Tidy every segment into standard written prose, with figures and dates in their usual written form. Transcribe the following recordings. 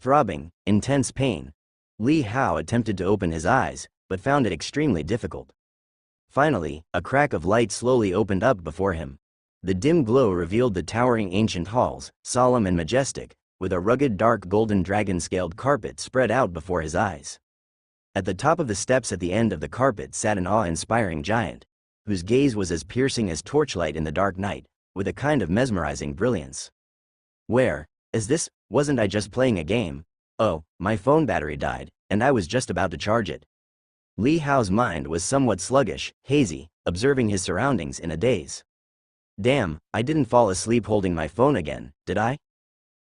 Throbbing, intense pain. Li Hao attempted to open his eyes, but found it extremely difficult. Finally, a crack of light slowly opened up before him. The dim glow revealed the towering ancient halls, solemn and majestic, with a rugged dark golden dragon-scaled carpet spread out before his eyes. At the top of the steps at the end of the carpet sat an awe-inspiring giant, whose gaze was as piercing as torchlight in the dark night, with a kind of mesmerizing brilliance. Where is this? Wasn't I just playing a game? Oh, my phone battery died, and I was just about to charge it. Li Hao's mind was somewhat sluggish, hazy, observing his surroundings in a daze. Damn, I didn't fall asleep holding my phone again, did I?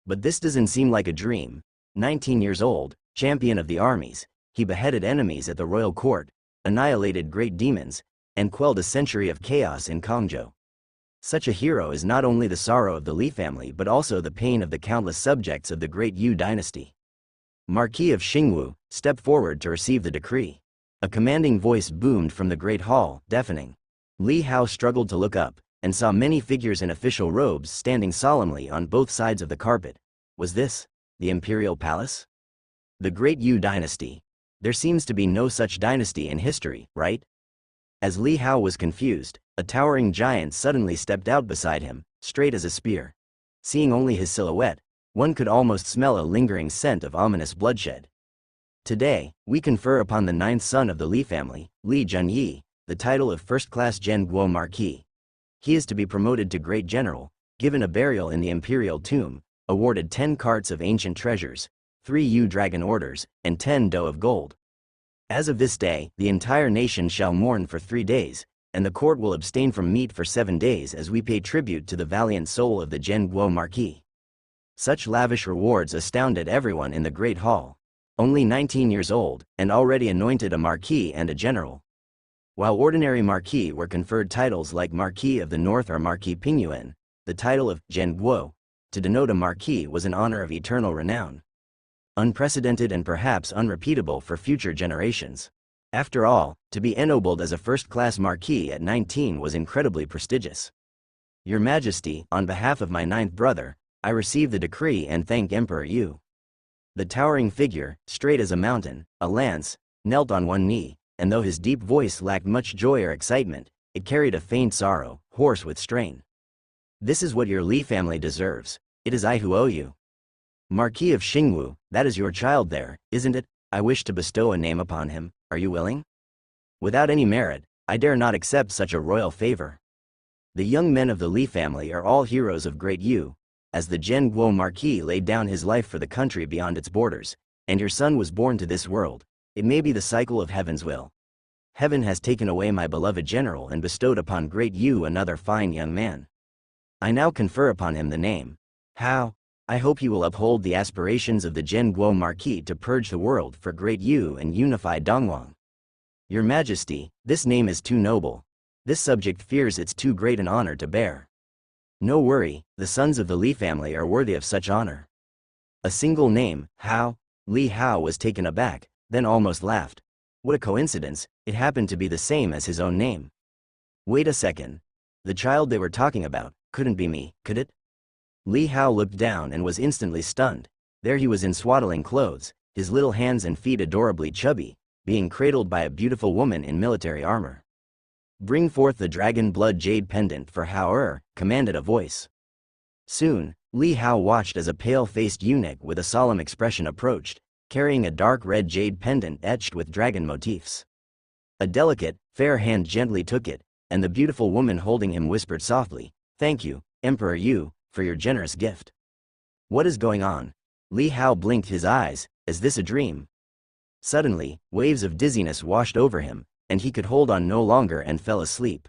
But this doesn't seem like a dream. 19 years old, champion of the armies, he beheaded enemies at the royal court, annihilated great demons, and quelled a century of chaos in Kongzhou. Such a hero is not only the sorrow of the Li family but also the pain of the countless subjects of the great Yu dynasty. Marquis of Xingwu, step forward to receive the decree. A commanding voice boomed from the great hall, deafening. Li Hao struggled to look up, and saw many figures in official robes standing solemnly on both sides of the carpet. Was this the imperial palace? The great Yu dynasty. There seems to be no such dynasty in history, right? As Li Hao was confused, a towering giant suddenly stepped out beside him, straight as a spear. Seeing only his silhouette, one could almost smell a lingering scent of ominous bloodshed. Today, we confer upon the ninth son of the Li family, Li Junyi, the title of first-class Zhenguo Marquis. He is to be promoted to great general, given a burial in the imperial tomb, awarded 10 carts of ancient treasures, 3 Yu dragon orders, and 10 dough of gold. As of this day, the entire nation shall mourn for 3 days, and the court will abstain from meat for 7 days as we pay tribute to the valiant soul of the Zhenguo Marquis. Such lavish rewards astounded everyone in the great hall. Only 19 years old, and already anointed a marquis and a general. While ordinary marquis were conferred titles like Marquis of the North or Marquis Pingyuan, the title of Zhenguo, to denote a marquis, was an honor of eternal renown. Unprecedented and perhaps unrepeatable for future generations. After all, to be ennobled as a first-class marquis at 19 was incredibly prestigious. Your Majesty, on behalf of my ninth brother, I receive the decree and thank Emperor Yu. The towering figure, straight as a mountain, a lance, knelt on one knee, and though his deep voice lacked much joy or excitement, it carried a faint sorrow, hoarse with strain. This is what your Li family deserves. It is I who owe you. Marquis of Xingwu, that is your child there, isn't it? I wish to bestow a name upon him. Are you willing? Without any merit, I dare not accept such a royal favor. The young men of the Li family are all heroes of great Yu, as the Zhenguo Marquis laid down his life for the country beyond its borders, and your son was born to this world. It may be the cycle of heaven's will. Heaven has taken away my beloved general and bestowed upon great Yu another fine young man. I now confer upon him the name. How? I hope he will uphold the aspirations of the Zhenguo Marquis to purge the world for great Yu and unify Dongwang. Your Majesty, this name is too noble. This subject fears it's too great an honor to bear. No worry, the sons of the Li family are worthy of such honor. A single name, Hao? Li Hao was taken aback, then almost laughed. What a coincidence, it happened to be the same as his own name. Wait a second. The child they were talking about, couldn't be me, could it? Li Hao looked down and was instantly stunned. There he was in swaddling clothes, his little hands and feet adorably chubby, being cradled by a beautiful woman in military armor. Bring forth the dragon blood jade pendant for Hao commanded a voice. Soon, Li Hao watched as a pale-faced eunuch with a solemn expression approached, carrying a dark red jade pendant etched with dragon motifs. A delicate, fair hand gently took it, and the beautiful woman holding him whispered softly, "Thank you, Emperor Yu, for your generous gift." What is going on? Li Hao blinked his eyes. Is this a dream? Suddenly, waves of dizziness washed over him, and he could hold on no longer and fell asleep.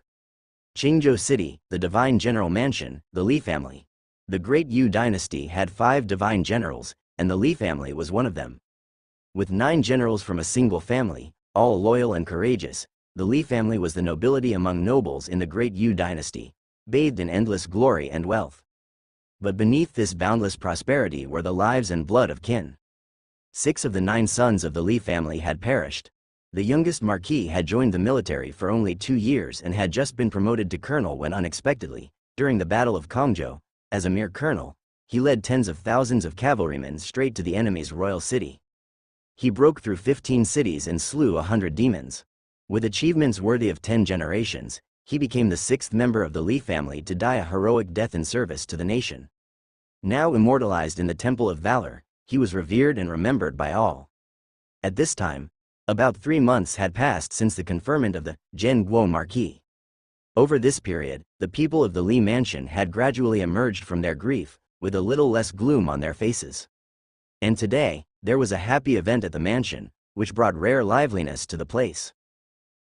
Qingzhou City, the Divine General Mansion, the Li family. The great Yu dynasty had 5 divine generals, and the Li family was one of them. With 9 generals from a single family, all loyal and courageous, the Li family was the nobility among nobles in the great Yu dynasty, bathed in endless glory and wealth. But beneath this boundless prosperity were the lives and blood of kin. 6 of the 9 sons of the Li family had perished. The youngest marquis had joined the military for only 2 years and had just been promoted to colonel when unexpectedly, during the Battle of Kongzhou, as a mere colonel, he led tens of thousands of cavalrymen straight to the enemy's royal city. He broke through 15 cities and slew 100 demons. With achievements worthy of 10 generations, he became the 6th member of the Li family to die a heroic death in service to the nation. Now immortalized in the Temple of Valor, he was revered and remembered by all. At this time, about 3 months had passed since the conferment of the Zhen Guo Marquis. Over this period, the people of the Li mansion had gradually emerged from their grief, with a little less gloom on their faces. And today, there was a happy event at the mansion, which brought rare liveliness to the place.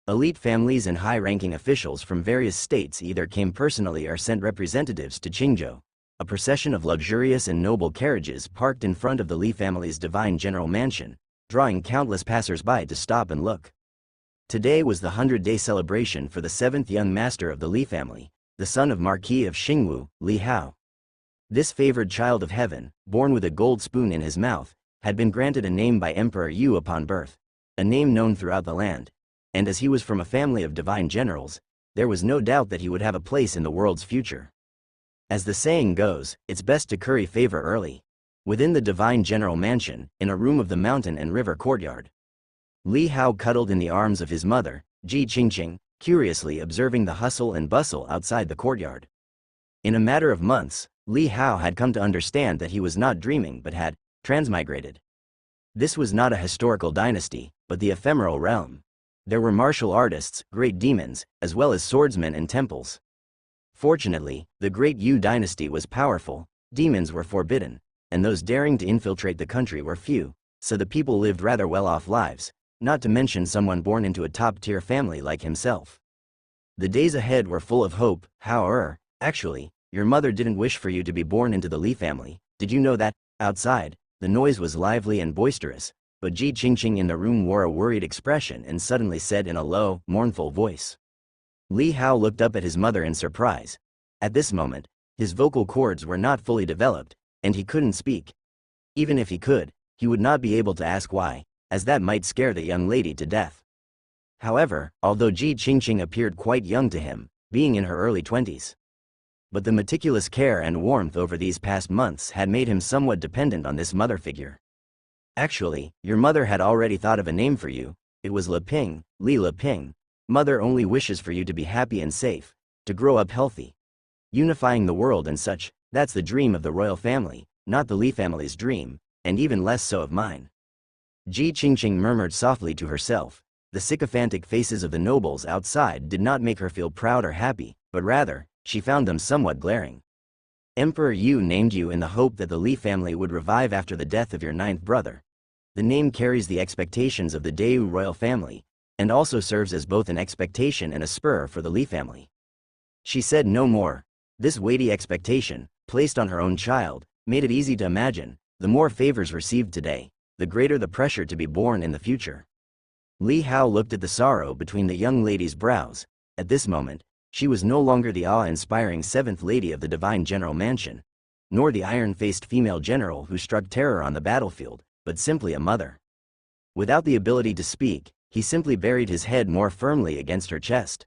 Elite families and high-ranking officials from various states either came personally or sent representatives to Qingzhou. A procession of luxurious and noble carriages parked in front of the Li family's divine general mansion, drawing countless passers-by to stop and look. Today was the 100-day celebration for the 7th young master of the Li family, the son of Marquis of Xingwu, Li Hao. This favored child of heaven, born with a gold spoon in his mouth, had been granted a name by Emperor Yu upon birth, a name known throughout the land. And as he was from a family of divine generals, there was no doubt that he would have a place in the world's future. As the saying goes, it's best to curry favor early. Within the divine general mansion, in a room of the mountain and river courtyard, Li Hao cuddled in the arms of his mother, Ji Qingqing, curiously observing the hustle and bustle outside the courtyard. In a matter of months, Li Hao had come to understand that he was not dreaming but had transmigrated. This was not a historical dynasty, but the ephemeral realm. There were martial artists, great demons, as well as swordsmen and temples. Fortunately, the great Yu dynasty was powerful, demons were forbidden, and those daring to infiltrate the country were few, so the people lived rather well-off lives, not to mention someone born into a top-tier family like himself. The days ahead were full of hope. However, actually, your mother didn't wish for you to be born into the Li family. Did you know that? Outside, the noise was lively and boisterous, but Ji Qingqing in the room wore a worried expression and suddenly said in a low, mournful voice. Li Hao looked up at his mother in surprise. At this moment, his vocal cords were not fully developed, and he couldn't speak. Even if he could, he would not be able to ask why, as that might scare the young lady to death. However, although Ji Qingqing appeared quite young to him, being in her early 20s, but the meticulous care and warmth over these past months had made him somewhat dependent on this mother figure. Actually, your mother had already thought of a name for you. It was Leping, Li Leping. Mother only wishes for you to be happy and safe, to grow up healthy, unifying the world and such. That's the dream of the royal family, not the Li family's dream, and even less so of mine. Ji Qingqing murmured softly to herself. The sycophantic faces of the nobles outside did not make her feel proud or happy, but rather, she found them somewhat glaring. Emperor Yu named you in the hope that the Li family would revive after the death of your 9th brother. The name carries the expectations of the Dayu royal family, and also serves as both an expectation and a spur for the Li family. She said no more. This weighty expectation, placed on her own child, made it easy to imagine, the more favors received today, the greater the pressure to be born in the future. Li Hao looked at the sorrow between the young lady's brows. At this moment, she was no longer the awe-inspiring 7th lady of the divine general mansion, nor the iron-faced female general who struck terror on the battlefield, but simply a mother. Without the ability to speak, he simply buried his head more firmly against her chest,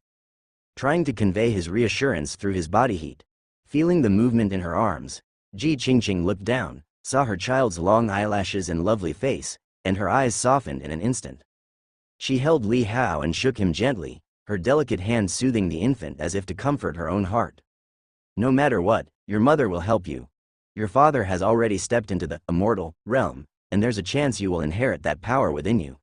trying to convey his reassurance through his body heat. Feeling the movement in her arms, Ji Qingqing looked down, saw her child's long eyelashes and lovely face, and her eyes softened in an instant. She held Li Hao and shook him gently, her delicate hand soothing the infant as if to comfort her own heart. No matter what, your mother will help you. Your father has already stepped into the immortal realm, and there's a chance you will inherit that power within you.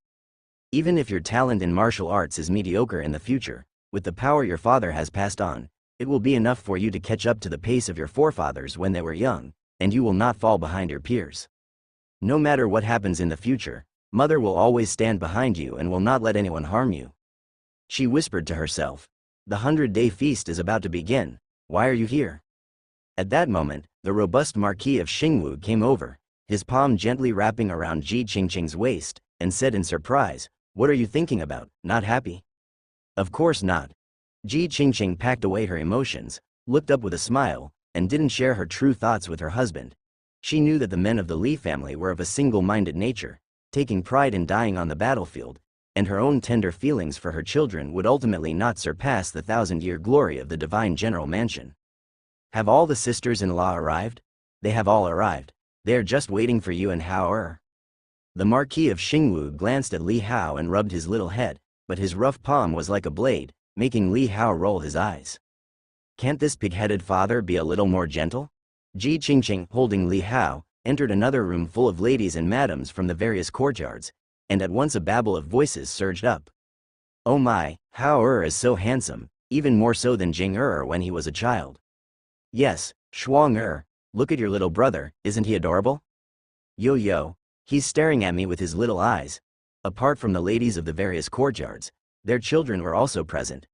Even if your talent in martial arts is mediocre in the future, with the power your father has passed on, it will be enough for you to catch up to the pace of your forefathers when they were young, and you will not fall behind your peers. No matter what happens in the future, Mother will always stand behind you and will not let anyone harm you. She whispered to herself. The 100-day feast is about to begin. Why are you here? At that moment, the robust Marquis of Xingwu came over, his palm gently wrapping around Ji Qingqing's waist, and said in surprise, "What are you thinking about? Not happy?" Of course not. Ji Qingqing packed away her emotions, looked up with a smile, and didn't share her true thoughts with her husband. She knew that the men of the Li family were of a single-minded nature, taking pride in dying on the battlefield, and her own tender feelings for her children would ultimately not surpass the 1,000-year glory of the divine general mansion. Have all the sisters-in-law arrived? They have all arrived. They are just waiting for you and Hao Er. The Marquis of Xingwu glanced at Li Hao and rubbed his little head, but his rough palm was like a blade, making Li Hao roll his eyes. Can't this pig-headed father be a little more gentle? Ji Qingqing, holding Li Hao, entered another room full of ladies and madams from the various courtyards, and at once a babble of voices surged up. Oh my, Hao Er is so handsome, even more so than Jing Er when he was a child. Yes, Shuang Er, look at your little brother, isn't he adorable? Yo, he's staring at me with his little eyes. Apart from the ladies of the various courtyards, their children were also present.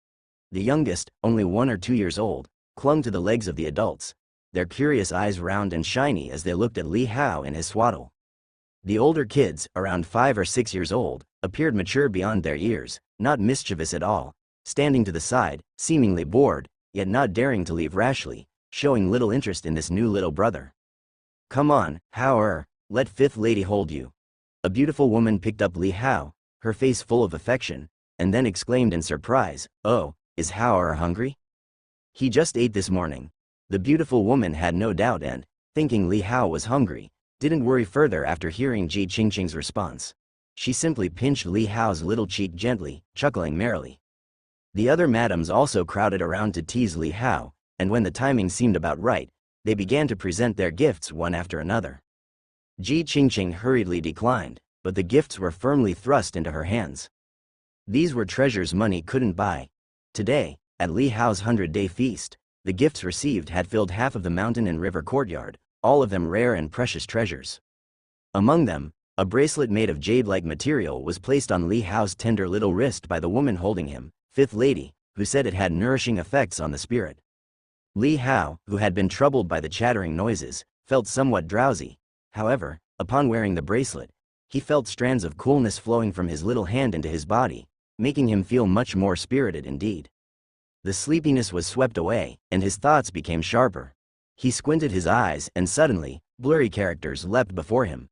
The youngest, only 1 or 2 years old, clung to the legs of the adults, their curious eyes round and shiny as they looked at Li Hao and his swaddle. The older kids, around 5 or 6 years old, appeared mature beyond their years, not mischievous at all, standing to the side, seemingly bored, yet not daring to leave rashly, showing little interest in this new little brother. Come on, Hao Er, let Fifth Lady hold you. A beautiful woman picked up Li Hao, her face full of affection, and then exclaimed in surprise, oh, is Hao Er hungry? He just ate this morning. The beautiful woman had no doubt and, thinking Li Hao was hungry, didn't worry further after hearing Ji Qingqing's response. She simply pinched Li Hao's little cheek gently, chuckling merrily. The other madams also crowded around to tease Li Hao, and when the timing seemed about right, they began to present their gifts one after another. Ji Qingqing hurriedly declined, but the gifts were firmly thrust into her hands. These were treasures money couldn't buy. Today, at Li Hao's 100-day feast, the gifts received had filled half of the mountain and river courtyard, all of them rare and precious treasures. Among them, a bracelet made of jade-like material was placed on Li Hao's tender little wrist by the woman holding him, Fifth Lady, who said it had nourishing effects on the spirit. Li Hao, who had been troubled by the chattering noises, felt somewhat drowsy. However, upon wearing the bracelet, he felt strands of coolness flowing from his little hand into his body, making him feel much more spirited indeed. The sleepiness was swept away, and his thoughts became sharper. He squinted his eyes, and suddenly, blurry characters leapt before him.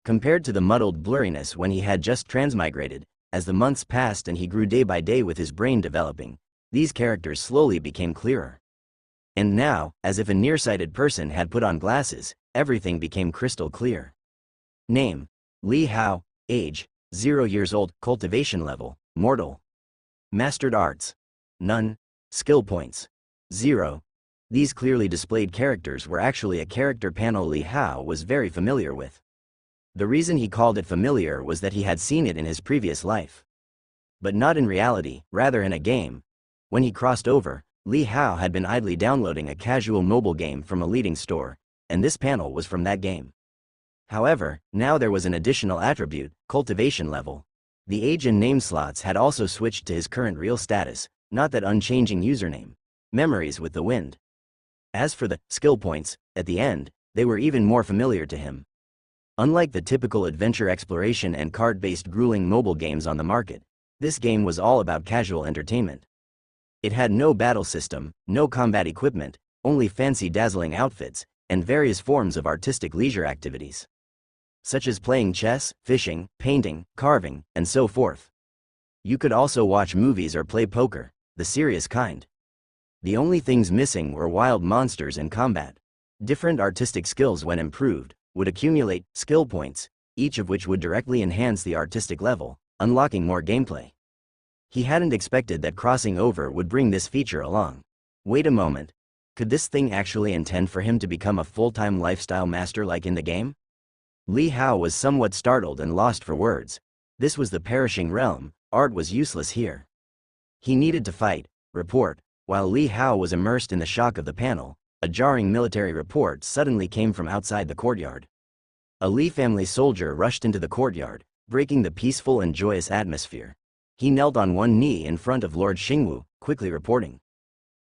Compared to the muddled blurriness when he had just transmigrated, as the months passed and he grew day by day with his brain developing, these characters slowly became clearer. And now, as if a nearsighted person had put on glasses, everything became crystal clear. Name: Li Hao. Age: 0 years old. Cultivation level: mortal. Mastered arts: none. Skill points: 0. These clearly displayed characters were actually a character panel Li Hao was very familiar with. The reason he called it familiar was that he had seen it in his previous life. But not in reality, rather in a game. When he crossed over, Li Hao had been idly downloading a casual mobile game from a leading store, and this panel was from that game. However, now there was an additional attribute, cultivation level. The age and name slots had also switched to his current real status, not that unchanging username. Memories with the wind. As for the skill points, at the end, they were even more familiar to him. Unlike the typical adventure exploration and card-based grueling mobile games on the market, this game was all about casual entertainment. It had no battle system, no combat equipment, only fancy dazzling outfits, and various forms of artistic leisure activities, such as playing chess, fishing, painting, carving, and so forth. You could also watch movies or play poker, the serious kind. The only things missing were wild monsters and combat. Different artistic skills, when improved, would accumulate skill points, each of which would directly enhance the artistic level, unlocking more gameplay. He hadn't expected that crossing over would bring this feature along. Wait a moment. Could this thing actually intend for him to become a full-time lifestyle master like in the game? Li Hao was somewhat startled and lost for words. This was the perishing realm, art was useless here. He needed to fight, report. While Li Hao was immersed in the shock of the panel, a jarring military report suddenly came from outside the courtyard. A Li family soldier rushed into the courtyard, breaking the peaceful and joyous atmosphere. He knelt on one knee in front of Lord Xingwu, quickly reporting.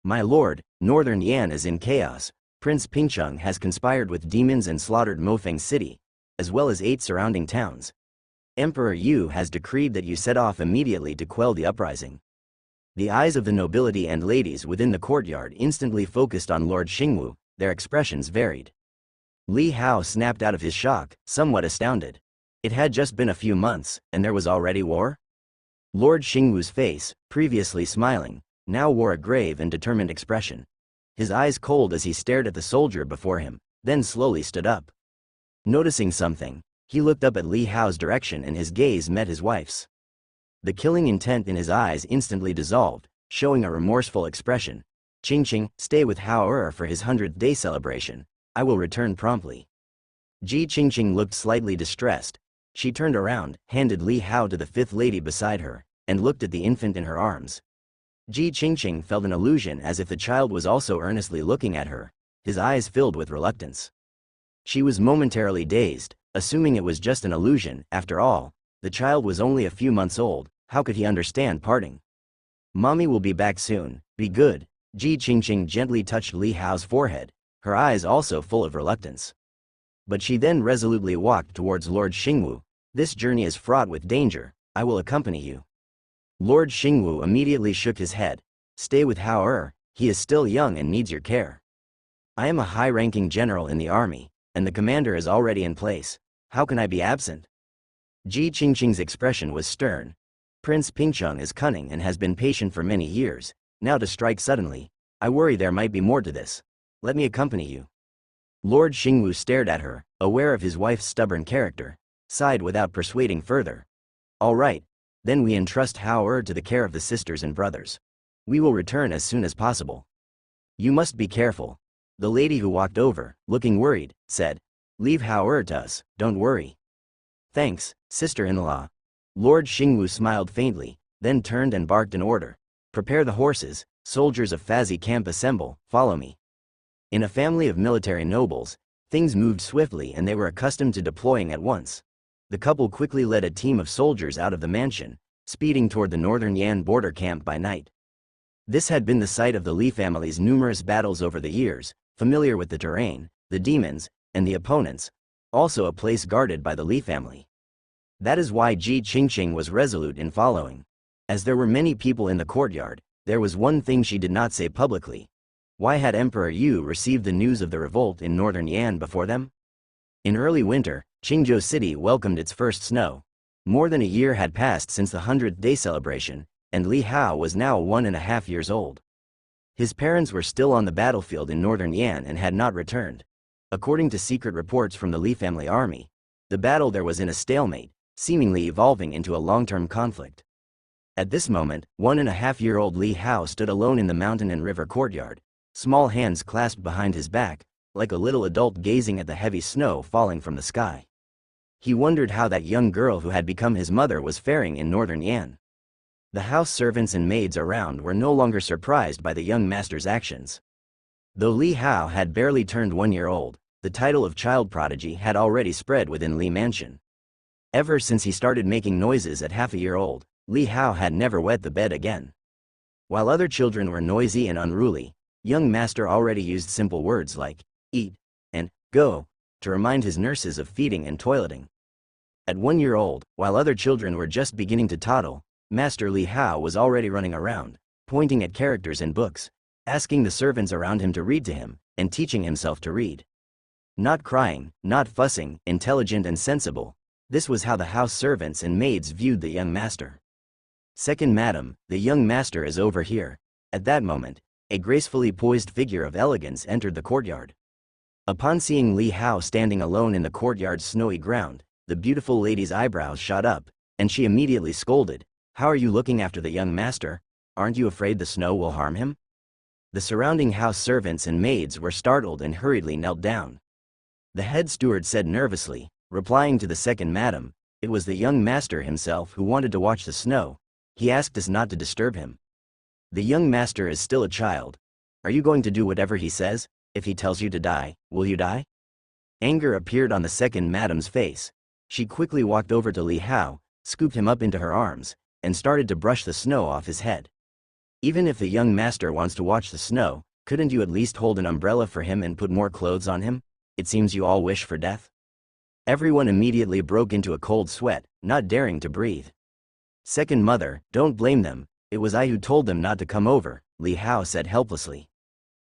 My lord, Northern Yan is in chaos. Prince Pingcheng has conspired with demons and slaughtered Mofeng City, as well as 8 surrounding towns. Emperor Yu has decreed that you set off immediately to quell the uprising. The eyes of the nobility and ladies within the courtyard instantly focused on Lord Xingwu, their expressions varied. Li Hao snapped out of his shock, somewhat astounded. It had just been a few months, and there was already war? Lord Xingwu's face, previously smiling, now wore a grave and determined expression. His eyes cold as he stared at the soldier before him, then slowly stood up. Noticing something, he looked up at Li Hao's direction and his gaze met his wife's. The killing intent in his eyes instantly dissolved, showing a remorseful expression. Qingqing, stay with Hao for his 100th day celebration. I will return promptly. Ji Qingqing looked slightly distressed. She turned around, handed Li Hao to the fifth lady beside her, and looked at the infant in her arms. Ji Qingqing felt an illusion as if the child was also earnestly looking at her, his eyes filled with reluctance. She was momentarily dazed, assuming it was just an illusion. After all, the child was only a few months old. How could he understand parting? Mommy will be back soon, be good. Ji Qingqing gently touched Li Hao's forehead, her eyes also full of reluctance. But she then resolutely walked towards Lord Xingwu. This journey is fraught with danger, I will accompany you. Lord Xingwu immediately shook his head. Stay with Hao he is still young and needs your care. I am a high-ranking general in the army, and the commander is already in place. How can I be absent? Ji Qingqing's expression was stern. Prince Pingcheng is cunning and has been patient for many years. Now to strike suddenly, I worry there might be more to this. Let me accompany you. Lord Xingwu stared at her, aware of his wife's stubborn character, sighed without persuading further. All right, then we entrust Hao to the care of the sisters and brothers. We will return as soon as possible. You must be careful. The lady who walked over, looking worried, said, Leave Hao to us, don't worry. Thanks, sister-in-law. Lord Xingwu smiled faintly, then turned and barked an order. Prepare the horses, soldiers of Fazi camp assemble, follow me. In a family of military nobles, things moved swiftly and they were accustomed to deploying at once. The couple quickly led a team of soldiers out of the mansion, speeding toward the northern Yan border camp by night. This had been the site of the Li family's numerous battles over the years, familiar with the terrain, the demons, and the opponents, also a place guarded by the Li family. That is why Ji Qingqing was resolute in following. As there were many people in the courtyard, there was one thing she did not say publicly. Why had Emperor Yu received the news of the revolt in northern Yan before them? In early winter, Qingzhou City welcomed its first snow. More than a year had passed since the 100th day celebration, and Li Hao was now 1.5 years old. His parents were still on the battlefield in northern Yan and had not returned. According to secret reports from the Li family army, the battle there was in a stalemate, seemingly evolving into a long-term conflict. At this moment, 1.5-year-old Li Hao stood alone in the mountain and river courtyard, small hands clasped behind his back, like a little adult gazing at the heavy snow falling from the sky. He wondered how that young girl who had become his mother was faring in northern Yan. The house servants and maids around were no longer surprised by the young master's actions. Though Li Hao had barely turned 1 year old, the title of child prodigy had already spread within Li Mansion. Ever since he started making noises at half a year old, Li Hao had never wet the bed again. While other children were noisy and unruly, young master already used simple words like, eat, and go, to remind his nurses of feeding and toileting. At 1 year old, while other children were just beginning to toddle, Master Li Hao was already running around, pointing at characters in books, asking the servants around him to read to him, and teaching himself to read. Not crying, not fussing, intelligent and sensible. This was how the house servants and maids viewed the young master. Second madam, the young master is over here. At that moment, a gracefully poised figure of elegance entered the courtyard. Upon seeing Li Hao standing alone in the courtyard's snowy ground, the beautiful lady's eyebrows shot up, and she immediately scolded, How are you looking after the young master? Aren't you afraid the snow will harm him? The surrounding house servants and maids were startled and hurriedly knelt down. The head steward said nervously, replying to the second madam, it was the young master himself who wanted to watch the snow. He asked us not to disturb him. The young master is still a child. Are you going to do whatever he says? If he tells you to die, will you die? Anger appeared on the second madam's face. She quickly walked over to Li Hao, scooped him up into her arms, and started to brush the snow off his head. Even if the young master wants to watch the snow, couldn't you at least hold an umbrella for him and put more clothes on him? It seems you all wish for death. Everyone immediately broke into a cold sweat, not daring to breathe. Second mother, don't blame them, it was I who told them not to come over, Li Hao said helplessly.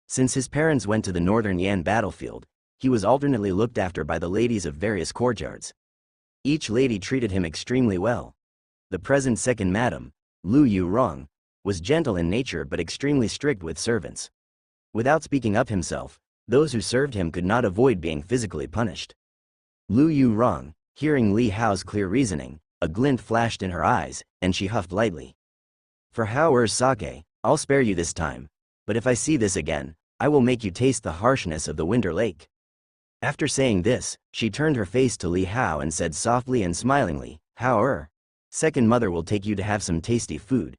Since his parents went to the northern Yan battlefield, he was alternately looked after by the ladies of various courtyards. Each lady treated him extremely well. The present second madam, Lu Yurong, was gentle in nature but extremely strict with servants. Without speaking up himself, Those who served him could not avoid being physically punished. Lu Yurong, hearing Li Hao's clear reasoning, a glint flashed in her eyes, and she huffed lightly. For Haoer's sake, I'll spare you this time, but if I see this again, I will make you taste the harshness of the Winter Lake. After saying this, she turned her face to Li Hao and said softly and smilingly, Haoer, second mother will take you to have some tasty food.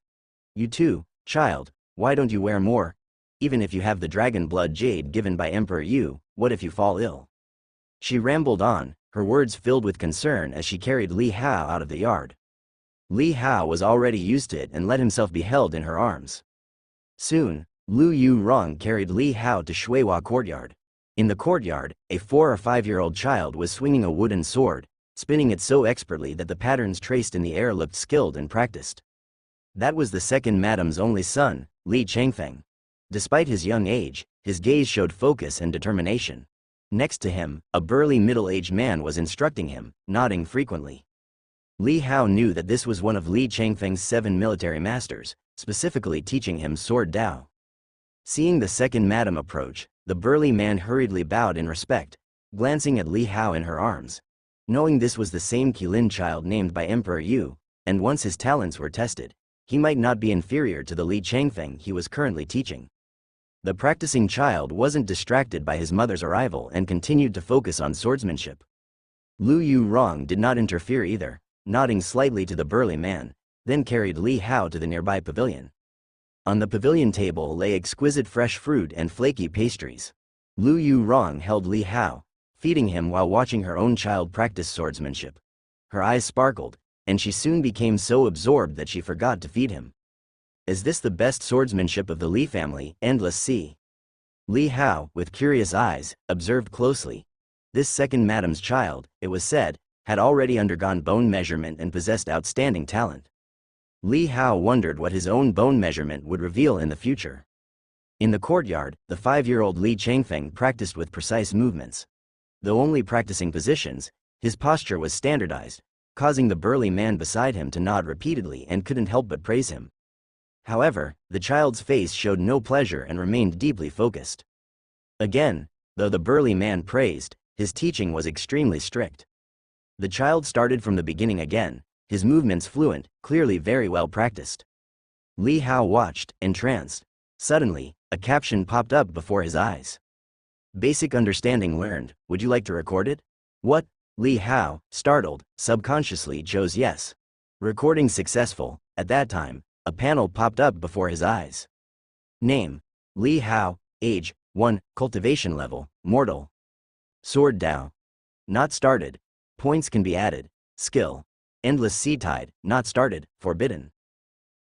You too, child, why don't you wear more? Even if you have the dragon blood jade given by Emperor Yu, what if you fall ill? She rambled on, her words filled with concern as she carried Li Hao out of the yard. Li Hao was already used to it and let himself be held in her arms. Soon, Lu Yurong carried Li Hao to Shuihua courtyard. In the courtyard, a 4 or 5-year-old child was swinging a wooden sword, spinning it so expertly that the patterns traced in the air looked skilled and practiced. That was the second madam's only son, Li Changfeng. Despite his young age, his gaze showed focus and determination. Next to him, a burly middle-aged man was instructing him, nodding frequently. Li Hao knew that this was one of Li Changfeng's 7 military masters, specifically teaching him sword Dao. Seeing the second madam approach, the burly man hurriedly bowed in respect, glancing at Li Hao in her arms. Knowing this was the same Qilin child named by Emperor Yu, and once his talents were tested, he might not be inferior to the Li Changfeng he was currently teaching. The practicing child wasn't distracted by his mother's arrival and continued to focus on swordsmanship. Lu Yurong did not interfere either, nodding slightly to the burly man, then carried Li Hao to the nearby pavilion. On the pavilion table lay exquisite fresh fruit and flaky pastries. Lu Yurong held Li Hao, feeding him while watching her own child practice swordsmanship. Her eyes sparkled, and she soon became so absorbed that she forgot to feed him. Is this the best swordsmanship of the Li family? Endless sea. Li Hao, with curious eyes, observed closely. This second madam's child, it was said, had already undergone bone measurement and possessed outstanding talent. Li Hao wondered what his own bone measurement would reveal in the future. In the courtyard, the 5-year-old Li Changfeng practiced with precise movements. Though only practicing positions, his posture was standardized, causing the burly man beside him to nod repeatedly and couldn't help but praise him. However, the child's face showed no pleasure and remained deeply focused. Again, though the burly man praised, his teaching was extremely strict. The child started from the beginning again, his movements fluent, clearly very well practiced. Li Hao watched, entranced. Suddenly, a caption popped up before his eyes. Basic understanding learned, would you like to record it? What? Li Hao, startled, subconsciously chose yes. Recording successful. At that time, a panel popped up before his eyes. Name: Li Hao, age, 1, cultivation level, mortal. Sword Dao. Not started. Points can be added. Skill: Endless Sea Tide, not started, forbidden.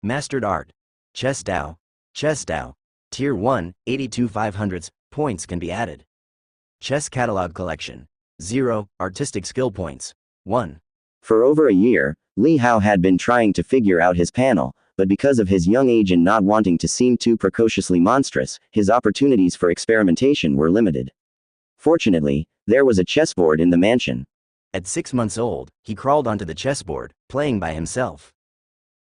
Mastered Art: Chess Dao. Chess Dao. Tier 1, 82 500s, points can be added. Chess Catalog Collection. 0, artistic skill points. 1. For over a year, Li Hao had been trying to figure out his panel, but because of his young age and not wanting to seem too precociously monstrous, his opportunities for experimentation were limited. Fortunately, there was a chessboard in the mansion. At 6 months old, he crawled onto the chessboard, playing by himself.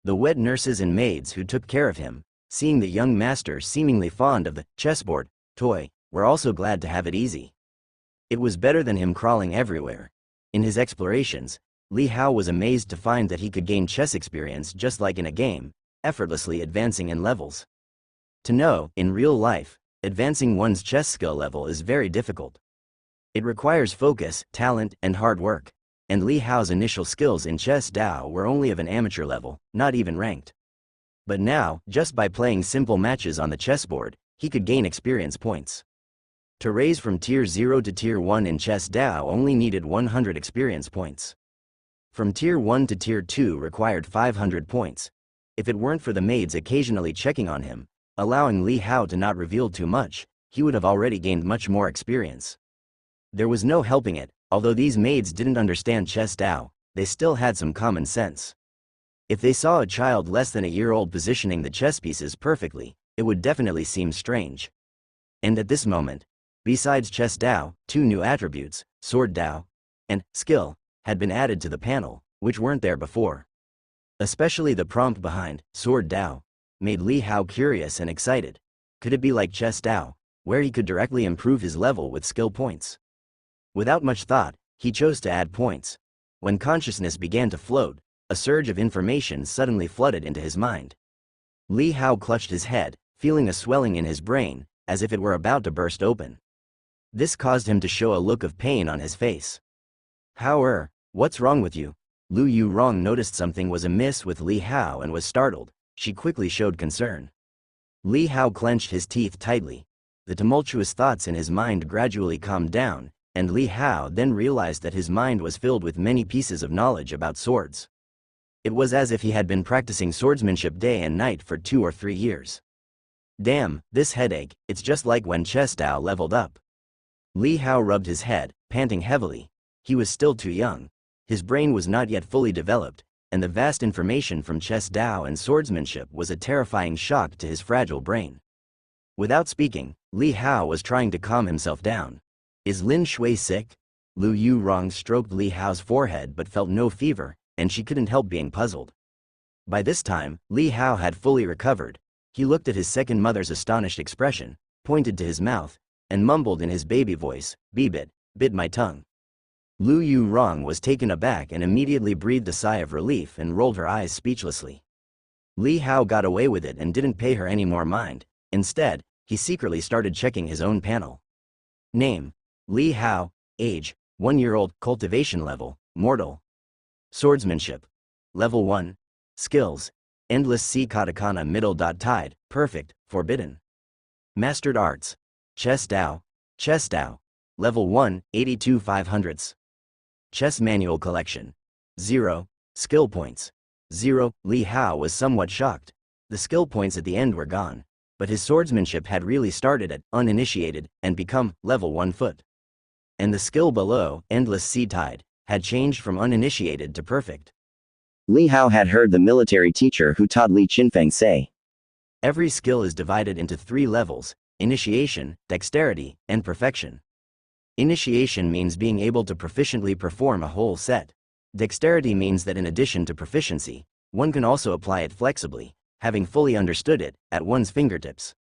The wet nurses and maids who took care of him, seeing the young master seemingly fond of the chessboard toy, were also glad to have it easy. It was better than him crawling everywhere. In his explorations, Li Hao was amazed to find that he could gain chess experience just like in a game, effortlessly advancing in levels. To know, in real life, advancing one's chess skill level is very difficult. It requires focus, talent, and hard work, and Li Hao's initial skills in chess Dao were only of an amateur level, not even ranked. But now, just by playing simple matches on the chessboard, he could gain experience points. To raise from Tier 0 to Tier 1 in chess Dao only needed 100 experience points. From Tier 1 to Tier 2 required 500 points. If it weren't for the maids occasionally checking on him, allowing Li Hao to not reveal too much, he would have already gained much more experience. There was no helping it, although these maids didn't understand chess Dao, they still had some common sense. If they saw a child less than a year old positioning the chess pieces perfectly, it would definitely seem strange. And at this moment, besides chess Dao, 2 new attributes, sword Dao and skill, had been added to the panel, which weren't there before. Especially the prompt behind sword Dao made Li Hao curious and excited. Could it be like chess Dao, where he could directly improve his level with skill points. Without much thought, he chose to add points. When consciousness began to float, a surge of information suddenly flooded into his mind. Li Hao clutched his head, feeling a swelling in his brain, as if it were about to burst open. This caused him to show a look of pain on his face. What's wrong with you? Lu Yurong noticed something was amiss with Li Hao and was startled. She quickly showed concern. Li Hao clenched his teeth tightly. The tumultuous thoughts in his mind gradually calmed down, and Li Hao then realized that his mind was filled with many pieces of knowledge about swords. It was as if he had been practicing swordsmanship day and night for 2 or 3 years. Damn, this headache, it's just like when Chess Dao leveled up. Li Hao rubbed his head, panting heavily. He was still too young. His brain was not yet fully developed, and the vast information from Chess Dao and swordsmanship was a terrifying shock to his fragile brain. Without speaking, Li Hao was trying to calm himself down. Is Lin Shui sick? Lu Yurong stroked Li Hao's forehead but felt no fever, and she couldn't help being puzzled. By this time, Li Hao had fully recovered. He looked at his second mother's astonished expression, pointed to his mouth, and mumbled in his baby voice, "Bit my tongue." Lu Yurong was taken aback and immediately breathed a sigh of relief and rolled her eyes speechlessly. Li Hao got away with it and didn't pay her any more mind. Instead, he secretly started checking his own panel. Name: Li Hao. Age: 1-year-old. Cultivation level: mortal. Swordsmanship: level 1. Skills: endless sea katakana middle dot tide, perfect, forbidden. Mastered arts: Chess Dao. Level 1, 82 500ths. Chess manual collection: 0. Skill points: 0. Li Hao was somewhat shocked. The skill points at the end were gone, but his swordsmanship had really started at uninitiated and become level 1 foot. And the skill below, endless sea tide, had changed from uninitiated to perfect. Li Hao had heard the military teacher who taught Li Qinfeng say, Every skill is divided into 3 levels: initiation, dexterity, and perfection. Initiation means being able to proficiently perform a whole set. Dexterity means that in addition to proficiency, one can also apply it flexibly, having fully understood it, at one's fingertips.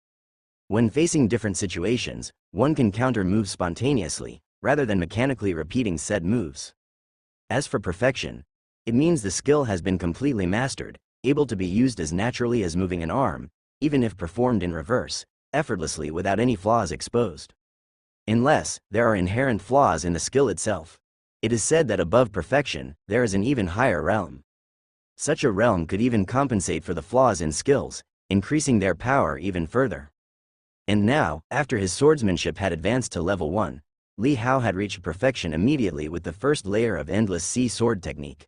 When facing different situations, one can counter moves spontaneously, rather than mechanically repeating said moves. As for perfection, it means the skill has been completely mastered, able to be used as naturally as moving an arm, even if performed in reverse, effortlessly without any flaws exposed. Unless there are inherent flaws in the skill itself. It is said that above perfection, there is an even higher realm. Such a realm could even compensate for the flaws in skills, increasing their power even further. And now, after his swordsmanship had advanced to level 1, Li Hao had reached perfection immediately with the first layer of endless sea sword technique.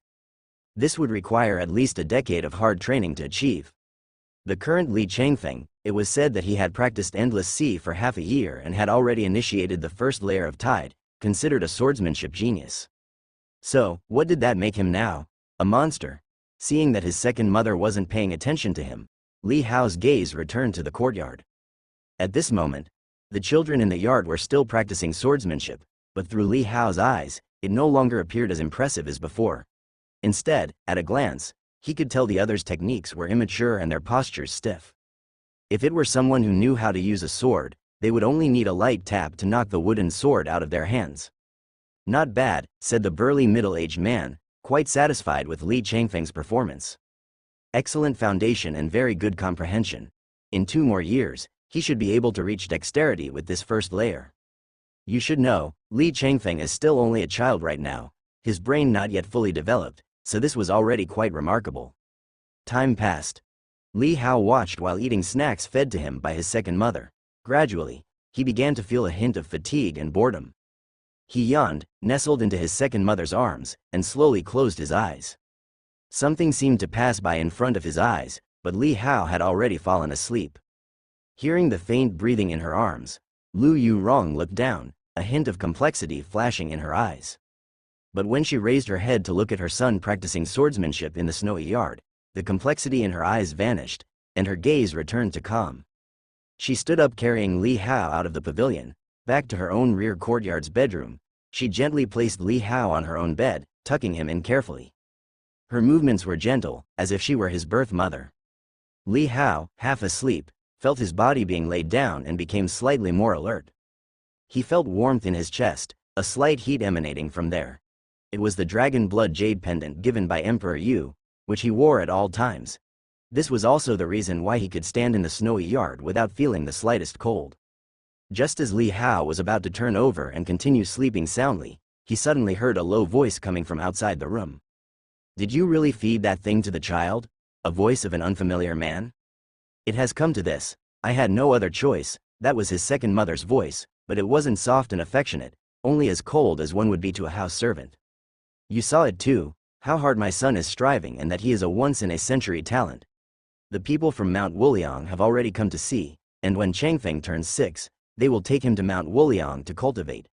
This would require at least a decade of hard training to achieve. The current Li Changfeng, it was said that he had practiced endless sea for half a year and had already initiated the first layer of tide, considered a swordsmanship genius. So, what did that make him now? A monster? Seeing that his second mother wasn't paying attention to him, Li Hao's gaze returned to the courtyard. At this moment, the children in the yard were still practicing swordsmanship, but through Li Hao's eyes, it no longer appeared as impressive as before. Instead, at a glance, he could tell the others' techniques were immature and their postures stiff. If it were someone who knew how to use a sword, they would only need a light tap to knock the wooden sword out of their hands. Not bad, said the burly middle-aged man, quite satisfied with Li Changfeng's performance. Excellent foundation and very good comprehension. In 2 more years, he should be able to reach dexterity with this first layer. You should know, Li Changfeng is still only a child right now, his brain not yet fully developed, so this was already quite remarkable. Time passed. Li Hao watched while eating snacks fed to him by his second mother. Gradually, he began to feel a hint of fatigue and boredom. He yawned, nestled into his second mother's arms, and slowly closed his eyes. Something seemed to pass by in front of his eyes, but Li Hao had already fallen asleep. Hearing the faint breathing in her arms, Lu Yurong looked down, a hint of complexity flashing in her eyes. But when she raised her head to look at her son practicing swordsmanship in the snowy yard, the complexity in her eyes vanished, and her gaze returned to calm. She stood up carrying Li Hao out of the pavilion, back to her own rear courtyard's bedroom. She gently placed Li Hao on her own bed, tucking him in carefully. Her movements were gentle, as if she were his birth mother. Li Hao, half asleep, felt his body being laid down and became slightly more alert. He felt warmth in his chest, a slight heat emanating from there. It was the dragon blood jade pendant given by Emperor Yu, which he wore at all times. This was also the reason why he could stand in the snowy yard without feeling the slightest cold. Just as Li Hao was about to turn over and continue sleeping soundly, he suddenly heard a low voice coming from outside the room. "Did you really feed that thing to the child?" A voice of an unfamiliar man. "It has come to this. I had no other choice." That was his second mother's voice, but it wasn't soft and affectionate, only as cold as one would be to a house servant. "You saw it too, how hard my son is striving and that he is a once-in-a-century talent. The people from Mount Wuliang have already come to see, and when Changfeng turns 6, they will take him to Mount Wuliang to cultivate.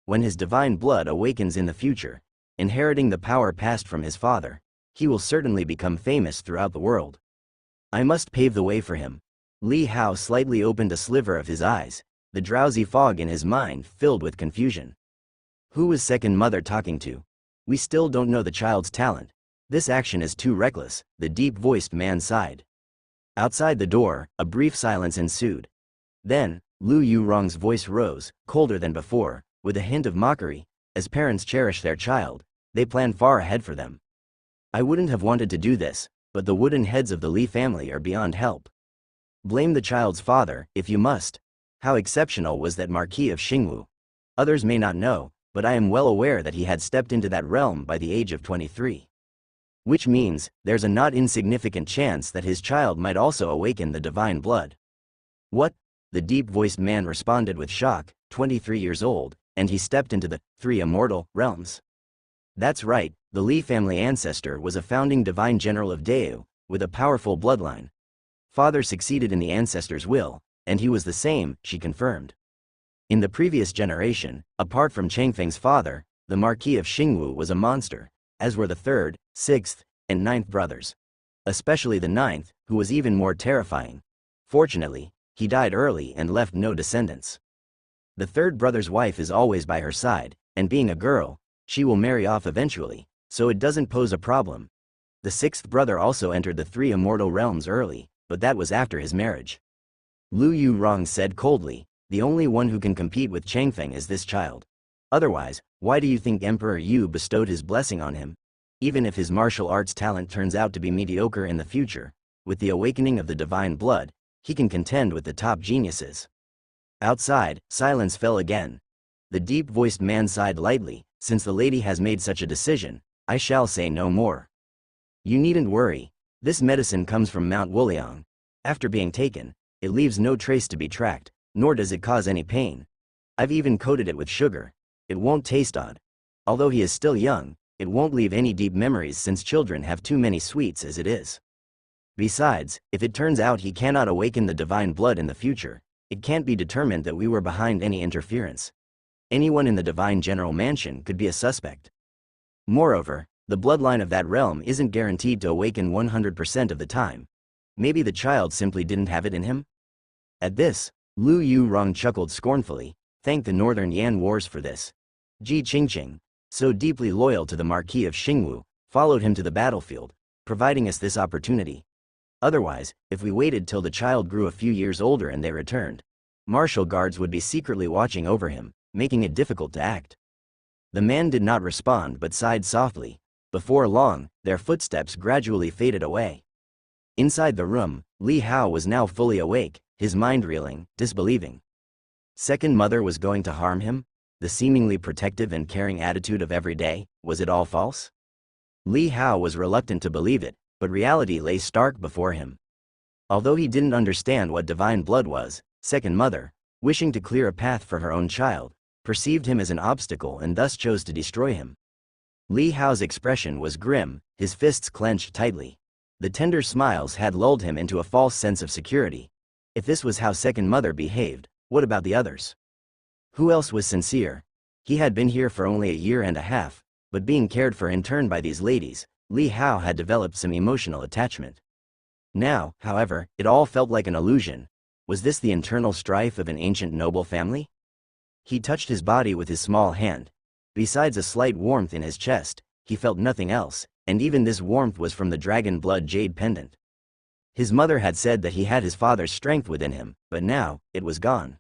When his divine blood awakens in the future, inheriting the power passed from his father, he will certainly become famous throughout the world. I must pave the way for him." Li Hao slightly opened a sliver of his eyes, the drowsy fog in his mind filled with confusion. Who was second mother talking to? We still don't know the child's talent. This action is too reckless, the deep-voiced man sighed. Outside the door, a brief silence ensued. Then, Lu Yurong's voice rose, colder than before, with a hint of mockery. As parents cherish their child, they plan far ahead for them. I wouldn't have wanted to do this, but the wooden heads of the Li family are beyond help. Blame the child's father, if you must. How exceptional was that Marquis of Xingwu? Others may not know, but I am well aware that he had stepped into that realm by the age of 23. Which means, there's a not insignificant chance that his child might also awaken the divine blood. What? The deep-voiced man responded with shock, 23 years old, and he stepped into the 3 immortal realms. That's right, the Li family ancestor was a founding divine general of Deu, with a powerful bloodline. Father succeeded in the ancestor's will, and he was the same, she confirmed. In the previous generation, apart from Changfeng's father, the Marquis of Xingwu was a monster, as were the 3rd, 6th, and 9th brothers. Especially the 9th, who was even more terrifying. Fortunately, he died early and left no descendants. The 3rd brother's wife is always by her side, and being a girl, she will marry off eventually, so it doesn't pose a problem. The 6th brother also entered the 3 immortal realms early, but that was after his marriage. Lu Yurong said coldly, the only one who can compete with Changfeng is this child. Otherwise, why do you think Emperor Yu bestowed his blessing on him? Even if his martial arts talent turns out to be mediocre in the future, with the awakening of the divine blood, he can contend with the top geniuses. Outside, silence fell again. The deep-voiced man sighed lightly, since the lady has made such a decision, I shall say no more. You needn't worry. This medicine comes from Mount Wuliang. After being taken, it leaves no trace to be tracked, nor does it cause any pain. I've even coated it with sugar. It won't taste odd. Although he is still young, it won't leave any deep memories since children have too many sweets as it is. Besides, if it turns out he cannot awaken the divine blood in the future, it can't be determined that we were behind any interference. Anyone in the divine general mansion could be a suspect. Moreover, the bloodline of that realm isn't guaranteed to awaken 100% of the time. Maybe the child simply didn't have it in him? At this, Lu Yurong chuckled scornfully, thank the Northern Yan Wars for this. Ji Qingqing, so deeply loyal to the Marquis of Xingwu, followed him to the battlefield, providing us this opportunity. Otherwise, if we waited till the child grew a few years older and they returned, martial guards would be secretly watching over him, making it difficult to act. The man did not respond but sighed softly. Before long, their footsteps gradually faded away. Inside the room, Li Hao was now fully awake, his mind reeling, disbelieving. Second mother was going to harm him? The seemingly protective and caring attitude of every day, was it all false? Li Hao was reluctant to believe it, but reality lay stark before him. Although he didn't understand what divine blood was, second mother, wishing to clear a path for her own child, perceived him as an obstacle and thus chose to destroy him. Li Hao's expression was grim, his fists clenched tightly. The tender smiles had lulled him into a false sense of security. If this was how second mother behaved, what about the others? Who else was sincere? He had been here for only a year and a half, but being cared for in turn by these ladies, Li Hao had developed some emotional attachment. Now, however, it all felt like an illusion. Was this the internal strife of an ancient noble family? He touched his body with his small hand. Besides a slight warmth in his chest, he felt nothing else, and even this warmth was from the dragon blood jade pendant. His mother had said that he had his father's strength within him, but now, it was gone.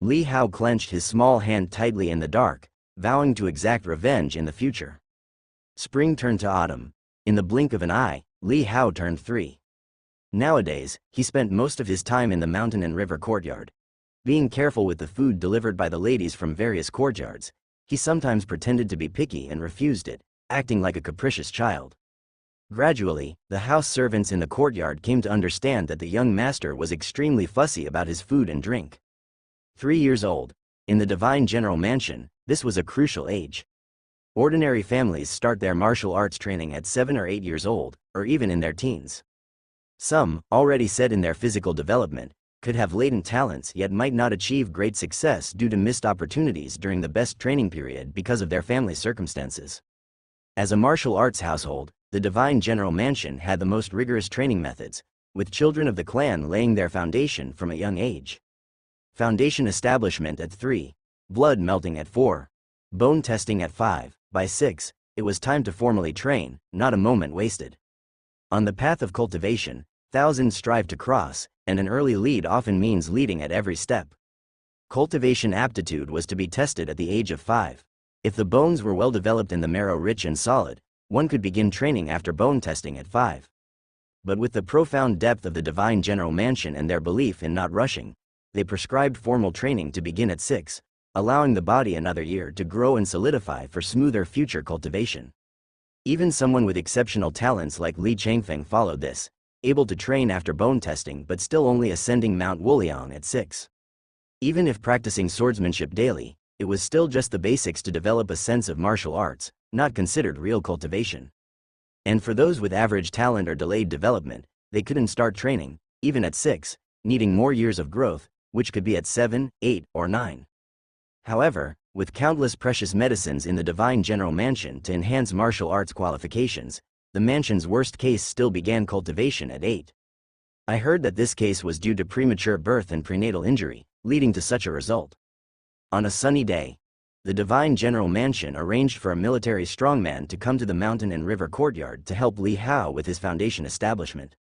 Li Hao clenched his small hand tightly in the dark, vowing to exact revenge in the future. Spring turned to autumn. In the blink of an eye, Li Hao turned 3. Nowadays, he spent most of his time in the mountain and river courtyard. Being careful with the food delivered by the ladies from various courtyards, he sometimes pretended to be picky and refused it, acting like a capricious child. Gradually, the house servants in the courtyard came to understand that the young master was extremely fussy about his food and drink. 3 years old. In the divine general mansion, this was a crucial age. Ordinary families start their martial arts training at 7 or 8 years old, or even in their teens. Some, already set in their physical development, could have latent talents yet might not achieve great success due to missed opportunities during the best training period because of their family circumstances. As a martial arts household, the divine general mansion had the most rigorous training methods, with children of the clan laying their foundation from a young age. Foundation establishment at 3, blood melting at 4, bone testing at 5, by 6, it was time to formally train, not a moment wasted. On the path of cultivation, thousands strive to cross, and an early lead often means leading at every step. Cultivation aptitude was to be tested at the age of 5. If the bones were well developed and the marrow rich and solid, one could begin training after bone testing at 5. But with the profound depth of the divine general mansion and their belief in not rushing, they prescribed formal training to begin at 6, allowing the body another year to grow and solidify for smoother future cultivation. Even someone with exceptional talents like Li Changfeng followed this, able to train after bone testing but still only ascending Mount Wuliang at 6. Even if practicing swordsmanship daily, it was still just the basics to develop a sense of martial arts, not considered real cultivation. And for those with average talent or delayed development, they couldn't start training, even at 6, needing more years of growth, which could be at 7, 8, or 9. However, with countless precious medicines in the divine general mansion to enhance martial arts qualifications, the mansion's worst case still began cultivation at 8. I heard that this case was due to premature birth and prenatal injury, leading to such a result. On a sunny day, the divine general mansion arranged for a military strongman to come to the mountain and river courtyard to help Li Hao with his foundation establishment.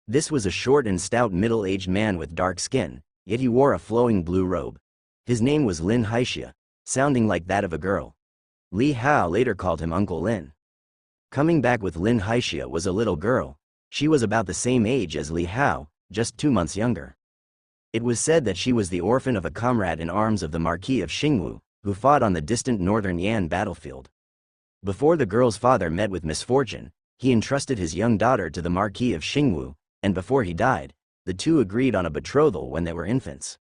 This was a short and stout middle-aged man with dark skin, yet he wore a flowing blue robe. His name was Lin Haixia, sounding like that of a girl. Li Hao later called him Uncle Lin. Coming back with Lin Haixia was a little girl. She was about the same age as Li Hao, just 2 months younger. It was said that she was the orphan of a comrade in arms of the Marquis of Xingwu, who fought on the distant northern Yan battlefield. Before the girl's father met with misfortune, he entrusted his young daughter to the Marquis of Xingwu, and before he died, the two agreed on a betrothal when they were infants.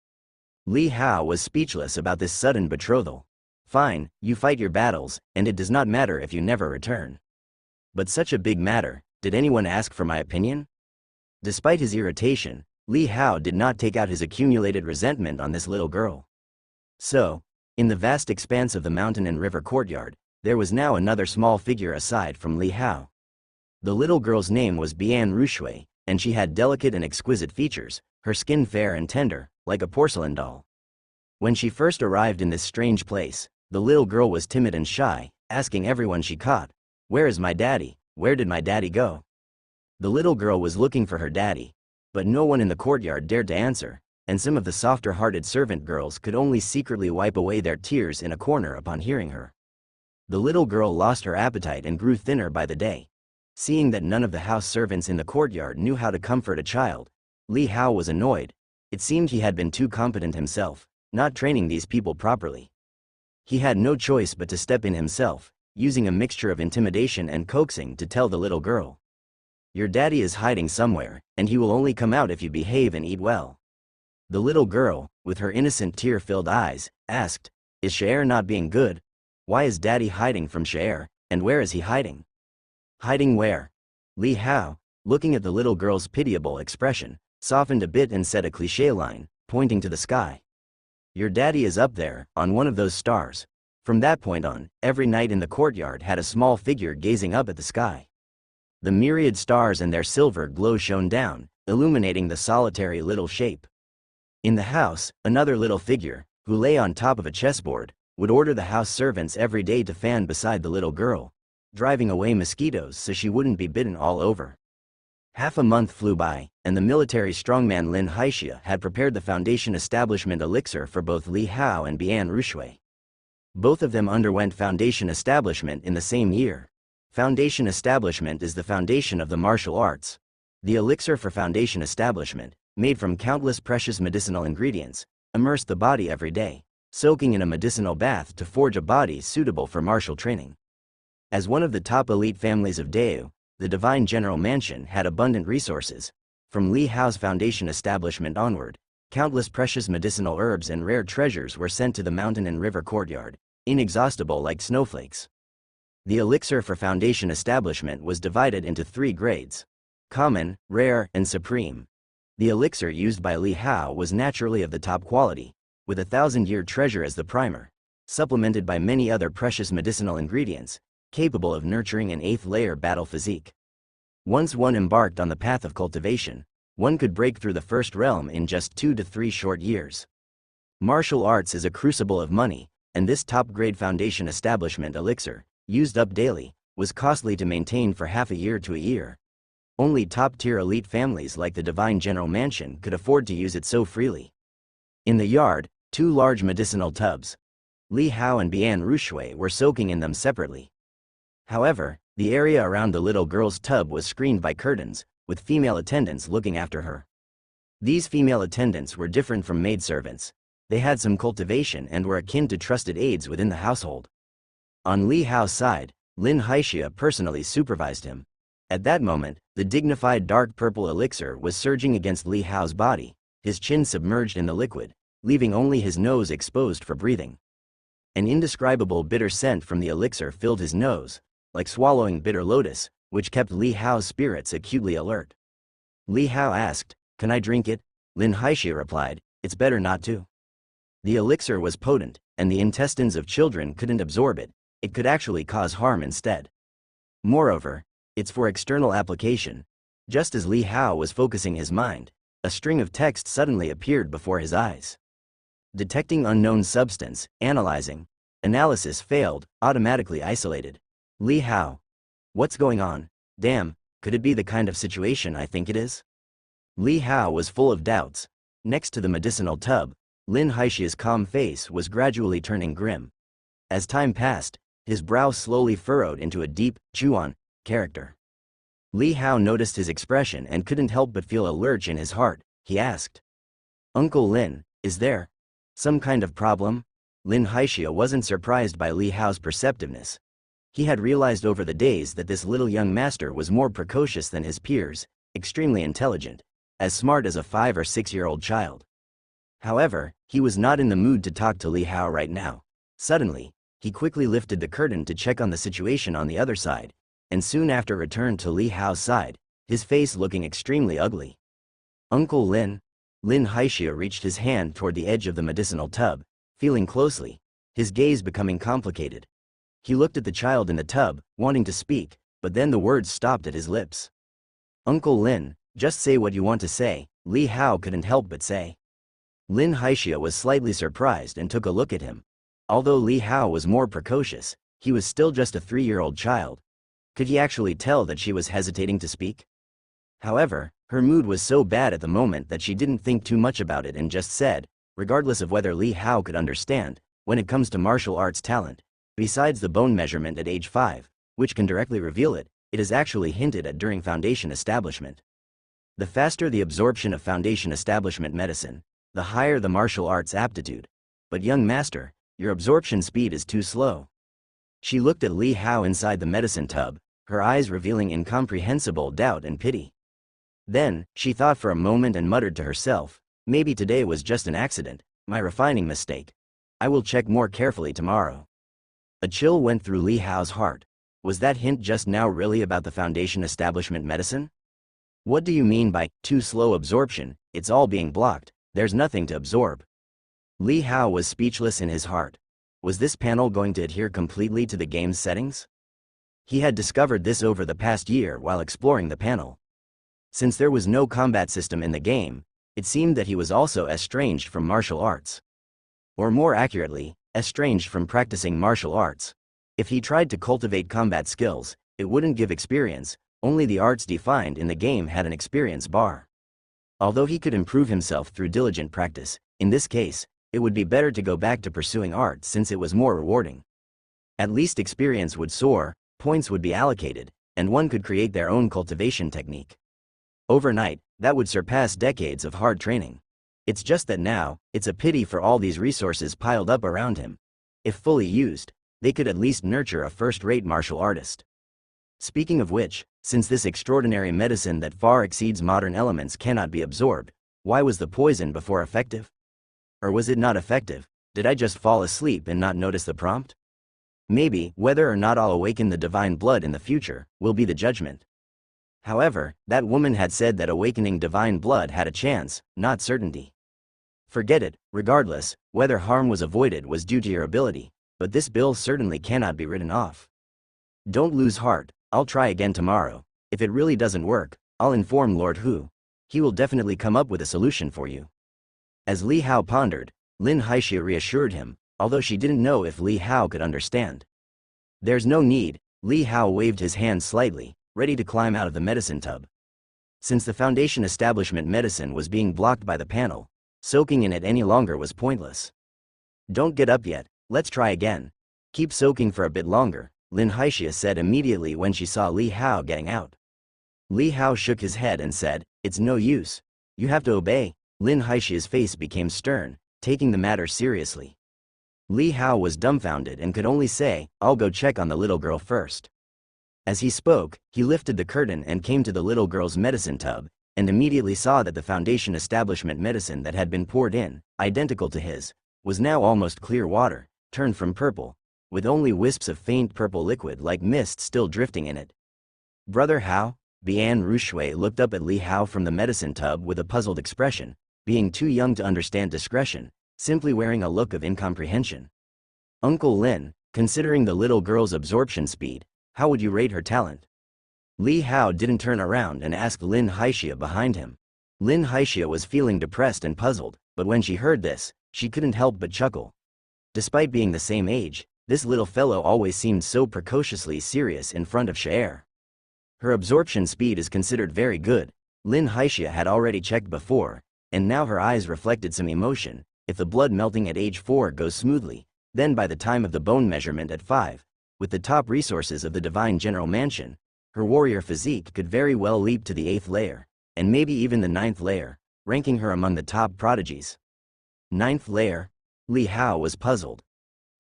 Li Hao was speechless about this sudden betrothal. Fine, you fight your battles, and it does not matter if you never return. But such a big matter, did anyone ask for my opinion? Despite his irritation, Li Hao did not take out his accumulated resentment on this little girl. So, in the vast expanse of the mountain and river courtyard, there was now another small figure aside from Li Hao. The little girl's name was Bian Rushui, and she had delicate and exquisite features, her skin fair and tender, like a porcelain doll. When she first arrived in this strange place, the little girl was timid and shy, asking everyone she caught, "Where is my daddy? Where did my daddy go?" The little girl was looking for her daddy, but no one in the courtyard dared to answer, and some of the softer-hearted servant girls could only secretly wipe away their tears in a corner upon hearing her. The little girl lost her appetite and grew thinner by the day. Seeing that none of the house servants in the courtyard knew how to comfort a child, Li Hao was annoyed. It seemed he had been too competent himself, not training these people properly. He had no choice but to step in himself, using a mixture of intimidation and coaxing to tell the little girl, "Your daddy is hiding somewhere, and he will only come out if you behave and eat well." The little girl, with her innocent tear-filled eyes, asked, "Is Shaer not being good? Why is daddy hiding from Shaer, and where is he hiding?" "Hiding where?" Li Hao, looking at the little girl's pitiable expression, softened a bit and said a cliché line, pointing to the sky. "Your daddy is up there, on one of those stars." From that point on, every night in the courtyard had a small figure gazing up at the sky. The myriad stars and their silver glow shone down, illuminating the solitary little shape. In the house, another little figure, who lay on top of a chessboard, would order the house servants every day to fan beside the little girl, driving away mosquitoes so she wouldn't be bitten all over. Half a month flew by, and the military strongman Lin Haixia had prepared the Foundation Establishment elixir for both Li Hao and Bian Rushui. Both of them underwent Foundation Establishment in the same year. Foundation Establishment is the foundation of the martial arts. The elixir for Foundation Establishment, made from countless precious medicinal ingredients, immerse the body every day, soaking in a medicinal bath to forge a body suitable for martial training. As one of the top elite families of Deu, the Divine General Mansion had abundant resources. From Li Hao's Foundation Establishment onward, countless precious medicinal herbs and rare treasures were sent to the mountain and river courtyard, inexhaustible like snowflakes. The elixir for Foundation Establishment was divided into 3 grades: common, rare, and supreme. The elixir used by Li Hao was naturally of the top quality, with 1,000-year treasure as the primer, supplemented by many other precious medicinal ingredients, capable of nurturing an 8th-layer battle physique. Once one embarked on the path of cultivation, one could break through the first realm in just 2 to 3 short years. Martial arts is a crucible of money, and this top-grade Foundation Establishment elixir, used up daily, was costly to maintain for half a year to a year. Only top-tier elite families like the Divine General Mansion could afford to use it so freely. In the yard, 2 large medicinal tubs. Li Hao and Bian Rushui were soaking in them separately. However, the area around the little girl's tub was screened by curtains, with female attendants looking after her. These female attendants were different from maidservants. They had some cultivation and were akin to trusted aides within the household. On Li Hao's side, Lin Haixia personally supervised him. At that moment, the dignified dark purple elixir was surging against Li Hao's body, his chin submerged in the liquid, leaving only his nose exposed for breathing. An indescribable bitter scent from the elixir filled his nose, like swallowing bitter lotus, which kept Li Hao's spirits acutely alert. Li Hao asked, "Can I drink it?" Lin Haixia replied, "It's better not to." The elixir was potent, and the intestines of children couldn't absorb it. It could actually cause harm instead. Moreover, it's for external application. Just as Li Hao was focusing his mind, a string of text suddenly appeared before his eyes. Detecting unknown substance, analyzing. Analysis failed, automatically isolated. Li Hao. What's going on? Damn, could it be the kind of situation I think it is? Li Hao was full of doubts. Next to the medicinal tub, Lin Haixia's calm face was gradually turning grim. As time passed, his brow slowly furrowed into a deep, Chuan character. Li Hao noticed his expression and couldn't help but feel a lurch in his heart. He asked, "Uncle Lin, is there some kind of problem?" Lin Haixia wasn't surprised by Li Hao's perceptiveness. He had realized over the days that this little young master was more precocious than his peers, extremely intelligent, as smart as a 5 or 6-year-old child. However, he was not in the mood to talk to Li Hao right now. Suddenly, he quickly lifted the curtain to check on the situation on the other side, and soon after returned to Li Hao's side, his face looking extremely ugly. "Uncle Lin." Lin Haixia reached his hand toward the edge of the medicinal tub, feeling closely, his gaze becoming complicated. He looked at the child in the tub, wanting to speak, but then the words stopped at his lips. "Uncle Lin, just say what you want to say," Li Hao couldn't help but say. Lin Haixia was slightly surprised and took a look at him. Although Li Hao was more precocious, he was still just a 3-year-old child. Could he actually tell that she was hesitating to speak? However, her mood was so bad at the moment that she didn't think too much about it and just said, regardless of whether Li Hao could understand, when it comes to martial arts talent, besides the bone measurement at age 5, which can directly reveal it, it is actually hinted at during Foundation Establishment. The faster the absorption of Foundation Establishment medicine, the higher the martial arts aptitude. But young master, your absorption speed is too slow. She looked at Li Hao inside the medicine tub, her eyes revealing incomprehensible doubt and pity. Then, she thought for a moment and muttered to herself, "Maybe today was just an accident, my refining mistake. I will check more carefully tomorrow." A chill went through Li Hao's heart. Was that hint just now really about the Foundation Establishment medicine? What do you mean by too slow absorption? It's all being blocked, there's nothing to absorb. Li Hao was speechless in his heart. Was this panel going to adhere completely to the game's settings? He had discovered this over the past year while exploring the panel. Since there was no combat system in the game, it seemed that he was also estranged from martial arts. Or more accurately, estranged from practicing martial arts. If he tried to cultivate combat skills, it wouldn't give experience, Only the arts defined in the game had an experience bar. Although he could improve himself through diligent practice, in this case, it would be better to go back to pursuing art since it was more rewarding. At least experience would soar, points would be allocated, and one could create their own cultivation technique. Overnight, that would surpass decades of hard training. It's just that now, it's a pity for all these resources piled up around him. If fully used, they could at least nurture a first-rate martial artist. Speaking of which, since this extraordinary medicine that far exceeds modern elements cannot be absorbed, why was the poison before effective? Or was it not effective? Did I just fall asleep and not notice the prompt? Maybe, whether or not I'll awaken the divine blood in the future, will be the judgment. However, that woman had said that awakening divine blood had a chance, not certainty. Forget it, regardless, whether harm was avoided was due to your ability, but this bill certainly cannot be written off. Don't lose heart, I'll try again tomorrow. If it really doesn't work, I'll inform Lord Hu. He will definitely come up with a solution for you. As Li Hao pondered, Lin Haixia reassured him, although she didn't know if Li Hao could understand. There's no need, Li Hao waved his hand slightly, ready to climb out of the medicine tub. Since the Foundation establishment medicine was being blocked by the panel, soaking in it any longer was pointless. Don't get up yet, let's try again. Keep soaking for a bit longer, Lin Haixia said immediately when she saw Li Hao getting out. Li Hao shook his head and said, "It's no use. You have to obey." Lin Haixia's face became stern, taking the matter seriously. Li Hao was dumbfounded and could only say, "I'll go check on the little girl first." As he spoke, he lifted the curtain and came to the little girl's medicine tub, and immediately saw that the Foundation establishment medicine that had been poured in, identical to his, was now almost clear water, turned from purple, with only wisps of faint purple liquid like mist still drifting in it. "Brother Hao?" Bian Rushui looked up at Li Hao from the medicine tub with a puzzled expression, being too young to understand discretion, simply wearing a look of incomprehension. "Uncle Lin, considering the little girl's absorption speed, how would you rate her talent?" Li Hao didn't turn around and ask Lin Haixia behind him. Lin Haixia was feeling depressed and puzzled, but when she heard this, she couldn't help but chuckle. Despite being the same age, this little fellow always seemed so precociously serious in front of Shaer. Her absorption speed is considered very good. Lin Haixia had already checked before, and now her eyes reflected some emotion. If the blood melting at age 4 goes smoothly, then by the time of the bone measurement at 5, with the top resources of the Divine General Mansion, her warrior physique could very well leap to the 8th layer, and maybe even the 9th layer, ranking her among the top prodigies. 9th layer? Li Hao was puzzled.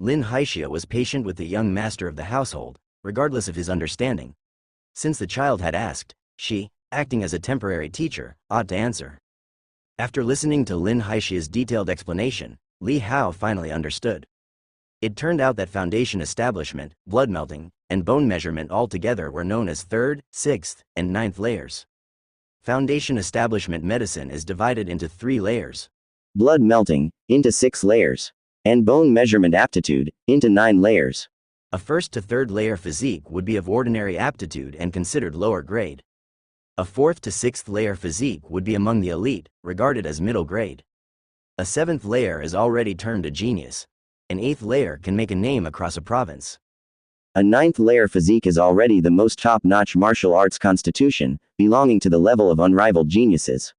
Lin Haixia was patient with the young master of the household, regardless of his understanding. Since the child had asked, she, acting as a temporary teacher, ought to answer. After listening to Lin Haixia's detailed explanation, Li Hao finally understood. It turned out that Foundation establishment, blood melting, and bone measurement altogether were known as 3rd, 6th, and 9th layers. Foundation establishment medicine is divided into 3 layers. Blood melting, into 6 layers. And bone measurement aptitude, into 9 layers. A 1st to 3rd layer physique would be of ordinary aptitude and considered lower grade. A 4th to 6th layer physique would be among the elite, regarded as middle grade. A 7th layer is already turned a genius. An 8th layer can make a name across a province. A 9th layer physique is already the most top-notch martial arts constitution, belonging to the level of unrivaled geniuses.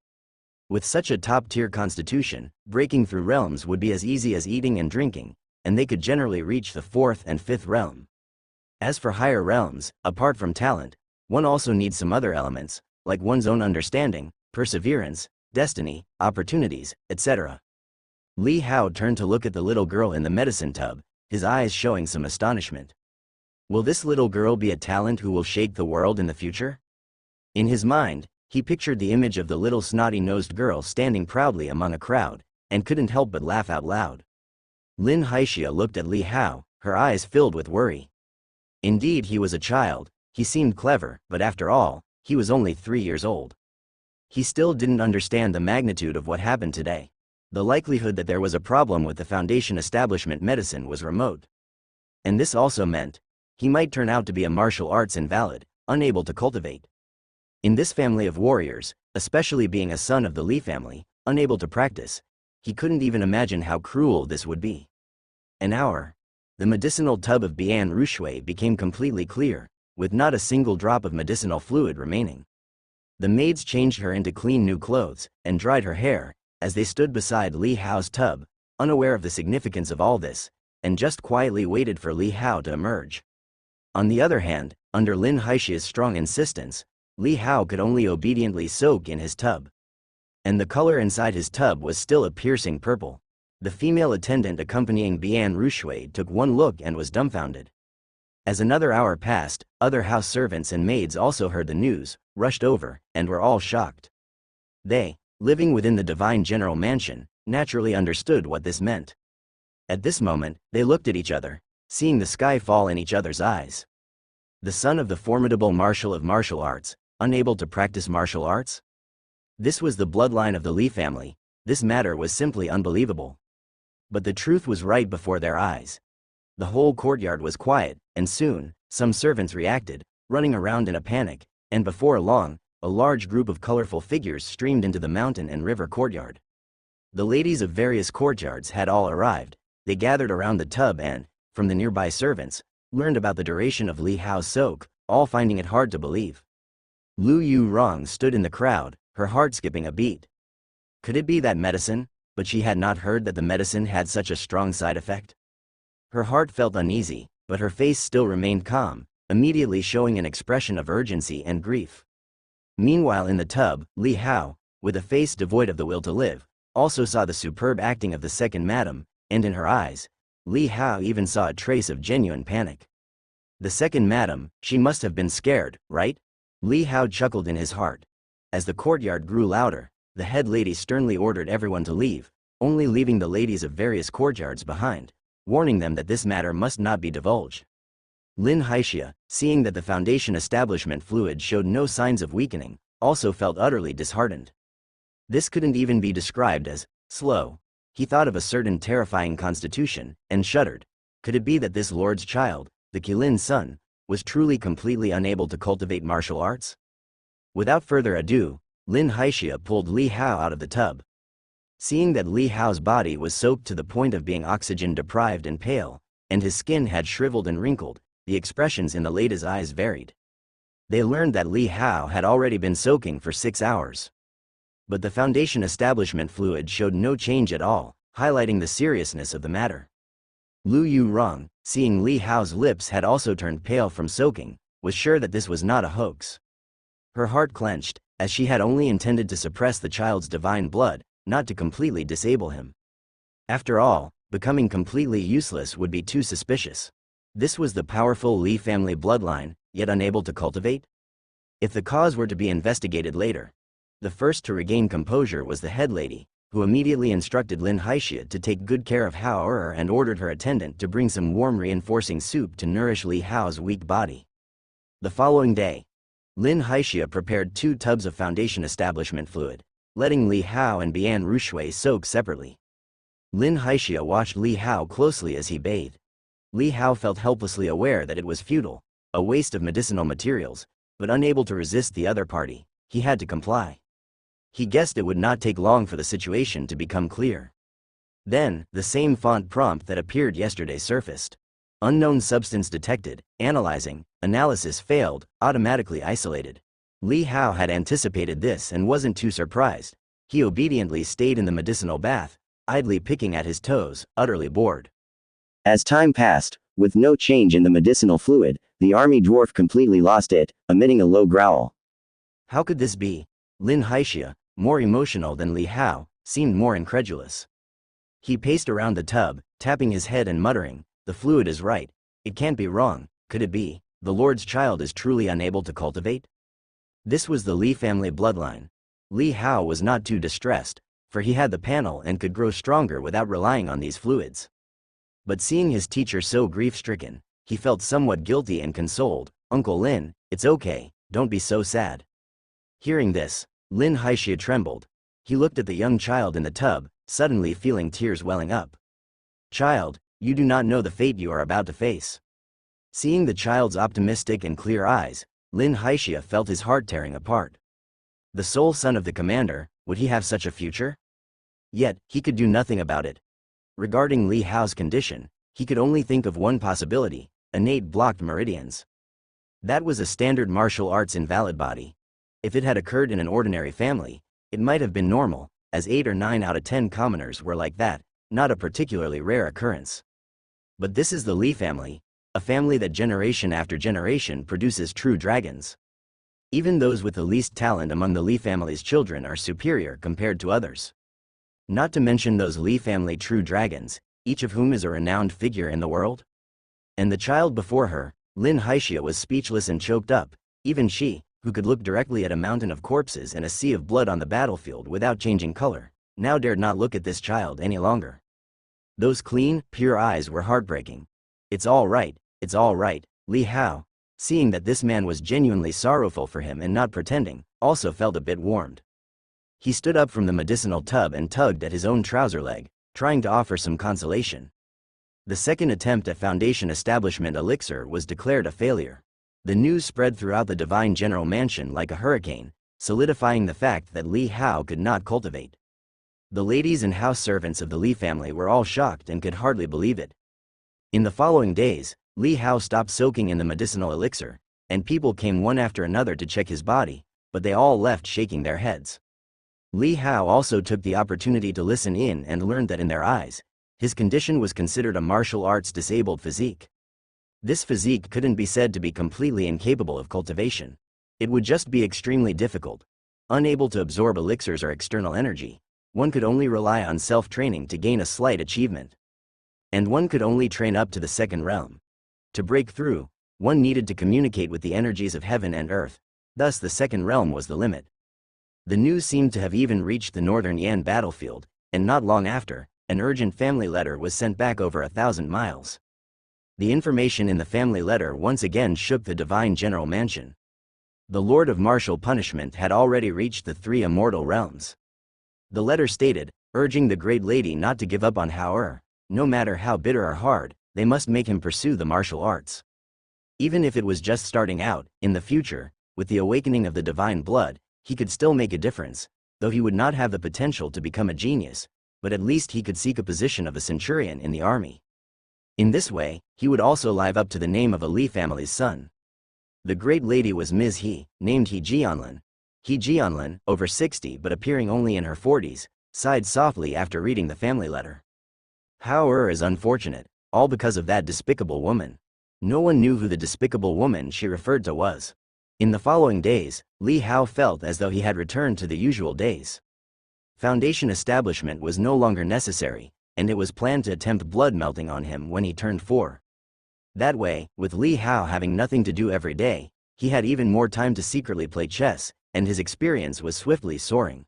With such a top-tier constitution, breaking through realms would be as easy as eating and drinking, and they could generally reach the 4th and 5th realm. As for higher realms, apart from talent, one also needs some other elements, like one's own understanding, perseverance, destiny, opportunities, etc. Li Hao turned to look at the little girl in the medicine tub, his eyes showing some astonishment. Will this little girl be a talent who will shake the world in the future? In his mind, he pictured the image of the little snotty-nosed girl standing proudly among a crowd, and couldn't help but laugh out loud. Lin Haixia looked at Li Hao, her eyes filled with worry. Indeed, he was a child. He seemed clever, but after all, he was only 3 years old. He still didn't understand the magnitude of what happened today. The likelihood that there was a problem with the Foundation establishment medicine was remote. And this also meant, he might turn out to be a martial arts invalid, unable to cultivate. In this family of warriors, especially being a son of the Li family, unable to practice, he couldn't even imagine how cruel this would be. An hour. The medicinal tub of Bian Rushui became completely clear, with not a single drop of medicinal fluid remaining. The maids changed her into clean new clothes and dried her hair as they stood beside Li Hao's tub, unaware of the significance of all this, and just quietly waited for Li Hao to emerge. On the other hand, under Lin Haixia's strong insistence, Li Hao could only obediently soak in his tub. And the color inside his tub was still a piercing purple. The female attendant accompanying Bian Rushui took one look and was dumbfounded. As another hour passed, other house servants and maids also heard the news, rushed over, and were all shocked. They, living within the divine general mansion, naturally understood what this meant. At this moment, they looked at each other, seeing the sky fall in each other's eyes. The son of the formidable marshal of martial arts, unable to practice martial arts? This was the bloodline of the Li family. This matter was simply unbelievable. But the truth was right before their eyes. The whole courtyard was quiet, and soon, some servants reacted, running around in a panic, and before long, a large group of colorful figures streamed into the mountain and river courtyard. The ladies of various courtyards had all arrived. They gathered around the tub and, from the nearby servants, learned about the duration of Li Hao's soak, all finding it hard to believe. Lu Yu Rong stood in the crowd, her heart skipping a beat. Could it be that medicine? But she had not heard that the medicine had such a strong side effect. Her heart felt uneasy, but her face still remained calm, immediately showing an expression of urgency and grief. Meanwhile in the tub, Li Hao, with a face devoid of the will to live, also saw the superb acting of the second madam, and in her eyes, Li Hao even saw a trace of genuine panic. The second madam, she must have been scared, right? Li Hao chuckled in his heart. As the courtyard grew louder, the head lady sternly ordered everyone to leave, only leaving the ladies of various courtyards behind, warning them that this matter must not be divulged. Lin Haixia, seeing that the foundation establishment fluid showed no signs of weakening, also felt utterly disheartened. This couldn't even be described as slow. He thought of a certain terrifying constitution, and shuddered. Could it be that this lord's child, the Qilin's son, was truly completely unable to cultivate martial arts? Without further ado, Lin Haixia pulled Li Hao out of the tub. Seeing that Li Hao's body was soaked to the point of being oxygen-deprived and pale, and his skin had shriveled and wrinkled, the expressions in the ladies' eyes varied. They learned that Li Hao had already been soaking for 6 hours. But the foundation establishment fluid showed no change at all, highlighting the seriousness of the matter. Lu Yu Rong, seeing Li Hao's lips had also turned pale from soaking, was sure that this was not a hoax. Her heart clenched, as she had only intended to suppress the child's divine blood, not to completely disable him. After all, becoming completely useless would be too suspicious. This was the powerful Li family bloodline, yet unable to cultivate? If the cause were to be investigated later. The first to regain composure was the head lady, who immediately instructed Lin Haixia to take good care of Hao and ordered her attendant to bring some warm reinforcing soup to nourish Li Hao's weak body. The following day, Lin Haixia prepared 2 tubs of foundation establishment fluid, letting Li Hao and Bian Rushui soak separately. Lin Haixia watched Li Hao closely as he bathed. Li Hao felt helplessly aware that it was futile, a waste of medicinal materials, but unable to resist the other party, he had to comply. He guessed it would not take long for the situation to become clear. Then, the same font prompt that appeared yesterday surfaced. Unknown substance detected, analyzing, analysis failed, automatically isolated. Li Hao had anticipated this and wasn't too surprised. He obediently stayed in the medicinal bath, idly picking at his toes, utterly bored. As time passed, with no change in the medicinal fluid, the army dwarf completely lost it, emitting a low growl. How could this be? Lin Haixia, more emotional than Li Hao, seemed more incredulous. He paced around the tub, tapping his head and muttering, "The fluid is right. It can't be wrong. Could it be? The Lord's child is truly unable to cultivate?" This was the Li family bloodline. Li Hao was not too distressed, for he had the panel and could grow stronger without relying on these fluids. But seeing his teacher so grief-stricken, he felt somewhat guilty and consoled. "Uncle Lin, it's okay, don't be so sad." Hearing this, Lin Haixia trembled. He looked at the young child in the tub, suddenly feeling tears welling up. "Child, you do not know the fate you are about to face." Seeing the child's optimistic and clear eyes, Lin Haixia felt his heart tearing apart. The sole son of the commander, would he have such a future? Yet, he could do nothing about it. Regarding Li Hao's condition, he could only think of one possibility: innate blocked meridians. That was a standard martial arts invalid body. If it had occurred in an ordinary family, it might have been normal, as 8 or 9 out of 10 commoners were like that, not a particularly rare occurrence. But this is the Li family, a family that generation after generation produces true dragons. Even those with the least talent among the Li family's children are superior compared to others. Not to mention those Li family true dragons, each of whom is a renowned figure in the world. And the child before her, Lin Haixia, was speechless and choked up. Even she, who could look directly at a mountain of corpses and a sea of blood on the battlefield without changing color, now dared not look at this child any longer. Those clean, pure eyes were heartbreaking. It's all right, Li Hao, seeing that this man was genuinely sorrowful for him and not pretending, also felt a bit warmed. He stood up from the medicinal tub and tugged at his own trouser leg, trying to offer some consolation. The second attempt at Foundation Establishment elixir was declared a failure. The news spread throughout the Divine General Mansion like a hurricane, solidifying the fact that Li Hao could not cultivate. The ladies and house servants of the Li family were all shocked and could hardly believe it. In the following days, Li Hao stopped soaking in the medicinal elixir, and people came one after another to check his body, but they all left shaking their heads. Li Hao also took the opportunity to listen in and learned that in their eyes, his condition was considered a martial arts disabled physique. This physique couldn't be said to be completely incapable of cultivation. It would just be extremely difficult. Unable to absorb elixirs or external energy, one could only rely on self-training to gain a slight achievement. And one could only train up to the second realm. To break through, one needed to communicate with the energies of heaven and earth, thus the second realm was the limit. The news seemed to have even reached the northern Yan battlefield, and not long after, an urgent family letter was sent back over 1,000 miles. The information in the family letter once again shook the Divine General Mansion. The Lord of Martial Punishment had already reached the 3 immortal realms. The letter stated, urging the great lady not to give up on Hao, no matter how bitter or hard, they must make him pursue the martial arts. Even if it was just starting out, in the future, with the awakening of the divine blood, he could still make a difference, though he would not have the potential to become a genius, but at least he could seek a position of a centurion in the army. In this way, he would also live up to the name of a Li family's son. The great lady was Ms. He, named He Jianlin. He Jianlin, over 60 but appearing only in her 40s, sighed softly after reading the family letter. Hao is unfortunate, all because of that despicable woman. No one knew who the despicable woman she referred to was. In the following days, Li Hao felt as though he had returned to the usual days. Foundation establishment was no longer necessary, and it was planned to attempt blood melting on him when he turned 4. That way, with Li Hao having nothing to do every day, he had even more time to secretly play chess, and his experience was swiftly soaring.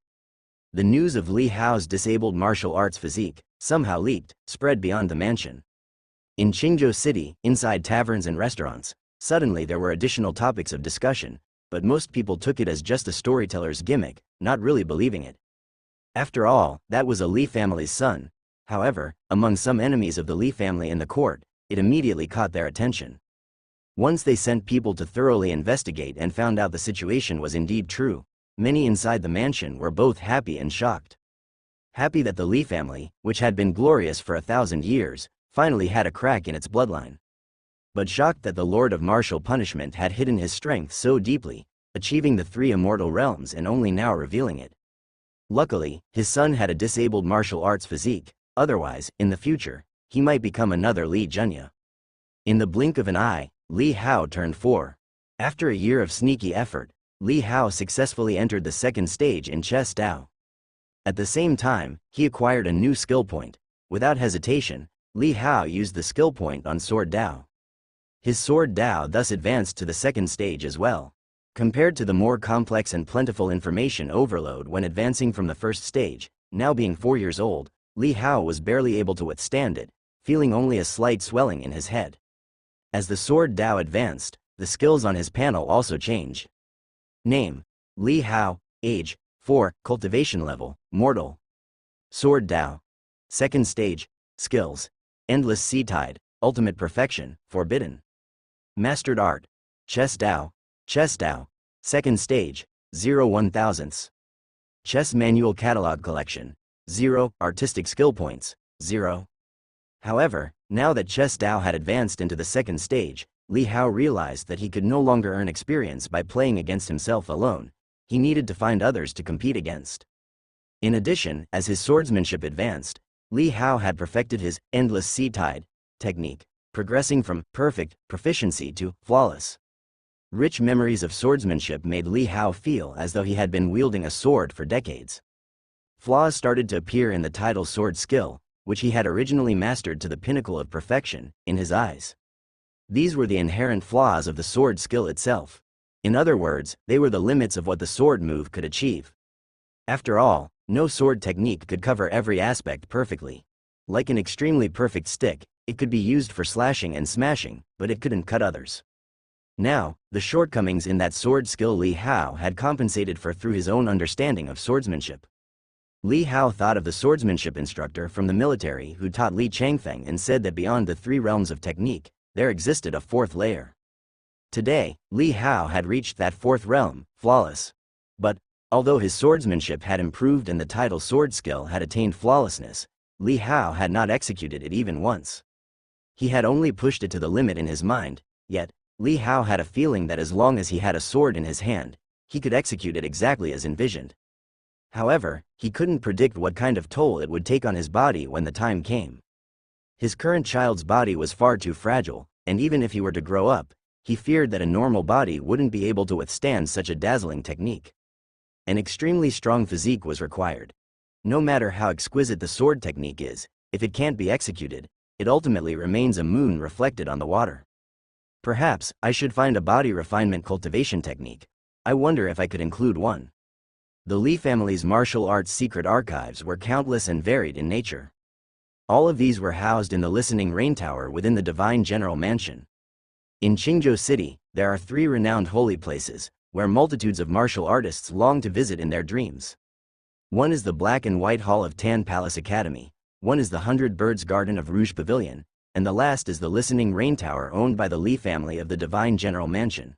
The news of Li Hao's disabled martial arts physique, somehow leaked, spread beyond the mansion. In Qingzhou City, inside taverns and restaurants, suddenly there were additional topics of discussion, but most people took it as just a storyteller's gimmick, not really believing it. After all, that was a Li family's son. However, among some enemies of the Li family in the court, it immediately caught their attention. Once they sent people to thoroughly investigate and found out the situation was indeed true, many inside the mansion were both happy and shocked. Happy that the Li family, which had been glorious for 1,000 years, finally had a crack in its bloodline. But shocked that the Lord of Martial Punishment had hidden his strength so deeply, achieving the 3 immortal realms and only now revealing it. Luckily, his son had a disabled martial arts physique, otherwise, in the future, he might become another Li Junya. In the blink of an eye, Li Hao turned 4. After a year of sneaky effort, Li Hao successfully entered the second stage in chess Dao. At the same time, he acquired a new skill point. Without hesitation, Li Hao used the skill point on Sword Dao. His Sword Dao thus advanced to the second stage as well. Compared to the more complex and plentiful information overload when advancing from the first stage, now being 4 years old, Li Hao was barely able to withstand it, feeling only a slight swelling in his head. As the Sword Dao advanced, the skills on his panel also changed. Name: Li Hao. Age: 4. Cultivation level: Mortal. Sword Dao. Second stage. Skills: Endless Sea Tide, Ultimate Perfection, Forbidden. Mastered Art: Chess Dao. Chess Dao. Second stage, 0/1000. Chess Manual Catalog Collection, 0. Artistic Skill Points, 0. However, now that Chess Dao had advanced into the second stage, Li Hao realized that he could no longer earn experience by playing against himself alone. He needed to find others to compete against. In addition, as his swordsmanship advanced, Li Hao had perfected his endless sea tide technique, progressing from perfect proficiency to flawless. Rich memories of swordsmanship made Li Hao feel as though he had been wielding a sword for decades. Flaws started to appear in the tidal sword skill, which he had originally mastered to the pinnacle of perfection, in his eyes. These were the inherent flaws of the sword skill itself. In other words, they were the limits of what the sword move could achieve. After all, no sword technique could cover every aspect perfectly. Like an extremely perfect stick, it could be used for slashing and smashing, but it couldn't cut others. Now, the shortcomings in that sword skill Li Hao had compensated for through his own understanding of swordsmanship. Li Hao thought of the swordsmanship instructor from the military who taught Li Changfeng and said that beyond the three realms of technique, there existed a fourth layer. Today, Li Hao had reached that fourth realm, flawless. But, although his swordsmanship had improved and the tidal sword skill had attained flawlessness, Li Hao had not executed it even once. He had only pushed it to the limit in his mind, yet, Li Hao had a feeling that as long as he had a sword in his hand, he could execute it exactly as envisioned. However, he couldn't predict what kind of toll it would take on his body when the time came. His current child's body was far too fragile, and even if he were to grow up, he feared that a normal body wouldn't be able to withstand such a dazzling technique. An extremely strong physique was required. No matter how exquisite the sword technique is, if it can't be executed, it ultimately remains a moon reflected on the water. Perhaps I should find a body refinement cultivation technique. I wonder if I could include one. The Li family's martial arts secret archives were countless and varied in nature. All of these were housed in the Listening Rain Tower within the Divine General Mansion. In Qingzhou City, there are 3 renowned holy places, where multitudes of martial artists long to visit in their dreams. One is the Black and White Hall of Tan Palace Academy, one is the 100 Birds Garden of Rouge Pavilion, and the last is the Listening Rain Tower owned by the Li family of the Divine General Mansion.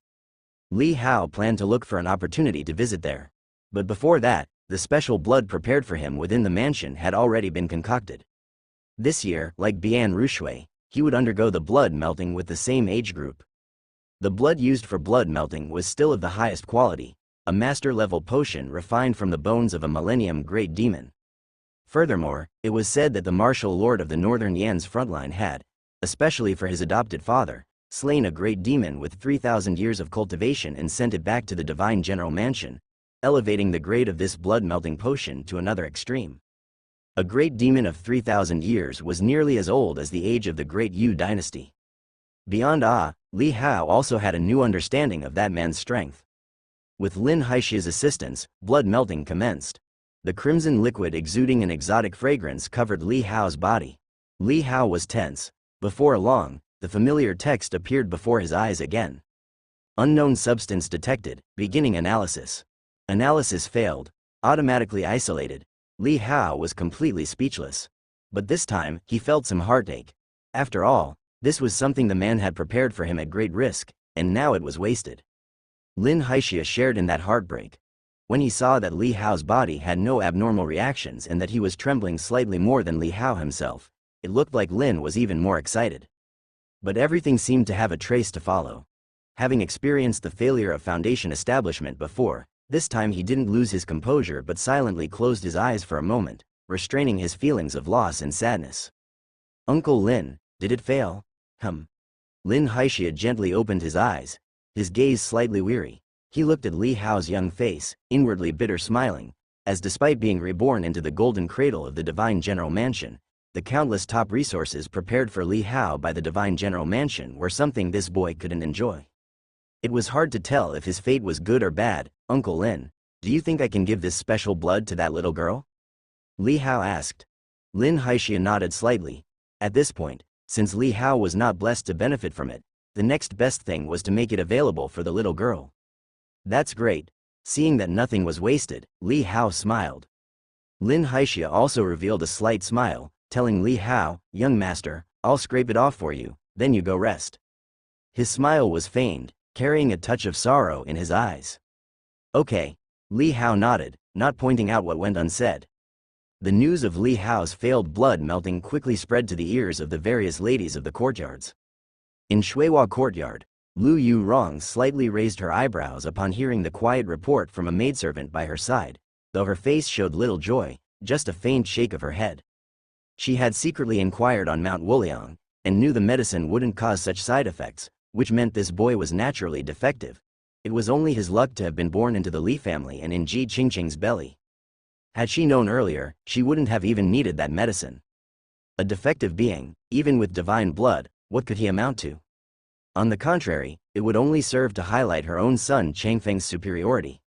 Li Hao planned to look for an opportunity to visit there. But before that, the special blood prepared for him within the mansion had already been concocted. This year, like Bian Rushui, he would undergo the blood melting with the same age group. The blood used for blood melting was still of the highest quality, a master-level potion refined from the bones of a millennium great demon. Furthermore, it was said that the martial lord of the Northern Yan's frontline had, especially for his adopted father, slain a great demon with 3,000 years of cultivation and sent it back to the Divine General Mansion, elevating the grade of this blood-melting potion to another extreme. A great demon of 3,000 years was nearly as old as the age of the Great Yu dynasty. Beyond Li Hao also had a new understanding of that man's strength. With Lin Haixia's assistance, blood melting commenced. The crimson liquid exuding an exotic fragrance covered Li Hao's body. Li Hao was tense. Before long, the familiar text appeared before his eyes again. Unknown substance detected, beginning analysis. Analysis failed. Automatically isolated. Li Hao was completely speechless. But this time, he felt some heartache. After all, this was something the man had prepared for him at great risk, and now it was wasted. Lin Haixia shared in that heartbreak. When he saw that Li Hao's body had no abnormal reactions and that he was trembling slightly more than Li Hao himself, it looked like Lin was even more excited. But everything seemed to have a trace to follow. Having experienced the failure of Foundation establishment before, this time he didn't lose his composure but silently closed his eyes for a moment, restraining his feelings of loss and sadness. Uncle Lin, did it fail? Lin Haixia gently opened his eyes, his gaze slightly weary. He looked at Li Hao's young face, inwardly bitter smiling, as despite being reborn into the golden cradle of the Divine General Mansion, the countless top resources prepared for Li Hao by the Divine General Mansion were something this boy couldn't enjoy. It was hard to tell if his fate was good or bad. Uncle Lin, do you think I can give this special blood to that little girl? Li Hao asked. Lin Haixia nodded slightly. At this point, since Li Hao was not blessed to benefit from it, the next best thing was to make it available for the little girl. That's great. Seeing that nothing was wasted, Li Hao smiled. Lin Haixia also revealed a slight smile, telling Li Hao, young master, I'll scrape it off for you, then you go rest. His smile was feigned, carrying a touch of sorrow in his eyes. Okay. Li Hao nodded, not pointing out what went unsaid. The news of Li Hao's failed blood melting quickly spread to the ears of the various ladies of the courtyards. In Shuihua Courtyard, Lu Yurong slightly raised her eyebrows upon hearing the quiet report from a maidservant by her side, though her face showed little joy, just a faint shake of her head. She had secretly inquired on Mount Wuliang, and knew the medicine wouldn't cause such side effects, which meant this boy was naturally defective. It was only his luck to have been born into the Li family and in Ji Qingqing's belly. Had she known earlier, she wouldn't have even needed that medicine. A defective being, even with divine blood, what could he amount to? On the contrary, it would only serve to highlight her own son Changfeng's superiority.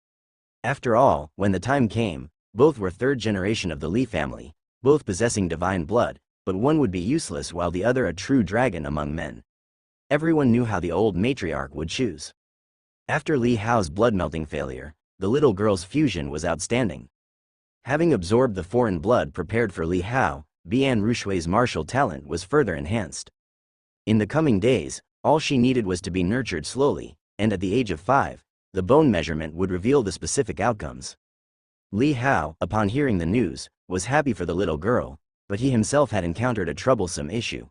After all, when the time came, both were third generation of the Li family, both possessing divine blood, but one would be useless while the other a true dragon among men. Everyone knew how the old matriarch would choose. After Li Hao's blood-melting failure, the little girl's fusion was outstanding. Having absorbed the foreign blood prepared for Li Hao, Bian Rushui's martial talent was further enhanced. In the coming days, all she needed was to be nurtured slowly, and at the age of 5, the bone measurement would reveal the specific outcomes. Li Hao, upon hearing the news, was happy for the little girl, but he himself had encountered a troublesome issue.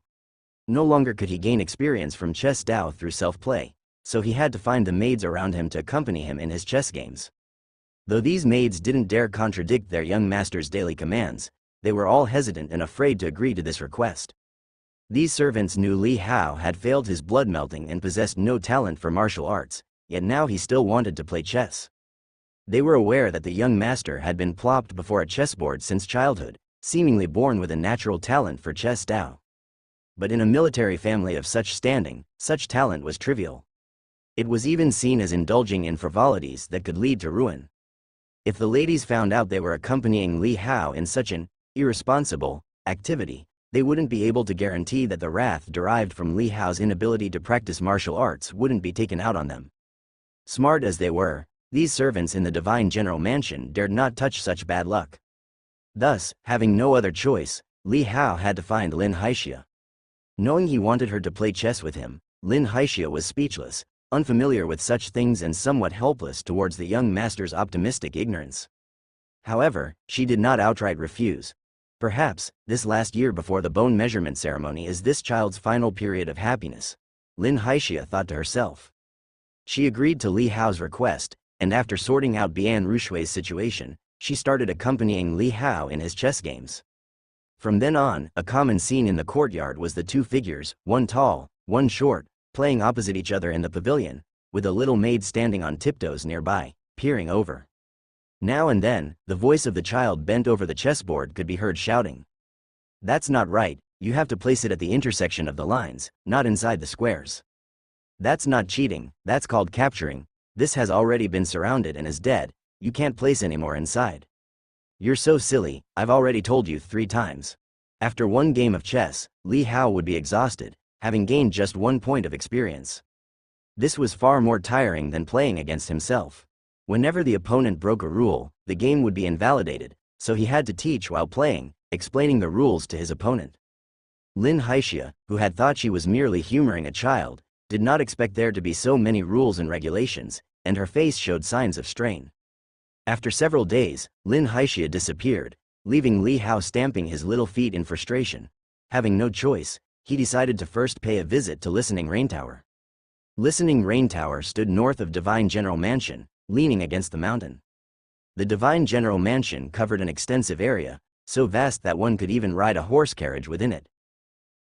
No longer could he gain experience from chess Dao through self-play, so he had to find the maids around him to accompany him in his chess games. Though these maids didn't dare contradict their young master's daily commands, they were all hesitant and afraid to agree to this request. These servants knew Li Hao had failed his blood melting and possessed no talent for martial arts, yet now he still wanted to play chess. They were aware that the young master had been plopped before a chessboard since childhood, seemingly born with a natural talent for chess Dao. But in a military family of such standing, such talent was trivial. It was even seen as indulging in frivolities that could lead to ruin. If the ladies found out they were accompanying Li Hao in such an irresponsible activity, they wouldn't be able to guarantee that the wrath derived from Li Hao's inability to practice martial arts wouldn't be taken out on them. Smart as they were, these servants in the divine general mansion dared not touch such bad luck. Thus, having no other choice, Li Hao had to find Lin Haixia. Knowing he wanted her to play chess with him, Lin Haixia was speechless, unfamiliar with such things and somewhat helpless towards the young master's optimistic ignorance. However, she did not outright refuse. Perhaps, this last year before the bone measurement ceremony is this child's final period of happiness, Lin Haixia thought to herself. She agreed to Li Hao's request, and after sorting out Bian Rushui's situation, she started accompanying Li Hao in his chess games. From then on, a common scene in the courtyard was the two figures, one tall, one short, playing opposite each other in the pavilion, with a little maid standing on tiptoes nearby, peering over. Now and then, the voice of the child bent over the chessboard could be heard shouting. "That's not right, you have to place it at the intersection of the lines, not inside the squares. That's not cheating, that's called capturing, this has already been surrounded and is dead, you can't place any more inside. You're so silly, I've already told you 3 times. After one game of chess, Li Hao would be exhausted, having gained just 1 point of experience. This was far more tiring than playing against himself. Whenever the opponent broke a rule, the game would be invalidated, so he had to teach while playing, explaining the rules to his opponent. Lin Haixia, who had thought she was merely humoring a child, did not expect there to be so many rules and regulations, and her face showed signs of strain. After several days, Lin Haixia disappeared, leaving Li Hao stamping his little feet in frustration. Having no choice, he decided to first pay a visit to Listening Rain Tower. Listening Rain Tower stood north of Divine General Mansion, leaning against the mountain. The Divine General Mansion covered an extensive area, so vast that one could even ride a horse carriage within it.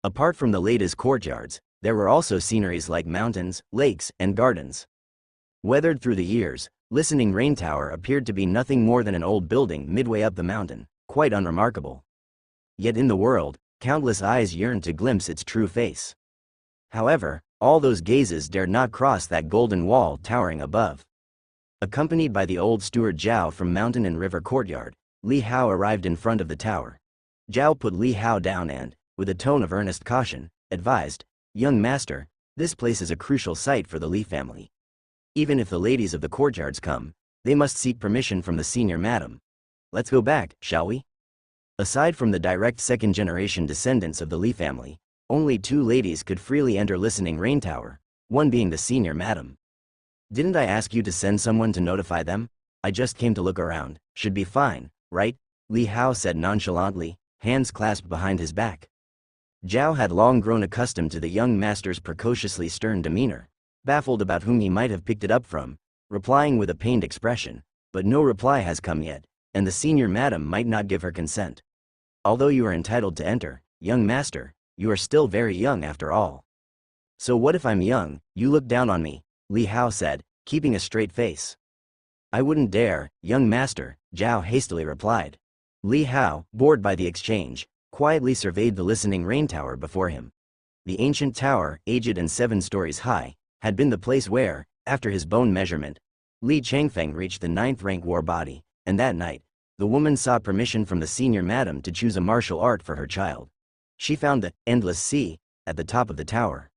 Apart from the ladies' courtyards, there were also sceneries like mountains, lakes, and gardens. Weathered through the years, Listening Rain Tower appeared to be nothing more than an old building midway up the mountain, quite unremarkable. Yet in the world, countless eyes yearned to glimpse its true face. However, all those gazes dared not cross that golden wall towering above. Accompanied by the old steward Zhao from Mountain and River Courtyard, Li Hao arrived in front of the tower. Zhao put Li Hao down and, with a tone of earnest caution, advised, "Young master, this place is a crucial site for the Li family. Even if the ladies of the courtyards come, they must seek permission from the senior madam. Let's go back, shall we?" Aside from the direct second-generation descendants of the Li family, only 2 ladies could freely enter Listening Rain Tower, one being the senior madam. "Didn't I ask you to send someone to notify them? I just came to look around, should be fine, right?" Li Hao said nonchalantly, hands clasped behind his back. Zhao had long grown accustomed to the young master's precociously stern demeanor, baffled about whom he might have picked it up from, replying with a pained expression, but no reply has come yet, and the senior madam might not give her consent. Although you are entitled to enter, young master, you are still very young after all. So what if I'm young, you look down on me, Li Hao said, keeping a straight face. I wouldn't dare, young master, Zhao hastily replied. Li Hao, bored by the exchange, quietly surveyed the listening rain tower before him. The ancient tower, aged and 7 stories high, had been the place where, after his bone measurement, Li Changfeng reached the 9th rank war body, and that night, the woman sought permission from the senior madam to choose a martial art for her child. She found the Endless Sea at the top of the tower.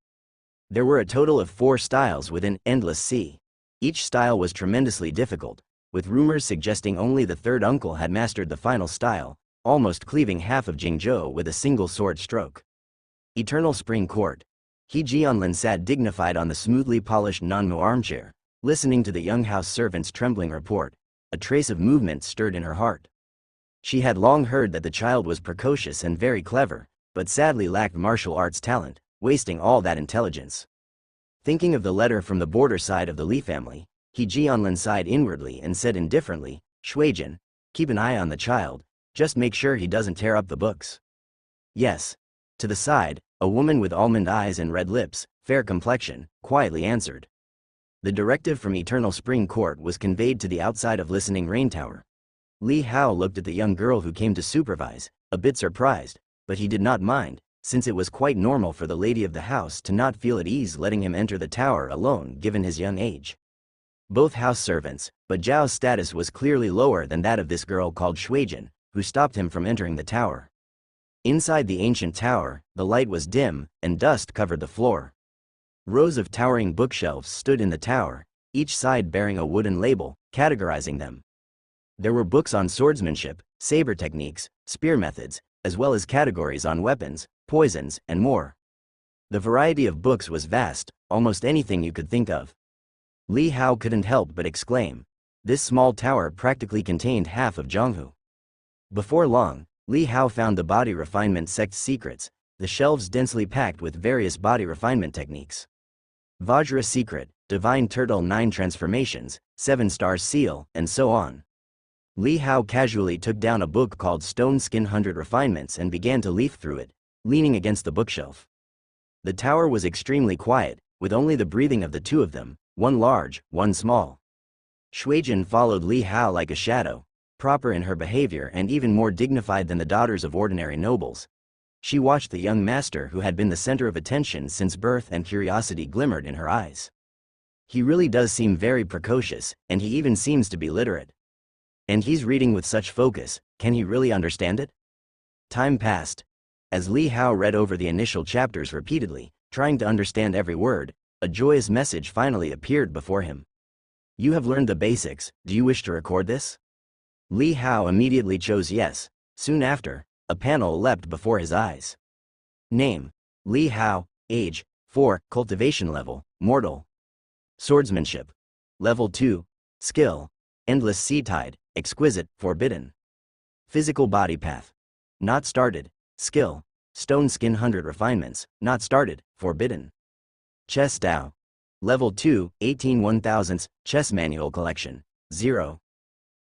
There were a total of 4 styles within Endless Sea. Each style was tremendously difficult, with rumors suggesting only the third uncle had mastered the final style, almost cleaving half of Jingzhou with a single sword stroke. Eternal Spring Court. He Jianlin sat dignified on the smoothly polished Nanmu armchair, listening to the young house servant's trembling report. A trace of movement stirred in her heart. She had long heard that the child was precocious and very clever, but sadly lacked martial arts talent, wasting all that intelligence. Thinking of the letter from the border side of the Li family, He Jianlin sighed inwardly and said indifferently, Shuijin, keep an eye on the child, just make sure he doesn't tear up the books. Yes. To the side, a woman with almond eyes and red lips, fair complexion, quietly answered. The directive from Eternal Spring Court was conveyed to the outside of Listening Rain Tower. Li Hao looked at the young girl who came to supervise, a bit surprised, but he did not mind, since it was quite normal for the lady of the house to not feel at ease letting him enter the tower alone given his young age. Both house servants, but Zhao's status was clearly lower than that of this girl called Shuijin, who stopped him from entering the tower. Inside the ancient tower, the light was dim, and dust covered the floor. Rows of towering bookshelves stood in the tower, each side bearing a wooden label, categorizing them. There were books on swordsmanship, saber techniques, spear methods, as well as categories on weapons, poisons, and more. The variety of books was vast, almost anything you could think of. Li Hao couldn't help but exclaim. This small tower practically contained half of Zhonghu. Before long, Li Hao found the body refinement sect's secrets, the shelves densely packed with various body refinement techniques. Vajra Secret, Divine Turtle 9 Transformations, 7-Star Seal, and so on. Li Hao casually took down a book called Stone Skin 100 Refinements and began to leaf through it, leaning against the bookshelf. The tower was extremely quiet, with only the breathing of the two of them, one large, one small. Shuijin followed Li Hao like a shadow, proper in her behavior and even more dignified than the daughters of ordinary nobles. She watched the young master who had been the center of attention since birth, and curiosity glimmered in her eyes. He really does seem very precocious, and he even seems to be literate. And he's reading with such focus, can he really understand it? Time passed. As Li Hao read over the initial chapters repeatedly, trying to understand every word, a joyous message finally appeared before him. You have learned the basics, do you wish to record this? Li Hao immediately chose yes. Soon after, a panel leapt before his eyes. Name: Li Hao. Age: 4. Cultivation level: Mortal. Swordsmanship: Level 2. Skill: Endless Sea Tide, Exquisite, Forbidden. Physical body path: Not started. Skill: Stone Skin 100 Refinements, Not started, Forbidden. Chess Tao: Level 2, 18 1000s, Chess Manual Collection, 0.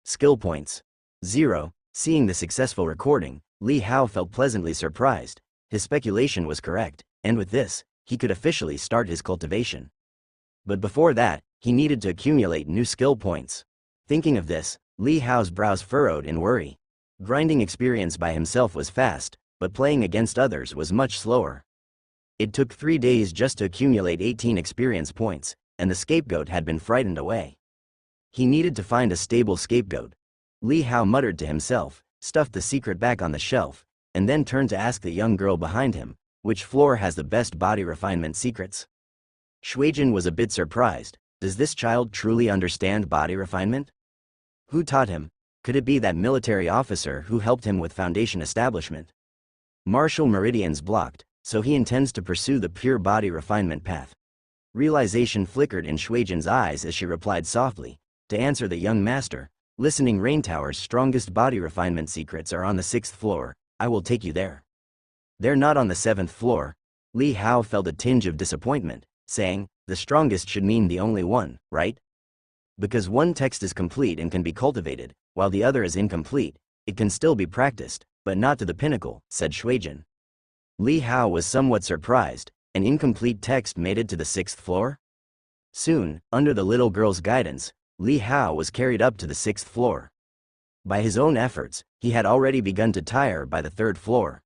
Skill points: 0. Seeing the successful recording, Li Hao felt pleasantly surprised. His speculation was correct, and with this, he could officially start his cultivation. But before that, he needed to accumulate new skill points. Thinking of this, Li Hao's brows furrowed in worry. Grinding experience by himself was fast, but playing against others was much slower. It took 3 days just to accumulate 18 experience points, and the scapegoat had been frightened away. He needed to find a stable scapegoat. Li Hao muttered to himself, stuffed the secret back on the shelf, and then turned to ask the young girl behind him, which floor has the best body refinement secrets? Shuijin was a bit surprised. Does this child truly understand body refinement? Who taught him? Could it be that military officer who helped him with foundation establishment? Martial meridians blocked, so he intends to pursue the pure body refinement path. Realization flickered in Shuijin's eyes as she replied softly, to answer the young master, Listening Rain Tower's strongest body refinement secrets are on the 6th floor, I will take you there. "They're not on the 7th floor." Li Hao felt a tinge of disappointment, saying, "The strongest should mean the only one, right? Because one text is complete and can be cultivated, while the other is incomplete, it can still be practiced, but not to the pinnacle," said Shuijin. Li Hao was somewhat surprised. An incomplete text made it to the 6th floor? Soon, under the little girl's guidance, Li Hao was carried up to the 6th floor. By his own efforts, he had already begun to tire by the 3rd floor.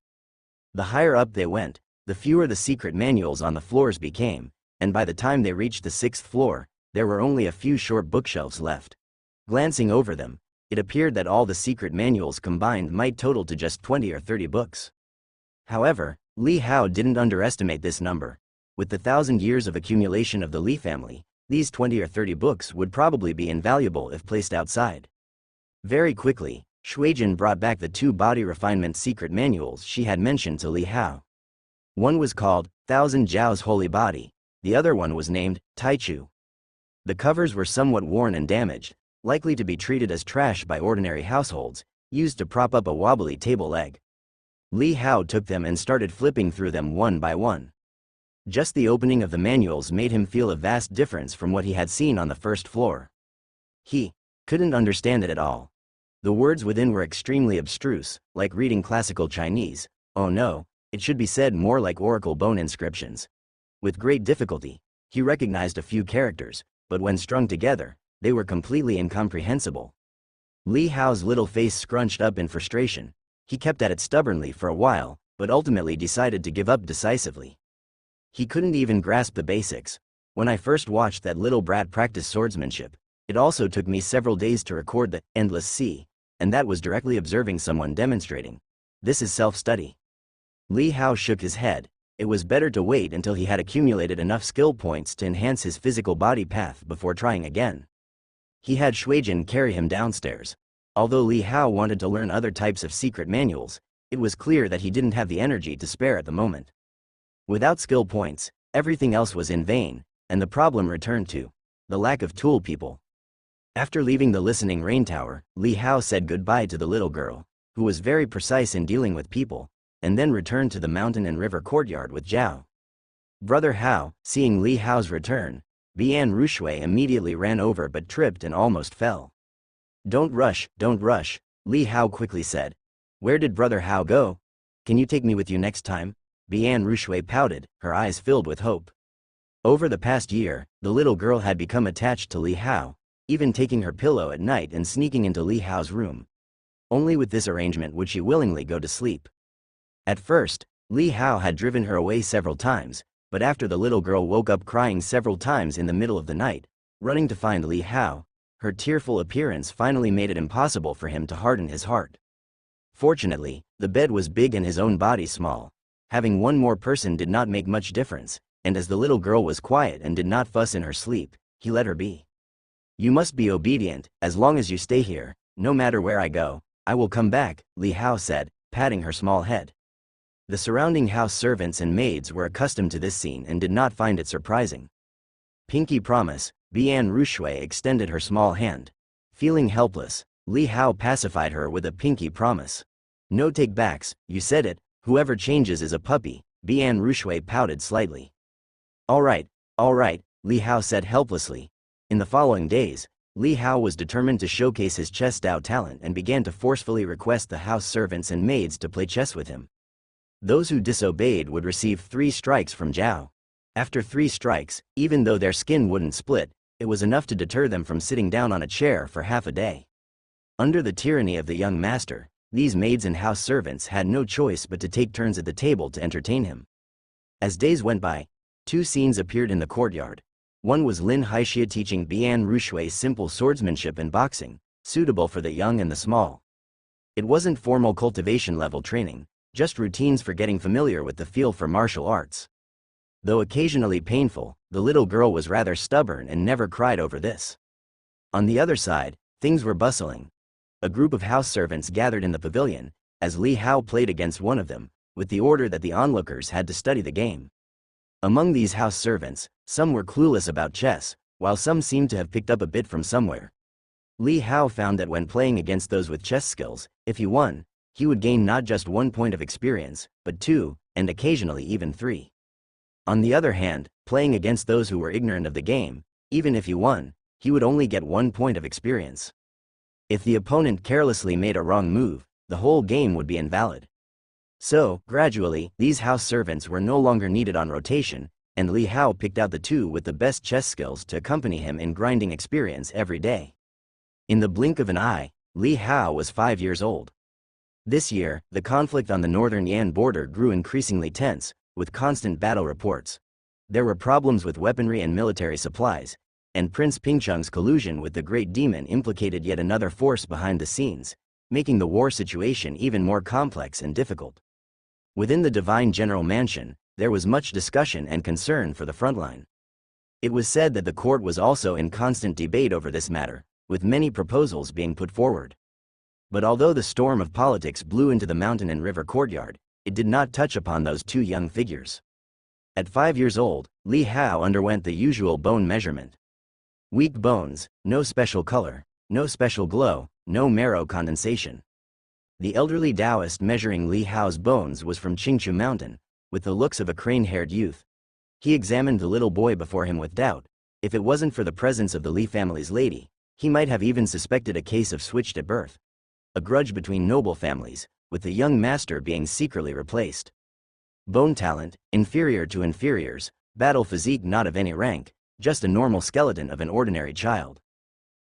The higher up they went, the fewer the secret manuals on the floors became, and by the time they reached the 6th floor, there were only a few short bookshelves left. Glancing over them, it appeared that all the secret manuals combined might total to just 20 or 30 books. However, Li Hao didn't underestimate this number. With the 1,000 years of accumulation of the Li family, these 20 or 30 books would probably be invaluable if placed outside. Very quickly, Shuijin brought back the 2 body refinement secret manuals she had mentioned to Li Hao. One was called 1,000 Zhao's Holy Body, the other one was named Taichu. The covers were somewhat worn and damaged, likely to be treated as trash by ordinary households, used to prop up a wobbly table leg. Li Hao took them and started flipping through them one by one. Just the opening of the manuals made him feel a vast difference from what he had seen on the 1st floor. He couldn't understand it at all. The words within were extremely abstruse, like reading classical Chinese. Oh no, it should be said more like oracle bone inscriptions. With great difficulty, he recognized a few characters, but when strung together, they were completely incomprehensible. Li Hao's little face scrunched up in frustration. He kept at it stubbornly for a while, but ultimately decided to give up decisively. He couldn't even grasp the basics. When I first watched that little brat practice swordsmanship, it also took me several days to record the endless sea, and that was directly observing someone demonstrating. This is self-study. Li Hao shook his head. It was better to wait until he had accumulated enough skill points to enhance his physical body path before trying again. He had Shuijin carry him downstairs. Although Li Hao wanted to learn other types of secret manuals, it was clear that he didn't have the energy to spare at the moment. Without skill points, everything else was in vain, and the problem returned to the lack of tool people. After leaving the listening rain tower, Li Hao said goodbye to the little girl, who was very precise in dealing with people, and then returned to the mountain and river courtyard with Zhao. Brother Hao, seeing Li Hao's return, Bian Rushui immediately ran over but tripped and almost fell. Don't rush, Li Hao quickly said. Where did Brother Hao go? Can you take me with you next time? Bian Rushui pouted, her eyes filled with hope. Over the past year, the little girl had become attached to Li Hao, even taking her pillow at night and sneaking into Li Hao's room. Only with this arrangement would she willingly go to sleep. At first, Li Hao had driven her away several times, but after the little girl woke up crying several times in the middle of the night, running to find Li Hao, her tearful appearance finally made it impossible for him to harden his heart. Fortunately, the bed was big and his own body small. Having one more person did not make much difference, and as the little girl was quiet and did not fuss in her sleep, he let her be. You must be obedient. As long as you stay here, no matter where I go, I will come back, Li Hao said, patting her small head. The surrounding house servants and maids were accustomed to this scene and did not find it surprising. Pinky promise, Bian Rushui extended her small hand. Feeling helpless, Li Hao pacified her with a pinky promise. No take-backs, you said it, whoever changes is a puppy, Bian Rushui pouted slightly. All right, Li Hao said helplessly. In the following days, Li Hao was determined to showcase his chess Dao talent and began to forcefully request the house servants and maids to play chess with him. Those who disobeyed would receive 3 strikes from Zhao. After 3 strikes, even though their skin wouldn't split, it was enough to deter them from sitting down on a chair for half a day. Under the tyranny of the young master, these maids and house servants had no choice but to take turns at the table to entertain him. As days went by, 2 scenes appeared in the courtyard. One was Lin Haixia teaching Bian Rushui simple swordsmanship and boxing, suitable for the young and the small. It wasn't formal cultivation level training, just routines for getting familiar with the feel for martial arts. Though occasionally painful, the little girl was rather stubborn and never cried over this. On the other side, things were bustling. A group of house servants gathered in the pavilion, as Li Hao played against one of them, with the order that the onlookers had to study the game. Among these house servants, some were clueless about chess, while some seemed to have picked up a bit from somewhere. Li Hao found that when playing against those with chess skills, if he won, he would gain not just 1 point of experience, but 2, and occasionally even 3. On the other hand, playing against those who were ignorant of the game, even if he won, he would only get 1 point of experience. If the opponent carelessly made a wrong move, the whole game would be invalid. So, gradually, these house servants were no longer needed on rotation, and Li Hao picked out the 2 with the best chess skills to accompany him in grinding experience every day. In the blink of an eye, Li Hao was 5 years old. This year, the conflict on the northern Yan border grew increasingly tense, with constant battle reports. There were problems with weaponry and military supplies, and Prince Pingcheng's collusion with the Great Demon implicated yet another force behind the scenes, making the war situation even more complex and difficult. Within the Divine General Mansion, there was much discussion and concern for the frontline. It was said that the court was also in constant debate over this matter, with many proposals being put forward. But although the storm of politics blew into the mountain and river courtyard, it did not touch upon those 2 young figures. At 5 years old, Li Hao underwent the usual bone measurement. Weak bones, no special color, no special glow, no marrow condensation. The elderly Taoist measuring Li Hao's bones was from Qingchu Mountain, with the looks of a crane-haired youth. He examined the little boy before him with doubt. If it wasn't for the presence of the Li family's lady, he might have even suspected a case of switched at birth. A grudge between noble families, with the young master being secretly replaced. Bone talent, inferior to inferiors, battle physique not of any rank, just a normal skeleton of an ordinary child.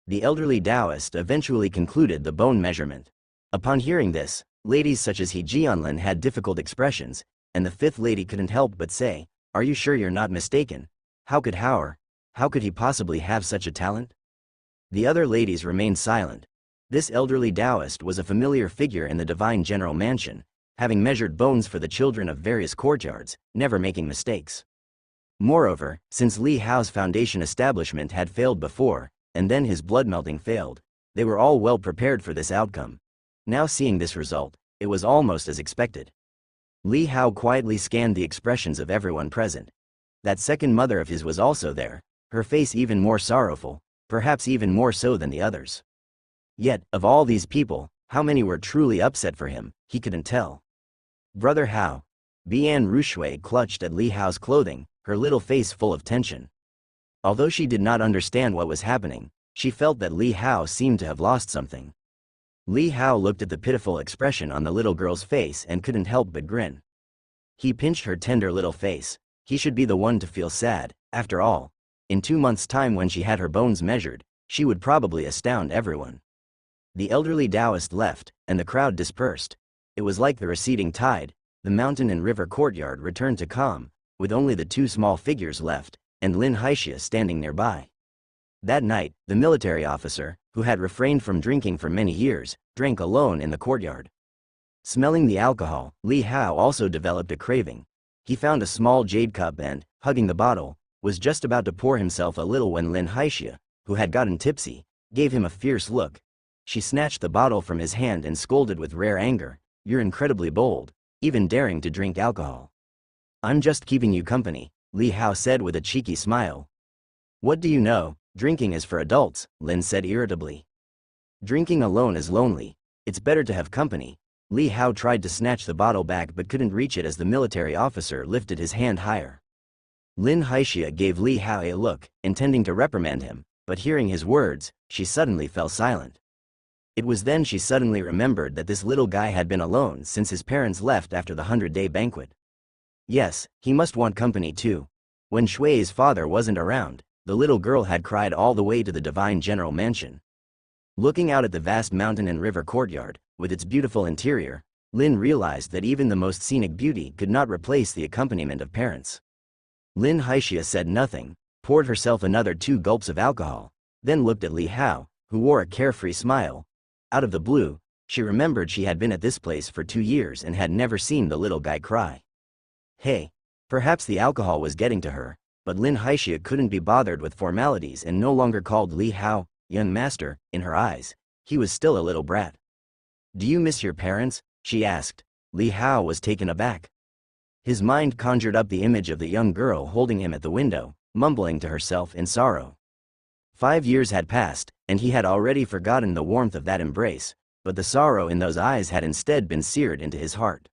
The elderly Taoist eventually concluded the bone measurement. Upon hearing this, ladies such as He Jianlin had difficult expressions, and the 5th lady couldn't help but say, "Are you sure you're not mistaken? How could he possibly have such a talent?" The other ladies remained silent. This elderly Taoist was a familiar figure in the Divine General Mansion, having measured bones for the children of various courtyards, never making mistakes. Moreover, since Li Hao's foundation establishment had failed before, and then his blood melting failed, they were all well prepared for this outcome. Now seeing this result, it was almost as expected. Li Hao quietly scanned the expressions of everyone present. That second mother of his was also there, her face even more sorrowful, perhaps even more so than the others. Yet, of all these people, how many were truly upset for him, he couldn't tell. "Brother Hao." Bian Rushui clutched at Li Hao's clothing, her little face full of tension. Although she did not understand what was happening, she felt that Li Hao seemed to have lost something. Li Hao looked at the pitiful expression on the little girl's face and couldn't help but grin. He pinched her tender little face. He should be the one to feel sad. After all, in 2 months' time when she had her bones measured, she would probably astound everyone. The elderly Taoist left, and the crowd dispersed. It was like the receding tide. The mountain and river courtyard returned to calm, with only the 2 small figures left, and Lin Haixia standing nearby. That night, the military officer, who had refrained from drinking for many years, drank alone in the courtyard. Smelling the alcohol, Li Hao also developed a craving. He found a small jade cup and, hugging the bottle, was just about to pour himself a little when Lin Haixia, who had gotten tipsy, gave him a fierce look. She snatched the bottle from his hand and scolded with rare anger, "You're incredibly bold, even daring to drink alcohol." "I'm just keeping you company," Li Hao said with a cheeky smile. "What do you know? Drinking is for adults," Lin said irritably. "Drinking alone is lonely. It's better to have company." Li Hao tried to snatch the bottle back but couldn't reach it as the military officer lifted his hand higher. Lin Haixia gave Li Hao a look, intending to reprimand him, but hearing his words, she suddenly fell silent. It was then she suddenly remembered that this little guy had been alone since his parents left after the 100-day banquet. Yes, he must want company too. When Shui's father wasn't around, the little girl had cried all the way to the Divine General Mansion. Looking out at the vast mountain and river courtyard, with its beautiful interior, Lin realized that even the most scenic beauty could not replace the accompaniment of parents. Lin Haixia said nothing, poured herself another 2 gulps of alcohol, then looked at Li Hao, who wore a carefree smile. Out of the blue, she remembered she had been at this place for 2 years and had never seen the little guy cry. Hey, perhaps the alcohol was getting to her, but Lin Haixia couldn't be bothered with formalities and no longer called Li Hao, "young master." In her eyes, he was still a little brat. "Do you miss your parents?" she asked. Li Hao was taken aback. His mind conjured up the image of the young girl holding him at the window, mumbling to herself in sorrow. 5 years had passed, and he had already forgotten the warmth of that embrace, but the sorrow in those eyes had instead been seared into his heart.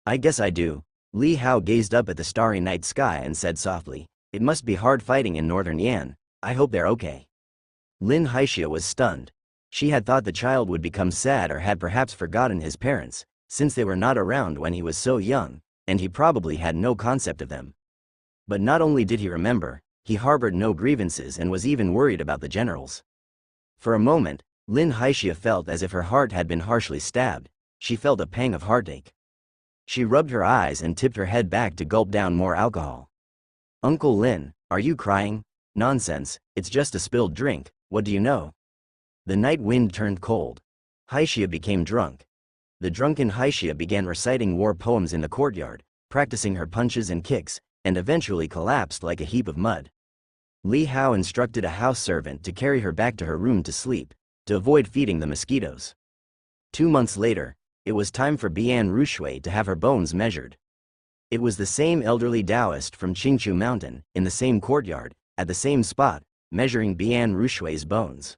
"I guess I do." Li Hao gazed up at the starry night sky and said softly, "It must be hard fighting in northern Yan. I hope they're okay." Lin Haixia was stunned. She had thought the child would become sad or had perhaps forgotten his parents, since they were not around when he was so young, and he probably had no concept of them. But not only did he remember, he harbored no grievances and was even worried about the generals. For a moment, Lin Haixia felt as if her heart had been harshly stabbed. She felt a pang of heartache. She rubbed her eyes and tipped her head back to gulp down more alcohol. "Uncle Lin, are you crying?" "Nonsense, it's just a spilled drink, what do you know?" The night wind turned cold. Haixia became drunk. The drunken Haixia began reciting war poems in the courtyard, practicing her punches and kicks, and eventually collapsed like a heap of mud. Li Hao instructed a house servant to carry her back to her room to sleep, to avoid feeding the mosquitoes. 2 months later, it was time for Bian Rushui to have her bones measured. It was the same elderly Taoist from Qingchu Mountain, in the same courtyard, at the same spot, measuring Bian Rushui's bones.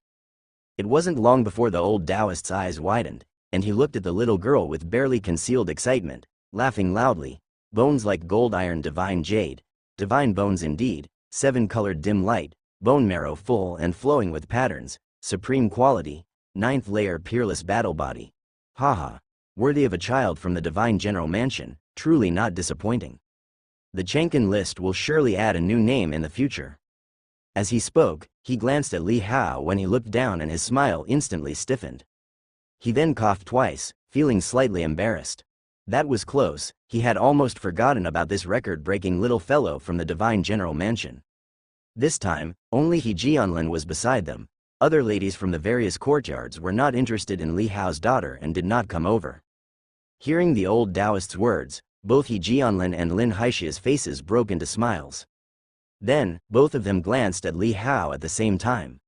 It wasn't long before the old Taoist's eyes widened, and he looked at the little girl with barely concealed excitement, laughing loudly. "Bones like gold iron, divine jade, divine bones indeed, 7-colored dim light, bone marrow full and flowing with patterns, supreme quality, 9th layer peerless battle body. Haha. Worthy of a child from the divine general mansion, truly not disappointing. The Chenkin list will surely add a new name in the future." As he spoke, he glanced at Li Hao when he looked down and his smile instantly stiffened. He then coughed twice, feeling slightly embarrassed. That was close, he had almost forgotten about this record-breaking little fellow from the divine general mansion. This time, only He Jianlin was beside them. Other ladies from the various courtyards were not interested in Li Hao's daughter and did not come over. Hearing the old Taoist's words, both He Jianlin and Lin Haixia's faces broke into smiles. Then, both of them glanced at Li Hao at the same time.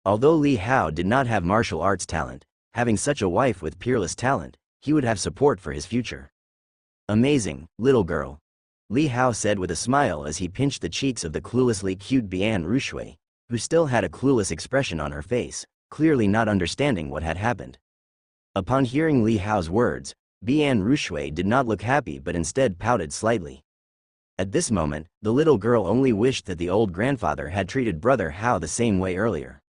Although Li Hao did not have martial arts talent, having such a wife with peerless talent, he would have support for his future. "Amazing, little girl," Li Hao said with a smile as he pinched the cheeks of the cluelessly cute Bian Rushui, who still had a clueless expression on her face, clearly not understanding what had happened. Upon hearing Li Hao's words, Bian Rushui did not look happy but instead pouted slightly. At this moment, the little girl only wished that the old grandfather had treated brother Hao the same way earlier.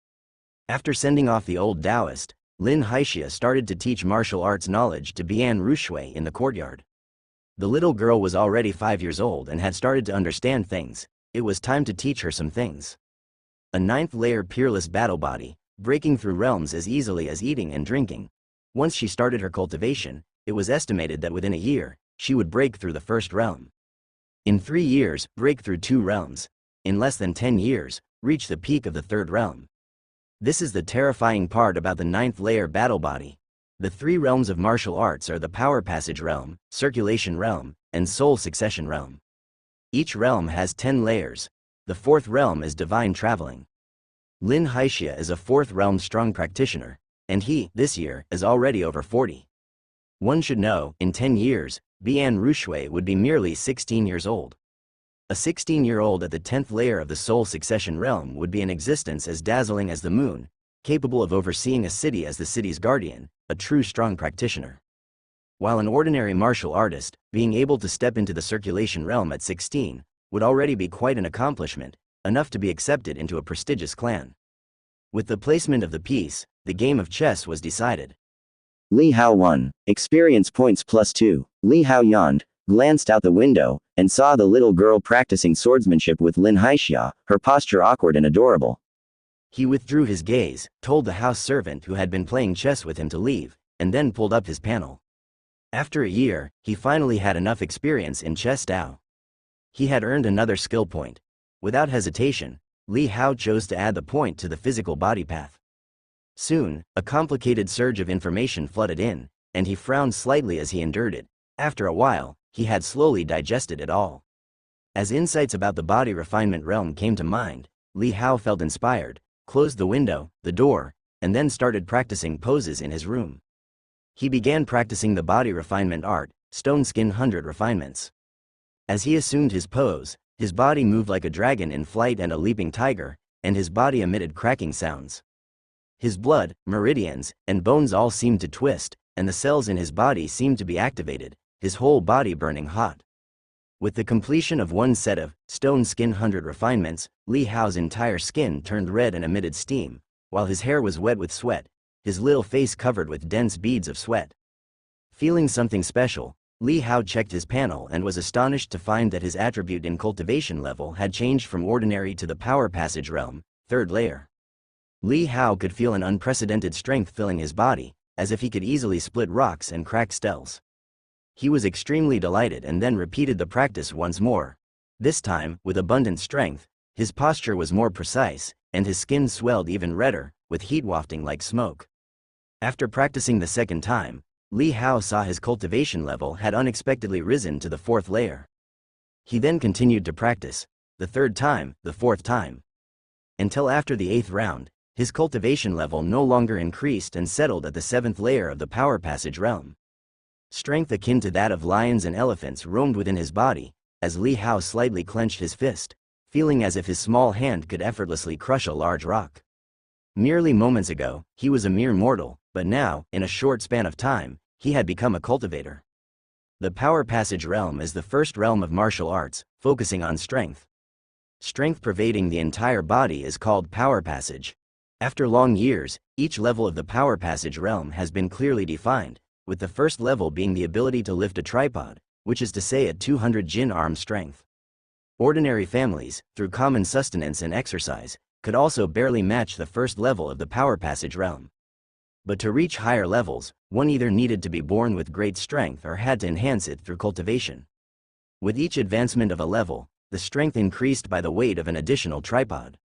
After sending off the old Taoist, Lin Haixia started to teach martial arts knowledge to Bian Rushui in the courtyard. The little girl was already 5 years old and had started to understand things. It was time to teach her some things. A 9th layer peerless battle body, breaking through realms as easily as eating and drinking. Once she started her cultivation, it was estimated that within a year, she would break through the first realm. In 3 years, break through 2 realms. In less than 10 years, reach the peak of the 3rd realm. This is the terrifying part about the 9th layer battle body. The 3 realms of martial arts are the power passage realm, circulation realm, and soul succession realm. Each realm has 10 layers. The 4th realm is divine traveling. Lin Haixia is a 4th realm strong practitioner, and he, this year, is already over 40. One should know, in 10 years, Bian Rushui would be merely 16 years old. A 16-year-old at the 10th layer of the soul succession realm would be an existence as dazzling as the moon, capable of overseeing a city as the city's guardian, a true strong practitioner. While an ordinary martial artist, being able to step into the circulation realm at 16, would already be quite an accomplishment, enough to be accepted into a prestigious clan. With the placement of the piece, the game of chess was decided. Li Hao won. Experience points +2. Li Hao yawned, glanced out the window, and saw the little girl practicing swordsmanship with Lin Haixia, her posture awkward and adorable. He withdrew his gaze, told the house servant who had been playing chess with him to leave, and then pulled up his panel. After a year, he finally had enough experience in chess Tao. He had earned another skill point. Without hesitation, Li Hao chose to add the point to the physical body path. Soon, a complicated surge of information flooded in, and he frowned slightly as he endured it. After a while, he had slowly digested it all. As insights about the body refinement realm came to mind, Li Hao felt inspired, closed the window, the door, and then started practicing poses in his room. He began practicing the body refinement art, Stone Skin 100 refinements. As he assumed his pose, his body moved like a dragon in flight and a leaping tiger, and his body emitted cracking sounds. His blood, meridians, and bones all seemed to twist, and the cells in his body seemed to be activated, his whole body burning hot. With the completion of one set of stone skin 100 refinements, Li Hao's entire skin turned red and emitted steam, while his hair was wet with sweat, his little face covered with dense beads of sweat. Feeling something special, Li Hao checked his panel and was astonished to find that his attribute in cultivation level had changed from ordinary to the power passage realm, 3rd layer. Li Hao could feel an unprecedented strength filling his body, as if he could easily split rocks and crack steels. He was extremely delighted and then repeated the practice once more. This time, with abundant strength, his posture was more precise, and his skin swelled even redder, with heat wafting like smoke. After practicing the second time, Li Hao saw his cultivation level had unexpectedly risen to the 4th layer. He then continued to practice, the 3rd time, the 4th time. Until after the 8th round, his cultivation level no longer increased and settled at the 7th layer of the power passage realm. Strength akin to that of lions and elephants roamed within his body, as Li Hao slightly clenched his fist, feeling as if his small hand could effortlessly crush a large rock. Merely moments ago, he was a mere mortal, but now, in a short span of time, he had become a cultivator. The power passage realm is the first realm of martial arts, focusing on strength. Strength pervading the entire body is called power passage. After long years, each level of the power passage realm has been clearly defined, with the first level being the ability to lift a tripod, which is to say at 200 jin arm strength. Ordinary families, through common sustenance and exercise, could also barely match the first level of the power passage realm. But to reach higher levels, one either needed to be born with great strength or had to enhance it through cultivation. With each advancement of a level, the strength increased by the weight of an additional tripod.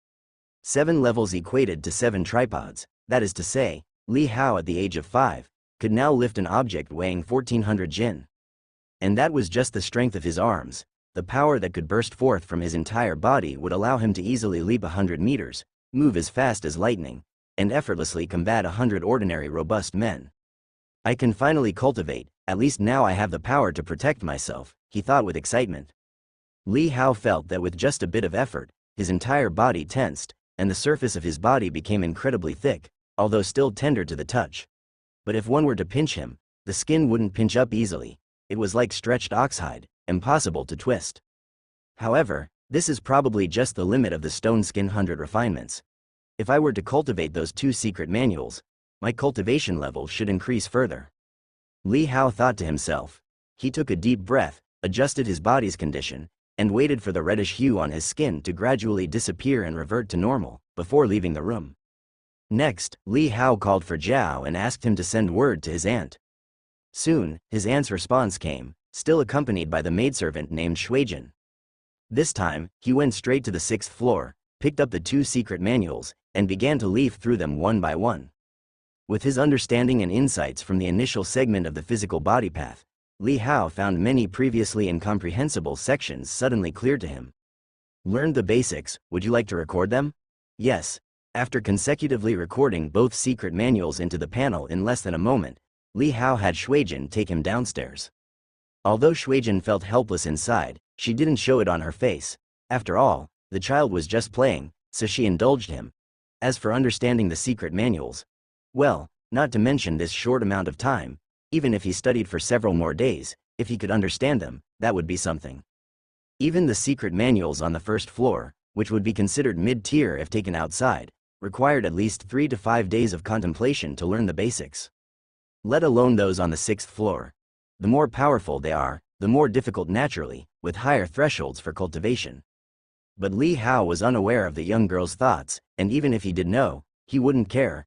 7 levels equated to 7 tripods, that is to say, Li Hao at the age of 5, could now lift an object weighing 1400 jin. And that was just the strength of his arms. The power that could burst forth from his entire body would allow him to easily leap 100 meters, move as fast as lightning, and effortlessly combat 100 ordinary robust men. I can finally cultivate, at least now I have the power to protect myself, he thought with excitement. Li Hao felt that with just a bit of effort, his entire body tensed, and the surface of his body became incredibly thick, although still tender to the touch. But if one were to pinch him, the skin wouldn't pinch up easily. It was like stretched oxhide, impossible to twist. However, this is probably just the limit of the stone skin 100 refinements. If I were to cultivate those 2 secret manuals, my cultivation level should increase further. Li Hao thought to himself. He took a deep breath, adjusted his body's condition, and waited for the reddish hue on his skin to gradually disappear and revert to normal, before leaving the room. Next, Li Hao called for Zhao and asked him to send word to his aunt. Soon, his aunt's response came, still accompanied by the maidservant named Shuijin. This time, he went straight to the 6th floor, picked up the 2 secret manuals, and began to leaf through them one by one. With his understanding and insights from the initial segment of the physical body path, Li Hao found many previously incomprehensible sections suddenly clear to him. Learned the basics, would you like to record them? Yes. After consecutively recording both secret manuals into the panel in less than a moment, Li Hao had Shuijin take him downstairs. Although Shuijin felt helpless inside, she didn't show it on her face. After all, the child was just playing, so she indulged him. As for understanding the secret manuals, well, not to mention this short amount of time, even if he studied for several more days, if he could understand them, that would be something. Even the secret manuals on the 1st floor, which would be considered mid-tier if taken outside, required at least 3 to 5 days of contemplation to learn the basics. Let alone those on the 6th floor. The more powerful they are, the more difficult naturally, with higher thresholds for cultivation. But Li Hao was unaware of the young girl's thoughts, and even if he did know, he wouldn't care.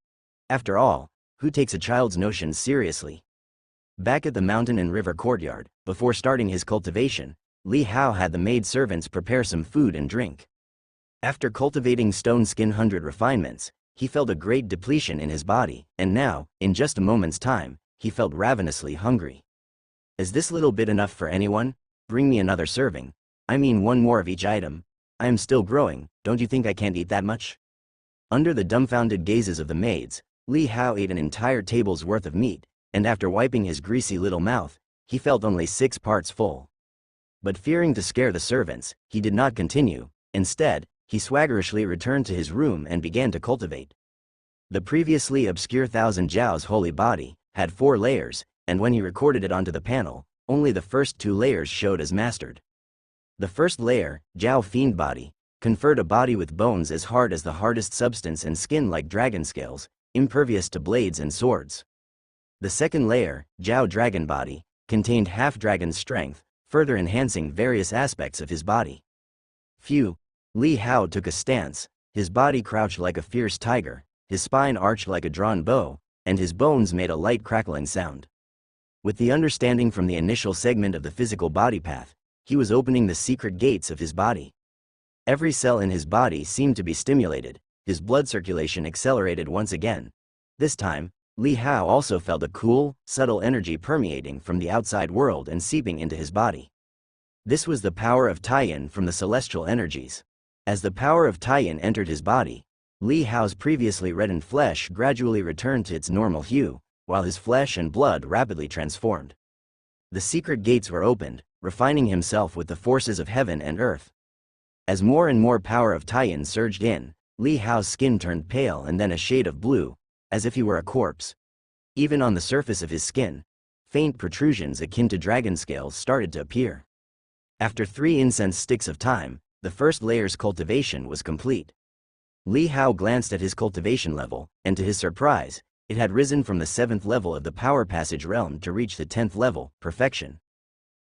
After all, who takes a child's notions seriously? Back at the mountain and river courtyard, before starting his cultivation, Li Hao had the maid servants prepare some food and drink. After cultivating stone skin 100 refinements, he felt a great depletion in his body, and now, in just a moment's time, he felt ravenously hungry. Is this little bit enough for anyone? Bring me another serving. I mean one more of each item. I am still growing, don't you think I can't eat that much? Under the dumbfounded gazes of the maids, Li Hao ate an entire table's worth of meat, and after wiping his greasy little mouth, he felt only 6 parts full. But fearing to scare the servants, he did not continue. Instead, he swaggerishly returned to his room and began to cultivate. The previously obscure Thousand Jiao's holy body had 4 layers, and when he recorded it onto the panel, only the first 2 layers showed as mastered. The first layer, Jiao Fiend Body, conferred a body with bones as hard as the hardest substance and skin like dragon scales, impervious to blades and swords. The second layer, Jiao Dragon Body, contained half-dragon strength, further enhancing various aspects of his body. Phew! Li Hao took a stance, his body crouched like a fierce tiger, his spine arched like a drawn bow, and his bones made a light crackling sound. With the understanding from the initial segment of the physical body path, he was opening the secret gates of his body. Every cell in his body seemed to be stimulated, his blood circulation accelerated once again. This time, Li Hao also felt a cool, subtle energy permeating from the outside world and seeping into his body. This was the power of Taiyin from the celestial energies. As the power of Taiyin entered his body, Li Hao's previously reddened flesh gradually returned to its normal hue, while his flesh and blood rapidly transformed. The secret gates were opened, refining himself with the forces of heaven and earth. As more and more power of Taiyin surged in, Li Hao's skin turned pale and then a shade of blue, as if he were a corpse. Even on the surface of his skin, faint protrusions akin to dragon scales started to appear. After 3 incense sticks of time, the first layer's cultivation was complete. Li Hao glanced at his cultivation level, and to his surprise, it had risen from the 7th level of the Power Passage Realm to reach the 10th level, Perfection.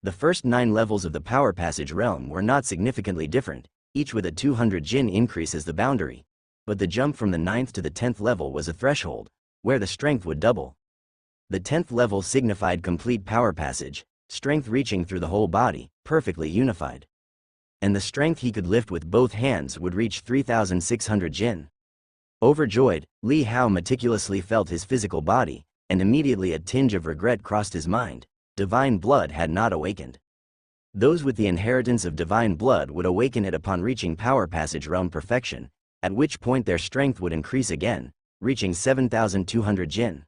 The first 9 levels of the Power Passage Realm were not significantly different, each with a 200 Jin increase as the boundary, but the jump from the 9th to the 10th level was a threshold, where the strength would double. The 10th level signified complete power passage, strength reaching through the whole body, perfectly unified. And the strength he could lift with both hands would reach 3,600 Jin. Overjoyed, Li Hao meticulously felt his physical body, and immediately a tinge of regret crossed his mind. Divine blood had not awakened. Those with the inheritance of divine blood would awaken it upon reaching Power Passage Realm Perfection, at which point their strength would increase again, reaching 7,200 Jin.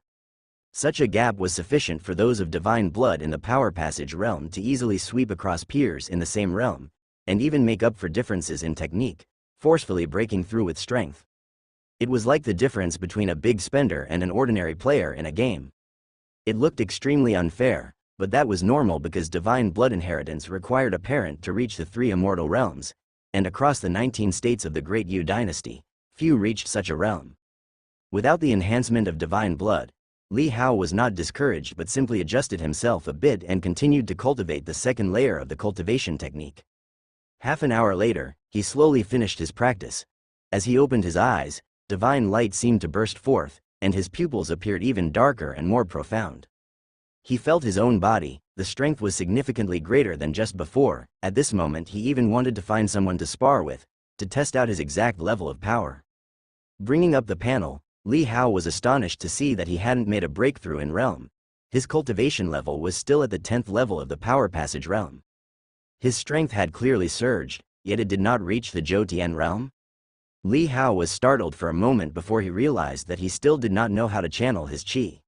Such a gap was sufficient for those of divine blood in the Power Passage Realm to easily sweep across peers in the same realm, and even make up for differences in technique, forcefully breaking through with strength. It was like the difference between a big spender and an ordinary player in a game. It looked extremely unfair, but that was normal because divine blood inheritance required a parent to reach the 3 immortal realms, and across the 19 states of the Great Yu dynasty, few reached such a realm. Without the enhancement of divine blood, Li Hao was not discouraged but simply adjusted himself a bit and continued to cultivate the second layer of the cultivation technique. Half an hour later, he slowly finished his practice. As he opened his eyes, divine light seemed to burst forth, and his pupils appeared even darker and more profound. He felt his own body, the strength was significantly greater than just before. At this moment he even wanted to find someone to spar with, to test out his exact level of power. Bringing up the panel, Li Hao was astonished to see that he hadn't made a breakthrough in realm. His cultivation level was still at the 10th level of the Power Passage Realm. His strength had clearly surged, yet it did not reach the Zhou Tian realm. Li Hao was startled for a moment before he realized that he still did not know how to channel his qi.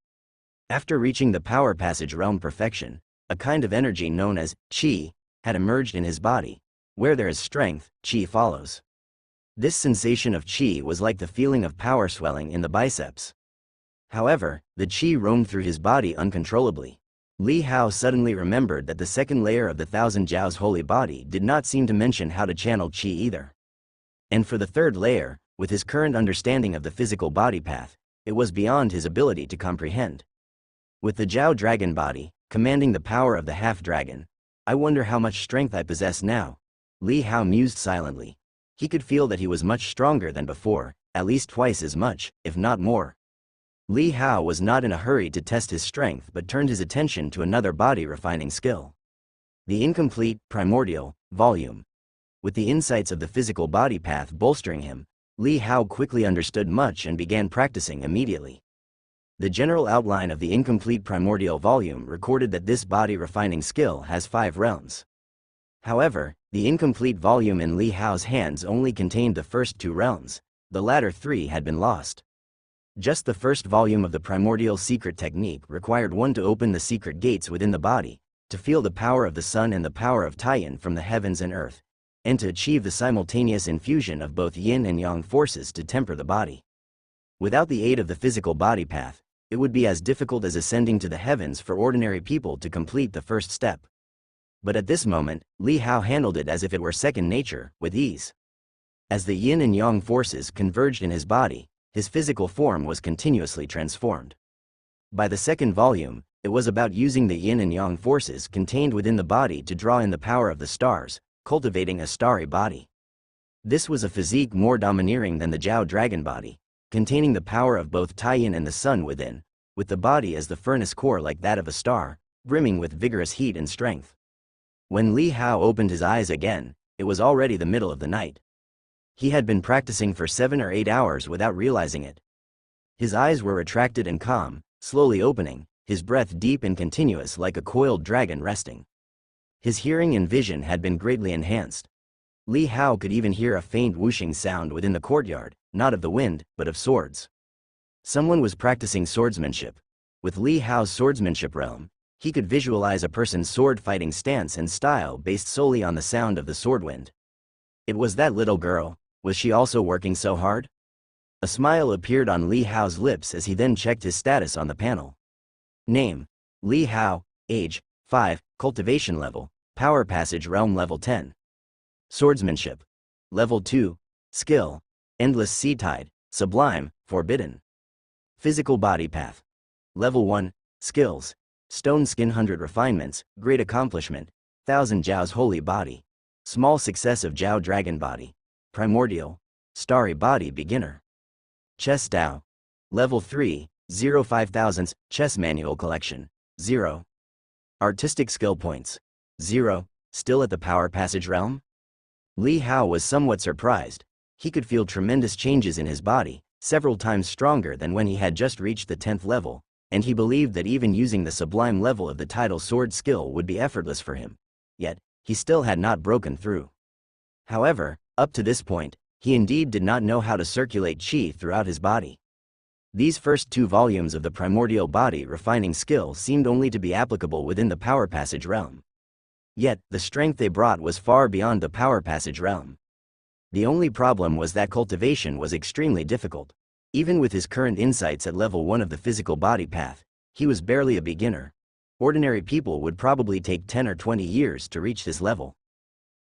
After reaching the Power Passage Realm Perfection, a kind of energy known as qi had emerged in his body. Where there is strength, qi follows. This sensation of qi was like the feeling of power swelling in the biceps. However, the qi roamed through his body uncontrollably. Li Hao suddenly remembered that the second layer of the Thousand Jiao's holy body did not seem to mention how to channel qi either. And for the third layer, with his current understanding of the physical body path, it was beyond his ability to comprehend. With the Jiao Dragon Body, commanding the power of the half-dragon, I wonder how much strength I possess now. Li Hao mused silently. He could feel that he was much stronger than before, at least twice as much, if not more. Li Hao was not in a hurry to test his strength but turned his attention to another body-refining skill. The incomplete, primordial, volume. With the insights of the physical body path bolstering him, Li Hao quickly understood much and began practicing immediately. The general outline of the incomplete primordial volume recorded that this body-refining skill has 5 realms. However, the incomplete volume in Li Hao's hands only contained the first 2 realms, the latter 3 had been lost. Just the first volume of the primordial secret technique required one to open the secret gates within the body, to feel the power of the sun and the power of Taiyin from the heavens and earth, and to achieve the simultaneous infusion of both yin and yang forces to temper the body. Without the aid of the physical body path, it would be as difficult as ascending to the heavens for ordinary people to complete the first step. But at this moment, Li Hao handled it as if it were second nature, with ease. As the yin and yang forces converged in his body, his physical form was continuously transformed. By the second volume, it was about using the yin and yang forces contained within the body to draw in the power of the stars, cultivating a starry body. This was a physique more domineering than the Zhao dragon body, containing the power of both Taiyin and the sun within, with the body as the furnace core like that of a star, brimming with vigorous heat and strength. When Li Hao opened his eyes again, it was already the middle of the night. He had been practicing for 7 or 8 hours without realizing it. His eyes were retracted and calm, slowly opening, his breath deep and continuous like a coiled dragon resting. His hearing and vision had been greatly enhanced. Li Hao could even hear a faint whooshing sound within the courtyard, not of the wind, but of swords. Someone was practicing swordsmanship. With Li Hao's swordsmanship realm, he could visualize a person's sword-fighting stance and style based solely on the sound of the sword wind. It was that little girl. Was she also working so hard? A smile appeared on Li Hao's lips as he then checked his status on the panel. Name: Li Hao. Age: 5. Cultivation level: Power Passage Realm level 10. Swordsmanship: Level 2. Skill: Endless Sea Tide, Sublime, Forbidden. Physical Body Path: Level 1. Skills: Stone Skin 100 Refinements, Great Accomplishment, 1000 Zhao's Holy Body. Small Success of Zhao Dragon Body. Primordial, Starry Body Beginner. Chess Tao. Level 3, 0 5000s, Chess Manual Collection, 0. Artistic Skill Points, 0, still at the Power Passage Realm? Li Hao was somewhat surprised. He could feel tremendous changes in his body, several times stronger than when he had just reached the 10th level, and he believed that even using the sublime level of the title sword skill would be effortless for him. Yet, he still had not broken through. However, up to this point, he indeed did not know how to circulate qi throughout his body. These first 2 volumes of the primordial body refining skill seemed only to be applicable within the Power Passage realm. Yet, the strength they brought was far beyond the Power Passage realm. The only problem was that cultivation was extremely difficult. Even with his current insights at level 1 of the physical body path, he was barely a beginner. Ordinary people would probably take 10 or 20 years to reach this level.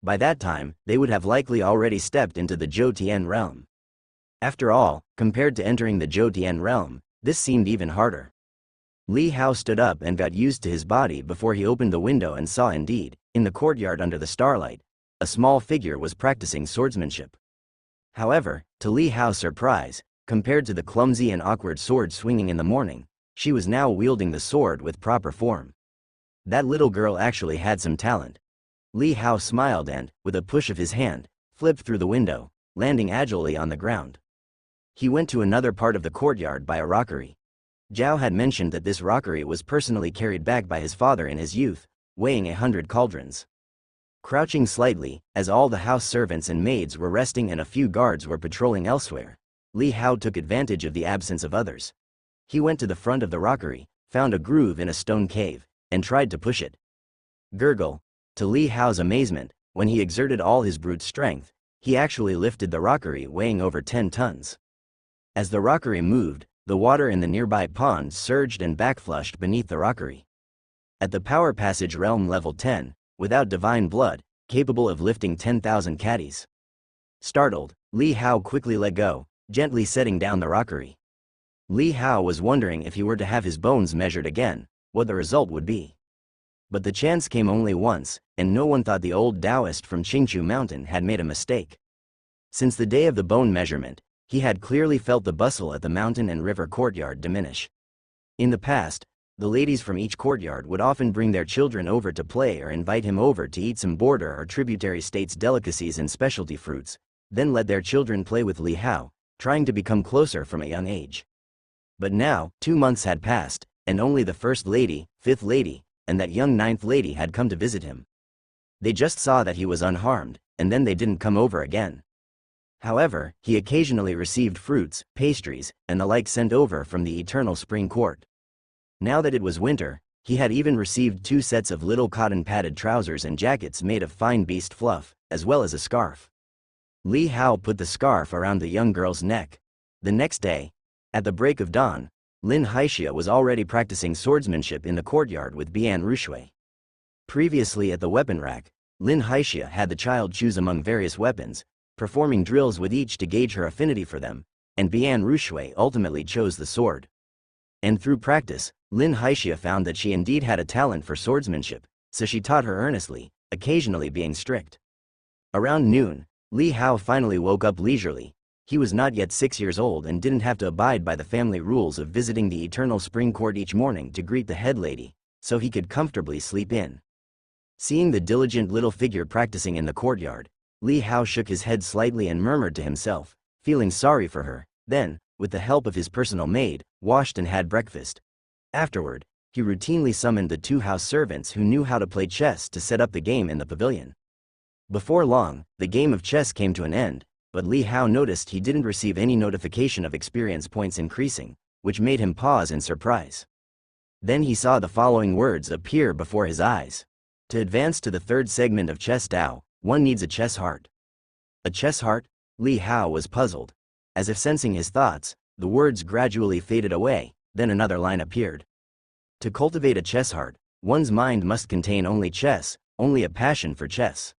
By that time, they would have likely already stepped into the Zhou Tian realm. After all, compared to entering the Zhou Tian realm, this seemed even harder. Li Hao stood up and got used to his body before he opened the window and saw indeed, in the courtyard under the starlight, a small figure was practicing swordsmanship. However, to Li Hao's surprise, compared to the clumsy and awkward sword swinging in the morning, she was now wielding the sword with proper form. That little girl actually had some talent. Li Hao smiled and, with a push of his hand, flipped through the window, landing agilely on the ground. He went to another part of the courtyard by a rockery. Zhao had mentioned that this rockery was personally carried back by his father in his youth, weighing 100 cauldrons. Crouching slightly, as all the house servants and maids were resting and a few guards were patrolling elsewhere, Li Hao took advantage of the absence of others. He went to the front of the rockery, found a groove in a stone cave, and tried to push it. Gurgle. To Li Hao's amazement, when he exerted all his brute strength, he actually lifted the rockery weighing over 10 tons. As the rockery moved, the water in the nearby pond surged and backflushed beneath the rockery. At the Power Passage Realm level 10, without divine blood, capable of lifting 10,000 caddies. Startled, Li Hao quickly let go, gently setting down the rockery. Li Hao was wondering if he were to have his bones measured again, what the result would be. But the chance came only once, and no one thought the old Taoist from Qingchu Mountain had made a mistake. Since the day of the bone measurement, he had clearly felt the bustle at the mountain and river courtyard diminish. In the past, the ladies from each courtyard would often bring their children over to play or invite him over to eat some border or tributary states' delicacies and specialty fruits, then let their children play with Li Hao, trying to become closer from a young age. But now, 2 months had passed, and only the first lady, fifth lady, and that young ninth lady had come to visit him. They just saw that he was unharmed, and then they didn't come over again. However, he occasionally received fruits, pastries, and the like sent over from the eternal spring court. Now that it was winter, he had even received 2 sets of little cotton-padded trousers and jackets made of fine beast fluff, as well as a scarf. Li Hao put the scarf around the young girl's neck. The next day, at the break of dawn, Lin Haixia was already practicing swordsmanship in the courtyard with Bian Rushui. Previously at the weapon rack, Lin Haixia had the child choose among various weapons, performing drills with each to gauge her affinity for them, and Bian Rushui ultimately chose the sword. And through practice, Lin Haixia found that she indeed had a talent for swordsmanship, so she taught her earnestly, occasionally being strict. Around noon, Li Hao finally woke up leisurely. He was not yet 6 years old and didn't have to abide by the family rules of visiting the Eternal Spring Court each morning to greet the head lady, so he could comfortably sleep in. Seeing the diligent little figure practicing in the courtyard, Li Hao shook his head slightly and murmured to himself, feeling sorry for her, then, with the help of his personal maid, washed and had breakfast. Afterward, he routinely summoned the 2 house servants who knew how to play chess to set up the game in the pavilion. Before long, the game of chess came to an end, but Li Hao noticed he didn't receive any notification of experience points increasing, which made him pause in surprise. Then he saw the following words appear before his eyes. To advance to the 3rd segment of chess Dao, one needs a chess heart. A chess heart? Li Hao was puzzled. As if sensing his thoughts, the words gradually faded away, then another line appeared. To cultivate a chess heart, one's mind must contain only chess, only a passion for chess.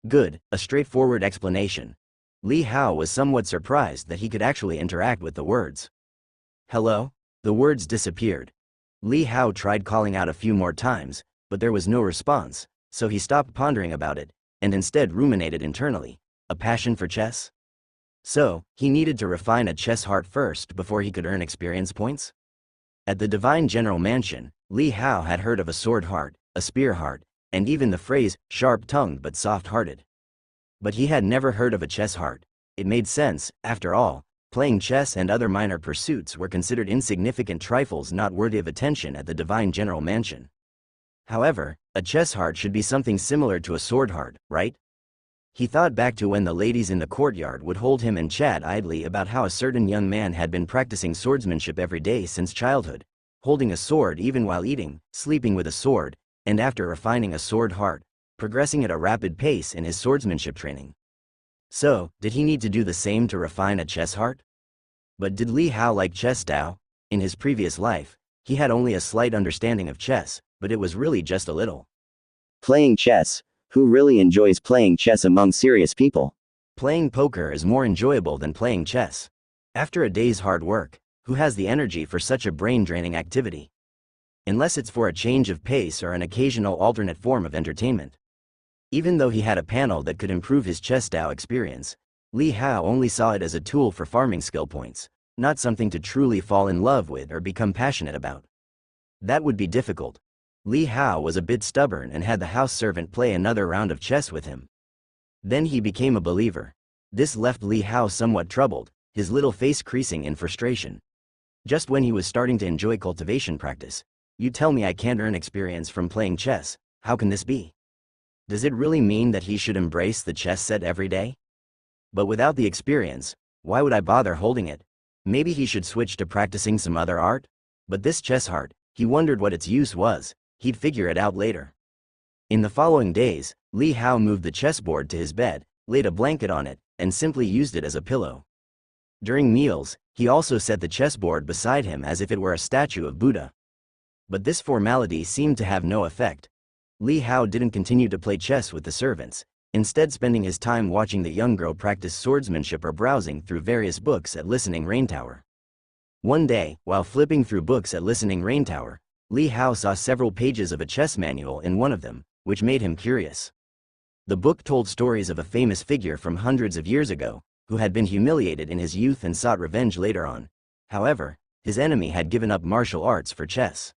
Good, a straightforward explanation. Li Hao was somewhat surprised that he could actually interact with the words. Hello? The words disappeared. Li Hao tried calling out a few more times, but there was no response, so he stopped pondering about it, and instead ruminated internally. A passion for chess? So, he needed to refine a chess heart first before he could earn experience points? At the Divine General Mansion, Li Hao had heard of a sword heart, a spear heart, and even the phrase, sharp-tongued but soft-hearted. But he had never heard of a chess heart. It made sense, after all, playing chess and other minor pursuits were considered insignificant trifles not worthy of attention at the Divine General Mansion. However, a chess heart should be something similar to a sword heart, right? He thought back to when the ladies in the courtyard would hold him and chat idly about how a certain young man had been practicing swordsmanship every day since childhood, holding a sword even while eating, sleeping with a sword, and after refining a sword heart, progressing at a rapid pace in his swordsmanship training. So, did he need to do the same to refine a chess heart? But did Li Hao like chess Dao? In his previous life, he had only a slight understanding of chess, but it was really just a little. Playing chess. Who really enjoys playing chess among serious people? Playing poker is more enjoyable than playing chess. After a day's hard work, who has the energy for such a brain-draining activity? Unless it's for a change of pace or an occasional alternate form of entertainment. Even though he had a panel that could improve his chess Dao experience, Li Hao only saw it as a tool for farming skill points, not something to truly fall in love with or become passionate about. That would be difficult. Li Hao was a bit stubborn and had the house servant play another round of chess with him. Then he became a believer. This left Li Hao somewhat troubled, his little face creasing in frustration. Just when he was starting to enjoy cultivation practice. You tell me I can't earn experience from playing chess, how can this be? Does it really mean that he should embrace the chess set every day? But without the experience, why would I bother holding it? Maybe he should switch to practicing some other art? But this chess heart, he wondered what its use was. He'd figure it out later. In the following days, Li Hao moved the chessboard to his bed, laid a blanket on it, and simply used it as a pillow. During meals, he also set the chessboard beside him as if it were a statue of Buddha. But this formality seemed to have no effect. Li Hao didn't continue to play chess with the servants, instead spending his time watching the young girl practice swordsmanship or browsing through various books at Listening Rain Tower. One day, while flipping through books at Listening Rain Tower, Li Hao saw several pages of a chess manual in one of them, which made him curious. The book told stories of a famous figure from hundreds of years ago, who had been humiliated in his youth and sought revenge later on. However, his enemy had given up martial arts for chess.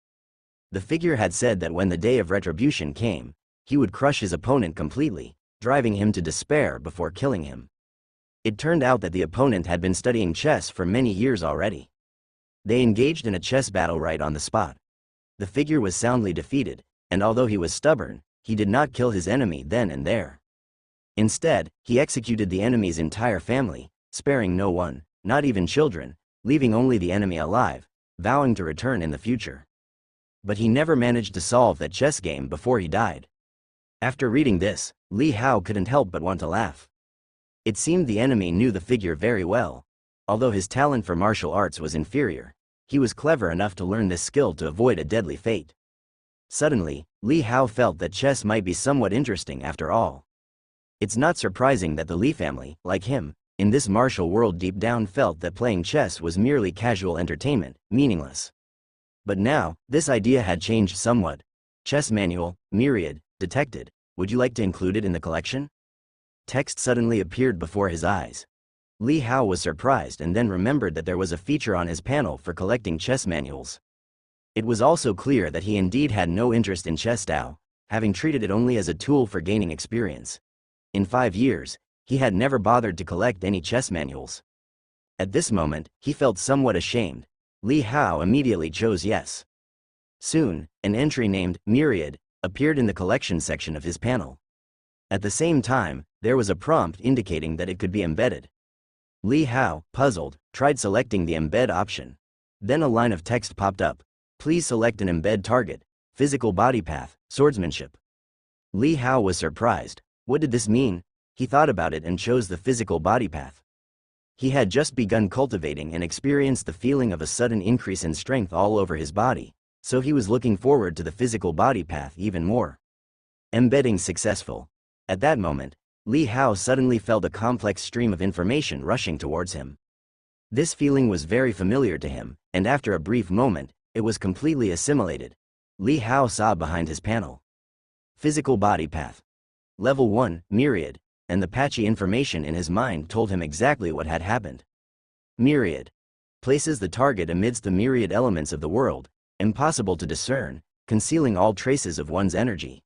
The figure had said that when the day of retribution came, he would crush his opponent completely, driving him to despair before killing him. It turned out that the opponent had been studying chess for many years already. They engaged in a chess battle right on the spot. The figure was soundly defeated, and although he was stubborn, he did not kill his enemy then and there. Instead, he executed the enemy's entire family, sparing no one, not even children, leaving only the enemy alive, vowing to return in the future. But he never managed to solve that chess game before he died. After reading this, Li Hao couldn't help but want to laugh. It seemed the enemy knew the figure very well. Although his talent for martial arts was inferior, he was clever enough to learn this skill to avoid a deadly fate. Suddenly, Li Hao felt that chess might be somewhat interesting after all. It's not surprising that the Li family, like him, in this martial world deep down felt that playing chess was merely casual entertainment, meaningless. But now, this idea had changed somewhat. Chess manual, myriad, detected. Would you like to include it in the collection? Text suddenly appeared before his eyes. Li Hao was surprised and then remembered that there was a feature on his panel for collecting chess manuals. It was also clear that he indeed had no interest in chess Tao, having treated it only as a tool for gaining experience. In 5 years, he had never bothered to collect any chess manuals. At this moment, he felt somewhat ashamed. Li Hao immediately chose yes. Soon, an entry named Myriad appeared in the collection section of his panel. At the same time, there was a prompt indicating that it could be embedded. Li Hao, puzzled, tried selecting the embed option. Then a line of text popped up. Please select an embed target, physical body path, swordsmanship. Li Hao was surprised. What did this mean? He thought about it and chose the physical body path. He had just begun cultivating and experienced the feeling of a sudden increase in strength all over his body, so he was looking forward to the physical body path even more. Embedding successful. At that moment, Li Hao suddenly felt a complex stream of information rushing towards him. This feeling was very familiar to him, and after a brief moment, it was completely assimilated. Li Hao saw behind his panel. Physical body path. Level 1, Myriad, and the patchy information in his mind told him exactly what had happened. Myriad. Places the target amidst the myriad elements of the world, impossible to discern, concealing all traces of one's energy.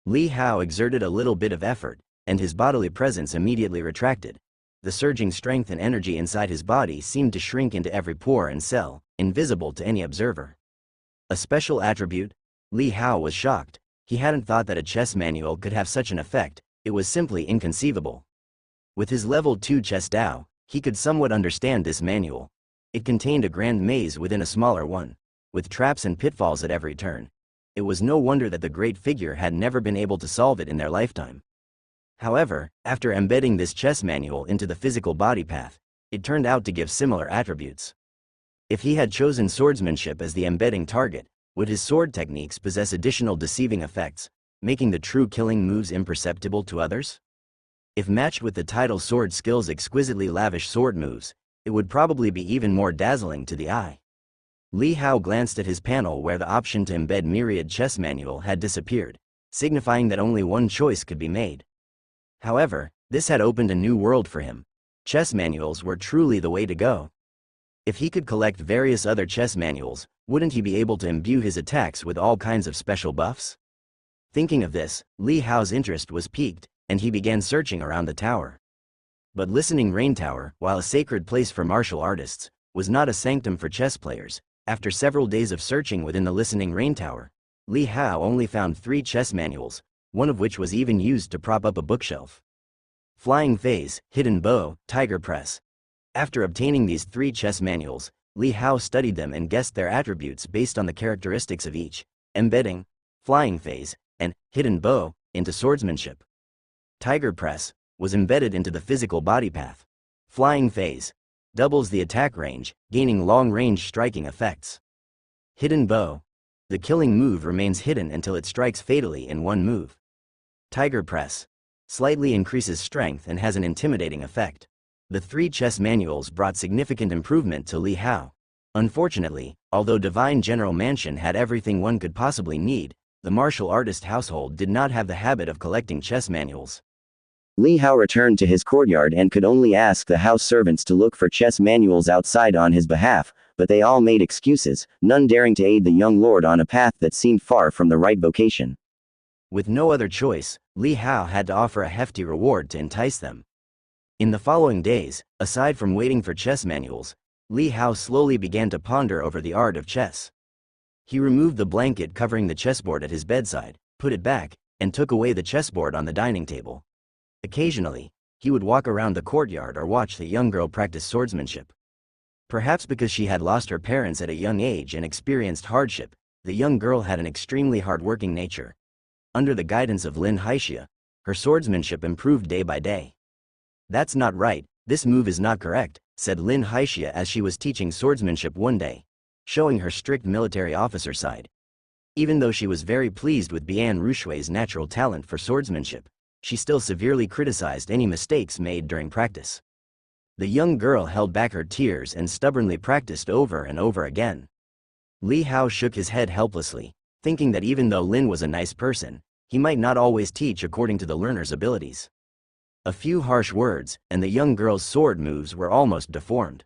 Li Hao exerted a little bit of effort, and his bodily presence immediately retracted. The surging strength and energy inside his body seemed to shrink into every pore and cell, invisible to any observer. A special attribute? Li Hao was shocked. He hadn't thought that a chess manual could have such an effect. It was simply inconceivable. With his level 2 chess Dao, he could somewhat understand this manual. It contained a grand maze within a smaller one, with traps and pitfalls at every turn. It was no wonder that the great figure had never been able to solve it in their lifetime. However, after embedding this chess manual into the physical body path, it turned out to give similar attributes. If he had chosen swordsmanship as the embedding target, would his sword techniques possess additional deceiving effects, making the true killing moves imperceptible to others? If matched with the title sword skills exquisitely lavish sword moves, it would probably be even more dazzling to the eye. Li Hao glanced at his panel where the option to embed Myriad chess manual had disappeared, signifying that only one choice could be made. However, this had opened a new world for him. Chess manuals were truly the way to go. If he could collect various other chess manuals, wouldn't he be able to imbue his attacks with all kinds of special buffs? Thinking of this, Li Hao's interest was piqued, and he began searching around the tower. But Listening Rain Tower, while a sacred place for martial artists, was not a sanctum for chess players. After several days of searching within the Listening Rain Tower, Li Hao only found 3 chess manuals, one of which was even used to prop up a bookshelf. Flying Phase, Hidden Bow, Tiger Press. After obtaining these 3 chess manuals, Li Hao studied them and guessed their attributes based on the characteristics of each, embedding Flying Phase and Hidden Bow into swordsmanship. Tiger Press was embedded into the physical body path. Flying Phase doubles the attack range, gaining long-range striking effects. Hidden Bow. The killing move remains hidden until it strikes fatally in one move. Tiger Press slightly increases strength and has an intimidating effect. The 3 chess manuals brought significant improvement to Li Hao. Unfortunately, although Divine General Mansion had everything one could possibly need, the martial artist household did not have the habit of collecting chess manuals. Li Hao returned to his courtyard and could only ask the house servants to look for chess manuals outside on his behalf, but they all made excuses, none daring to aid the young lord on a path that seemed far from the right vocation. With no other choice, Li Hao had to offer a hefty reward to entice them. In the following days, aside from waiting for chess manuals, Li Hao slowly began to ponder over the art of chess. He removed the blanket covering the chessboard at his bedside, put it back, and took away the chessboard on the dining table. Occasionally, he would walk around the courtyard or watch the young girl practice swordsmanship. Perhaps because she had lost her parents at a young age and experienced hardship, the young girl had an extremely hard-working nature. Under the guidance of Lin Haixia, her swordsmanship improved day by day. "That's not right, this move is not correct," said Lin Haixia as she was teaching swordsmanship one day, showing her strict military officer side. Even though she was very pleased with Bian Rushui's natural talent for swordsmanship, she still severely criticized any mistakes made during practice. The young girl held back her tears and stubbornly practiced over and over again. Li Hao shook his head helplessly, thinking that even though Lin was a nice person, he might not always teach according to the learner's abilities. A few harsh words, and the young girl's sword moves were almost deformed.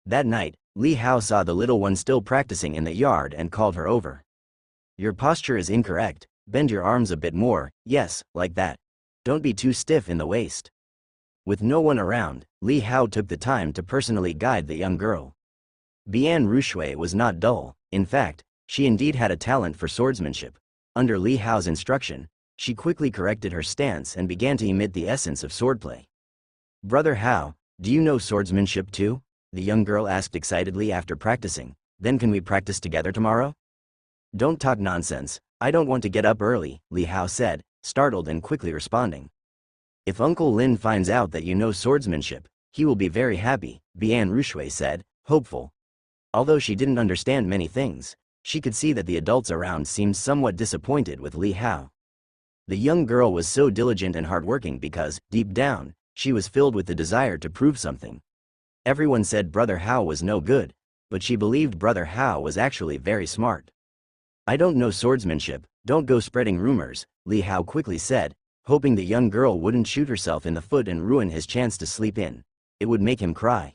That night, Li Hao saw the little one still practicing in the yard and called her over. "Your posture is incorrect, bend your arms a bit more, yes, like that. Don't be too stiff in the waist." With no one around, Li Hao took the time to personally guide the young girl. Bian Rushui was not dull. In fact, she indeed had a talent for swordsmanship. Under Li Hao's instruction, she quickly corrected her stance and began to emit the essence of swordplay. "Brother Hao, do you know swordsmanship too?" the young girl asked excitedly after practicing. "Then can we practice together tomorrow?" "Don't talk nonsense, I don't want to get up early," Li Hao said, startled and quickly responding. "If Uncle Lin finds out that you know swordsmanship, he will be very happy," Bian Rushui said, hopeful. Although she didn't understand many things, she could see that the adults around seemed somewhat disappointed with Li Hao. The young girl was so diligent and hardworking because, deep down, she was filled with the desire to prove something. Everyone said Brother Hao was no good, but she believed Brother Hao was actually very smart. "I don't know swordsmanship, don't go spreading rumors," Li Hao quickly said, hoping the young girl wouldn't shoot herself in the foot and ruin his chance to sleep in. It would make him cry.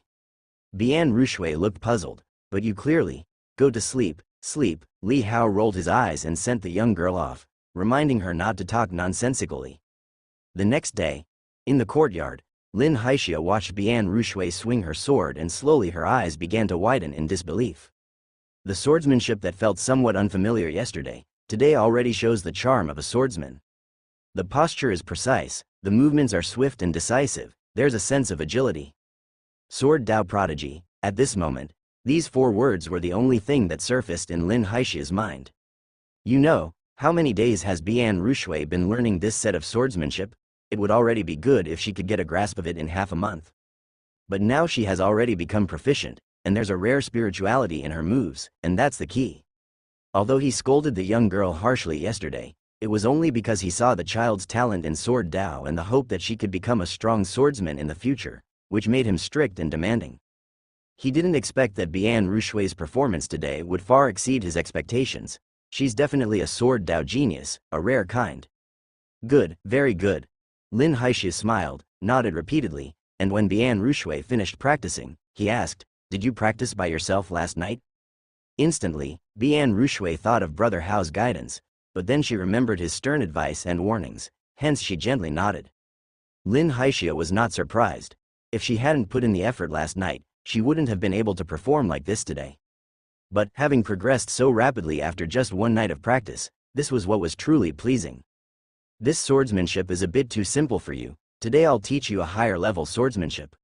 Bian Rushui looked puzzled. "But you clearly, go to sleep, sleep." Li Hao rolled his eyes and sent the young girl off, reminding her not to talk nonsensically. The next day, in the courtyard, Lin Haixia watched Bian Rushui swing her sword and slowly her eyes began to widen in disbelief. The swordsmanship that felt somewhat unfamiliar yesterday, today already shows the charm of a swordsman. The posture is precise, the movements are swift and decisive, there's a sense of agility. Sword Dao prodigy. At this moment, these 4 words were the only thing that surfaced in Lin Haixia's mind. "You know, how many days has Bian Rushui been learning this set of swordsmanship? It would already be good if she could get a grasp of it in half a month. But now she has already become proficient, and there's a rare spirituality in her moves, and that's the key." Although he scolded the young girl harshly yesterday, it was only because he saw the child's talent in Sword Dao and the hope that she could become a strong swordsman in the future, which made him strict and demanding. He didn't expect that Bian Rushui's performance today would far exceed his expectations. She's definitely a Sword Dao genius, a rare kind. "Good, very good." Lin Haixia smiled, nodded repeatedly, and when Bian Rushui finished practicing, he asked, "Did you practice by yourself last night?" Instantly, Bian Rushui thought of Brother Hao's guidance, but then she remembered his stern advice and warnings, hence she gently nodded. Lin Haixia was not surprised. If she hadn't put in the effort last night, she wouldn't have been able to perform like this today. But, having progressed so rapidly after just one night of practice, this was what was truly pleasing. "This swordsmanship is a bit too simple for you, today I'll teach you a higher level swordsmanship,"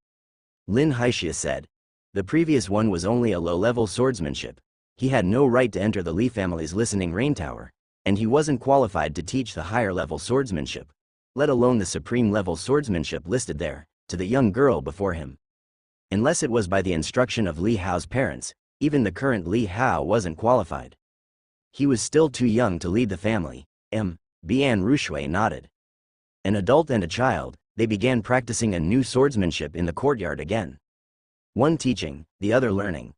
Lin Haixia said. The previous one was only a low-level swordsmanship. He had no right to enter the Li family's listening rain tower, and he wasn't qualified to teach the higher-level swordsmanship, let alone the supreme-level swordsmanship listed there, to the young girl before him. Unless it was by the instruction of Li Hao's parents, even the current Li Hao wasn't qualified. He was still too young to lead the family. Bian Rushui nodded. An adult and a child, they began practicing a new swordsmanship in the courtyard again. One teaching, the other learning.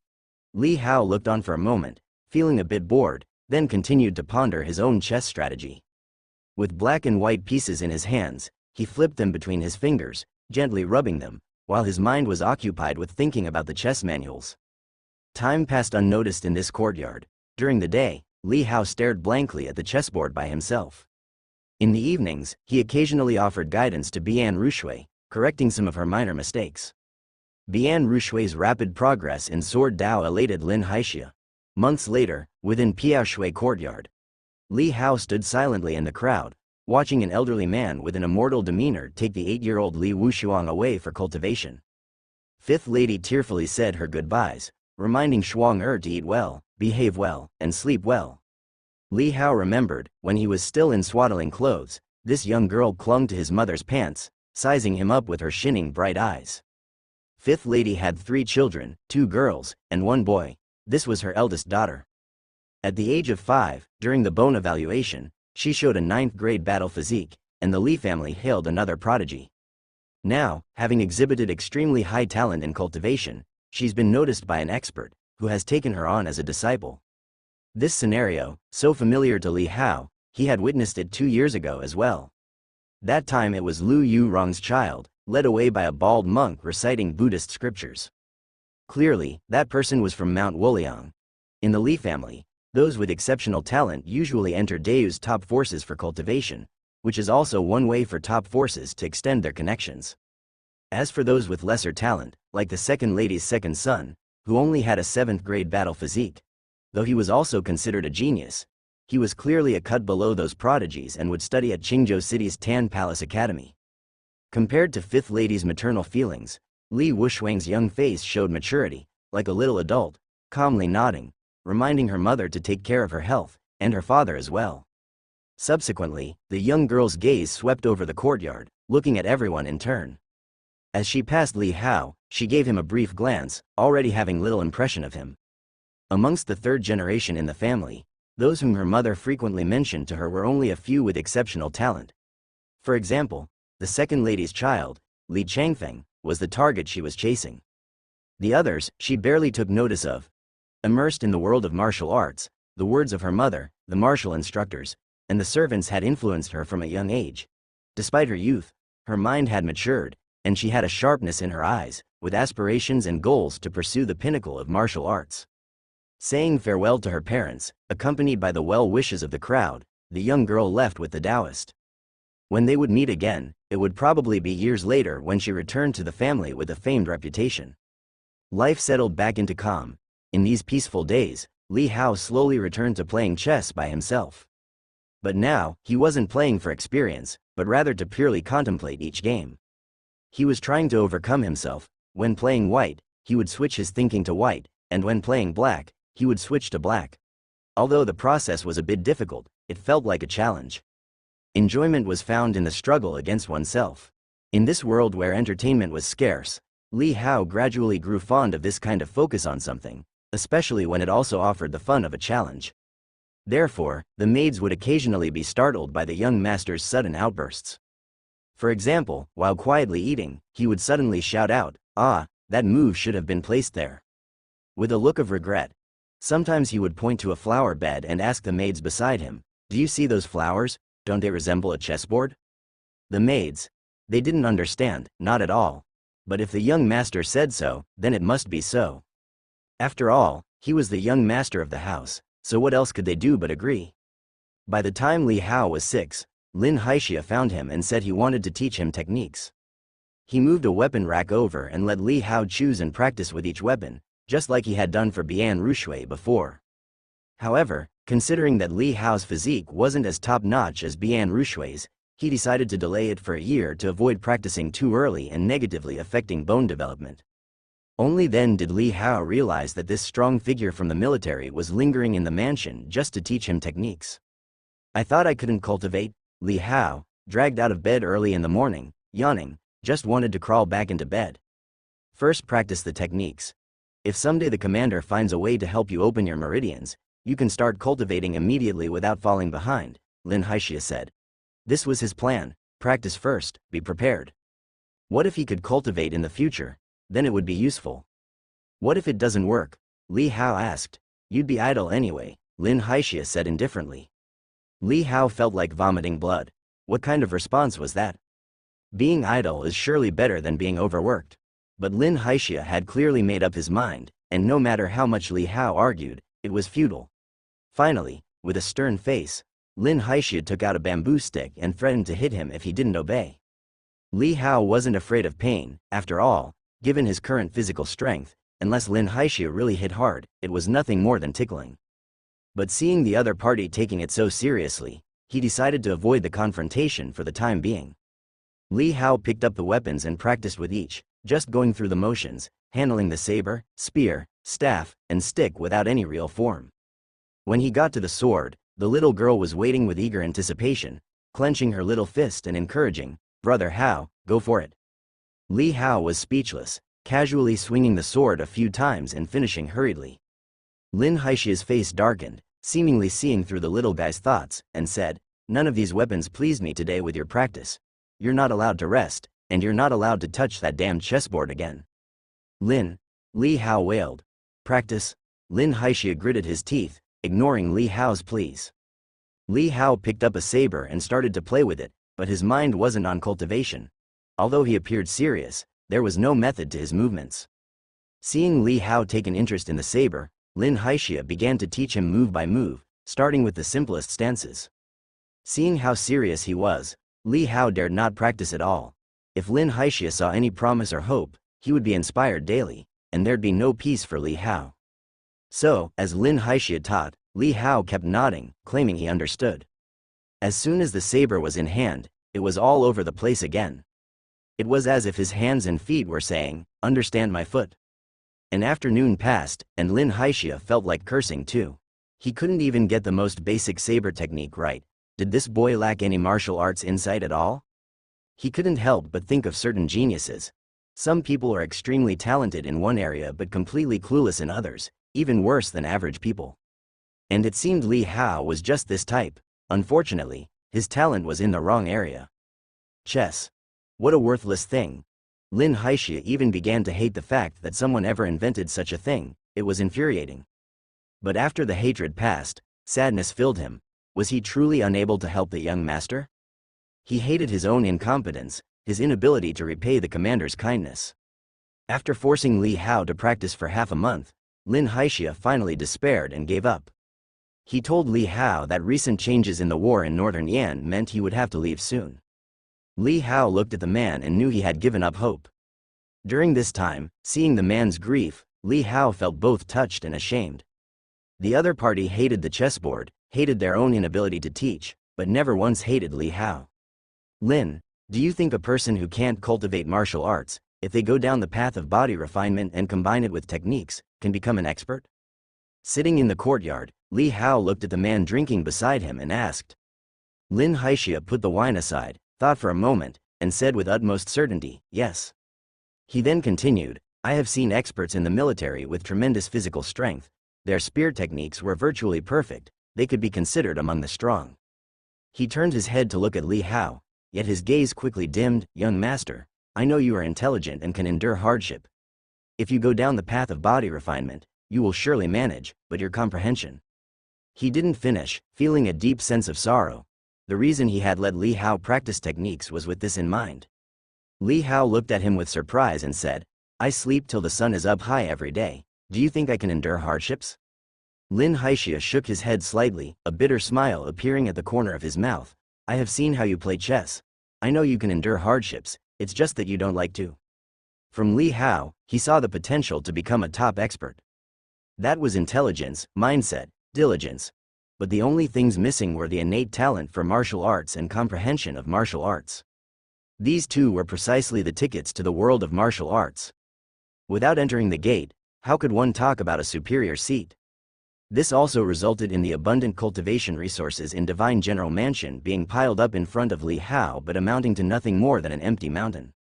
Li Hao looked on for a moment, feeling a bit bored, then continued to ponder his own chess strategy. With black and white pieces in his hands, he flipped them between his fingers, gently rubbing them, while his mind was occupied with thinking about the chess manuals. Time passed unnoticed in this courtyard. During the day, Li Hao stared blankly at the chessboard by himself. In the evenings, he occasionally offered guidance to Bian Rushui, correcting some of her minor mistakes. Bian Rushui's rapid progress in Sword Dao elated Lin Haixia. Months later, within Piaoshui courtyard, Li Hao stood silently in the crowd, watching an elderly man with an immortal demeanor take the 8-year-old Li Wushuang away for cultivation. Fifth Lady tearfully said her goodbyes, reminding Shuang to eat well, behave well, and sleep well. Li Hao remembered, when he was still in swaddling clothes, this young girl clung to his mother's pants, sizing him up with her shining bright eyes. Fifth Lady had 3 children, 2 girls, and 1 boy. This was her eldest daughter. At the age of 5, during the bone evaluation, she showed a ninth-grade battle physique, and the Li family hailed another prodigy. Now, having exhibited extremely high talent in cultivation, she's been noticed by an expert, who has taken her on as a disciple. This scenario, so familiar to Li Hao, he had witnessed it 2 years ago as well. That time it was Lu Yurong's child, led away by a bald monk reciting Buddhist scriptures. Clearly, that person was from Mount Wuliang. In the Li family, those with exceptional talent usually enter Dao's top forces for cultivation, which is also one way for top forces to extend their connections. As for those with lesser talent, like the second lady's second son, who only had a 7th-grade battle physique, though he was also considered a genius, he was clearly a cut below those prodigies and would study at Qingzhou City's Tan Palace Academy. Compared to 5th lady's maternal feelings, Li Wushuang's young face showed maturity, like a little adult, calmly nodding, reminding her mother to take care of her health, and her father as well. Subsequently, the young girl's gaze swept over the courtyard, looking at everyone in turn. As she passed Li Hao, she gave him a brief glance, already having little impression of him. Amongst the 3rd generation in the family, those whom her mother frequently mentioned to her were only a few with exceptional talent. For example, the second lady's child, Li Changfeng, was the target she was chasing. The others, she barely took notice of. Immersed in the world of martial arts, the words of her mother, the martial instructors, and the servants had influenced her from a young age. Despite her youth, her mind had matured, and she had a sharpness in her eyes, with aspirations and goals to pursue the pinnacle of martial arts. Saying farewell to her parents, accompanied by the well wishes of the crowd, the young girl left with the Taoist. When they would meet again, it would probably be years later when she returned to the family with a famed reputation. Life settled back into calm. In these peaceful days, Li Hao slowly returned to playing chess by himself. But now, he wasn't playing for experience, but rather to purely contemplate each game. He was trying to overcome himself. When playing white, he would switch his thinking to white, and when playing black, he would switch to black. Although the process was a bit difficult, it felt like a challenge. Enjoyment was found in the struggle against oneself. In this world where entertainment was scarce, Li Hao gradually grew fond of this kind of focus on something, especially when it also offered the fun of a challenge. Therefore, the maids would occasionally be startled by the young master's sudden outbursts. For example, while quietly eating, he would suddenly shout out, "Ah, that move should have been placed there," with a look of regret. Sometimes he would point to a flower bed and ask the maids beside him, "Do you see those flowers? Don't they resemble a chessboard?" The maids, they didn't understand, not at all. But if the young master said so, then it must be so. After all, he was the young master of the house, so what else could they do but agree? By the time Li Hao was 6, Lin Haixia found him and said he wanted to teach him techniques. He moved a weapon rack over and let Li Hao choose and practice with each weapon, just like he had done for Bian Rushui before. However, considering that Li Hao's physique wasn't as top-notch as Bian Rushui's, he decided to delay it for a year to avoid practicing too early and negatively affecting bone development. Only then did Li Hao realize that this strong figure from the military was lingering in the mansion just to teach him techniques. "I thought I couldn't cultivate." Li Hao, dragged out of bed early in the morning, yawning, just wanted to crawl back into bed. "First practice the techniques. If someday the commander finds a way to help you open your meridians, you can start cultivating immediately without falling behind," Lin Haixia said. This was his plan: practice first, be prepared. What if he could cultivate in the future? Then it would be useful. What if it doesn't work? Li Hao asked. "You'd be idle anyway," Lin Haixia said indifferently. Li Hao felt like vomiting blood. What kind of response was that? Being idle is surely better than being overworked. But Lin Haixia had clearly made up his mind, and no matter how much Li Hao argued, it was futile. Finally, with a stern face, Lin Haixia took out a bamboo stick and threatened to hit him if he didn't obey. Li Hao wasn't afraid of pain. After all, given his current physical strength, unless Lin Haixia really hit hard, it was nothing more than tickling. But seeing the other party taking it so seriously, he decided to avoid the confrontation for the time being. Li Hao picked up the weapons and practiced with each, just going through the motions, handling the saber, spear, staff, and stick without any real form. When he got to the sword, the little girl was waiting with eager anticipation, clenching her little fist and encouraging, "Brother Hao, go for it." Li Hao was speechless, casually swinging the sword a few times and finishing hurriedly. Lin Haixia's face darkened, seemingly seeing through the little guy's thoughts, and said, "None of these weapons pleased me today with your practice. You're not allowed to rest, and you're not allowed to touch that damned chessboard again." Li Hao wailed. "Practice?" Lin Haixia gritted his teeth, ignoring Li Hao's pleas. Li Hao picked up a saber and started to play with it, but his mind wasn't on cultivation. Although he appeared serious, there was no method to his movements. Seeing Li Hao take an interest in the saber, Lin Haixia began to teach him move by move, starting with the simplest stances. Seeing how serious he was, Li Hao dared not practice at all. If Lin Haixia saw any promise or hope, he would be inspired daily, and there'd be no peace for Li Hao. So, as Lin Haixia taught, Li Hao kept nodding, claiming he understood. As soon as the saber was in hand, it was all over the place again. It was as if his hands and feet were saying, "Understand my foot." An afternoon passed, and Lin Haixia felt like cursing too. He couldn't even get the most basic saber technique right. Did this boy lack any martial arts insight at all? He couldn't help but think of certain geniuses. Some people are extremely talented in one area but completely clueless in others, even worse than average people. And it seemed Li Hao was just this type. Unfortunately, his talent was in the wrong area. Chess. What a worthless thing. Lin Haixia even began to hate the fact that someone ever invented such a thing. It was infuriating. But after the hatred passed, sadness filled him. Was he truly unable to help the young master? He hated his own incompetence, his inability to repay the commander's kindness. After forcing Li Hao to practice for half a month, Lin Haixia finally despaired and gave up. He told Li Hao that recent changes in the war in northern Yan meant he would have to leave soon. Li Hao looked at the man and knew he had given up hope. During this time, seeing the man's grief, Li Hao felt both touched and ashamed. The other party hated the chessboard, hated their own inability to teach, but never once hated Li Hao. "Lin, do you think a person who can't cultivate martial arts, if they go down the path of body refinement and combine it with techniques, can become an expert?" Sitting in the courtyard, Li Hao looked at the man drinking beside him and asked. Lin Haixia put the wine aside, thought for a moment, and said with utmost certainty, "Yes." He then continued, "I have seen experts in the military with tremendous physical strength. Their spear techniques were virtually perfect, they could be considered among the strong." He turned his head to look at Li Hao, yet his gaze quickly dimmed. "Young master, I know you are intelligent and can endure hardship. If you go down the path of body refinement, you will surely manage, but your comprehension." He didn't finish, feeling a deep sense of sorrow. The reason he had let Li Hao practice techniques was with this in mind. Li Hao looked at him with surprise and said, "I sleep till the sun is up high every day. Do you think I can endure hardships?" Lin Haixia shook his head slightly, a bitter smile appearing at the corner of his mouth. "I have seen how you play chess. I know you can endure hardships, it's just that you don't like to." From Li Hao, he saw the potential to become a top expert. That was intelligence, mindset, diligence. But the only things missing were the innate talent for martial arts and comprehension of martial arts. These two were precisely the tickets to the world of martial arts. Without entering the gate, how could one talk about a superior seat? This also resulted in the abundant cultivation resources in Divine General Mansion being piled up in front of Li Hao but amounting to nothing more than an empty mountain.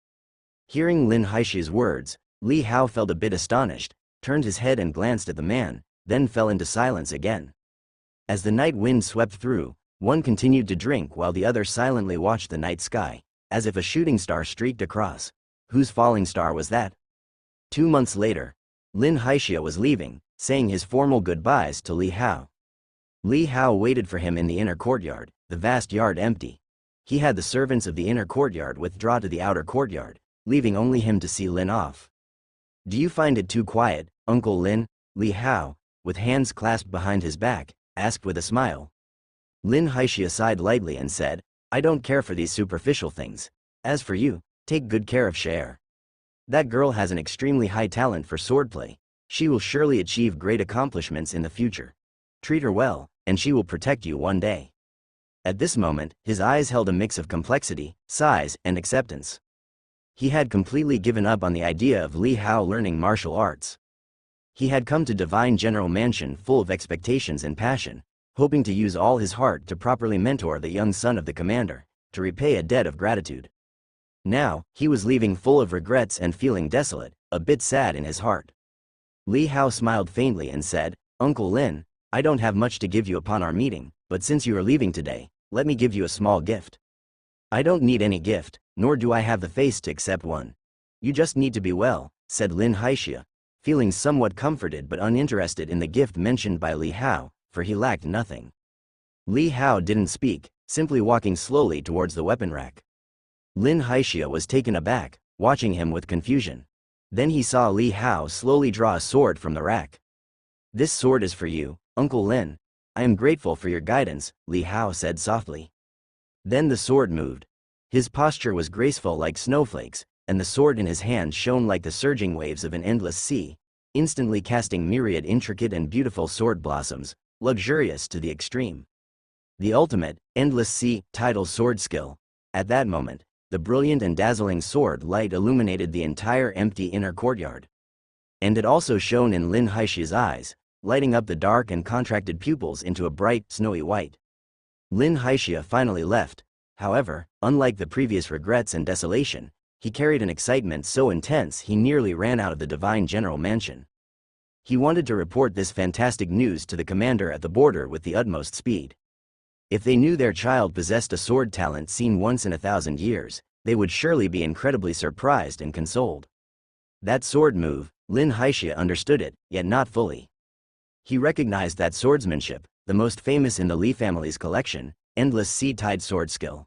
Hearing Lin Haixi's words, Li Hao felt a bit astonished, turned his head and glanced at the man, then fell into silence again. As the night wind swept through, one continued to drink while the other silently watched the night sky, as if a shooting star streaked across. Whose falling star was that? 2 months later, Lin Haixia was leaving, saying his formal goodbyes to Li Hao. Li Hao waited for him in the inner courtyard, the vast yard empty. He had the servants of the inner courtyard withdraw to the outer courtyard, leaving only him to see Lin off. "Do you find it too quiet, Uncle Lin?" Li Hao, with hands clasped behind his back, asked with a smile. Lin Haixia sighed lightly and said, "I don't care for these superficial things. As for you, take good care of Cher. That girl has an extremely high talent for swordplay. She will surely achieve great accomplishments in the future. Treat her well, and she will protect you one day." At this moment, his eyes held a mix of complexity, size, and acceptance. He had completely given up on the idea of Li Hao learning martial arts. He had come to Divine General Mansion full of expectations and passion, hoping to use all his heart to properly mentor the young son of the commander, to repay a debt of gratitude. Now, he was leaving full of regrets and feeling desolate, a bit sad in his heart. Li Hao smiled faintly and said, "Uncle Lin, I don't have much to give you upon our meeting, but since you are leaving today, let me give you a small gift. I don't need any gift, nor do I have the face to accept one. You just need to be well, said Lin Haixia, feeling somewhat comforted but uninterested in the gift mentioned by Li Hao, for he lacked nothing. Li Hao didn't speak, simply walking slowly towards the weapon rack. Lin Haixia was taken aback, watching him with confusion. Then he saw Li Hao slowly draw a sword from the rack. This sword is for you, Uncle Lin. I am grateful for your guidance, Li Hao said softly. Then the sword moved. His posture was graceful like snowflakes, and the sword in his hand shone like the surging waves of an endless sea, instantly casting myriad intricate and beautiful sword blossoms, luxurious to the extreme. The ultimate, endless sea, tidal sword skill. At that moment, the brilliant and dazzling sword light illuminated the entire empty inner courtyard. And it also shone in Lin Haixi's eyes, lighting up the dark and contracted pupils into a bright, snowy white. Lin Haixia finally left. However, unlike the previous regrets and desolation, he carried an excitement so intense he nearly ran out of the divine general mansion. He wanted to report this fantastic news to the commander at the border with the utmost speed. If they knew their child possessed a sword talent seen once in 1,000 years, they would surely be incredibly surprised and consoled. That sword move, Lin Haixia understood it, yet not fully. He recognized that swordsmanship, the most famous in the Li family's collection, endless sea-tide sword skill.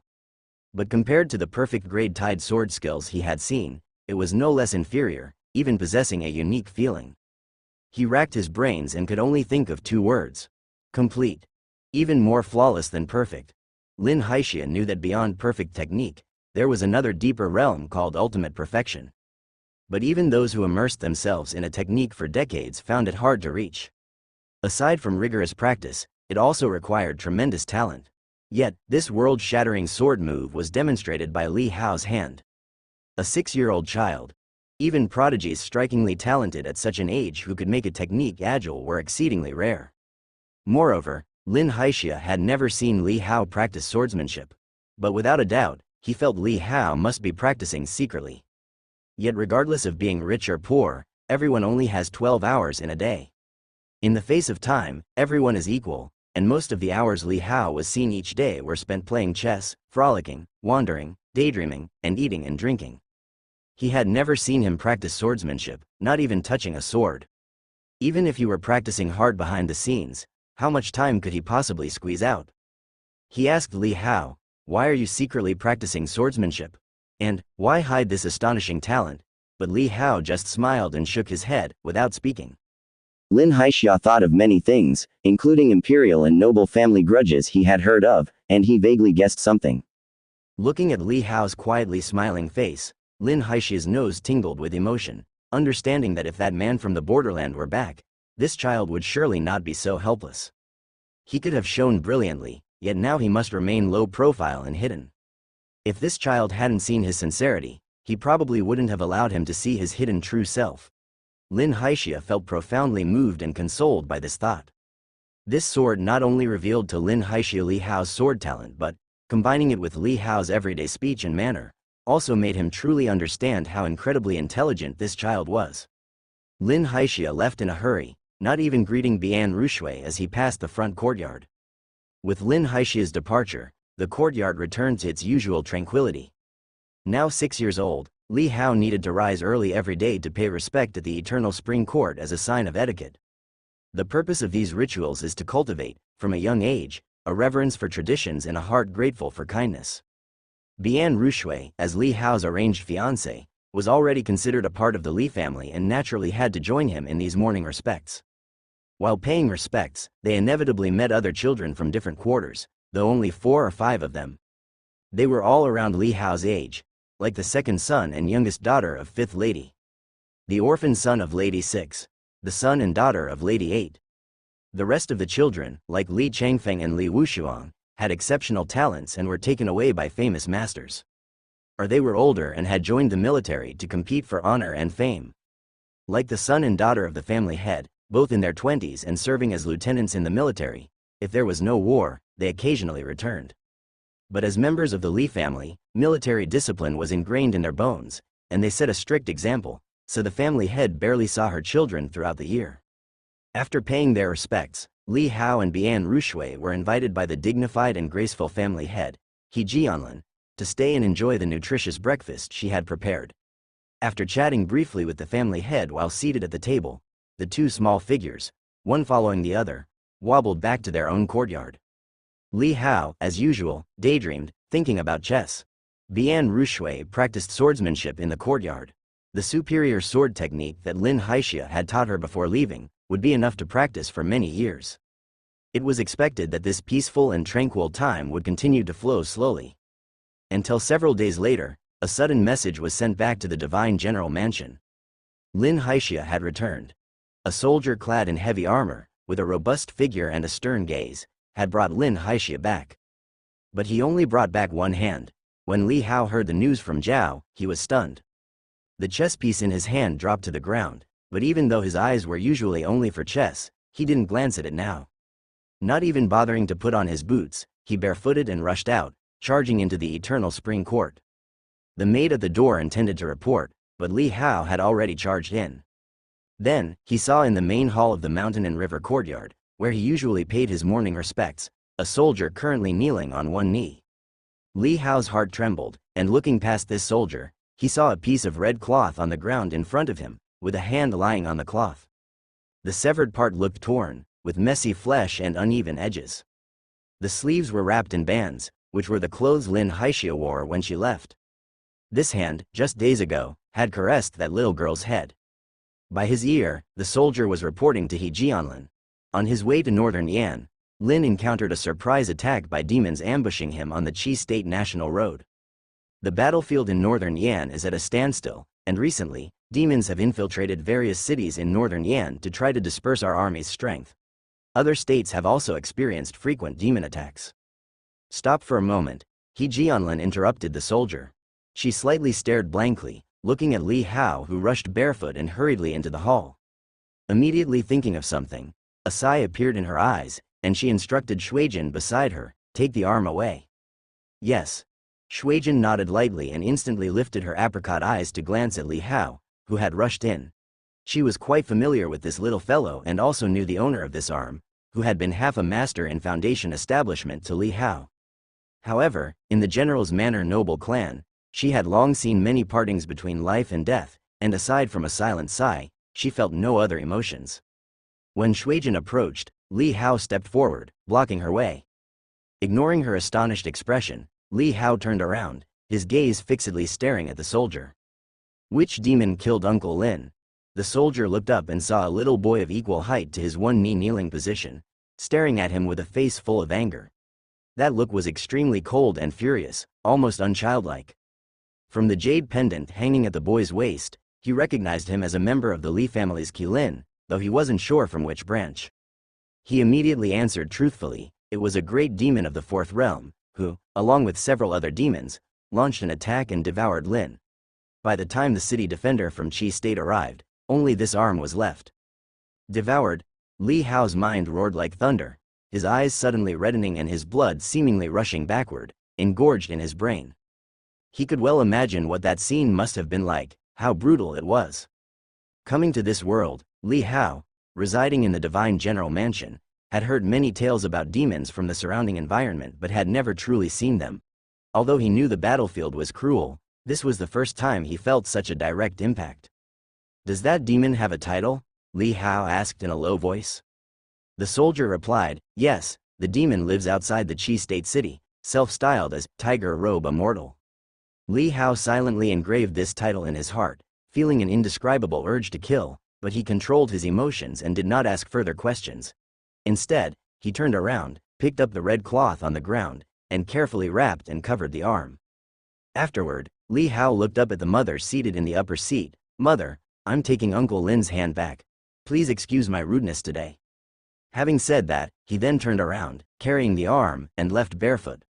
But compared to the perfect grade-tide sword skills he had seen, it was no less inferior, even possessing a unique feeling. He racked his brains and could only think of two words: complete. Even more flawless than perfect. Lin Haixia knew that beyond perfect technique, there was another deeper realm called ultimate perfection. But even those who immersed themselves in a technique for decades found it hard to reach. Aside from rigorous practice, it also required tremendous talent. Yet, this world-shattering sword move was demonstrated by Li Hao's hand. A 6-year-old child. Even prodigies strikingly talented at such an age who could make a technique agile were exceedingly rare. Moreover, Lin Haixia had never seen Li Hao practice swordsmanship. But without a doubt, he felt Li Hao must be practicing secretly. Yet regardless of being rich or poor, everyone only has 12 hours in a day. In the face of time, everyone is equal, and most of the hours Li Hao was seen each day were spent playing chess, frolicking, wandering, daydreaming, and eating and drinking. He had never seen him practice swordsmanship, not even touching a sword. Even if he were practicing hard behind the scenes, how much time could he possibly squeeze out? He asked Li Hao, "Why are you secretly practicing swordsmanship? And why hide this astonishing talent?" But Li Hao just smiled and shook his head, without speaking. Lin Haixia thought of many things, including imperial and noble family grudges he had heard of, and he vaguely guessed something. Looking at Li Hao's quietly smiling face, Lin Haixia's nose tingled with emotion, understanding that if that man from the borderland were back, this child would surely not be so helpless. He could have shone brilliantly, yet now he must remain low profile and hidden. If this child hadn't seen his sincerity, he probably wouldn't have allowed him to see his hidden true self. Lin Haixia felt profoundly moved and consoled by this thought. This sword not only revealed to Lin Haixia Li Hao's sword talent but, combining it with Li Hao's everyday speech and manner, also made him truly understand how incredibly intelligent this child was. Lin Haixia left in a hurry, not even greeting Bian Rushui as he passed the front courtyard. With Lin Haixia's departure, the courtyard returned to its usual tranquility. Now 6 years old, Li Hao needed to rise early every day to pay respect at the Eternal Spring Court as a sign of etiquette. The purpose of these rituals is to cultivate, from a young age, a reverence for traditions and a heart grateful for kindness. Bian Rushui, as Li Hao's arranged fiancée, was already considered a part of the Li family and naturally had to join him in these morning respects. While paying respects, they inevitably met other children from different quarters, though only 4 or 5 of them. They were all around Li Hao's age, like the second son and youngest daughter of 5th Lady. The orphan son of Lady 6. The son and daughter of Lady 8. The rest of the children, like Li Changfeng and Li Wushuang, had exceptional talents and were taken away by famous masters. Or they were older and had joined the military to compete for honor and fame. Like the son and daughter of the family head, both in their 20s and serving as lieutenants in the military, if there was no war, they occasionally returned. But as members of the Li family, military discipline was ingrained in their bones, and they set a strict example, so the family head barely saw her children throughout the year. After paying their respects, Li Hao and Bian Rushui were invited by the dignified and graceful family head, He Jianlin, to stay and enjoy the nutritious breakfast she had prepared. After chatting briefly with the family head while seated at the table, the two small figures, one following the other, wobbled back to their own courtyard. Li Hao, as usual, daydreamed, thinking about chess. Bian Rushui practiced swordsmanship in the courtyard. The superior sword technique that Lin Haixia had taught her before leaving would be enough to practice for many years. It was expected that this peaceful and tranquil time would continue to flow slowly. Until several days later, a sudden message was sent back to the Divine General Mansion. Lin Haixia had returned. A soldier clad in heavy armor, with a robust figure and a stern gaze, had brought Lin Haixia back. But he only brought back one hand. When Li Hao heard the news from Zhao, he was stunned. The chess piece in his hand dropped to the ground, but even though his eyes were usually only for chess, he didn't glance at it now. Not even bothering to put on his boots, he barefooted and rushed out, charging into the Eternal Spring Court. The maid at the door intended to report, but Li Hao had already charged in. Then, he saw in the main hall of the mountain and river courtyard, where he usually paid his morning respects, a soldier currently kneeling on one knee. Li Hao's heart trembled, and looking past this soldier, he saw a piece of red cloth on the ground in front of him, with a hand lying on the cloth. The severed part looked torn, with messy flesh and uneven edges. The sleeves were wrapped in bands, which were the clothes Lin Haixia wore when she left. This hand, just days ago, had caressed that little girl's head. By his ear, the soldier was reporting to He Jianlin. On his way to northern Yan, Lin encountered a surprise attack by demons ambushing him on the Qi State National Road. The battlefield in northern Yan is at a standstill, and recently, demons have infiltrated various cities in northern Yan to try to disperse our army's strength. Other states have also experienced frequent demon attacks. Stop for a moment, He Jianlin interrupted the soldier. She slightly stared blankly, looking at Li Hao, who rushed barefoot and hurriedly into the hall. Immediately thinking of something, a sigh appeared in her eyes, and she instructed Shuijin beside her, "Take the arm away." "Yes." Shuijin nodded lightly and instantly lifted her apricot eyes to glance at Li Hao, who had rushed in. She was quite familiar with this little fellow and also knew the owner of this arm, who had been half a master in foundation establishment to Li Hao. However, in the general's manor noble clan, she had long seen many partings between life and death, and aside from a silent sigh, she felt no other emotions. When Shuijin approached, Li Hao stepped forward, blocking her way. Ignoring her astonished expression, Li Hao turned around, his gaze fixedly staring at the soldier. "Which demon killed Uncle Lin?" The soldier looked up and saw a little boy of equal height to his one knee kneeling position, staring at him with a face full of anger. That look was extremely cold and furious, almost unchildlike. From the jade pendant hanging at the boy's waist, he recognized him as a member of the Li family's Qilin, though he wasn't sure from which branch. He immediately answered truthfully, it was a great demon of the fourth realm, who, along with several other demons, launched an attack and devoured Lin. By the time the city defender from Qi State arrived, only this arm was left. Devoured, Li Hao's mind roared like thunder, his eyes suddenly reddening and his blood seemingly rushing backward, engorged in his brain. He could well imagine what that scene must have been like, how brutal it was. Coming to this world, Li Hao, residing in the Divine General Mansion, had heard many tales about demons from the surrounding environment but had never truly seen them. Although he knew the battlefield was cruel, this was the first time he felt such a direct impact. "Does that demon have a title?" Li Hao asked in a low voice. The soldier replied, "Yes, the demon lives outside the Qi State City, self-styled as Tiger Robe Immortal." Li Hao silently engraved this title in his heart, feeling an indescribable urge to kill, but he controlled his emotions and did not ask further questions. Instead, he turned around, picked up the red cloth on the ground, and carefully wrapped and covered the arm. Afterward, Li Hao looked up at the mother seated in the upper seat. "Mother, I'm taking Uncle Lin's hand back. Please excuse my rudeness today." Having said that, he then turned around, carrying the arm, and left barefoot.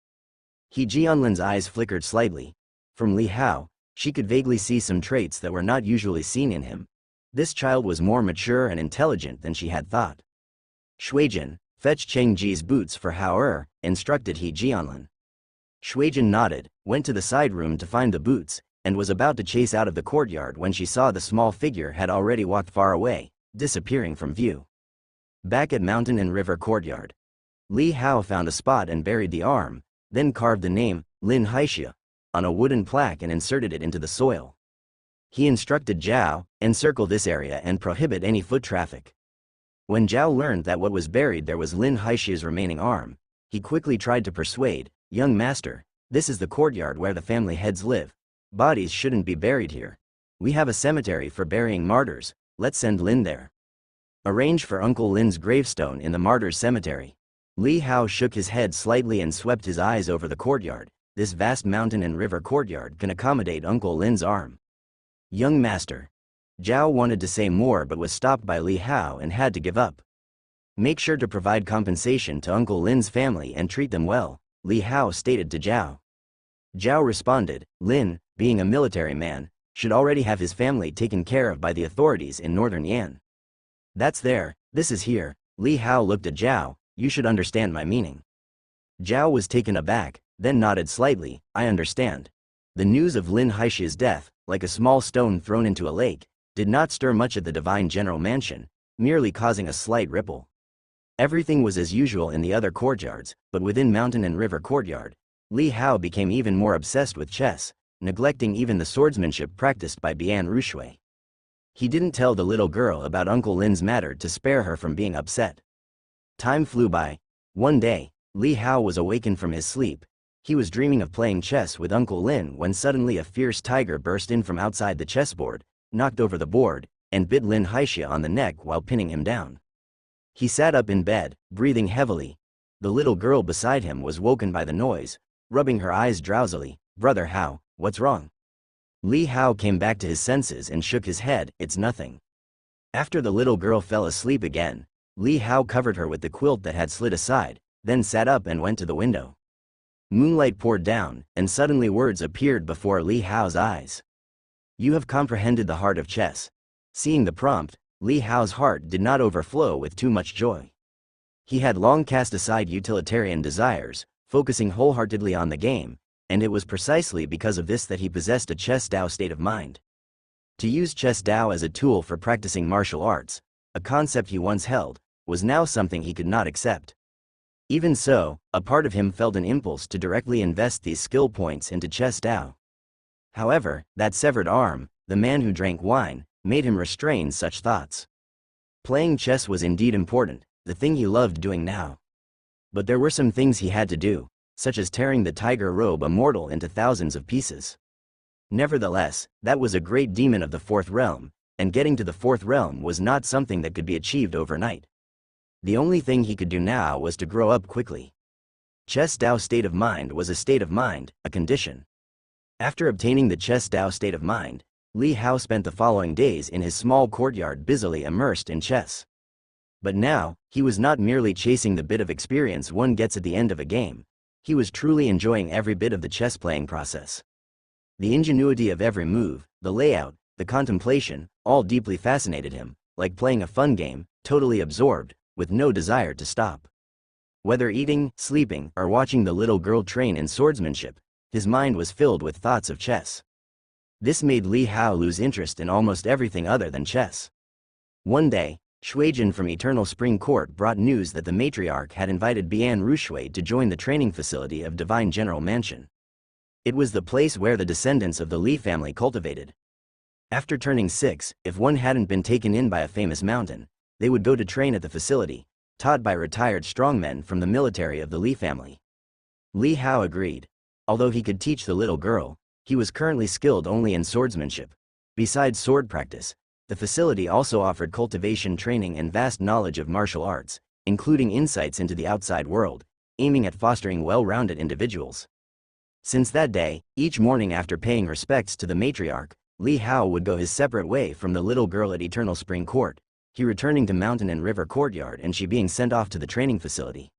He Jianlin's eyes flickered slightly. From Li Hao, she could vaguely see some traits that were not usually seen in him. This child was more mature and intelligent than she had thought. "Shuijin, fetch Cheng Ji's boots for Hao instructed He Jianlin. Shuijin nodded, went to the side room to find the boots, and was about to chase out of the courtyard when she saw the small figure had already walked far away, disappearing from view. Back at Mountain and River Courtyard, Li Hao found a spot and buried the arm, then carved the name, Lin Haixia, on a wooden plaque and inserted it into the soil. He instructed Zhao, encircle this area and prohibit any foot traffic. When Zhao learned that what was buried there was Lin Haixia's remaining arm, he quickly tried to persuade, young master, this is the courtyard where the family heads live. Bodies shouldn't be buried here. We have a cemetery for burying martyrs, let's send Lin there. Arrange for Uncle Lin's gravestone in the martyrs' cemetery. Li Hao shook his head slightly and swept his eyes over the courtyard. This vast mountain and river courtyard can accommodate Uncle Lin's arm. Young master. Zhao wanted to say more but was stopped by Li Hao and had to give up. Make sure to provide compensation to Uncle Lin's family and treat them well, Li Hao stated to Zhao. Zhao responded, Lin, being a military man, should already have his family taken care of by the authorities in northern Yan. That's there, this is here. Li Hao looked at Zhao, you should understand my meaning. Zhao was taken aback, then nodded slightly, I understand. The news of Lin Haixia's death, like a small stone thrown into a lake, did not stir much at the divine general mansion, merely causing a slight ripple. Everything was as usual in the other courtyards, but within Mountain and River Courtyard, Li Hao became even more obsessed with chess, neglecting even the swordsmanship practiced by Bian Rushui. He didn't tell the little girl about Uncle Lin's matter to spare her from being upset. Time flew by. One day, Li Hao was awakened from his sleep. He was dreaming of playing chess with Uncle Lin when suddenly a fierce tiger burst in from outside the chessboard, knocked over the board, and bit Lin Haixia on the neck while pinning him down. He sat up in bed, breathing heavily. The little girl beside him was woken by the noise, rubbing her eyes drowsily. Brother Hao, what's wrong? Li Hao came back to his senses and shook his head, it's nothing. After the little girl fell asleep again, Li Hao covered her with the quilt that had slid aside, then sat up and went to the window. Moonlight poured down, and suddenly words appeared before Li Hao's eyes. You have comprehended the heart of chess. Seeing the prompt, Li Hao's heart did not overflow with too much joy. He had long cast aside utilitarian desires, focusing wholeheartedly on the game, and it was precisely because of this that he possessed a chess Dao state of mind. To use chess Dao as a tool for practicing martial arts, a concept he once held, was now something he could not accept. Even so, a part of him felt an impulse to directly invest these skill points into chess Dao. However, that severed arm, the man who drank wine, made him restrain such thoughts. Playing chess was indeed important, the thing he loved doing now. But there were some things he had to do, such as tearing the tiger robe immortal into thousands of pieces. Nevertheless, that was a great demon of the fourth realm, and getting to the fourth realm was not something that could be achieved overnight. The only thing he could do now was to grow up quickly. Chess Dao state of mind was a state of mind, a condition. After obtaining the chess Dao state of mind, Li Hao spent the following days in his small courtyard busily immersed in chess. But now, he was not merely chasing the bit of experience one gets at the end of a game. He was truly enjoying every bit of the chess playing process. The ingenuity of every move, the layout, the contemplation, all deeply fascinated him, like playing a fun game, totally absorbed, with no desire to stop. Whether eating, sleeping, or watching the little girl train in swordsmanship, his mind was filled with thoughts of chess. This made Li Hao lose interest in almost everything other than chess. One day, Shuijin from Eternal Spring Court brought news that the matriarch had invited Bian Rushui to join the training facility of Divine General Mansion. It was the place where the descendants of the Li family cultivated. After turning 6, if one hadn't been taken in by a famous mountain, they would go to train at the facility, taught by retired strongmen from the military of the Li family. Li Hao agreed. Although he could teach the little girl, he was currently skilled only in swordsmanship. Besides sword practice, the facility also offered cultivation training and vast knowledge of martial arts, including insights into the outside world, aiming at fostering well-rounded individuals. Since that day, each morning after paying respects to the matriarch, Li Hao would go his separate way from the little girl at Eternal Spring Court, he returning to Mountain and River Courtyard and she being sent off to the training facility.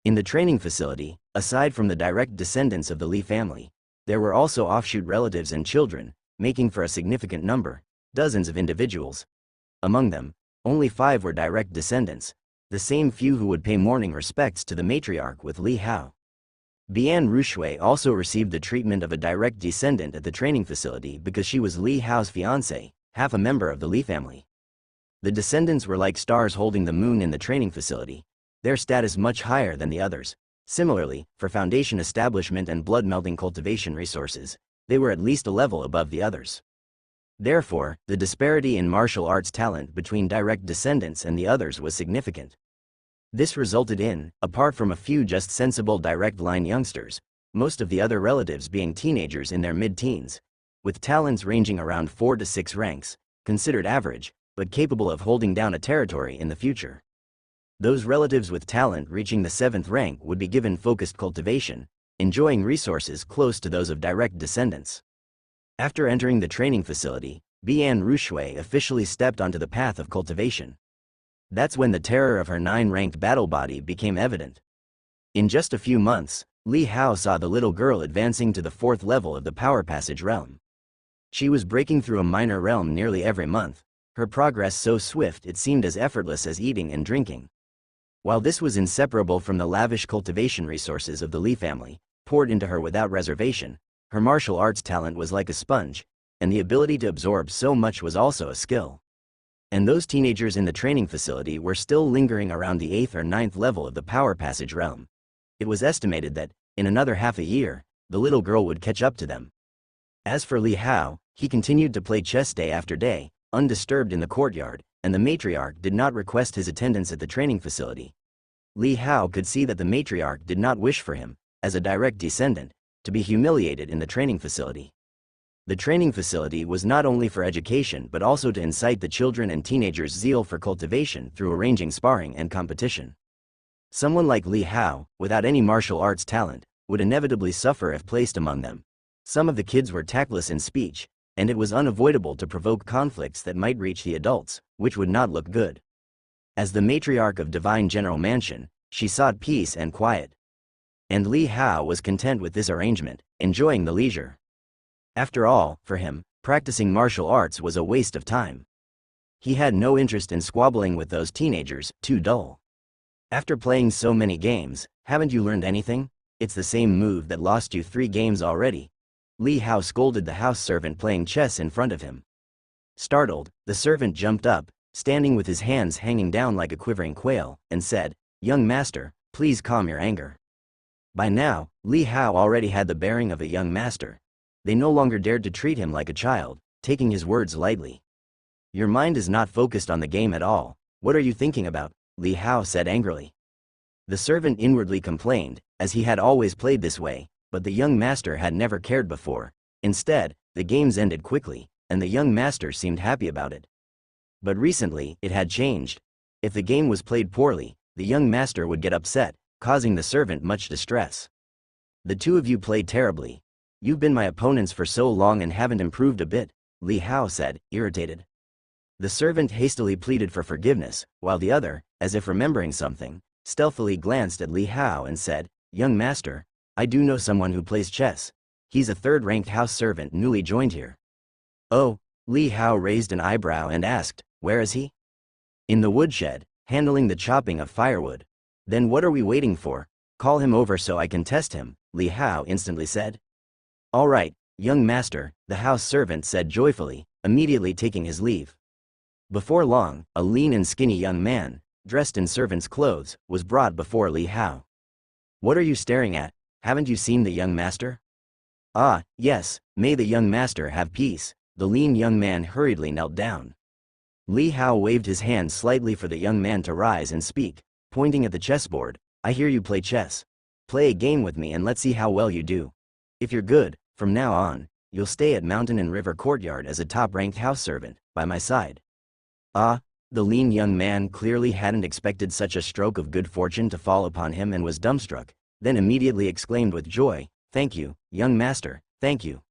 In the training facility, aside from the direct descendants of the Li family, there were also offshoot relatives and children, making for a significant number, dozens of individuals. Among them, only 5 were direct descendants, the same few who would pay morning respects to the matriarch with Li Hao. Bian Rushui also received the treatment of a direct descendant at the training facility because she was Li Hao's fiancée, half a member of the Li family. The descendants were like stars holding the moon in the training facility, their status much higher than the others. Similarly, for foundation establishment and blood-melting cultivation resources, they were at least a level above the others. Therefore, the disparity in martial arts talent between direct descendants and the others was significant. This resulted in, apart from a few just sensible direct line youngsters, most of the other relatives being teenagers in their mid-teens, with talents ranging around 4 to 6 ranks, considered average, but capable of holding down a territory in the future. Those relatives with talent reaching the 7th rank would be given focused cultivation, enjoying resources close to those of direct descendants. After entering the training facility, Bian Rushui officially stepped onto the path of cultivation. That's when the terror of her 9-ranked battle body became evident. In just a few months, Li Hao saw the little girl advancing to the 4th level of the Power Passage realm. She was breaking through a minor realm nearly every month, her progress so swift it seemed as effortless as eating and drinking. While this was inseparable from the lavish cultivation resources of the Li family, poured into her without reservation, her martial arts talent was like a sponge, and the ability to absorb so much was also a skill. And those teenagers in the training facility were still lingering around the 8th or 9th level of the Power Passage realm. It was estimated that, in another half a year, the little girl would catch up to them. As for Li Hao, he continued to play chess day after day, undisturbed in the courtyard, and the matriarch did not request his attendance at the training facility. Li Hao could see that the matriarch did not wish for him, as a direct descendant, to be humiliated in the training facility. The training facility was not only for education but also to incite the children and teenagers' zeal for cultivation through arranging sparring and competition. Someone like Li Hao, without any martial arts talent, would inevitably suffer if placed among them. Some of the kids were tactless in speech, and it was unavoidable to provoke conflicts that might reach the adults, which would not look good. As the matriarch of Divine General Mansion, she sought peace and quiet. And Li Hao was content with this arrangement, enjoying the leisure. After all, for him, practicing martial arts was a waste of time. He had no interest in squabbling with those teenagers, too dull. After playing so many games, haven't you learned anything? It's the same move that lost you 3 games already. Li Hao scolded the house servant playing chess in front of him. Startled, the servant jumped up, standing with his hands hanging down like a quivering quail, and said, "Young master, please calm your anger." By now, Li Hao already had the bearing of a young master. They no longer dared to treat him like a child, taking his words lightly. "Your mind is not focused on the game at all. What are you thinking about?" Li Hao said angrily. The servant inwardly complained, as he had always played this way, but the young master had never cared before. Instead, the games ended quickly, and the young master seemed happy about it. But recently, it had changed. If the game was played poorly, the young master would get upset, causing the servant much distress. "The two of you played terribly. You've been my opponents for so long and haven't improved a bit," Li Hao said, irritated. The servant hastily pleaded for forgiveness, while the other, as if remembering something, stealthily glanced at Li Hao and said, "Young master, I do know someone who plays chess. He's a 3rd-ranked house servant newly joined here." "Oh?" Li Hao raised an eyebrow and asked, "Where is he?" "In the woodshed, handling the chopping of firewood." "Then what are we waiting for? Call him over so I can test him," Li Hao instantly said. "All right, young master," the house servant said joyfully, immediately taking his leave. Before long, a lean and skinny young man, dressed in servant's clothes, was brought before Li Hao. "What are you staring at? Haven't you seen the young master?" "Ah, yes, may the young master have peace." The lean young man hurriedly knelt down. Li Hao waved his hand slightly for the young man to rise and speak, pointing at the chessboard. "I hear you play chess. Play a game with me and let's see how well you do. If you're good, from now on, you'll stay at Mountain and River Courtyard as a top-ranked house servant, by my side." "Ah?" The lean young man clearly hadn't expected such a stroke of good fortune to fall upon him and was dumbstruck, then immediately exclaimed with joy, "Thank you, young master, thank you."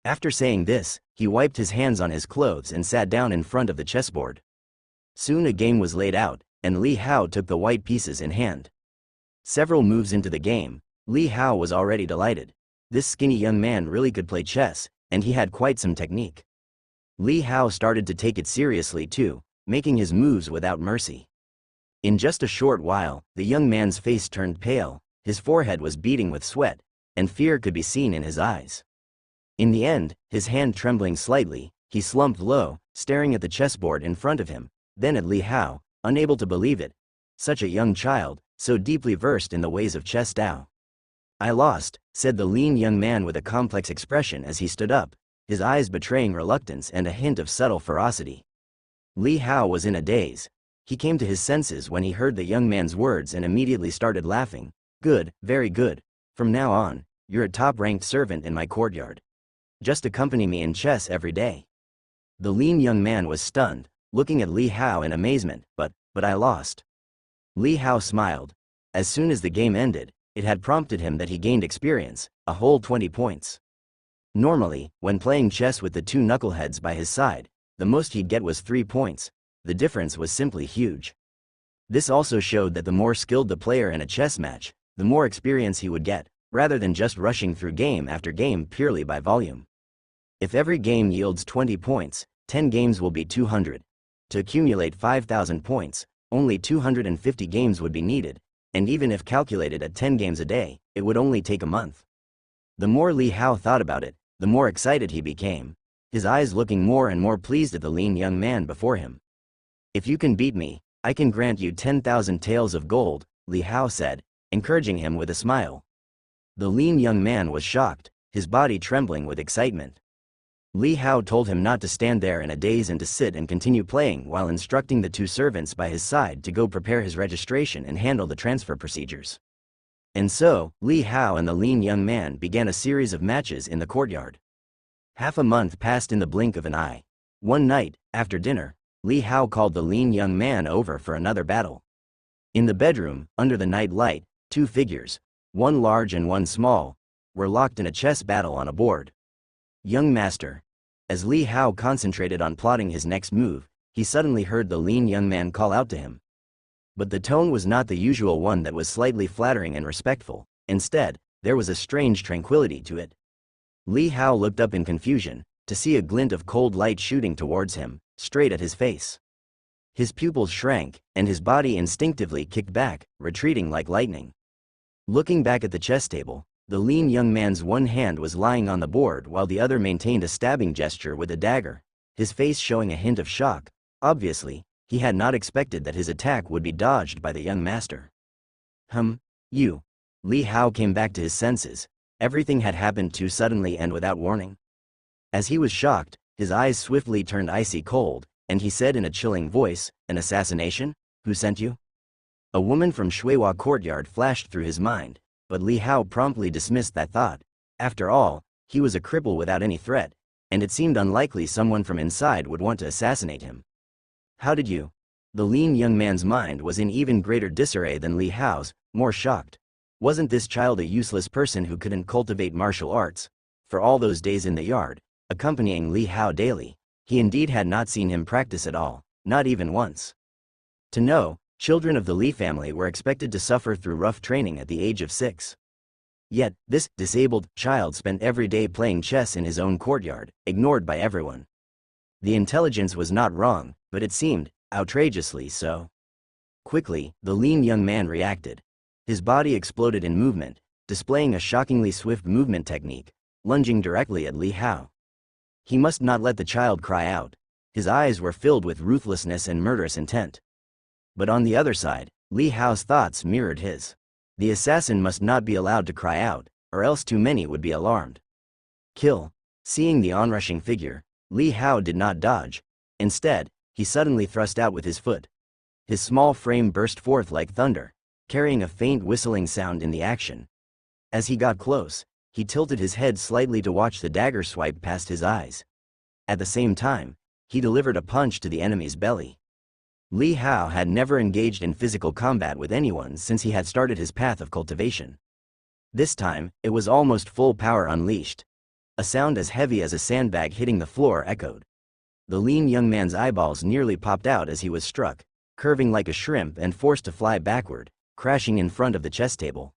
After saying this, he wiped his hands on his clothes and sat down in front of the chessboard. Soon a game was laid out, and Li Hao took the white pieces in hand. Several moves into the game, Li Hao was already delighted. This skinny young man really could play chess, and he had quite some technique. Li Hao started to take it seriously too, making his moves without mercy. In just a short while, the young man's face turned pale, his forehead was beading with sweat, and fear could be seen in his eyes. In the end, his hand trembling slightly, he slumped low, staring at the chessboard in front of him, Then at Li Hao, unable to believe it. Such a young child, so deeply versed in the ways of chess Tao. I lost, said the lean young man with a complex expression as he stood up, his eyes betraying reluctance and a hint of subtle ferocity. Li Hao was in a daze. He came to his senses when he heard the young man's words and immediately started laughing. Good, very good. From now on, you're a top-ranked servant in my courtyard. Just accompany me in chess every day. The lean young man was stunned, looking at Li Hao in amazement, but I lost. Li Hao smiled. As soon as the game ended, it had prompted him that he gained experience, a whole 20 points. Normally, when playing chess with the two knuckleheads by his side, the most he'd get was 3 points. The difference was simply huge. This also showed that the more skilled the player in a chess match, the more experience he would get, rather than just rushing through game after game purely by volume. If every game yields 20 points, 10 games will be 200. To accumulate 5,000 points, only 250 games would be needed, and even if calculated at 10 games a day, it would only take a month. The more Li Hao thought about it, the more excited he became, his eyes looking more and more pleased at the lean young man before him. If you can beat me, I can grant you 10,000 taels of gold, Li Hao said, encouraging him with a smile. The lean young man was shocked, his body trembling with excitement. Li Hao told him not to stand there in a daze and to sit and continue playing while instructing the two servants by his side to go prepare his registration and handle the transfer procedures. And so, Li Hao and the lean young man began a series of matches in the courtyard. Half a month passed in the blink of an eye. One night, after dinner, Li Hao called the lean young man over for another battle. In the bedroom, under the night light, two figures, one large and one small, were locked in a chess battle on a board. Young master. As Li Hao concentrated on plotting his next move, he suddenly heard the lean young man call out to him. But the tone was not the usual one that was slightly flattering and respectful. Instead, there was a strange tranquility to it. Li Hao looked up in confusion, to see a glint of cold light shooting towards him, straight at his face. His pupils shrank, and his body instinctively kicked back, retreating like lightning. Looking back at the chess table, the lean young man's one hand was lying on the board while the other maintained a stabbing gesture with a dagger, his face showing a hint of shock. Obviously, he had not expected that his attack would be dodged by the young master. You. Li Hao came back to his senses. Everything had happened too suddenly and without warning. As he was shocked, his eyes swiftly turned icy cold, and he said in a chilling voice, "An assassination? Who sent you?" A woman from Shuihua courtyard flashed through his mind, but Li Hao promptly dismissed that thought. After all, he was a cripple without any threat, and it seemed unlikely someone from inside would want to assassinate him. How did you? The lean young man's mind was in even greater disarray than Li Hao's, more shocked. Wasn't this child a useless person who couldn't cultivate martial arts? For all those days in the yard, accompanying Li Hao daily, he indeed had not seen him practice at all, not even once. To know, children of the Li family were expected to suffer through rough training at the age of 6. Yet, this disabled child spent every day playing chess in his own courtyard, ignored by everyone. The intelligence was not wrong, but it seemed outrageously so. Quickly, the lean young man reacted. His body exploded in movement, displaying a shockingly swift movement technique, lunging directly at Li Hao. He must not let the child cry out. His eyes were filled with ruthlessness and murderous intent. But on the other side, Li Hao's thoughts mirrored his. The assassin must not be allowed to cry out, or else too many would be alarmed. Kill. Seeing the onrushing figure, Li Hao did not dodge. Instead, he suddenly thrust out with his foot. His small frame burst forth like thunder, carrying a faint whistling sound in the action. As he got close, he tilted his head slightly to watch the dagger swipe past his eyes. At the same time, he delivered a punch to the enemy's belly. Li Hao had never engaged in physical combat with anyone since he had started his path of cultivation. This time, it was almost full power unleashed. A sound as heavy as a sandbag hitting the floor echoed. The lean young man's eyeballs nearly popped out as he was struck, curving like a shrimp and forced to fly backward, crashing in front of the chess table.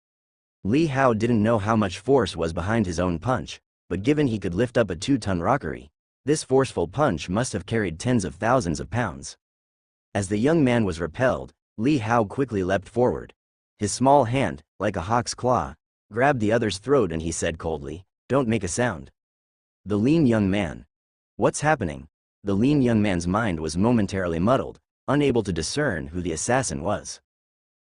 Li Hao didn't know how much force was behind his own punch, but given he could lift up a 2-ton rockery, this forceful punch must have carried tens of thousands of pounds. As the young man was repelled, Li Hao quickly leapt forward. His small hand, like a hawk's claw, grabbed the other's throat and he said coldly, "Don't make a sound." The lean young man. What's happening? The lean young man's mind was momentarily muddled. unable to discern who the assassin was.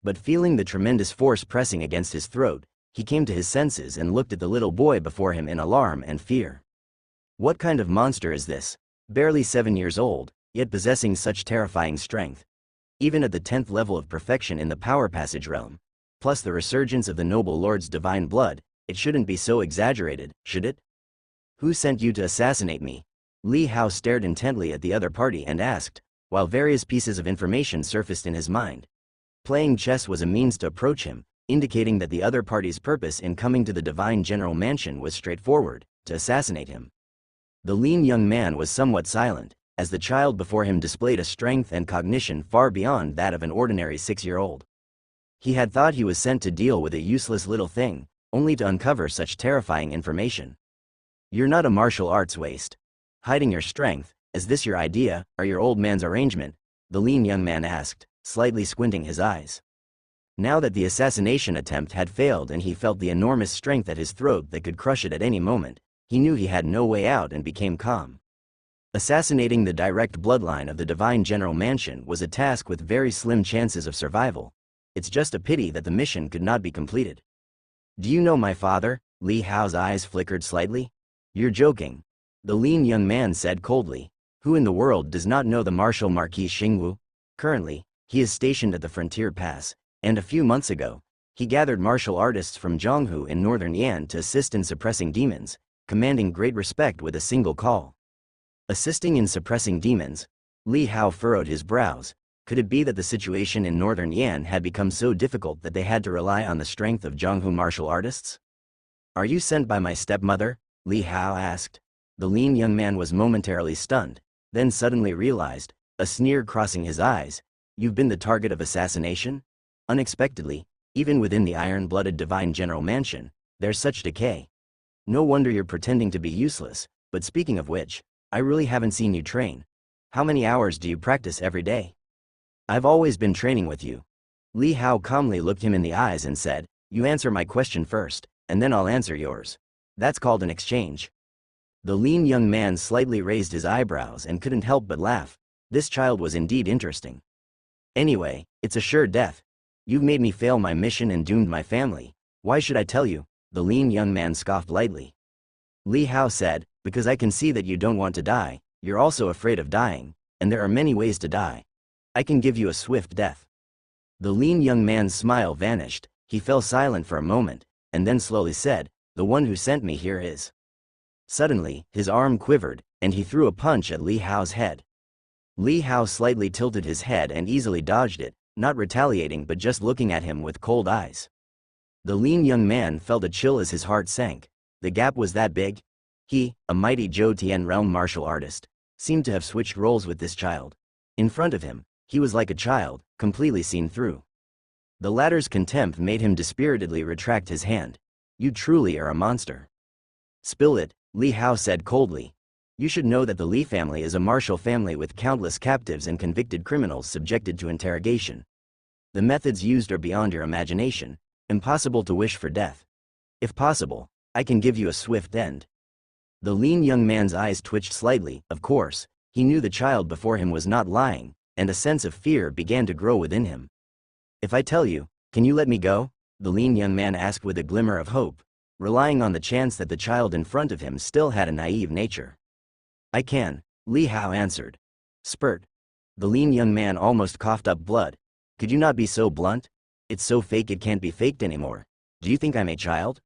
But feeling the tremendous force pressing against his throat, he came to his senses and looked at the little boy before him in alarm and fear. What kind of monster is this? Barely 7 years old, yet possessing such terrifying strength. Even at the 10th level of perfection in the power passage realm, plus the resurgence of the noble lord's divine blood, it shouldn't be so exaggerated, should it? Who sent you to assassinate me? Li Hao stared intently at the other party and asked, while various pieces of information surfaced in his mind. Playing chess was a means to approach him, indicating that the other party's purpose in coming to the divine general mansion was straightforward, to assassinate him. The lean young man was somewhat silent, as the child before him displayed a strength and cognition far beyond that of an ordinary 6-year-old. He had thought he was sent to deal with a useless little thing, only to uncover such terrifying information. You're not a martial arts waste. Hiding your strength, is this your idea, or your old man's arrangement? The lean young man asked, slightly squinting his eyes. Now that the assassination attempt had failed and he felt the enormous strength at his throat that could crush it at any moment, he knew he had no way out and became calm. Assassinating the direct bloodline of the divine general mansion was a task with very slim chances of survival. It's just a pity that the mission could not be completed. Do you know my father? Li Hao's eyes flickered slightly. You're joking. The lean young man said coldly. Who in the world does not know the Martial Marquis Xingwu? Currently, he is stationed at the Frontier Pass, and a few months ago, he gathered martial artists from Zhonghu in northern Yan to assist in suppressing demons, commanding great respect with a single call. Assisting in suppressing demons? Li Hao furrowed his brows. Could it be that the situation in northern Yan had become so difficult that they had to rely on the strength of Zhonghu martial artists? Are you sent by my stepmother? Li Hao asked. The lean young man was momentarily stunned, then suddenly realized, a sneer crossing his eyes, you've been the target of assassination? Unexpectedly, even within the iron-blooded divine general mansion, there's such decay. No wonder you're pretending to be useless, but speaking of which, I really haven't seen you train. How many hours do you practice every day? I've always been training with you. Li Hao calmly looked him in the eyes and said, you answer my question first, and then I'll answer yours. That's called an exchange. The lean young man slightly raised his eyebrows and couldn't help but laugh. This child was indeed interesting. Anyway, it's a sure death. You've made me fail my mission and doomed my family. Why should I tell you? The lean young man scoffed lightly. Li Hao said, because I can see that you don't want to die, you're also afraid of dying, and there are many ways to die. I can give you a swift death. The lean young man's smile vanished, he fell silent for a moment, and then slowly said, the one who sent me here is. Suddenly, his arm quivered, and he threw a punch at Li Hao's head. Li Hao slightly tilted his head and easily dodged it, not retaliating but just looking at him with cold eyes. The lean young man felt a chill as his heart sank. The gap was that big? He, a mighty Zhou Tian realm martial artist, seemed to have switched roles with this child. In front of him, he was like a child, completely seen through. The latter's contempt made him dispiritedly retract his hand. You truly are a monster. Spill it, Li Hao said coldly. You should know that the Li family is a martial family with countless captives and convicted criminals subjected to interrogation. The methods used are beyond your imagination, impossible to wish for death. If possible, I can give you a swift end. The lean young man's eyes twitched slightly. Of course, he knew the child before him was not lying, and a sense of fear began to grow within him. If I tell you, can you let me go? The lean young man asked with a glimmer of hope, relying on the chance that the child in front of him still had a naive nature. I can, Li Hao answered. Spurt. The lean young man almost coughed up blood. Could you not be so blunt? It's so fake it can't be faked anymore. Do you think I'm a child?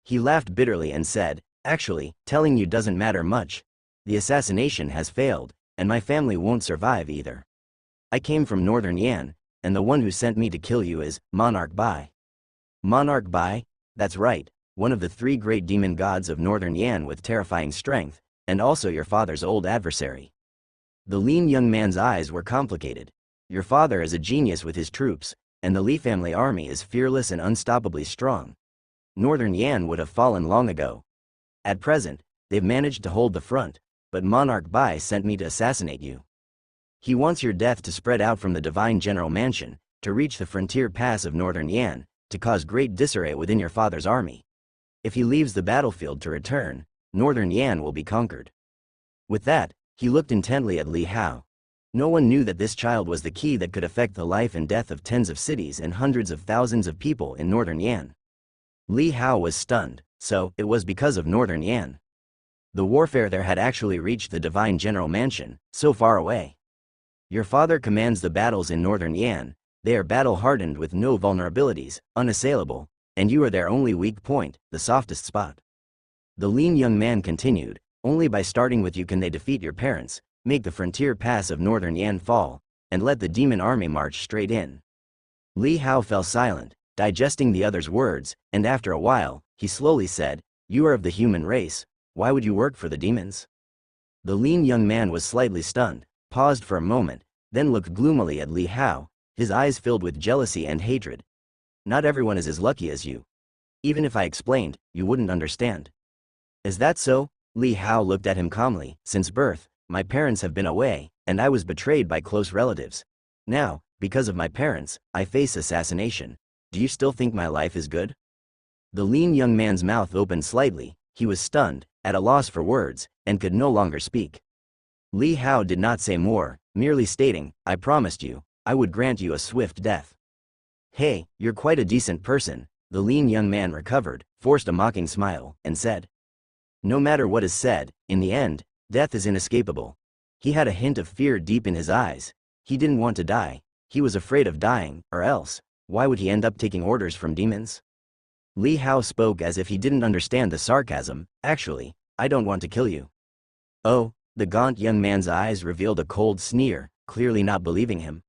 He laughed bitterly and said, actually, telling you doesn't matter much. The assassination has failed, and my family won't survive either. I came from northern Yan, and the one who sent me to kill you is Monarch Bai. Monarch Bai? That's right, one of the 3 great demon gods of northern Yan with terrifying strength, and also your father's old adversary. The lean young man's eyes were complicated. Your father is a genius with his troops, and the Li family army is fearless and unstoppably strong. Northern Yan would have fallen long ago. At present, they've managed to hold the front, but Monarch Bai sent me to assassinate you. He wants your death to spread out from the divine general mansion, to reach the frontier pass of northern Yan, to cause great disarray within your father's army. If he leaves the battlefield to return, northern Yan will be conquered. With that, he looked intently at Li Hao. No one knew that this child was the key that could affect the life and death of tens of cities and hundreds of thousands of people in northern Yan. Li Hao was stunned, so it was because of northern Yan. The warfare there had actually reached the divine general mansion, so far away. Your father commands the battles in northern Yan. They are battle-hardened with no vulnerabilities, unassailable, and you are their only weak point, the softest spot. The lean young man continued, only by starting with you can they defeat your parents, make the frontier pass of northern Yan fall, and let the demon army march straight in. Li Hao fell silent, digesting the other's words, and after a while, he slowly said, you are of the human race, why would you work for the demons? The lean young man was slightly stunned, paused for a moment, then looked gloomily at Li Hao, his eyes filled with jealousy and hatred. Not everyone is as lucky as you. Even if I explained, you wouldn't understand. Is that so? Li Hao looked at him calmly. Since birth, my parents have been away, and I was betrayed by close relatives. Now, because of my parents, I face assassination. Do you still think my life is good? The lean young man's mouth opened slightly. He was stunned, at a loss for words, and could no longer speak. Li Hao did not say more, merely stating, I promised you, I would grant you a swift death. Hey, you're quite a decent person. The lean young man recovered, forced a mocking smile, and said. No matter what is said, in the end, death is inescapable. He had a hint of fear deep in his eyes. He didn't want to die. He was afraid of dying, or else, why would he end up taking orders from demons? Li Hao spoke as if he didn't understand the sarcasm. Actually, I don't want to kill you. Oh, the gaunt young man's eyes revealed a cold sneer, clearly not believing him.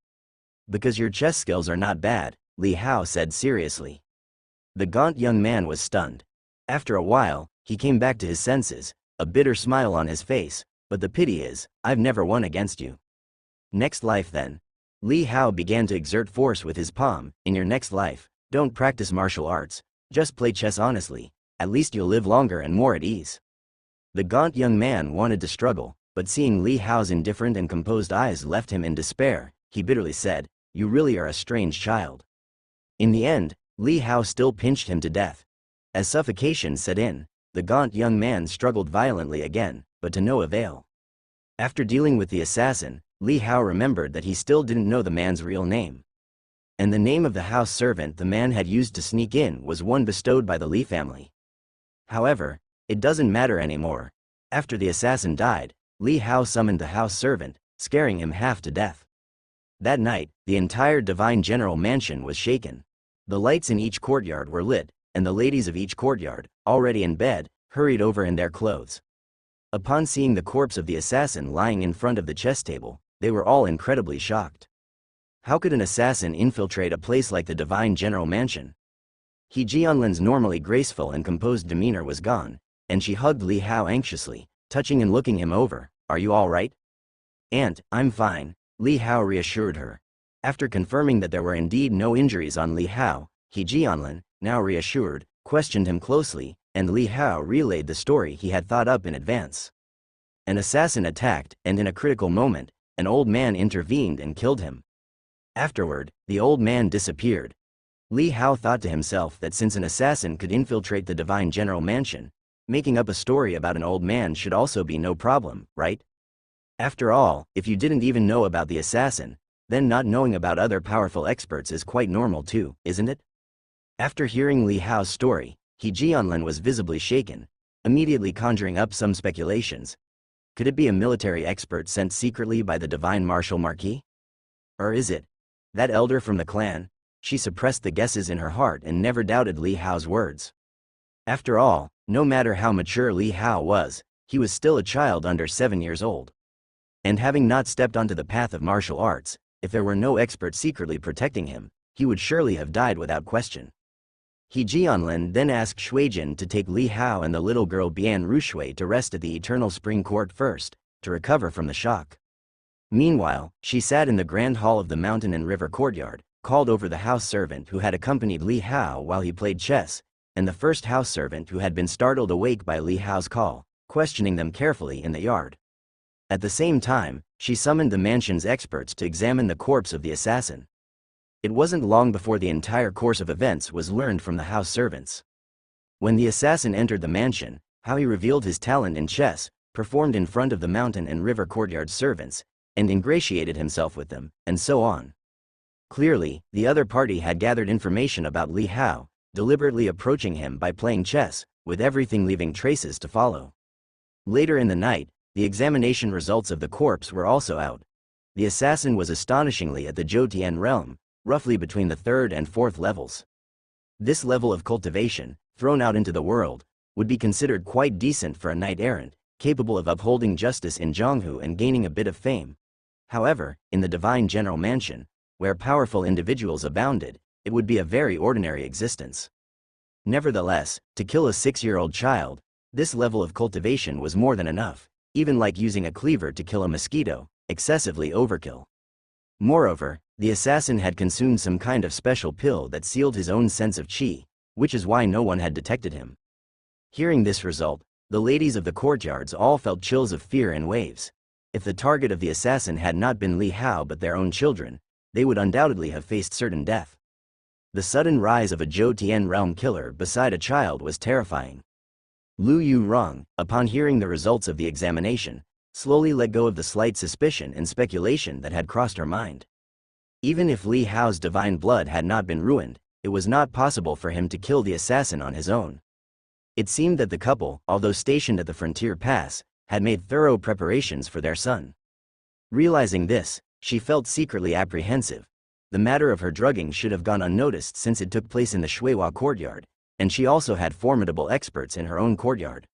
Because your chess skills are not bad, Li Hao said seriously. The gaunt young man was stunned. After a while, he came back to his senses, a bitter smile on his face, but the pity is, I've never won against you. Next life then. Li Hao began to exert force with his palm. In your next life, don't practice martial arts, just play chess honestly, at least you'll live longer and more at ease. The gaunt young man wanted to struggle, but seeing Li Hao's indifferent and composed eyes left him in despair, he bitterly said, you really are a strange child. In the end, Li Hao still pinched him to death. As suffocation set in, the gaunt young man struggled violently again, but to no avail. After dealing with the assassin, Li Hao remembered that he still didn't know the man's real name. And the name of the house servant the man had used to sneak in was one bestowed by the Li family. However, it doesn't matter anymore. After the assassin died, Li Hao summoned the house servant, scaring him half to death. That night, the entire divine general mansion was shaken. The lights in each courtyard were lit, and the ladies of each courtyard, already in bed, hurried over in their clothes. Upon seeing the corpse of the assassin lying in front of the chess table, they were all incredibly shocked. How could an assassin infiltrate a place like the divine general mansion? He Jianlin's normally graceful and composed demeanor was gone, and she hugged Li Hao anxiously, touching and looking him over. Are you all right? Aunt, I'm fine, Li Hao reassured her. After confirming that there were indeed no injuries on Li Hao, he Jianlin, now reassured, questioned him closely, and Li Hao relayed the story he had thought up in advance. An assassin attacked, and in a critical moment, an old man intervened and killed him. Afterward, the old man disappeared. Li Hao thought to himself that since an assassin could infiltrate the divine general mansion, making up a story about an old man should also be no problem, right? After all, if you didn't even know about the assassin, then not knowing about other powerful experts is quite normal too, isn't it? After hearing Li Hao's story, he Jianlin was visibly shaken, immediately conjuring up some speculations. Could it be a military expert sent secretly by the divine martial marquis? Or is it that elder from the clan? She suppressed the guesses in her heart and never doubted Li Hao's words. After all, no matter how mature Li Hao was, he was still a child under 7 years old. And having not stepped onto the path of martial arts, if there were no expert secretly protecting him, he would surely have died without question. He Jianlin then asked Shuijin to take Li Hao and the little girl Bian Rushui to rest at the Eternal Spring Court first, to recover from the shock. Meanwhile, she sat in the grand hall of the mountain and river courtyard, called over the house servant who had accompanied Li Hao while he played chess, and the first house servant who had been startled awake by Li Hao's call, questioning them carefully in the yard. At the same time, she summoned the mansion's experts to examine the corpse of the assassin. It wasn't long before the entire course of events was learned from the house servants. When the assassin entered the mansion, how he revealed his talent in chess, performed in front of the mountain and river courtyard servants, and ingratiated himself with them, and so on. Clearly, the other party had gathered information about Li Hao, deliberately approaching him by playing chess, with everything leaving traces to follow. Later in the night, the examination results of the corpse were also out. The assassin was astonishingly at the Zhou realm, roughly between the 3rd and 4th levels. This level of cultivation, thrown out into the world, would be considered quite decent for a knight-errant, capable of upholding justice in Zhonghu and gaining a bit of fame. However, in the divine general mansion, where powerful individuals abounded, it would be a very ordinary existence. Nevertheless, to kill a 6-year-old child, this level of cultivation was more than enough, even like using a cleaver to kill a mosquito, excessively overkill. Moreover, the assassin had consumed some kind of special pill that sealed his own sense of qi, which is why no one had detected him. Hearing this result, the ladies of the courtyards all felt chills of fear in waves. If the target of the assassin had not been Li Hao but their own children, they would undoubtedly have faced certain death. The sudden rise of a Zhou realm killer beside a child was terrifying. Lu Yurong, upon hearing the results of the examination, slowly let go of the slight suspicion and speculation that had crossed her mind. Even if Li Hao's divine blood had not been ruined, it was not possible for him to kill the assassin on his own. It seemed that the couple, although stationed at the frontier pass, had made thorough preparations for their son. Realizing this, she felt secretly apprehensive. The matter of her drugging should have gone unnoticed since it took place in the Shuihua courtyard, and she also had formidable experts in her own courtyard.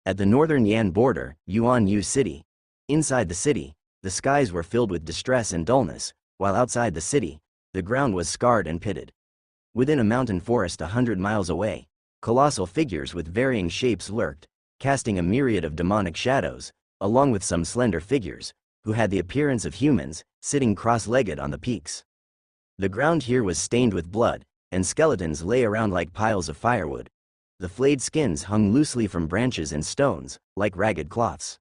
At the northern Yan border, Yuanyu City. Inside the city, the skies were filled with distress and dullness, while outside the city, the ground was scarred and pitted. Within a mountain forest 100 miles away, colossal figures with varying shapes lurked, casting a myriad of demonic shadows, along with some slender figures, who had the appearance of humans, sitting cross-legged on the peaks. The ground here was stained with blood, and skeletons lay around like piles of firewood. The flayed skins hung loosely from branches and stones, like ragged cloths.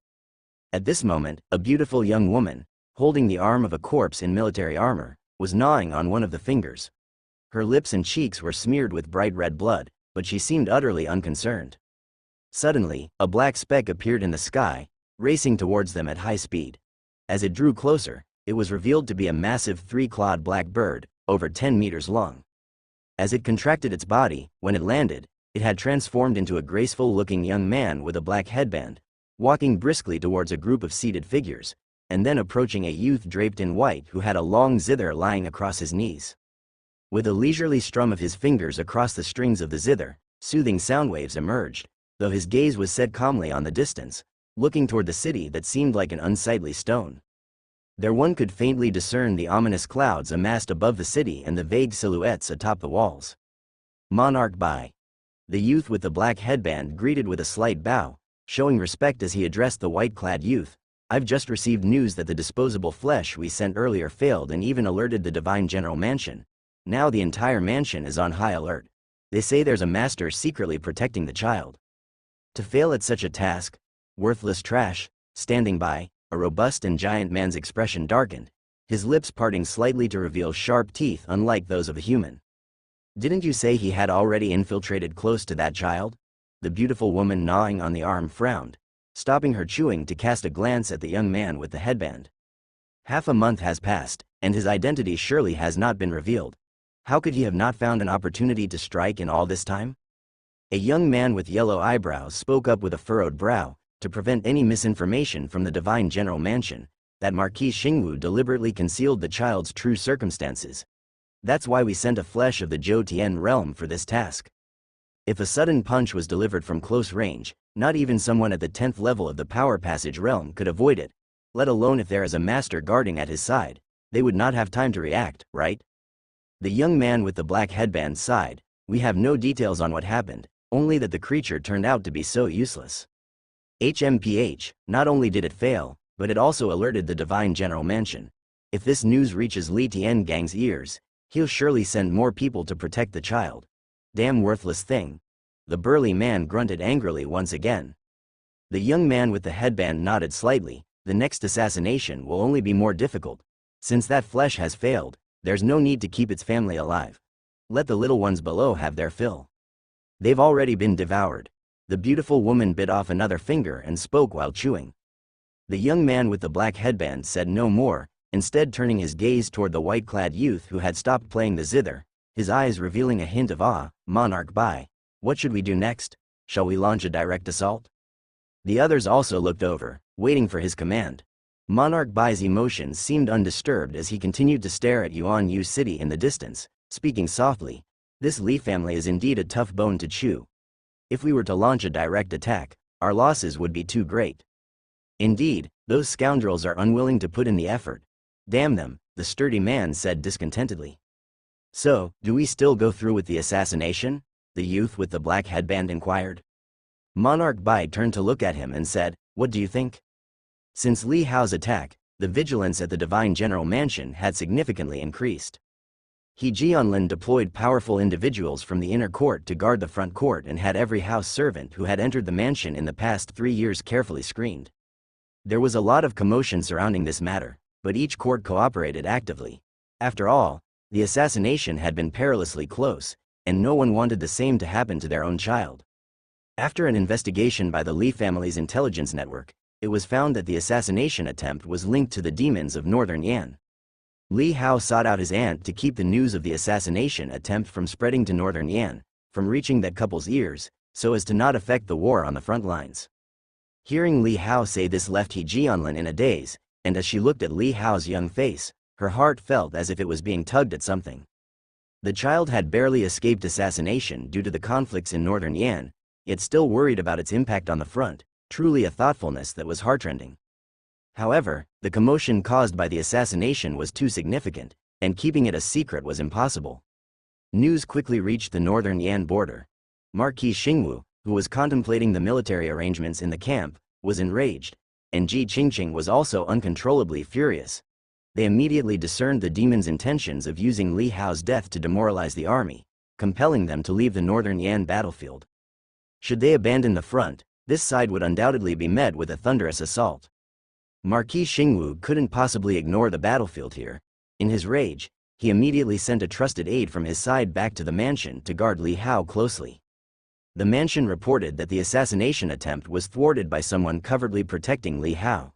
At this moment, a beautiful young woman, holding the arm of a corpse in military armor, was gnawing on one of the fingers. Her lips and cheeks were smeared with bright red blood, but she seemed utterly unconcerned. Suddenly, a black speck appeared in the sky, racing towards them at high speed. As it drew closer, it was revealed to be a massive 3-clawed black bird, over 10 meters long. As it contracted its body, when it landed, it had transformed into a graceful-looking young man with a black headband, walking briskly towards a group of seated figures, and then approaching a youth draped in white who had a long zither lying across his knees. With a leisurely strum of his fingers across the strings of the zither, soothing sound waves emerged, though his gaze was set calmly on the distance, looking toward the city that seemed like an unsightly stone. There one could faintly discern the ominous clouds amassed above the city and the vague silhouettes atop the walls. Monarch Bai. The youth with the black headband greeted with a slight bow, showing respect as he addressed the white-clad youth. I've just received news that the disposable flesh we sent earlier failed and even alerted the Divine General Mansion. Now the entire mansion is on high alert. They say there's a master secretly protecting the child. To fail at such a task, worthless trash, standing by, a robust and giant man's expression darkened, his lips parting slightly to reveal sharp teeth unlike those of a human. Didn't you say he had already infiltrated close to that child? The beautiful woman gnawing on the arm frowned, stopping her chewing to cast a glance at the young man with the headband. Half a month has passed, and his identity surely has not been revealed. How could he have not found an opportunity to strike in all this time? A young man with yellow eyebrows spoke up with a furrowed brow. To prevent any misinformation from the Divine General Mansion, that Marquis Xingwu deliberately concealed the child's true circumstances. That's why we sent a flesh of the Zhou realm for this task. If a sudden punch was delivered from close range, not even someone at the 10th level of the Power Passage realm could avoid it, let alone if there is a master guarding at his side. They would not have time to react, right? The young man with the black headband sighed. We have no details on what happened, only that the creature turned out to be so useless. HMPH, not only did it fail, but it also alerted the Divine General Mansion. If this news reaches Li Tiangang's ears, he'll surely send more people to protect the child. Damn worthless thing. The burly man grunted angrily once again. The young man with the headband nodded slightly. The next assassination will only be more difficult. Since that flesh has failed, there's no need to keep its family alive. Let the little ones below have their fill. They've already been devoured. The beautiful woman bit off another finger and spoke while chewing. The young man with the black headband said no more, instead turning his gaze toward the white-clad youth who had stopped playing the zither, his eyes revealing a hint of awe. Monarch Bai, what should we do next? Shall we launch a direct assault? The others also looked over, waiting for his command. Monarch Bai's emotions seemed undisturbed as he continued to stare at Yuan Yu City in the distance, speaking softly. This Li family is indeed a tough bone to chew. If we were to launch a direct attack, our losses would be too great. Indeed, those scoundrels are unwilling to put in the effort. Damn them, the sturdy man said discontentedly. So, do we still go through with the assassination? The youth with the black headband inquired. Monarch Bai turned to look at him and said, what do you think? Since Li Hao's attack, the vigilance at the Divine General Mansion had significantly increased. He Jianlin deployed powerful individuals from the inner court to guard the front court and had every house servant who had entered the mansion in the past 3 years carefully screened. There was a lot of commotion surrounding this matter, but each court cooperated actively. After all, the assassination had been perilously close, and no one wanted the same to happen to their own child. After an investigation by the Li family's intelligence network, it was found that the assassination attempt was linked to the demons of Northern Yan. Li Hao sought out his aunt to keep the news of the assassination attempt from spreading to Northern Yan, from reaching that couple's ears, so as to not affect the war on the front lines. Hearing Li Hao say this left He Jianlin in a daze, and as she looked at Li Hao's young face, her heart felt as if it was being tugged at something. The child had barely escaped assassination due to the conflicts in Northern Yan, yet still worried about its impact on the front, truly a thoughtfulness that was heartrending. However, the commotion caused by the assassination was too significant, and keeping it a secret was impossible. News quickly reached the Northern Yan border. Marquis Xingwu, who was contemplating the military arrangements in the camp, was enraged, and Ji Qingqing was also uncontrollably furious. They immediately discerned the demons' intentions of using Li Hao's death to demoralize the army, compelling them to leave the Northern Yan battlefield. Should they abandon the front, this side would undoubtedly be met with a thunderous assault. Marquis Xingwu couldn't possibly ignore the battlefield here. In his rage, he immediately sent a trusted aide from his side back to the mansion to guard Li Hao closely. The mansion reported that the assassination attempt was thwarted by someone covertly protecting Li Hao.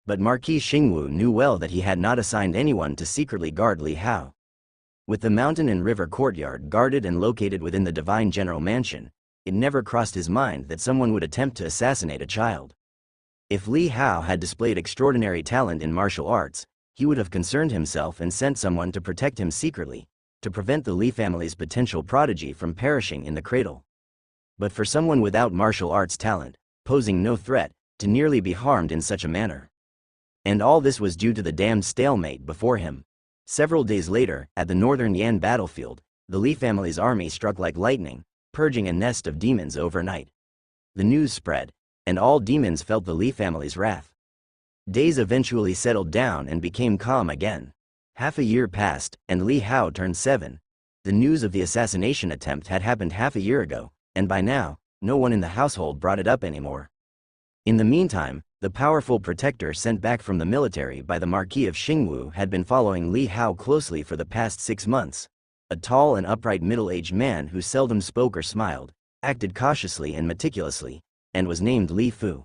But Marquis Xingwu knew well that he had not assigned anyone to secretly guard Li Hao. With the mountain and river courtyard guarded and located within the Divine General Mansion, it never crossed his mind that someone would attempt to assassinate a child. If Li Hao had displayed extraordinary talent in martial arts, he would have concerned himself and sent someone to protect him secretly, to prevent the Li family's potential prodigy from perishing in the cradle. But for someone without martial arts talent, posing no threat, to nearly be harmed in such a manner. And all this was due to the damned stalemate before him. Several days later, at the Northern Yan battlefield, the Li family's army struck like lightning, purging a nest of demons overnight. The news spread, and all demons felt the Li family's wrath. Days eventually settled down and became calm again. Half a year passed, and Li Hao turned 7. The news of the assassination attempt had happened half a year ago, and by now, no one in the household brought it up anymore. In the meantime, the powerful protector sent back from the military by the Marquis of Xingwu had been following Li Hao closely for the past 6 months. A tall and upright middle-aged man who seldom spoke or smiled, acted cautiously and meticulously, and was named Li Fu.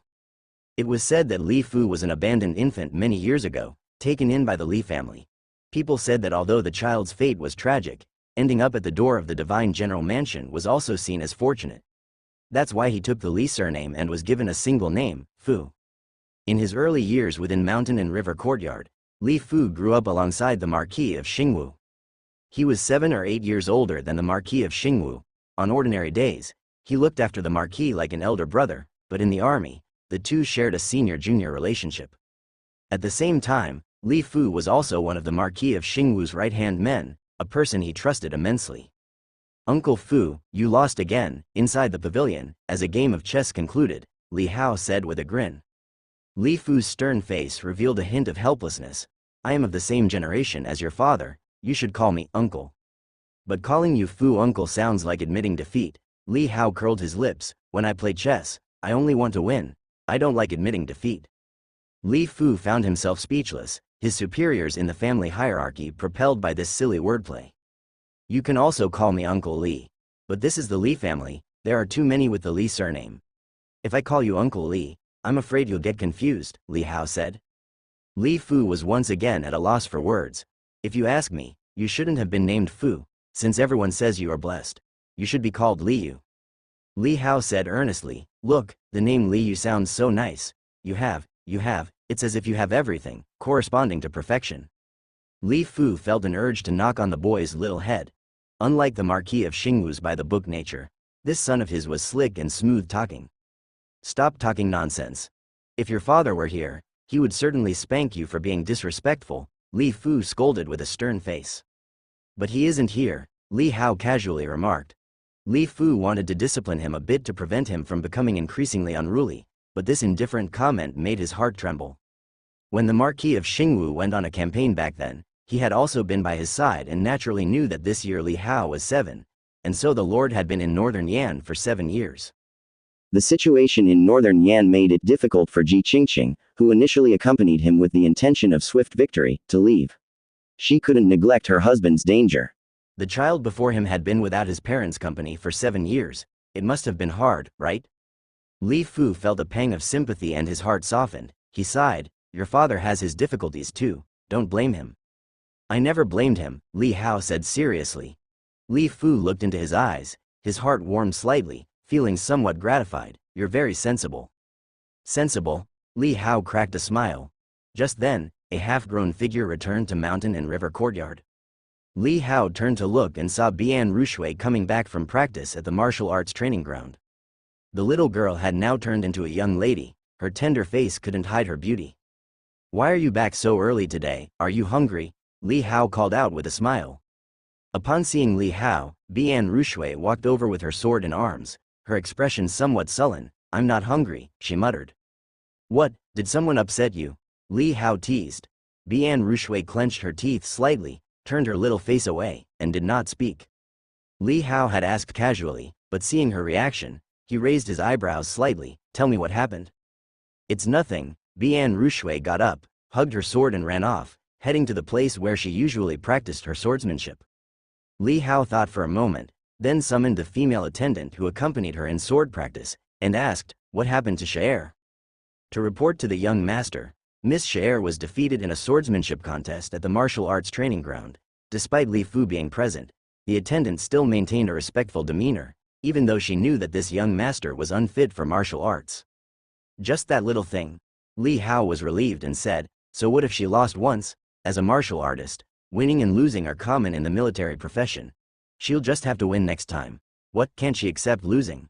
It was said that Li Fu was an abandoned infant many years ago, taken in by the Li family. People said that although the child's fate was tragic, ending up at the door of the Divine General Mansion was also seen as fortunate. That's why he took the Li surname and was given a single name, Fu. In his early years within Mountain and River Courtyard, Li Fu grew up alongside the Marquis of Xingwu. He was 7 or 8 years older than the Marquis of Xingwu. On ordinary days, he looked after the Marquis like an elder brother, but in the army, the two shared a senior-junior relationship. At the same time, Li Fu was also one of the Marquis of Xingwu's right-hand men, a person he trusted immensely. Uncle Fu, you lost again, inside the pavilion, as a game of chess concluded, Li Hao said with a grin. Li Fu's stern face revealed a hint of helplessness. I am of the same generation as your father, you should call me uncle. But calling you Fu uncle sounds like admitting defeat. Li Hao curled his lips. When I play chess, I only want to win. I don't like admitting defeat. Li Fu found himself speechless, his superiors in the family hierarchy propelled by this silly wordplay. You can also call me Uncle Li. But this is the Li family, there are too many with the Li surname. If I call you Uncle Li, I'm afraid you'll get confused, Li Hao said. Li Fu was once again at a loss for words. If you ask me, you shouldn't have been named Fu, since everyone says you are blessed. You should be called Liu. Li Hao said earnestly, look, the name Liu sounds so nice. You have, it's as if you have everything, corresponding to perfection. Li Fu felt an urge to knock on the boy's little head. Unlike the Marquis of Xingwu's by the book nature, this son of his was slick and smooth talking. Stop talking nonsense. If your father were here, he would certainly spank you for being disrespectful, Li Fu scolded with a stern face. But he isn't here, Li Hao casually remarked. Li Fu wanted to discipline him a bit to prevent him from becoming increasingly unruly, but this indifferent comment made his heart tremble. When the Marquis of Xingwu went on a campaign back then, he had also been by his side and naturally knew that this year Li Hao was 7, and so the Lord had been in northern Yan for 7 years. The situation in northern Yan made it difficult for Ji Qingqing, who initially accompanied him with the intention of swift victory, to leave. She couldn't neglect her husband's danger. The child before him had been without his parents' company for 7 years. It must have been hard, right? Li Fu felt a pang of sympathy and his heart softened. He sighed, your father has his difficulties too, don't blame him. I never blamed him, Li Hao said seriously. Li Fu looked into his eyes, his heart warmed slightly, feeling somewhat gratified. You're very sensible. Sensible? Li Hao cracked a smile. Just then, a half-grown figure returned to mountain and river courtyard. Li Hao turned to look and saw Bian Rushui coming back from practice at the martial arts training ground. The little girl had now turned into a young lady, her tender face couldn't hide her beauty. Why are you back so early today, are you hungry? Li Hao called out with a smile. Upon seeing Li Hao, Bian Rushui walked over with her sword in arms, her expression somewhat sullen. I'm not hungry, she muttered. What, did someone upset you? Li Hao teased. Bian Rushui clenched her teeth slightly, turned her little face away, and did not speak. Li Hao had asked casually, but seeing her reaction, he raised his eyebrows slightly. Tell me what happened. It's nothing. Bian Rushui got up, hugged her sword and ran off, heading to the place where she usually practiced her swordsmanship. Li Hao thought for a moment, then summoned the female attendant who accompanied her in sword practice, and asked, what happened to Shaer? To report to the young master, Miss Shaer was defeated in a swordsmanship contest at the martial arts training ground. Despite Li Fu being present, the attendant still maintained a respectful demeanor, even though she knew that this young master was unfit for martial arts. Just that little thing. Li Hao was relieved and said, so what if she lost once? As a martial artist, winning and losing are common in the military profession. She'll just have to win next time. What, can't she accept losing?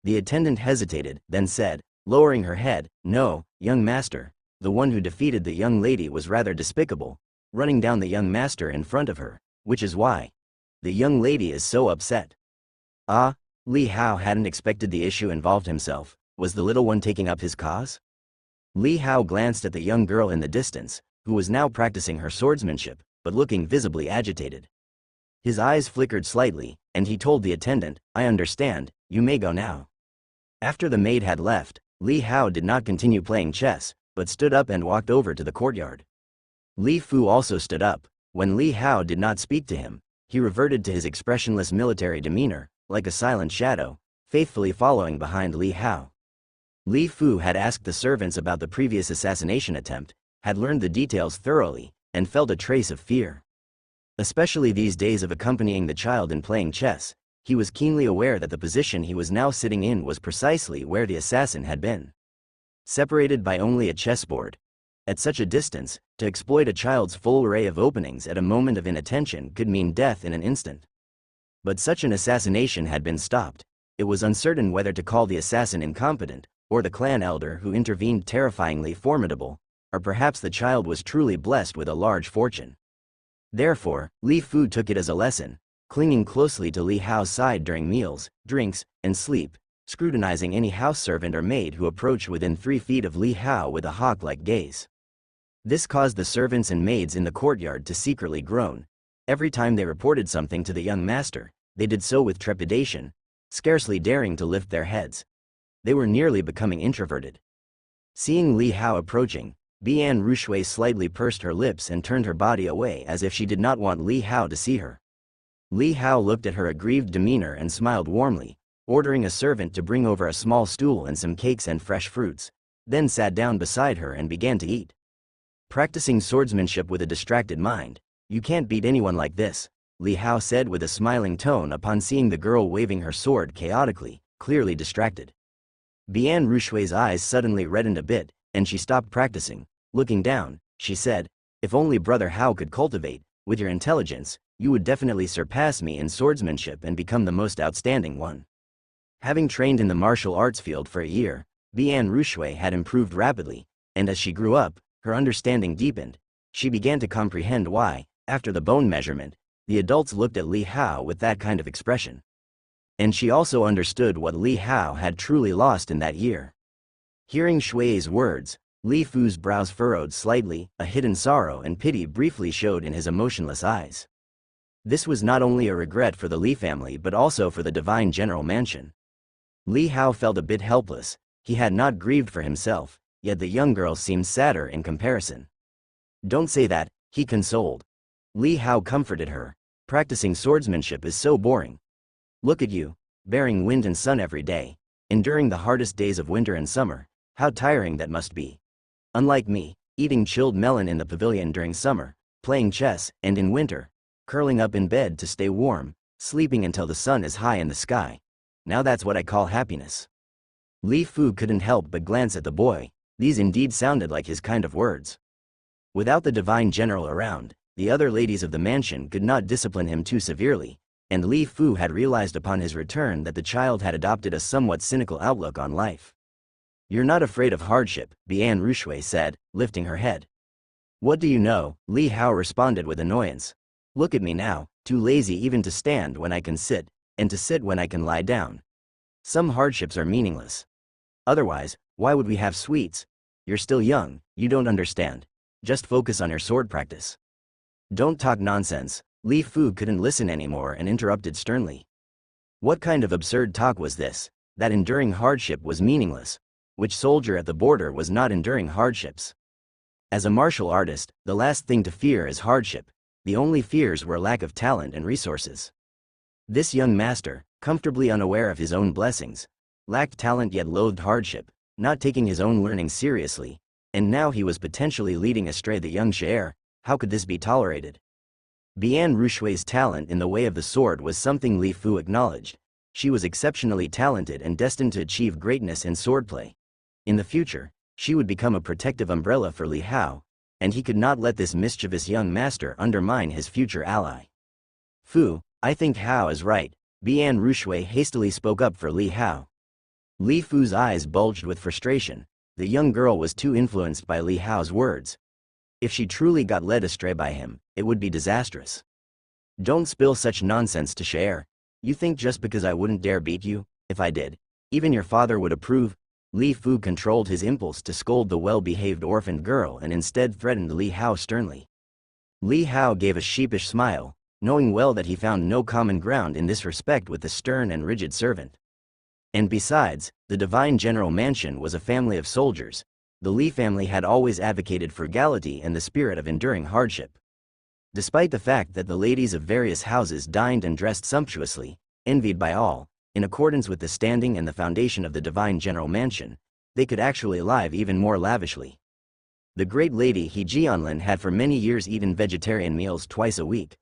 The attendant hesitated, then said, lowering her head, no, young master, the one who defeated the young lady was rather despicable, running down the young master in front of her, which is why the young lady is so upset. Ah, Li Hao hadn't expected the issue involved himself. Was the little one taking up his cause? Li Hao glanced at the young girl in the distance, who was now practicing her swordsmanship, but looking visibly agitated. His eyes flickered slightly, and he told the attendant, I understand, you may go now. After the maid had left, Li Hao did not continue playing chess, but stood up and walked over to the courtyard. Li Fu also stood up. When Li Hao did not speak to him, he reverted to his expressionless military demeanor, like a silent shadow, faithfully following behind Li Hao. Li Fu had asked the servants about the previous assassination attempt, had learned the details thoroughly, and felt a trace of fear. Especially these days of accompanying the child in playing chess, he was keenly aware that the position he was now sitting in was precisely where the assassin had been. Separated by only a chessboard. At such a distance, to exploit a child's full array of openings at a moment of inattention could mean death in an instant. But such an assassination had been stopped. It was uncertain whether to call the assassin incompetent, or the clan elder who intervened terrifyingly formidable, or perhaps the child was truly blessed with a large fortune. Therefore, Li Fu took it as a lesson, clinging closely to Li Hao's side during meals, drinks, and sleep, scrutinizing any house servant or maid who approached within 3 feet of Li Hao with a hawk-like gaze. This caused the servants and maids in the courtyard to secretly groan. Every time they reported something to the young master, they did so with trepidation, scarcely daring to lift their heads. They were nearly becoming introverted. Seeing Li Hao approaching, Bian Rushui slightly pursed her lips and turned her body away as if she did not want Li Hao to see her. Li Hao looked at her aggrieved demeanor and smiled warmly, ordering a servant to bring over a small stool and some cakes and fresh fruits. then sat down beside her and began to eat. Practicing swordsmanship with a distracted mind. You can't beat anyone like this, Li Hao said with a smiling tone upon seeing the girl waving her sword chaotically, clearly distracted. Bian Rushui's eyes suddenly reddened a bit, and she stopped practicing. Looking down, she said, "If only Brother Hao could cultivate, with your intelligence, you would definitely surpass me in swordsmanship and become the most outstanding one." Having trained in the martial arts field for a year, Bian Rushui had improved rapidly, and as she grew up, her understanding deepened. She began to comprehend why, after the bone measurement, the adults looked at Li Hao with that kind of expression. And she also understood what Li Hao had truly lost in that year. Hearing Shui's words, Li Fu's brows furrowed slightly, a hidden sorrow and pity briefly showed in his emotionless eyes. This was not only a regret for the Li family but also for the divine general mansion. Li Hao felt a bit helpless. He had not grieved for himself, yet the young girl seemed sadder in comparison. "Don't say that," he consoled. Li Hao comforted her. "Practicing swordsmanship is so boring. Look at you, bearing wind and sun every day, enduring the hardest days of winter and summer. How tiring that must be. Unlike me, eating chilled melon in the pavilion during summer, playing chess, and in winter, curling up in bed to stay warm, sleeping until the sun is high in the sky. Now that's what I call happiness." Li Fu couldn't help but glance at the boy. These indeed sounded like his kind of words. Without the divine general around, the other ladies of the mansion could not discipline him too severely, and Li Fu had realized upon his return that the child had adopted a somewhat cynical outlook on life. "You're not afraid of hardship," Bian Rushui said, lifting her head. "What do you know?" Li Hao responded with annoyance. "Look at me now, too lazy even to stand when I can sit, and to sit when I can lie down. Some hardships are meaningless. Otherwise, why would we have sweets? You're still young, you don't understand. Just focus on your sword practice." "Don't talk nonsense." Li Fu couldn't listen anymore and interrupted sternly. What kind of absurd talk was this, that enduring hardship was meaningless? Which soldier at the border was not enduring hardships? As a martial artist, the last thing to fear is hardship. The only fears were lack of talent and resources. This young master, comfortably unaware of his own blessings, lacked talent yet loathed hardship, not taking his own learning seriously, and now he was potentially leading astray the young Shaer. How could this be tolerated? Bian Rushui's talent in the way of the sword was something Li Fu acknowledged. She was exceptionally talented and destined to achieve greatness in swordplay. In the future, she would become a protective umbrella for Li Hao, and he could not let this mischievous young master undermine his future ally. "Fu, I think Hao is right," Bian Rushui hastily spoke up for Li Hao. Li Fu's eyes bulged with frustration. The young girl was too influenced by Li Hao's words. If she truly got led astray by him, it would be disastrous. "Don't spill such nonsense to Shaer. You think just because I wouldn't dare beat you, if I did, even your father would approve?" Li Fu controlled his impulse to scold the well-behaved orphaned girl and instead threatened Li Hao sternly. Li Hao gave a sheepish smile, knowing well that he found no common ground in this respect with the stern and rigid servant. And besides, the divine general mansion was a family of soldiers. The Li family had always advocated frugality and the spirit of enduring hardship. Despite the fact that the ladies of various houses dined and dressed sumptuously, envied by all, in accordance with the standing and the foundation of the divine general mansion, they could actually live even more lavishly. The great lady He Jianlin had for many years eaten vegetarian meals twice a week.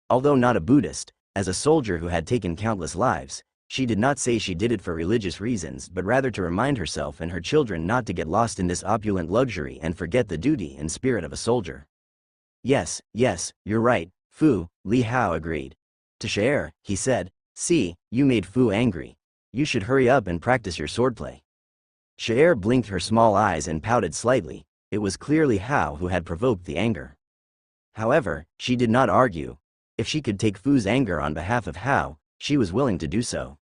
Although not a Buddhist, as a soldier who had taken countless lives, she did not say she did it for religious reasons but rather to remind herself and her children not to get lost in this opulent luxury and forget the duty and spirit of a soldier. Yes, you're right, Fu," Li Hao agreed. To Shaer, he said, "See, you made Fu angry. You should hurry up and practice your swordplay." Shaer blinked her small eyes and pouted slightly. It was clearly Hao who had provoked the anger. However, she did not argue. If she could take Fu's anger on behalf of Hao, she was willing to do so.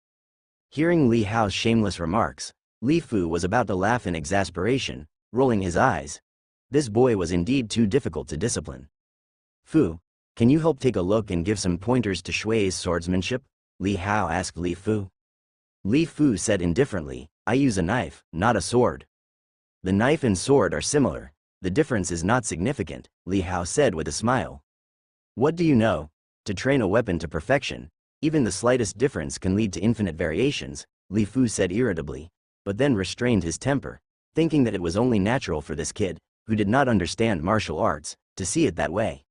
Hearing Li Hao's shameless remarks, Li Fu was about to laugh in exasperation, rolling his eyes. This boy was indeed too difficult to discipline. "Fu, can you help take a look and give some pointers to Shui's swordsmanship?" Li Hao asked Li Fu. Li Fu said indifferently, "I use a knife, not a sword." "The knife and sword are similar. The difference is not significant," Li Hao said with a smile. "What do you know? To train a weapon to perfection, even the slightest difference can lead to infinite variations," Li Fu said irritably, but then restrained his temper. thinking that it was only natural for this kid, who did not understand martial arts, to see it that way.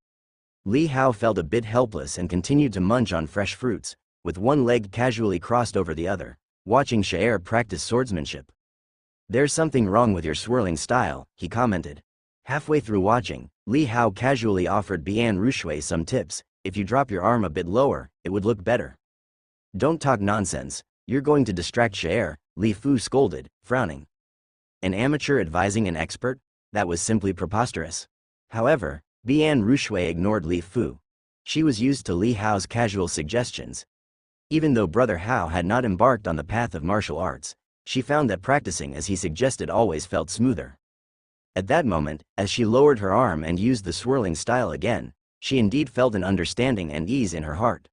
Li Hao felt a bit helpless and continued to munch on fresh fruits, with one leg casually crossed over the other, watching Shaer practice swordsmanship. "There's something wrong with your swirling style," he commented. Halfway through watching, Li Hao casually offered Bian Rushui some tips. "If you drop your arm a bit lower, it would look better." "Don't talk nonsense, you're going to distract Shaer," Li Fu scolded, frowning. An amateur advising an expert? That was simply preposterous. However, Bian Rushui ignored Li Fu. She was used to Li Hao's casual suggestions. Even though Brother Hao had not embarked on the path of martial arts, she found that practicing as he suggested always felt smoother. At that moment, as she lowered her arm and used the swirling style again, she indeed felt an understanding and ease in her heart.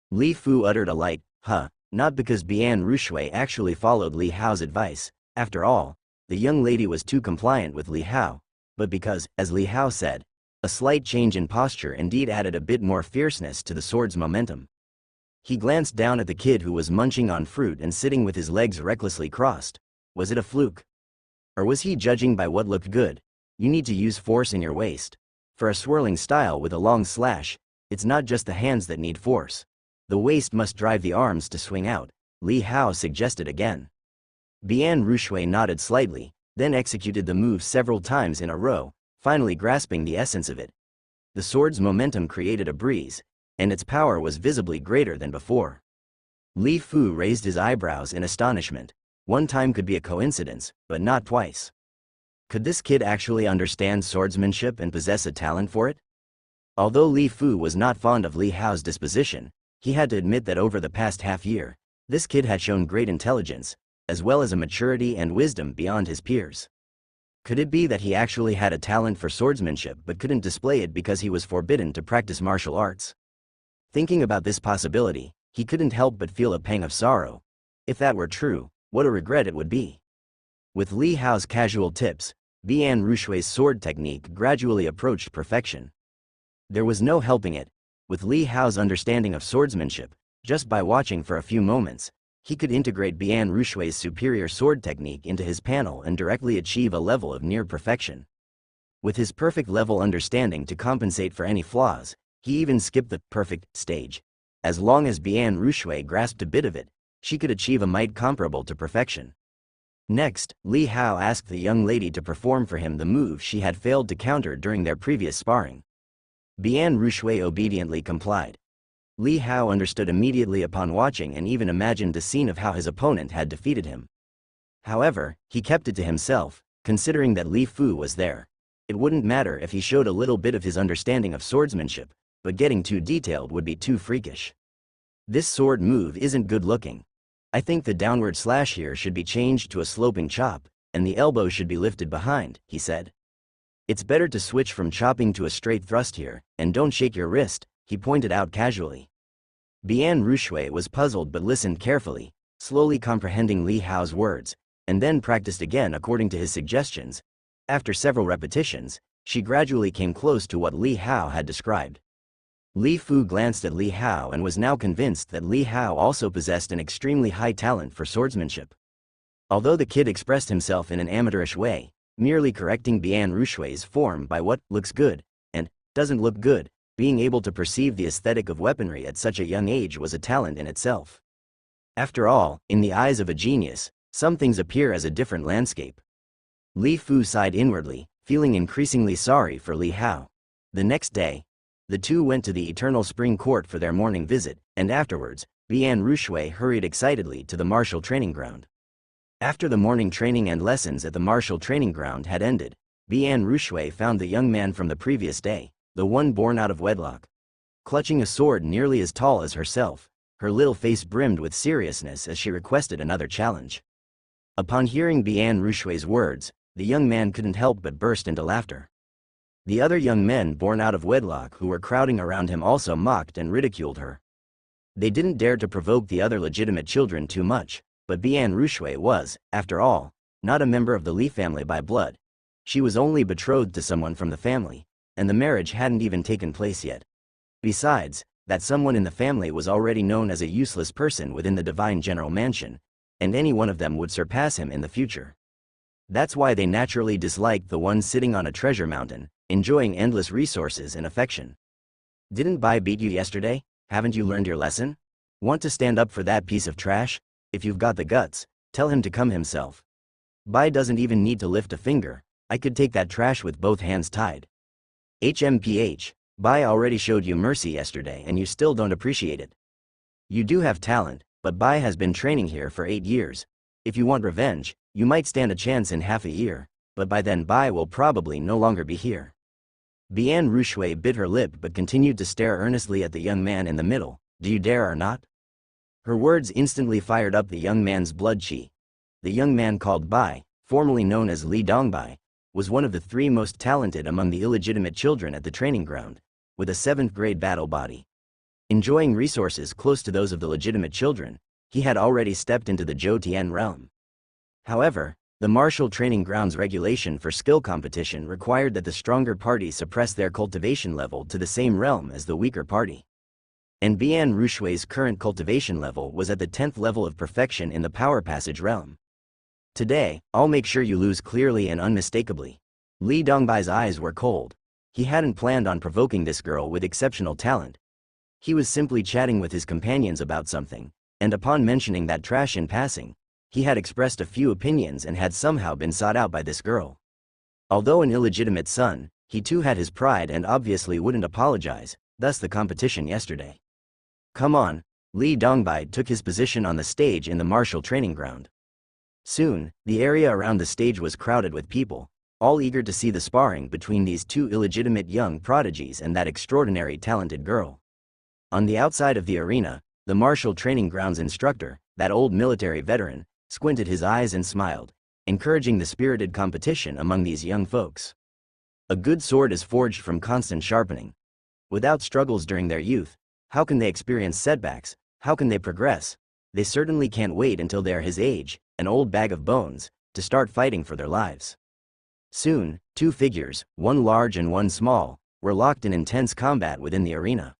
Li Fu uttered a light, "Huh," not because Bian Rushui actually followed Li Hao's advice. After all, the young lady was too compliant with Li Hao, but because, as Li Hao said, a slight change in posture indeed added a bit more fierceness to the sword's momentum. He glanced down at the kid who was munching on fruit and sitting with his legs recklessly crossed. Was it a fluke? Or was he judging by what looked good? You need to use force in your waist. For a swirling style with a long slash, it's not just the hands that need force. The waist must drive the arms to swing out, Li Hao suggested again. Bian Rushui nodded slightly, then executed the move several times in a row, finally grasping the essence of it. The sword's momentum created a breeze, and its power was visibly greater than before. Li Fu raised his eyebrows in astonishment. One time could be a coincidence, but not twice. Could this kid actually understand swordsmanship and possess a talent for it? Although Li Fu was not fond of Li Hao's disposition, he had to admit that over the past half year, this kid had shown great intelligence, as well as a maturity and wisdom beyond his peers. Could it be that he actually had a talent for swordsmanship but couldn't display it because he was forbidden to practice martial arts? Thinking about this possibility, he couldn't help but feel a pang of sorrow. If that were true, what a regret it would be. With Li Hao's casual tips, Bian Rushui's sword technique gradually approached perfection. There was no helping it. With Li Hao's understanding of swordsmanship, just by watching for a few moments, he could integrate Bian Rushui's superior sword technique into his panel and directly achieve a level of near perfection. With his perfect level understanding to compensate for any flaws, he even skipped the perfect stage. As long as Bian Rushui grasped a bit of it, she could achieve a might comparable to perfection. Next, Li Hao asked the young lady to perform for him the move she had failed to counter during their previous sparring. Bian Rushui obediently complied. Li Hao understood immediately upon watching and even imagined the scene of how his opponent had defeated him. However, he kept it to himself, considering that Li Fu was there. It wouldn't matter if he showed a little bit of his understanding of swordsmanship, but getting too detailed would be too freakish. This sword move isn't good looking. I think the downward slash here should be changed to a sloping chop, and the elbow should be lifted behind, he said. It's better to switch from chopping to a straight thrust here, and don't shake your wrist, he pointed out casually. Bian Rushui was puzzled but listened carefully, slowly comprehending Li Hao's words, and then practiced again according to his suggestions. After several repetitions, she gradually came close to what Li Hao had described. Li Fu glanced at Li Hao and was now convinced that Li Hao also possessed an extremely high talent for swordsmanship. Although the kid expressed himself in an amateurish way, merely correcting Bian Rushui's form by what looks good and doesn't look good, being able to perceive the aesthetic of weaponry at such a young age was a talent in itself. After all, in the eyes of a genius, some things appear as a different landscape. Li Fu sighed inwardly, feeling increasingly sorry for Li Hao. The next day, the two went to the Eternal Spring Court for their morning visit, and afterwards, Bian Rushui hurried excitedly to the martial training ground. After the morning training and lessons at the martial training ground had ended, Bian Rushui found the young man from the previous day, the one born out of wedlock. Clutching a sword nearly as tall as herself, her little face brimmed with seriousness as she requested another challenge. Upon hearing Bian Rushui's words, the young man couldn't help but burst into laughter. The other young men born out of wedlock who were crowding around him also mocked and ridiculed her. They didn't dare to provoke the other legitimate children too much, but Bian Rushui was, after all, not a member of the Li family by blood. She was only betrothed to someone from the family, and the marriage hadn't even taken place yet. Besides, that someone in the family was already known as a useless person within the divine general mansion, and any one of them would surpass him in the future. That's why they naturally disliked the one sitting on a treasure mountain, enjoying endless resources and affection. Didn't Bai beat you yesterday? Haven't you learned your lesson? Want to stand up for that piece of trash? If you've got the guts, tell him to come himself. Bai doesn't even need to lift a finger. I could take that trash with both hands tied. HMPH, Bai already showed you mercy yesterday and you still don't appreciate it. You do have talent, but Bai has been training here for 8 years. If you want revenge, you might stand a chance in half a year, but by then Bai will probably no longer be here. Bian Rushui bit her lip but continued to stare earnestly at the young man in the middle. Do you dare or not? Her words instantly fired up the young man's blood chi. The young man called Bai, formerly known as Li Dongbai, was one of the 3 most talented among the illegitimate children at the training ground, with a 7th grade battle body. Enjoying resources close to those of the legitimate children, he had already stepped into the Zhou Tian realm. However, the martial training grounds regulation for skill competition required that the stronger party suppress their cultivation level to the same realm as the weaker party. And Bian Rushui's current cultivation level was at the 10th level of perfection in the power passage realm. Today, I'll make sure you lose clearly and unmistakably. Li Dongbai's eyes were cold. He hadn't planned on provoking this girl with exceptional talent. He was simply chatting with his companions about something, and upon mentioning that trash in passing, he had expressed a few opinions and had somehow been sought out by this girl. Although an illegitimate son, he too had his pride and obviously wouldn't apologize, thus the competition yesterday. Come on, Li Dongbai took his position on the stage in the martial training ground. Soon, the area around the stage was crowded with people, all eager to see the sparring between these 2 illegitimate young prodigies and that extraordinary talented girl. On the outside of the arena, the martial training grounds instructor, that old military veteran, squinted his eyes and smiled, encouraging the spirited competition among these young folks. A good sword is forged from constant sharpening. Without struggles during their youth, how can they experience setbacks? How can they progress? They certainly can't wait until they are his age, an old bag of bones, to start fighting for their lives. Soon, 2 figures, one large and one small, were locked in intense combat within the arena.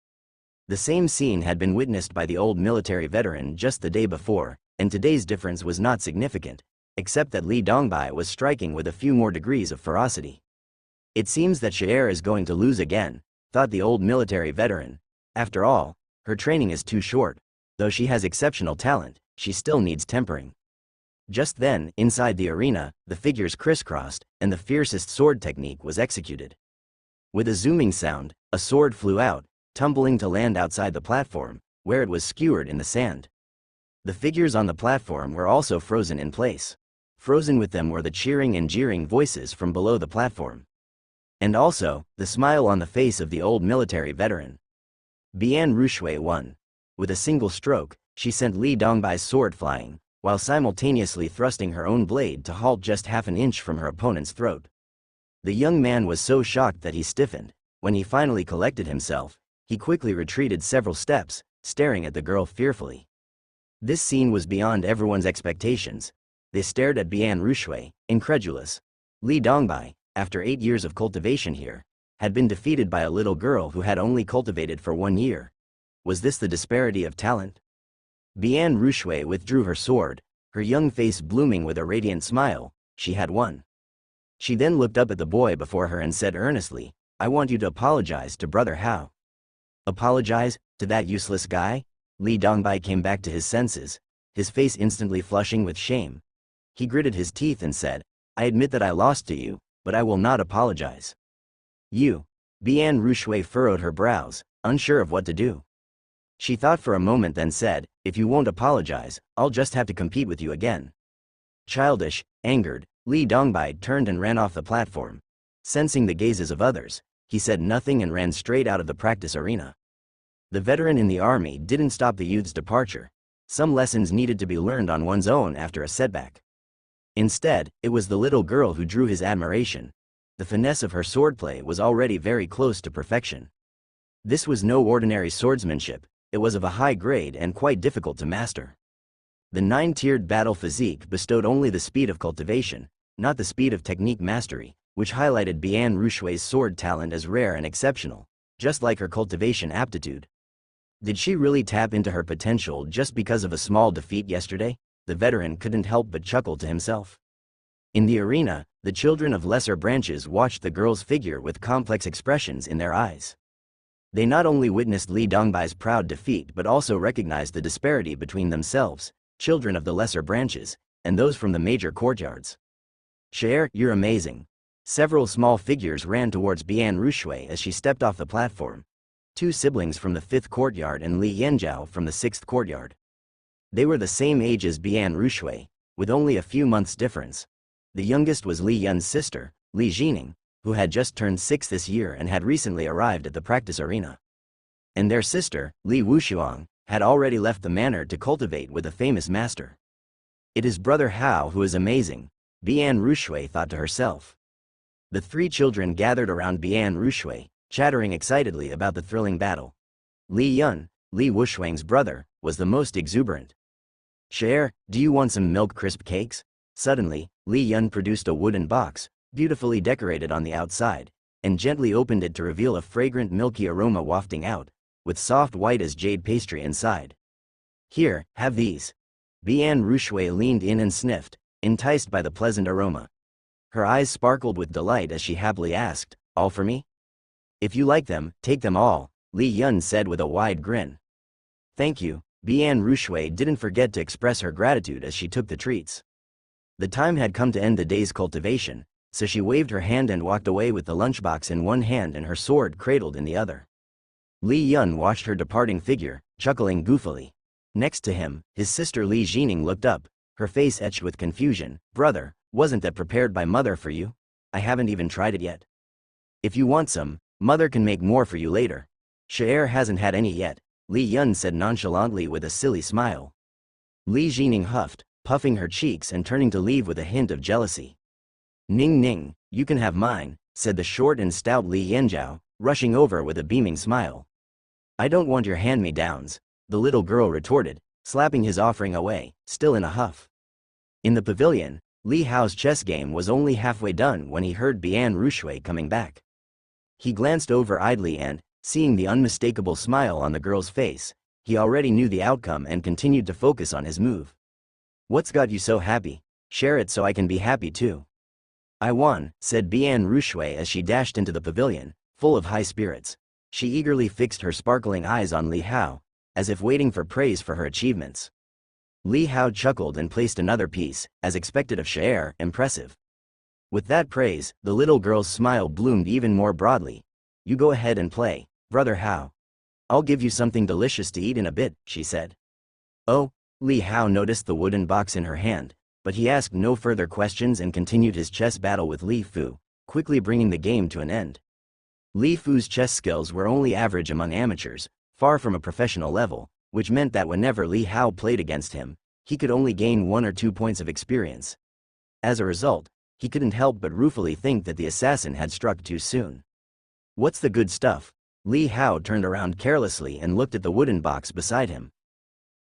The same scene had been witnessed by the old military veteran just the day before, and today's difference was not significant, except that Li Dongbai was striking with a few more degrees of ferocity. It seems that Shaer is going to lose again, thought the old military veteran. After all, her training is too short. Though she has exceptional talent, she still needs tempering. Just then, inside the arena, the figures crisscrossed, and the fiercest sword technique was executed. With a zooming sound, a sword flew out, tumbling to land outside the platform, where it was skewered in the sand. The figures on the platform were also frozen in place. Frozen with them were the cheering and jeering voices from below the platform. And also, the smile on the face of the old military veteran. Bian Rushui won. With a single stroke, she sent Li Dongbai's sword flying, while simultaneously thrusting her own blade to halt just half an inch from her opponent's throat. The young man was so shocked that he stiffened. When he finally collected himself, he quickly retreated several steps, staring at the girl fearfully. This scene was beyond everyone's expectations. They stared at Bian Rushui, incredulous. Li Dongbai, after 8 years of cultivation here, had been defeated by a little girl who had only cultivated for 1 year. Was this the disparity of talent? Bian Rushui withdrew her sword, her young face blooming with a radiant smile. She had won. She then looked up at the boy before her and said earnestly, I want you to apologize to Brother Hao. Apologize? To that useless guy? Li Dongbai came back to his senses, his face instantly flushing with shame. He gritted his teeth and said, I admit that I lost to you, but I will not apologize. You. Bian Rushui furrowed her brows, unsure of what to do. She thought for a moment then said, if you won't apologize, I'll just have to compete with you again. Childish, angered, Li Dongbai turned and ran off the platform. Sensing the gazes of others, he said nothing and ran straight out of the practice arena. The veteran in the army didn't stop the youth's departure. Some lessons needed to be learned on one's own after a setback. Instead, it was the little girl who drew his admiration. The finesse of her swordplay was already very close to perfection. This was no ordinary swordsmanship, it was of a high grade and quite difficult to master. The 9-tiered battle physique bestowed only the speed of cultivation, not the speed of technique mastery, which highlighted Bian Rushui's sword talent as rare and exceptional, just like her cultivation aptitude. Did she really tap into her potential just because of a small defeat yesterday? The veteran couldn't help but chuckle to himself. In the arena, the children of lesser branches watched the girl's figure with complex expressions in their eyes. They not only witnessed Li Dongbai's proud defeat but also recognized the disparity between themselves, children of the lesser branches, and those from the major courtyards. "Cher, you're amazing." Several small figures ran towards Bian Rushui as she stepped off the platform. Two siblings from the 5th courtyard and Li Yanzhao from the 6th courtyard. They were the same age as Bian Rushui, with only a few months difference. The youngest was Li Yun's sister, Li Jining, who had just turned 6 this year and had recently arrived at the practice arena. And their sister, Li Wushuang, had already left the manor to cultivate with a famous master. "It is Brother Hao who is amazing," Bian Rushui thought to herself. The three children gathered around Bian Rushui, chattering excitedly about the thrilling battle. Li Yun, Li Wushuang's brother, was the most exuberant. "Cher, do you want some milk crisp cakes?" Suddenly, Li Yun produced a wooden box, beautifully decorated on the outside, and gently opened it to reveal a fragrant milky aroma wafting out, with soft white as jade pastry inside. "Here, have these." Bian Rushui leaned in and sniffed, enticed by the pleasant aroma. Her eyes sparkled with delight as she happily asked, "All for me?" "If you like them, take them all," Li Yun said with a wide grin. "Thank you." Bian Rushui didn't forget to express her gratitude as she took the treats. The time had come to end the day's cultivation, so she waved her hand and walked away with the lunchbox in one hand and her sword cradled in the other. Li Yun watched her departing figure, chuckling goofily. Next to him, his sister Li Jining looked up, her face etched with confusion. "Brother, wasn't that prepared by Mother for you? I haven't even tried it yet." "If you want some, Mother can make more for you later." "Cher hasn't had any yet," Li Yun said nonchalantly with a silly smile. Li Jining huffed, puffing her cheeks and turning to leave with a hint of jealousy. "Ning Ning, you can have mine," said the short and stout Li Yanzhao, rushing over with a beaming smile. "I don't want your hand-me-downs," the little girl retorted, slapping his offering away, still in a huff. In the pavilion, Li Hao's chess game was only halfway done when he heard Bian Rushui coming back. He glanced over idly and, seeing the unmistakable smile on the girl's face, he already knew the outcome and continued to focus on his move. "What's got you so happy? Share it so I can be happy too." "I won," said Bian Rushui as she dashed into the pavilion, full of high spirits. She eagerly fixed her sparkling eyes on Li Hao, as if waiting for praise for her achievements. Li Hao chuckled and placed another piece, as expected of Cher, impressive. With that praise, the little girl's smile bloomed even more broadly. "You go ahead and play, Brother Hao. I'll give you something delicious to eat in a bit," she said. "Oh," Li Hao noticed the wooden box in her hand, but he asked no further questions and continued his chess battle with Li Fu, quickly bringing the game to an end. Li Fu's chess skills were only average among amateurs, far from a professional level, which meant that whenever Li Hao played against him, he could only gain 1 or 2 points of experience. As a result, he couldn't help but ruefully think that the assassin had struck too soon. "What's the good stuff?" Li Hao turned around carelessly and looked at the wooden box beside him.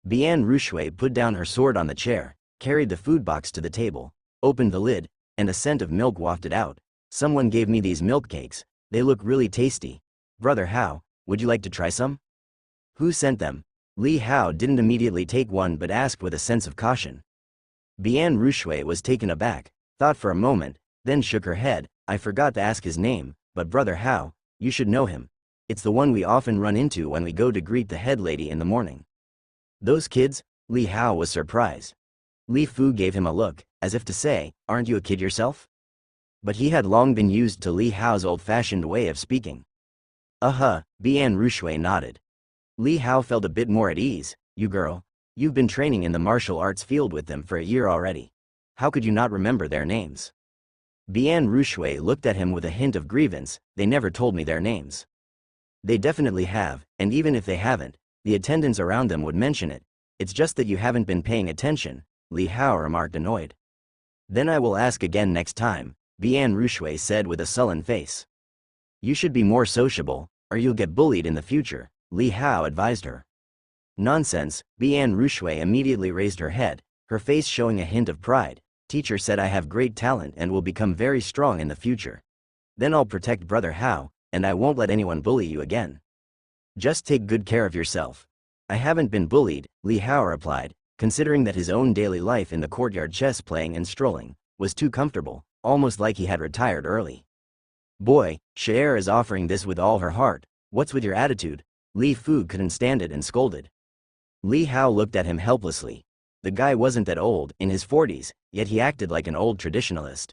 Bian Rushui put down her sword on the chair, carried the food box to the table, opened the lid, and a scent of milk wafted out. "Someone gave me these milk cakes. They look really tasty. Brother Hao, would you like to try some?" "Who sent them?" Li Hao didn't immediately take one but asked with a sense of caution. Bian Rushui was taken aback, thought for a moment, then shook her head. "I forgot to ask his name, but Brother Hao, you should know him. It's the one we often run into when we go to greet the head lady in the morning." "Those kids?" Li Hao was surprised. Li Fu gave him a look, as if to say, "Aren't you a kid yourself?" But he had long been used to Li Hao's old-fashioned way of speaking. Bian Rushui nodded. Li Hao felt a bit more at ease. "You girl, you've been training in the martial arts field with them for a year already. How could you not remember their names?" Bian Rushui looked at him with a hint of grievance. "They never told me their names." "They definitely have, and even if they haven't, the attendants around them would mention it. It's just that you haven't been paying attention," Li Hao remarked annoyed. "Then I will ask again next time," Bian Rushui said with a sullen face. "You should be more sociable, or you'll get bullied in the future," Li Hao advised her. "Nonsense," Bian Rushui immediately raised her head, her face showing a hint of pride. "Teacher said I have great talent and will become very strong in the future. Then I'll protect Brother Hao, and I won't let anyone bully you again. Just take good care of yourself." "I haven't been bullied," Li Hao replied, considering that his own daily life in the courtyard chess playing and strolling was too comfortable, almost like he had retired early. Boy, Cher is offering this with all her heart. What's with your attitude? Li Fu couldn't stand it and scolded. Li Hao looked at him helplessly. The guy wasn't that old, in his 40s, yet he acted like an old traditionalist.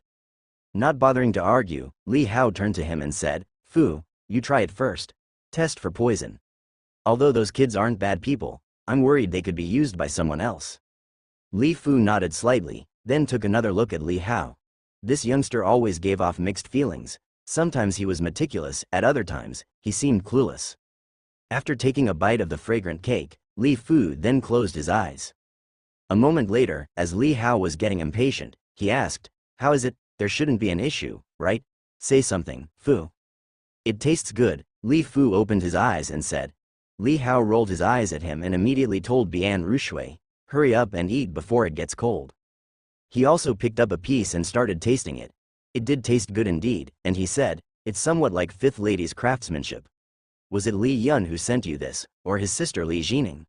Not bothering to argue, Li Hao turned to him and said, Fu, you try it first. Test for poison. Although those kids aren't bad people, I'm worried they could be used by someone else. Li Fu nodded slightly, then took another look at Li Hao. This youngster always gave off mixed feelings. Sometimes he was meticulous, at other times, he seemed clueless. After taking a bite of the fragrant cake, Li Fu then closed his eyes. A moment later, as Li Hao was getting impatient, he asked, How is it? There shouldn't be an issue, right? Say something, Fu. It tastes good. Li Fu opened his eyes and said. Li Hao rolled his eyes at him and immediately told Bian Rushui, hurry up and eat before it gets cold. He also picked up a piece and started tasting it. It did taste good indeed, and he said, it's somewhat like fifth lady's craftsmanship. Was it Li Yun who sent you this, or his sister Li Jining?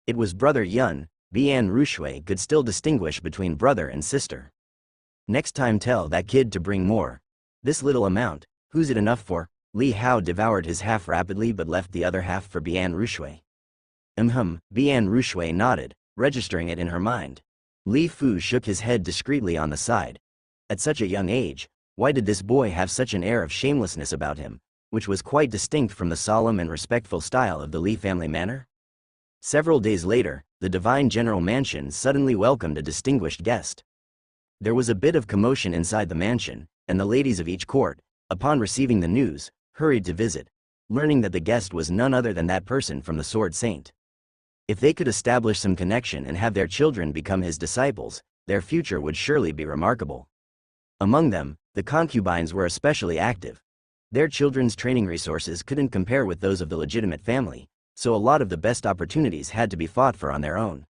It was brother Yun. Bian Rushui could still distinguish between brother and sister. Next time tell that kid to bring more. This little amount, who's it enough for? Li Hao devoured his half rapidly but left the other half for Bian Rushui. Bian Rushui nodded, registering it in her mind. Li Fu shook his head discreetly on the side. At such a young age, why did this boy have such an air of shamelessness about him, which was quite distinct from the solemn and respectful style of the Li family manner? Several days later, the Divine General Mansion suddenly welcomed a distinguished guest. There was a bit of commotion inside the mansion, and the ladies of each court, upon receiving the news, hurried to visit, learning that the guest was none other than that person from the Sword Saint. If they could establish some connection and have their children become his disciples, their future would surely be remarkable. Among them, the concubines were especially active. Their children's training resources couldn't compare with those of the legitimate family, so a lot of the best opportunities had to be fought for on their own.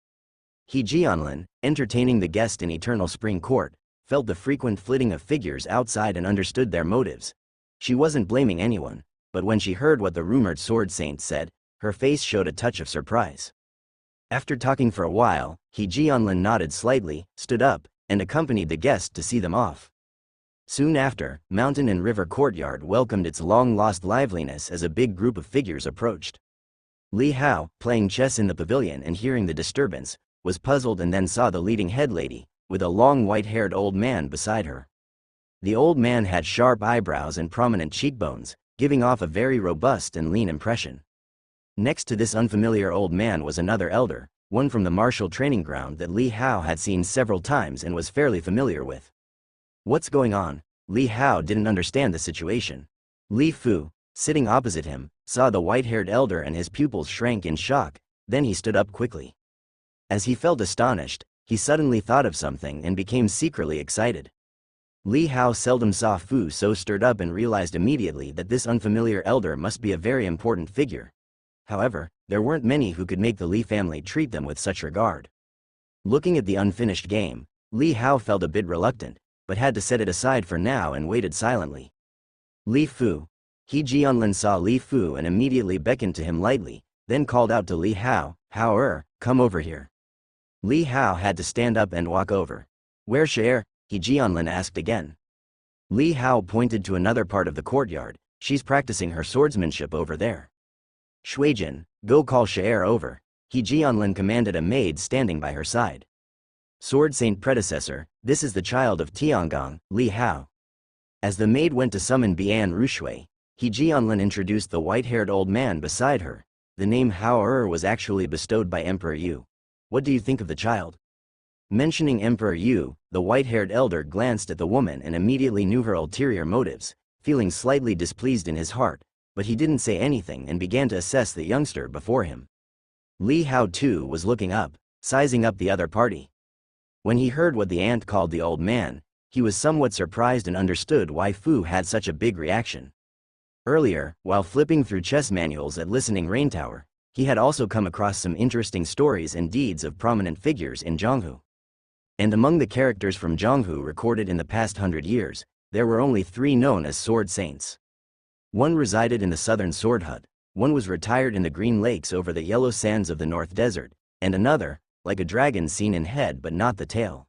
He Jianlin, entertaining the guest in Eternal Spring Court, felt the frequent flitting of figures outside and understood their motives. She wasn't blaming anyone, but when she heard what the rumored Sword Saint said, her face showed a touch of surprise. After talking for a while, He Jianlin nodded slightly, stood up, and accompanied the guest to see them off. Soon after, Mountain and River Courtyard welcomed its long-lost liveliness as a big group of figures approached. Li Hao, playing chess in the pavilion and hearing the disturbance, was puzzled and then saw the leading head lady, with a long white-haired old man beside her. The old man had sharp eyebrows and prominent cheekbones, giving off a very robust and lean impression. Next to this unfamiliar old man was another elder, one from the martial training ground that Li Hao had seen several times and was fairly familiar with. What's going on? Li Hao didn't understand the situation. Li Fu, sitting opposite him, saw the white-haired elder and his pupils shrank in shock, then he stood up quickly. As he felt astonished, he suddenly thought of something and became secretly excited. Li Hao seldom saw Fu so stirred up and realized immediately that this unfamiliar elder must be a very important figure. However, there weren't many who could make the Li family treat them with such regard. Looking at the unfinished game, Li Hao felt a bit reluctant, but had to set it aside for now and waited silently. Li Fu. He Jianlin saw Li Fu and immediately beckoned to him lightly, then called out to Li Hao, Hao come over here. Li Hao had to stand up and walk over. Where Cher? He Jianlin asked again. Li Hao pointed to another part of the courtyard. She's practicing her swordsmanship over there. Shuijin, go call Cher over. He Jianlin commanded a maid standing by her side. Sword Saint predecessor, this is the child of Tiangong, Li Hao. As the maid went to summon Bian Rushui, He Jianlin introduced the white-haired old man beside her. The name Hao was actually bestowed by Emperor Yu. What do you think of the child? Mentioning Emperor Yu, the white-haired elder glanced at the woman and immediately knew her ulterior motives, feeling slightly displeased in his heart, but he didn't say anything and began to assess the youngster before him. Li Hao too was looking up, sizing up the other party. When he heard what the aunt called the old man, he was somewhat surprised and understood why Fu had such a big reaction. Earlier, while flipping through chess manuals at Listening Rain Tower, he had also come across some interesting stories and deeds of prominent figures in Zhonghu. And among the characters from Zhonghu recorded in the past 100 years, there were only 3 known as Sword Saints. One resided in the southern Sword Hut, one was retired in the Green Lakes over the yellow sands of the North Desert, and another, like a dragon seen in head but not the tail.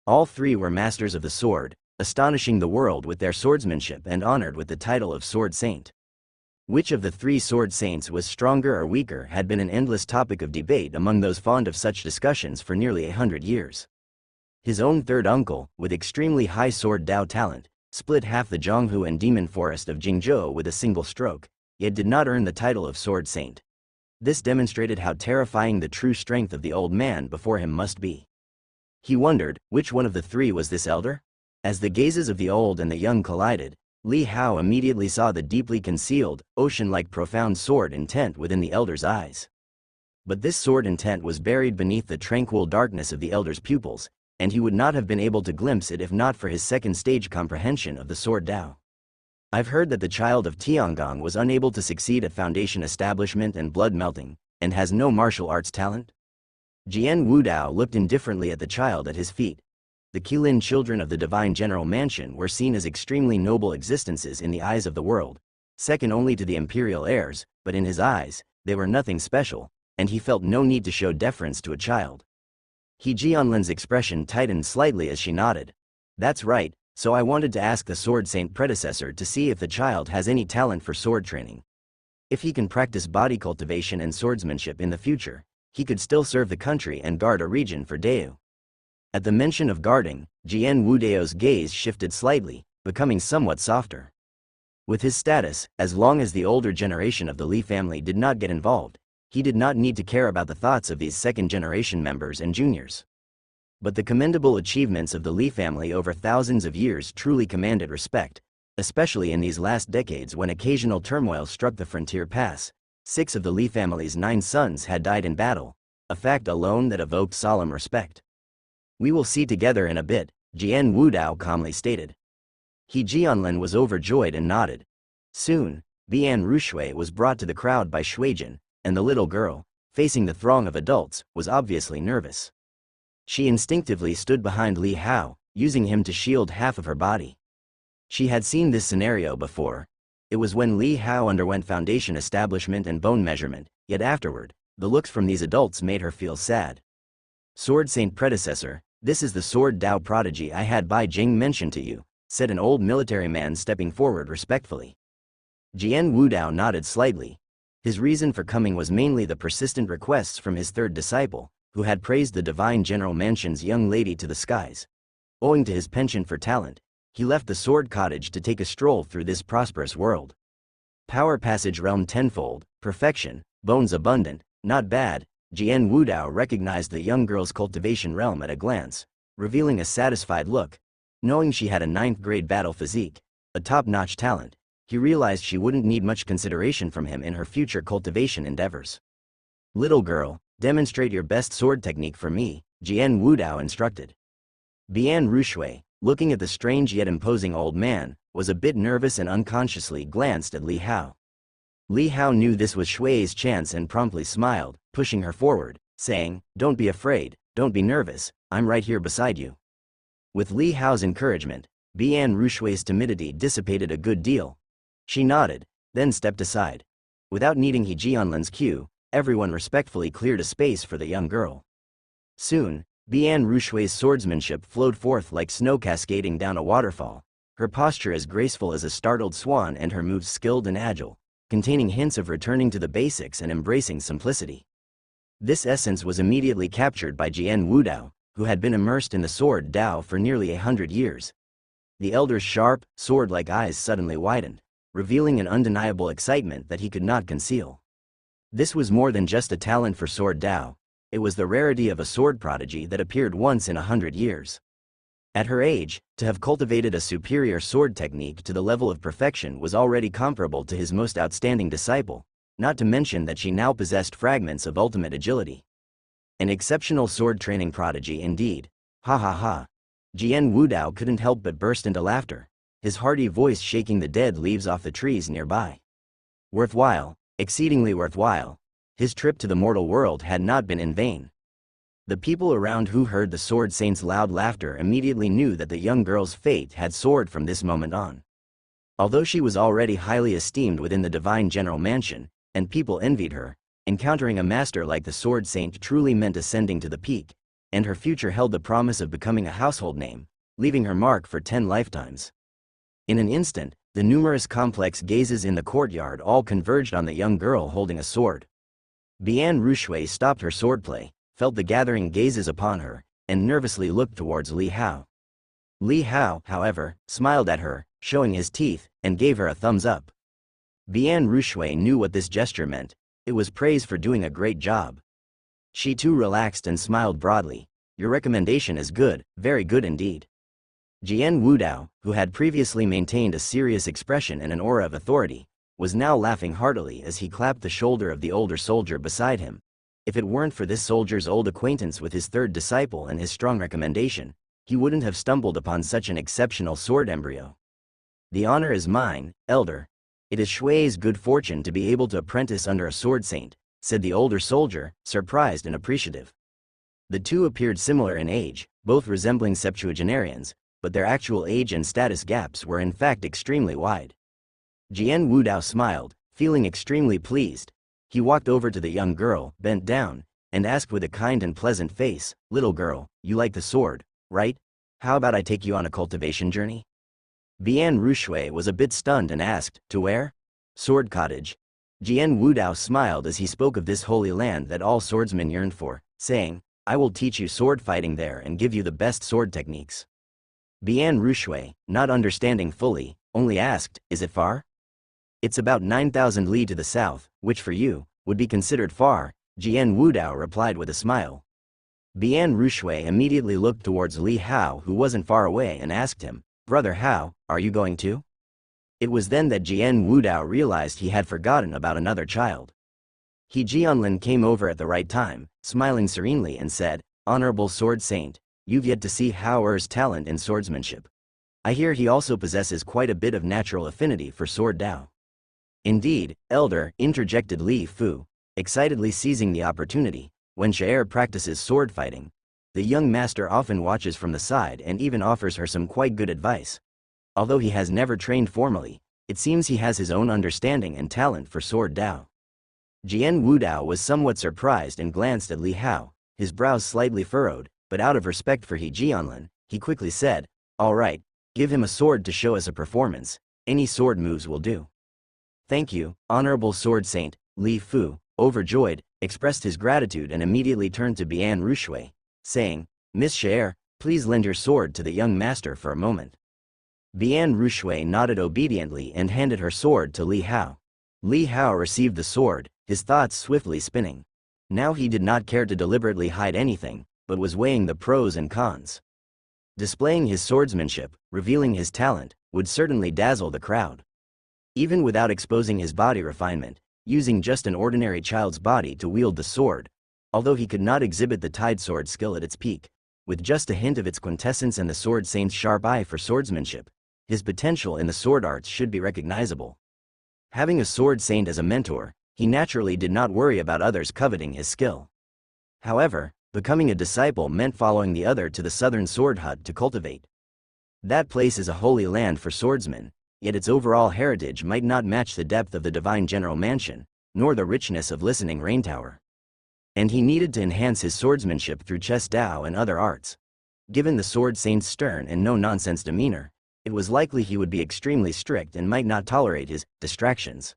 All three were masters of the sword, astonishing the world with their swordsmanship and honored with the title of Sword Saint. Which of the three sword saints was stronger or weaker had been an endless topic of debate among those fond of such discussions for nearly 100 years. His own third uncle, with extremely high sword Dao talent, split half the Zhonghu and demon forest of Jingzhou with a single stroke, yet did not earn the title of Sword Saint. This demonstrated how terrifying the true strength of the old man before him must be. He wondered, which one of the three was this elder? As the gazes of the old and the young collided, Li Hao immediately saw the deeply concealed, ocean-like profound sword intent within the elder's eyes. But this sword intent was buried beneath the tranquil darkness of the elder's pupils, and he would not have been able to glimpse it if not for his second-stage comprehension of the sword Dao. I've heard that the child of Tiangong was unable to succeed at foundation establishment and blood melting, and has no martial arts talent? Jian Wudao looked indifferently at the child at his feet. The Qilin children of the Divine General Mansion were seen as extremely noble existences in the eyes of the world, second only to the imperial heirs, but in his eyes, they were nothing special, and he felt no need to show deference to a child. He Jianlin's expression tightened slightly as she nodded. That's right, so I wanted to ask the Sword Saint predecessor to see if the child has any talent for sword training. If he can practice body cultivation and swordsmanship in the future, he could still serve the country and guard a region for Deu. At the mention of guarding, Jian Wudao's gaze shifted slightly, becoming somewhat softer. With his status, as long as the older generation of the Li family did not get involved, he did not need to care about the thoughts of these second-generation members and juniors. But the commendable achievements of the Li family over thousands of years truly commanded respect, especially in these last decades when occasional turmoil struck the frontier pass. 6 of the Li family's 9 sons had died in battle, a fact alone that evoked solemn respect. We will see together in a bit, Jian Wudao calmly stated. He Jianlin was overjoyed and nodded. Soon, Bian Rushui was brought to the crowd by Shuijin, and the little girl, facing the throng of adults, was obviously nervous. She instinctively stood behind Li Hao, using him to shield half of her body. She had seen this scenario before. It was when Li Hao underwent foundation establishment and bone measurement, yet afterward, the looks from these adults made her feel sad. Sword Saint predecessor, this is the sword Dao prodigy I had Bai Jing mentioned to you, said an old military man stepping forward respectfully. Jian Wudao nodded slightly. His reason for coming was mainly the persistent requests from his third disciple, who had praised the Divine General Mansion's young lady to the skies. Owing to his penchant for talent, he left the sword cottage to take a stroll through this prosperous world. Power passage realm tenfold, perfection, bones abundant, not bad. Jian Wudao recognized the young girl's cultivation realm at a glance, revealing a satisfied look. Knowing she had a 9th-grade battle physique, a top-notch talent, he realized she wouldn't need much consideration from him in her future cultivation endeavors. Little girl, demonstrate your best sword technique for me, Jian Wudao instructed. Bian Rushui, looking at the strange yet imposing old man, was a bit nervous and unconsciously glanced at Li Hao. Li Hao knew this was Shui's chance and promptly smiled, pushing her forward, saying, "Don't be afraid, don't be nervous, I'm right here beside you." With Li Hao's encouragement, Bian Rushui's timidity dissipated a good deal. She nodded, then stepped aside. Without needing He Jianlin's cue, everyone respectfully cleared a space for the young girl. Soon, Bian Rushui's swordsmanship flowed forth like snow cascading down a waterfall, her posture as graceful as a startled swan and her moves skilled and agile, containing hints of returning to the basics and embracing simplicity. This essence was immediately captured by Jian Wudao, who had been immersed in the sword Dao for nearly 100 years. The elder's sharp, sword-like eyes suddenly widened, revealing an undeniable excitement that he could not conceal. This was more than just a talent for sword Dao, it was the rarity of a sword prodigy that appeared once in 100 years. At her age, to have cultivated a superior sword technique to the level of perfection was already comparable to his most outstanding disciple, not to mention that she now possessed fragments of ultimate agility. An exceptional sword training prodigy indeed. Ha ha ha. Jian Wudao couldn't help but burst into laughter, his hearty voice shaking the dead leaves off the trees nearby. Worthwhile, exceedingly worthwhile. His trip to the mortal world had not been in vain. The people around who heard the Sword Saint's loud laughter immediately knew that the young girl's fate had soared from this moment on. Although she was already highly esteemed within the Divine General Mansion, and people envied her, encountering a master like the Sword Saint truly meant ascending to the peak, and her future held the promise of becoming a household name, leaving her mark for 10 lifetimes. In an instant, the numerous complex gazes in the courtyard all converged on the young girl holding a sword. Bian Rushui stopped her swordplay, felt the gathering gazes upon her, and nervously looked towards Li Hao. Li Hao, however, smiled at her, showing his teeth, and gave her a thumbs up. Bian Rushui knew what this gesture meant. It was praise for doing a great job. She too relaxed and smiled broadly. Your recommendation is good, very good indeed. Jian Wudao, who had previously maintained a serious expression and an aura of authority, was now laughing heartily as he clapped the shoulder of the older soldier beside him. If it weren't for this soldier's old acquaintance with his third disciple and his strong recommendation, he wouldn't have stumbled upon such an exceptional sword embryo. The honor is mine, elder. It is Shui's good fortune to be able to apprentice under a sword saint, said the older soldier, surprised and appreciative. The two appeared similar in age, both resembling septuagenarians, but their actual age and status gaps were in fact extremely wide. Jian Wudao smiled, feeling extremely pleased. He walked over to the young girl, bent down, and asked with a kind and pleasant face, "Little girl, you like the sword, right? How about I take you on a cultivation journey?" Bian Rushui was a bit stunned and asked, "To where?" "Sword Cottage." Jian Wudao smiled as he spoke of this holy land that all swordsmen yearned for, saying, "I will teach you sword fighting there and give you the best sword techniques." Bian Rushui, not understanding fully, only asked, "Is it far?" "It's about 9,000 li to the south, which for you, would be considered far," Jian Wudao replied with a smile. Bian Rushui immediately looked towards Li Hao, who wasn't far away, and asked him, "Brother Hao, are you going too?" It was then that Jian Wudao realized he had forgotten about another child. He Jianlin came over at the right time, smiling serenely and said, "Honorable Sword Saint, you've yet to see Hao Er's talent in swordsmanship. I hear he also possesses quite a bit of natural affinity for sword Dao." "Indeed, elder," interjected Li Fu, excitedly seizing the opportunity. "When Shaer practices sword fighting, the young master often watches from the side and even offers her some quite good advice. Although he has never trained formally, it seems he has his own understanding and talent for sword Dao." Jian Wudao was somewhat surprised and glanced at Li Hao, his brows slightly furrowed, but out of respect for He Jianlin, he quickly said, "All right, give him a sword to show us a performance. Any sword moves will do." "Thank you, Honorable Sword Saint." Li Fu, overjoyed, expressed his gratitude and immediately turned to Bian Rushui, saying, "Miss Shaer, please lend your sword to the young master for a moment." Bian Rushui nodded obediently and handed her sword to Li Hao. Li Hao received the sword, his thoughts swiftly spinning. Now he did not care to deliberately hide anything, but was weighing the pros and cons. Displaying his swordsmanship, revealing his talent, would certainly dazzle the crowd. Even without exposing his body refinement, using just an ordinary child's body to wield the sword, although he could not exhibit the tide sword skill at its peak, with just a hint of its quintessence and the sword saint's sharp eye for swordsmanship, his potential in the sword arts should be recognizable. Having a sword saint as a mentor, he naturally did not worry about others coveting his skill. However, becoming a disciple meant following the other to the southern sword hut to cultivate. That place is a holy land for swordsmen, yet its overall heritage might not match the depth of the divine general mansion, nor the richness of listening rain tower. And he needed to enhance his swordsmanship through chess Dao and other arts. Given the sword saint's stern and no-nonsense demeanor, it was likely he would be extremely strict and might not tolerate his distractions.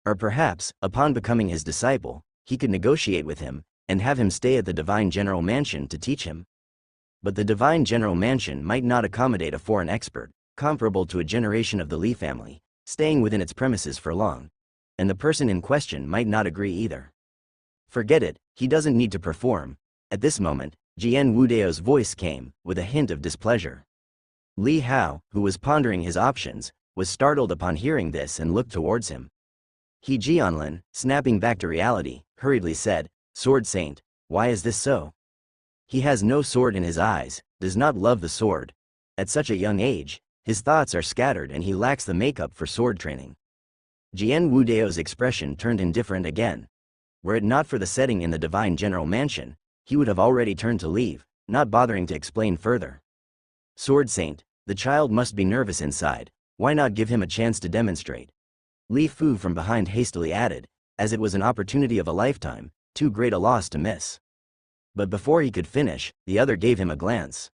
Or perhaps, upon becoming his disciple, he could negotiate with him, and have him stay at the divine general mansion to teach him. But the divine general mansion might not accommodate a foreign expert, comparable to a generation of the Li family, staying within its premises for long. And the person in question might not agree either. "Forget it, he doesn't need to perform." At this moment, Jian Wudao's voice came, with a hint of displeasure. Li Hao, who was pondering his options, was startled upon hearing this and looked towards him. He Jianlin, snapping back to reality, hurriedly said, "Sword Saint, why is this so? He has no sword in his eyes, does not love the sword. At such a young age, his thoughts are scattered and he lacks the makeup for sword training." Jian Wudao's expression turned indifferent again. Were it not for the setting in the divine general mansion, he would have already turned to leave, not bothering to explain further. "Sword Saint, the child must be nervous inside, why not give him a chance to demonstrate?" Li Fu from behind hastily added, as it was an opportunity of a lifetime, too great a loss to miss. But before he could finish, the other gave him a glance.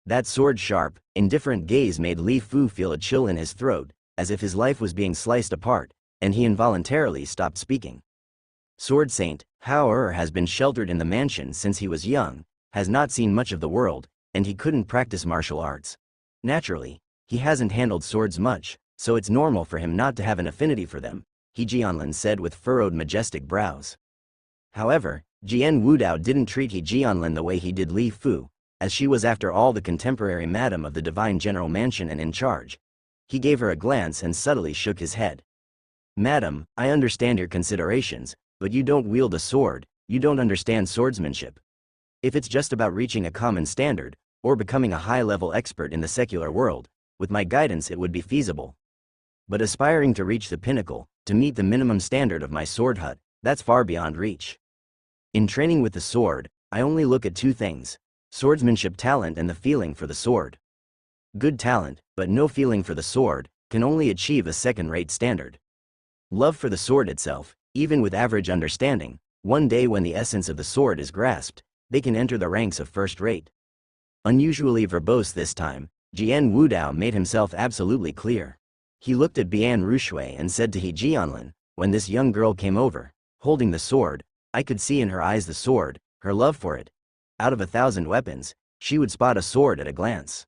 That sword-sharp, indifferent gaze made Li Fu feel a chill in his throat, as if his life was being sliced apart, and he involuntarily stopped speaking. Sword Saint Hao has been sheltered in the mansion since he was young, has not seen much of the world, and he couldn't practice martial arts. Naturally, he hasn't handled swords much, so it's normal for him not to have an affinity for them, He Jianlin said with furrowed majestic brows. However, Jian Wudao didn't treat He Jianlin the way he did Li Fu, as she was after all the contemporary madam of the divine general mansion and in charge. He gave her a glance and subtly shook his head. Madam, I understand your considerations, but you don't wield a sword, you don't understand swordsmanship. If it's just about reaching a common standard, or becoming a high-level expert in the secular world, with my guidance it would be feasible. But aspiring to reach the pinnacle, to meet the minimum standard of my sword hut, that's far beyond reach. In training with the sword, I only look at two things: swordsmanship talent and the feeling for the sword. Good talent, but no feeling for the sword, can only achieve a second-rate standard. Love for the sword itself, even with average understanding, one day when the essence of the sword is grasped, they can enter the ranks of first-rate. Unusually verbose this time, Jian Wudao made himself absolutely clear. He looked at Bian Rushui and said to He Jianlin, when this young girl came over, holding the sword, I could see in her eyes the sword, her love for it. Out of 1,000 weapons, she would spot a sword at a glance.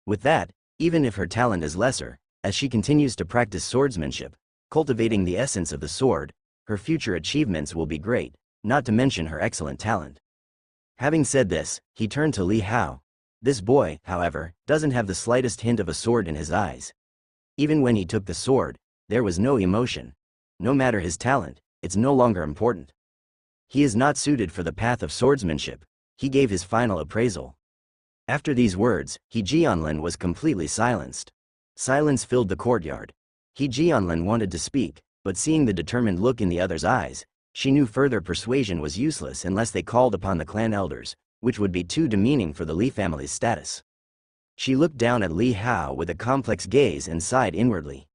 With that, even if her talent is lesser, as she continues to practice swordsmanship, cultivating the essence of the sword, her future achievements will be great, not to mention her excellent talent. Having said this, he turned to Li Hao. This boy, however, doesn't have the slightest hint of a sword in his eyes. Even when he took the sword, there was no emotion. No matter his talent, it's no longer important. He is not suited for the path of swordsmanship, he gave his final appraisal. After these words, He Jianlin was completely silenced. Silence filled the courtyard. He Jianlin wanted to speak, but seeing the determined look in the other's eyes, she knew further persuasion was useless unless they called upon the clan elders, which would be too demeaning for the Li family's status. She looked down at Li Hao with a complex gaze and sighed inwardly.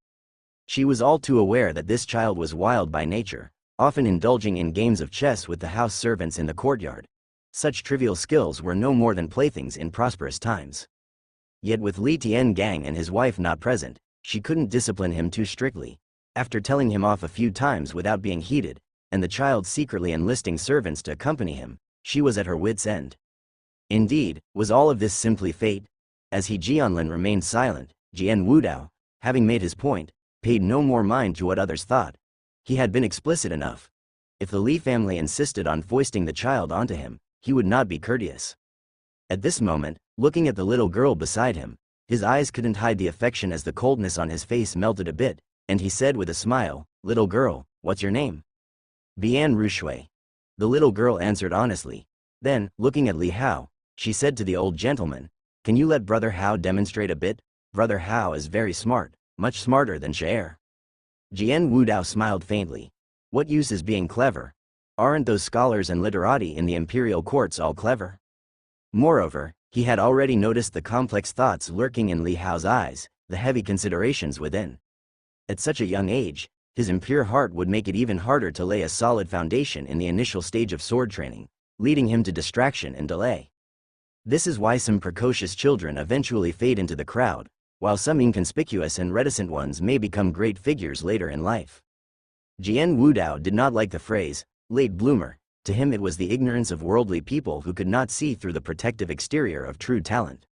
She was all too aware that this child was wild by nature, often indulging in games of chess with the house servants in the courtyard. Such trivial skills were no more than playthings in prosperous times. Yet with Li Tiangang and his wife not present, she couldn't discipline him too strictly. After telling him off a few times without being heeded, and the child secretly enlisting servants to accompany him, she was at her wits' end. Indeed, was all of this simply fate? As He Jianlin remained silent, Jian Wudao, having made his point, paid no more mind to what others thought. He had been explicit enough. If the Li family insisted on foisting the child onto him, he would not be courteous. At this moment, looking at the little girl beside him, his eyes couldn't hide the affection as the coldness on his face melted a bit, and he said with a smile, "Little girl, what's your name?" Bian Rushui. The little girl answered honestly. Then, looking at Li Hao, she said to the old gentleman, "Can you let Brother Hao demonstrate a bit? Brother Hao is very smart, much smarter than Shaer." Jian Wudao smiled faintly. What use is being clever? Aren't those scholars and literati in the imperial courts all clever? Moreover, he had already noticed the complex thoughts lurking in Li Hao's eyes, the heavy considerations within. At such a young age, his impure heart would make it even harder to lay a solid foundation in the initial stage of sword training, leading him to distraction and delay. This is why some precocious children eventually fade into the crowd, while some inconspicuous and reticent ones may become great figures later in life. Jian Wudao did not like the phrase, late bloomer. To him it was the ignorance of worldly people who could not see through the protective exterior of true talent.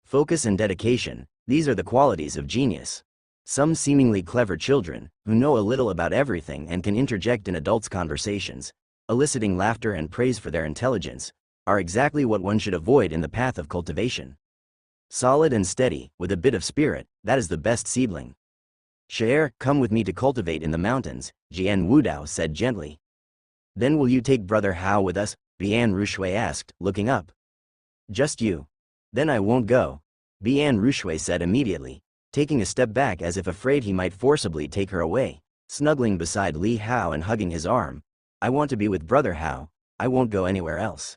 Focus and dedication, these are the qualities of genius. Some seemingly clever children, who know a little about everything and can interject in adults' conversations, eliciting laughter and praise for their intelligence, are exactly what one should avoid in the path of cultivation. Solid and steady, with a bit of spirit, that is the best seedling. Shaer, come with me to cultivate in the mountains, Jian Wudao said gently. Then will you take Brother Hao with us? Bian Rushui asked, looking up. Just you. Then I won't go, Bian Rushui said immediately, taking a step back as if afraid he might forcibly take her away, snuggling beside Li Hao and hugging his arm. I want to be with Brother Hao, I won't go anywhere else.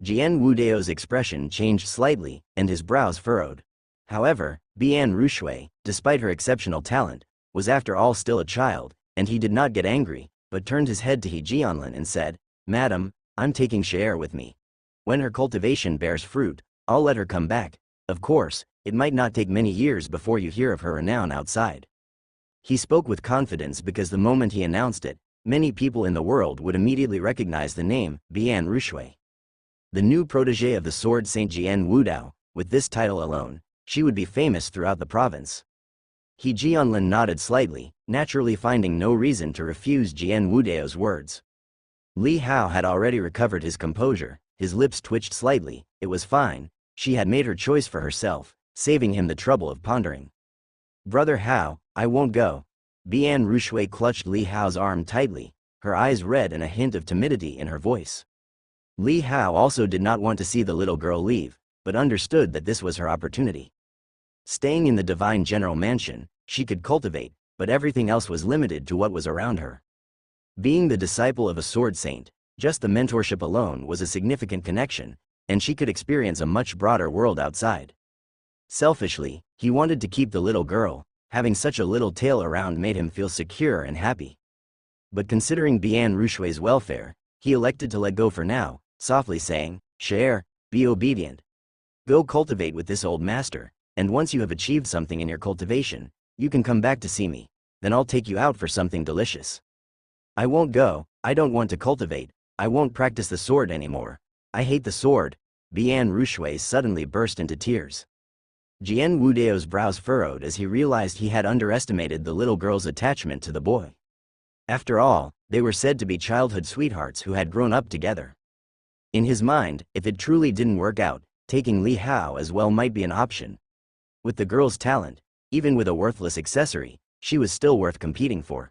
Jian Wudao's expression changed slightly, and his brows furrowed. However, Bian Rushui, despite her exceptional talent, was after all still a child, and he did not get angry, but turned his head to He Jianlin and said, Madam, I'm taking Cher with me. When her cultivation bears fruit, I'll let her come back. Of course, it might not take many years before you hear of her renown outside. He spoke with confidence because the moment he announced it, many people in the world would immediately recognize the name, Bian Rushui. The new protege of the sword Saint Jian Wudao. With this title alone, she would be famous throughout the province. He Jianlin nodded slightly, naturally finding no reason to refuse Jian Wudao's words. Li Hao had already recovered his composure, his lips twitched slightly. It was fine, she had made her choice for herself, saving him the trouble of pondering. Brother Hao, I won't go. Bian Rushui clutched Li Hao's arm tightly, her eyes red and a hint of timidity in her voice. Li Hao also did not want to see the little girl leave, but understood that this was her opportunity. Staying in the divine general mansion, she could cultivate, but everything else was limited to what was around her. Being the disciple of a sword saint, just the mentorship alone was a significant connection, and she could experience a much broader world outside. Selfishly, he wanted to keep the little girl. Having such a little tail around made him feel secure and happy. But considering Bian Rushui's welfare, he elected to let go for now, softly saying, Cher, be obedient. Go cultivate with this old master, and once you have achieved something in your cultivation, you can come back to see me, then I'll take you out for something delicious. I won't go, I don't want to cultivate, I won't practice the sword anymore. I hate the sword. Bian Rushui suddenly burst into tears. Jian Wudao's brows furrowed as he realized he had underestimated the little girl's attachment to the boy. After all, they were said to be childhood sweethearts who had grown up together. In his mind, if it truly didn't work out, taking Li Hao as well might be an option. With the girl's talent, even with a worthless accessory, she was still worth competing for.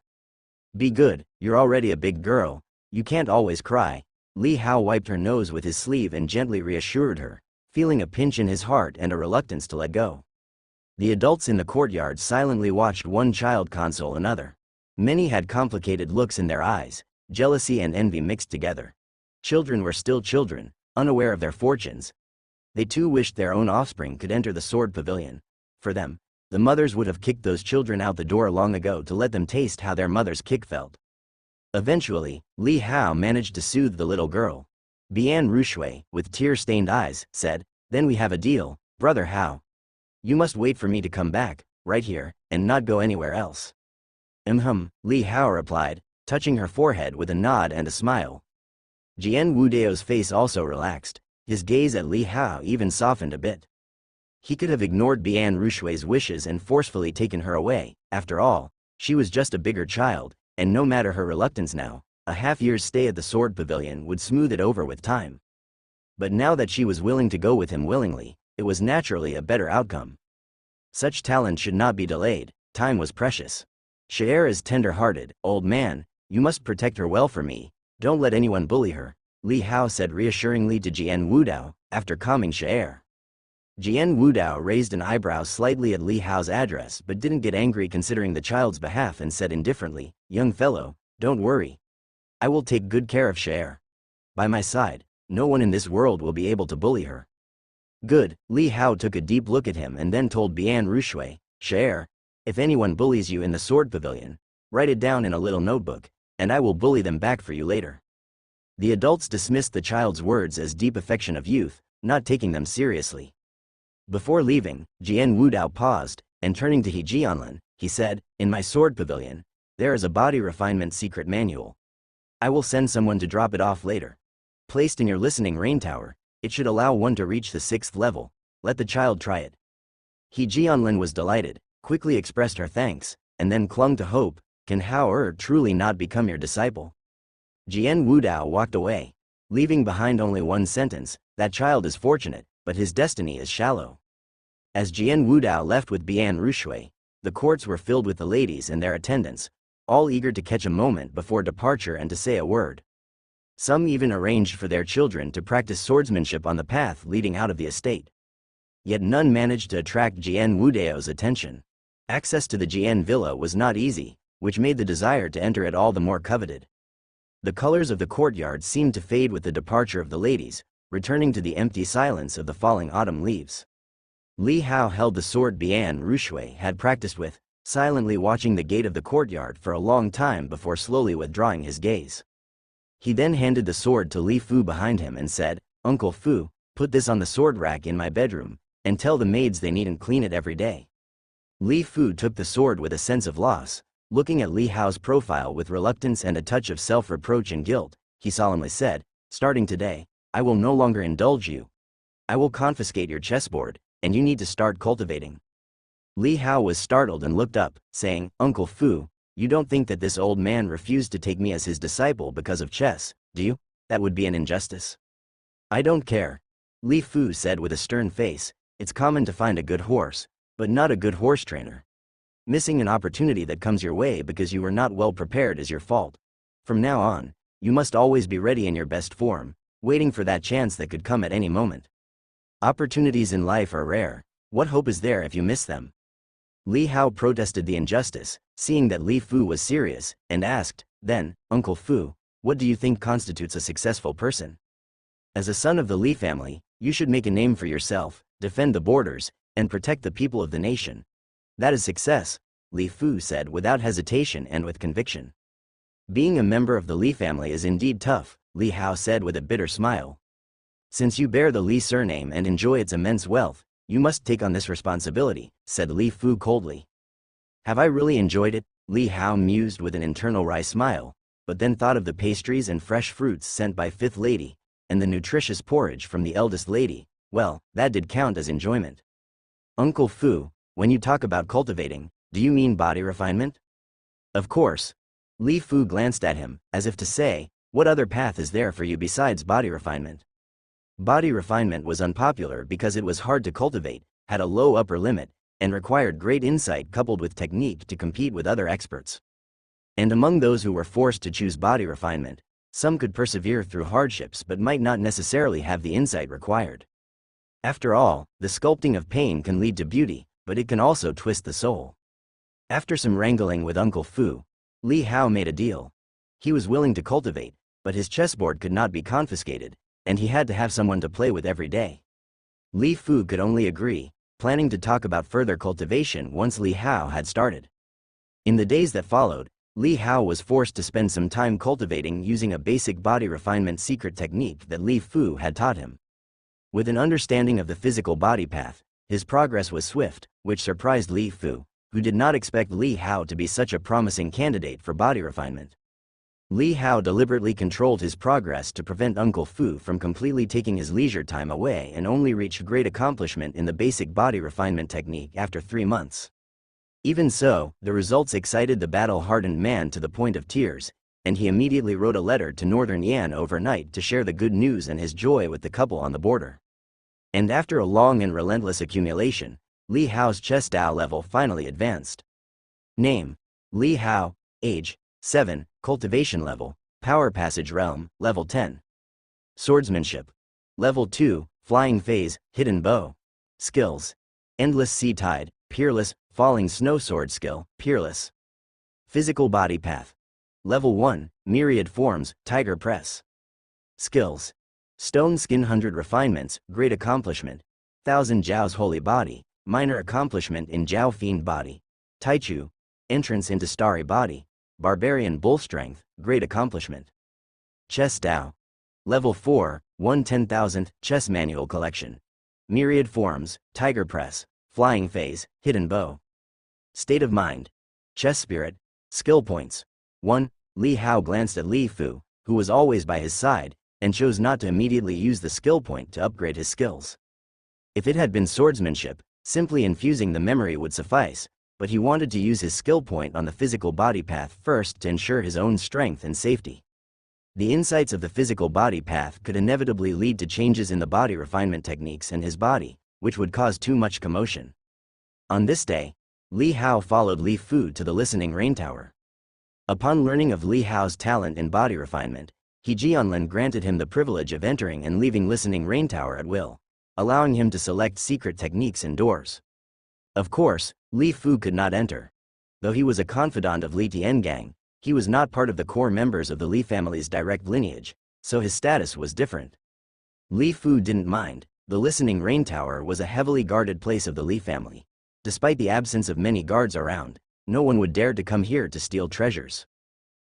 Be good, you're already a big girl, you can't always cry. Li Hao wiped her nose with his sleeve and gently reassured her, feeling a pinch in his heart and a reluctance to let go. The adults in the courtyard silently watched one child console another. Many had complicated looks in their eyes, jealousy and envy mixed together. Children were still children, unaware of their fortunes. They too wished their own offspring could enter the sword pavilion. For them, the mothers would have kicked those children out the door long ago to let them taste how their mother's kick felt. Eventually, Li Hao managed to soothe the little girl. Bian Rushui, with tear-stained eyes, said, Then we have a deal, Brother Hao. You must wait for me to come back, right here, and not go anywhere else. Li Hao replied, touching her forehead with a nod and a smile. Jian Wudao's face also relaxed, his gaze at Li Hao even softened a bit. He could have ignored Bian Rushui's wishes and forcefully taken her away. After all, she was just a bigger child, and no matter her reluctance now, a half-year's stay at the sword pavilion would smooth it over with time. But now that she was willing to go with him willingly, it was naturally a better outcome. Such talent should not be delayed, time was precious. Cher is tender-hearted, old man, you must protect her well for me, don't let anyone bully her, Li Hao said reassuringly to Jian Wudao, after calming Cher. Jian Wudao raised an eyebrow slightly at Li Hao's address but didn't get angry considering the child's behalf and said indifferently, Young fellow, don't worry. I will take good care of Cher. By my side, no one in this world will be able to bully her. Good, Li Hao took a deep look at him and then told Bian Rushui, Cher, if anyone bullies you in the sword pavilion, write it down in a little notebook, and I will bully them back for you later. The adults dismissed the child's words as deep affection of youth, not taking them seriously. Before leaving, Jian Wudao paused, and turning to He Jianlin, he said, In my sword pavilion, there is a body refinement secret manual. I will send someone to drop it off later. Placed in your listening rain tower, it should allow one to reach the 6th level. Let the child try it. He Jianlin was delighted, quickly expressed her thanks, and then clung to hope. Can Hao truly not become your disciple? Jian Wudao walked away, leaving behind only one sentence, that child is fortunate, but his destiny is shallow. As Jian Wudao left with Bian Rushui, the courts were filled with the ladies and their attendants, all eager to catch a moment before departure and to say a word. Some even arranged for their children to practice swordsmanship on the path leading out of the estate. Yet none managed to attract Jian Wudao's attention. Access to the Jian villa was not easy, which made the desire to enter it all the more coveted. The colors of the courtyard seemed to fade with the departure of the ladies, returning to the empty silence of the falling autumn leaves. Li Hao held the sword Bian Rushui had practiced with, silently watching the gate of the courtyard for a long time before slowly withdrawing his gaze. He then handed the sword to Li Fu behind him and said, "Uncle Fu, put this on the sword rack in my bedroom, and tell the maids they needn't clean it every day." Li Fu took the sword with a sense of loss. Looking at Li Hao's profile with reluctance and a touch of self-reproach and guilt, he solemnly said, "Starting today, I will no longer indulge you. I will confiscate your chessboard, and you need to start cultivating." Li Hao was startled and looked up, saying, "Uncle Fu, you don't think that this old man refused to take me as his disciple because of chess, do you? That would be an injustice." "I don't care," Li Fu said with a stern face. "It's common to find a good horse, but not a good horse trainer. Missing an opportunity that comes your way because you were not well prepared is your fault. From now on, you must always be ready in your best form, waiting for that chance that could come at any moment. Opportunities in life are rare. What hope is there if you miss them?" Li Hao protested the injustice, seeing that Li Fu was serious, and asked, "Then, Uncle Fu, what do you think constitutes a successful person? As a son of the Li family, you should make a name for yourself, defend the borders, and protect the people of the nation. That is success," Li Fu said without hesitation and with conviction. "Being a member of the Li family is indeed tough," Li Hao said with a bitter smile. "Since you bear the Li surname and enjoy its immense wealth, you must take on this responsibility," said Li Fu coldly. "Have I really enjoyed it?" Li Hao mused with an internal wry smile, but then thought of the pastries and fresh fruits sent by Fifth Lady, and the nutritious porridge from the eldest lady. Well, that did count as enjoyment. "Uncle Fu, when you talk about cultivating, do you mean body refinement?" "Of course." Li Fu glanced at him, as if to say, "What other path is there for you besides body refinement?" Body refinement was unpopular because it was hard to cultivate, had a low upper limit, and required great insight coupled with technique to compete with other experts. And among those who were forced to choose body refinement, some could persevere through hardships but might not necessarily have the insight required. After all, the sculpting of pain can lead to beauty, but it can also twist the soul. After some wrangling with Uncle Fu, Li Hao made a deal. He was willing to cultivate, but his chessboard could not be confiscated, and he had to have someone to play with every day. Li Fu could only agree, planning to talk about further cultivation once Li Hao had started. In the days that followed, Li Hao was forced to spend some time cultivating using a basic body refinement secret technique that Li Fu had taught him. With an understanding of the physical body path, his progress was swift, which surprised Li Fu, who did not expect Li Hao to be such a promising candidate for body refinement. Li Hao deliberately controlled his progress to prevent Uncle Fu from completely taking his leisure time away and only reached great accomplishment in the basic body refinement technique after 3 months. Even so, the results excited the battle-hardened man to the point of tears, and he immediately wrote a letter to Northern Yan overnight to share the good news and his joy with the couple on the border. And after a long and relentless accumulation, Li Hao's chess Dao level finally advanced. Name: Li Hao. Age: 7. Cultivation level: Power Passage Realm, level 10. Swordsmanship: level 2, Flying Phase, Hidden Bow. Skills: Endless Sea Tide, Peerless, Falling Snow Sword Skill, Peerless. Physical Body Path: level 1, Myriad Forms, Tiger Press. Skills: Stone Skin 100 Refinements, Great Accomplishment. 1000 Zhao's Holy Body, Minor Accomplishment in Zhao Fiend Body. Taichu, Entrance into Starry Body. Barbarian Bull Strength, Great Accomplishment. Chess Dao: level 4, 1/10,000, Chess Manual Collection. Myriad Forms, Tiger Press, Flying Phase, Hidden Bow. State of Mind: Chess Spirit. Skill Points: 1. Li Hao glanced at Li Fu, who was always by his side, and chose not to immediately use the skill point to upgrade his skills. If it had been swordsmanship, simply infusing the memory would suffice, but he wanted to use his skill point on the physical body path first to ensure his own strength and safety. The insights of the physical body path could inevitably lead to changes in the body refinement techniques in his body, which would cause too much commotion. On this day, Li Hao followed Li Fu to the Listening Rain Tower. Upon learning of Li Hao's talent in body refinement, He Jianlin granted him the privilege of entering and leaving Listening Rain Tower at will, allowing him to select secret techniques indoors. Of course, Li Fu could not enter. Though he was a confidant of Li Tiangang, he was not part of the core members of the Li family's direct lineage, so his status was different. Li Fu didn't mind. The Listening Rain Tower was a heavily guarded place of the Li family. Despite the absence of many guards around, no one would dare to come here to steal treasures.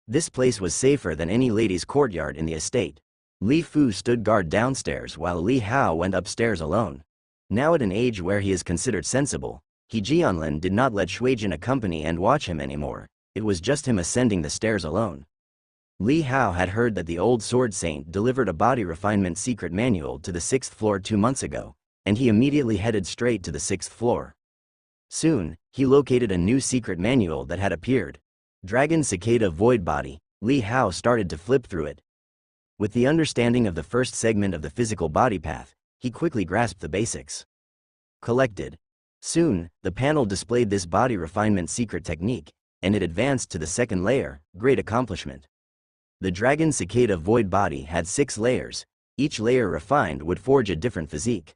This place was safer than any lady's courtyard in the estate. Li Fu stood guard downstairs while Li Hao went upstairs alone. Now at an age where he is considered sensible, He Jianlin did not let Shuijin accompany and watch him anymore. It was just him ascending the stairs alone. Li Hao had heard that the old sword saint delivered a body refinement secret manual to the 6th floor 2 months ago, and he immediately headed straight to the 6th floor. Soon, he located a new secret manual that had appeared. Dragon Cicada Void Body. Li Hao started to flip through it. With the understanding of the first segment of the physical body path, he quickly grasped the basics. Collected. Soon, the panel displayed this body refinement secret technique, and it advanced to the second layer. Great accomplishment. The Dragon Cicada Void Body had 6 layers. Each layer refined would forge a different physique.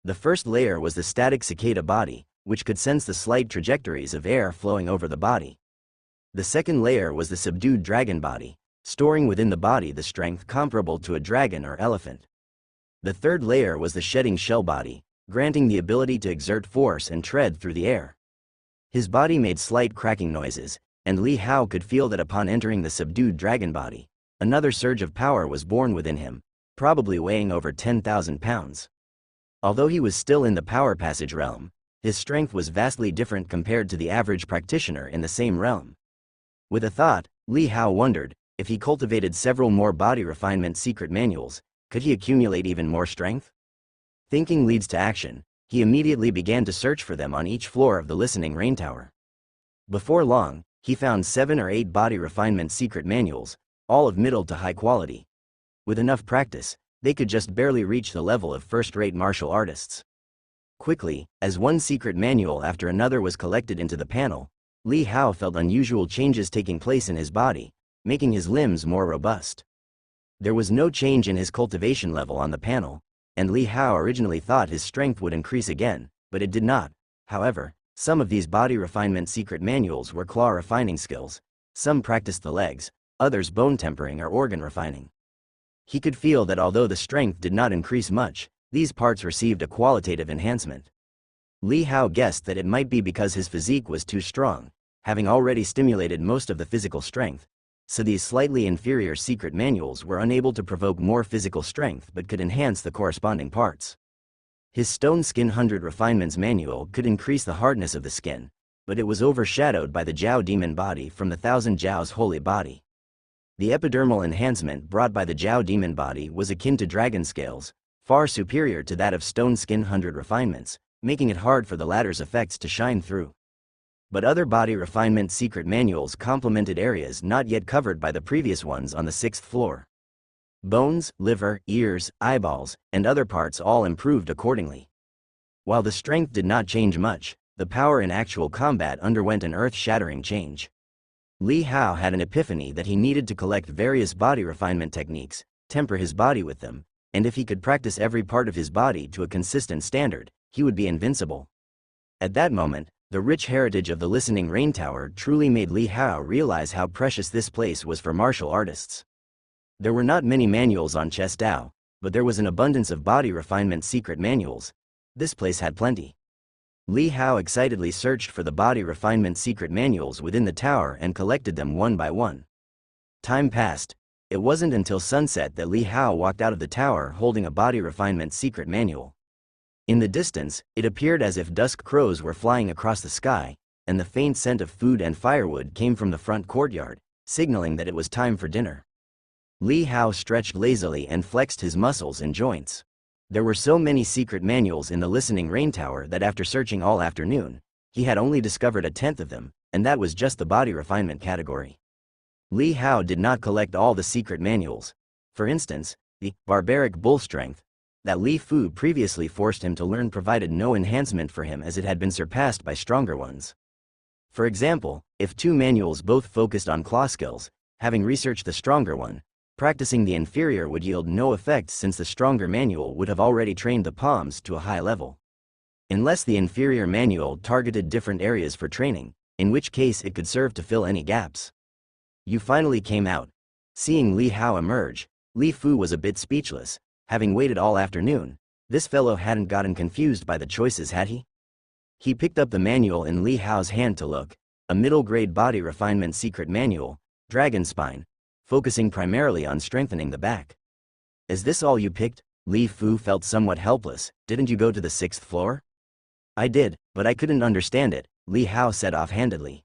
The first layer was the static cicada body, which could sense the slight trajectories of air flowing over the body. The second layer was the subdued dragon body, storing within the body the strength comparable to a dragon or elephant. The third layer was the shedding shell body, granting the ability to exert force and tread through the air. His body made slight cracking noises, and Li Hao could feel that upon entering the subdued dragon body, another surge of power was born within him, probably weighing over 10,000 pounds. Although he was still in the power passage realm, his strength was vastly different compared to the average practitioner in the same realm. With a thought, Li Hao wondered, if he cultivated several more body refinement secret manuals, could he accumulate even more strength? Thinking leads to action. He immediately began to search for them on each floor of the listening rain tower. Before long, he found 7 or 8 body refinement secret manuals, all of middle to high quality. With enough practice, they could just barely reach the level of first-rate martial artists. Quickly, as one secret manual after another was collected into the panel, Li Hao felt unusual changes taking place in his body, making his limbs more robust. There was no change in his cultivation level on the panel, and Li Hao originally thought his strength would increase again, but it did not. However, some of these body refinement secret manuals were claw refining skills, some practiced the legs, others bone tempering or organ refining. He could feel that although the strength did not increase much, these parts received a qualitative enhancement. Li Hao guessed that it might be because his physique was too strong, having already stimulated most of the physical strength, so these slightly inferior secret manuals were unable to provoke more physical strength but could enhance the corresponding parts. His Stone Skin 100 Refinements manual could increase the hardness of the skin, but it was overshadowed by the Jiao Demon Body from the Thousand Jiao's Holy Body. The epidermal enhancement brought by the Jiao Demon Body was akin to dragon scales, far superior to that of Stone Skin 100 Refinements, making it hard for the latter's effects to shine through. But other body refinement secret manuals complemented areas not yet covered by the previous ones on the 6th floor. Bones, liver, ears, eyeballs, and other parts all improved accordingly. While the strength did not change much, the power in actual combat underwent an earth-shattering change. Li Hao had an epiphany that he needed to collect various body refinement techniques, temper his body with them, and if he could practice every part of his body to a consistent standard, he would be invincible. At that moment, the rich heritage of the Listening Rain Tower truly made Li Hao realize how precious this place was for martial artists. There were not many manuals on Chestao, but there was an abundance of body refinement secret manuals. This place had plenty. Li Hao excitedly searched for the body refinement secret manuals within the tower and collected them one by one. Time passed. It wasn't until sunset that Li Hao walked out of the tower holding a body refinement secret manual. In the distance, it appeared as if dusk crows were flying across the sky, and the faint scent of food and firewood came from the front courtyard, signaling that it was time for dinner. Li Hao stretched lazily and flexed his muscles and joints. There were so many secret manuals in the Listening Rain Tower that after searching all afternoon, he had only discovered 1/10 of them, and that was just the body refinement category. Li Hao did not collect all the secret manuals. For instance, the barbaric bull strength that Li Fu previously forced him to learn provided no enhancement for him as it had been surpassed by stronger ones. For example, if 2 manuals both focused on claw skills, having researched the stronger one, practicing the inferior would yield no effect since the stronger manual would have already trained the palms to a high level. Unless the inferior manual targeted different areas for training, in which case it could serve to fill any gaps. You finally came out. Seeing Li Hao emerge, Li Fu was a bit speechless. Having waited all afternoon, this fellow hadn't gotten confused by the choices, had he? He picked up the manual in Li Hao's hand to look, a middle-grade body refinement secret manual, Dragon spine, focusing primarily on strengthening the back. Is this all you picked? Li Fu felt somewhat helpless. Didn't you go to the 6th floor? I did, but I couldn't understand it, Li Hao said offhandedly.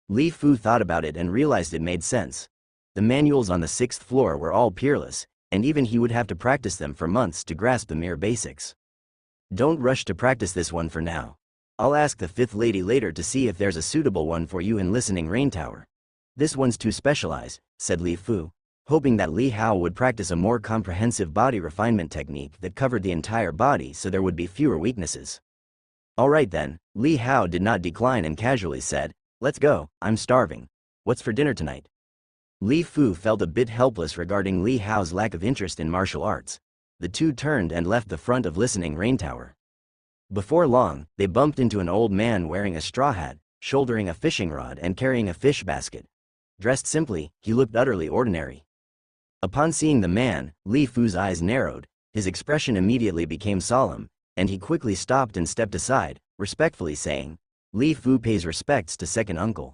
Li Fu thought about it and realized it made sense. The manuals on the 6th floor were all peerless, and even he would have to practice them for months to grasp the mere basics. Don't rush to practice this one for now. I'll ask the 5th lady later to see if there's a suitable one for you in Listening Rain Tower. This one's too specialized, said Li Fu, hoping that Li Hao would practice a more comprehensive body refinement technique that covered the entire body so there would be fewer weaknesses. Alright then, Li Hao did not decline and casually said, let's go, I'm starving. What's for dinner tonight? Li Fu felt a bit helpless regarding Li Hao's lack of interest in martial arts. The two turned and left the front of Listening Rain Tower. Before long, they bumped into an old man wearing a straw hat, shouldering a fishing rod and carrying a fish basket. Dressed simply, he looked utterly ordinary. Upon seeing the man, Li Fu's eyes narrowed, his expression immediately became solemn, and he quickly stopped and stepped aside, respectfully saying, Li Fu pays respects to second uncle.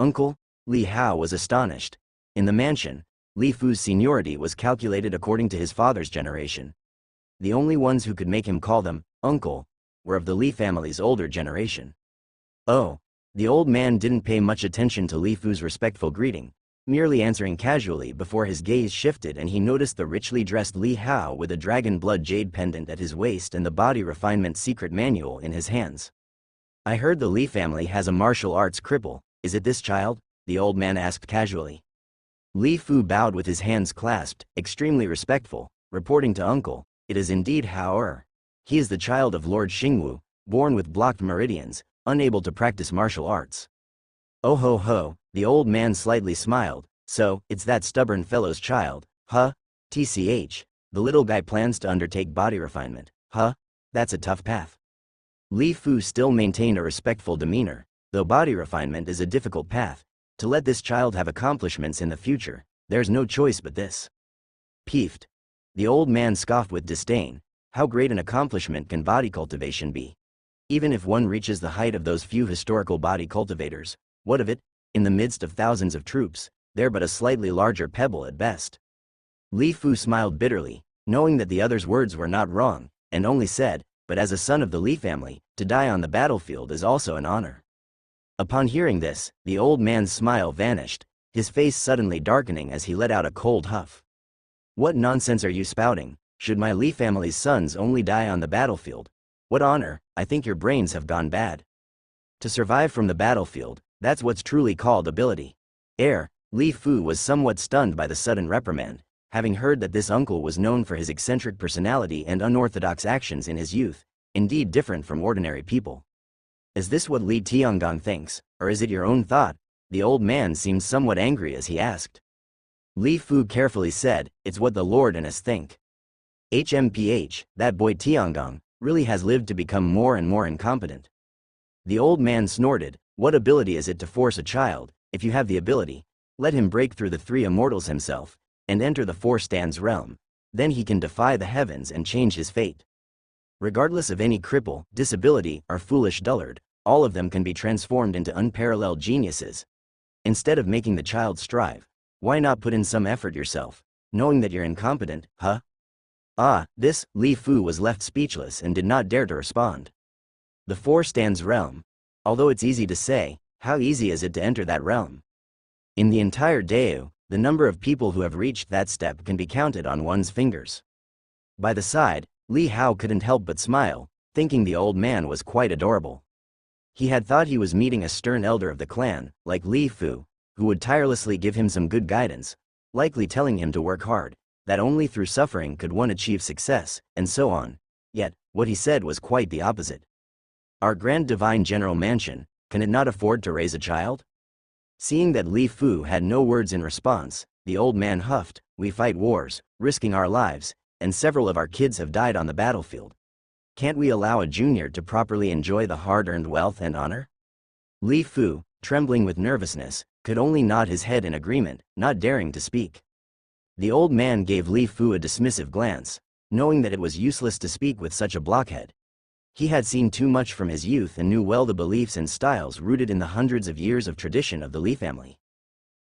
Uncle? Li Hao was astonished. In the mansion, Li Fu's seniority was calculated according to his father's generation. The only ones who could make him call them uncle were of the Li family's older generation. Oh. The old man didn't pay much attention to Li Fu's respectful greeting, merely answering casually before his gaze shifted and he noticed the richly dressed Li Hao with a dragon blood jade pendant at his waist and the body refinement secret manual in his hands. I heard the Li family has a martial arts cripple. Is it this child? The old man asked casually. Li Fu bowed with his hands clasped, extremely respectful, reporting to uncle, it is indeed Hao. He is the child of Lord Xingwu, born with blocked meridians, unable to practice martial arts. Oh ho ho, the old man slightly smiled, so, it's that stubborn fellow's child, huh? TCH, the little guy plans to undertake body refinement, huh? That's a tough path. Li Fu still maintained a respectful demeanor, though body refinement is a difficult path. To let this child have accomplishments in the future, there's no choice but this. Peeved. The old man scoffed with disdain. How great an accomplishment can body cultivation be? Even if one reaches the height of those few historical body cultivators, what of it? In the midst of thousands of troops, they're but a slightly larger pebble at best. Li Fu smiled bitterly, knowing that the other's words were not wrong, and only said, but as a son of the Li family, to die on the battlefield is also an honor. Upon hearing this, the old man's smile vanished, his face suddenly darkening as he let out a cold huff. What nonsense are you spouting? Should my Li family's sons only die on the battlefield? What honor? I think your brains have gone bad. To survive from the battlefield, that's what's truly called ability. Li Fu was somewhat stunned by the sudden reprimand, having heard that this uncle was known for his eccentric personality and unorthodox actions in his youth, indeed different from ordinary people. Is this what Li Tiangong thinks, or is it your own thought? The old man seemed somewhat angry as he asked. Li Fu carefully said, it's what the Lord and us think. HMPH, that boy Tiangong, really has lived to become more and more incompetent. The old man snorted, what ability is it to force a child? If you have the ability, let him break through the 3 immortals himself, and enter the 4 stands realm, then he can defy the heavens and change his fate. Regardless of any cripple, disability, or foolish dullard, all of them can be transformed into unparalleled geniuses. Instead of making the child strive, why not put in some effort yourself, knowing that you're incompetent, huh? Li Fu was left speechless and did not dare to respond. The 4 stands realm. Although it's easy to say, how easy is it to enter that realm? In the entire Deu, the number of people who have reached that step can be counted on one's fingers. By the side, Li Hao couldn't help but smile, thinking the old man was quite adorable. He had thought he was meeting a stern elder of the clan, like Li Fu, who would tirelessly give him some good guidance, likely telling him to work hard, that only through suffering could one achieve success, and so on. Yet, what he said was quite the opposite. Our grand divine general mansion, can it not afford to raise a child? Seeing that Li Fu had no words in response, the old man huffed, we fight wars, risking our lives, and several of our kids have died on the battlefield. Can't we allow a junior to properly enjoy the hard-earned wealth and honor? Li Fu, trembling with nervousness, could only nod his head in agreement, not daring to speak. The old man gave Li Fu a dismissive glance, knowing that it was useless to speak with such a blockhead. He had seen too much from his youth and knew well the beliefs and styles rooted in the hundreds of years of tradition of the Li family.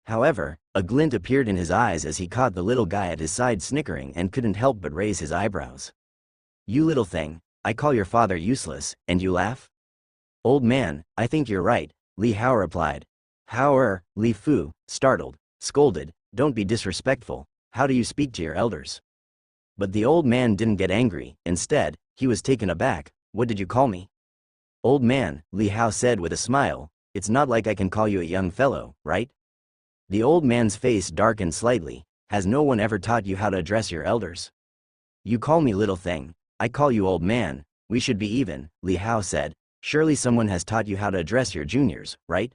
However, a glint appeared in his eyes as he caught the little guy at his side snickering and couldn't help but raise his eyebrows. "You little thing, I call your father useless, and you laugh?" "Old man, I think you're right," Li Hao replied. "How Li Fu, startled, scolded, "Don't be disrespectful, how do you speak to your elders?" But the old man didn't get angry, instead, he was taken aback. "What did you call me?" "Old man," Li Hao said with a smile, "it's not like I can call you a young fellow, right?" The old man's face darkened slightly. "Has no one ever taught you how to address your elders?" "You call me little thing, I call you old man, we should be even," Li Hao said. "Surely someone has taught you how to address your juniors, right?"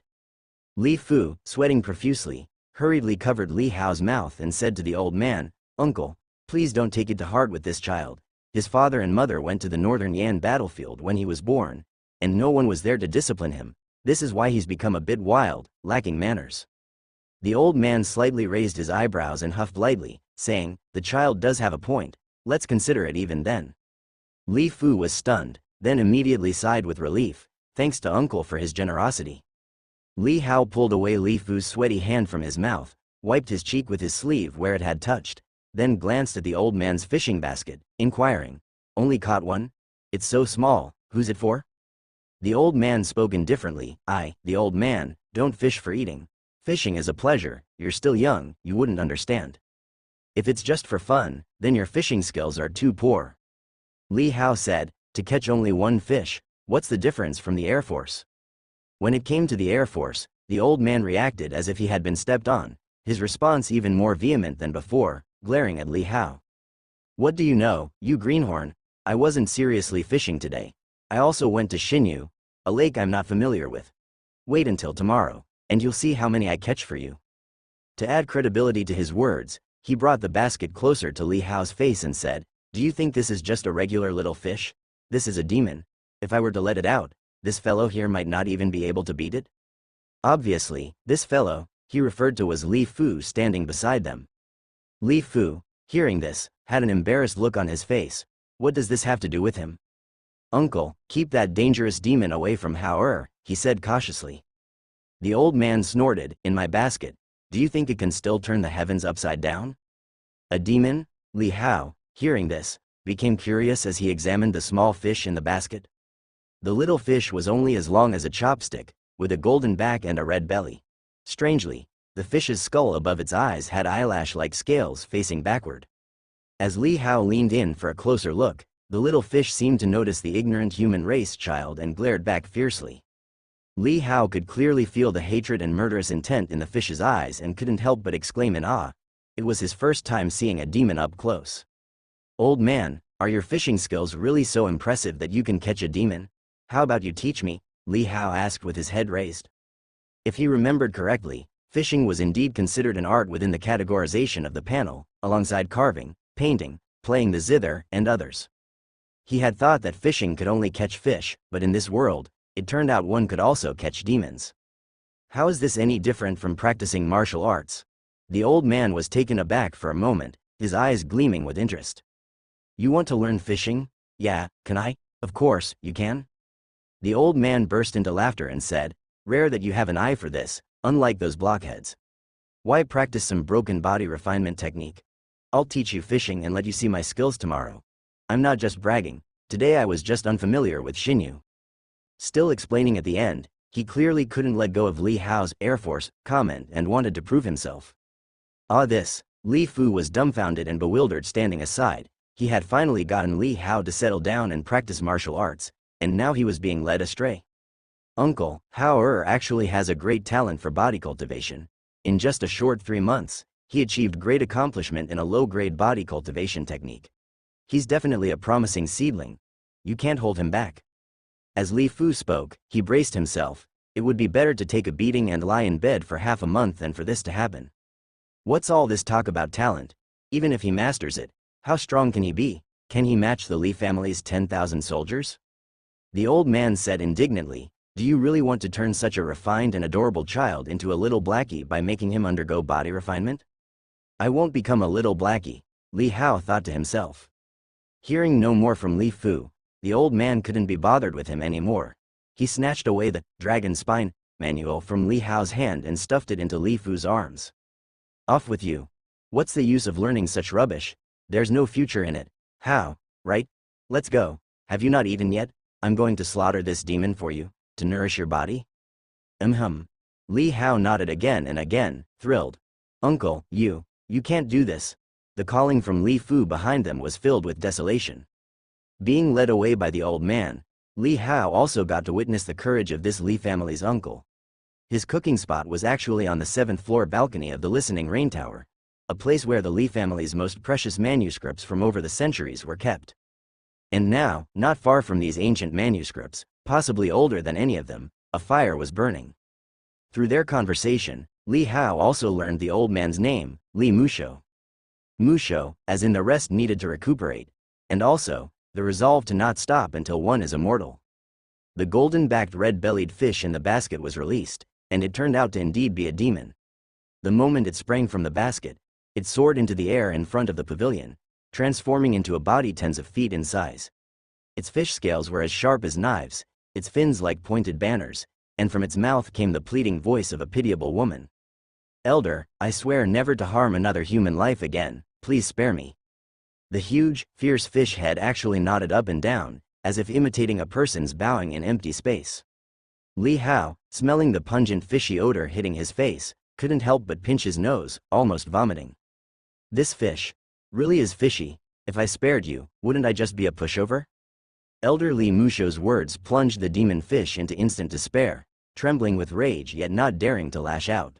Li Fu, sweating profusely, hurriedly covered Li Hao's mouth and said to the old man, "Uncle, please don't take it to heart with this child. His father and mother went to the northern Yan battlefield when he was born, and no one was there to discipline him. This is why he's become a bit wild, lacking manners." The old man slightly raised his eyebrows and huffed lightly, saying, "The child does have a point, let's consider it even then." Li Fu was stunned, then immediately sighed with relief, thanks to uncle for his generosity. Li Hao pulled away Li Fu's sweaty hand from his mouth, wiped his cheek with his sleeve where it had touched, then glanced at the old man's fishing basket, inquiring, "Only caught one? It's so small, who's it for?" The old man spoke indifferently, "The old man, don't fish for eating. Fishing is a pleasure, you're still young, you wouldn't understand. If it's just for fun, then your fishing skills are too poor." Li Hao said, "To catch only one fish, what's the difference from the Air Force?" When it came to the Air Force, the old man reacted as if he had been stepped on, his response even more vehement than before, glaring at Li Hao. "What do you know, you greenhorn? I wasn't seriously fishing today. I also went to Xinyu, a lake I'm not familiar with. Wait until tomorrow, and you'll see how many I catch for you." To add credibility to his words, he brought the basket closer to Li Hao's face and said, "Do you think this is just a regular little fish? This is a demon. If I were to let it out, this fellow here might not even be able to beat it." Obviously, this fellow, he referred to was Li Fu standing beside them. Li Fu, hearing this, had an embarrassed look on his face. What does this have to do with him? "Uncle, keep that dangerous demon away from Hao, he said cautiously. The old man snorted, "In my basket, do you think it can still turn the heavens upside down?" "A demon?" Li Hao, hearing this, became curious as he examined the small fish in the basket. The little fish was only as long as a chopstick, with a golden back and a red belly. Strangely, the fish's skull above its eyes had eyelash-like scales facing backward. As Li Hao leaned in for a closer look, the little fish seemed to notice the ignorant human race child and glared back fiercely. Li Hao could clearly feel the hatred and murderous intent in the fish's eyes and couldn't help but exclaim in awe. It was his first time seeing a demon up close. "Old man, are your fishing skills really so impressive that you can catch a demon? How about you teach me?" Li Hao asked with his head raised. If he remembered correctly, fishing was indeed considered an art within the categorization of the panel, alongside carving, painting, playing the zither, and others. He had thought that fishing could only catch fish, but in this world, it turned out one could also catch demons. How is this any different from practicing martial arts? The old man was taken aback for a moment, his eyes gleaming with interest. "You want to learn fishing? Yeah, can I? Of course, you can." The old man burst into laughter and said, "Rare that you have an eye for this, unlike those blockheads. Why practice some broken body refinement technique? I'll teach you fishing and let you see my skills tomorrow. I'm not just bragging, today I was just unfamiliar with Xinyu." Still explaining at the end, he clearly couldn't let go of Li Hao's Air Force comment and wanted to prove himself. This, Li Fu was dumbfounded and bewildered standing aside. He had finally gotten Li Hao to settle down and practice martial arts, and now he was being led astray. "Uncle, Hao actually has a great talent for body cultivation. In just a short 3 months, he achieved great accomplishment in a low-grade body cultivation technique. He's definitely a promising seedling. You can't hold him back." As Li Fu spoke, he braced himself. It would be better to take a beating and lie in bed for half a month than for this to happen. What's all this talk about talent? Even if he masters it, how strong can he be? Can he match the Li family's 10,000 soldiers? The old man said indignantly, "Do you really want to turn such a refined and adorable child into a little blackie by making him undergo body refinement?" "I won't become a little blackie," Li Hao thought to himself. Hearing no more from Li Fu, the old man couldn't be bothered with him anymore. He snatched away the dragon spine manual from Li Hao's hand and stuffed it into Li Fu's arms. Off with you. What's the use of learning such rubbish? There's no future in it. How, right? Let's go. Have you not eaten yet? I'm going to slaughter this demon for you, to nourish your body. Li Hao nodded again and again, thrilled. Uncle, you can't do this. The calling from Li Fu behind them was filled with desolation. Being led away by the old man, Li Hao also got to witness the courage of this Li family's uncle. His cooking spot was actually on the 7th floor balcony of the Listening Rain Tower, a place where the Li family's most precious manuscripts from over the centuries were kept. And now, not far from these ancient manuscripts, possibly older than any of them, a fire was burning. Through their conversation, Li Hao also learned the old man's name, Li Musho. Musho, as in the rest needed to recuperate, and also, the resolve to not stop until one is immortal. The golden-backed red-bellied fish in the basket was released, and it turned out to indeed be a demon. The moment it sprang from the basket, it soared into the air in front of the pavilion, transforming into a body tens of feet in size. Its fish scales were as sharp as knives, its fins like pointed banners, and from its mouth came the pleading voice of a pitiable woman. Elder, I swear never to harm another human life again, please spare me. The huge, fierce fish head actually nodded up and down, as if imitating a person's bowing in empty space. Li Hao, smelling the pungent fishy odor hitting his face, couldn't help but pinch his nose, almost vomiting. This fish really is fishy. If I spared you, wouldn't I just be a pushover? Elder Li Musho's words plunged the demon fish into instant despair, trembling with rage yet not daring to lash out.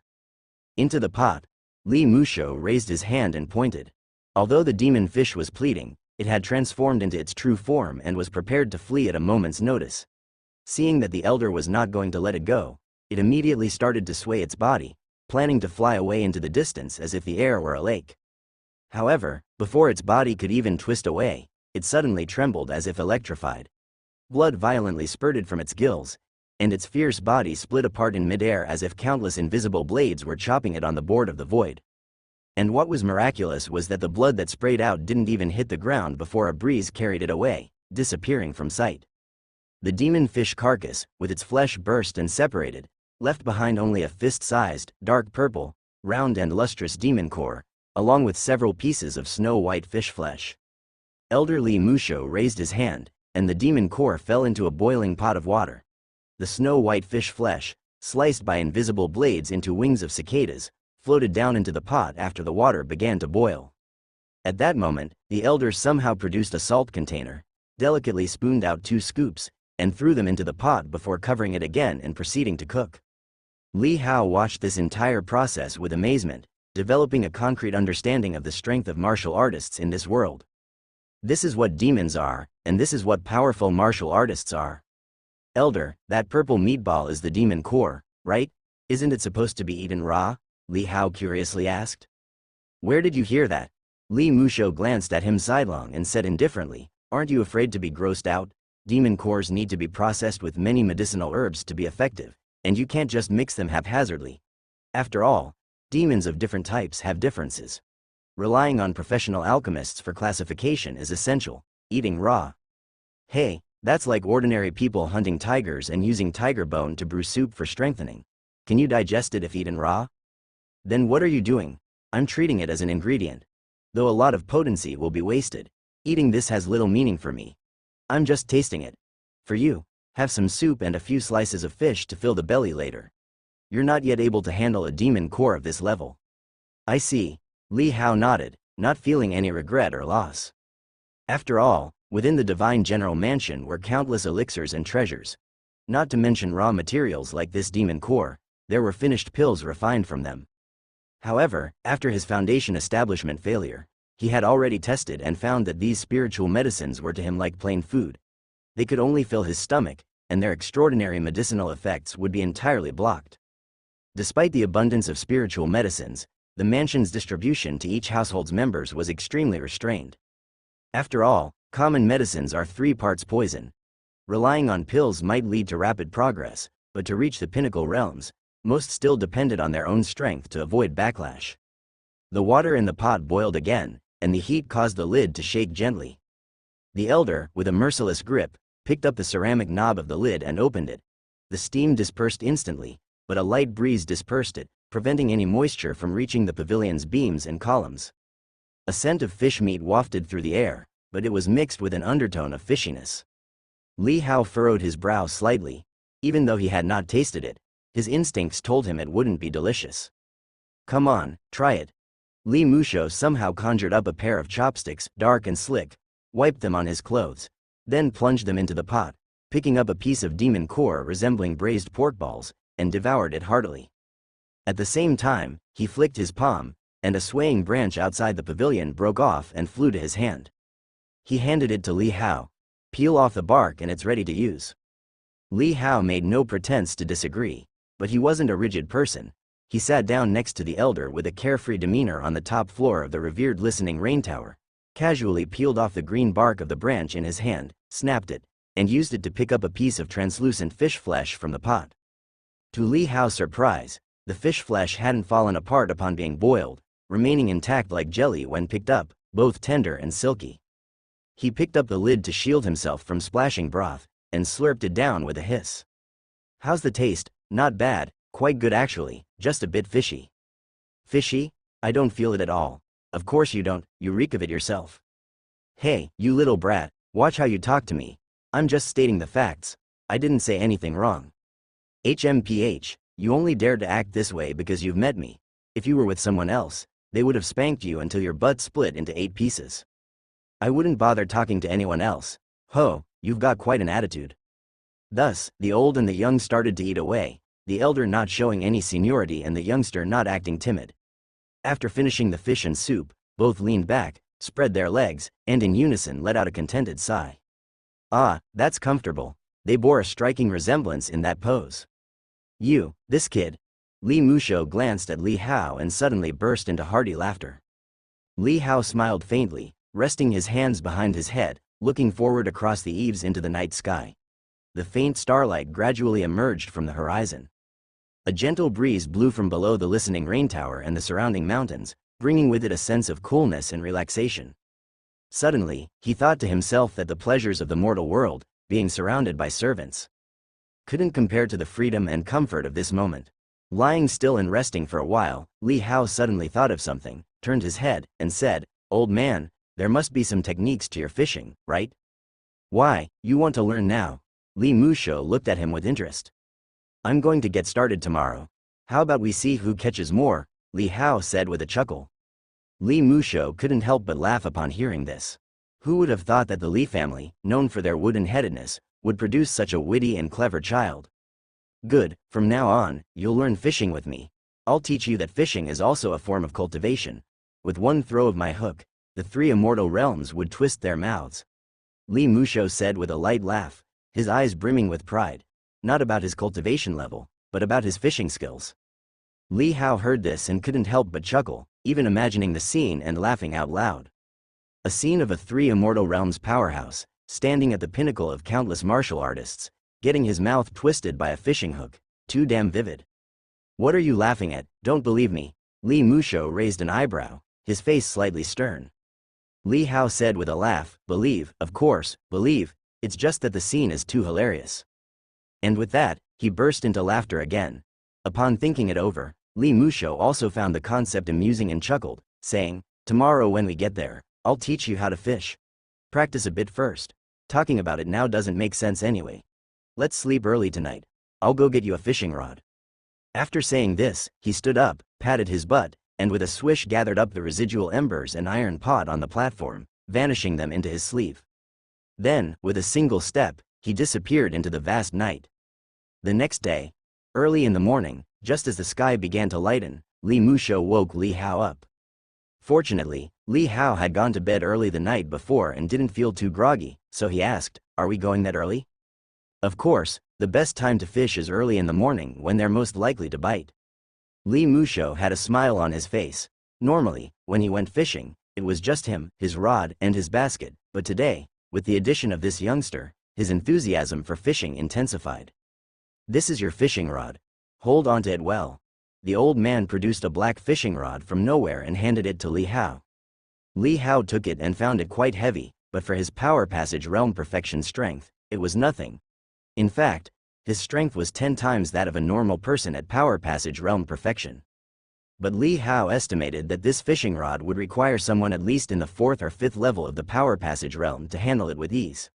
Into the pot, Li Musho raised his hand and pointed. Although the demon fish was pleading, it had transformed into its true form and was prepared to flee at a moment's notice. Seeing that the elder was not going to let it go, it immediately started to sway its body, planning to fly away into the distance as if the air were a lake. However, before its body could even twist away, it suddenly trembled as if electrified. Blood violently spurted from its gills, and its fierce body split apart in midair as if countless invisible blades were chopping it on the board of the void. And what was miraculous was that the blood that sprayed out didn't even hit the ground before a breeze carried it away, disappearing from sight. The demon fish carcass, with its flesh burst and separated, left behind only a fist-sized, dark purple, round and lustrous demon core, along with several pieces of snow-white fish flesh. Elder Li Musho raised his hand, and the demon core fell into a boiling pot of water. The snow-white fish flesh, sliced by invisible blades into wings of cicadas, floated down into the pot after the water began to boil. At that moment, the elder somehow produced a salt container, delicately spooned out 2 scoops, and threw them into the pot before covering it again and proceeding to cook. Li Hao watched this entire process with amazement, developing a concrete understanding of the strength of martial artists in this world. This is what demons are, and this is what powerful martial artists are. Elder, that purple meatball is the demon core, right? Isn't it supposed to be eaten raw? Li Hao curiously asked. Where did you hear that? Li Musho glanced at him sidelong and said indifferently, aren't you afraid to be grossed out? Demon cores need to be processed with many medicinal herbs to be effective, and you can't just mix them haphazardly. After all, demons of different types have differences. Relying on professional alchemists for classification is essential. Eating raw. Hey, that's like ordinary people hunting tigers and using tiger bone to brew soup for strengthening. Can you digest it if eaten raw? Then what are you doing? I'm treating it as an ingredient. Though a lot of potency will be wasted, eating this has little meaning for me. I'm just tasting it. For you, have some soup and a few slices of fish to fill the belly later. You're not yet able to handle a demon core of this level. I see. Li Hao nodded, not feeling any regret or loss. After all, within the divine general mansion were countless elixirs and treasures. Not to mention raw materials like this demon core, there were finished pills refined from them. However, after his foundation establishment failure, he had already tested and found that these spiritual medicines were to him like plain food. They could only fill his stomach, and their extraordinary medicinal effects would be entirely blocked. Despite the abundance of spiritual medicines, the mansion's distribution to each household's members was extremely restrained. After all, common medicines are 3 parts poison. Relying on pills might lead to rapid progress, but to reach the pinnacle realms, most still depended on their own strength to avoid backlash. The water in the pot boiled again, and the heat caused the lid to shake gently. The elder, with a merciless grip, picked up the ceramic knob of the lid and opened it. The steam dispersed instantly, but a light breeze dispersed it, preventing any moisture from reaching the pavilion's beams and columns. A scent of fish meat wafted through the air, but it was mixed with an undertone of fishiness. Li Hao furrowed his brow slightly. Even though he had not tasted it, his instincts told him it wouldn't be delicious. Come on, try it. Li Musho somehow conjured up a pair of chopsticks, dark and slick, wiped them on his clothes, then plunged them into the pot, picking up a piece of demon core resembling braised pork balls, and devoured it heartily. At the same time, he flicked his palm, and a swaying branch outside the pavilion broke off and flew to his hand. He handed it to Li Hao. Peel off the bark and it's ready to use. Li Hao made no pretense to disagree, but he wasn't a rigid person. He sat down next to the elder with a carefree demeanor on the top floor of the revered listening rain tower, casually peeled off the green bark of the branch in his hand, snapped it, and used it to pick up a piece of translucent fish flesh from the pot. To Li Hao's surprise, the fish flesh hadn't fallen apart upon being boiled, remaining intact like jelly when picked up, both tender and silky. He picked up the lid to shield himself from splashing broth, and slurped it down with a hiss. How's the taste? Not bad, quite good actually, just a bit fishy. Fishy? I don't feel it at all. Of course you don't, you reek of it yourself. Hey, you little brat, watch how you talk to me. I'm just stating the facts. I didn't say anything wrong. HMPH, you only dared to act this way because you've met me. If you were with someone else, they would have spanked you until your butt split into 8 pieces. I wouldn't bother talking to anyone else. Ho, you've got quite an attitude. Thus, the old and the young started to eat away, the elder not showing any seniority and the youngster not acting timid. After finishing the fish and soup, both leaned back, spread their legs, and in unison let out a contented sigh. Ah, that's comfortable. They bore a striking resemblance in that pose. You, this kid. Li Musho glanced at Li Hao and suddenly burst into hearty laughter. Li Hao smiled faintly, resting his hands behind his head, looking forward across the eaves into the night sky. The faint starlight gradually emerged from the horizon. A gentle breeze blew from below the listening rain tower and the surrounding mountains, bringing with it a sense of coolness and relaxation. Suddenly, he thought to himself that the pleasures of the mortal world, being surrounded by servants, couldn't compare to the freedom and comfort of this moment. Lying still and resting for a while, Li Hao suddenly thought of something, turned his head, and said, "Old man, there must be some techniques to your fishing, right?" "Why, you want to learn now?" Li Musho looked at him with interest. "I'm going to get started tomorrow. How about we see who catches more?" Li Hao said with a chuckle. Li Musho couldn't help but laugh upon hearing this. Who would have thought that the Li family, known for their wooden-headedness, would produce such a witty and clever child? Good, from now on, you'll learn fishing with me. I'll teach you that fishing is also a form of cultivation. With one throw of my hook, the 3 immortal realms would twist their mouths. Li Musho said with a light laugh, his eyes brimming with pride, not about his cultivation level, but about his fishing skills. Li Hao heard this and couldn't help but chuckle, even imagining the scene and laughing out loud. A scene of a 3 immortal realms powerhouse, standing at the pinnacle of countless martial artists, getting his mouth twisted by a fishing hook, too damn vivid. What are you laughing at? Don't believe me? Li Musho raised an eyebrow, his face slightly stern. Li Hao said with a laugh, "Believe, of course, believe, it's just that the scene is too hilarious." And with that, he burst into laughter again. Upon thinking it over, Li Musho also found the concept amusing and chuckled, saying, "Tomorrow when we get there, I'll teach you how to fish. Practice a bit first. Talking about it now doesn't make sense anyway. Let's sleep early tonight. I'll go get you a fishing rod." After saying this, he stood up, patted his butt, and with a swish gathered up the residual embers and iron pot on the platform, vanishing them into his sleeve. Then, with a single step, he disappeared into the vast night. The next day, early in the morning, just as the sky began to lighten, Li Musho woke Li Hao up. Fortunately, Li Hao had gone to bed early the night before and didn't feel too groggy, so he asked, "Are we going that early?" Of course, the best time to fish is early in the morning when they're most likely to bite. Li Musho had a smile on his face. Normally, when he went fishing, it was just him, his rod, and his basket, but today, with the addition of this youngster, his enthusiasm for fishing intensified. "This is your fishing rod. Hold on to it well." The old man produced a black fishing rod from nowhere and handed it to Li Hao. Li Hao took it and found it quite heavy, but for his power passage realm perfection strength, it was nothing. In fact, His strength was 10 times that of a normal person at Power Passage Realm perfection. But Li Hao estimated that this fishing rod would require someone at least in the 4th or 5th level of the Power Passage Realm to handle it with ease.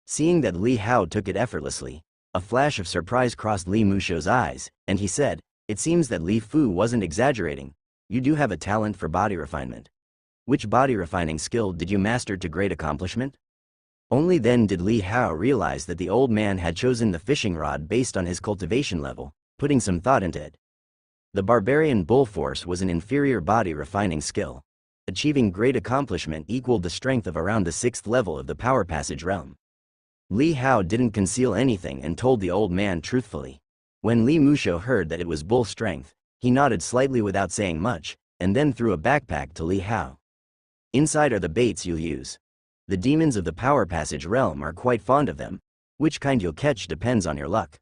Seeing that Li Hao took it effortlessly, a flash of surprise crossed Li Musho's eyes, and he said, "It seems that Li Fu wasn't exaggerating. You do have a talent for body refinement. Which body refining skill did you master to great accomplishment?" Only then did Li Hao realize that the old man had chosen the fishing rod based on his cultivation level, putting some thought into it. The barbarian bull force was an inferior body refining skill. Achieving great accomplishment equaled the strength of around the 6th level of the Power Passage Realm. Li Hao didn't conceal anything and told the old man truthfully. When Li Musho heard that it was bull strength, he nodded slightly without saying much, and then threw a backpack to Li Hao. "Inside are the baits you'll use. The demons of the Power Passage Realm are quite fond of them. Which kind you'll catch depends on your luck."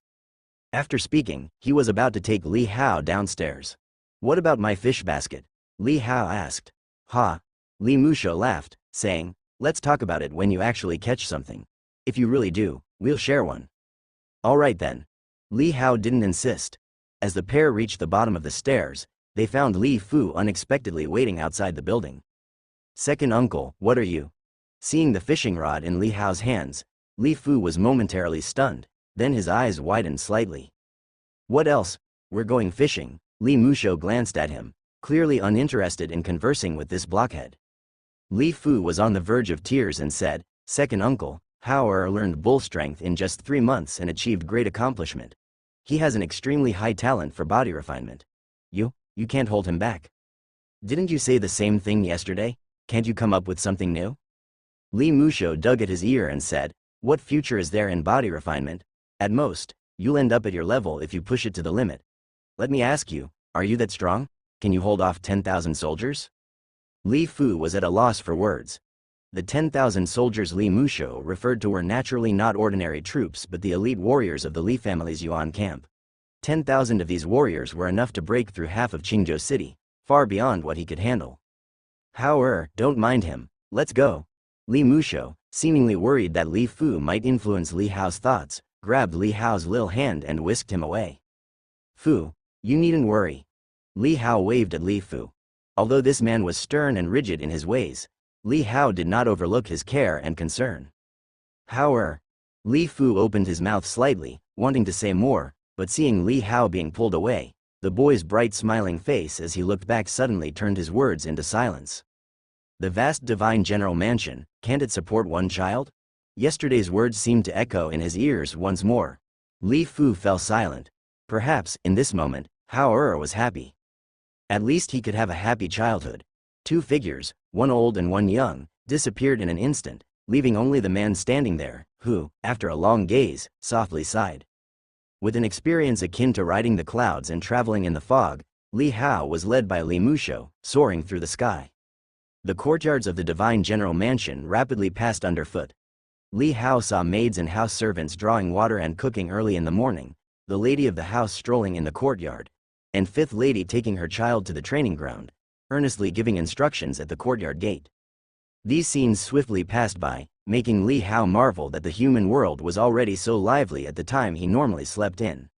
After speaking, he was about to take Li Hao downstairs. "What about my fish basket?" Li Hao asked. "Ha!" Li Musho laughed, saying, "Let's talk about it when you actually catch something. If you really do, we'll share one." "Alright then." Li Hao didn't insist. As the pair reached the bottom of the stairs, they found Li Fu unexpectedly waiting outside the building. "Second uncle, what are you?" Seeing the fishing rod in Li Hao's hands, Li Fu was momentarily stunned, then his eyes widened slightly. "What else? We're going fishing." Li Musho glanced at him, clearly uninterested in conversing with this blockhead. Li Fu was on the verge of tears and said, "Second uncle, Hao learned bull strength in just 3 months and achieved great accomplishment. He has an extremely high talent for body refinement. You can't hold him back. Didn't you say the same thing yesterday? Can't you come up with something new?" Li Musho dug at his ear and said, "What future is there in body refinement? At most, you'll end up at your level if you push it to the limit. Let me ask you, are you that strong? Can you hold off 10,000 soldiers?" Li Fu was at a loss for words. The 10,000 soldiers Li Musho referred to were naturally not ordinary troops but the elite warriors of the Li family's Yuan camp. 10,000 of these warriors were enough to break through half of Qingzhou City, far beyond what he could handle. "Hao don't mind him, let's go." Li Musho, seemingly worried that Li Fu might influence Li Hao's thoughts, grabbed Li Hao's little hand and whisked him away. "Fu, you needn't worry." Li Hao waved at Li Fu. Although this man was stern and rigid in his ways, Li Hao did not overlook his care and concern. "Hao Li Fu opened his mouth slightly, wanting to say more, but seeing Li Hao being pulled away, the boy's bright smiling face as he looked back suddenly turned his words into silence. The vast divine general mansion, can't it support one child? Yesterday's words seemed to echo in his ears once more. Li Fu fell silent. Perhaps, in this moment, Hao was happy. At least he could have a happy childhood. 2 figures, one old and one young, disappeared in an instant, leaving only the man standing there, who, after a long gaze, softly sighed. With an experience akin to riding the clouds and traveling in the fog, Li Hao was led by Li Musho, soaring through the sky. The courtyards of the divine general mansion rapidly passed underfoot. Li Hao saw maids and house servants drawing water and cooking early in the morning, the lady of the house strolling in the courtyard, and fifth lady taking her child to the training ground, earnestly giving instructions at the courtyard gate. These scenes swiftly passed by, making Li Hao marvel that the human world was already so lively at the time he normally slept in.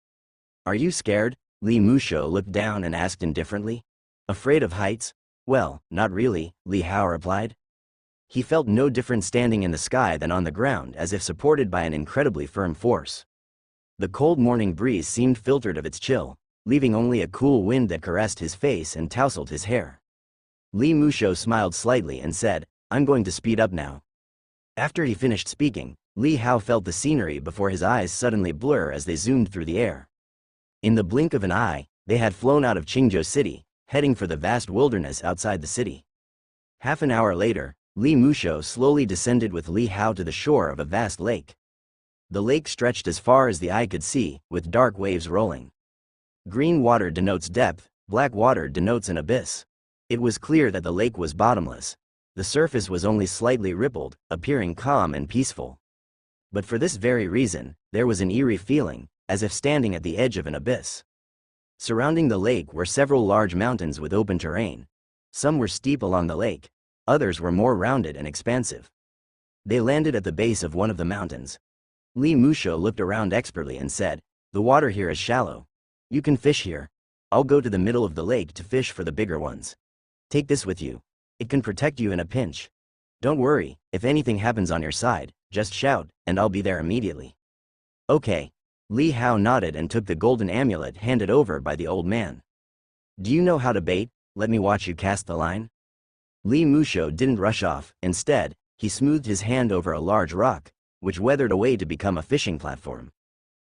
"Are you scared?" Li Musho looked down and asked indifferently. "Afraid of heights? Well, not really," Li Hao replied. He felt no different standing in the sky than on the ground, as if supported by an incredibly firm force. The cold morning breeze seemed filtered of its chill, leaving only a cool wind that caressed his face and tousled his hair. Li Musho smiled slightly and said, "I'm going to speed up now." After he finished speaking, Li Hao felt the scenery before his eyes suddenly blur as they zoomed through the air. In the blink of an eye, they had flown out of Qingzhou City, heading for the vast wilderness outside the city. Half an hour later, Li Musho slowly descended with Li Hao to the shore of a vast lake. The lake stretched as far as the eye could see, with dark waves rolling. Green water denotes depth, black water denotes an abyss. It was clear that the lake was bottomless. The surface was only slightly rippled, appearing calm and peaceful. But for this very reason, there was an eerie feeling, as if standing at the edge of an abyss. Surrounding the lake were several large mountains with open terrain. Some were steep along the lake, others were more rounded and expansive. They landed at the base of one of the mountains. Li Musho looked around expertly and said, "The water here is shallow. You can fish here. I'll go to the middle of the lake to fish for the bigger ones. Take this with you. It can protect you in a pinch. Don't worry, if anything happens on your side, just shout, and I'll be there immediately." Okay. Li Hao nodded and took the golden amulet handed over by the old man. "Do you know how to bait? Let me watch you cast the line." Li Musho didn't rush off. Instead, he smoothed his hand over a large rock, which weathered away to become a fishing platform.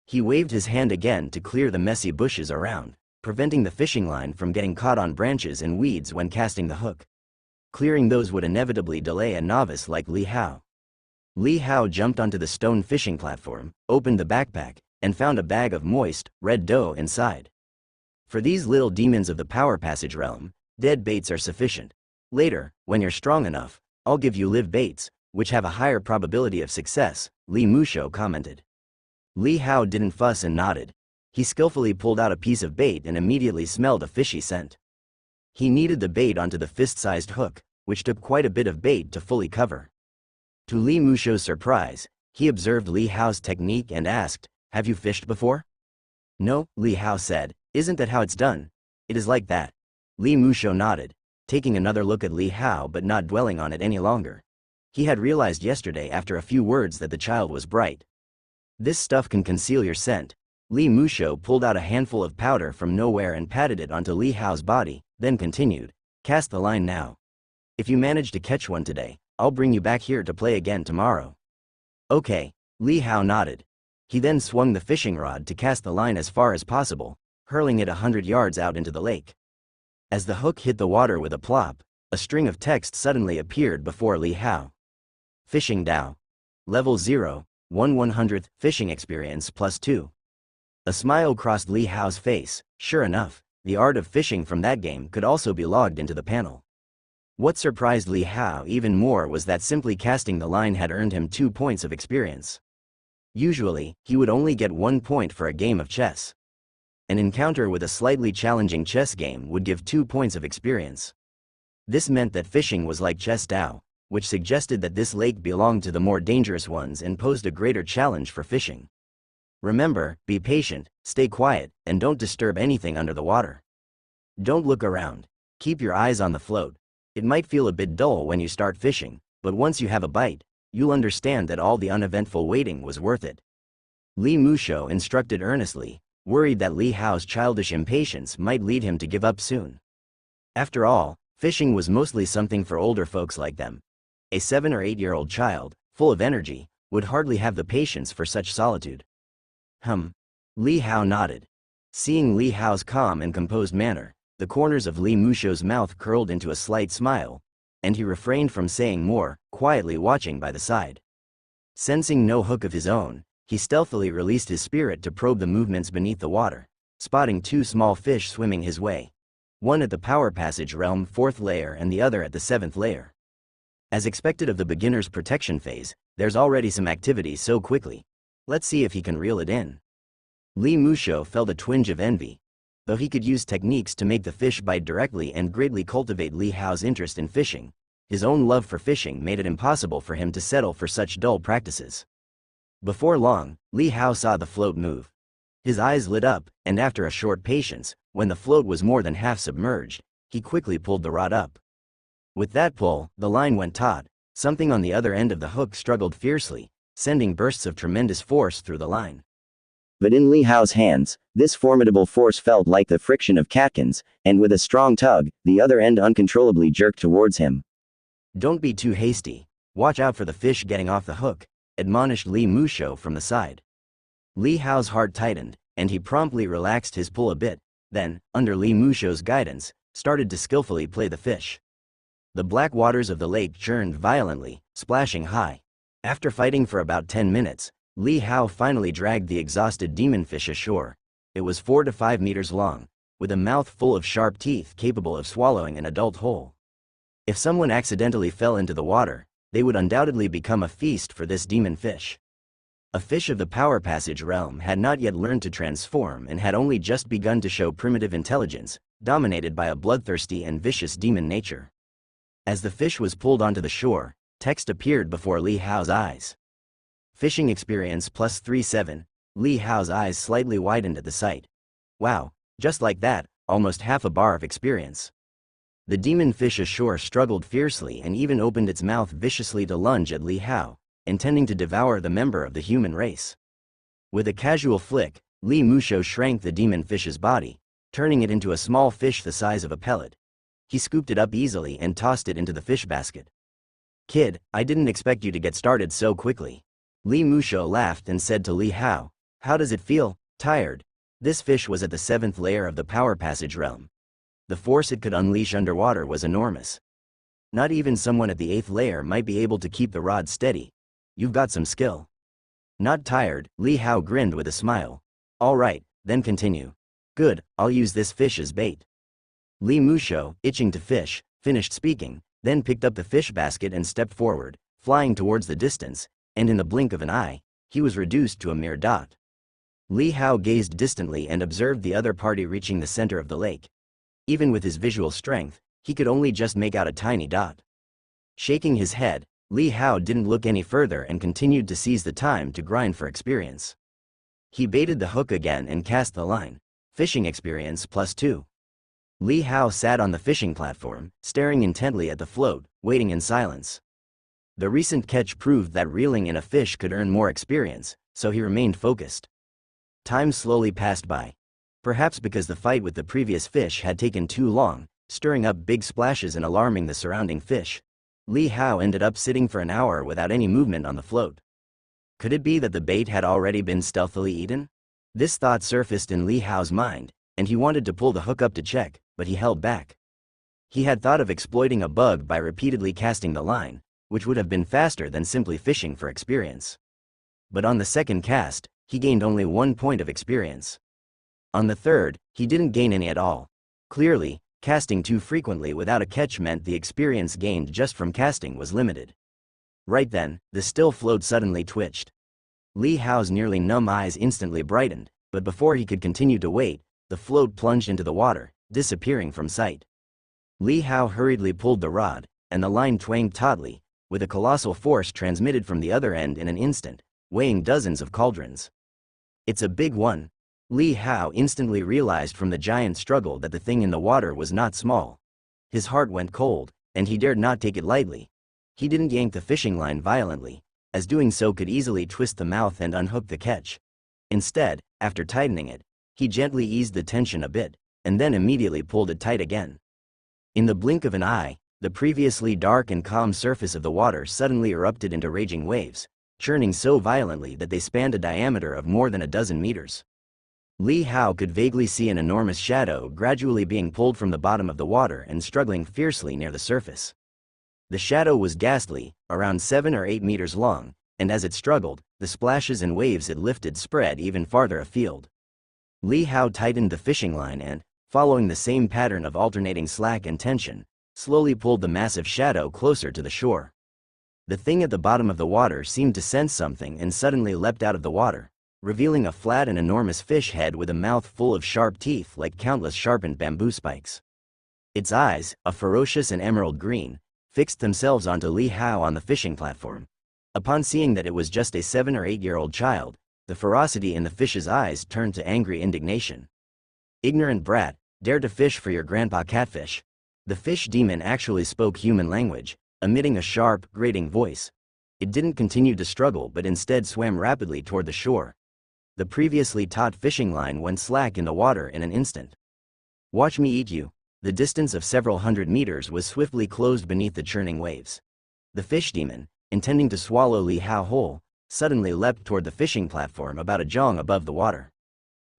He waved his hand again to clear the messy bushes around, preventing the fishing line from getting caught on branches and weeds when casting the hook. Clearing those would inevitably delay a novice like Li Hao. Li Hao jumped onto the stone fishing platform, opened the backpack, and found a bag of moist, red dough inside. For these little demons of the Power Passage realm, dead baits are sufficient. Later, when you're strong enough, I'll give you live baits, which have a higher probability of success, Li Musho commented. Li Hao didn't fuss and nodded. He skillfully pulled out a piece of bait and immediately smelled a fishy scent. He kneaded the bait onto the fist-sized hook, which took quite a bit of bait to fully cover. To Li Musho's surprise, he observed Li Hao's technique and asked, "Have you fished before?" "No," Li Hao said. "Isn't that how it's done?" "It is like that." Li Musho nodded, taking another look at Li Hao but not dwelling on it any longer. He had realized yesterday after a few words that the child was bright. "This stuff can conceal your scent." Li Musho pulled out a handful of powder from nowhere and patted it onto Li Hao's body, then continued, "Cast the line now. If you manage to catch one today, I'll bring you back here to play again tomorrow." "Okay." Li Hao nodded. He then swung the fishing rod to cast the line as far as possible, hurling it 100 yards out into the lake. As the hook hit the water with a plop, a string of text suddenly appeared before Li Hao. Fishing Dao. Level 0, 1/100th, fishing experience +2. A smile crossed Li Hao's face. Sure enough, the art of fishing from that game could also be logged into the panel. What surprised Li Hao even more was that simply casting the line had earned him 2 points of experience. Usually, he would only get 1 point for a game of chess. An encounter with a slightly challenging chess game would give 2 points of experience. This meant that fishing was like chess Dao, which suggested that this lake belonged to the more dangerous ones and posed a greater challenge for fishing. Remember, be patient, stay quiet, and don't disturb anything under the water. Don't look around. Keep your eyes on the float. It might feel a bit dull when you start fishing, but once you have a bite, you'll understand that all the uneventful waiting was worth it. Li Musho instructed earnestly, worried that Li Hao's childish impatience might lead him to give up soon. After all, fishing was mostly something for older folks like them. A 7 or 8-year-old child, full of energy, would hardly have the patience for such solitude. Li Hao nodded. Seeing Li Hao's calm and composed manner, the corners of Li Musho's mouth curled into a slight smile, and he refrained from saying more, quietly watching by the side. Sensing no hook of his own, he stealthily released his spirit to probe the movements beneath the water, spotting 2 small fish swimming his way. One at the Power Passage realm 4th layer and the other at the 7th layer. As expected of the beginner's protection phase, there's already some activity so quickly. Let's see if he can reel it in. Li Musho felt a twinge of envy. Though he could use techniques to make the fish bite directly and greatly cultivate Li Hao's interest in fishing, his own love for fishing made it impossible for him to settle for such dull practices. Before long, Li Hao saw the float move. His eyes lit up, and after a short patience, when the float was more than half submerged, he quickly pulled the rod up. With that pull, the line went taut. Something on the other end of the hook struggled fiercely, sending bursts of tremendous force through the line. But in Li Hao's hands, this formidable force felt like the friction of catkins, and with a strong tug, the other end uncontrollably jerked towards him. "Don't be too hasty. Watch out for the fish getting off the hook," admonished Li Musho from the side. Li Hao's heart tightened, and he promptly relaxed his pull a bit, then, under Li Musho's guidance, started to skillfully play the fish. The black waters of the lake churned violently, splashing high. After fighting for about 10 minutes, Li Hao finally dragged the exhausted demonfish ashore. It was 4 to 5 meters long, with a mouth full of sharp teeth capable of swallowing an adult whole. If someone accidentally fell into the water, they would undoubtedly become a feast for this demonfish. A fish of the Power Passage realm had not yet learned to transform and had only just begun to show primitive intelligence, dominated by a bloodthirsty and vicious demon nature. As the fish was pulled onto the shore, text appeared before Li Hao's eyes. Fishing experience plus 37. Li Hao's eyes slightly widened at the sight. Wow, just like that, almost half a bar of experience. The demon fish ashore struggled fiercely and even opened its mouth viciously to lunge at Li Hao, intending to devour the member of the human race. With a casual flick, Li Musho shrank the demon fish's body, turning it into a small fish the size of a pellet. He scooped it up easily and tossed it into the fish basket. "Kid, I didn't expect you to get started so quickly." Li Musho laughed and said to Li Hao, "How does it feel? Tired?" This fish was at the 7th layer of the power passage realm. The force it could unleash underwater was enormous. Not even someone at the 8th layer might be able to keep the rod steady. "You've got some skill." Not tired, Li Hao grinned with a smile. "All right, then continue." "Good, I'll use this fish as bait." Li Musho, itching to fish, finished speaking, then picked up the fish basket and stepped forward, flying towards the distance, and in the blink of an eye, he was reduced to a mere dot. Li Hao gazed distantly and observed the other party reaching the center of the lake. Even with his visual strength, he could only just make out a tiny dot. Shaking his head, Li Hao didn't look any further and continued to seize the time to grind for experience. He baited the hook again and cast the line. Fishing experience plus 2. Li Hao sat on the fishing platform, staring intently at the float, waiting in silence. The recent catch proved that reeling in a fish could earn more experience, so he remained focused. Time slowly passed by. Perhaps because the fight with the previous fish had taken too long, stirring up big splashes and alarming the surrounding fish, Li Hao ended up sitting for an hour without any movement on the float. Could it be that the bait had already been stealthily eaten? This thought surfaced in Li Hao's mind, and he wanted to pull the hook up to check, but he held back. He had thought of exploiting a bug by repeatedly casting the line, which would have been faster than simply fishing for experience. But on the second cast, he gained only 1 point of experience. On the third, he didn't gain any at all. Clearly, casting too frequently without a catch meant the experience gained just from casting was limited. Right then, the still float suddenly twitched. Li Hao's nearly numb eyes instantly brightened, but before he could continue to wait, the float plunged into the water, disappearing from sight. Li Hao hurriedly pulled the rod, and the line twanged tautly, with a colossal force transmitted from the other end in an instant, weighing dozens of cauldrons. "It's a big one." Li Hao instantly realized from the giant struggle that the thing in the water was not small. His heart went cold, and he dared not take it lightly. He didn't yank the fishing line violently, as doing so could easily twist the mouth and unhook the catch. Instead, after tightening it, he gently eased the tension a bit, and then immediately pulled it tight again. In the blink of an eye, the previously dark and calm surface of the water suddenly erupted into raging waves, churning so violently that they spanned a diameter of more than a dozen meters. Li Hao could vaguely see an enormous shadow gradually being pulled from the bottom of the water and struggling fiercely near the surface. The shadow was ghastly, around 7 or 8 meters long, and as it struggled, the splashes and waves it lifted spread even farther afield. Li Hao tightened the fishing line and, following the same pattern of alternating slack and tension, slowly pulled the massive shadow closer to the shore. The thing at the bottom of the water seemed to sense something and suddenly leapt out of the water, revealing a flat and enormous fish head with a mouth full of sharp teeth like countless sharpened bamboo spikes. Its eyes, a ferocious and emerald green, fixed themselves onto Li Hao on the fishing platform. Upon seeing that it was just a 7 or 8-year-old child, the ferocity in the fish's eyes turned to angry indignation. "Ignorant brat, dare to fish for your grandpa catfish." The fish demon actually spoke human language, emitting a sharp, grating voice. It didn't continue to struggle but instead swam rapidly toward the shore. The previously taut fishing line went slack in the water in an instant. "Watch me eat you." The distance of several hundred meters was swiftly closed beneath the churning waves. The fish demon, intending to swallow Li Hao whole, suddenly leapt toward the fishing platform about a jong above the water.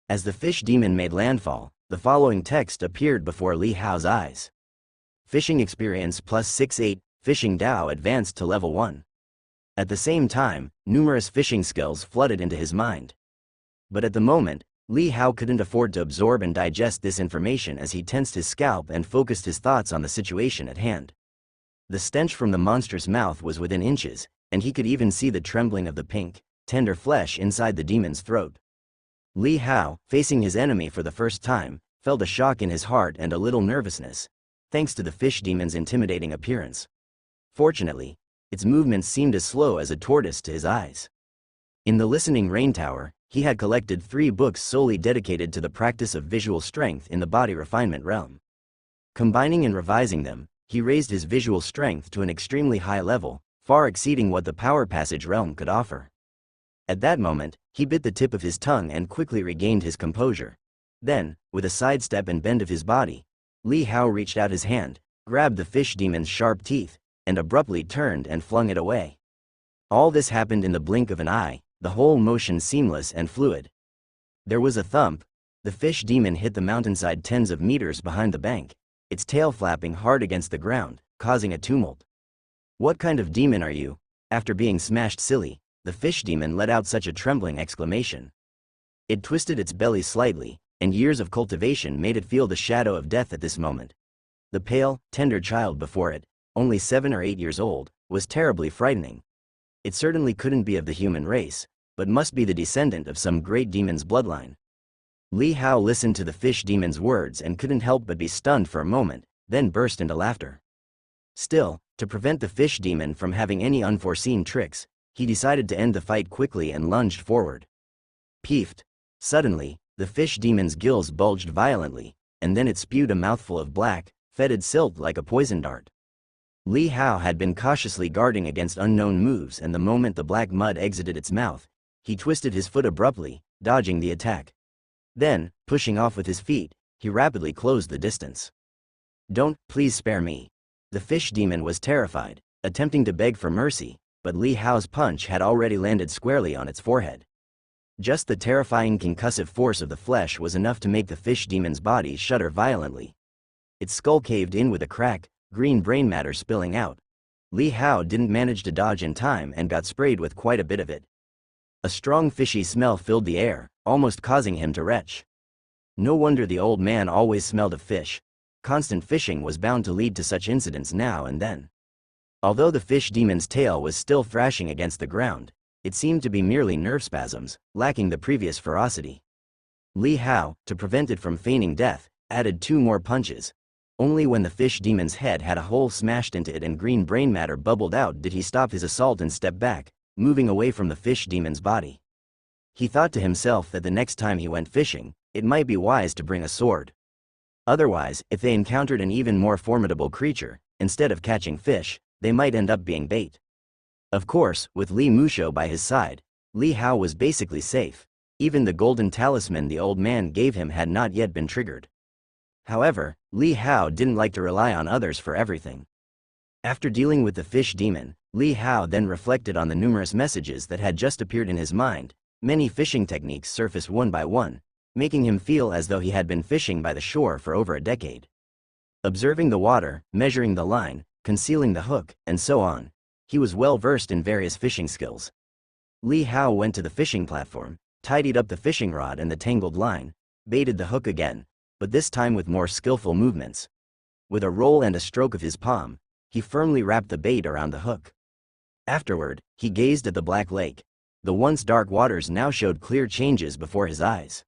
As the fish demon made landfall, the following text appeared before Li Hao's eyes. Fishing experience plus 68, Fishing Dao advanced to level 1. At the same time, numerous fishing skills flooded into his mind. But at the moment, Li Hao couldn't afford to absorb and digest this information as he tensed his scalp and focused his thoughts on the situation at hand. The stench from the monstrous mouth was within inches, and he could even see the trembling of the pink, tender flesh inside the demon's throat. Li Hao, facing his enemy for the first time, felt a shock in his heart and a little nervousness, thanks to the fish demon's intimidating appearance. Fortunately, its movements seemed as slow as a tortoise to his eyes. In the listening rain tower, he had collected 3 books solely dedicated to the practice of visual strength in the body refinement realm. Combining and revising them, he raised his visual strength to an extremely high level, far exceeding what the power passage realm could offer. At that moment, he bit the tip of his tongue and quickly regained his composure. Then, with a sidestep and bend of his body, Li Hao reached out his hand, grabbed the fish demon's sharp teeth, and abruptly turned and flung it away. All this happened in the blink of an eye, the whole motion seamless and fluid. There was a thump. The fish demon hit the mountainside tens of meters behind the bank, its tail flapping hard against the ground, causing a tumult. "What kind of demon are you?" After being smashed silly, the fish demon let out such a trembling exclamation. It twisted its belly slightly, and years of cultivation made it feel the shadow of death at this moment. The pale, tender child before it, only 7 or 8 years old, was terribly frightening. It certainly couldn't be of the human race, but must be the descendant of some great demon's bloodline. Li Hao listened to the fish demon's words and couldn't help but be stunned for a moment, then burst into laughter. Still, to prevent the fish demon from having any unforeseen tricks, he decided to end the fight quickly and lunged forward. Peefed. Suddenly, the fish demon's gills bulged violently, and then it spewed a mouthful of black, fetid silt like a poison dart. Li Hao had been cautiously guarding against unknown moves, and the moment the black mud exited its mouth, he twisted his foot abruptly, dodging the attack. Then, pushing off with his feet, he rapidly closed the distance. "Don't, please spare me." The fish demon was terrified, attempting to beg for mercy, but Li Hao's punch had already landed squarely on its forehead. Just the terrifying concussive force of the flesh was enough to make the fish demon's body shudder violently. Its skull caved in with a crack, green brain matter spilling out. Li Hao didn't manage to dodge in time and got sprayed with quite a bit of it. A strong fishy smell filled the air, almost causing him to retch. No wonder the old man always smelled of fish. Constant fishing was bound to lead to such incidents now and then. Although the fish demon's tail was still thrashing against the ground, it seemed to be merely nerve spasms, lacking the previous ferocity. Li Hao, to prevent it from feigning death, added 2 more punches. Only when the fish demon's head had a hole smashed into it and green brain matter bubbled out did he stop his assault and step back, moving away from the fish demon's body. He thought to himself that the next time he went fishing, it might be wise to bring a sword. Otherwise, if they encountered an even more formidable creature, instead of catching fish, they might end up being bait. Of course, with Li Musho by his side, Li Hao was basically safe. Even the golden talisman the old man gave him had not yet been triggered. However, Li Hao didn't like to rely on others for everything. After dealing with the fish demon, Li Hao then reflected on the numerous messages that had just appeared in his mind. Many fishing techniques surfaced one by one, making him feel as though he had been fishing by the shore for over a decade. Observing the water, measuring the line, concealing the hook, and so on, he was well versed in various fishing skills. Li Hao went to the fishing platform, tidied up the fishing rod and the tangled line, baited the hook again, but this time with more skillful movements. With a roll and a stroke of his palm, he firmly wrapped the bait around the hook. Afterward, he gazed at the black lake. The once dark waters now showed clear changes before his eyes.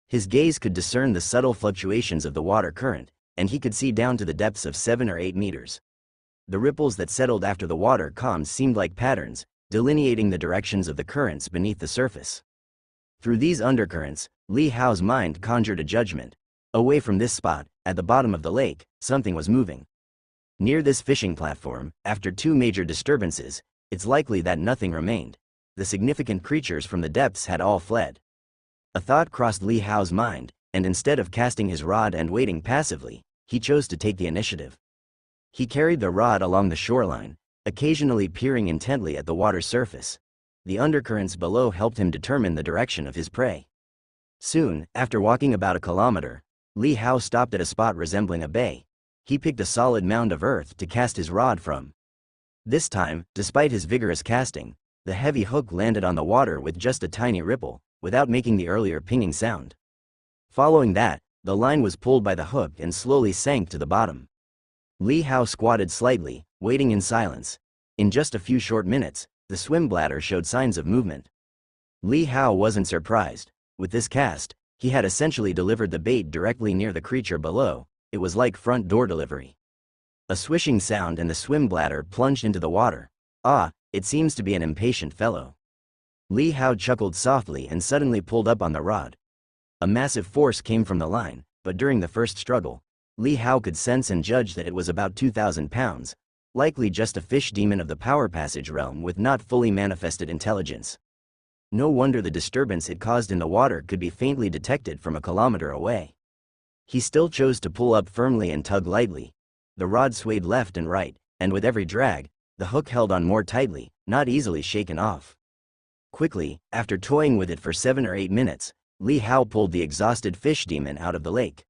His gaze could discern the subtle fluctuations of the water current, and he could see down to the depths of 7 or 8 meters. The ripples that settled after the water calmed seemed like patterns, delineating the directions of the currents beneath the surface. Through these undercurrents, Li Hao's mind conjured a judgment. Away from this spot, at the bottom of the lake, something was moving. Near this fishing platform, after 2 major disturbances, it's likely that nothing remained. The significant creatures from the depths had all fled. A thought crossed Li Hao's mind, and instead of casting his rod and waiting passively, he chose to take the initiative. He carried the rod along the shoreline, occasionally peering intently at the water's surface. The undercurrents below helped him determine the direction of his prey. Soon, after walking about a kilometer, Li Hao stopped at a spot resembling a bay. He picked a solid mound of earth to cast his rod from. This time, despite his vigorous casting, the heavy hook landed on the water with just a tiny ripple, without making the earlier pinging sound. Following that, the line was pulled by the hook and slowly sank to the bottom. Li Hao squatted slightly, waiting in silence. In just a few short minutes, the swim bladder showed signs of movement. Li Hao wasn't surprised. With this cast, he had essentially delivered the bait directly near the creature below. It was like front door delivery. A swishing sound and the swim bladder plunged into the water. Ah, it seems to be an impatient fellow. Li Hao chuckled softly and suddenly pulled up on the rod. A massive force came from the line, but during the first struggle, Li Hao could sense and judge that it was about 2,000 pounds, likely just a fish demon of the power passage realm with not fully manifested intelligence. No wonder the disturbance it caused in the water could be faintly detected from a kilometer away. He still chose to pull up firmly and tug lightly. The rod swayed left and right, and with every drag, the hook held on more tightly, not easily shaken off. Quickly, after toying with it for 7 or 8 minutes, Li Hao pulled the exhausted fish demon out of the lake.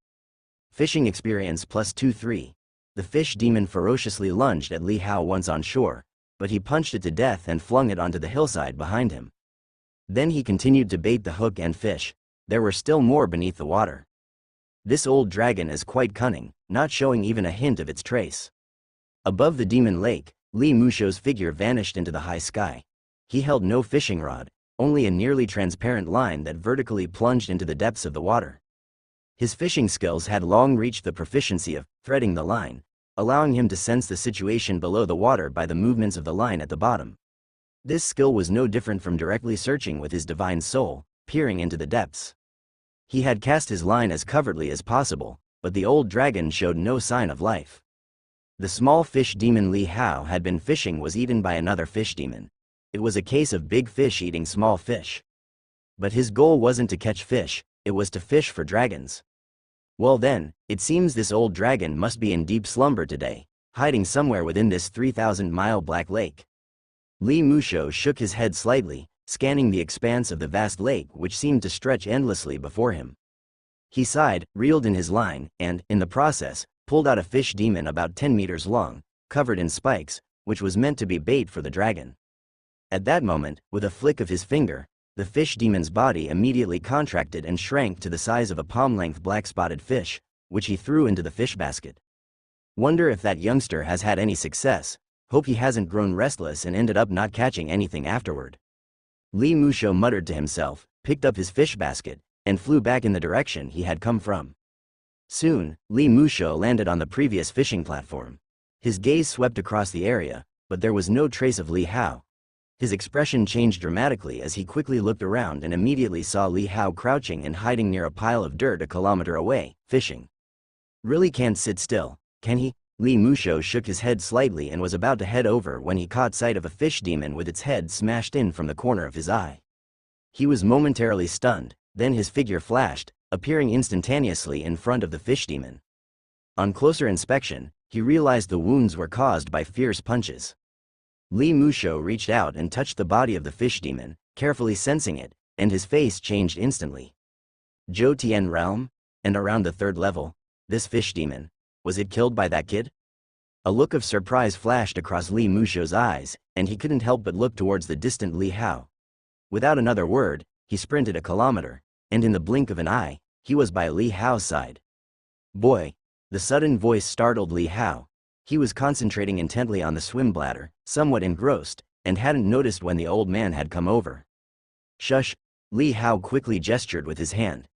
Fishing experience plus 2-3. The fish demon ferociously lunged at Li Hao once on shore, but he punched it to death and flung it onto the hillside behind him. Then he continued to bait the hook and fish. There were still more beneath the water. This old dragon is quite cunning, not showing even a hint of its trace. Above the demon lake, Li Musho's figure vanished into the high sky. He held no fishing rod, only a nearly transparent line that vertically plunged into the depths of the water. His fishing skills had long reached the proficiency of threading the line, allowing him to sense the situation below the water by the movements of the line at the bottom. This skill was no different from directly searching with his divine soul, peering into the depths. He had cast his line as covertly as possible, but the old dragon showed no sign of life. The small fish demon Li Hao had been fishing was eaten by another fish demon. It was a case of big fish eating small fish. But his goal wasn't to catch fish, it was to fish for dragons. Well then, it seems this old dragon must be in deep slumber today, hiding somewhere within this 3,000-mile black lake. Li Musho shook his head slightly, scanning the expanse of the vast lake which seemed to stretch endlessly before him. He sighed, reeled in his line, and, in the process, pulled out a fish demon about 10 meters long, covered in spikes, which was meant to be bait for the dragon. At that moment, with a flick of his finger, the fish demon's body immediately contracted and shrank to the size of a palm-length black-spotted fish, which he threw into the fish basket. Wonder if that youngster has had any success. Hope he hasn't grown restless and ended up not catching anything afterward. Li Musho muttered to himself, picked up his fish basket, and flew back in the direction he had come from. Soon, Li Musho landed on the previous fishing platform. His gaze swept across the area, but there was no trace of Li Hao. His expression changed dramatically as he quickly looked around and immediately saw Li Hao crouching and hiding near a pile of dirt a kilometer away, fishing. Really can't sit still, can he? Li Musho shook his head slightly and was about to head over when he caught sight of a fish demon with its head smashed in from the corner of his eye. He was momentarily stunned, then his figure flashed, appearing instantaneously in front of the fish demon. On closer inspection, he realized the wounds were caused by fierce punches. Li Musho reached out and touched the body of the fish demon, carefully sensing it, and his face changed instantly. Zhou Tian realm? And around the 3rd level? This fish demon? Was it killed by that kid? A look of surprise flashed across Li Musho's eyes, and he couldn't help but look towards the distant Li Hao. Without another word, he sprinted a kilometer, and in the blink of an eye, he was by Li Hao's side. Boy! The sudden voice startled Li Hao. He was concentrating intently on the swim bladder, somewhat engrossed, and hadn't noticed when the old man had come over. Shush! Li Hao quickly gestured with his hand.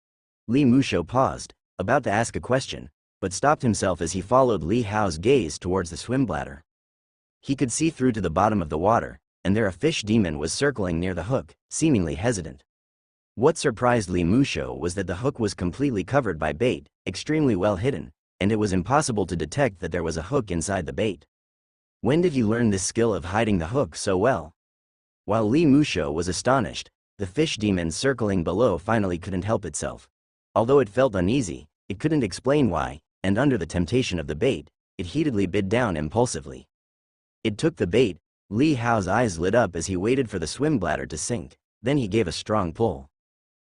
Li Musho paused, about to ask a question, but stopped himself as he followed Li Hao's gaze towards the swim bladder. He could see through to the bottom of the water, and there a fish demon was circling near the hook, seemingly hesitant. What surprised Li Musho was that the hook was completely covered by bait, extremely well hidden, and it was impossible to detect that there was a hook inside the bait. When did he learn this skill of hiding the hook so well? While Li Musho was astonished, the fish demon circling below finally couldn't help itself. Although it felt uneasy, it couldn't explain why, and under the temptation of the bait, it heatedly bit down impulsively. It took the bait. Li Hao's eyes lit up as he waited for the swim bladder to sink, then he gave a strong pull.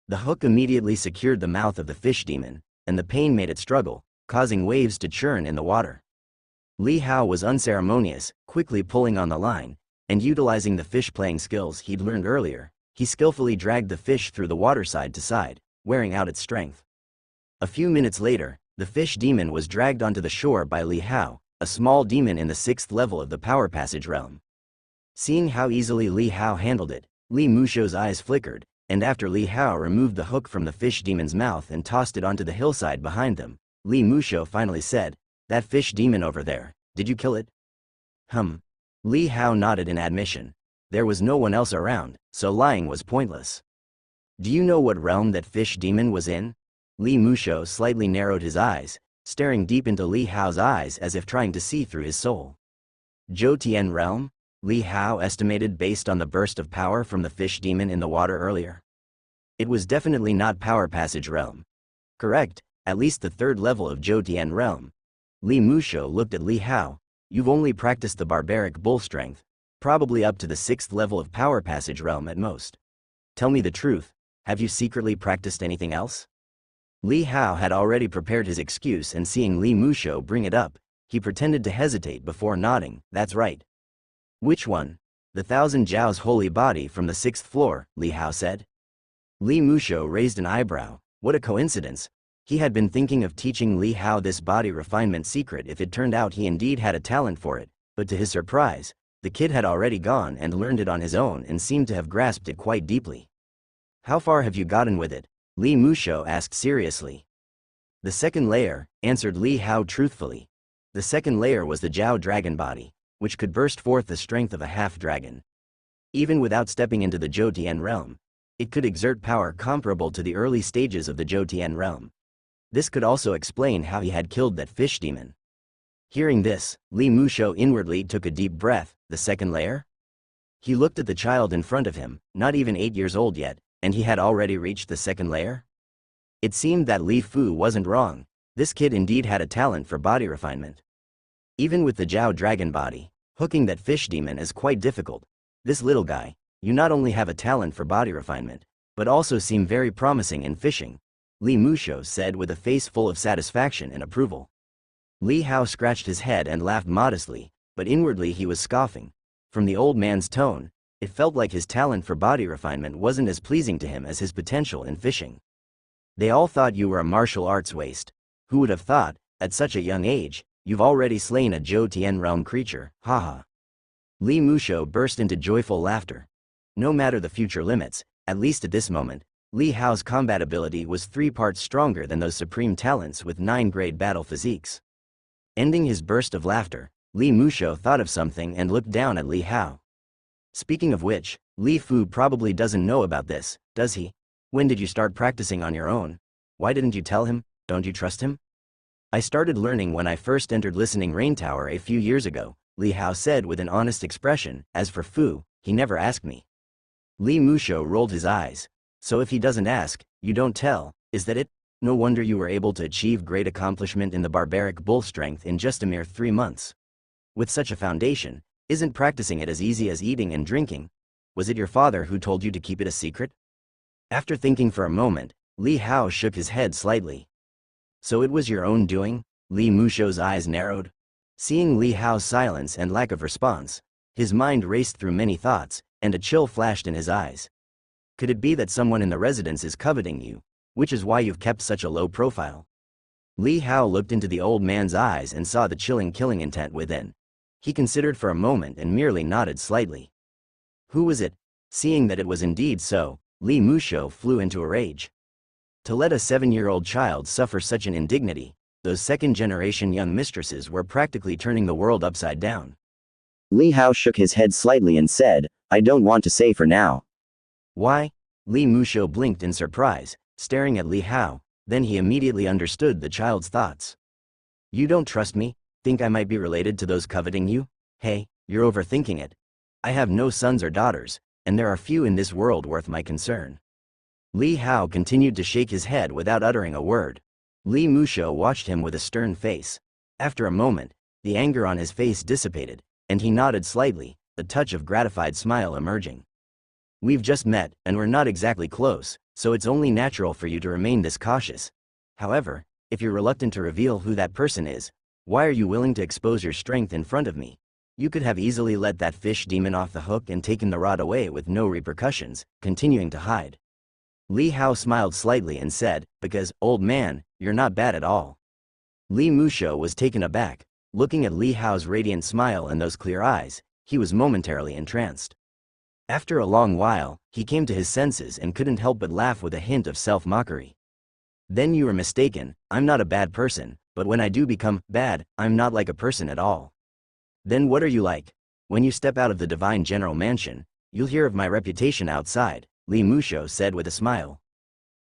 The hook immediately secured the mouth of the fish demon, and the pain made it struggle, causing waves to churn in the water. Li Hao was unceremonious, quickly pulling on the line, and utilizing the fish-playing skills he'd learned earlier, he skillfully dragged the fish through the water side to side, wearing out its strength. A few minutes later, the fish demon was dragged onto the shore by Li Hao, a small demon in the 6th level of the Power Passage realm. Seeing how easily Li Hao handled it, Li Musho's eyes flickered, and after Li Hao removed the hook from the fish demon's mouth and tossed it onto the hillside behind them, Li Musho finally said, "That fish demon over there, did you kill it?" Li Hao nodded in admission. There was no one else around, so lying was pointless. Do you know what realm that fish demon was in? Li Musho slightly narrowed his eyes, staring deep into Li Hao's eyes as if trying to see through his soul. Zhou Tian realm? Li Hao estimated based on the burst of power from the fish demon in the water earlier. It was definitely not Power Passage realm. Correct, at least the third level of Zhou Tian realm. Li Musho looked at Li Hao. You've only practiced the barbaric bull strength, probably up to the 6th level of Power Passage realm at most. Tell me the truth, have you secretly practiced anything else? Li Hao had already prepared his excuse, and seeing Li Musho bring it up, he pretended to hesitate before nodding. That's right. Which one? The 1,000 Jiao's holy body from the 6th floor, Li Hao said. Li Musho raised an eyebrow. What a coincidence. He had been thinking of teaching Li Hao this body refinement secret if it turned out he indeed had a talent for it, but to his surprise, the kid had already gone and learned it on his own and seemed to have grasped it quite deeply. How far have you gotten with it? Li Musho asked seriously. The 2nd layer, answered Li Hao truthfully. The 2nd layer was the Jiao dragon body, which could burst forth the strength of a half-dragon. Even without stepping into the Zhou Tian realm, it could exert power comparable to the early stages of the Zhou Tian realm. This could also explain how he had killed that fish demon. Hearing this, Li Musho inwardly took a deep breath. The 2nd layer? He looked at the child in front of him, not even 8 years old yet, and he had already reached the 2nd layer? It seemed that Li Fu wasn't wrong. This kid indeed had a talent for body refinement. Even with the Jiao dragon body, hooking that fish demon is quite difficult. This little guy, you not only have a talent for body refinement, but also seem very promising in fishing, Li Musho said with a face full of satisfaction and approval. Li Hao scratched his head and laughed modestly, but inwardly he was scoffing. From the old man's tone, it felt like his talent for body refinement wasn't as pleasing to him as his potential in fishing. They all thought you were a martial arts waste. Who would have thought, at such a young age, you've already slain a Zhou Tian realm creature, haha. Li Musho burst into joyful laughter. No matter the future limits, at least at this moment, Li Hao's combat ability was 3 parts stronger than those supreme talents with 9-grade battle physiques. Ending his burst of laughter, Li Musho thought of something and looked down at Li Hao. Speaking of which, Li Fu probably doesn't know about this, does he? When did you start practicing on your own? Why didn't you tell him? Don't you trust him? I started learning when I first entered Listening Rain Tower a few years ago, Li Hao said with an honest expression. As for Fu, he never asked me. Li Musho rolled his eyes. So if he doesn't ask, you don't tell, is that it? No wonder you were able to achieve great accomplishment in the barbaric bull strength in just a mere 3 months. With such a foundation, isn't practicing it as easy as eating and drinking? Was it your father who told you to keep it a secret? After thinking for a moment, Li Hao shook his head slightly. So it was your own doing? Li Musho's eyes narrowed. Seeing Li Hao's silence and lack of response, his mind raced through many thoughts, and a chill flashed in his eyes. Could it be that someone in the residence is coveting you, which is why you've kept such a low profile? Li Hao looked into the old man's eyes and saw the chilling killing intent within. He considered for a moment and merely nodded slightly. Who was it? Seeing that it was indeed so, Li Musho flew into a rage. To let a 7-year-old child suffer such an indignity, those 2nd-generation young mistresses were practically turning the world upside down. Li Hao shook his head slightly and said, I don't want to say for now. Why? Li Musho blinked in surprise, staring at Li Hao, then he immediately understood the child's thoughts. You don't trust me? Think I might be related to those coveting you? Hey, you're overthinking it. I have no sons or daughters, and there are few in this world worth my concern. Li Hao continued to shake his head without uttering a word. Li Musho watched him with a stern face. After a moment, the anger on his face dissipated, and he nodded slightly, a touch of gratified smile emerging. We've just met, and we're not exactly close, so it's only natural for you to remain this cautious. However, if you're reluctant to reveal who that person is, why are you willing to expose your strength in front of me? You could have easily let that fish demon off the hook and taken the rod away with no repercussions, continuing to hide. Li Hao smiled slightly and said, because, old man, you're not bad at all. Li Musho was taken aback. Looking at Li Hao's radiant smile and those clear eyes, he was momentarily entranced. After a long while, he came to his senses and couldn't help but laugh with a hint of self-mockery. Then you were mistaken, I'm not a bad person, but when I do become bad, I'm not like a person at all. Then what are you like? When you step out of the divine general mansion, You'll hear of my reputation outside, Li Musho said with a smile.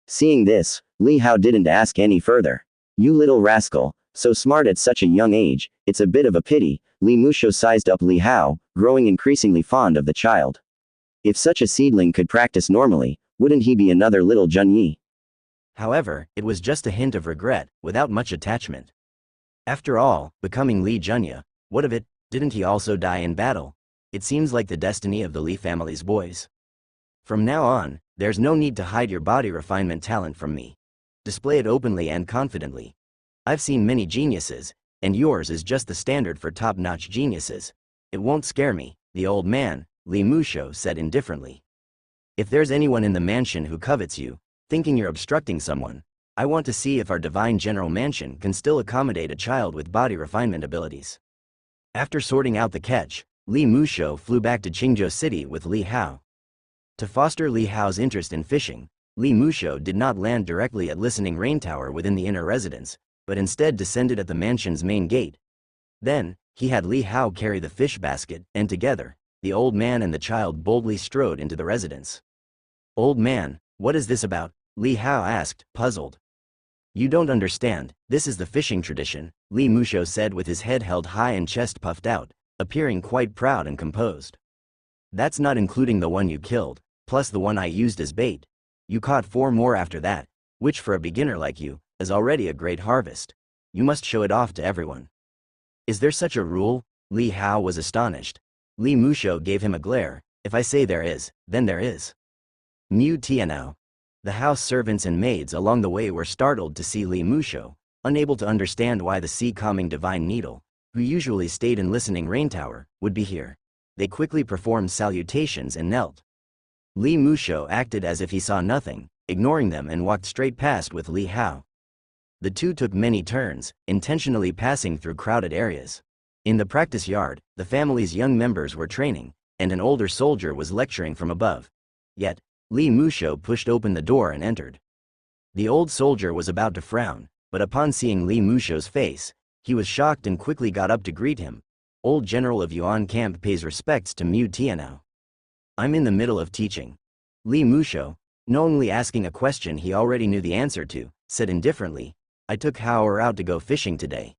Seeing this, Li Hao didn't ask any further. You little rascal, so smart at such a young age, it's a bit of a pity, Li Musho sized up Li Hao, growing increasingly fond of the child. If such a seedling could practice normally, wouldn't he be another little Junyi? However, it was just a hint of regret, without much attachment. After all, becoming Li Junya, what of it? Didn't he also die in battle? It seems like the destiny of the Li family's boys. From now on, there's no need to hide your body refinement talent from me. Display it openly and confidently. I've seen many geniuses, and yours is just the standard for top-notch geniuses. It won't scare me, the old man, Li Musho said indifferently. If there's anyone in the mansion who covets you, thinking you're obstructing someone, I want to see if our divine general mansion can still accommodate a child with body refinement abilities. After sorting out the catch, Li Musho flew back to Qingzhou City with Li Hao. To foster Li Hao's interest in fishing, Li Musho did not land directly at Listening Rain Tower within the inner residence, but instead descended at the mansion's main gate. Then, he had Li Hao carry the fish basket, and together, the old man and the child boldly strode into the residence. Old man, what is this about? Li Hao asked, puzzled. You don't understand, this is the fishing tradition, Li Musho said with his head held high and chest puffed out, appearing quite proud and composed. That's not including the one you killed, plus the one I used as bait. You caught 4 more after that, which for a beginner like you, is already a great harvest. You must show it off to everyone. Is there such a rule? Li Hao was astonished. Li Musho gave him a glare. If I say there is, then there is. Mu Tianao. The house servants and maids along the way were startled to see Li Musho, unable to understand why the sea-calming divine needle, who usually stayed in Listening Rain Tower, would be here. They quickly performed salutations and knelt. Li Musho acted as if he saw nothing, ignoring them and walked straight past with Li Hao. The two took many turns, intentionally passing through crowded areas. In the practice yard, the family's young members were training, and an older soldier was lecturing from above. Yet, Li Musho pushed open the door and entered. The old soldier was about to frown, but upon seeing Li Musho's face, he was shocked and quickly got up to greet him. Old General of Yuan Camp pays respects to Mu Tianao. I'm in the middle of teaching. Li Musho, knowingly asking a question he already knew the answer to, said indifferently, I took Hao out to go fishing today.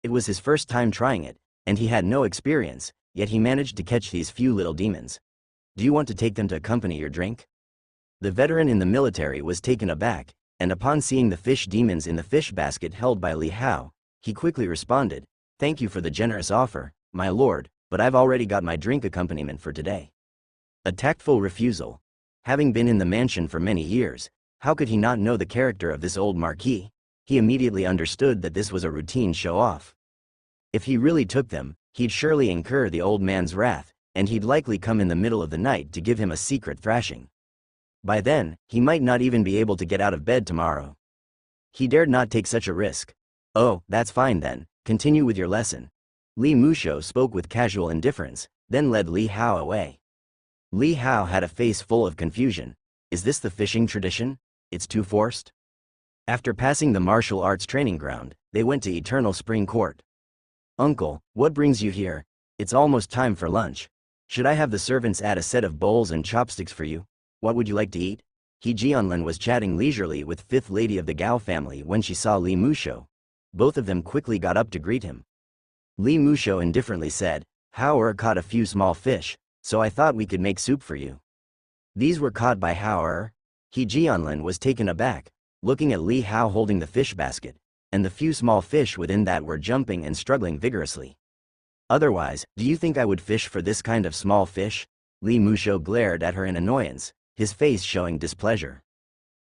It was his first time trying it, and he had no experience, yet he managed to catch these few little demons. Do you want to take them to accompany your drink? The veteran in the military was taken aback, and upon seeing the fish demons in the fish basket held by Li Hao, he quickly responded, Thank you for the generous offer, my lord, but I've already got my drink accompaniment for today. A tactful refusal. Having been in the mansion for many years, how could he not know the character of this old marquis? He immediately understood that this was a routine show-off. If he really took them, he'd surely incur the old man's wrath, and he'd likely come in the middle of the night to give him a secret thrashing. By then, he might not even be able to get out of bed tomorrow. He dared not take such a risk. Oh, that's fine then, continue with your lesson. Li Musho spoke with casual indifference, then led Li Hao away. Li Hao had a face full of confusion. Is this the fishing tradition? It's too forced? After passing the martial arts training ground, they went to Eternal Spring Court. Uncle, what brings you here? It's almost time for lunch. Should I have the servants add a set of bowls and chopsticks for you? What would you like to eat? He Jianlin was chatting leisurely with fifth lady of the Gao family when she saw Li Musho. Both of them quickly got up to greet him. Li Musho indifferently said, Hao caught a few small fish, so I thought we could make soup for you. These were caught by Hao. He Jianlin was taken aback, looking at Li Hao holding the fish basket, and the few small fish within that were jumping and struggling vigorously. Otherwise, do you think I would fish for this kind of small fish? Li Musho glared at her in annoyance, his face showing displeasure.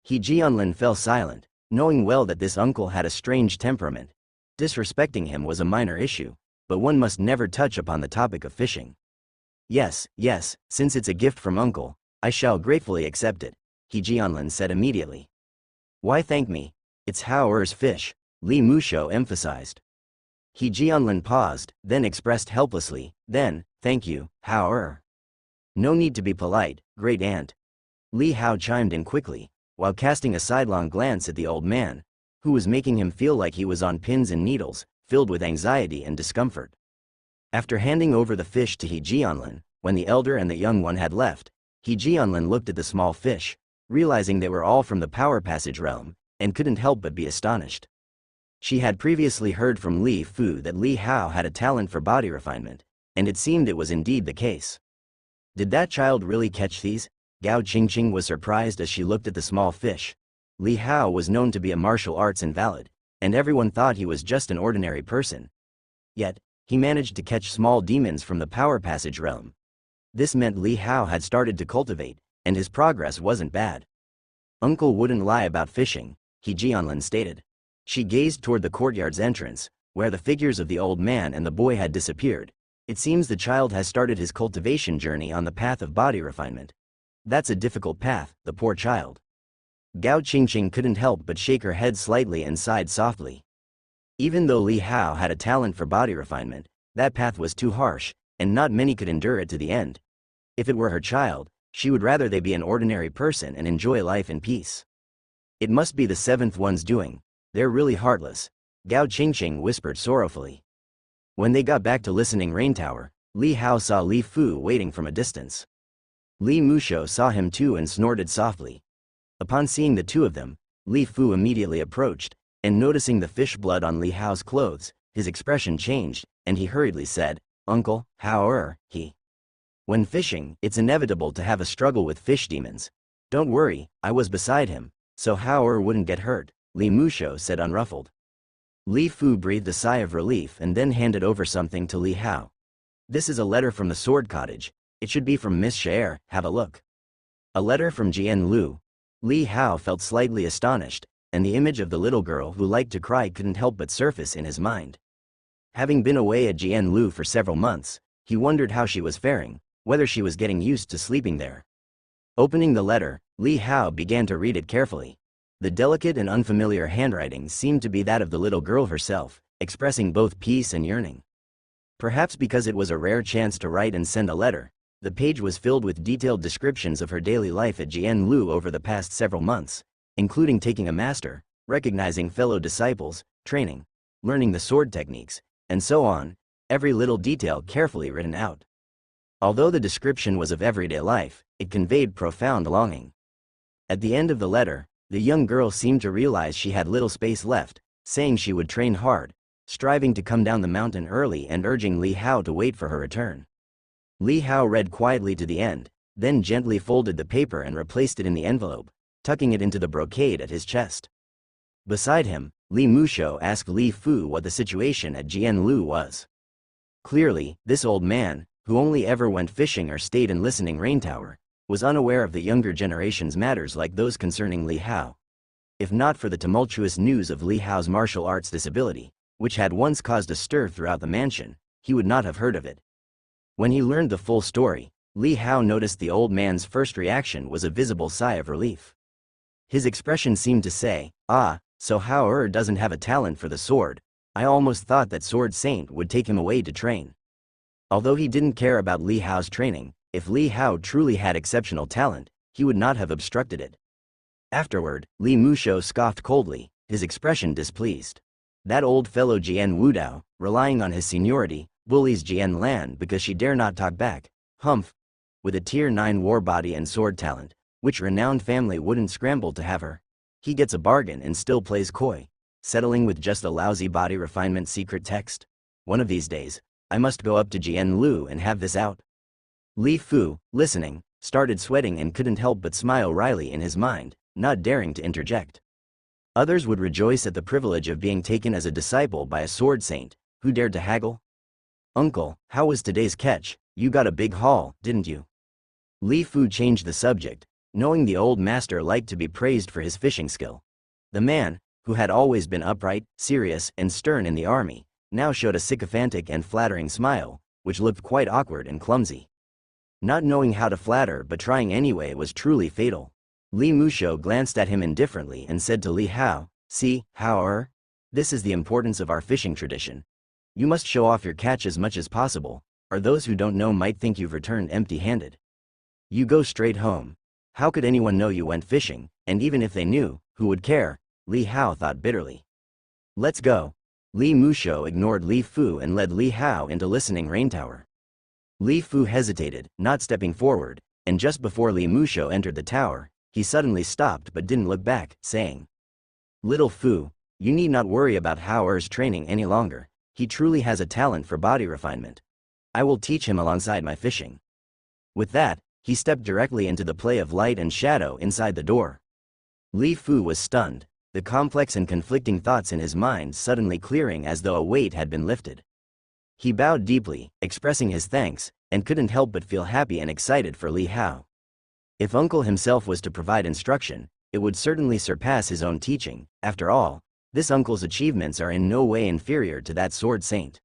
He Jianlin fell silent, knowing well that this uncle had a strange temperament. Disrespecting him was a minor issue, but one must never touch upon the topic of fishing. Yes, since it's a gift from uncle, I shall gratefully accept it, He Jianlin said immediately. Why thank me? It's Hao's fish, Li Musho emphasized. He Jianlin paused, then expressed helplessly, then, thank you, Hao. No need to be polite, great aunt. Li Hao chimed in quickly, while casting a sidelong glance at the old man, who was making him feel like he was on pins and needles, filled with anxiety and discomfort. After handing over the fish to He Jianlin, When the elder and the young one had left, He Jianlin looked at the small fish, realizing they were all from the Power Passage realm, and couldn't help but be astonished. She had previously heard from Li Fu that Li Hao had a talent for body refinement, and it seemed it was indeed the case. Did that child really catch these? Gao Qingqing was surprised as she looked at the small fish. Li Hao was known to be a martial arts invalid, and everyone thought he was just an ordinary person. Yet, he managed to catch small demons from the Power Passage realm. This meant Li Hao had started to cultivate, and his progress wasn't bad. Uncle wouldn't lie about fishing, He Jianlin stated. She gazed toward the courtyard's entrance, where the figures of the old man and the boy had disappeared. It seems the child has started his cultivation journey on the path of body refinement. That's a difficult path, the poor child. Gao Qingqing couldn't help but shake her head slightly and sighed softly. Even though Li Hao had a talent for body refinement, that path was too harsh, and not many could endure it to the end. If it were her child, she would rather they be an ordinary person and enjoy life in peace. It must be the seventh one's doing. They're really heartless, Gao Qingqing whispered sorrowfully. When they got back to Listening Rain Tower, Li Hao saw Li Fu waiting from a distance. Li Musho saw him too and snorted softly. Upon seeing the two of them, Li Fu immediately approached, and noticing the fish blood on Li Hao's clothes, his expression changed, and he hurriedly said, "Uncle, how he?" When fishing, it's inevitable to have a struggle with fish demons. Don't worry, I was beside him, so how wouldn't get hurt, Li Musho said unruffled. Li Fu breathed a sigh of relief and then handed over something to Li Hao. This is a letter from the Sword Cottage. It should be from Miss Shaer, have a look. A letter from Jian Lu. Li Hao felt slightly astonished, and the image of the little girl who liked to cry couldn't help but surface in his mind. Having been away at Jian Lu for several months, he wondered how she was faring, whether she was getting used to sleeping there. Opening the letter, Li Hao began to read it carefully. The delicate and unfamiliar handwriting seemed to be that of the little girl herself, expressing both peace and yearning. Perhaps because it was a rare chance to write and send a letter, the page was filled with detailed descriptions of her daily life at Jian Lu over the past several months, including taking a master, recognizing fellow disciples, training, learning the sword techniques, and so on, every little detail carefully written out. Although the description was of everyday life, it conveyed profound longing. At the end of the letter, the young girl seemed to realize she had little space left, saying she would train hard, striving to come down the mountain early and urging Li Hao to wait for her return. Li Hao read quietly to the end, then gently folded the paper and replaced it in the envelope, tucking it into the brocade at his chest. Beside him, Li Musho asked Li Fu what the situation at Jian Lu was. Clearly, this old man, who only ever went fishing or stayed in Listening Rain Tower, was unaware of the younger generation's matters like those concerning Li Hao. If not for the tumultuous news of Li Hao's martial arts disability, which had once caused a stir throughout the mansion, he would not have heard of it. When he learned the full story, Li Hao noticed the old man's first reaction was a visible sigh of relief. His expression seemed to say, "Ah, so Hao doesn't have a talent for the sword. I almost thought that Sword Saint would take him away to train." Although he didn't care about Li Hao's training, if Li Hao truly had exceptional talent, he would not have obstructed it. Afterward, Li Musho scoffed coldly, his expression displeased. That old fellow Jian Wudao, relying on his seniority, bullies Jian Lan because she dare not talk back. Humph! With a tier 9 war body and sword talent, which renowned family wouldn't scramble to have her? He gets a bargain and still plays coy, settling with just a lousy body refinement secret text. One of these days, I must go up to Jian Lu and have this out. Li Fu, listening, started sweating and couldn't help but smile wryly in his mind, not daring to interject. Others would rejoice at the privilege of being taken as a disciple by a sword saint, who dared to haggle. "Uncle, how was today's catch? You got a big haul, didn't you?" Li Fu changed the subject, knowing the old master liked to be praised for his fishing skill. The man, who had always been upright, serious, and stern in the army, now showed a sycophantic and flattering smile, which looked quite awkward and clumsy. Not knowing how to flatter but trying anyway was truly fatal. Li Musho glanced at him indifferently and said to Li Hao, "See, Hao this is the importance of our fishing tradition. You must show off your catch as much as possible, or those who don't know might think you've returned empty-handed. You go straight home. How could anyone know you went fishing, and even if they knew, who would care?" Li Hao thought bitterly. "Let's go." Li Musho ignored Li Fu and led Li Hao into Listening Rain Tower. Li Fu hesitated, not stepping forward, and just before Li Musho entered the tower, he suddenly stopped but didn't look back, saying, "Little Fu, you need not worry about Hao Er's training any longer. He truly has a talent for body refinement. I will teach him alongside my fishing." With that, he stepped directly into the play of light and shadow inside the door. Li Fu was stunned, the complex and conflicting thoughts in his mind suddenly clearing as though a weight had been lifted. He bowed deeply, expressing his thanks, and couldn't help but feel happy and excited for Li Hao. If Uncle himself was to provide instruction, it would certainly surpass his own teaching. After all, this uncle's achievements are in no way inferior to that sword saint.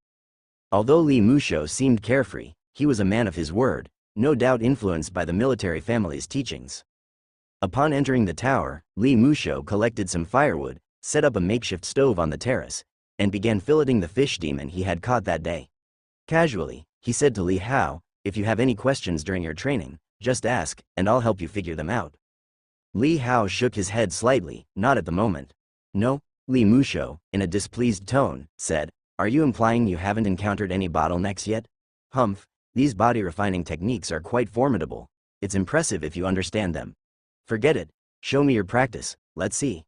Although Li Musho seemed carefree, he was a man of his word, no doubt influenced by the military family's teachings. Upon entering the tower, Li Musho collected some firewood, set up a makeshift stove on the terrace, and began filleting the fish demon he had caught that day. Casually, he said to Li Hao, "If you have any questions during your training, just ask, and I'll help you figure them out." Li Hao shook his head slightly, not at the moment. "No," Li Musho, in a displeased tone, said, "Are you implying you haven't encountered any bottlenecks yet? Humph, these body refining techniques are quite formidable. It's impressive if you understand them. Forget it, show me your practice, let's see."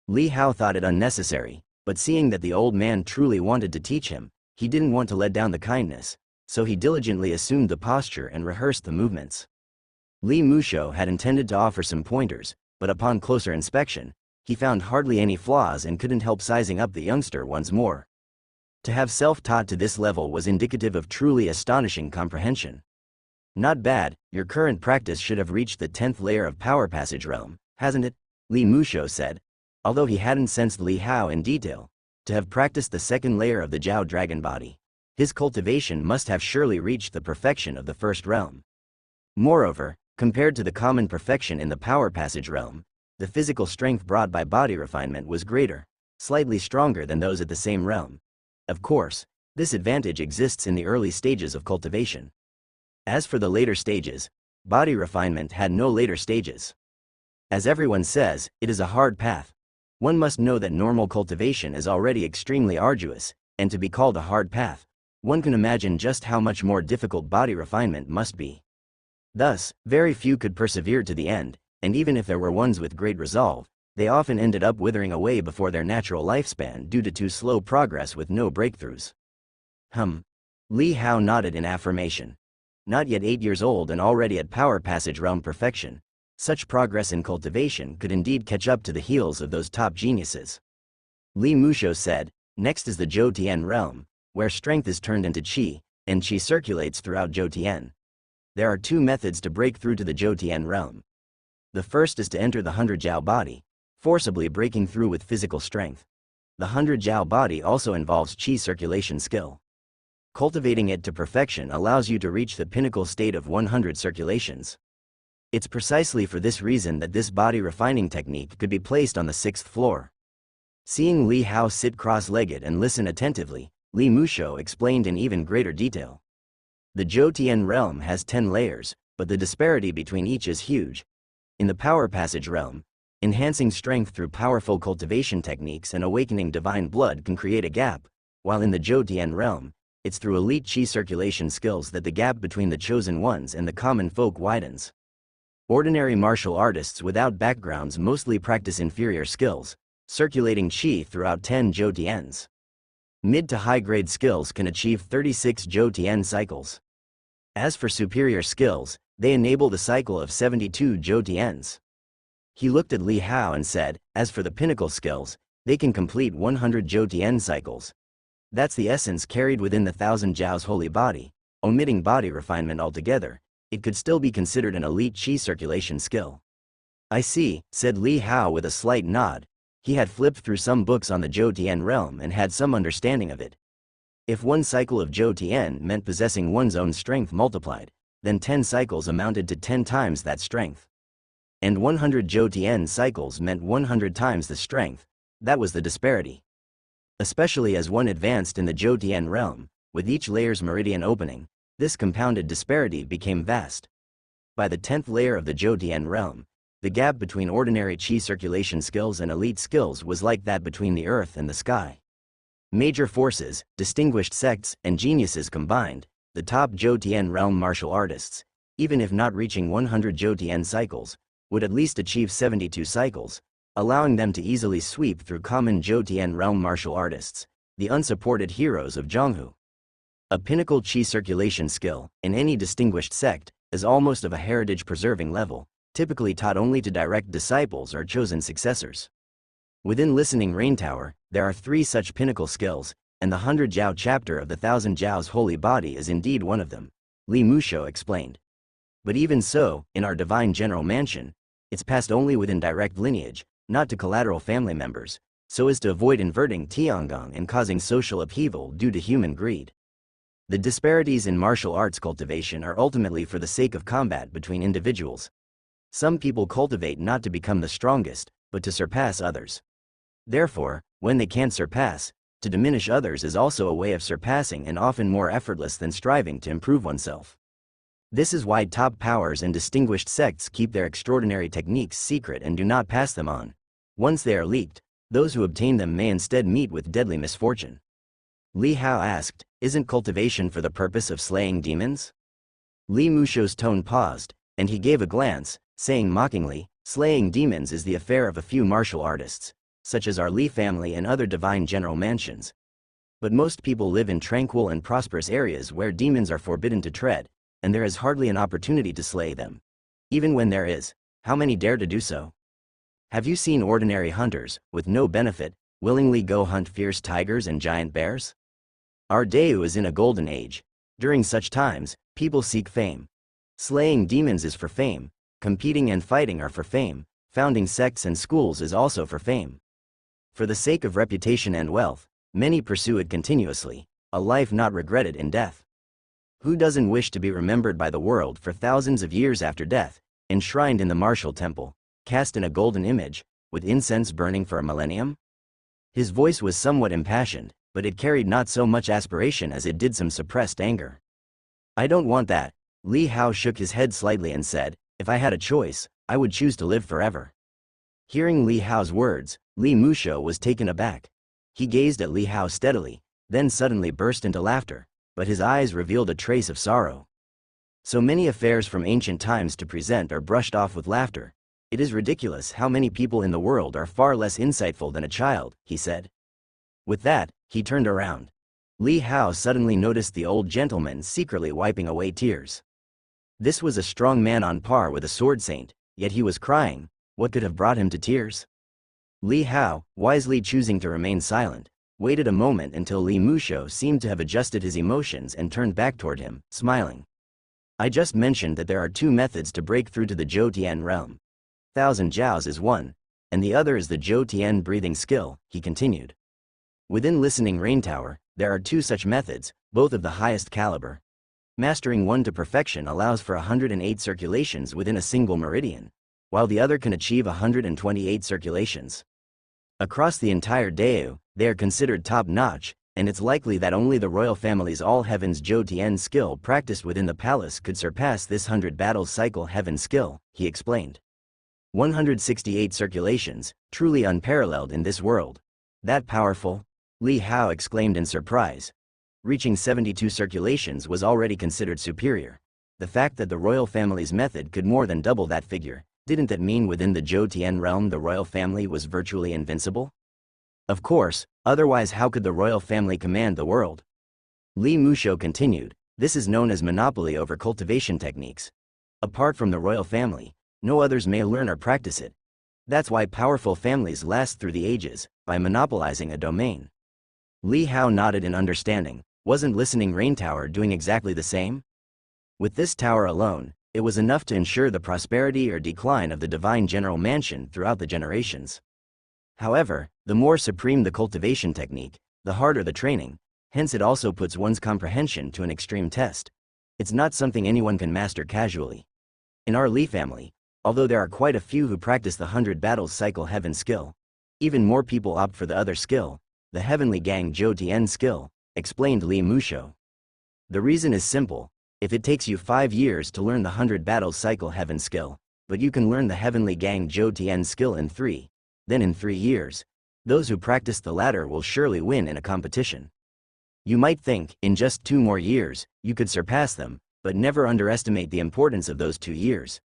Li Hao thought it unnecessary, but seeing that the old man truly wanted to teach him, he didn't want to let down the kindness, so he diligently assumed the posture and rehearsed the movements. Li Musho had intended to offer some pointers, but upon closer inspection, he found hardly any flaws and couldn't help sizing up the youngster once more. To have self-taught to this level was indicative of truly astonishing comprehension. "Not bad, your current practice should have reached the 10th layer of Power Passage Realm, hasn't it?" Li Musho said, although he hadn't sensed Li Hao in detail. To have practiced the second layer of the Jiao Dragon Body, his cultivation must have surely reached the perfection of the first realm. Moreover, compared to the common perfection in the Power Passage Realm, the physical strength brought by body refinement was greater, slightly stronger than those at the same realm. Of course, this advantage exists in the early stages of cultivation. As for the later stages, body refinement had no later stages. As everyone says, it is a hard path. One must know that normal cultivation is already extremely arduous, and to be called a hard path, one can imagine just how much more difficult body refinement must be. Thus, very few could persevere to the end, and even if there were ones with great resolve, they often ended up withering away before their natural lifespan due to too slow progress with no breakthroughs. Li Hao nodded in affirmation. Not yet 8 years old and already at Power Passage Realm perfection, such progress in cultivation could indeed catch up to the heels of those top geniuses. Li Musho said, "Next is the Zhou Tian realm, where strength is turned into qi, and qi circulates throughout Zhou Tian. There are 2 methods to break through to the Zhou Tian realm. The first is to enter the 100 Jiao body, forcibly breaking through with physical strength. The 100 Jiao body also involves qi circulation skill. Cultivating it to perfection allows you to reach the pinnacle state of 100 circulations. It's precisely for this reason that this body refining technique could be placed on the 6th floor." Seeing Li Hao sit cross-legged and listen attentively, Li Musho explained in even greater detail. The Zhou Tian realm has 10 layers, but the disparity between each is huge. In the Power Passage realm, enhancing strength through powerful cultivation techniques and awakening divine blood can create a gap, while in the Zhou Tian realm, it's through elite qi circulation skills that the gap between the chosen ones and the common folk widens. Ordinary martial artists without backgrounds mostly practice inferior skills, circulating qi throughout 10 Zhou Tians. Mid to high-grade skills can achieve 36 Zhou Tian cycles. As for superior skills, they enable the cycle of 72 Zhou Tians. He looked at Li Hao and said, "As for the pinnacle skills, they can complete 100 Zhou Tian cycles. That's the essence carried within the 1000 Jiao's holy body. Omitting body refinement altogether, it could still be considered an elite qi circulation skill." "I see," said Li Hao with a slight nod. He had flipped through some books on the Zhou Tian realm and had some understanding of it. If one cycle of Zhou Tian meant possessing one's own strength multiplied, then 10 cycles amounted to 10 times that strength. And 100 Zhou Tian cycles meant 100 times the strength. That was the disparity. Especially as one advanced in the Zhou Tian realm, with each layer's meridian opening, this compounded disparity became vast. By the 10th layer of the Zhou Tian realm, the gap between ordinary qi circulation skills and elite skills was like that between the earth and the sky. Major forces, distinguished sects, and geniuses combined, the top Zhou realm martial artists, even if not reaching 100 Zhou cycles, would at least achieve 72 cycles, allowing them to easily sweep through common Zhou realm martial artists, the unsupported heroes of Zhonghu. A pinnacle qi circulation skill, in any distinguished sect, is almost of a heritage-preserving level, typically taught only to direct disciples or chosen successors. Within Listening Rain Tower, there are 3 such pinnacle skills, and the 100 Jiao chapter of the 1000 Jiao's holy body is indeed one of them, Li Musho explained. But even so, in our divine general mansion, it's passed only within direct lineage, not to collateral family members, so as to avoid inverting Tiangong and causing social upheaval due to human greed. The disparities in martial arts cultivation are ultimately for the sake of combat between individuals. Some people cultivate not to become the strongest, but to surpass others. Therefore, when they can't surpass, to diminish others is also a way of surpassing and often more effortless than striving to improve oneself. This is why top powers and distinguished sects keep their extraordinary techniques secret and do not pass them on. Once they are leaked, those who obtain them may instead meet with deadly misfortune. Li Hao asked, "Isn't cultivation for the purpose of slaying demons?" Li Musho's tone paused, and he gave a glance, saying mockingly, "Slaying demons is the affair of a few martial artists, such as our Li family and other divine general mansions. But most people live in tranquil and prosperous areas where demons are forbidden to tread, and there is hardly an opportunity to slay them. Even when there is, how many dare to do so? Have you seen ordinary hunters, with no benefit, willingly go hunt fierce tigers and giant bears? Our Deu is in a golden age. During such times, people seek fame. Slaying demons is for fame, competing and fighting are for fame, founding sects and schools is also for fame. For the sake of reputation and wealth, many pursue it continuously, a life not regretted in death. Who doesn't wish to be remembered by the world for thousands of years after death, enshrined in the martial temple, cast in a golden image, with incense burning for a millennium?" His voice was somewhat impassioned, but it carried not so much aspiration as it did some suppressed anger. "I don't want that." Li Hao shook his head slightly and said, "If I had a choice, I would choose to live forever." Hearing Li Hao's words, Li Musho was taken aback. He gazed at Li Hao steadily, then suddenly burst into laughter, but his eyes revealed a trace of sorrow. So many affairs from ancient times to present are brushed off with laughter. It is ridiculous how many people in the world are far less insightful than a child, he said. With that, he turned around. Li Hao suddenly noticed the old gentleman secretly wiping away tears. This was a strong man on par with a sword saint, yet he was crying. What could have brought him to tears? Li Hao, wisely choosing to remain silent, waited a moment until Li Musho seemed to have adjusted his emotions and turned back toward him, smiling. "I just mentioned that there are 2 methods to break through to the Zhou realm. 1000 Jiaos is one, and the other is the Zhou breathing skill," he continued. Within Listening Rain Tower, there are 2 such methods, both of the highest caliber. Mastering one to perfection allows for 108 circulations within a single meridian, while the other can achieve 128 circulations. Across the entire Deu, they are considered top-notch, and it's likely that only the royal family's all-heavens Zhou skill practiced within the palace could surpass this 100 battles cycle heaven skill, he explained. 168 circulations, truly unparalleled in this world. That powerful? Li Hao exclaimed in surprise. Reaching 72 circulations was already considered superior. The fact that the royal family's method could more than double that figure, didn't that mean within the Zhou realm the royal family was virtually invincible? Of course, otherwise how could the royal family command the world? Li Musho continued, "This is known as monopoly over cultivation techniques. Apart from the royal family, no others may learn or practice it. That's why powerful families last through the ages, by monopolizing a domain." Li Hao nodded in understanding. Wasn't Listening Rain Tower doing exactly the same? With this tower alone, it was enough to ensure the prosperity or decline of the divine general mansion throughout the generations. However, the more supreme the cultivation technique, the harder the training, hence it also puts one's comprehension to an extreme test. It's not something anyone can master casually. In our Li family, although there are quite a few who practice the 100 battles cycle heaven skill, even more people opt for the other skill, the Heavenly Gang Zhou skill, explained Li Musho. The reason is simple. If it takes you 5 years to learn the 100 battles cycle heaven skill, but you can learn the Heavenly Gang Zhou skill in 3, then in 3 years, those who practice the latter will surely win in a competition. You might think, in just 2 more years, you could surpass them, but never underestimate the importance of those 2 years.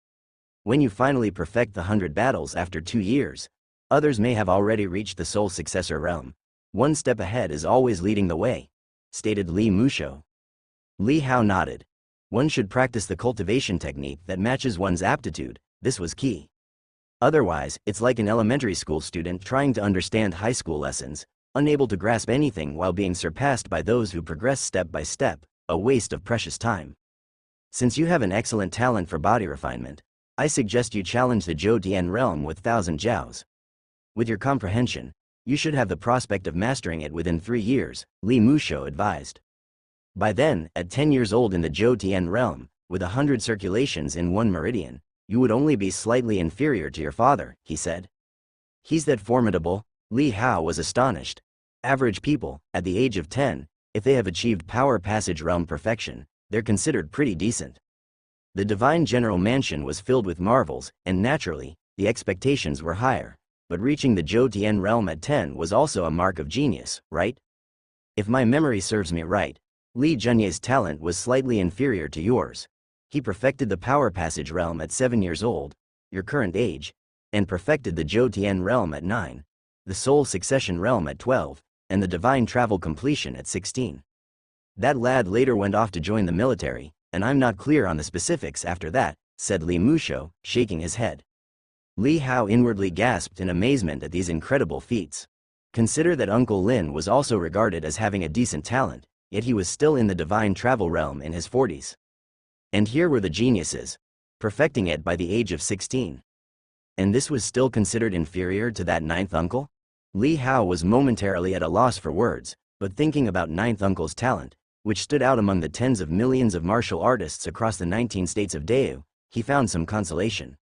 When you finally perfect the 100 battles after 2 years, others may have already reached the soul successor realm. One step ahead is always leading the way, stated Li Musho. Li Hao nodded. One should practice the cultivation technique that matches one's aptitude, this was key. Otherwise, it's like an elementary school student trying to understand high school lessons, unable to grasp anything while being surpassed by those who progress step by step, a waste of precious time. Since you have an excellent talent for body refinement, I suggest you challenge the Zhou Tian realm with 1,000 jiaos. With your comprehension, you should have the prospect of mastering it within 3 years, Li Musho advised. By then, at 10 years old in the Zhou Tian realm, with 100 circulations in 1 meridian, you would only be slightly inferior to your father, he said. He's that formidable? Li Hao was astonished. Average people, at the age of 10, if they have achieved power passage realm perfection, they're considered pretty decent. The divine general mansion was filled with marvels, and naturally, the expectations were higher, but reaching the Zhou Tian realm at 10 was also a mark of genius, right? If my memory serves me right, Li Junye's talent was slightly inferior to yours. He perfected the power passage realm at 7 years old, your current age, and perfected the Zhou Tian realm at 9, the soul succession realm at 12, and the divine travel completion at 16. That lad later went off to join the military, and I'm not clear on the specifics after that, said Li Musho, shaking his head. Li Hao inwardly gasped in amazement at these incredible feats. Consider that Uncle Lin was also regarded as having a decent talent, yet he was still in the divine travel realm in his 40s. And here were the geniuses, perfecting it by the age of 16. And this was still considered inferior to that 9th uncle? Li Hao was momentarily at a loss for words, but thinking about 9th uncle's talent, which stood out among the tens of millions of martial artists across the 19 states of Deu, he found some consolation.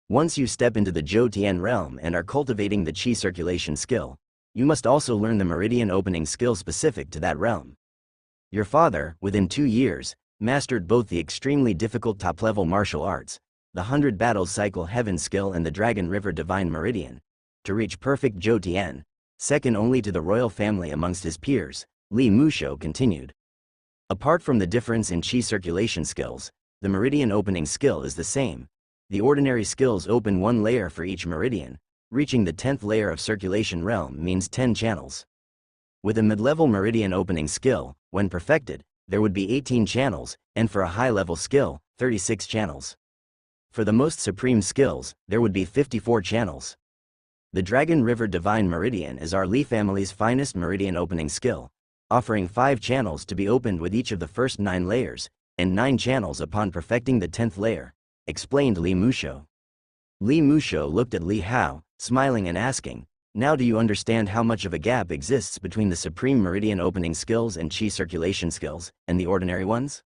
Once you step into the Zhou Tian realm and are cultivating the qi circulation skill, you must also learn the meridian opening skill specific to that realm. Your father, within 2 years, mastered both the extremely difficult top-level martial arts, the 100 battles cycle heaven skill and the Dragon River divine meridian, to reach perfect Zhou Tian, second only to the royal family amongst his peers, Li Musho continued. Apart from the difference in qi circulation skills, the meridian opening skill is the same. The ordinary skills open 1 layer for each meridian. Reaching the 10th layer of circulation realm means 10 channels. With a mid-level meridian opening skill, when perfected, there would be 18 channels, and for a high-level skill, 36 channels. For the most supreme skills, there would be 54 channels. The Dragon River Divine Meridian is our Li family's finest meridian opening skill, offering 5 channels to be opened with each of the first 9 layers, and 9 channels upon perfecting the 10th layer, explained Li Musho. Li Musho looked at Li Hao, smiling and asking, now do you understand how much of a gap exists between the supreme meridian opening skills and qi circulation skills, and the ordinary ones?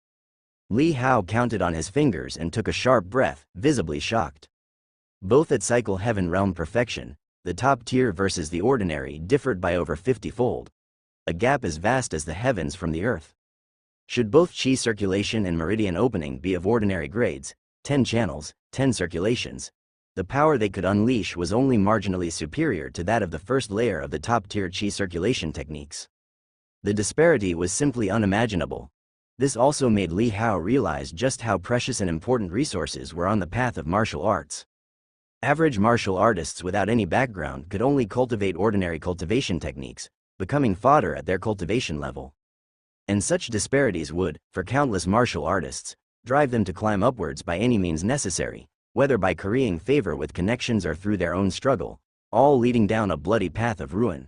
Li Hao counted on his fingers and took a sharp breath, visibly shocked. Both at cycle heaven realm perfection, the top tier versus the ordinary differed by over 50-fold. A gap as vast as the heavens from the earth. Should both qi circulation and meridian opening be of ordinary grades, 10 channels, 10 circulations, the power they could unleash was only marginally superior to that of the first layer of the top-tier qi circulation techniques. The disparity was simply unimaginable. This also made Li Hao realize just how precious and important resources were on the path of martial arts. Average martial artists without any background could only cultivate ordinary cultivation techniques, becoming fodder at their cultivation level. And such disparities would, for countless martial artists, drive them to climb upwards by any means necessary, whether by currying favor with connections or through their own struggle, all leading down a bloody path of ruin.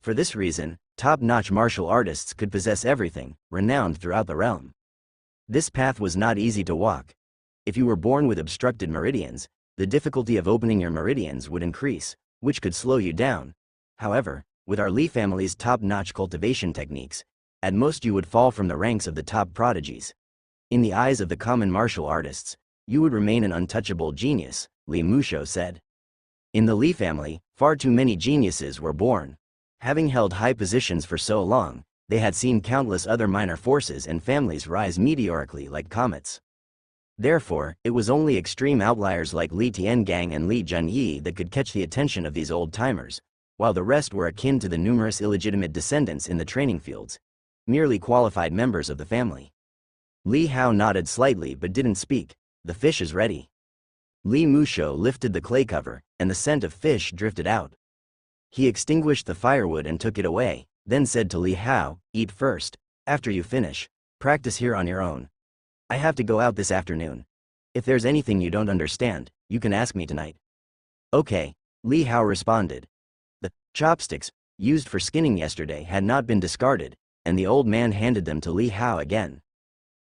For this reason, top-notch martial artists could possess everything, renowned throughout the realm. This path was not easy to walk. If you were born with obstructed meridians, the difficulty of opening your meridians would increase, which could slow you down. However, with our Li family's top-notch cultivation techniques, at most you would fall from the ranks of the top prodigies. In the eyes of the common martial artists, you would remain an untouchable genius, Li Musho said. In the Li family, far too many geniuses were born. Having held high positions for so long, they had seen countless other minor forces and families rise meteorically like comets. Therefore, it was only extreme outliers like Li Tiangang and Li Junyi that could catch the attention of these old-timers, while the rest were akin to the numerous illegitimate descendants in the training fields, merely qualified members of the family. Li Hao nodded slightly but didn't speak. The fish is ready. Li Musho lifted the clay cover, and the scent of fish drifted out. He extinguished the firewood and took it away, then said to Li Hao, "Eat first. After you finish, practice here on your own. I have to go out this afternoon. If there's anything you don't understand, you can ask me tonight." "Okay," Li Hao responded. The chopsticks, used for skinning yesterday, had not been discarded, and the old man handed them to Li Hao again.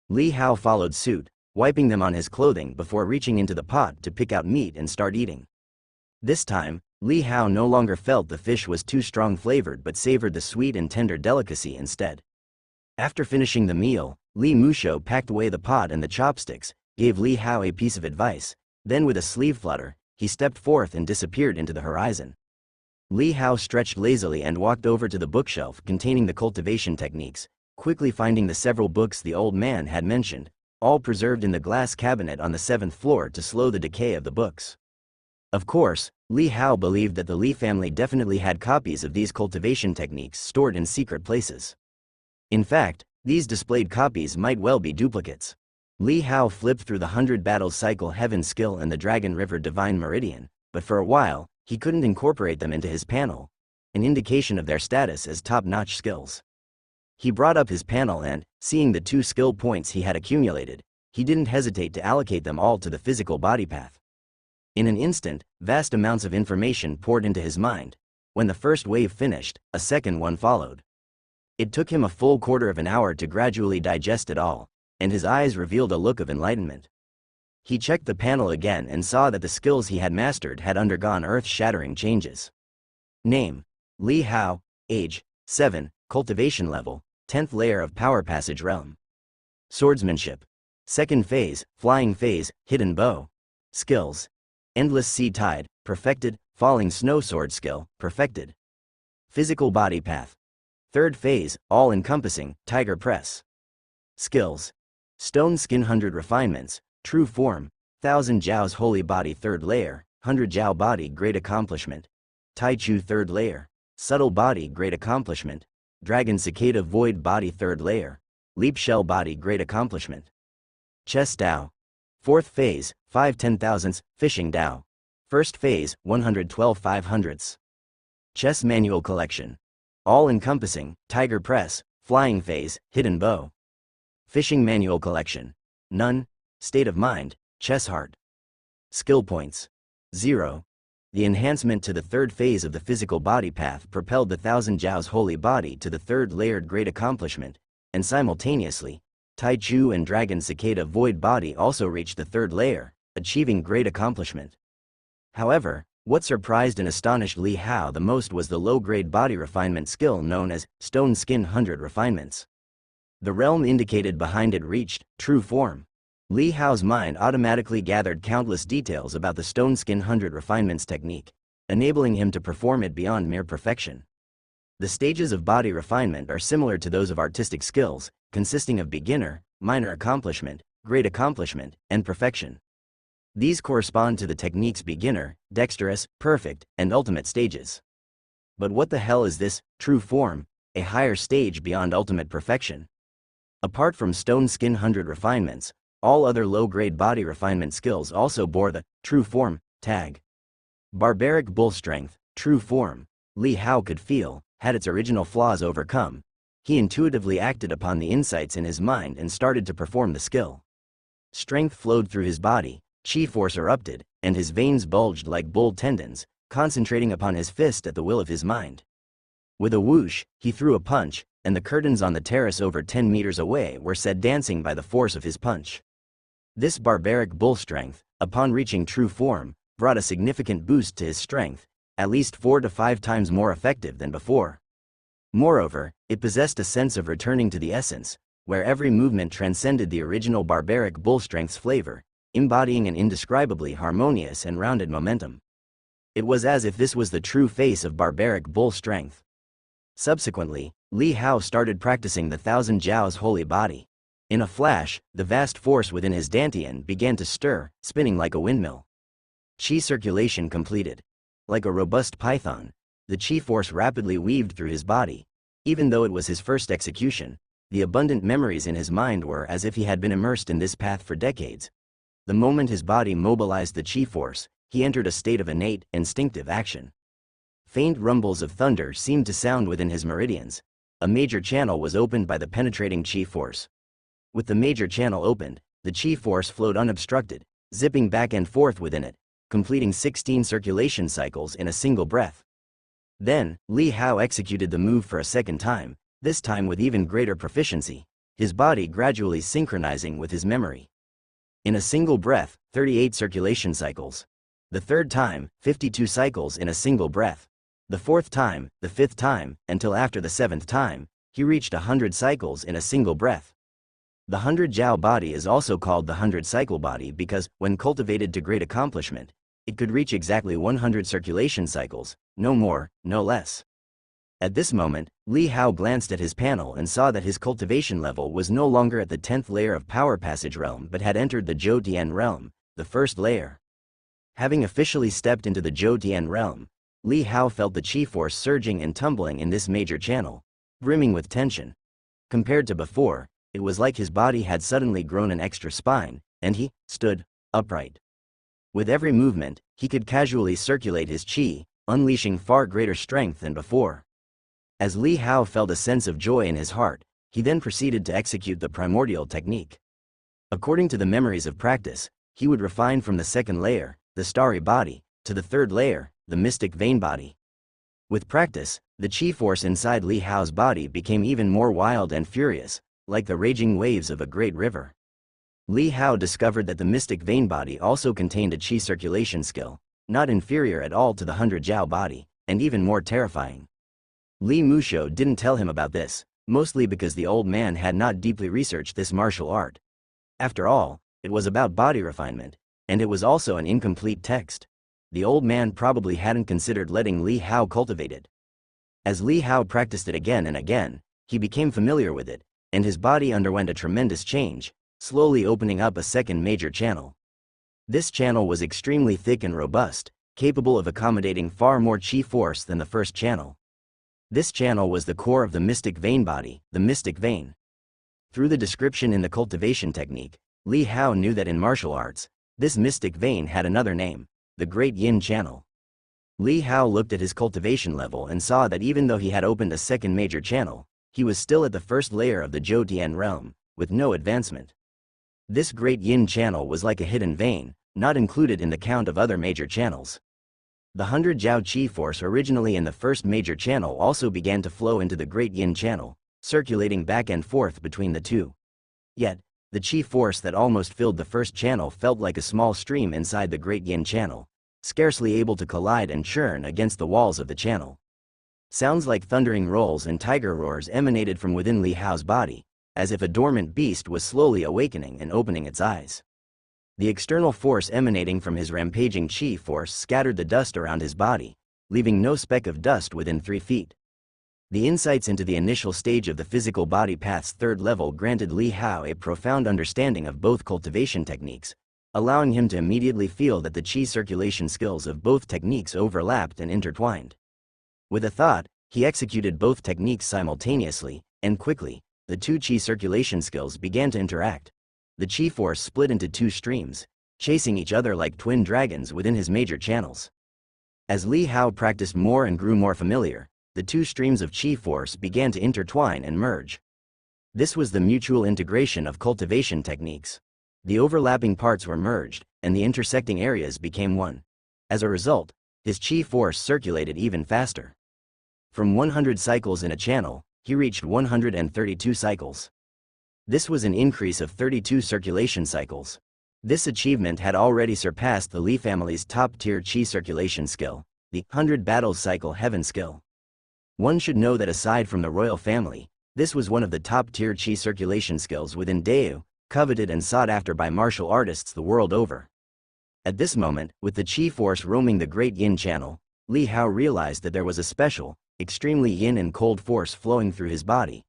Li Hao followed suit, wiping them on his clothing before reaching into the pot to pick out meat and start eating. This time, Li Hao no longer felt the fish was too strong flavored but savored the sweet and tender delicacy instead. After finishing the meal, Li Musho packed away the pot and the chopsticks, gave Li Hao a piece of advice, then with a sleeve flutter, he stepped forth and disappeared into the horizon. Li Hao stretched lazily and walked over to the bookshelf containing the cultivation techniques, quickly finding the several books the old man had mentioned, all preserved in the glass cabinet on the 7th floor to slow the decay of the books. Of course, Li Hao believed that the Li family definitely had copies of these cultivation techniques stored in secret places. In fact, these displayed copies might well be duplicates. Li Hao flipped through the 100 Battles Cycle Heaven skill and the Dragon River Divine Meridian, but for a while, he couldn't incorporate them into his panel, an indication of their status as top-notch skills. He brought up his panel and, seeing the 2 skill points he had accumulated, he didn't hesitate to allocate them all to the physical body path. In an instant, vast amounts of information poured into his mind. When the first wave finished, a second one followed. It took him a full quarter of an hour to gradually digest it all, and his eyes revealed a look of enlightenment. He checked the panel again and saw that the skills he had mastered had undergone earth-shattering changes. Name: Li Hao. Age: 7. Cultivation level: 10th layer of Power Passage Realm. Swordsmanship: 2nd phase, Flying phase, Hidden Bow. Skills: Endless Sea Tide, perfected. Falling Snow Sword skill, perfected. Physical body path: 3rd phase, all-encompassing, Tiger Press. Skills: Stone Skin 100 Refinements, True Form, 1000 Jiao's Holy Body 3rd layer, 100 Jiao Body Great Accomplishment. Tai Chu 3rd layer, Subtle Body Great Accomplishment. Dragon Cicada Void Body 3rd layer, Leap Shell Body Great Accomplishment. Chess Dao: 4th phase, 5 10,000ths, Fishing Dao. 1st phase, 112 500ths. Chess Manual Collection: all-encompassing, Tiger Press, Flying phase, Hidden Bow. Fishing Manual Collection: none. State of Mind, Chess Heart. Skill points: 0. The enhancement to the 3rd phase of the physical body path propelled the 1000 Jiao's Holy Body to the 3rd layered Great Accomplishment, and simultaneously, Tai Chu and Dragon Cicada Void Body also reached the 3rd layer, achieving Great Accomplishment. However, what surprised and astonished Li Hao the most was the low-grade body refinement skill known as Stone Skin 100 Refinements. The realm indicated behind it reached True Form. Li Hao's mind automatically gathered countless details about the Stone Skin 100 Refinements technique, enabling him to perform it beyond mere perfection. The stages of body refinement are similar to those of artistic skills, consisting of beginner, minor accomplishment, great accomplishment, and perfection. These correspond to the technique's beginner, dexterous, perfect, and ultimate stages. But what the hell is this True Form, a higher stage beyond ultimate perfection? Apart from Stone Skin 100 Refinements, all other low-grade body refinement skills also bore the True Form tag. Barbaric Bull Strength, True Form, Li Hao could feel, had its original flaws overcome. He intuitively acted upon the insights in his mind and started to perform the skill. Strength flowed through his body, chi force erupted, and his veins bulged like bull tendons, concentrating upon his fist at the will of his mind. With a whoosh, he threw a punch, and the curtains on the terrace over 10 meters away were set dancing by the force of his punch. This barbaric bull strength, upon reaching True Form, brought a significant boost to his strength, at least 4 to 5 times more effective than before. Moreover, it possessed a sense of returning to the essence, where every movement transcended the original barbaric bull strength's flavor, embodying an indescribably harmonious and rounded momentum. It was as if this was the true face of barbaric bull strength. Subsequently, Li Hao started practicing the 1000 Jiao's Holy Body. In a flash, the vast force within his dantian began to stir, spinning like a windmill. Qi circulation completed. Like a robust python, the qi force rapidly weaved through his body. Even though it was his first execution, The abundant memories in his mind were as if he had been immersed in this path for decades. The moment his body mobilized the chi force, he entered a state of innate, instinctive action. Faint rumbles of thunder seemed to sound within his meridians. A major channel was opened by the penetrating chi force. With the major channel opened, the chi force flowed unobstructed, zipping back and forth within it, completing 16 circulation cycles in a single breath. Then, Li Hao executed the move for a second time, this time with even greater proficiency, his body gradually synchronizing with his memory. In a single breath, 38 circulation cycles. The third time, 52 cycles in a single breath. The fourth time, the fifth time, until after the seventh time, he reached 100 cycles in a single breath. The 100 Jiao body is also called the 100 cycle body because, when cultivated to great accomplishment, it could reach exactly 100 circulation cycles, no more, no less. At this moment, Li Hao glanced at his panel and saw that his cultivation level was no longer at the 10th layer of Power Passage realm but had entered the Zhou Tian realm, the first layer. Having officially stepped into the Zhou Tian realm, Li Hao felt the chi force surging and tumbling in this major channel, brimming with tension. Compared to before, it was like his body had suddenly grown an extra spine, and he stood upright. With every movement, he could casually circulate his chi, unleashing far greater strength than before. As Li Hao felt a sense of joy in his heart, he then proceeded to execute the primordial technique. According to the memories of practice, he would refine from the second layer, the starry body, to the third layer, the mystic vein body. With practice, the chi force inside Li Hao's body became even more wild and furious, like the raging waves of a great river. Li Hao discovered that the mystic vein body also contained a chi circulation skill, not inferior at all to the 100 Jiao body, and even more terrifying. Li Musho didn't tell him about this, mostly because the old man had not deeply researched this martial art. After all, it was about body refinement, and it was also an incomplete text. The old man probably hadn't considered letting Li Hao cultivate it. As Li Hao practiced it again and again, he became familiar with it, and his body underwent a tremendous change, slowly opening up a second major channel. This channel was extremely thick and robust, capable of accommodating far more chi force than the first channel. This channel was the core of the mystic vein body, the mystic vein. Through the description in the cultivation technique, Li Hao knew that in martial arts, this mystic vein had another name, the Great Yin Channel. Li Hao looked at his cultivation level and saw that even though he had opened a second major channel, he was still at the first layer of the Zhou Tian realm, with no advancement. This Great Yin Channel was like a hidden vein, not included in the count of other major channels. The 100 Jiao Chi force originally in the first major channel also began to flow into the Great Yin Channel, circulating back and forth between the two. Yet, the chi force that almost filled the first channel felt like a small stream inside the Great Yin Channel, scarcely able to collide and churn against the walls of the channel. Sounds like thundering rolls and tiger roars emanated from within Li Hao's body, as if a dormant beast was slowly awakening and opening its eyes. The external force emanating from his rampaging chi force scattered the dust around his body, leaving no speck of dust within 3 feet. The insights into the initial stage of the physical body path's third level granted Li Hao a profound understanding of both cultivation techniques, allowing him to immediately feel that the chi circulation skills of both techniques overlapped and intertwined. With a thought, he executed both techniques simultaneously, and quickly, the two chi circulation skills began to interact. The chi force split into 2 streams, chasing each other like twin dragons within his major channels. As Li Hao practiced more and grew more familiar, the 2 streams of chi force began to intertwine and merge. This was the mutual integration of cultivation techniques. The overlapping parts were merged, and the intersecting areas became one. As a result, his chi force circulated even faster. From 100 cycles in a channel, he reached 132 cycles. This was an increase of 32 circulation cycles. This achievement had already surpassed the Li family's top-tier chi circulation skill, the 100 battles cycle heaven skill. One should know that aside from the royal family, this was one of the top-tier chi circulation skills within Dayu, coveted and sought after by martial artists the world over. At this moment, with the chi force roaming the Great Yin Channel, Li Hao realized that there was a special, extremely yin and cold force flowing through his body.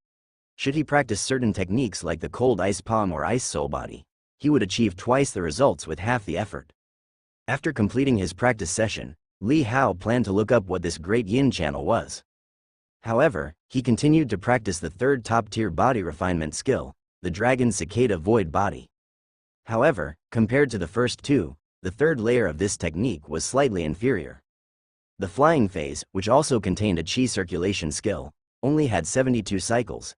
Should he practice certain techniques like the cold ice palm or ice soul body, he would achieve twice the results with half the effort. After completing his practice session, Li Hao planned to look up what this Great Yin Channel was. However, he continued to practice the third top-tier body refinement skill, the Dragon Cicada Void Body. However, compared to the first two, the third layer of this technique was slightly inferior. The flying phase, which also contained a chi circulation skill, only had 72 cycles.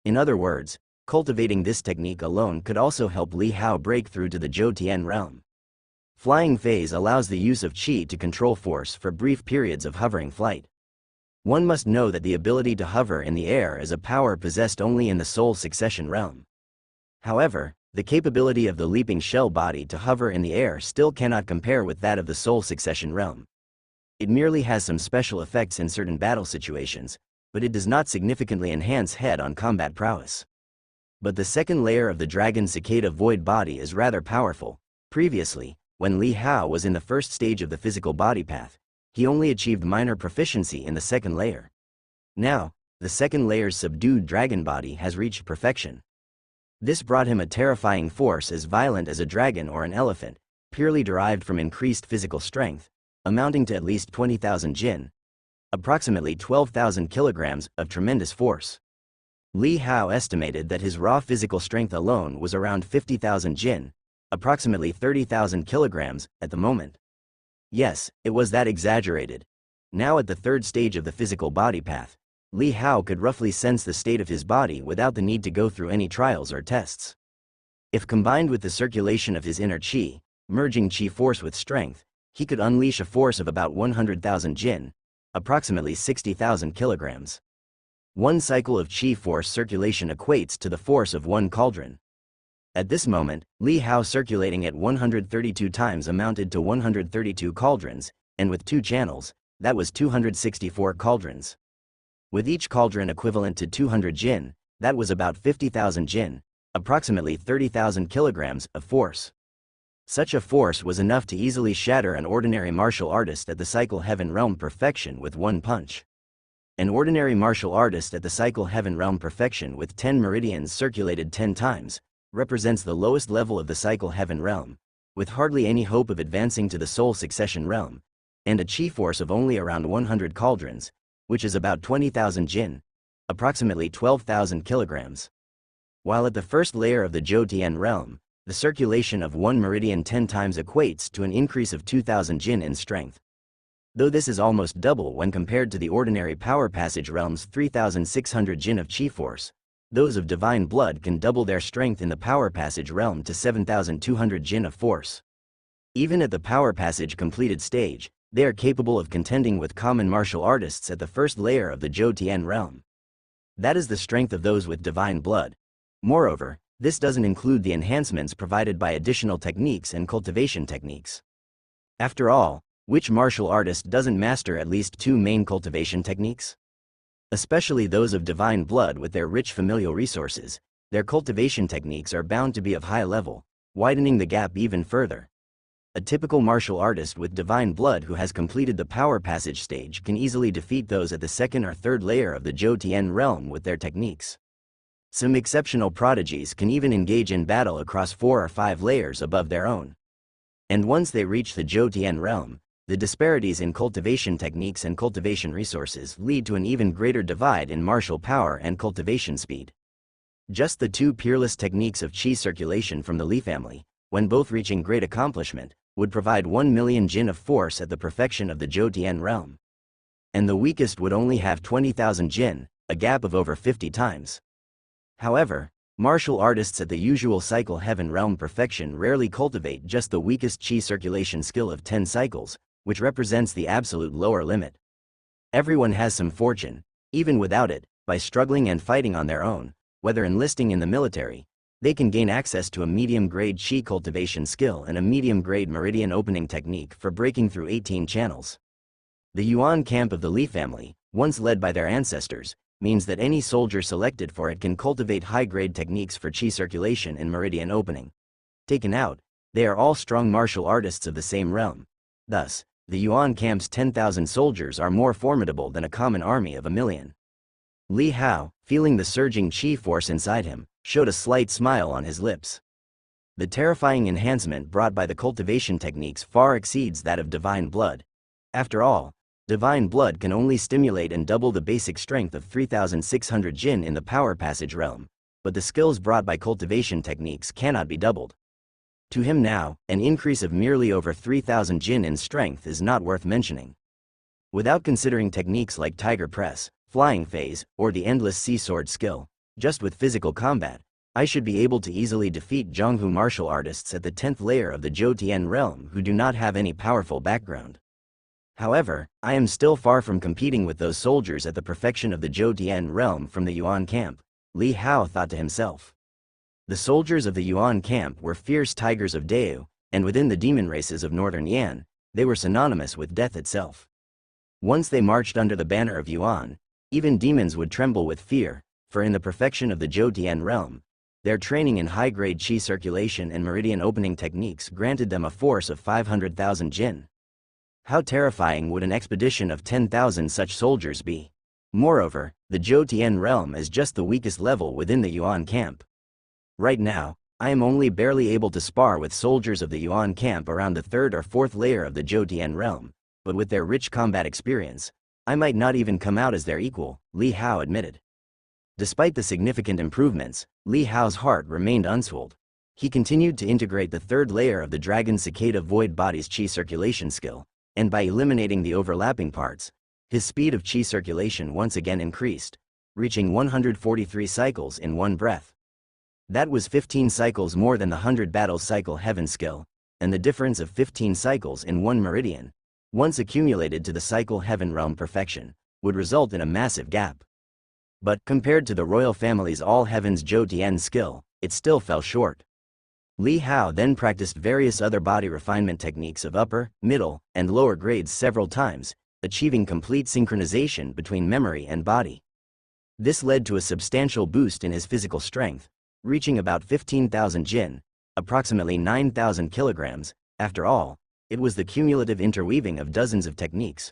In other words, cultivating this technique alone could also help Li Hao break through to the Zhou Tian realm. Flying phase allows the use of chi to control force for brief periods of hovering flight. One must know that the ability to hover in the air is a power possessed only in the soul succession realm. However, the capability of the leaping shell body to hover in the air still cannot compare with that of the soul succession realm. It merely has some special effects in certain battle situations, but it does not significantly enhance head-on combat prowess. But the second layer of the Dragon Cicada Void Body is rather powerful. Previously, when Li Hao was in the first stage of the physical body path, he only achieved minor proficiency in the second layer. Now, the second layer's subdued dragon body has reached perfection. This brought him a terrifying force as violent as a dragon or an elephant, purely derived from increased physical strength, amounting to at least 20,000 jin, approximately 12,000 kilograms of tremendous force. Li Hao estimated that his raw physical strength alone was around 50,000 jin, approximately 30,000 kilograms, at the moment. Yes, it was that exaggerated. Now at the third stage of the physical body path, Li Hao could roughly sense the state of his body without the need to go through any trials or tests. If combined with the circulation of his inner qi, merging qi force with strength, he could unleash a force of about 100,000 jin, approximately 60,000 kilograms. One cycle of qi force circulation equates to the force of one cauldron. At this moment, Li Hao circulating at 132 times amounted to 132 cauldrons, and with 2 channels, that was 264 cauldrons. With each cauldron equivalent to 200 jin, that was about 50,000 jin, approximately 30,000 kilograms of force. Such a force was enough to easily shatter an ordinary martial artist at the Cycle Heaven Realm Perfection with one punch. An ordinary martial artist at the Cycle Heaven Realm Perfection with 10 meridians circulated 10 times, represents the lowest level of the Cycle Heaven Realm, with hardly any hope of advancing to the Soul Succession Realm, and a chi force of only around 100 cauldrons, which is about 20,000 jin, approximately 12,000 kilograms. While at the first layer of the Zhou Tian realm, the circulation of one meridian 10 times equates to an increase of 2,000 jin in strength. Though this is almost double when compared to the ordinary Power Passage realm's 3,600 jin of chi force, those of Divine Blood can double their strength in the Power Passage realm to 7,200 jin of force. Even at the Power Passage completed stage, they are capable of contending with common martial artists at the first layer of the Zhou Tian realm. That is the strength of those with Divine Blood. Moreover, this doesn't include the enhancements provided by additional techniques and cultivation techniques. After all, which martial artist doesn't master at least 2 main cultivation techniques? Especially those of Divine Blood with their rich familial resources, their cultivation techniques are bound to be of high level, widening the gap even further. A typical martial artist with Divine Blood who has completed the Power Passage stage can easily defeat those at the second or third layer of the Zhou Tian realm with their techniques. Some exceptional prodigies can even engage in battle across 4 or 5 layers above their own. And once they reach the Zhou Tian realm, the disparities in cultivation techniques and cultivation resources lead to an even greater divide in martial power and cultivation speed. Just the 2 peerless techniques of qi circulation from the Li family, when both reaching great accomplishment, would provide 1 million jin of force at the perfection of the Zhou Tian realm. And the weakest would only have 20,000 jin, a gap of over 50 times. However, martial artists at the usual Cycle Heaven realm perfection rarely cultivate just the weakest qi circulation skill of 10 cycles, which represents the absolute lower limit. Everyone has some fortune, even without it, by struggling and fighting on their own, whether enlisting in the military, they can gain access to a medium-grade qi cultivation skill and a medium-grade meridian opening technique for breaking through 18 channels. The Yuan camp of the Li family, once led by their ancestors, means that any soldier selected for it can cultivate high-grade techniques for qi circulation and meridian opening. Taken out, they are all strong martial artists of the same realm. Thus, the Yuan camp's 10,000 soldiers are more formidable than a common army of 1,000,000. Li Hao, feeling the surging qi force inside him, showed a slight smile on his lips. The terrifying enhancement brought by the cultivation techniques far exceeds that of Divine Blood. After all, Divine blood can only stimulate and double the basic strength of 3,600 Jin in the power passage realm, but the skills brought by cultivation techniques cannot be doubled. To him now, an increase of merely over 3,000 Jin in strength is not worth mentioning. Without considering techniques like Tiger Press, Flying Phase, or the Endless Sea Sword skill, just with physical combat, I should be able to easily defeat Zhonghu martial artists at the 10th layer of the Zhou realm who do not have any powerful background. However, I am still far from competing with those soldiers at the perfection of the Zhou realm from the Yuan camp, Li Hao thought to himself. The soldiers of the Yuan camp were fierce tigers of Deu, and within the demon races of northern Yan, they were synonymous with death itself. Once they marched under the banner of Yuan, even demons would tremble with fear, for in the perfection of the Zhou realm, their training in high-grade qi circulation and meridian opening techniques granted them a force of 500,000 Jin. How terrifying would an expedition of 10,000 such soldiers be? Moreover, the Zhou realm is just the weakest level within the Yuan camp. Right now, I am only barely able to spar with soldiers of the Yuan camp around the 3rd or 4th layer of the Zhou realm, but with their rich combat experience, I might not even come out as their equal, Li Hao admitted. Despite the significant improvements, Li Hao's heart remained unswelled. He continued to integrate the 3rd layer of the Dragon Cicada Void Body's qi circulation skill, and by eliminating the overlapping parts, his speed of qi circulation once again increased, reaching 143 cycles in one breath. That was 15 cycles more than the 100 battle cycle heaven skill, and the difference of 15 cycles in one meridian, once accumulated to the cycle heaven realm perfection, would result in a massive gap. But compared to the royal family's all heavens Zhou skill, it still fell short. Li Hao then practiced various other body refinement techniques of upper, middle, and lower grades several times, achieving complete synchronization between memory and body. This led to a substantial boost in his physical strength, reaching about 15,000 Jin, approximately 9,000 kilograms. After all, it was the cumulative interweaving of dozens of techniques.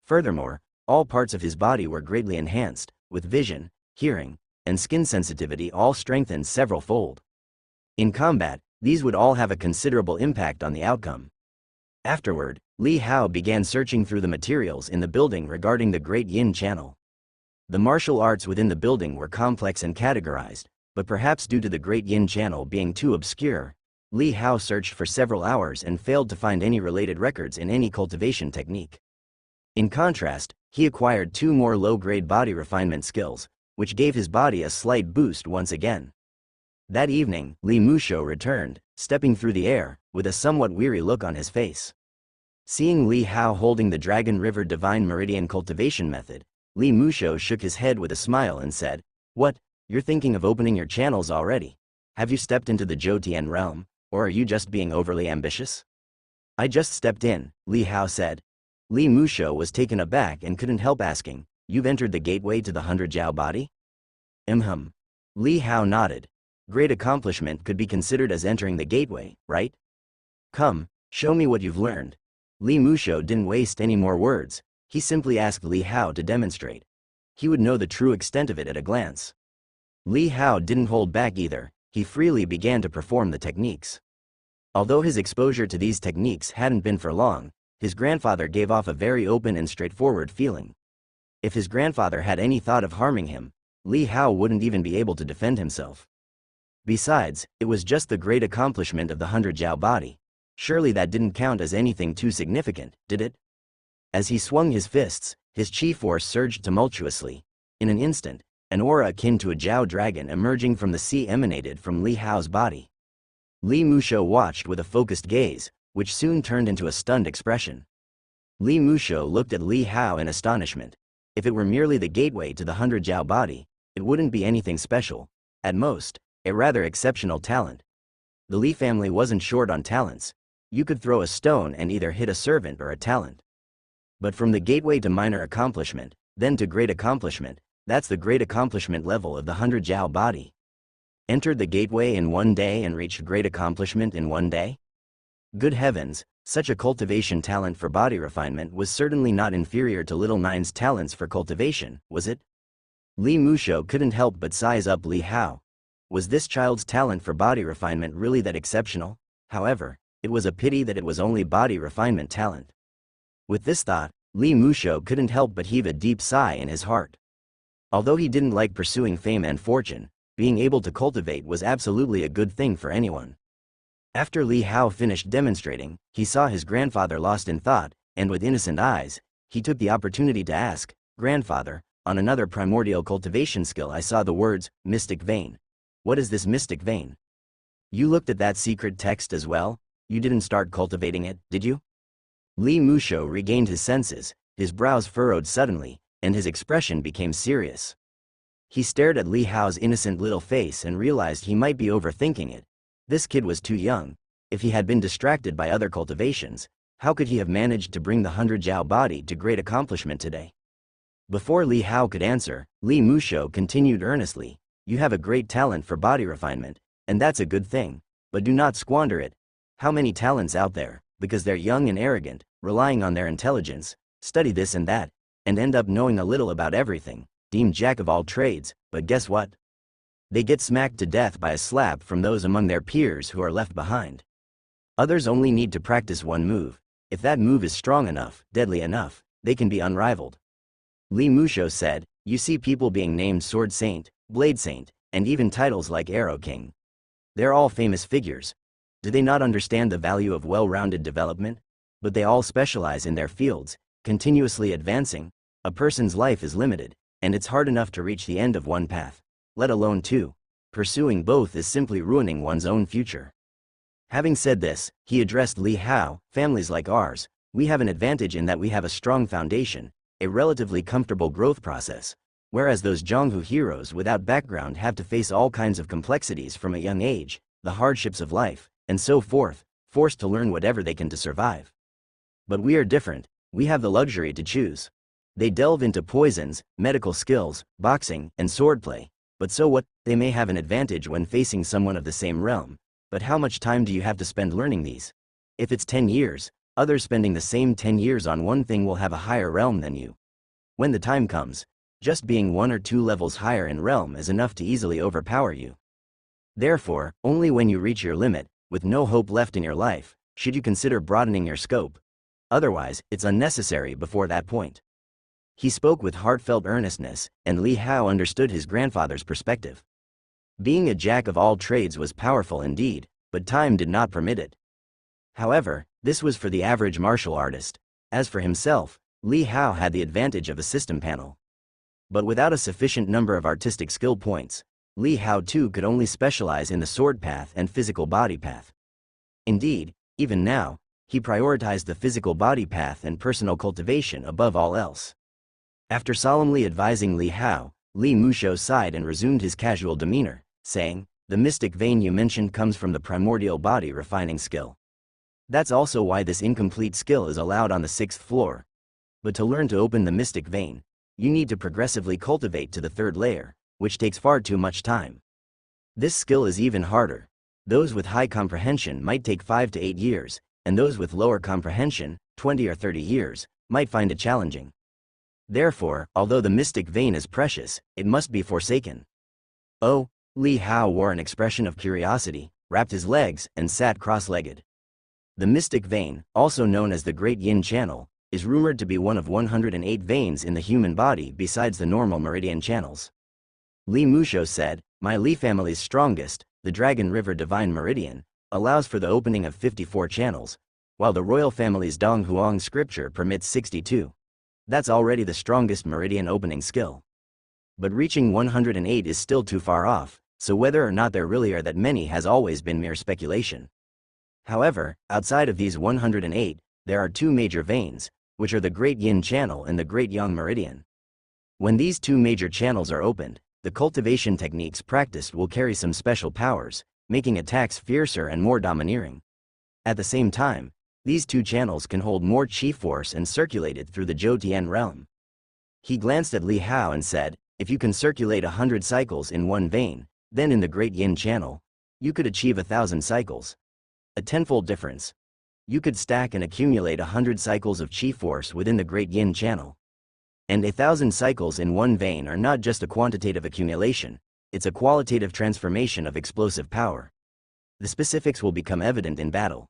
Furthermore, all parts of his body were greatly enhanced, with vision, hearing, and skin sensitivity all strengthened several-fold. In combat, these would all have a considerable impact on the outcome. Afterward, Li Hao began searching through the materials in the building regarding the Great Yin Channel. The martial arts within the building were complex and categorized, but perhaps due to the Great Yin Channel being too obscure, Li Hao searched for several hours and failed to find any related records in any cultivation technique. In contrast, he acquired 2 more low-grade body refinement skills, which gave his body a slight boost once again. That evening, Li Musho returned, stepping through the air, with a somewhat weary look on his face. Seeing Li Hao holding the Dragon River Divine Meridian cultivation method, Li Musho shook his head with a smile and said, "What, you're thinking of opening your channels already? Have you stepped into the Zhou realm, or are you just being overly ambitious?" "I just stepped in," Li Hao said. Li Musho was taken aback and couldn't help asking, "You've entered the gateway to the 100 Jiao body?" Li Hao nodded. Great accomplishment could be considered as entering the gateway, right? "Come, show me what you've learned." Li Musho didn't waste any more words, he simply asked Li Hao to demonstrate. He would know the true extent of it at a glance. Li Hao didn't hold back either, he freely began to perform the techniques. Although his exposure to these techniques hadn't been for long, his grandfather gave off a very open and straightforward feeling. If his grandfather had any thought of harming him, Li Hao wouldn't even be able to defend himself. Besides, it was just the great accomplishment of the 100 Jiao body. Surely that didn't count as anything too significant, did it? As he swung his fists, his chi force surged tumultuously. In an instant, an aura akin to a Jiao dragon emerging from the sea emanated from Li Hao's body. Li Musho watched with a focused gaze, which soon turned into a stunned expression. Li Musho looked at Li Hao in astonishment. If it were merely the gateway to the 100 Jiao body, it wouldn't be anything special. At most, a rather exceptional talent. The Li family wasn't short on talents. You could throw a stone and either hit a servant or a talent. But from the gateway to minor accomplishment, then to great accomplishment, that's the great accomplishment level of the 100 Jiao body. Entered the gateway in one day and reached great accomplishment in one day? Good heavens, such a cultivation talent for body refinement was certainly not inferior to Little Nine's talents for cultivation, was it? Li Musho couldn't help but size up Li Hao. Was this child's talent for body refinement really that exceptional? However, it was a pity that it was only body refinement talent. With this thought, Li Musho couldn't help but heave a deep sigh in his heart. Although he didn't like pursuing fame and fortune, being able to cultivate was absolutely a good thing for anyone. After Li Hao finished demonstrating, he saw his grandfather lost in thought, and with innocent eyes, he took the opportunity to ask, "Grandfather, on another primordial cultivation skill I saw the words, mystic vein. What is this mystic vein? You looked at that secret text as well? You didn't start cultivating it, did you?" Li Musho regained his senses, his brows furrowed suddenly, and his expression became serious. He stared at Li Hao's innocent little face and realized he might be overthinking it. This kid was too young. If he had been distracted by other cultivations, how could he have managed to bring the 100 Jiao body to great accomplishment today? Before Li Hao could answer, Li Musho continued earnestly, "You have a great talent for body refinement, and that's a good thing, but do not squander it. How many talents out there, because they're young and arrogant, relying on their intelligence, study this and that, and end up knowing a little about everything, deemed jack of all trades, but guess what? They get smacked to death by a slap from those among their peers who are left behind. Others only need to practice one move. If that move is strong enough, deadly enough, they can be unrivaled." Li Musho said, "You see people being named Sword Saint, Blade Saint, and even titles like Arrow King. They're all famous figures. Do they not understand the value of well-rounded development? But they all specialize in their fields, continuously advancing. A person's life is limited, and it's hard enough to reach the end of one path, let alone two. Pursuing both is simply ruining one's own future." Having said this, he addressed Li Hao, "Families like ours, we have an advantage in that we have a strong foundation, a relatively comfortable growth process, whereas those Zhonghu heroes without background have to face all kinds of complexities from a young age, the hardships of life, and so forth, forced to learn whatever they can to survive. But we are different, we have the luxury to choose. They delve into poisons, medical skills, boxing, and swordplay. But so what? They may have an advantage when facing someone of the same realm, but how much time do you have to spend learning these? If it's 10 years, others spending the same 10 years on one thing will have a higher realm than you. When the time comes, just being 1 or 2 levels higher in realm is enough to easily overpower you. Therefore, only when you reach your limit, with no hope left in your life, should you consider broadening your scope. Otherwise, it's unnecessary before that point." He spoke with heartfelt earnestness, and Li Hao understood his grandfather's perspective. Being a jack of all trades was powerful indeed, but time did not permit it. However, this was for the average martial artist. As for himself, Li Hao had the advantage of a system panel. But without a sufficient number of artistic skill points, Li Hao too could only specialize in the sword path and physical body path. Indeed, even now, he prioritized the physical body path and personal cultivation above all else. After solemnly advising Li Hao, Li Musho sighed and resumed his casual demeanor, saying, "The mystic vein you mentioned comes from the primordial body refining skill. That's also why this incomplete skill is allowed on the 6th floor. But to learn to open the mystic vein, you need to progressively cultivate to the 3rd layer, which takes far too much time. This skill is even harder. Those with high comprehension might take 5 to 8 years, and those with lower comprehension, 20 or 30 years, might find it challenging. Therefore, although the mystic vein is precious, it must be forsaken." "Oh," Li Hao wore an expression of curiosity, wrapped his legs, and sat cross-legged. The mystic vein, also known as the Great Yin Channel, is rumored to be one of 108 veins in the human body besides the normal meridian channels. Li Musho said, "My Li family's strongest, the Dragon River Divine Meridian, allows for the opening of 54 channels, while the royal family's Dong Huang scripture permits 62. That's already the strongest meridian opening skill. But reaching 108 is still too far off, so whether or not there really are that many has always been mere speculation. However, outside of these 108, there are 2 major veins, which are the Great Yin Channel and the Great Yang Meridian. When these 2 major channels are opened, the cultivation techniques practiced will carry some special powers, making attacks fiercer and more domineering. At the same time, these 2 channels can hold more chi force and circulate it through the Zhou realm." He glanced at Li Hao and said, "If you can circulate 100 cycles in one vein, then in the Great Yin Channel, you could achieve 1,000 cycles. A tenfold difference. You could stack and accumulate 100 cycles of chi force within the Great Yin Channel. And 1,000 cycles in one vein are not just a quantitative accumulation, it's a qualitative transformation of explosive power. The specifics will become evident in battle.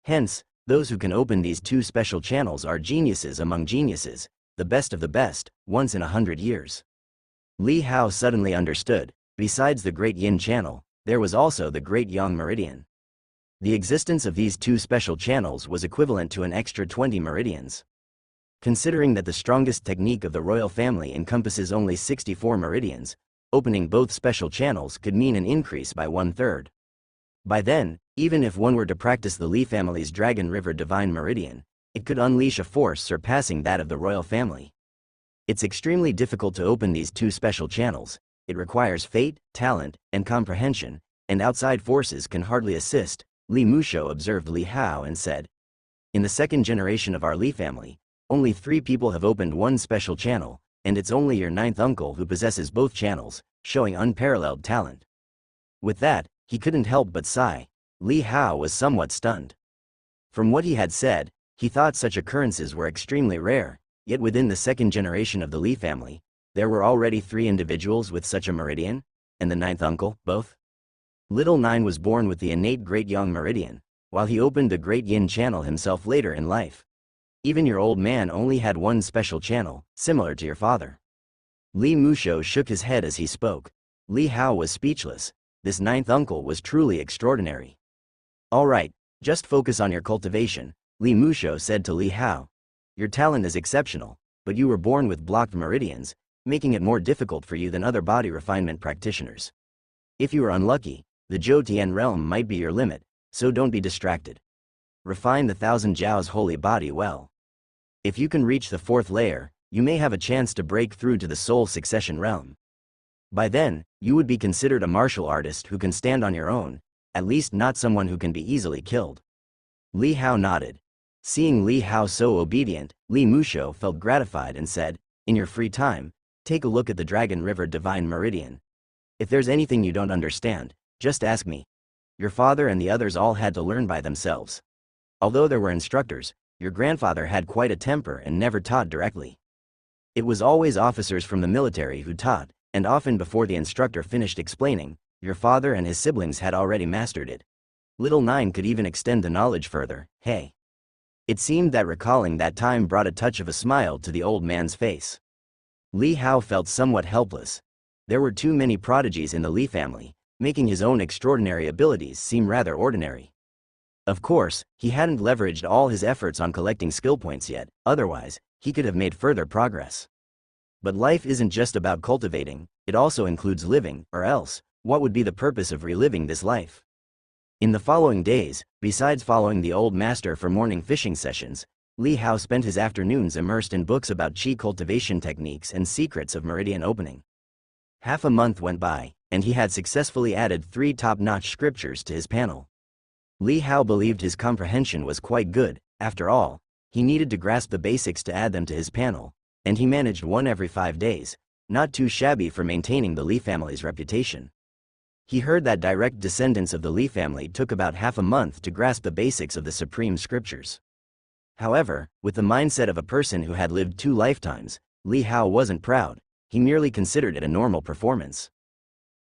Hence, Those who can open these two special channels are geniuses among geniuses, the best of the best, once in 100 years. Li Hao suddenly understood, besides the Great Yin Channel, there was also the Great Yang Meridian. The existence of these two special channels was equivalent to an extra 20 meridians. Considering that the strongest technique of the royal family encompasses only 64 meridians, opening both special channels could mean an increase by 1/3. By then, even if one were to practice the Li family's Dragon River Divine Meridian, it could unleash a force surpassing that of the royal family. It's extremely difficult to open these two special channels. It requires fate, talent, and comprehension, and outside forces can hardly assist, Li Musho observed Li Hao and said. In the second generation of our Li family, only 3 people have opened one special channel, and it's only your 9th uncle who possesses both channels, showing unparalleled talent. With that, he couldn't help but sigh. Li Hao was somewhat stunned. From what he had said, he thought such occurrences were extremely rare, yet within the second generation of the Li family, there were already 3 individuals with such a meridian, and the 9th uncle, both. Little Nine was born with the innate Great Yang Meridian, while he opened the Great Yin Channel himself later in life. Even your old man only had one special channel, similar to your father. Li Musho shook his head as he spoke. Li Hao was speechless. This 9th uncle was truly extraordinary. All right, just focus on your cultivation, Li Musho said to Li Hao. Your talent is exceptional, but you were born with blocked meridians, making it more difficult for you than other body refinement practitioners. If you are unlucky, the Zhou Tian realm might be your limit, so don't be distracted. Refine the 1,000 Jiao's holy body well. If you can reach the 4th layer, you may have a chance to break through to the soul succession realm. By then, you would be considered a martial artist who can stand on your own, at least not someone who can be easily killed. Li Hao nodded. Seeing Li Hao so obedient, Li Musho felt gratified and said, in your free time, take a look at the Dragon River Divine Meridian. If there's anything you don't understand, just ask me. Your father and the others all had to learn by themselves. Although there were instructors, your grandfather had quite a temper and never taught directly. It was always officers from the military who taught, and often before the instructor finished explaining, your father and his siblings had already mastered it. Little Nine could even extend the knowledge further. Hey. It seemed that recalling that time brought a touch of a smile to the old man's face. Li Hao felt somewhat helpless. There were too many prodigies in the Li family, making his own extraordinary abilities seem rather ordinary. Of course, he hadn't leveraged all his efforts on collecting skill points yet, otherwise, he could have made further progress. But life isn't just about cultivating, it also includes living, or else, what would be the purpose of reliving this life? In the following days, besides following the old master for morning fishing sessions, Li Hao spent his afternoons immersed in books about qi cultivation techniques and secrets of meridian opening. Half a month went by, and he had successfully added 3 top-notch scriptures to his panel. Li Hao believed his comprehension was quite good. After all, he needed to grasp the basics to add them to his panel, and he managed one every 5 days, not too shabby for maintaining the Li family's reputation. He heard that direct descendants of the Li family took about half a month to grasp the basics of the supreme scriptures. However, with the mindset of a person who had lived 2 lifetimes, Li Hao wasn't proud, he merely considered it a normal performance.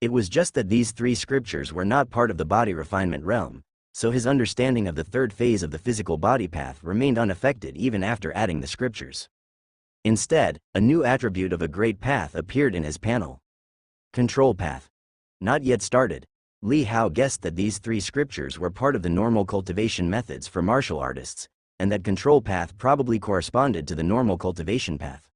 It was just that these 3 scriptures were not part of the body refinement realm, so his understanding of the 3rd phase of the physical body path remained unaffected even after adding the scriptures. Instead, a new attribute of a great path appeared in his panel. Control path. Not yet started, Li Hao guessed that these 3 scriptures were part of the normal cultivation methods for martial artists, and that control path probably corresponded to the normal cultivation path.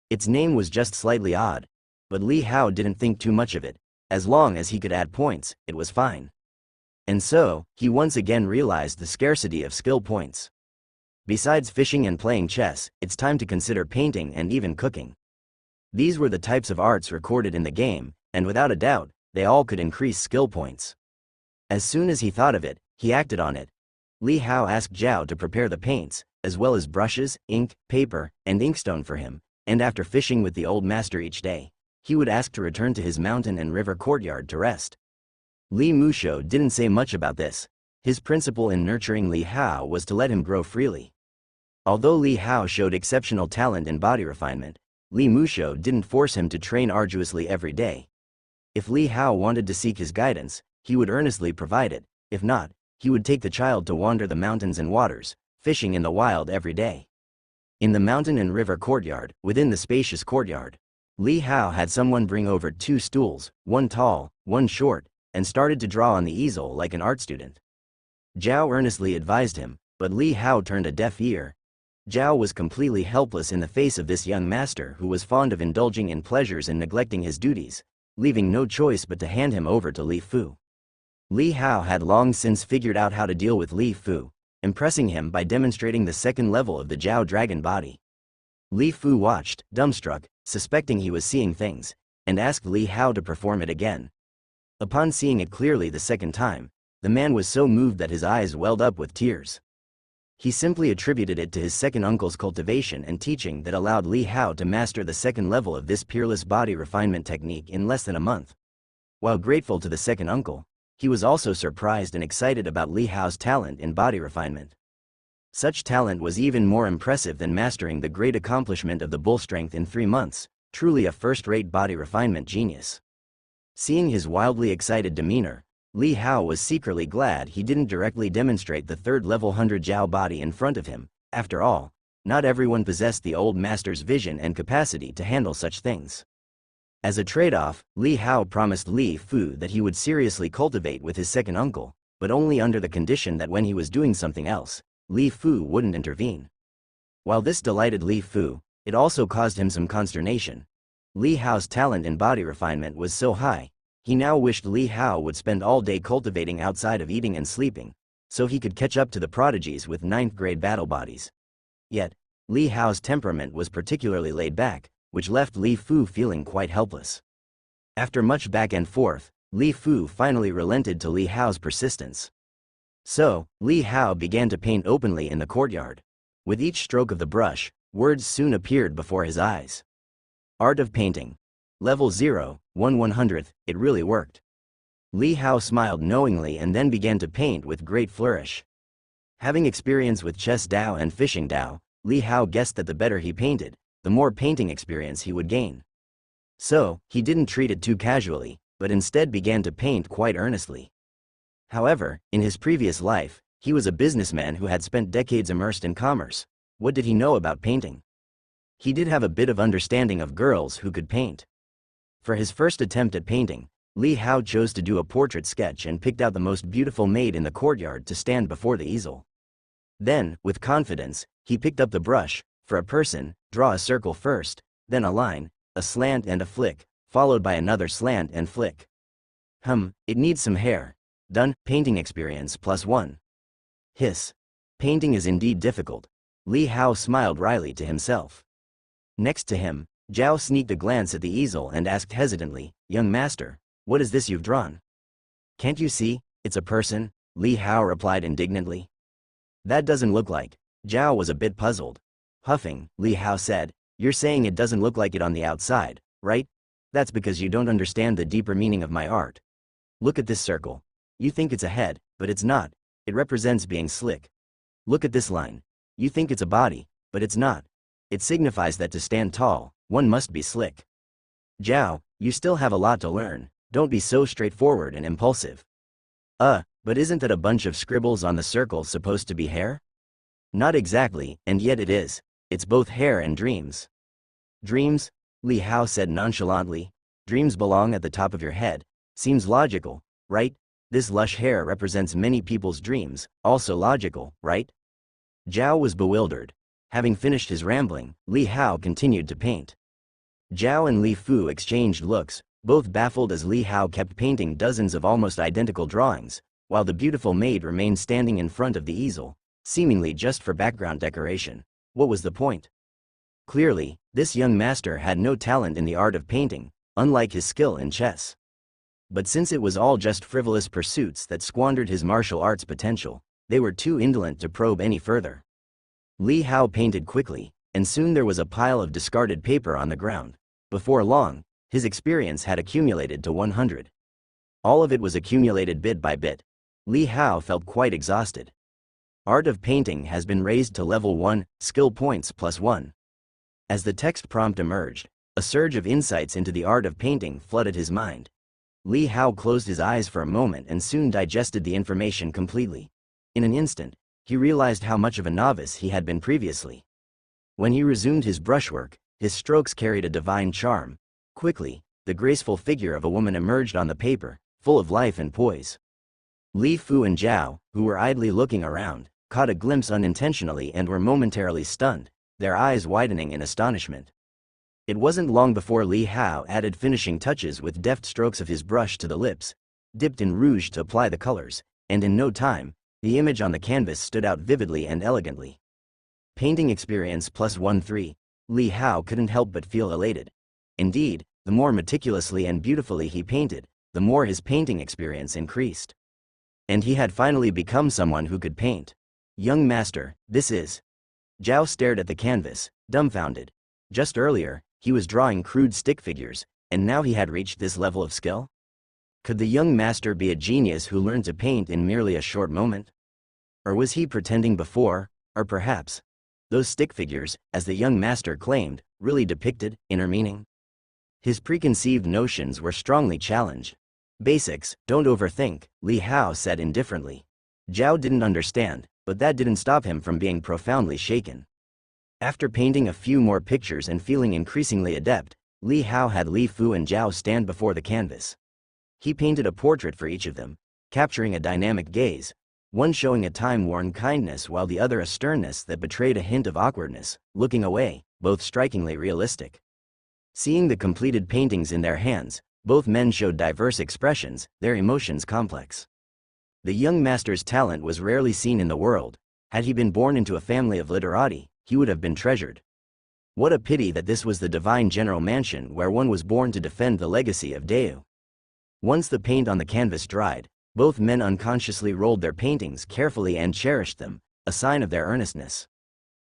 Its name was just slightly odd, but Li Hao didn't think too much of it. As long as he could add points, it was fine. And so, he once again realized the scarcity of skill points. Besides fishing and playing chess, it's time to consider painting and even cooking. These were the types of arts recorded in the game, and without a doubt, they all could increase skill points. As soon as he thought of it, he acted on it. Li Hao asked Zhao to prepare the paints, as well as brushes, ink, paper, and inkstone for him, and after fishing with the old master each day, he would ask to return to his mountain and river courtyard to rest. Li Musho didn't say much about this. His principle in nurturing Li Hao was to let him grow freely. Although Li Hao showed exceptional talent in body refinement, Li Musho didn't force him to train arduously every day. If Li Hao wanted to seek his guidance, he would earnestly provide it. If not, He would take the child to wander the mountains and waters, fishing in the wild every day. In the mountain and river courtyard, within the spacious courtyard, Li Hao had someone bring over 2 stools, one tall, one short, and started to draw on the easel like an art student. Zhao earnestly advised him, but Li Hao turned a deaf ear. Zhao was completely helpless in the face of this young master who was fond of indulging in pleasures and neglecting his duties, leaving no choice but to hand him over to Li Fu. Li Hao had long since figured out how to deal with Li Fu, impressing him by demonstrating the second level of the Zhao dragon body. Li Fu watched, dumbstruck, suspecting he was seeing things, and asked Li Hao to perform it again. Upon seeing it clearly the second time, the man was so moved that his eyes welled up with tears. He simply attributed it to his second uncle's cultivation and teaching that allowed Li Hao to master the second level of this peerless body refinement technique in less than a month. While grateful to the second uncle, he was also surprised and excited about Li Hao's talent in body refinement. Such talent was even more impressive than mastering the great accomplishment of the bull strength in 3 months, truly a first-rate body refinement genius. Seeing his wildly excited demeanor, Li Hao was secretly glad he didn't directly demonstrate the third-level 100 Zhao body in front of him. After all, not everyone possessed the old master's vision and capacity to handle such things. As a trade-off, Li Hao promised Li Fu that he would seriously cultivate with his second uncle, but only under the condition that when he was doing something else, Li Fu wouldn't intervene. While this delighted Li Fu, it also caused him some consternation. Li Hao's talent in body refinement was so high, he now wished Li Hao would spend all day cultivating outside of eating and sleeping, so he could catch up to the prodigies with 9th-grade battle bodies. Yet, Li Hao's temperament was particularly laid back, which left Li Fu feeling quite helpless. After much back and forth, Li Fu finally relented to Li Hao's persistence. So, Li Hao began to paint openly in the courtyard. With each stroke of the brush, words soon appeared before his eyes. Art of painting. Level 0, 1/100th, it really worked. Li Hao smiled knowingly and then began to paint with great flourish. Having experience with chess Dao and fishing Dao, Li Hao guessed that the better he painted, the more painting experience he would gain. So, he didn't treat it too casually, but instead began to paint quite earnestly. However, in his previous life, he was a businessman who had spent decades immersed in commerce. What did he know about painting? He did have a bit of understanding of girls who could paint. For his first attempt at painting, Li Hao chose to do a portrait sketch and picked out the most beautiful maid in the courtyard to stand before the easel. Then, with confidence, he picked up the brush. For a person, draw a circle first, then a line, a slant and a flick, followed by another slant and flick. It needs some hair. Done. Painting experience +1. Hiss. Painting is indeed difficult. Li Hao smiled wryly to himself. Next to him, Zhao sneaked a glance at the easel and asked hesitantly, "Young master, what is this you've drawn?" "Can't you see, it's a person?" Li Hao replied indignantly. "That doesn't look like." Zhao was a bit puzzled. Huffing, Li Hao said, "You're saying it doesn't look like it on the outside, right? That's because you don't understand the deeper meaning of my art. Look at this circle. You think it's a head, but it's not. It represents being slick. Look at this line. You think it's a body, but it's not. It signifies that to stand tall, one must be slick. Zhao, you still have a lot to learn. Don't be so straightforward and impulsive." But isn't that a bunch of scribbles on the circle supposed to be hair?" "Not exactly, and yet it is. It's both hair and dreams." "Dreams?" Li Hao said nonchalantly. "Dreams belong at the top of your head. Seems logical, right? This lush hair represents many people's dreams, also logical, right?" Zhao was bewildered. Having finished his rambling, Li Hao continued to paint. Zhao and Li Fu exchanged looks, both baffled as Li Hao kept painting dozens of almost identical drawings, while the beautiful maid remained standing in front of the easel, seemingly just for background decoration. What was the point? Clearly, this young master had no talent in the art of painting, unlike his skill in chess. But since it was all just frivolous pursuits that squandered his martial arts potential, they were too indolent to probe any further. Li Hao painted quickly, and soon there was a pile of discarded paper on the ground. Before long, his experience had accumulated to 100. All of it was accumulated bit by bit. Li Hao felt quite exhausted. Art of painting has been raised to level 1, skill points +1. As the text prompt emerged, a surge of insights into the art of painting flooded his mind. Li Hao closed his eyes for a moment and soon digested the information completely. In an instant, he realized how much of a novice he had been previously. When he resumed his brushwork, his strokes carried a divine charm. Quickly, the graceful figure of a woman emerged on the paper, full of life and poise. Li Fu and Zhao, who were idly looking around, caught a glimpse unintentionally and were momentarily stunned, their eyes widening in astonishment. It wasn't long before Li Hao added finishing touches with deft strokes of his brush to the lips, dipped in rouge to apply the colors, and in no time, the image on the canvas stood out vividly and elegantly. Painting experience +13, Li Hao couldn't help but feel elated. Indeed, the more meticulously and beautifully he painted, the more his painting experience increased. And he had finally become someone who could paint. Young master, this is... Zhao stared at the canvas, dumbfounded. Just earlier, he was drawing crude stick figures, and now he had reached this level of skill? Could the young master be a genius who learned to paint in merely a short moment? Or was he pretending before, or perhaps those stick figures, as the young master claimed, really depicted inner meaning? His preconceived notions were strongly challenged. Basics, don't overthink, Li Hao said indifferently. Zhao didn't understand, but that didn't stop him from being profoundly shaken. After painting a few more pictures and feeling increasingly adept, Li Hao had Li Fu and Zhao stand before the canvas. He painted a portrait for each of them, capturing a dynamic gaze, one showing a time-worn kindness while the other a sternness that betrayed a hint of awkwardness, looking away, both strikingly realistic. Seeing the completed paintings in their hands, both men showed diverse expressions, their emotions complex. The young master's talent was rarely seen in the world. Had he been born into a family of literati, he would have been treasured. What a pity that this was the divine general mansion where one was born to defend the legacy of Deu. Once the paint on the canvas dried, both men unconsciously rolled their paintings carefully and cherished them, a sign of their earnestness.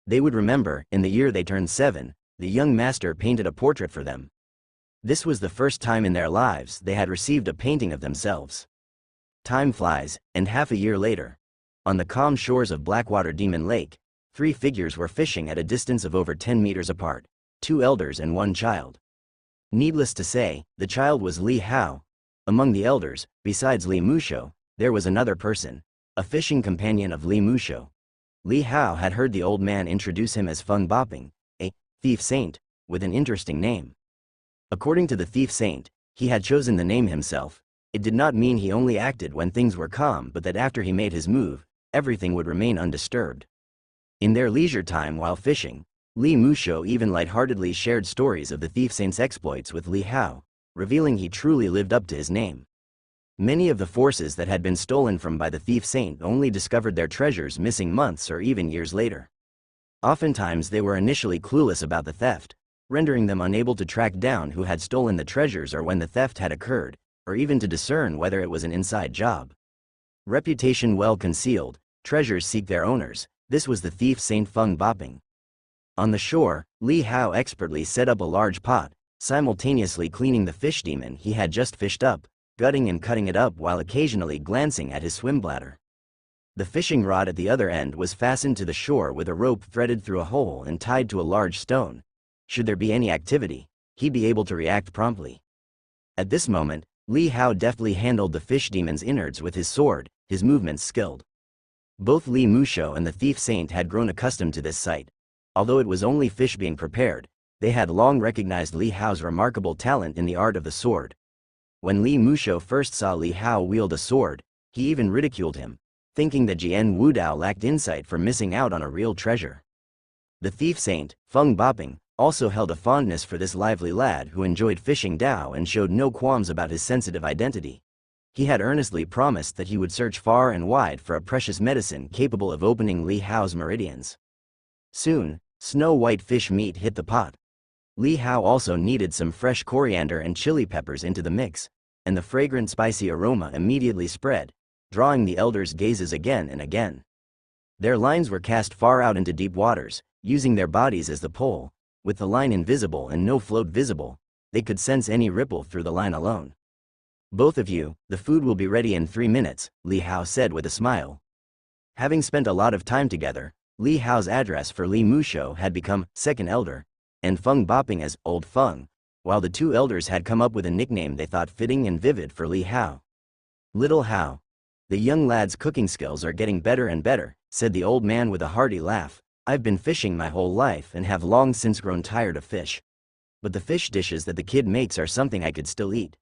They would remember, in the year they turned 7, the young master painted a portrait for them. This was the first time in their lives they had received a painting of themselves. Time flies, and half a year later, on the calm shores of Blackwater Demon Lake, 3 figures were fishing at a distance of over 10 meters apart, 2 elders and 1 child. Needless to say, the child was Li Hao. Among the elders, besides Li Musho, there was another person, a fishing companion of Li Musho. Li Hao had heard the old man introduce him as Feng Boping, a thief saint, with an interesting name. According to the thief saint, he had chosen the name himself. It did not mean he only acted when things were calm, but that after he made his move, everything would remain undisturbed. In their leisure time while fishing, Li Musho even lightheartedly shared stories of the thief saint's exploits with Li Hao, revealing he truly lived up to his name. Many of the forces that had been stolen from by the thief saint only discovered their treasures missing months or even years later. Oftentimes they were initially clueless about the theft, rendering them unable to track down who had stolen the treasures or when the theft had occurred, or even to discern whether it was an inside job. Reputation well concealed, treasures seek their owners. This was the thief Saint Feng Boping. On the shore, Li Hao expertly set up a large pot, simultaneously cleaning the fish demon he had just fished up, gutting and cutting it up while occasionally glancing at his swim bladder. The fishing rod at the other end was fastened to the shore with a rope threaded through a hole and tied to a large stone. Should there be any activity, he'd be able to react promptly. At this moment, Li Hao deftly handled the fish demon's innards with his sword, his movements skilled. Both Li Musho and the thief saint had grown accustomed to this sight. Although it was only fish being prepared, they had long recognized Li Hao's remarkable talent in the art of the sword. When Li Musho first saw Li Hao wield a sword, he even ridiculed him, thinking that Jian Wudao lacked insight for missing out on a real treasure. The thief saint, Feng Boping, also held a fondness for this lively lad who enjoyed fishing Dao and showed no qualms about his sensitive identity. He had earnestly promised that he would search far and wide for a precious medicine capable of opening Li Hao's meridians. Soon, snow-white fish meat hit the pot. Li Hao also kneaded some fresh coriander and chili peppers into the mix, and the fragrant spicy aroma immediately spread, drawing the elders' gazes again and again. Their lines were cast far out into deep waters, using their bodies as the pole. With the line invisible and no float visible, they could sense any ripple through the line alone. "Both of you, the food will be ready in 3 minutes, Li Hao said with a smile. Having spent a lot of time together, Li Hao's address for Li Musho had become second elder, and Feng Boping as Old Feng, while the two elders had come up with a nickname they thought fitting and vivid for Li Hao. Little Hao. The young lad's cooking skills are getting better and better, said the old man with a hearty laugh. I've been fishing my whole life and have long since grown tired of fish. But the fish dishes that the kid makes are something I could still eat.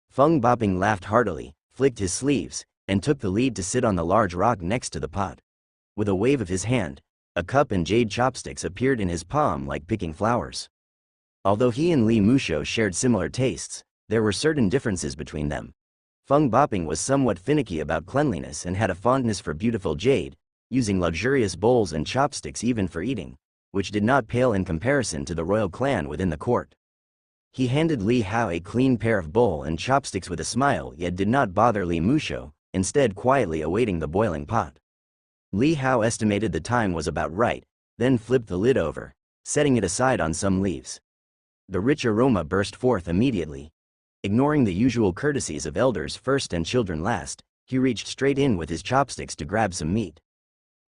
Feng Boping laughed heartily, flicked his sleeves, and took the lead to sit on the large rock next to the pot. With a wave of his hand, a cup and jade chopsticks appeared in his palm like picking flowers. Although he and Li Musho shared similar tastes, there were certain differences between them. Feng Boping was somewhat finicky about cleanliness and had a fondness for beautiful jade, using luxurious bowls and chopsticks even for eating, which did not pale in comparison to the royal clan within the court. He handed Li Hao a clean pair of bowl and chopsticks with a smile, yet did not bother Li Musho, instead quietly awaiting the boiling pot. Li Hao estimated the time was about right, then flipped the lid over, setting it aside on some leaves. The rich aroma burst forth immediately. Ignoring the usual courtesies of elders first and children last, he reached straight in with his chopsticks to grab some meat.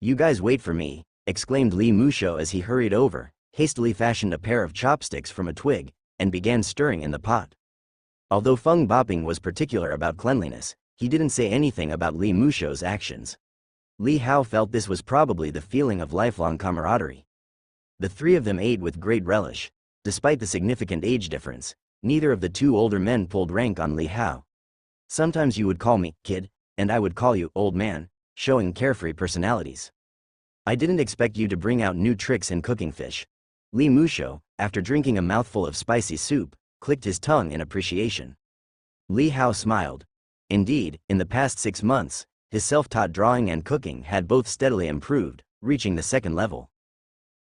You guys wait for me, exclaimed Li Musho as he hurried over, hastily fashioned a pair of chopsticks from a twig, and began stirring in the pot. Although Feng Boping was particular about cleanliness, he didn't say anything about Li Musho's actions. Li Hao felt this was probably the feeling of lifelong camaraderie. The three of them ate with great relish. Despite the significant age difference, neither of the two older men pulled rank on Li Hao. Sometimes you would call me kid, and I would call you old man, showing carefree personalities. I didn't expect you to bring out new tricks in cooking fish. Li Musho, after drinking a mouthful of spicy soup, clicked his tongue in appreciation. Li Hao smiled. Indeed, in the past 6 months, his self-taught drawing and cooking had both steadily improved, reaching the second level.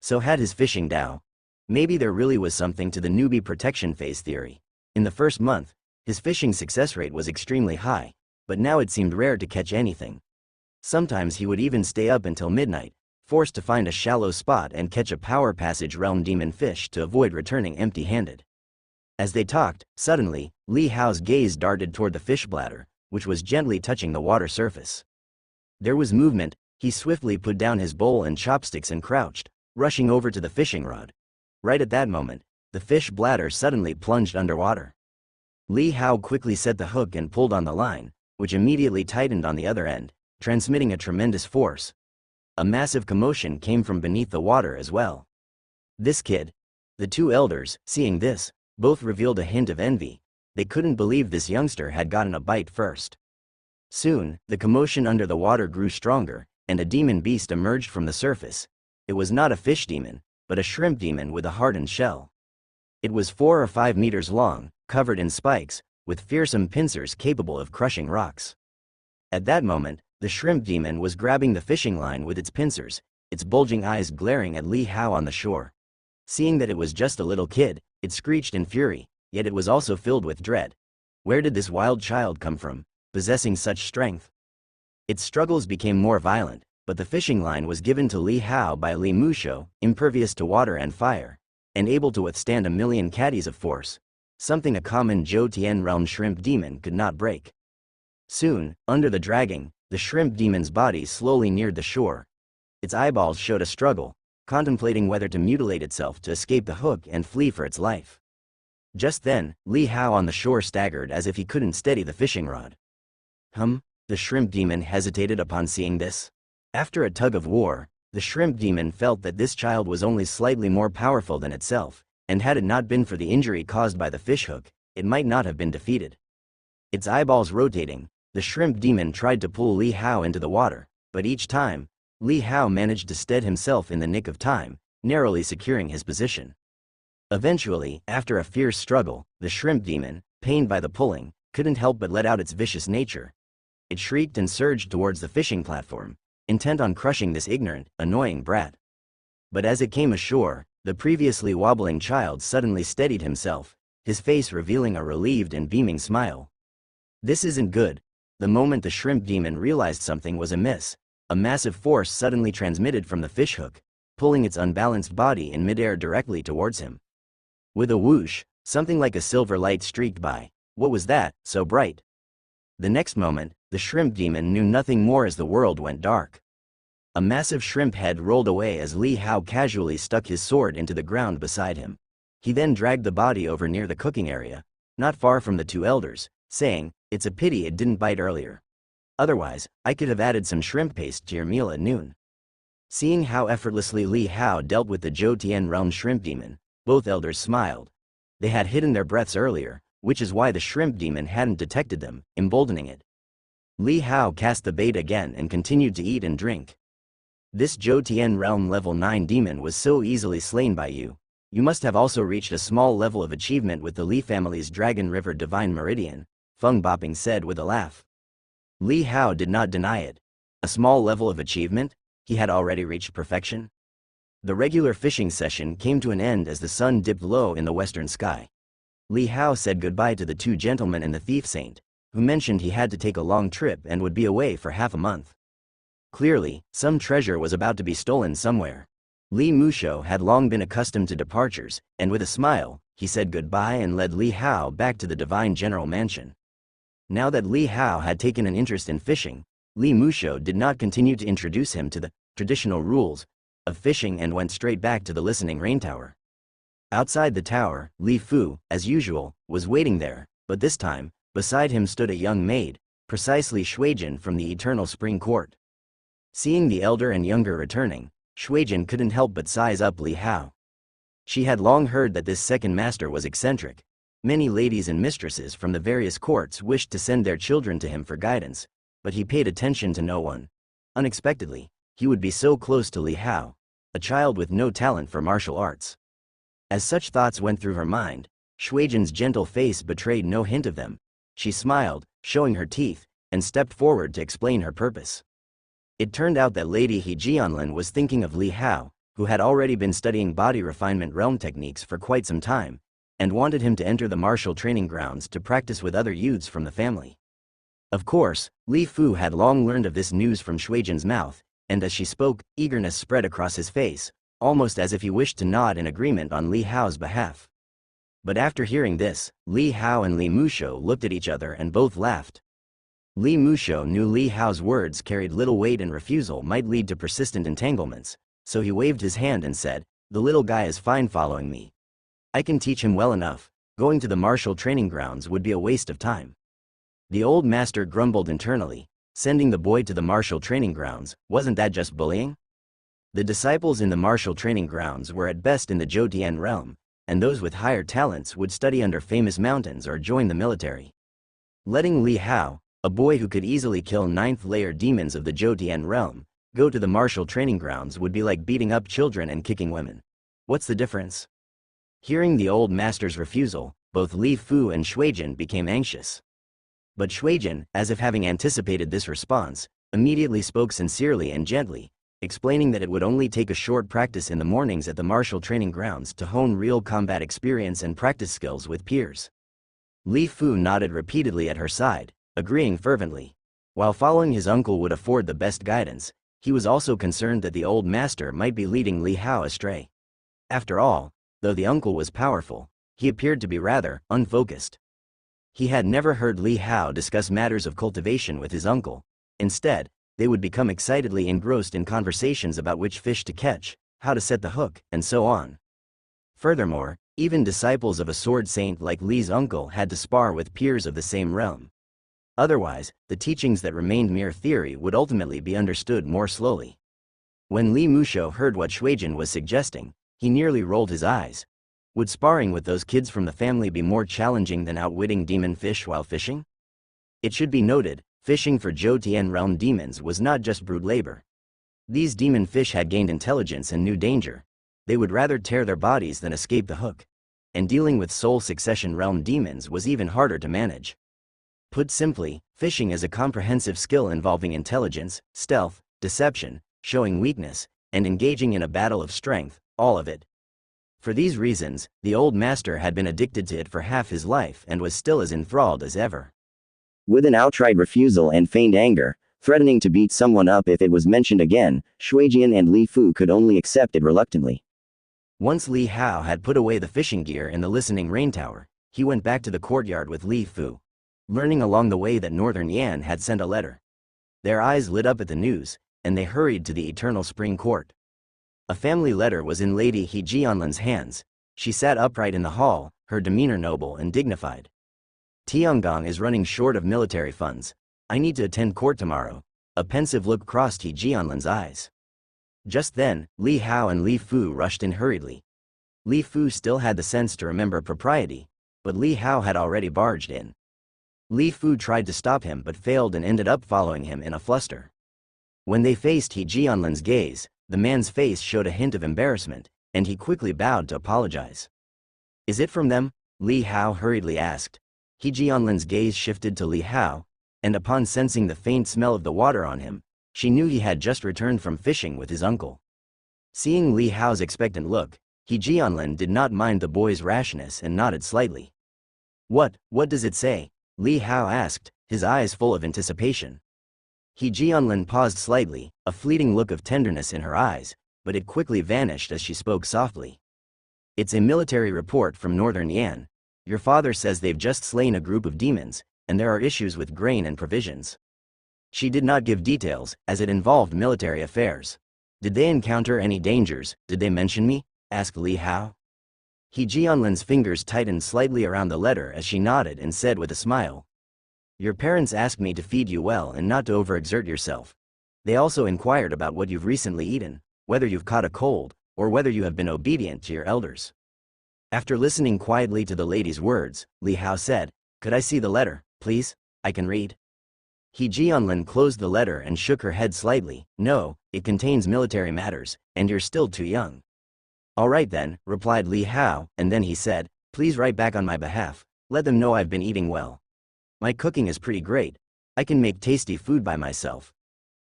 So had his fishing Dao. Maybe there really was something to the newbie protection phase theory. In the first month, his fishing success rate was extremely high, but now it seemed rare to catch anything. Sometimes he would even stay up until midnight, forced to find a shallow spot and catch a Power Passage Realm demon fish to avoid returning empty-handed. As they talked, suddenly, Li Hao's gaze darted toward the fish bladder, which was gently touching the water surface. There was movement. He swiftly put down his bowl and chopsticks and crouched, rushing over to the fishing rod. Right at that moment, the fish bladder suddenly plunged underwater. Li Hao quickly set the hook and pulled on the line, which immediately tightened on the other end, transmitting a tremendous force. A massive commotion came from beneath the water as well. This kid. The two elders, seeing this, both revealed a hint of envy. They couldn't believe this youngster had gotten a bite first. Soon, the commotion under the water grew stronger, and a demon beast emerged from the surface. It was not a fish demon, but a shrimp demon with a hardened shell. It was 4 or 5 meters long, covered in spikes, with fearsome pincers capable of crushing rocks. At that moment, the shrimp demon was grabbing the fishing line with its pincers, its bulging eyes glaring at Li Hao on the shore. Seeing that it was just a little kid, it screeched in fury, yet it was also filled with dread. Where did this wild child come from, possessing such strength? Its struggles became more violent, but the fishing line was given to Li Hao by Li Musho, impervious to water and fire, and able to withstand 1,000,000 caddies of force, something a common Zhou Tian realm shrimp demon could not break. Soon, under the dragging, the shrimp demon's body slowly neared the shore. Its eyeballs showed a struggle, contemplating whether to mutilate itself to escape the hook and flee for its life. Just then, Li Hao on the shore staggered as if he couldn't steady the fishing rod. The shrimp demon hesitated upon seeing this. After a tug of war, the shrimp demon felt that this child was only slightly more powerful than itself, and had it not been for the injury caused by the fishhook, it might not have been defeated. Its eyeballs rotating, the shrimp demon tried to pull Li Hao into the water, but each time, Li Hao managed to steady himself in the nick of time, narrowly securing his position. Eventually, after a fierce struggle, the shrimp demon, pained by the pulling, couldn't help but let out its vicious nature. It shrieked and surged towards the fishing platform, intent on crushing this ignorant, annoying brat. But as it came ashore, the previously wobbling child suddenly steadied himself, his face revealing a relieved and beaming smile. This isn't good. The moment the shrimp demon realized something was amiss, a massive force suddenly transmitted from the fishhook, pulling its unbalanced body in midair directly towards him. With a whoosh, something like a silver light streaked by. What was that, so bright? The next moment, the shrimp demon knew nothing more as the world went dark. A massive shrimp head rolled away as Li Hao casually stuck his sword into the ground beside him. He then dragged the body over near the cooking area, not far from the two elders, saying, "It's a pity it didn't bite earlier. Otherwise, I could have added some shrimp paste to your meal at noon." Seeing how effortlessly Li Hao dealt with the Zhou Tian realm shrimp demon, both elders smiled. They had hidden their breaths earlier, which is why the shrimp demon hadn't detected them, emboldening it. Li Hao cast the bait again and continued to eat and drink. "This Zhou Tian realm level 9 demon was so easily slain by you. You must have also reached a small level of achievement with the Li family's Dragon River Divine Meridian," Feng Boping said with a laugh. Li Hao did not deny it. A small level of achievement? He had already reached perfection. The regular fishing session came to an end as the sun dipped low in the western sky. Li Hao said goodbye to the two gentlemen and the thief saint, who mentioned he had to take a long trip and would be away for half a month. Clearly, some treasure was about to be stolen somewhere. Li Musho had long been accustomed to departures, and with a smile, he said goodbye and led Li Hao back to the Divine General Mansion. Now that Li Hao had taken an interest in fishing, Li Musho did not continue to introduce him to the traditional rules of fishing and went straight back to the Listening Rain Tower. Outside the tower, Li Fu, as usual, was waiting there, but this time, beside him stood a young maid, precisely Shuijin from the Eternal Spring Court. Seeing the elder and younger returning, Shuijin couldn't help but size up Li Hao. She had long heard that this second master was eccentric. Many ladies and mistresses from the various courts wished to send their children to him for guidance, but he paid attention to no one. Unexpectedly, he would be so close to Li Hao, a child with no talent for martial arts. As such thoughts went through her mind, Shuijin's gentle face betrayed no hint of them. She smiled, showing her teeth, and stepped forward to explain her purpose. It turned out that Lady He Jianlin was thinking of Li Hao, who had already been studying body refinement realm techniques for quite some time, and wanted him to enter the martial training grounds to practice with other youths from the family. Of course, Li Fu had long learned of this news from Shuijin's mouth, and as she spoke, eagerness spread across his face, almost as if he wished to nod in agreement on Li Hao's behalf. But after hearing this, Li Hao and Li Musho looked at each other and both laughed. Li Musho knew Li Hao's words carried little weight and refusal might lead to persistent entanglements, so he waved his hand and said, "The little guy is fine following me. I can teach him well enough. Going to the martial training grounds would be a waste of time." The old master grumbled internally. Sending the boy to the martial training grounds, wasn't that just bullying? The disciples in the martial training grounds were at best in the Zhou Tian realm, and those with higher talents would study under famous mountains or join the military. Letting Li Hao, a boy who could easily kill 9th-layer demons of the Zhou Tian realm, go to the martial training grounds would be like beating up children and kicking women. What's the difference? Hearing the old master's refusal, both Li Fu and Shuijin became anxious. But Shuijin, as if having anticipated this response, immediately spoke sincerely and gently, explaining that it would only take a short practice in the mornings at the martial training grounds to hone real combat experience and practice skills with peers. Li Fu nodded repeatedly at her side, agreeing fervently. While following his uncle would afford the best guidance, he was also concerned that the old master might be leading Li Hao astray. After all, though the uncle was powerful, he appeared to be rather unfocused. He had never heard Li Hao discuss matters of cultivation with his uncle. Instead, they would become excitedly engrossed in conversations about which fish to catch, how to set the hook, and so on. Furthermore, even disciples of a sword saint like Li's uncle had to spar with peers of the same realm. Otherwise, the teachings that remained mere theory would ultimately be understood more slowly. When Li Musho heard what Shuijin was suggesting, he nearly rolled his eyes. Would sparring with those kids from the family be more challenging than outwitting demon fish while fishing? It should be noted, fishing for Zhou Tian realm demons was not just brute labor. These demon fish had gained intelligence and knew danger. They would rather tear their bodies than escape the hook. And dealing with soul succession realm demons was even harder to manage. Put simply, fishing is a comprehensive skill involving intelligence, stealth, deception, showing weakness, and engaging in a battle of strength, all of it. For these reasons, the old master had been addicted to it for half his life and was still as enthralled as ever. With an outright refusal and feigned anger, threatening to beat someone up if it was mentioned again, Shuijin and Li Fu could only accept it reluctantly. Once Li Hao had put away the fishing gear in the Listening Rain Tower, he went back to the courtyard with Li Fu, learning along the way that Northern Yan had sent a letter. Their eyes lit up at the news, and they hurried to the Eternal Spring Court. A family letter was in Lady He Jianlin's hands. She sat upright in the hall, her demeanor noble and dignified. Tiangong is running short of military funds. I need to attend court tomorrow. A pensive look crossed He Jianlin's eyes. Just then, Li Hao and Li Fu rushed in hurriedly. Li Fu still had the sense to remember propriety, but Li Hao had already barged in. Li Fu tried to stop him but failed and ended up following him in a fluster. When they faced He Jianlin's gaze, the man's face showed a hint of embarrassment, and he quickly bowed to apologize. Is it from them? Li Hao hurriedly asked. He Jianlin's gaze shifted to Li Hao, and upon sensing the faint smell of the water on him, she knew he had just returned from fishing with his uncle. Seeing Li Hao's expectant look, He Jianlin did not mind the boy's rashness and nodded slightly. What does it say? Li Hao asked, his eyes full of anticipation. He Jianlin paused slightly, a fleeting look of tenderness in her eyes, but it quickly vanished as she spoke softly. It's a military report from northern Yan. Your father says they've just slain a group of demons, and there are issues with grain and provisions. She did not give details, as it involved military affairs. Did they encounter any dangers? Did they mention me? Asked Li Hao. He Jianlin's fingers tightened slightly around the letter as she nodded and said with a smile. Your parents asked me to feed you well and not to overexert yourself. They also inquired about what you've recently eaten, whether you've caught a cold, or whether you have been obedient to your elders. After listening quietly to the lady's words, Li Hao said, Could I see the letter, please? I can read. He Jianlin closed the letter and shook her head slightly. No, it contains military matters, and you're still too young. All right then, replied Li Hao, and then he said, Please write back on my behalf. Let them know I've been eating well. My cooking is pretty great. I can make tasty food by myself.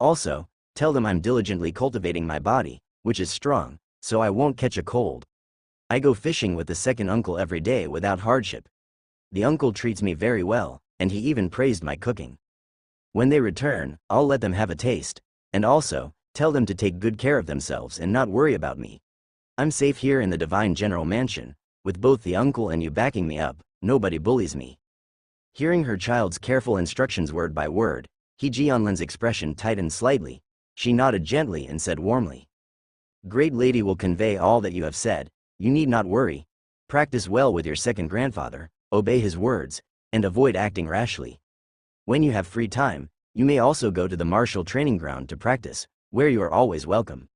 Also, tell them I'm diligently cultivating my body, which is strong, so I won't catch a cold. I go fishing with the second uncle every day without hardship. The uncle treats me very well, and he even praised my cooking. When they return, I'll let them have a taste, and also, tell them to take good care of themselves and not worry about me. I'm safe here in the Divine General Mansion, with both the uncle and you backing me up, nobody bullies me. Hearing her child's careful instructions word by word, He Jianlin's expression tightened slightly. She nodded gently and said warmly, Great lady will convey all that you have said. You need not worry. Practice well with your second grandfather, obey his words, and avoid acting rashly. When you have free time, you may also go to the martial training ground to practice, where you are always welcome.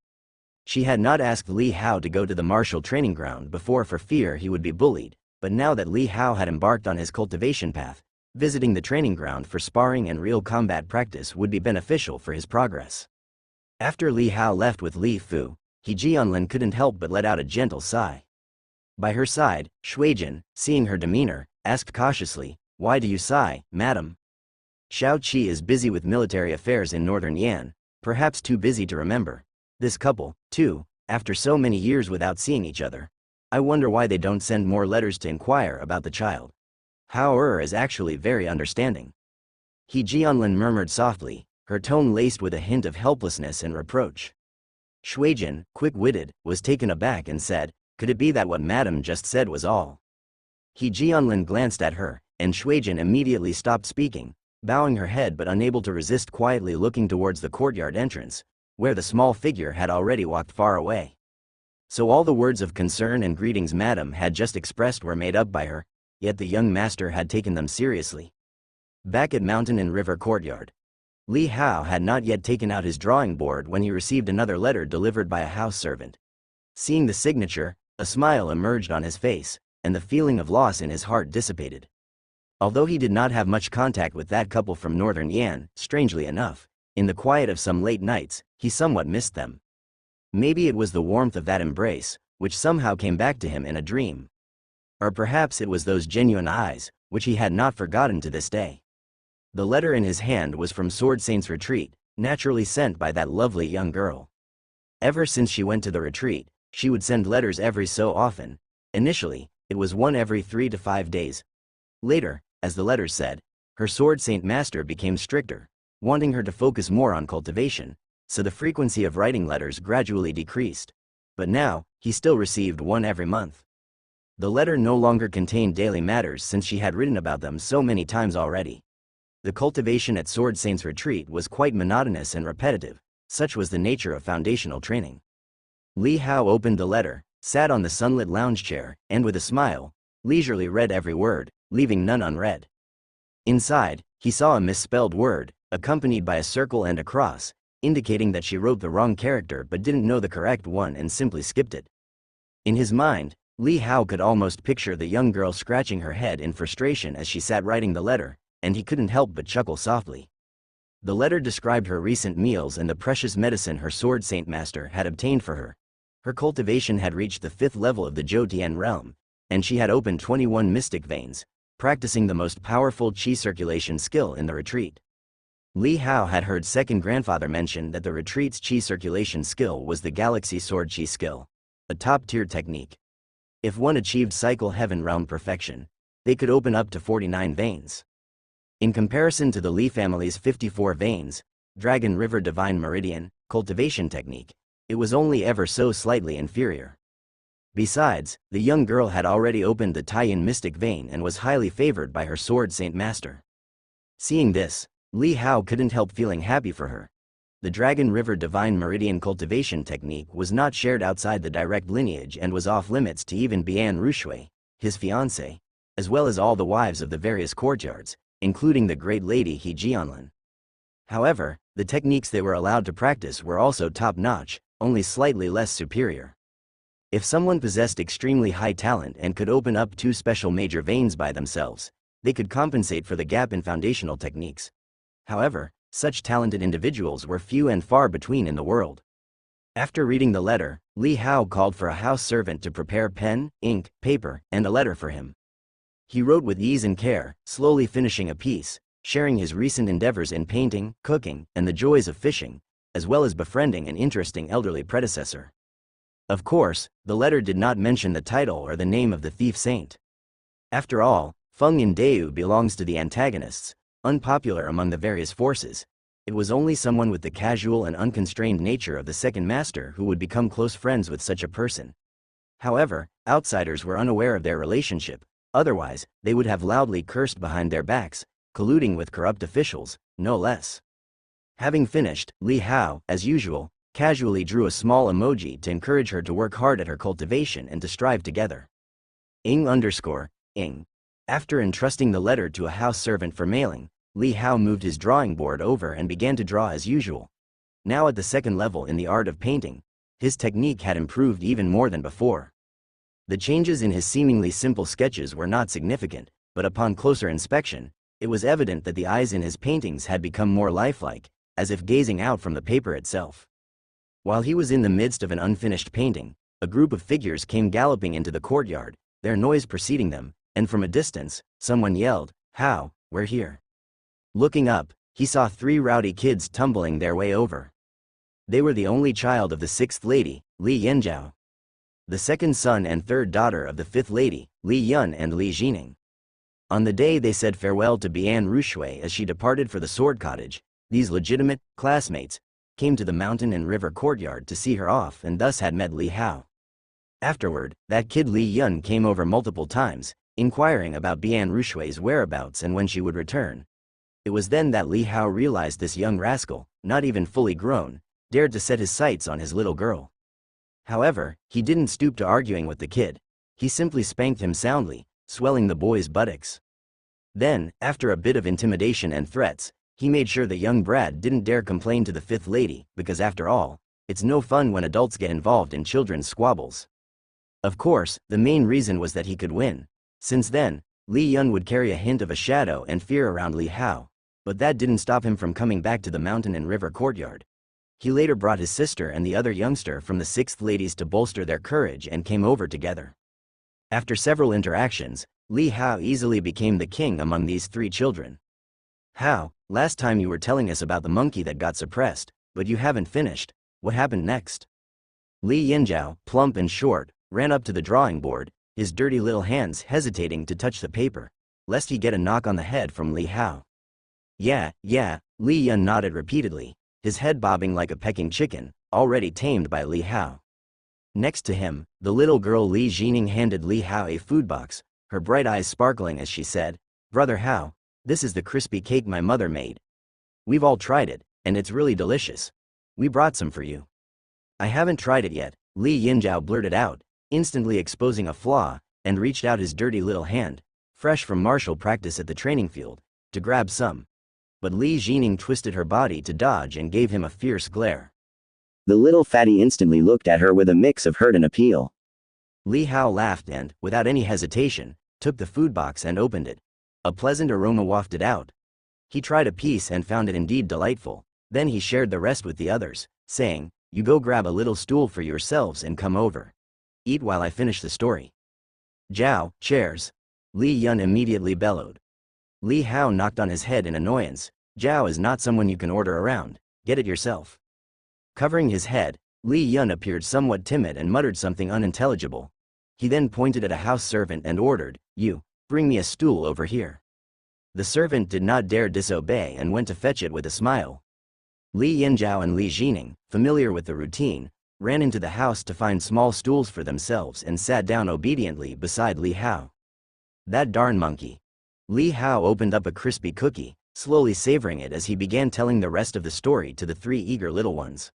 She had not asked Li Hao to go to the martial training ground before for fear he would be bullied, but now that Li Hao had embarked on his cultivation path, visiting the training ground for sparring and real combat practice would be beneficial for his progress. After Li Hao left with Li Fu, He Jianlin couldn't help but let out a gentle sigh. By her side, Shuijin, seeing her demeanor, asked cautiously, Why do you sigh, madam? Shao Qi is busy with military affairs in northern Yan, perhaps too busy to remember. This couple, too, after so many years without seeing each other. I wonder why they don't send more letters to inquire about the child. Hao is actually very understanding. He Jianlin murmured softly, her tone laced with a hint of helplessness and reproach. Shuijin, quick-witted, was taken aback and said, Could it be that what madam just said was all? He Jianlin glanced at her, and Shuijin immediately stopped speaking, bowing her head but unable to resist quietly looking towards the courtyard entrance, where the small figure had already walked far away. So all the words of concern and greetings madam had just expressed were made up by her, yet the young master had taken them seriously. Back at Mountain and River Courtyard, Li Hao had not yet taken out his drawing board when he received another letter delivered by a house servant. Seeing the signature, a smile emerged on his face, and the feeling of loss in his heart dissipated. Although he did not have much contact with that couple from northern Yan, strangely enough, in the quiet of some late nights, he somewhat missed them. Maybe it was the warmth of that embrace, which somehow came back to him in a dream. Or perhaps it was those genuine eyes, which he had not forgotten to this day. The letter in his hand was from Sword Saint's retreat, naturally sent by that lovely young girl. Ever since she went to the retreat, she would send letters every so often. Initially, it was one every 3 to 5 days. Later, as the letters said, her Sword Saint master became stricter, wanting her to focus more on cultivation, so the frequency of writing letters gradually decreased. But now, he still received one every month. The letter no longer contained daily matters since she had written about them so many times already. The cultivation at Sword Saint's retreat was quite monotonous and repetitive, such was the nature of foundational training. Li Hao opened the letter, sat on the sunlit lounge chair, and with a smile, leisurely read every word, leaving none unread. Inside, he saw a misspelled word, accompanied by a circle and a cross, indicating that she wrote the wrong character but didn't know the correct one and simply skipped it. In his mind, Li Hao could almost picture the young girl scratching her head in frustration as she sat writing the letter, and he couldn't help but chuckle softly. The letter described her recent meals and the precious medicine her sword saint master had obtained for her. Her cultivation had reached the 5th level of the Zhou realm, and she had opened 21 mystic veins, practicing the most powerful qi circulation skill in the retreat. Li Hao had heard second grandfather mention that the retreat's qi circulation skill was the galaxy sword qi skill, a top-tier technique. If one achieved cycle heaven realm perfection, they could open up to 49 veins. In comparison to the Li family's 54 veins, Dragon River Divine Meridian, cultivation technique, it was only ever so slightly inferior. Besides, the young girl had already opened the Taiyin mystic vein and was highly favored by her sword saint master. Seeing this, Li Hao couldn't help feeling happy for her. The Dragon River Divine Meridian cultivation technique was not shared outside the direct lineage and was off-limits to even Bian Rushui, his fiancée, as well as all the wives of the various courtyards, including the great lady He Jianlin. However, the techniques they were allowed to practice were also top-notch, only slightly less superior. If someone possessed extremely high talent and could open up 2 special major veins by themselves, they could compensate for the gap in foundational techniques. However, such talented individuals were few and far between in the world. After reading the letter, Li Hao called for a house servant to prepare pen, ink, paper, and a letter for him. He wrote with ease and care, slowly finishing a piece, sharing his recent endeavors in painting, cooking, and the joys of fishing, as well as befriending an interesting elderly predecessor. Of course, the letter did not mention the title or the name of the thief saint. After all, Feng Yin Deu belongs to the antagonists, unpopular among the various forces. It was only someone with the casual and unconstrained nature of the second master who would become close friends with such a person. However, outsiders were unaware of their relationship, otherwise, they would have loudly cursed behind their backs, colluding with corrupt officials, no less. Having finished, Li Hao, as usual, casually drew a small emoji to encourage her to work hard at her cultivation and to strive together. Ing. After entrusting the letter to a house servant for mailing, Li Hao moved his drawing board over and began to draw as usual. Now at the 2nd level in the art of painting, his technique had improved even more than before. The changes in his seemingly simple sketches were not significant, but upon closer inspection, it was evident that the eyes in his paintings had become more lifelike, as if gazing out from the paper itself. While he was in the midst of an unfinished painting, a group of figures came galloping into the courtyard, their noise preceding them, and from a distance, someone yelled, "Hao, we're here." Looking up, he saw 3 rowdy kids tumbling their way over. They were the only child of the 6th lady, Li Yanzhao, the 2nd son and 3rd daughter of the 5th lady, Li Yun and Li Jining. On the day they said farewell to Bian Rushui as she departed for the sword cottage, these legitimate classmates came to the mountain and river courtyard to see her off and thus had met Li Hao. Afterward, that kid Li Yun came over multiple times, inquiring about Bian Rushui's whereabouts and when she would return. It was then that Li Hao realized this young rascal, not even fully grown, dared to set his sights on his little girl. However, he didn't stoop to arguing with the kid. He simply spanked him soundly, swelling the boy's buttocks. Then, after a bit of intimidation and threats, he made sure the young brat didn't dare complain to the 5th lady, because after all, it's no fun when adults get involved in children's squabbles. Of course, the main reason was that he could win. Since then, Li Yun would carry a hint of a shadow and fear around Li Hao, but that didn't stop him from coming back to the mountain and river courtyard. He later brought his sister and the other youngster from the 6th ladies to bolster their courage and came over together. After several interactions, Li Hao easily became the king among these 3 children. "Hao, last time you were telling us about the monkey that got suppressed, but you haven't finished. What happened next?" Li Yanzhao, plump and short, ran up to the drawing board, his dirty little hands hesitating to touch the paper, lest he get a knock on the head from Li Hao. Yeah, Li Yun nodded repeatedly, his head bobbing like a pecking chicken, already tamed by Li Hao. Next to him, the little girl Li Jining handed Li Hao a food box, her bright eyes sparkling as she said, "Brother Hao, this is the crispy cake my mother made. We've all tried it, and it's really delicious. We brought some for you." "I haven't tried it yet," Li Yanzhao blurted out, instantly exposing a flaw, and reached out his dirty little hand, fresh from martial practice at the training field, to grab some. But Li Jining twisted her body to dodge and gave him a fierce glare. The little fatty instantly looked at her with a mix of hurt and appeal. Li Hao laughed and, without any hesitation, took the food box and opened it. A pleasant aroma wafted out. He tried a piece and found it indeed delightful. Then he shared the rest with the others, saying, "You go grab a little stool for yourselves and come over. Eat while I finish the story." "Jiao, chairs!" Li Yun immediately bellowed. Li Hao knocked on his head in annoyance. "Jiao is not someone you can order around. Get it yourself." Covering his head, Li Yun appeared somewhat timid and muttered something unintelligible. He then pointed at a house servant and ordered, "You, bring me a stool over here." The servant did not dare disobey and went to fetch it with a smile. Li Yanjiao and Li Jining, familiar with the routine, ran into the house to find small stools for themselves and sat down obediently beside Li Hao. "That darn monkey." Li Hao opened up a crispy cookie, slowly savoring it as he began telling the rest of the story to the three eager little ones.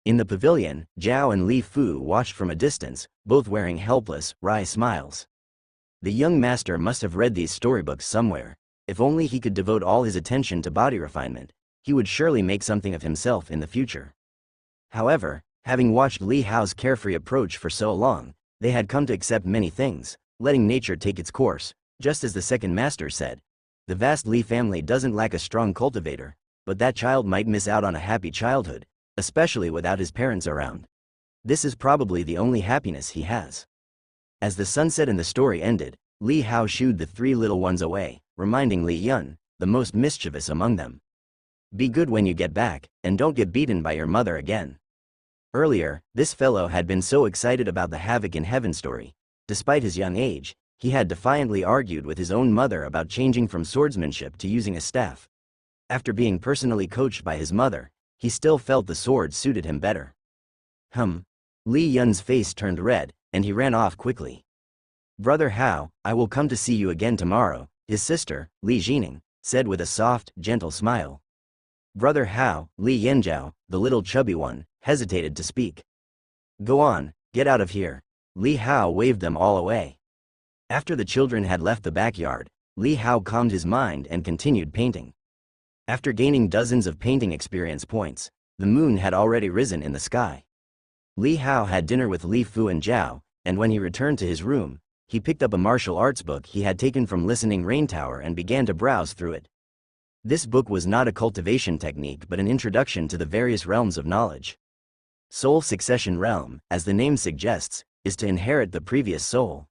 In the pavilion, Zhao and Li Fu watched from a distance, both wearing helpless, wry smiles. The young master must have read these storybooks somewhere. If only he could devote all his attention to body refinement, he would surely make something of himself in the future. However, having watched Li Hao's carefree approach for so long, they had come to accept many things, letting nature take its course, just as the second master said. The vast Li family doesn't lack a strong cultivator, but that child might miss out on a happy childhood, especially without his parents around. This is probably the only happiness he has. As the sunset and the story ended, Li Hao shooed the three little ones away, reminding Li Yun, the most mischievous among them. "Be good when you get back, and don't get beaten by your mother again." Earlier, this fellow had been so excited about the Havoc in Heaven story. Despite his young age, he had defiantly argued with his own mother about changing from swordsmanship to using a staff. After being personally coached by his mother, he still felt the sword suited him better. Li Yun's face turned red, and he ran off quickly. "Brother Hao, I will come to see you again tomorrow," his sister, Li Jining, said with a soft, gentle smile. Brother Hao, Li Yanjiao, the little chubby one, hesitated to speak. "Go on, get out of here." Li Hao waved them all away. After the children had left the backyard, Li Hao calmed his mind and continued painting. After gaining dozens of painting experience points, the moon had already risen in the sky. Li Hao had dinner with Li Fu and Zhao, and when he returned to his room, he picked up a martial arts book he had taken from Listening Rain Tower and began to browse through it. This book was not a cultivation technique but an introduction to the various realms of knowledge. Soul Succession Realm, as the name suggests, is to inherit the previous soul.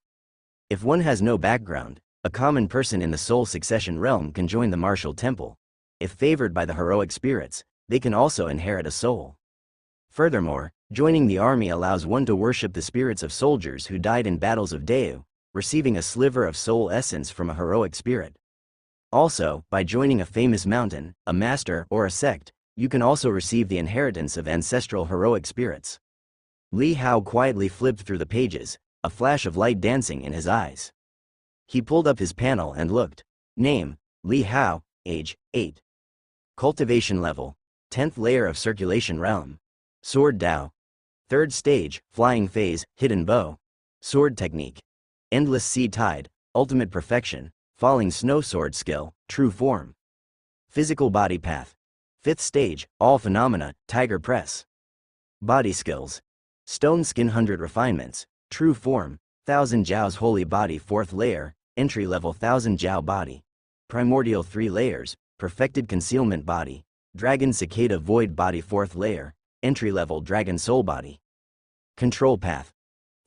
If one has no background, a common person in the Soul Succession Realm can join the martial temple. If favored by the heroic spirits, they can also inherit a soul. Furthermore, joining the army allows one to worship the spirits of soldiers who died in battles of Deu, receiving a sliver of soul essence from a heroic spirit. Also, by joining a famous mountain, a master, or a sect, you can also receive the inheritance of ancestral heroic spirits. Li Hao quietly flipped through the pages, a flash of light dancing in his eyes. He pulled up his panel and looked. Name, Li Hao, age, 8. Cultivation level, 10th layer of circulation realm. Sword Dao. 3rd stage, flying phase, hidden bow. Sword technique. Endless sea tide, ultimate perfection, falling snow sword skill, true form. Physical body path. 5th stage, all phenomena, tiger press. Body skills. Stone skin 100 refinements, true form, 1000 Jiao's holy body 4th layer, entry level 1000 Jiao body. Primordial 3 layers, perfected concealment body, dragon cicada void body 4th layer, entry level dragon soul body. Control path.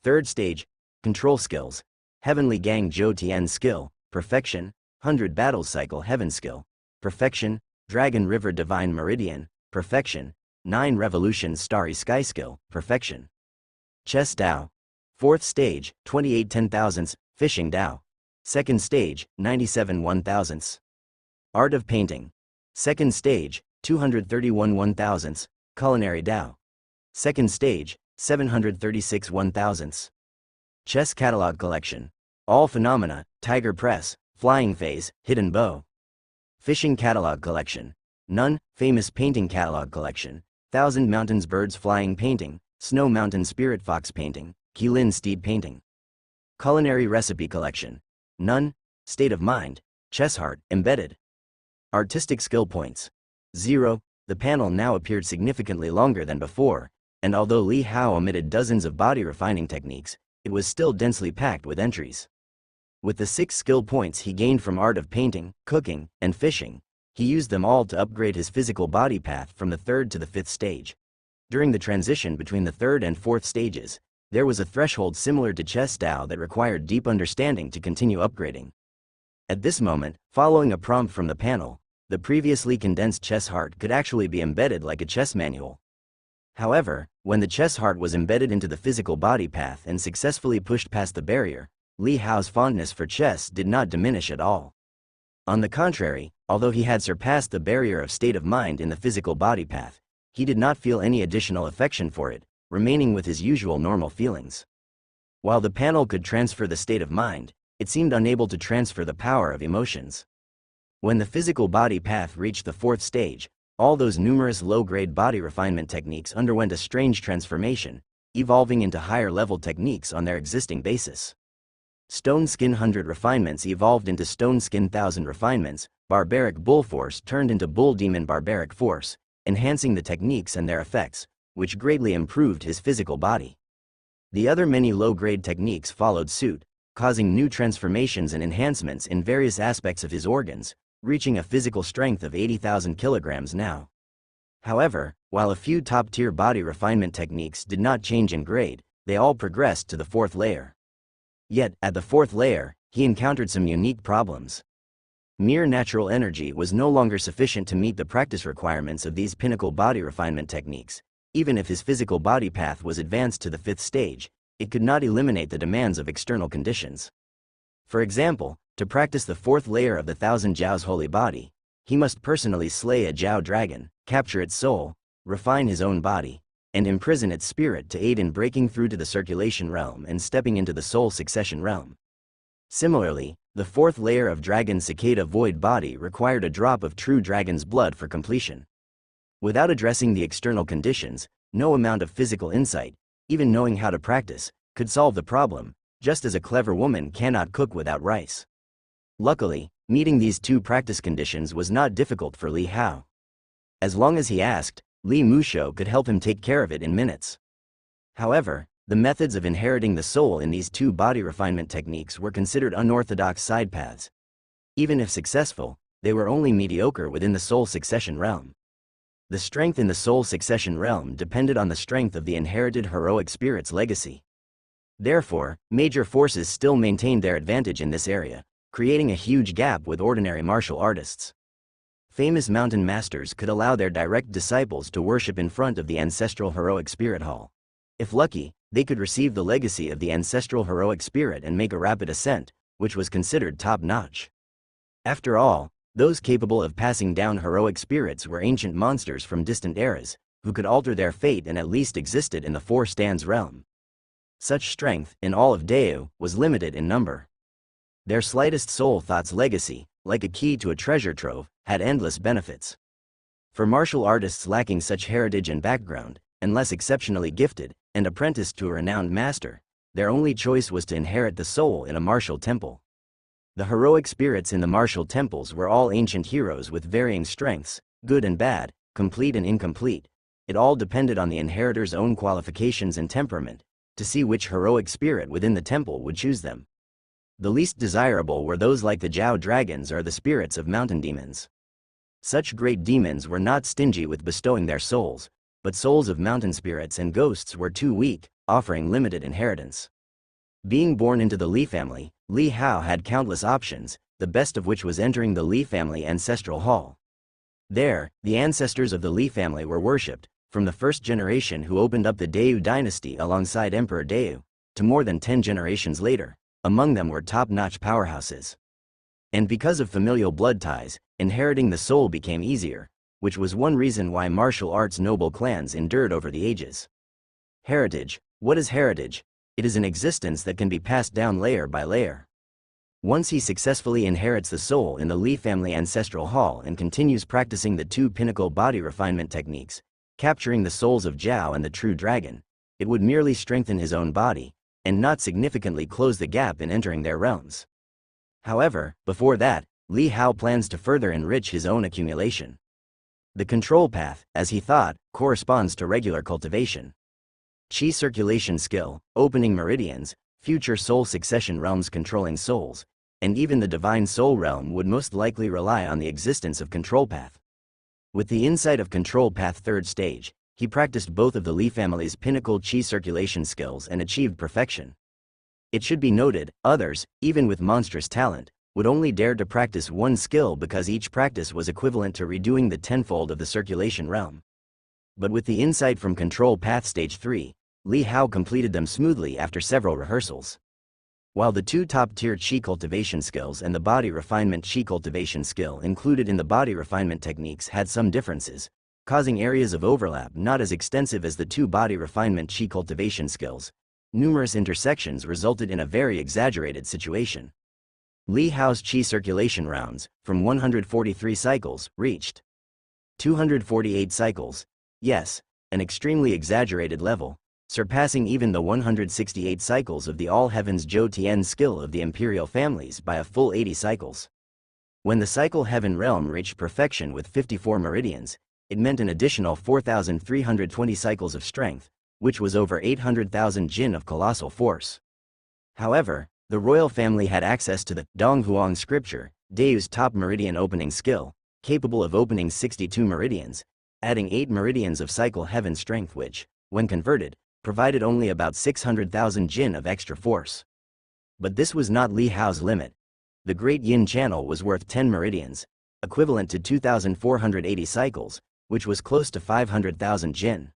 3rd stage, control skills, heavenly gang Zhou Tian skill, perfection, 100 battles cycle heaven skill, perfection, dragon river divine meridian, perfection, 9 revolutions starry sky skill, perfection. Chess Dao. 4th stage, 28 10,000ths, fishing Dao. 2nd stage, 97 1,000ths. Art of painting. 2nd stage, 231 1,000ths, culinary Dao. 2nd stage, 736 1,000ths. Chess catalog collection. All phenomena, tiger press, flying phase, hidden bow. Fishing catalog collection. None, famous painting catalog collection, 1000 mountains birds flying painting, snow mountain spirit fox painting, Qilin Steed Painting. Culinary Recipe Collection. None. State of Mind. Chess Heart, Embedded. Artistic Skill Points. 0. The panel now appeared significantly longer than before, and although Li Hao omitted dozens of body refining techniques, it was still densely packed with entries. With the 6 skill points he gained from art of painting, cooking, and fishing, he used them all to upgrade his physical body path from the 3rd to the 5th stage. During the transition between the 3rd and 4th stages, there was a threshold similar to chess Dao that required deep understanding to continue upgrading. At this moment, following a prompt from the panel, the previously condensed chess heart could actually be embedded like a chess manual. However, when the chess heart was embedded into the physical body path and successfully pushed past the barrier, Li Hao's fondness for chess did not diminish at all. On the contrary, although he had surpassed the barrier of state of mind in the physical body path, he did not feel any additional affection for it, remaining with his usual normal feelings. While the panel could transfer the state of mind, it seemed unable to transfer the power of emotions. When the physical body path reached the 4th stage, all those numerous low-grade body refinement techniques underwent a strange transformation, evolving into higher-level techniques on their existing basis. Stone Skin 100 refinements evolved into Stone Skin 1000 refinements, Barbaric Bull Force turned into Bull Demon Barbaric Force, enhancing the techniques and their effects, which greatly improved his physical body. The other many low-grade techniques followed suit, causing new transformations and enhancements in various aspects of his organs, reaching a physical strength of 80,000 kilograms now. However, while a few top-tier body refinement techniques did not change in grade, they all progressed to the 4th layer. Yet, at the 4th layer, he encountered some unique problems. Mere natural energy was no longer sufficient to meet the practice requirements of these pinnacle body refinement techniques. Even if his physical body path was advanced to the 5th stage, it could not eliminate the demands of external conditions. For example, to practice the 4th layer of the 1000 Jiao's holy body, he must personally slay a Jiao dragon, capture its soul, refine his own body, and imprison its spirit to aid in breaking through to the circulation realm and stepping into the soul succession realm. Similarly, the 4th layer of Dragon Cicada Void Body required a drop of true dragon's blood for completion. Without addressing the external conditions, no amount of physical insight, even knowing how to practice, could solve the problem, just as a clever woman cannot cook without rice. Luckily, meeting these 2 practice conditions was not difficult for Li Hao. As long as he asked, Li Musho could help him take care of it in minutes. However, the methods of inheriting the soul in these 2 body refinement techniques were considered unorthodox side paths. Even if successful, they were only mediocre within the soul succession realm. The strength in the soul succession realm depended on the strength of the inherited heroic spirit's legacy. Therefore, major forces still maintained their advantage in this area, creating a huge gap with ordinary martial artists. Famous mountain masters could allow their direct disciples to worship in front of the ancestral heroic spirit hall. If lucky, they could receive the legacy of the ancestral heroic spirit and make a rapid ascent, which was considered top-notch. After all, those capable of passing down heroic spirits were ancient monsters from distant eras, who could alter their fate and at least existed in the 4 stands realm. Such strength, in all of Deu, was limited in number. Their slightest soul thought's legacy, like a key to a treasure trove, had endless benefits. For martial artists lacking such heritage and background, unless exceptionally gifted, and apprenticed to a renowned master, their only choice was to inherit the soul in a martial temple. The heroic spirits in the martial temples were all ancient heroes with varying strengths, good and bad, complete and incomplete. It all depended on the inheritor's own qualifications and temperament, to see which heroic spirit within the temple would choose them. The least desirable were those like the Jiao dragons or the spirits of mountain demons. Such great demons were not stingy with bestowing their souls, but souls of mountain spirits and ghosts were too weak, offering limited inheritance. Being born into the Li family, Li Hao had countless options, the best of which was entering the Li family ancestral hall. There, the ancestors of the Li family were worshipped, from the first generation who opened up the Deu dynasty alongside Emperor Deu, to more than 10 generations later. Among them were top-notch powerhouses. And because of familial blood ties, inheriting the soul became easier, which was one reason why martial arts noble clans endured over the ages. Heritage. What is heritage? It is an existence that can be passed down layer by layer. Once he successfully inherits the soul in the Li family ancestral hall and continues practicing the 2 pinnacle body refinement techniques, capturing the souls of Jiao and the true dragon, it would merely strengthen his own body, and not significantly close the gap in entering their realms. However, before that, Li Hao plans to further enrich his own accumulation. The control path, as he thought, corresponds to regular cultivation. Qi circulation skill, opening meridians, future soul succession realms controlling souls, and even the divine soul realm would most likely rely on the existence of control path. With the insight of control path third stage, he practiced both of the Li family's pinnacle Qi circulation skills and achieved perfection. It should be noted, others, even with monstrous talent, would only dare to practice one skill because each practice was equivalent to redoing the tenfold of the circulation realm. But with the insight from control path stage 3, Li Hao completed them smoothly after several rehearsals. While the two top-tier Qi cultivation skills and the body refinement Qi cultivation skill included in the body refinement techniques had some differences, causing areas of overlap not as extensive as the two body refinement Qi cultivation skills, numerous intersections resulted in a very exaggerated situation. Li Hao's Qi circulation rounds, from 143 cycles, reached 248 cycles, yes, an extremely exaggerated level, surpassing even the 168 cycles of the All Heavens Zhou Tian skill of the imperial families by a full 80 cycles. When the cycle heaven realm reached perfection with 54 meridians, it meant an additional 4,320 cycles of strength, which was over 800,000 jin of colossal force. However, the royal family had access to the Donghuang scripture, Dayu's top meridian opening skill, capable of opening 62 meridians, adding 8 meridians of cycle heaven strength which, when converted, provided only about 600,000 jin of extra force. But this was not Li Hao's limit. The Great Yin Channel was worth 10 meridians, equivalent to 2,480 cycles, which was close to 500,000 jin.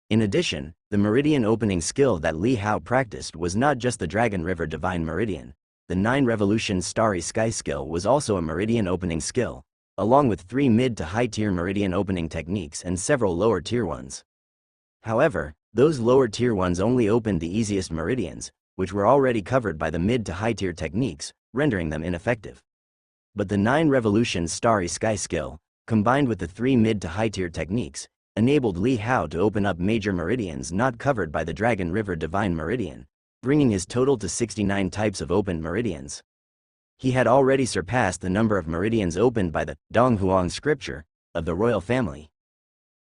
In addition, the meridian opening skill that Li Hao practiced was not just the Dragon River Divine Meridian. The 9 Revolutions Starry Sky skill was also a meridian opening skill, along with 3 mid to high tier meridian opening techniques and several lower tier ones. However, those lower tier ones only opened the easiest meridians, which were already covered by the mid to high tier techniques, rendering them ineffective. But the 9 Revolutions Starry Sky skill, combined with the 3 mid to high tier techniques, enabled Li Hao to open up major meridians not covered by the Dragon River Divine Meridian, bringing his total to 69 types of opened meridians. He had already surpassed the number of meridians opened by the Donghuang scripture of the royal family.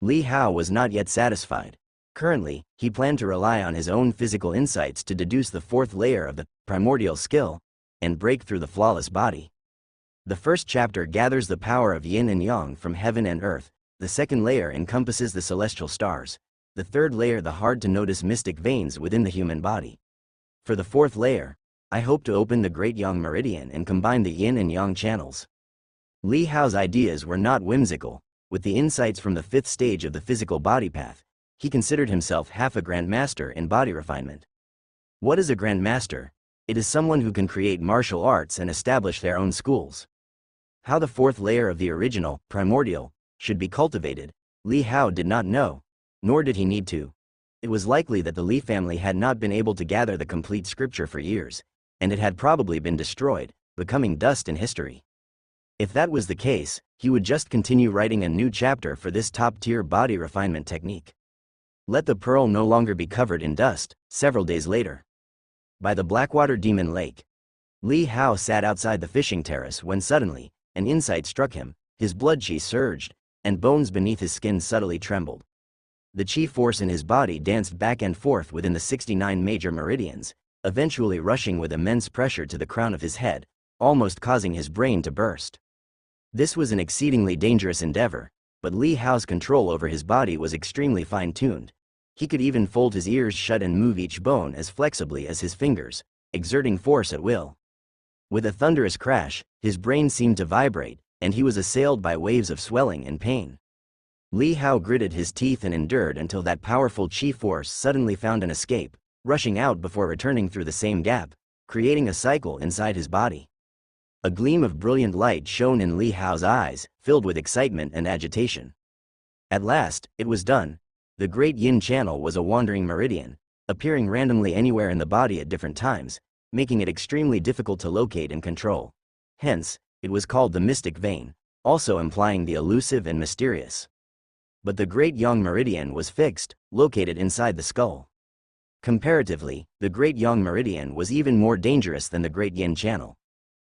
Li Hao was not yet satisfied. Currently, he planned to rely on his own physical insights to deduce the 4th layer of the primordial skill and break through the flawless body. The first chapter gathers the power of yin and yang from heaven and earth. The second layer encompasses the celestial stars, the third layer the hard-to-notice mystic veins within the human body. For the 4th layer, I hope to open the Great Yang Meridian and combine the yin and yang channels. Li Hao's ideas were not whimsical. With the insights from the 5th stage of the physical body path, he considered himself half a Grand Master in body refinement. What is a Grand Master? It is someone who can create martial arts and establish their own schools. How the 4th layer of the original, primordial, should be cultivated, Li Hao did not know, nor did he need to. It was likely that the Li family had not been able to gather the complete scripture for years, and it had probably been destroyed, becoming dust in history. If that was the case, he would just continue writing a new chapter for this top-tier body refinement technique. Let the pearl no longer be covered in dust. Several days later, by the Blackwater Demon Lake, Li Hao sat outside the fishing terrace when suddenly, an insight struck him. His blood qi surged, and bones beneath his skin subtly trembled. The qi force in his body danced back and forth within the 69 major meridians, eventually rushing with immense pressure to the crown of his head, almost causing his brain to burst. This was an exceedingly dangerous endeavor, but Li Hao's control over his body was extremely fine-tuned. He could even fold his ears shut and move each bone as flexibly as his fingers, exerting force at will. With a thunderous crash, his brain seemed to vibrate, and he was assailed by waves of swelling and pain. Li Hao gritted his teeth and endured until that powerful qi force suddenly found an escape, rushing out before returning through the same gap, creating a cycle inside his body. A gleam of brilliant light shone in Li Hao's eyes, filled with excitement and agitation. At last, it was done. The Great Yin Channel was a wandering meridian, appearing randomly anywhere in the body at different times, making it extremely difficult to locate and control. Hence, it was called the mystic vein, also implying the elusive and mysterious. But the Great Yang Meridian was fixed, located inside the skull. Comparatively, the Great Yang Meridian was even more dangerous than the Great Yin Channel.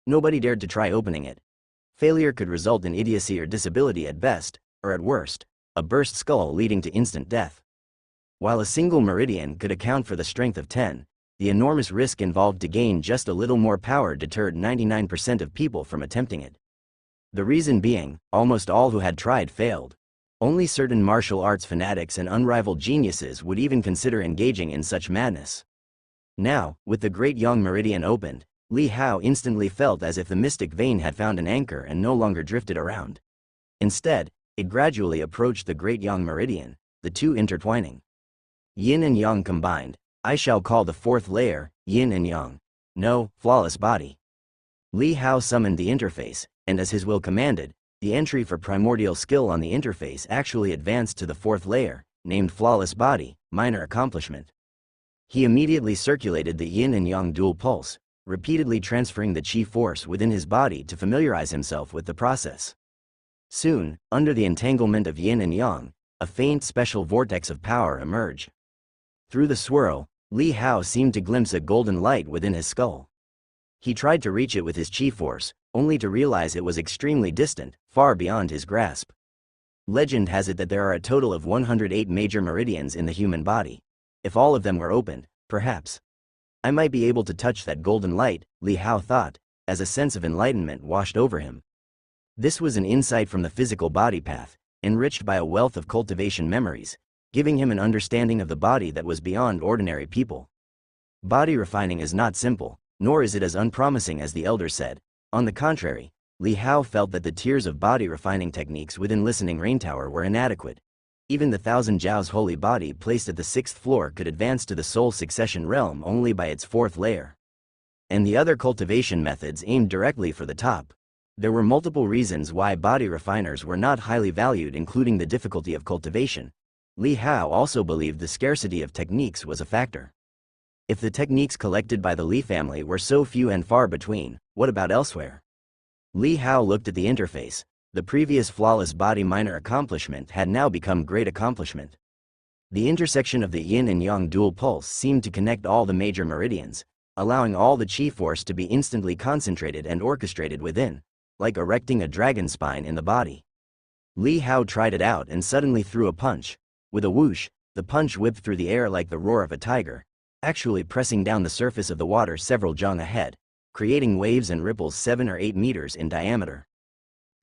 Nobody dared to try opening it. Failure could result in idiocy or disability at best, or at worst, a burst skull leading to instant death. While a single meridian could account for the strength of 10, the enormous risk involved to gain just a little more power deterred 99% of people from attempting it. The reason being, almost all who had tried failed. Only certain martial arts fanatics and unrivaled geniuses would even consider engaging in such madness. Now, with the Great Yang Meridian opened, Li Hao instantly felt as if the mystic vein had found an anchor and no longer drifted around. Instead, it gradually approached the Great Yang Meridian, the two intertwining. Yin and Yang combined, I shall call the fourth layer, Yin and Yang. No, flawless body. Li Hao summoned the interface, and as his will commanded, the entry for primordial skill on the interface actually advanced to the fourth layer, named Flawless Body, Minor Accomplishment. He immediately circulated the Yin and Yang dual pulse, repeatedly transferring the chi force within his body to familiarize himself with the process. Soon, under the entanglement of Yin and Yang, a faint special vortex of power emerged. Through the swirl, Li Hao seemed to glimpse a golden light within his skull. He tried to reach it with his chi force, only to realize it was extremely distant, far beyond his grasp. Legend has it that there are a total of 108 major meridians in the human body. If all of them were opened, perhaps I might be able to touch that golden light, Li Hao thought, as a sense of enlightenment washed over him. This was an insight from the physical body path, enriched by a wealth of cultivation memories, giving him an understanding of the body that was beyond ordinary people. Body refining is not simple, nor is it as unpromising as the elders said. On the contrary, Li Hao felt that the tiers of body refining techniques within Listening Rain Tower were inadequate. Even the Thousand Jiao's holy body placed at the 6th floor could advance to the soul succession realm only by its 4th layer. And the other cultivation methods aimed directly for the top. There were multiple reasons why body refiners were not highly valued, including the difficulty of cultivation. Li Hao also believed the scarcity of techniques was a factor. If the techniques collected by the Li family were so few and far between, what about elsewhere? Li Hao looked at the interface. The previous flawless body minor accomplishment had now become great accomplishment. The intersection of the yin and yang dual pulse seemed to connect all the major meridians, allowing all the chi force to be instantly concentrated and orchestrated within, like erecting a dragon spine in the body. Li Hao tried it out and suddenly threw a punch. With a whoosh, the punch whipped through the air like the roar of a tiger, actually pressing down the surface of the water several zhang ahead, creating waves and ripples 7 or 8 meters in diameter.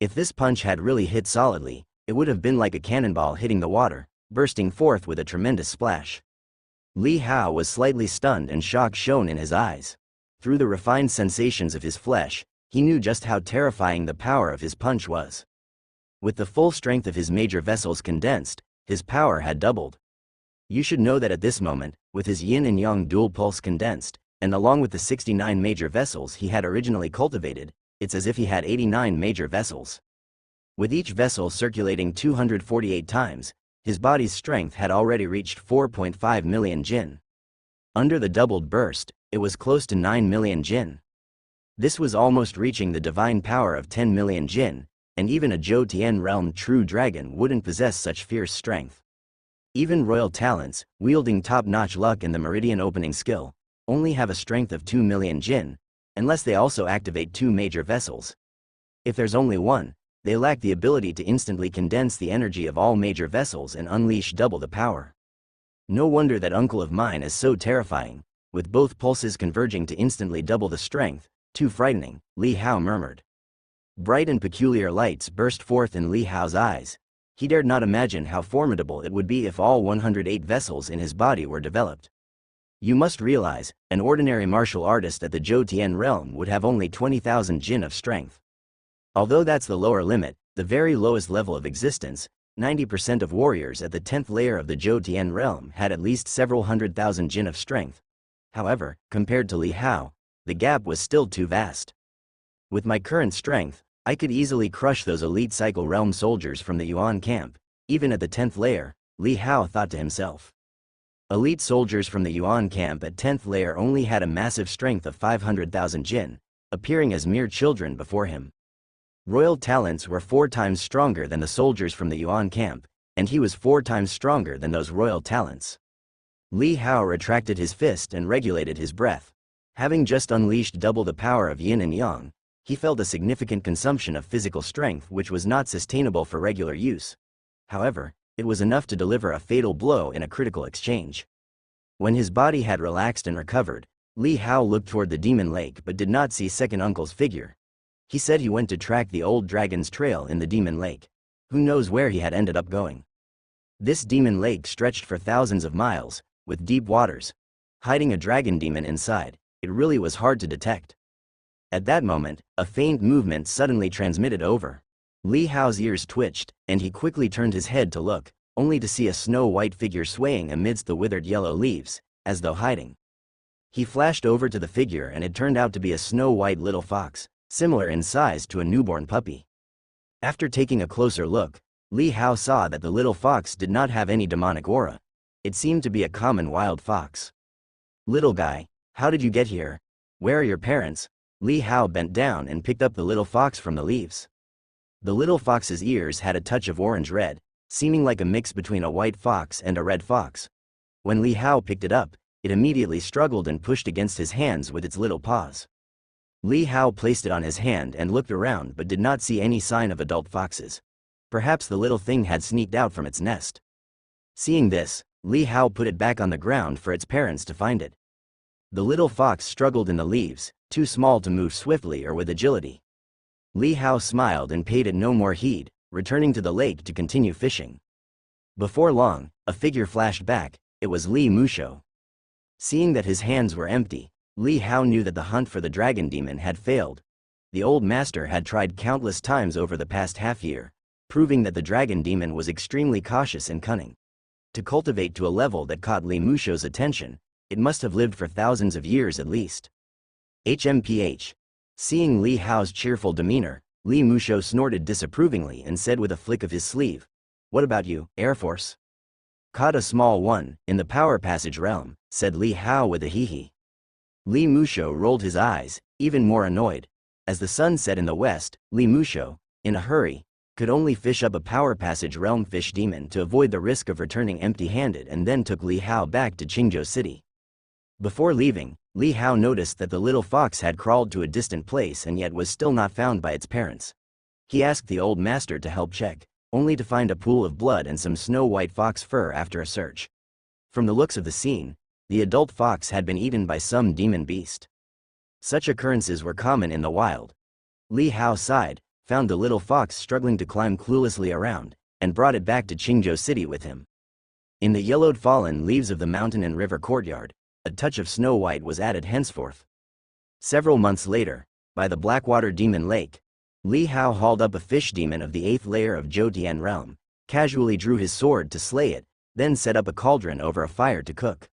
If this punch had really hit solidly, it would have been like a cannonball hitting the water, bursting forth with a tremendous splash. Li Hao was slightly stunned and shock shone in his eyes. Through the refined sensations of his flesh, he knew just how terrifying the power of his punch was. With the full strength of his major vessels condensed, his power had doubled. You should know that at this moment, with his yin and yang dual pulse condensed, and along with the 69 major vessels he had originally cultivated, it's as if he had 89 major vessels. With each vessel circulating 248 times, his body's strength had already reached 4.5 million jin. Under the doubled burst, it was close to 9 million jin. This was almost reaching the divine power of 10 million jin, and even a Zhou Tian realm true dragon wouldn't possess such fierce strength. Even royal talents, wielding top-notch luck and the meridian opening skill, only have a strength of 2 million jin, unless they also activate 2 major vessels. If there's only one, they lack the ability to instantly condense the energy of all major vessels and unleash double the power. No wonder that uncle of mine is so terrifying, with both pulses converging to instantly double the strength. Too frightening, Li Hao murmured. Bright and peculiar lights burst forth in Li Hao's eyes. He dared not imagine how formidable it would be if all 108 vessels in his body were developed. You must realize, an ordinary martial artist at the Zhou Tian realm would have only 20,000 jin of strength. Although that's the lower limit, the very lowest level of existence, 90% of warriors at the 10th layer of the Zhou Tian realm had at least several 100,000 jin of strength. However, compared to Li Hao, the gap was still too vast. With my current strength, I could easily crush those elite cycle realm soldiers from the Yuan camp, even at the 10th layer, Li Hao thought to himself. Elite soldiers from the Yuan camp at 10th layer only had a massive strength of 500,000 jin, appearing as mere children before him. Royal talents were 4 times stronger than the soldiers from the Yuan camp, and he was 4 times stronger than those royal talents. Li Hao retracted his fist and regulated his breath. Having just unleashed double the power of yin and yang, he felt a significant consumption of physical strength which was not sustainable for regular use. However, it was enough to deliver a fatal blow in a critical exchange. When his body had relaxed and recovered, Li Hao looked toward the demon lake but did not see second uncle's figure. He said he went to track the old dragon's trail in the demon lake. Who knows where he had ended up going? This demon lake stretched for thousands of miles, with deep waters. Hiding a dragon demon inside, it really was hard to detect. At that moment, a faint movement suddenly transmitted over. Li Hao's ears twitched, and he quickly turned his head to look, only to see a snow-white figure swaying amidst the withered yellow leaves, as though hiding. He flashed over to the figure and it turned out to be a snow-white little fox, similar in size to a newborn puppy. After taking a closer look, Li Hao saw that the little fox did not have any demonic aura. It seemed to be a common wild fox. "Little guy, how did you get here? Where are your parents?" Li Hao bent down and picked up the little fox from the leaves. The little fox's ears had a touch of orange-red, seeming like a mix between a white fox and a red fox. When Li Hao picked it up, it immediately struggled and pushed against his hands with its little paws. Li Hao placed it on his hand and looked around but did not see any sign of adult foxes. Perhaps the little thing had sneaked out from its nest. Seeing this, Li Hao put it back on the ground for its parents to find it. The little fox struggled in the leaves, too small to move swiftly or with agility. Li Hao smiled and paid it no more heed, returning to the lake to continue fishing. Before long, a figure flashed back. It was Li Musho. Seeing that his hands were empty, Li Hao knew that the hunt for the dragon demon had failed. The old master had tried countless times over the past half-year, proving that the dragon demon was extremely cautious and cunning. To cultivate to a level that caught Li Musho's attention, it must have lived for thousands of years at least. HMPH. Seeing Li Hao's cheerful demeanor, Li Musho snorted disapprovingly and said with a flick of his sleeve, "What about you, Air Force?" "Caught a small one, in the power passage realm," said Li Hao with a hee-hee. Li Musho rolled his eyes, even more annoyed. As the sun set in the west, Li Musho, in a hurry, could only fish up a power passage realm fish demon to avoid the risk of returning empty-handed and then took Li Hao back to Qingzhou City. Before leaving, Li Hao noticed that the little fox had crawled to a distant place and yet was still not found by its parents. He asked the old master to help check, only to find a pool of blood and some snow-white fox fur after a search. From the looks of the scene, the adult fox had been eaten by some demon beast. Such occurrences were common in the wild. Li Hao sighed, found the little fox struggling to climb cluelessly around, and brought it back to Qingzhou City with him. In the yellowed fallen leaves of the mountain and river courtyard, a touch of snow white was added henceforth. Several months later, by the Blackwater Demon Lake, Li Hao hauled up a fish demon of the 8th layer of Zhou realm, casually drew his sword to slay it, then set up a cauldron over a fire to cook.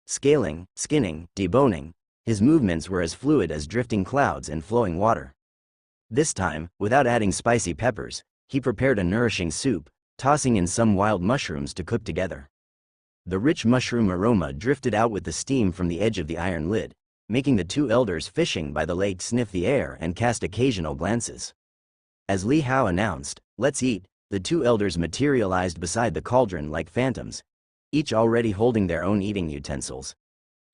Scaling, skinning, deboning, his movements were as fluid as drifting clouds and flowing water. This time, without adding spicy peppers, he prepared a nourishing soup, tossing in some wild mushrooms to cook together. The rich mushroom aroma drifted out with the steam from the edge of the iron lid, making the two elders fishing by the lake sniff the air and cast occasional glances. As Li Hao announced, "Let's eat," the two elders materialized beside the cauldron like phantoms, each already holding their own eating utensils.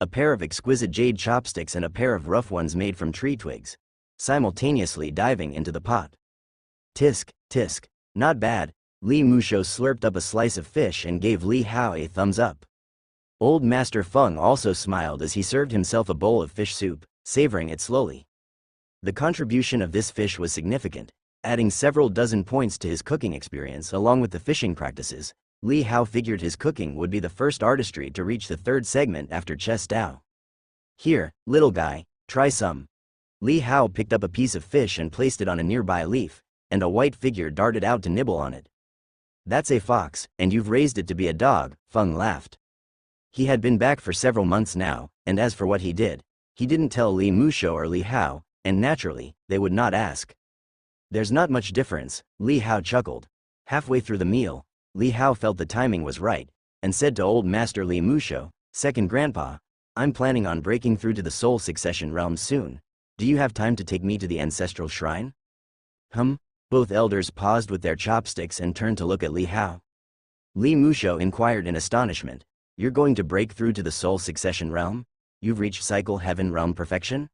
A pair of exquisite jade chopsticks and a pair of rough ones made from tree twigs, simultaneously diving into the pot. Tisk, tisk, not bad. Li Musho slurped up a slice of fish and gave Li Hao a thumbs up. Old Master Feng also smiled as he served himself a bowl of fish soup, savoring it slowly. The contribution of this fish was significant, adding several dozen points to his cooking experience along with the fishing practices. Li Hao figured his cooking would be the first artistry to reach the third segment after chess Dao. "Here, little guy, try some." Li Hao picked up a piece of fish and placed it on a nearby leaf, and a white figure darted out to nibble on it. "That's a fox, and you've raised it to be a dog," Feng laughed. He had been back for several months now, and as for what he did, he didn't tell Li Musho or Li Hao, and naturally, they would not ask. "There's not much difference," Li Hao chuckled. Halfway through the meal, Li Hao felt the timing was right, and said to old master Li Musho, "Second grandpa, I'm planning on breaking through to the soul succession realm soon. Do you have time to take me to the ancestral shrine?" Both elders paused with their chopsticks and turned to look at Li Hao. Li Musho inquired in astonishment, You're going to break through to the soul succession realm? You've reached cycle heaven realm perfection?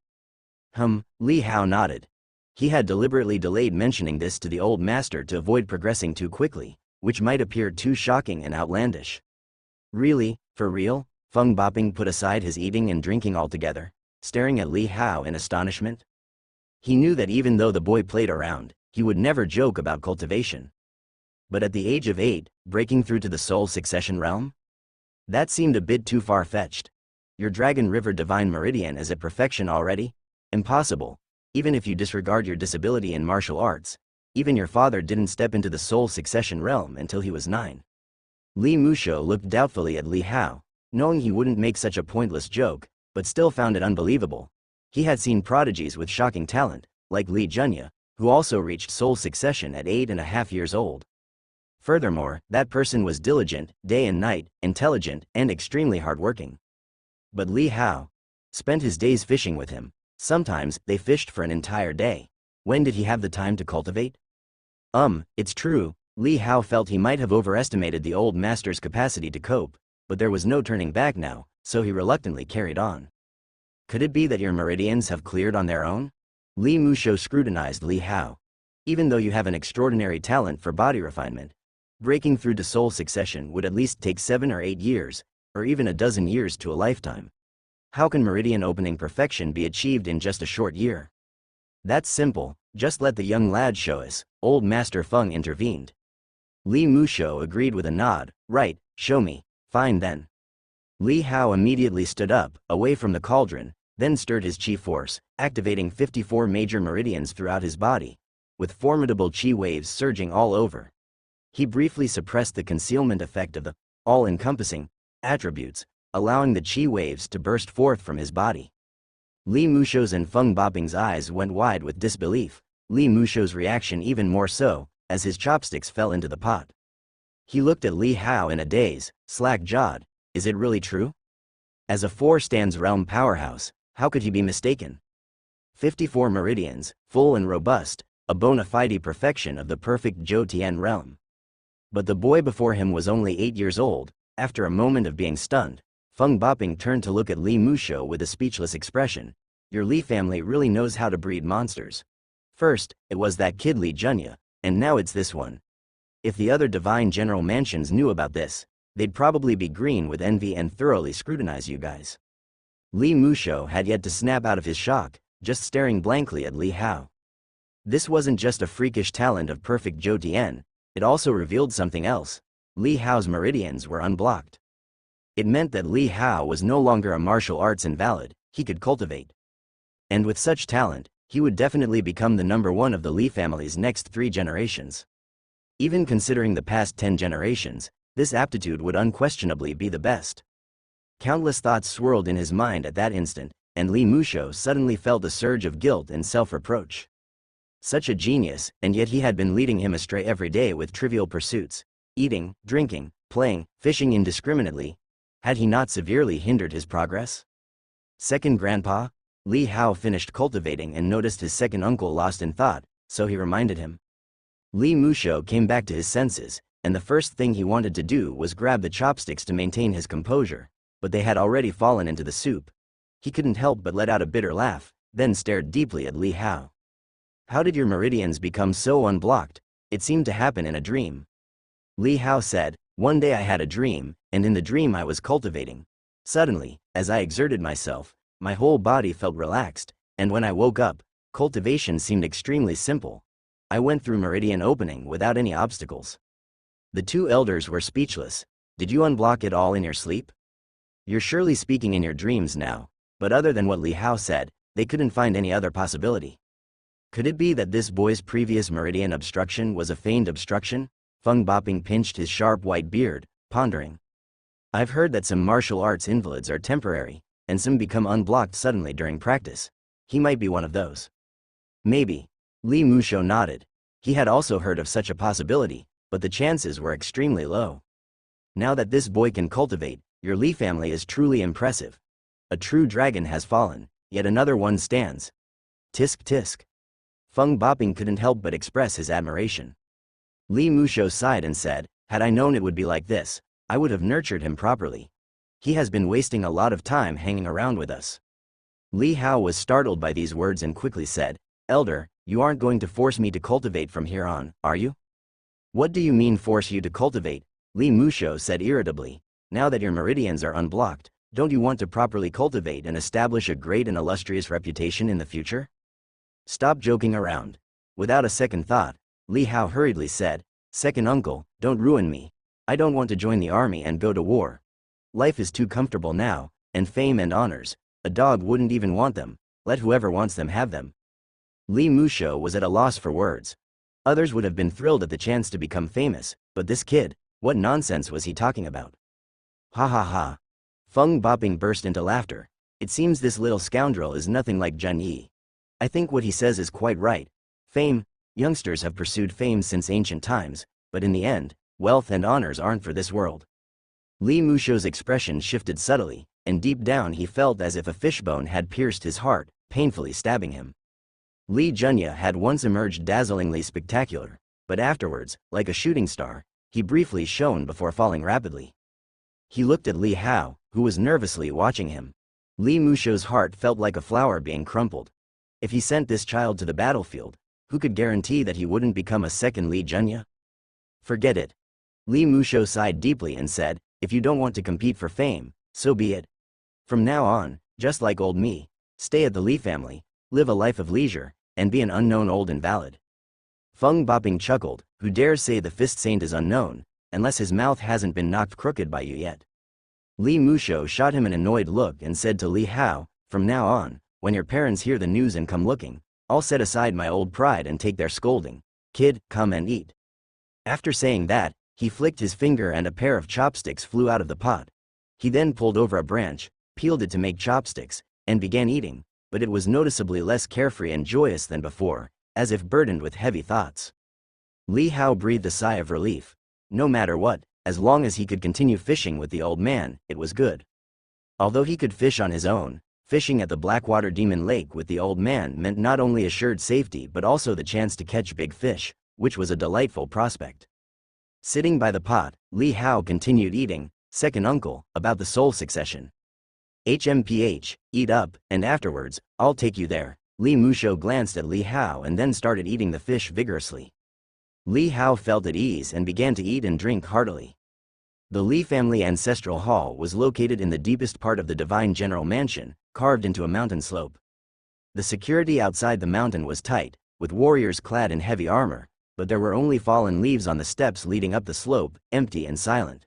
Li Hao nodded. He had deliberately delayed mentioning this to the old master to avoid progressing too quickly, which might appear too shocking and outlandish. Really, for real? Feng Boping put aside his eating and drinking altogether, staring at Li Hao in astonishment. He knew that even though the boy played around, he would never joke about cultivation. But at the age of 8, breaking through to the soul succession realm? That seemed a bit too far-fetched. Your Dragon River Divine Meridian is at perfection already? Impossible. Even if you disregard your disability in martial arts, even your father didn't step into the soul succession realm until he was 9. Li Musho looked doubtfully at Li Hao, knowing he wouldn't make such a pointless joke, but still found it unbelievable. He had seen prodigies with shocking talent, like Li Junya, who also reached soul succession at 8.5 years old. Furthermore, that person was diligent, day and night, intelligent, and extremely hardworking. But Li Hao spent his days fishing with him. Sometimes, they fished for an entire day. When did he have the time to cultivate? It's true, Li Hao felt he might have overestimated the old master's capacity to cope, but there was no turning back now, so he reluctantly carried on. Could it be that your meridians have cleared on their own? Li Musho scrutinized Li Hao. Even though you have an extraordinary talent for body refinement, breaking through to soul succession would at least take 7 or 8 years, or even a dozen years to a lifetime. How can meridian opening perfection be achieved in just a short year? That's simple, just let the young lad show us, old Master Feng intervened. Li Musho agreed with a nod, right, show me, fine then. Li Hao immediately stood up, away from the cauldron, then stirred his chi force, activating 54 major meridians throughout his body, with formidable chi waves surging all over. He briefly suppressed the concealment effect of the all-encompassing attributes, allowing the chi waves to burst forth from his body. Li Musho's and Feng Boping's eyes went wide with disbelief, Li Musho's reaction even more so, as his chopsticks fell into the pot. He looked at Li Hao in a daze, slack-jawed. Is it really true? As a 4-stands realm powerhouse, how could he be mistaken? 54 meridians, full and robust, a bona fide perfection of the perfect Zhou Tian realm. But the boy before him was only 8 years old. After a moment of being stunned, Feng Boping turned to look at Li Musho with a speechless expression. Your Li family really knows how to breed monsters. First, it was that kid Li Junya, and now it's this one. If the other divine general mansions knew about this, they'd probably be green with envy and thoroughly scrutinize you guys. Li Musho had yet to snap out of his shock, just staring blankly at Li Hao. This wasn't just a freakish talent of perfect Zhou Tian, it also revealed something else. Li Hao's meridians were unblocked. It meant that Li Hao was no longer a martial arts invalid, he could cultivate. And with such talent, he would definitely become the number one of the Li family's next 3 generations. Even considering the past 10 generations, this aptitude would unquestionably be the best. Countless thoughts swirled in his mind at that instant, and Li Musho suddenly felt a surge of guilt and self-reproach. Such a genius, and yet he had been leading him astray every day with trivial pursuits, eating, drinking, playing, fishing indiscriminately. Had he not severely hindered his progress? Second grandpa? Li Hao finished cultivating and noticed his second uncle lost in thought, so he reminded him. Li Musho came back to his senses, and the first thing he wanted to do was grab the chopsticks to maintain his composure, but they had already fallen into the soup. He couldn't help but let out a bitter laugh, then stared deeply at Li Hao. How did your meridians become so unblocked? It seemed to happen in a dream. Li Hao said, one day I had a dream, and in the dream I was cultivating. Suddenly, as I exerted myself, my whole body felt relaxed, and when I woke up, cultivation seemed extremely simple. I went through meridian opening without any obstacles. The 2 elders were speechless. Did you unblock it all in your sleep? You're surely speaking in your dreams now, but other than what Li Hao said, they couldn't find any other possibility. Could it be that this boy's previous meridian obstruction was a feigned obstruction? Feng Boping pinched his sharp white beard, pondering. I've heard that some martial arts invalids are temporary, and some become unblocked suddenly during practice. He might be one of those. Maybe. Li Musho nodded. He had also heard of such a possibility, but the chances were extremely low. Now that this boy can cultivate, your Li family is truly impressive. A true dragon has fallen, yet another one stands. Tisk tisk. Feng Boping couldn't help but express his admiration. Li Musho sighed and said, had I known it would be like this, I would have nurtured him properly. He has been wasting a lot of time hanging around with us. Li Hao was startled by these words and quickly said, Elder, you aren't going to force me to cultivate from here on, are you? What do you mean force you to cultivate? Li Musho said irritably. Now that your meridians are unblocked, don't you want to properly cultivate and establish a great and illustrious reputation in the future? Stop joking around. Without a second thought, Li Hao hurriedly said, Second uncle, don't ruin me. I don't want to join the army and go to war. Life is too comfortable now, and fame and honors, a dog wouldn't even want them, let whoever wants them have them. Li Musho was at a loss for words. Others would have been thrilled at the chance to become famous, but this kid, what nonsense was he talking about? Ha ha ha. Feng Boping burst into laughter. It seems this little scoundrel is nothing like Zhen Yi. I think what he says is quite right. Fame, youngsters have pursued fame since ancient times, but in the end, wealth and honors aren't for this world. Li Musho's expression shifted subtly, and deep down he felt as if a fishbone had pierced his heart, painfully stabbing him. Li Junya had once emerged dazzlingly spectacular, but afterwards, like a shooting star, he briefly shone before falling rapidly. He looked at Li Hao, who was nervously watching him. Li Musho's heart felt like a flower being crumpled. If he sent this child to the battlefield, who could guarantee that he wouldn't become a second Li Junya? Forget it. Li Musho sighed deeply and said, if you don't want to compete for fame, so be it. From now on, just like old me, stay at the Li family, live a life of leisure, and be an unknown old invalid. Feng Boping chuckled, who dares say the fist saint is unknown, unless his mouth hasn't been knocked crooked by you yet. Li Musho shot him an annoyed look and said to Li Hao, from now on, when your parents hear the news and come looking, I'll set aside my old pride and take their scolding. Kid, come and eat. After saying that, he flicked his finger and a pair of chopsticks flew out of the pot. He then pulled over a branch, peeled it to make chopsticks, and began eating, but it was noticeably less carefree and joyous than before, as if burdened with heavy thoughts. Li Hao breathed a sigh of relief. No matter what, as long as he could continue fishing with the old man, it was good. Although he could fish on his own, fishing at the Blackwater Demon Lake with the old man meant not only assured safety but also the chance to catch big fish, which was a delightful prospect. Sitting by the pot, Li Hao continued eating, second uncle, about the soul succession. HMPH, eat up, and afterwards, I'll take you there. Li Musho glanced at Li Hao and then started eating the fish vigorously. Li Hao felt at ease and began to eat and drink heartily. The Li family ancestral hall was located in the deepest part of the Divine General Mansion, carved into a mountain slope. The security outside the mountain was tight, with warriors clad in heavy armor, but there were only fallen leaves on the steps leading up the slope, empty and silent.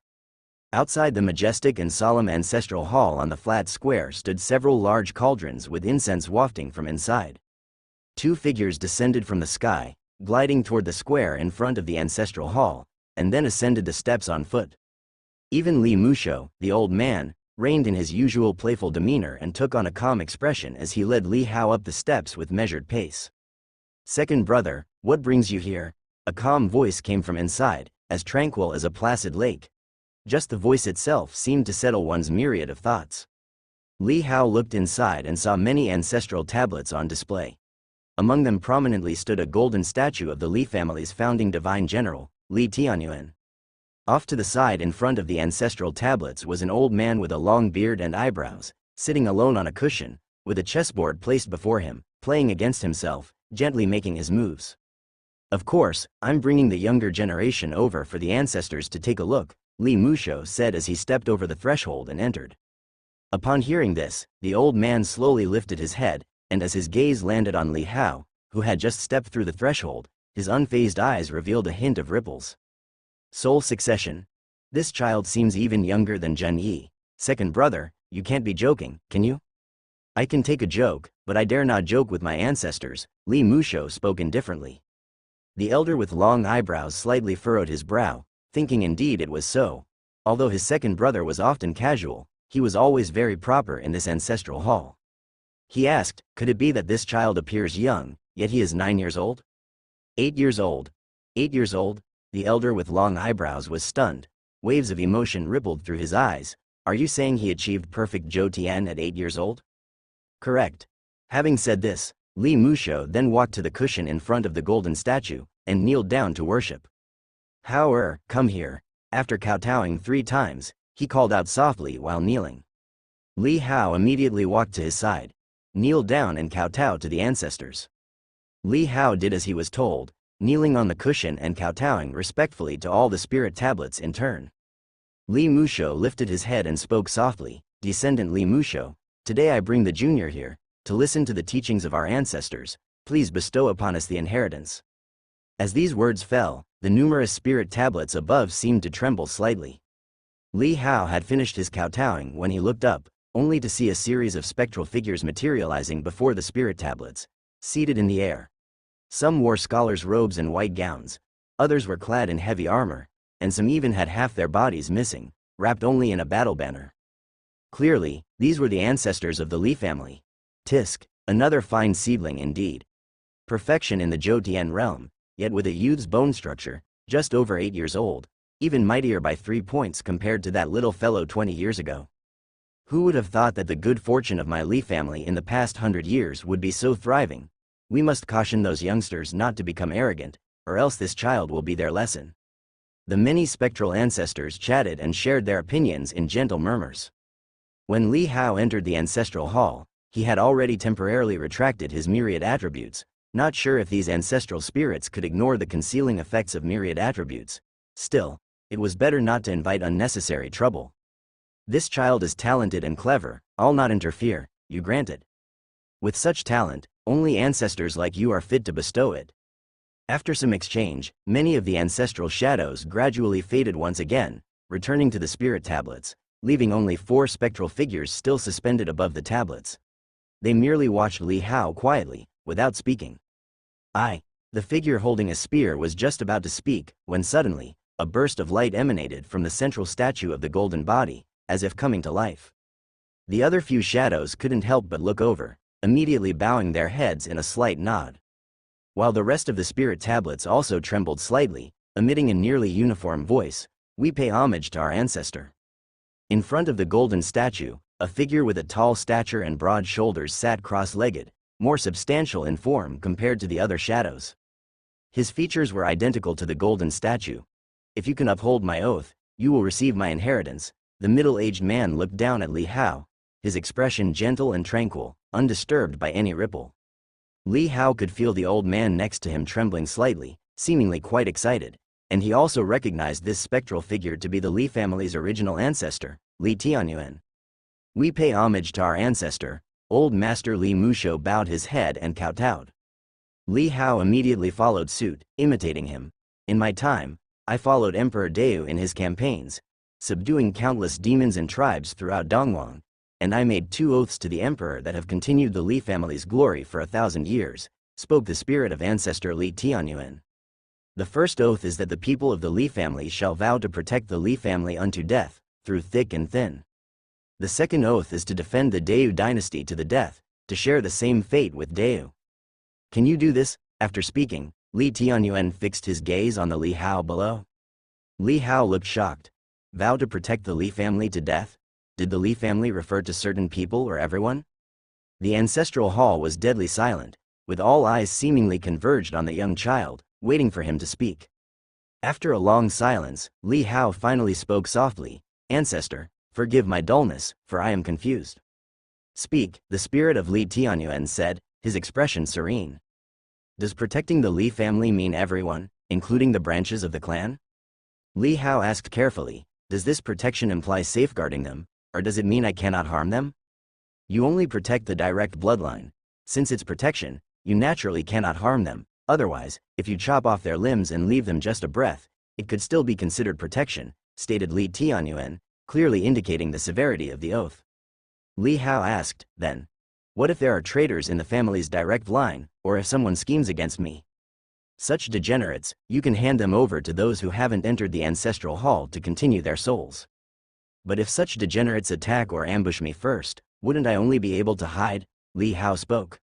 Outside the majestic and solemn ancestral hall on the flat square stood several large cauldrons with incense wafting from inside. Two figures descended from the sky, gliding toward the square in front of the ancestral hall, and then ascended the steps on foot. Even Li Musho, the old man, reigned in his usual playful demeanor and took on a calm expression as he led Li Hao up the steps with measured pace. Second brother, what brings you here? A calm voice came from inside, as tranquil as a placid lake. Just the voice itself seemed to settle one's myriad of thoughts. Li Hao looked inside and saw many ancestral tablets on display. Among them prominently stood a golden statue of the Li family's founding divine general, Li Tianyuan. Off to the side in front of the ancestral tablets was an old man with a long beard and eyebrows, sitting alone on a cushion, with a chessboard placed before him, playing against himself, gently making his moves. Of course, I'm bringing the younger generation over for the ancestors to take a look, Li Musho said as he stepped over the threshold and entered. Upon hearing this, the old man slowly lifted his head, and as his gaze landed on Li Hao, who had just stepped through the threshold, his unfazed eyes revealed a hint of ripples. Soul succession. This child seems even younger than Zhen Yi. Second brother, you can't be joking, can you? I can take a joke, but I dare not joke with my ancestors, Li Musho spoke indifferently. The elder with long eyebrows slightly furrowed his brow, thinking indeed it was so. Although his second brother was often casual, he was always very proper in this ancestral hall. He asked, could it be that this child appears young, yet he is 9 years old? 8 years old. 8 years old? The elder with long eyebrows was stunned. Waves of emotion rippled through his eyes. Are you saying he achieved perfect Zhou Tian at 8 years old? Correct. Having said this, Li Musho then walked to the cushion in front of the golden statue, and kneeled down to worship. Come here. After kowtowing 3 times, he called out softly while kneeling. Li Hao immediately walked to his side, kneeled down and kowtowed to the ancestors. Li Hao did as he was told, kneeling on the cushion and kowtowing respectfully to all the spirit tablets in turn. Li Musho lifted his head and spoke softly, "Descendant Li Musho, today I bring the junior here, to listen to the teachings of our ancestors. Please bestow upon us the inheritance." As these words fell, the numerous spirit tablets above seemed to tremble slightly. Li Hao had finished his kowtowing when he looked up, only to see a series of spectral figures materializing before the spirit tablets, seated in the air. Some wore scholars' robes and white gowns, others were clad in heavy armor, and some even had half their bodies missing, wrapped only in a battle banner. Clearly, these were the ancestors of the Li family. Tisk, another fine seedling indeed. Perfection in the Zhou realm, yet with a youth's bone structure, just over 8 years old, even mightier by 3 points compared to that little fellow 20 years ago. Who would have thought that the good fortune of my Li family in the past 100 years would be so thriving? We must caution those youngsters not to become arrogant, or else this child will be their lesson. The many spectral ancestors chatted and shared their opinions in gentle murmurs. When Li Hao entered the ancestral hall, he had already temporarily retracted his myriad attributes, not sure if these ancestral spirits could ignore the concealing effects of myriad attributes. Still, it was better not to invite unnecessary trouble. This child is talented and clever, I'll not interfere, you granted. With such talent, only ancestors like you are fit to bestow it. After some exchange, many of the ancestral shadows gradually faded once again, returning to the spirit tablets, leaving only 4 spectral figures still suspended above the tablets. They merely watched Li Hao quietly, without speaking. The figure holding a spear was just about to speak, when suddenly, a burst of light emanated from the central statue of the golden body, as if coming to life. The other few shadows couldn't help but look over, immediately bowing their heads in a slight nod. While the rest of the spirit tablets also trembled slightly, emitting a nearly uniform voice, "We pay homage to our ancestor." In front of the golden statue, a figure with a tall stature and broad shoulders sat cross-legged, more substantial in form compared to the other shadows. His features were identical to the golden statue. "If you can uphold my oath, you will receive my inheritance." The middle-aged man looked down at Li Hao, his expression gentle and tranquil, undisturbed by any ripple. Li Hao could feel the old man next to him trembling slightly, seemingly quite excited, and he also recognized this spectral figure to be the Li family's original ancestor, Li Tianyuan. "We pay homage to our ancestor." Old Master Li Musho bowed his head and kowtowed. Li Hao immediately followed suit, imitating him. "In my time, I followed Emperor Deu in his campaigns, subduing countless demons and tribes throughout Dongwang, and I made 2 oaths to the emperor that have continued the Li family's glory for 1,000 years, spoke the spirit of ancestor Li Tianyuan. "The first oath is that the people of the Li family shall vow to protect the Li family unto death, through thick and thin. The second oath is to defend the Deu dynasty to the death, to share the same fate with Deu. Can you do this?" After speaking, Li Tianyuan fixed his gaze on the Li Hao below. Li Hao looked shocked. Vow to protect the Li family to death? Did the Li family refer to certain people or everyone? The ancestral hall was deadly silent, with all eyes seemingly converged on the young child, waiting for him to speak. After a long silence, Li Hao finally spoke softly, "Ancestor, forgive my dullness, for I am confused." "Speak," the spirit of Li Tianyuan said, his expression serene. "Does protecting the Li family mean everyone, including the branches of the clan?" Li Hao asked carefully, "Does this protection imply safeguarding them, or does it mean I cannot harm them?" "You only protect the direct bloodline. Since it's protection, you naturally cannot harm them. Otherwise, if you chop off their limbs and leave them just a breath, it could still be considered protection," stated Li Tianyuan, clearly indicating the severity of the oath. Li Hao asked, "Then, what if there are traitors in the family's direct line, or if someone schemes against me?" "Such degenerates, you can hand them over to those who haven't entered the ancestral hall to continue their souls. But if such degenerates attack or ambush me first, wouldn't I only be able to hide?" Li Hao spoke.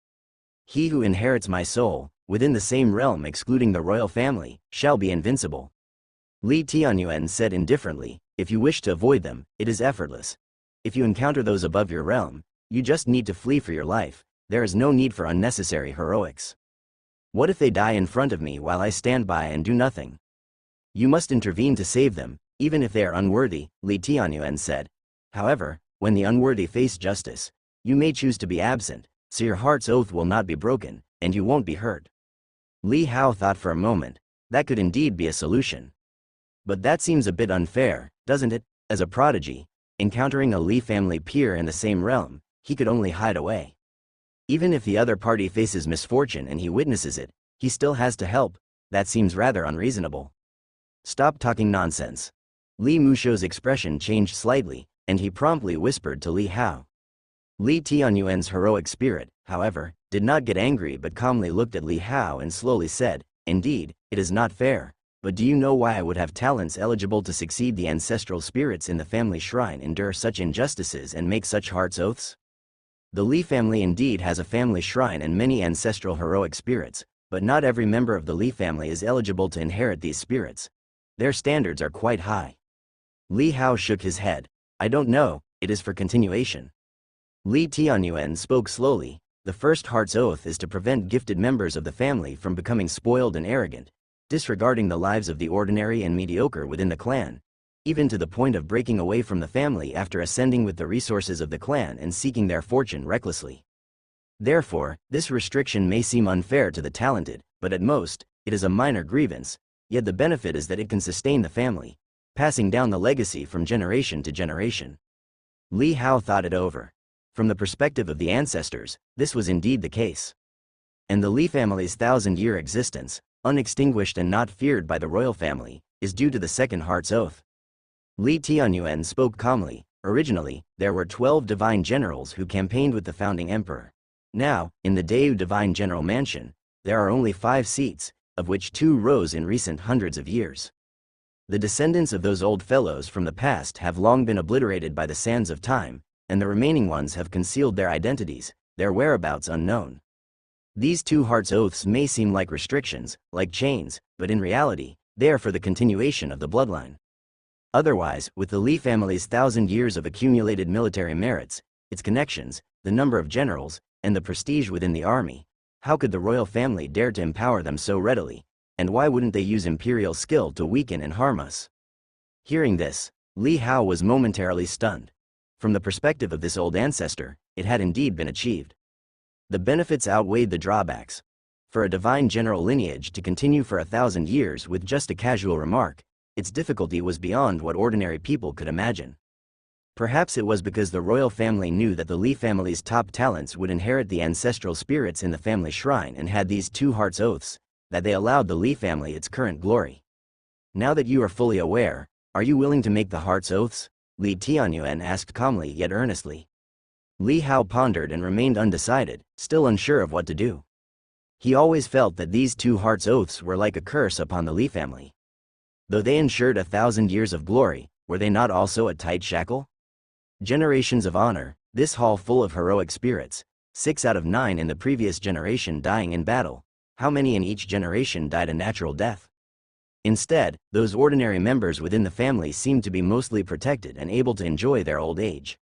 "He who inherits my soul, within the same realm excluding the royal family, shall be invincible." Li Tianyuan said indifferently, "If you wish to avoid them, it is effortless. If you encounter those above your realm, you just need to flee for your life. There is no need for unnecessary heroics. What if they die in front of me while I stand by and do nothing? You must intervene to save them, Even if they are unworthy, Li Tianyuan said. However, when the unworthy face justice, you may choose to be absent, so your heart's oath will not be broken, and you won't be hurt. Li Hao thought for a moment. That could indeed be a solution. But that seems a bit unfair, doesn't it? As a prodigy, encountering a Li family peer in the same realm, he could only hide away. Even if the other party faces misfortune and he witnesses it, he still has to help. That seems rather unreasonable. Stop talking nonsense. Li Musho's expression changed slightly, and he promptly whispered to Li Hao. Li Tianyuan's heroic spirit, however, did not get angry but calmly looked at Li Hao and slowly said, "Indeed, it is not fair, but do you know why I would have talents eligible to succeed the ancestral spirits in the family shrine endure such injustices and make such heart's oaths? The Li family indeed has a family shrine and many ancestral heroic spirits, but not every member of the Li family is eligible to inherit these spirits. Their standards are quite high." Li Hao shook his head. "I don't know, it is for continuation." Li Tianyuan spoke slowly. The first heart's oath is to prevent gifted members of the family from becoming spoiled and arrogant, disregarding the lives of the ordinary and mediocre within the clan, even to the point of breaking away from the family after ascending with the resources of the clan and seeking their fortune recklessly. Therefore, this restriction may seem unfair to the talented, but at most, it is a minor grievance, yet the benefit is that it can sustain the family, passing down the legacy from generation to generation. Li Hao thought it over. From the perspective of the ancestors, this was indeed the case. And the Li family's 1,000-year existence, unextinguished and not feared by the royal family, is due to the second heart's oath. Li Tianyuan spoke calmly. Originally, there were 12 divine generals who campaigned with the founding emperor. Now, in the Dayu Divine General Mansion, there are only 5 seats, of which 2 rose in recent hundreds of years. The descendants of those old fellows from the past have long been obliterated by the sands of time, and the remaining ones have concealed their identities, their whereabouts unknown. These 2 hearts' oaths may seem like restrictions, like chains, but in reality, they are for the continuation of the bloodline. Otherwise, with the Li family's 1,000 years of accumulated military merits, its connections, the number of generals, and the prestige within the army, how could the royal family dare to empower them so readily, and why wouldn't they use imperial skill to weaken and harm us? Hearing this, Li Hao was momentarily stunned. From the perspective of this old ancestor, it had indeed been achieved. The benefits outweighed the drawbacks. For a divine general lineage to continue for 1,000 years with just a casual remark, its difficulty was beyond what ordinary people could imagine. Perhaps it was because the royal family knew that the Li family's top talents would inherit the ancestral spirits in the family shrine and had these 2 hearts' oaths, that they allowed the Li family its current glory. Now that you are fully aware, are you willing to make the heart's oaths? Li Tianyuan asked calmly yet earnestly. Li Hao pondered and remained undecided, still unsure of what to do. He always felt that these 2 hearts' oaths were like a curse upon the Li family. Though they ensured 1,000 years of glory, were they not also a tight shackle? Generations of honor, this hall full of heroic spirits, 6 out of 9 in the previous generation dying in battle. How many in each generation died a natural death? Instead, those ordinary members within the family seemed to be mostly protected and able to enjoy their old age.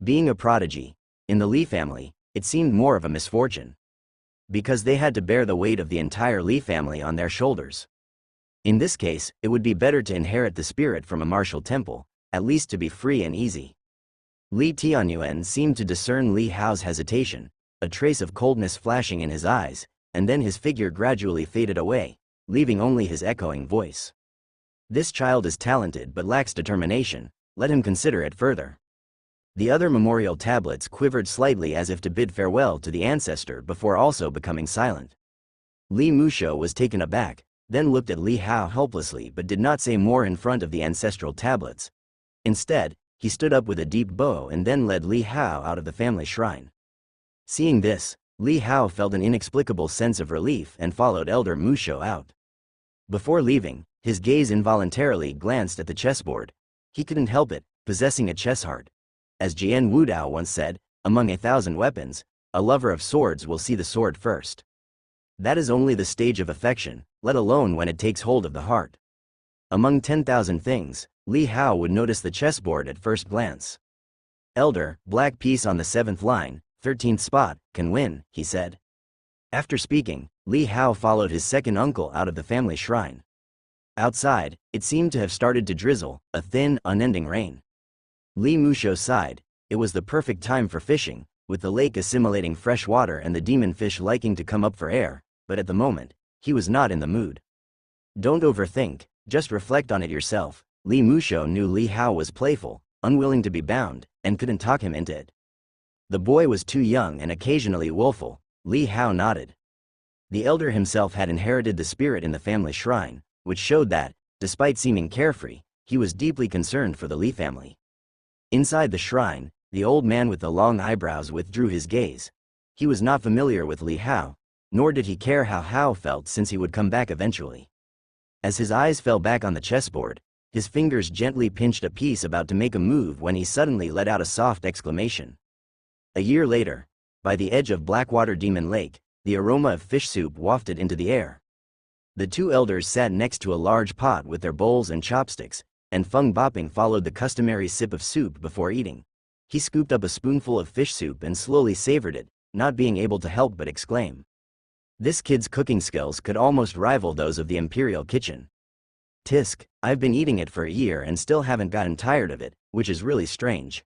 Being a prodigy, in the Li family, it seemed more of a misfortune, because they had to bear the weight of the entire Li family on their shoulders. In this case, it would be better to inherit the spirit from a martial temple, at least to be free and easy. Li Tianyuan seemed to discern Li Hao's hesitation, a trace of coldness flashing in his eyes, and then his figure gradually faded away, leaving only his echoing voice. This child is talented but lacks determination, let him consider it further. The other memorial tablets quivered slightly as if to bid farewell to the ancestor before also becoming silent. Li Musho was taken aback, then looked at Li Hao helplessly but did not say more in front of the ancestral tablets. Instead, he stood up with a deep bow and then led Li Hao out of the family shrine. Seeing this, Li Hao felt an inexplicable sense of relief and followed Elder Musho out. Before leaving, his gaze involuntarily glanced at the chessboard. He couldn't help it, possessing a chess heart. As Jian Wudao once said, among 1,000 weapons, a lover of swords will see the sword first. That is only the stage of affection, let alone when it takes hold of the heart. Among 10,000 things, Li Hao would notice the chessboard at first glance. Elder, black piece on the 7th line, 13th spot, can win, he said. After speaking, Li Hao followed his second uncle out of the family shrine. Outside, it seemed to have started to drizzle, a thin, unending rain. Li Musho sighed. It was the perfect time for fishing, with the lake assimilating fresh water and the demon fish liking to come up for air, but at the moment, he was not in the mood. Don't overthink, just reflect on it yourself. Li Musho knew Li Hao was playful, unwilling to be bound, and couldn't talk him into it. The boy was too young and occasionally willful. Li Hao nodded. The elder himself had inherited the spirit in the family shrine, which showed that, despite seeming carefree, he was deeply concerned for the Li family. Inside the shrine, the old man with the long eyebrows withdrew his gaze. He was not familiar with Li Hao, nor did he care how Hao felt since he would come back eventually. As his eyes fell back on the chessboard, his fingers gently pinched a piece about to make a move when he suddenly let out a soft exclamation. A year later, by the edge of Blackwater Demon Lake, the aroma of fish soup wafted into the air. The two elders sat next to a large pot with their bowls and chopsticks, and Feng Boping followed the customary sip of soup before eating. He scooped up a spoonful of fish soup and slowly savored it, not being able to help but exclaim. This kid's cooking skills could almost rival those of the Imperial kitchen. Tisk, I've been eating it for a year and still haven't gotten tired of it, which is really strange.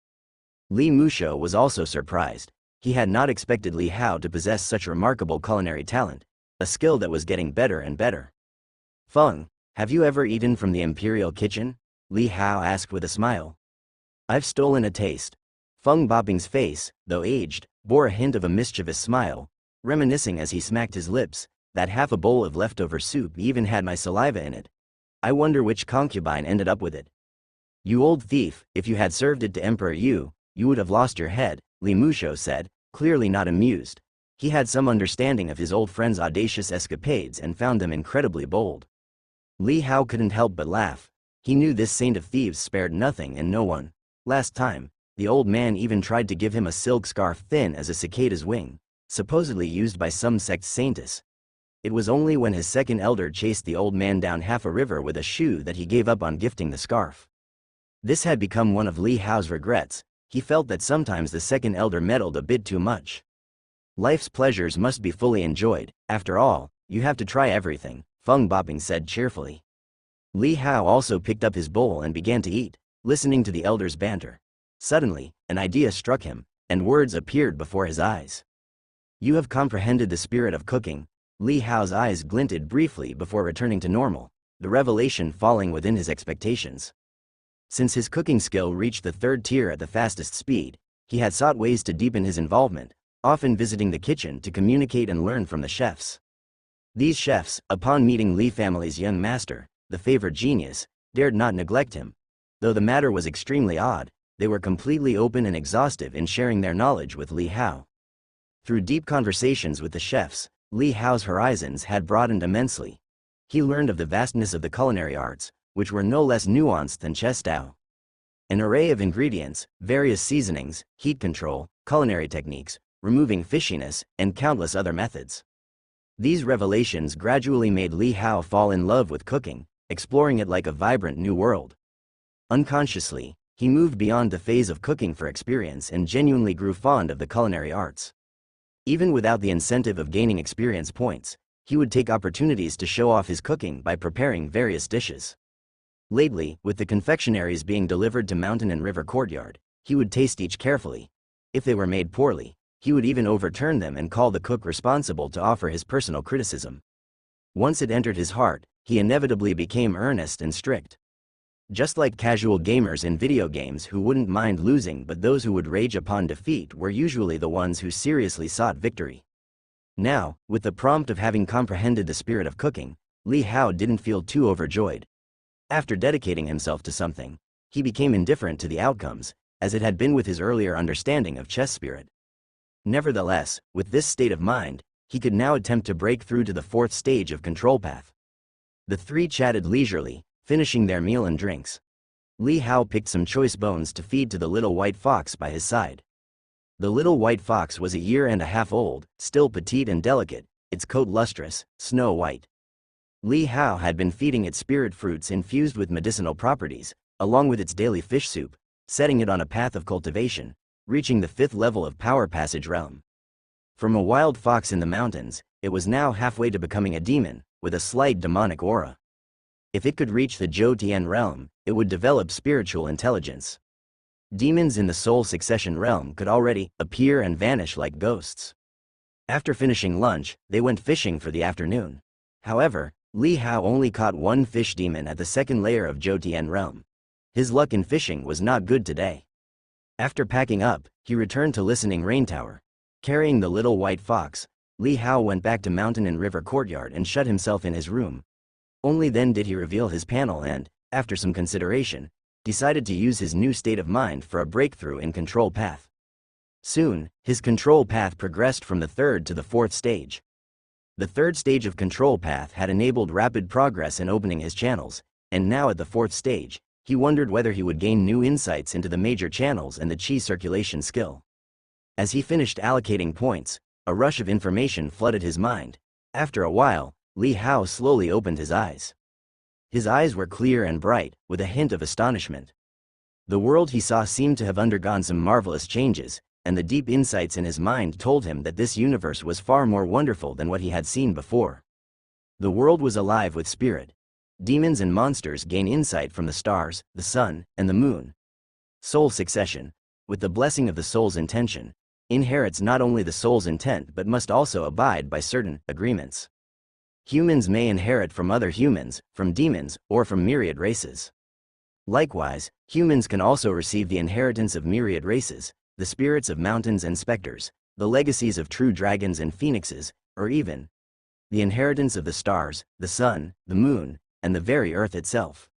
Li Musho was also surprised. He had not expected Li Hao to possess such remarkable culinary talent, a skill that was getting better and better. Feng, have you ever eaten from the Imperial kitchen? Li Hao asked with a smile. I've stolen a taste. Feng Boping's face, though aged, bore a hint of a mischievous smile, reminiscing as he smacked his lips, that half a bowl of leftover soup even had my saliva in it. I wonder which concubine ended up with it. You old thief, if you had served it to Emperor Yu, you would have lost your head, Li Musho said, clearly not amused. He had some understanding of his old friend's audacious escapades and found them incredibly bold. Li Hao couldn't help but laugh. He knew this saint of thieves spared nothing and no one. Last time, the old man even tried to give him a silk scarf thin as a cicada's wing, supposedly used by some sect saintess. It was only when his second elder chased the old man down half a river with a shoe that he gave up on gifting the scarf. This had become one of Li Hao's regrets. He felt that sometimes the second elder meddled a bit too much. Life's pleasures must be fully enjoyed. After all, you have to try everything, Feng Boping said cheerfully. Li Hao also picked up his bowl and began to eat, listening to the elder's banter. Suddenly, an idea struck him, and words appeared before his eyes. You have comprehended the spirit of cooking. Li Hao's eyes glinted briefly before returning to normal, the revelation falling within his expectations. Since his cooking skill reached the third tier at the fastest speed, he had sought ways to deepen his involvement, often visiting the kitchen to communicate and learn from the chefs. These chefs, upon meeting Li family's young master, the favored genius, dared not neglect him. Though the matter was extremely odd, they were completely open and exhaustive in sharing their knowledge with Li Hao. Through deep conversations with the chefs, Li Hao's horizons had broadened immensely. He learned of the vastness of the culinary arts, which were no less nuanced than chess style. An array of ingredients, various seasonings, heat control, culinary techniques, removing fishiness, and countless other methods. These revelations gradually made Li Hao fall in love with cooking, exploring it like a vibrant new world. Unconsciously, he moved beyond the phase of cooking for experience and genuinely grew fond of the culinary arts. Even without the incentive of gaining experience points, he would take opportunities to show off his cooking by preparing various dishes. Lately, with the confectionaries being delivered to Mountain and River Courtyard, he would taste each carefully. If they were made poorly, he would even overturn them and call the cook responsible to offer his personal criticism. Once it entered his heart, he inevitably became earnest and strict. Just like casual gamers in video games who wouldn't mind losing, but those who would rage upon defeat were usually the ones who seriously sought victory. Now, with the prompt of having comprehended the spirit of cooking, Li Hao didn't feel too overjoyed. After dedicating himself to something, he became indifferent to the outcomes, as it had been with his earlier understanding of chess spirit. Nevertheless, with this state of mind, he could now attempt to break through to the fourth stage of control path. The three chatted leisurely, finishing their meal and drinks. Li Hao picked some choice bones to feed to the little white fox by his side. The little white fox was a year and a half old, still petite and delicate, its coat lustrous, snow white. Li Hao had been feeding it spirit fruits infused with medicinal properties, along with its daily fish soup, setting it on a path of cultivation, reaching the 5th level of Power Passage realm. From a wild fox in the mountains, it was now halfway to becoming a demon, with a slight demonic aura. If it could reach the Zhou realm, it would develop spiritual intelligence. Demons in the soul succession realm could already appear and vanish like ghosts. After finishing lunch, they went fishing for the afternoon. However, Li Hao only caught one fish demon at the second layer of Zhou realm. His luck in fishing was not good today. After packing up, he returned to Listening Rain Tower. Carrying the little white fox, Li Hao went back to Mountain and River Courtyard and shut himself in his room. Only then did he reveal his panel and, after some consideration, decided to use his new state of mind for a breakthrough in control path. Soon, his control path progressed from the third to the fourth stage. The third stage of control path had enabled rapid progress in opening his channels, and now at the fourth stage, he wondered whether he would gain new insights into the major channels and the chi circulation skill. As he finished allocating points, a rush of information flooded his mind. After a while, Li Hao slowly opened his eyes. His eyes were clear and bright, with a hint of astonishment. The world he saw seemed to have undergone some marvelous changes, and the deep insights in his mind told him that this universe was far more wonderful than what he had seen before. The world was alive with spirit. Demons and monsters gain insight from the stars, the sun, and the moon. Soul succession, with the blessing of the soul's intention, inherits not only the soul's intent but must also abide by certain agreements. Humans may inherit from other humans, from demons, or from myriad races. Likewise, humans can also receive the inheritance of myriad races, the spirits of mountains and specters, the legacies of true dragons and phoenixes, or even the inheritance of the stars, the sun, the moon, and the very earth itself.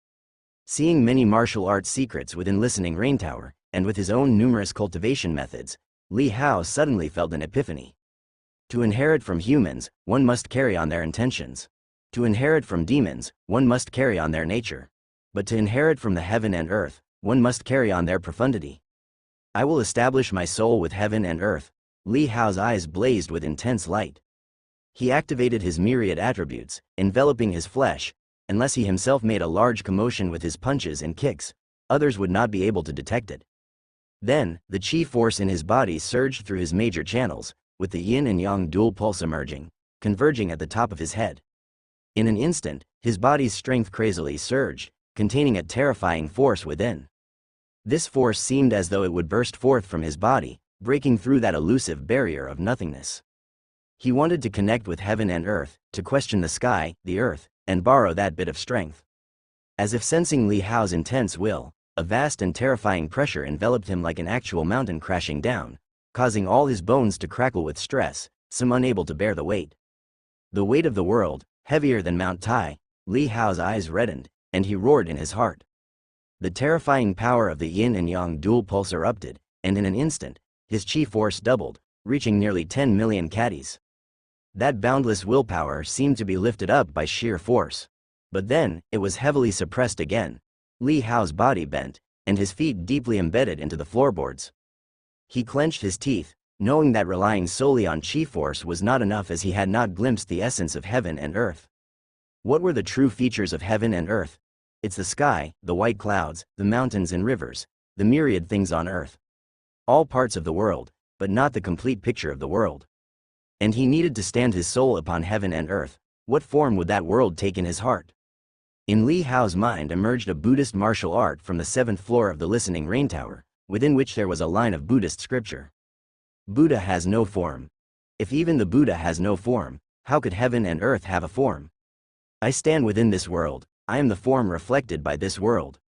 Seeing many martial arts secrets within Listening Rain Tower, and with his own numerous cultivation methods, Li Hao suddenly felt an epiphany. To inherit from humans, one must carry on their intentions. To inherit from demons, one must carry on their nature. But to inherit from the heaven and earth, one must carry on their profundity. I will establish my soul with heaven and earth. Li Hao's eyes blazed with intense light. He activated his myriad attributes, enveloping his flesh. Unless he himself made a large commotion with his punches and kicks, others would not be able to detect it. Then, the chi force in his body surged through his major channels, with the yin and yang dual pulse emerging, converging at the top of his head. In an instant, his body's strength crazily surged, containing a terrifying force within. This force seemed as though it would burst forth from his body, breaking through that elusive barrier of nothingness. He wanted to connect with heaven and earth, to question the sky, the earth, and borrow that bit of strength. As if sensing Li Hao's intense will, a vast and terrifying pressure enveloped him like an actual mountain crashing down, causing all his bones to crackle with stress, some unable to bear the weight. The weight of the world, heavier than Mount Tai. Li Hao's eyes reddened, and he roared in his heart. The terrifying power of the yin and yang dual pulse erupted, and in an instant, his chi force doubled, reaching nearly 10 million caddies. That boundless willpower seemed to be lifted up by sheer force. But then, it was heavily suppressed again. Li Hao's body bent, and his feet deeply embedded into the floorboards. He clenched his teeth, knowing that relying solely on chi force was not enough, as he had not glimpsed the essence of heaven and earth. What were the true features of heaven and earth? It's the sky, the white clouds, the mountains and rivers, the myriad things on earth. All parts of the world, but not the complete picture of the world. And he needed to stand his soul upon heaven and earth. What form would that world take in his heart? In Li Hao's mind emerged a Buddhist martial art from the 7th floor of the Listening Rain Tower, within which there was a line of Buddhist scripture. Buddha has no form. If even the Buddha has no form, how could heaven and earth have a form? I stand within this world, I am the form reflected by this world.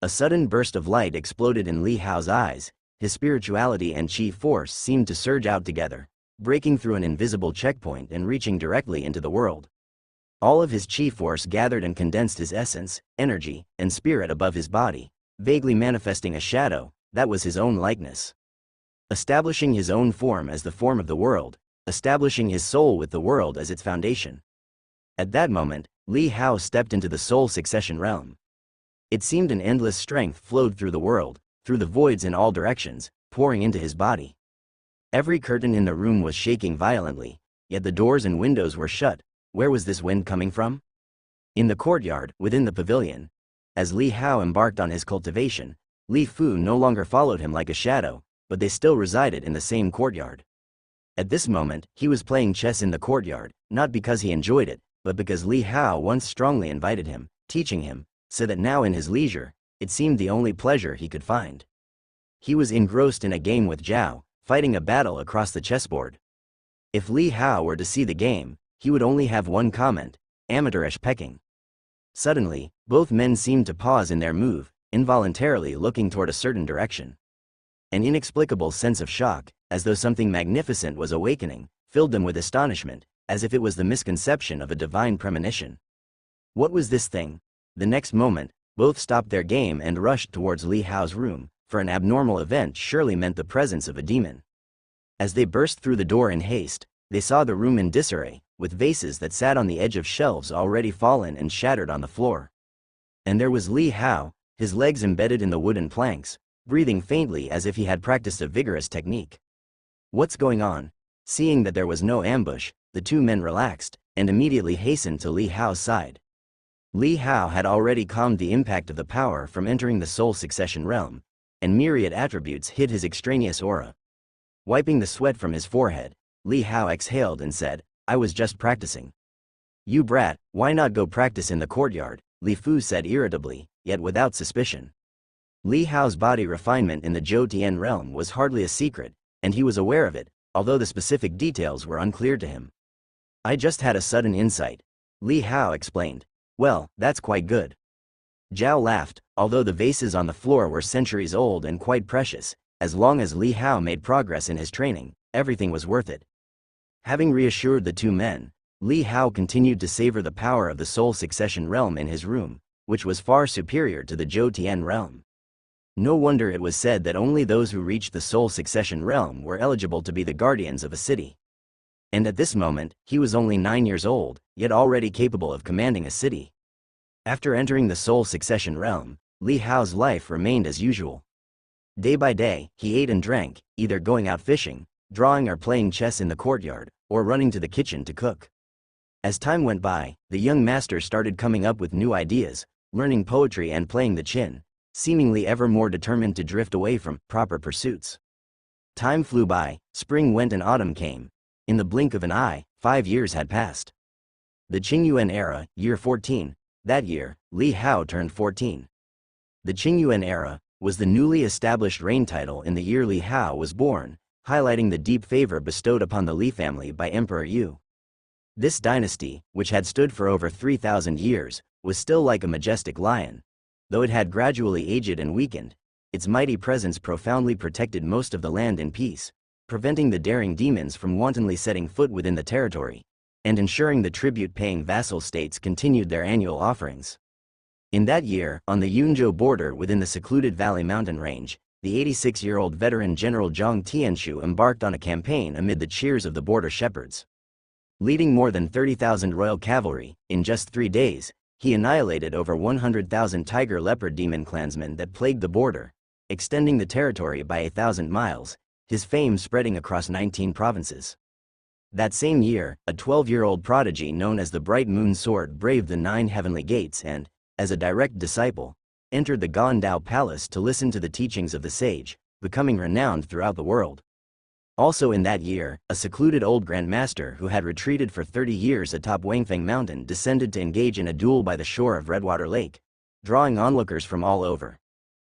A sudden burst of light exploded in Li Hao's eyes. His spirituality and chi force seemed to surge out together, breaking through an invisible checkpoint and reaching directly into the world. All of his chi force gathered and condensed his essence, energy, and spirit above his body, vaguely manifesting a shadow that was his own likeness. Establishing his own form as the form of the world, establishing his soul with the world as its foundation. At that moment, Li Hao stepped into the soul succession realm. It seemed an endless strength flowed through the world, through the voids in all directions, pouring into his body. Every curtain in the room was shaking violently, yet the doors and windows were shut. Where was this wind coming from? In the courtyard, within the pavilion. As Li Hao embarked on his cultivation, Li Fu no longer followed him like a shadow, but they still resided in the same courtyard. At this moment, he was playing chess in the courtyard, not because he enjoyed it, but because Li Hao once strongly invited him, teaching him, so that now in his leisure, it seemed the only pleasure he could find. He was engrossed in a game with Zhao, fighting a battle across the chessboard. If Li Hao were to see the game, he would only have one comment: amateurish pecking. Suddenly, both men seemed to pause in their move, involuntarily looking toward a certain direction. An inexplicable sense of shock, as though something magnificent was awakening, filled them with astonishment, as if it was the misconception of a divine premonition. What was this thing? The next moment, both stopped their game and rushed towards Li Hao's room, for an abnormal event surely meant the presence of a demon. As they burst through the door in haste, they saw the room in disarray, with vases that sat on the edge of shelves already fallen and shattered on the floor. And there was Li Hao, his legs embedded in the wooden planks, breathing faintly as if he had practiced a vigorous technique. What's going on? Seeing that there was no ambush, the two men relaxed, and immediately hastened to Li Hao's side. Li Hao had already calmed the impact of the power from entering the soul succession realm, and myriad attributes hid his extraneous aura. Wiping the sweat from his forehead, Li Hao exhaled and said, "I was just practicing." "You brat, why not go practice in the courtyard?" Li Fu said irritably, yet without suspicion. Li Hao's body refinement in the Zhou Tian realm was hardly a secret, and he was aware of it, although the specific details were unclear to him. "I just had a sudden insight," Li Hao explained. "Well, that's quite good." Zhao laughed, although the vases on the floor were centuries old and quite precious. As long as Li Hao made progress in his training, everything was worth it. Having reassured the two men, Li Hao continued to savor the power of the soul succession realm in his room, which was far superior to the Zhou Tian realm. No wonder it was said that only those who reached the soul succession realm were eligible to be the guardians of a city. And at this moment, he was only 9 years old, yet already capable of commanding a city. After entering the soul succession realm, Li Hao's life remained as usual. Day by day, he ate and drank, either going out fishing, drawing or playing chess in the courtyard, or running to the kitchen to cook. As time went by, the young master started coming up with new ideas, learning poetry and playing the qin, seemingly ever more determined to drift away from proper pursuits. Time flew by, spring went and autumn came. In the blink of an eye, 5 years had passed. The Qingyuan era, year 14, that year, Li Hao turned 14. The Qingyuan era was the newly established reign title in the year Li Hao was born, highlighting the deep favor bestowed upon the Li family by Emperor Yu. This dynasty, which had stood for over 3,000 years, was still like a majestic lion. Though it had gradually aged and weakened, its mighty presence profoundly protected most of the land in peace, preventing the daring demons from wantonly setting foot within the territory, and ensuring the tribute-paying vassal states continued their annual offerings. In that year, on the Yunzhou border within the secluded Valley Mountain Range, the 86-year-old veteran General Zhang Tianshu embarked on a campaign amid the cheers of the border shepherds. Leading more than 30,000 royal cavalry, in just 3 days, he annihilated over 100,000 tiger leopard demon clansmen that plagued the border, extending the territory by 1,000 miles, his fame spreading across 19 provinces. That same year, a 12-year-old prodigy known as the Bright Moon Sword braved the 9 heavenly gates and, as a direct disciple, entered the Gandao Palace to listen to the teachings of the sage, becoming renowned throughout the world. Also in that year, a secluded old grandmaster who had retreated for 30 years atop Wangfeng Mountain descended to engage in a duel by the shore of Redwater Lake, drawing onlookers from all over.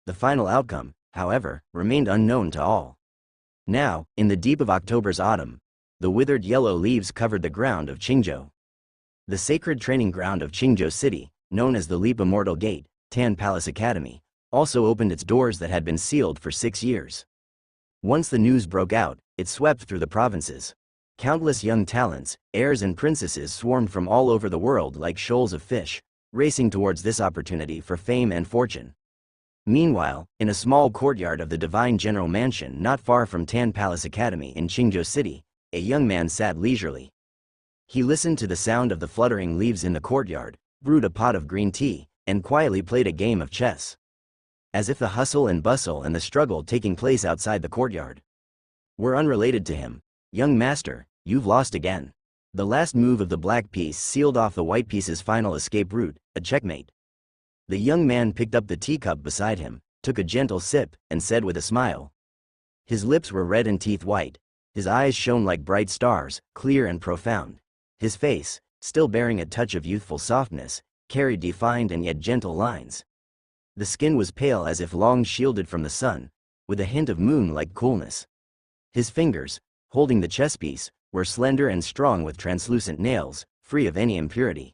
The final outcome, however, remained unknown to all. Now, in the deep of October's autumn, the withered yellow leaves covered the ground of Qingzhou. The sacred training ground of Qingzhou City, known as the Leap Immortal Gate, Tan Palace Academy, also opened its doors that had been sealed for 6 years. Once the news broke out, it swept through the provinces. Countless young talents, heirs and princesses swarmed from all over the world like shoals of fish, racing towards this opportunity for fame and fortune. Meanwhile, in a small courtyard of the Divine General Mansion not far from Tan Palace Academy in Qingzhou City, a young man sat leisurely. He listened to the sound of the fluttering leaves in the courtyard, brewed a pot of green tea, and quietly played a game of chess. As if the hustle and bustle and the struggle taking place outside the courtyard were unrelated to him. "Young master, you've lost again." The last move of the black piece sealed off the white piece's final escape route, a checkmate. The young man picked up the teacup beside him, took a gentle sip, and said with a smile. His lips were red and teeth white. His eyes shone like bright stars, clear and profound. His face, still bearing a touch of youthful softness, carried defined and yet gentle lines. The skin was pale as if long shielded from the sun, with a hint of moon-like coolness. His fingers, holding the chess piece, were slender and strong with translucent nails, free of any impurity.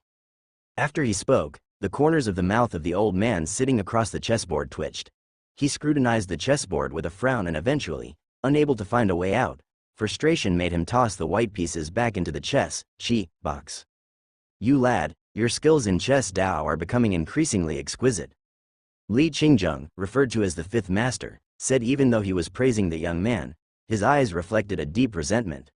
After he spoke, the corners of the mouth of the old man sitting across the chessboard twitched. He scrutinized the chessboard with a frown and eventually, unable to find a way out, frustration made him toss the white pieces back into the chess box. You lad, your skills in chess Dao are becoming increasingly exquisite. Li Qingjung, referred to as the fifth master, said even though he was praising the young man, his eyes reflected a deep resentment.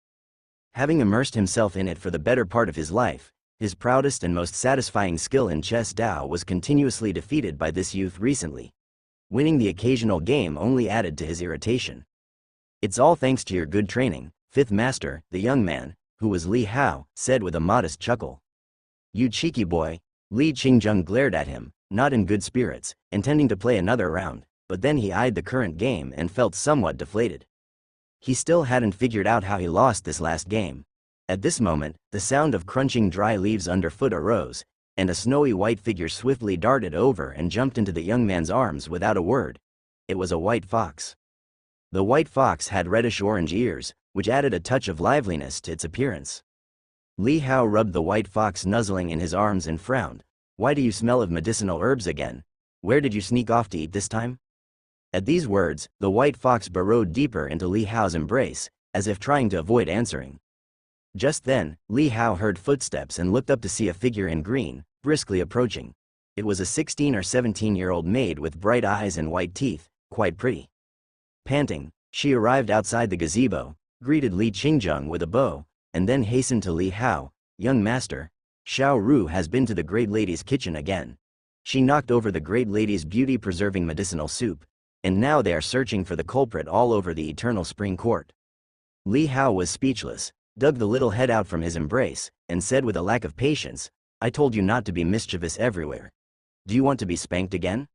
Having immersed himself in it for the better part of his life, his proudest and most satisfying skill in chess Dao was continuously defeated by this youth recently. Winning the occasional game only added to his irritation. It's all thanks to your good training, fifth master, the young man, who was Li Hao, said with a modest chuckle. You cheeky boy, Li Qingjung glared at him, not in good spirits, intending to play another round, but then he eyed the current game and felt somewhat deflated. He still hadn't figured out how he lost this last game. At this moment, the sound of crunching dry leaves underfoot arose, and a snowy white figure swiftly darted over and jumped into the young man's arms without a word. It was a white fox. The white fox had reddish-orange ears, which added a touch of liveliness to its appearance. Li Hao rubbed the white fox nuzzling in his arms and frowned. Why do you smell of medicinal herbs again? Where did you sneak off to eat this time? At these words, the white fox burrowed deeper into Li Hao's embrace, as if trying to avoid answering. Just then, Li Hao heard footsteps and looked up to see a figure in green, briskly approaching. It was a 16 or 17-year-old maid with bright eyes and white teeth, quite pretty. Panting, she arrived outside the gazebo, greeted Li Qingjung with a bow, and then hastened to Li Hao. Young master, Xiao Ru has been to the great lady's kitchen again. She knocked over the great lady's beauty-preserving medicinal soup, and now they are searching for the culprit all over the Eternal Spring Court. Li Hao was speechless, dug the little head out from his embrace, and said with a lack of patience, I told you not to be mischievous everywhere. Do you want to be spanked again?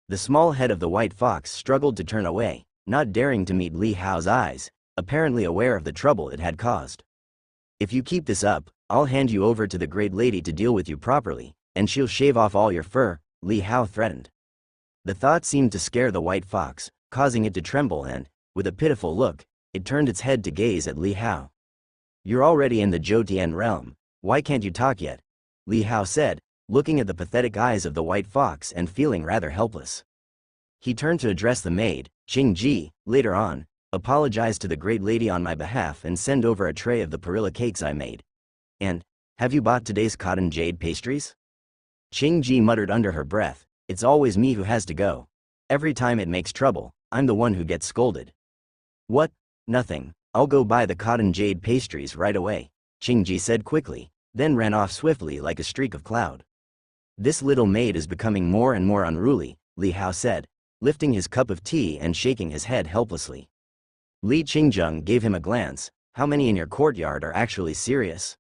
The small head of the white fox struggled to turn away, not daring to meet Li Hao's eyes, apparently aware of the trouble it had caused. If you keep this up, I'll hand you over to the great lady to deal with you properly, and she'll shave off all your fur, Li Hao threatened. The thought seemed to scare the white fox, causing it to tremble and, with a pitiful look, it turned its head to gaze at Li Hao. You're already in the Zhoutian realm, why can't you talk yet? Li Hao said, looking at the pathetic eyes of the white fox and feeling rather helpless. He turned to address the maid, Qing Ji, later on, apologize to the great lady on my behalf and send over a tray of the perilla cakes I made. And, have you bought today's cotton jade pastries? Qing Ji muttered under her breath, it's always me who has to go. Every time it makes trouble, I'm the one who gets scolded. What? Nothing, I'll go buy the cotton jade pastries right away, Qing Ji said quickly, then ran off swiftly like a streak of cloud. This little maid is becoming more and more unruly, Li Hao said, lifting his cup of tea and shaking his head helplessly. Li Qingjung gave him a glance. How many in your courtyard are actually serious?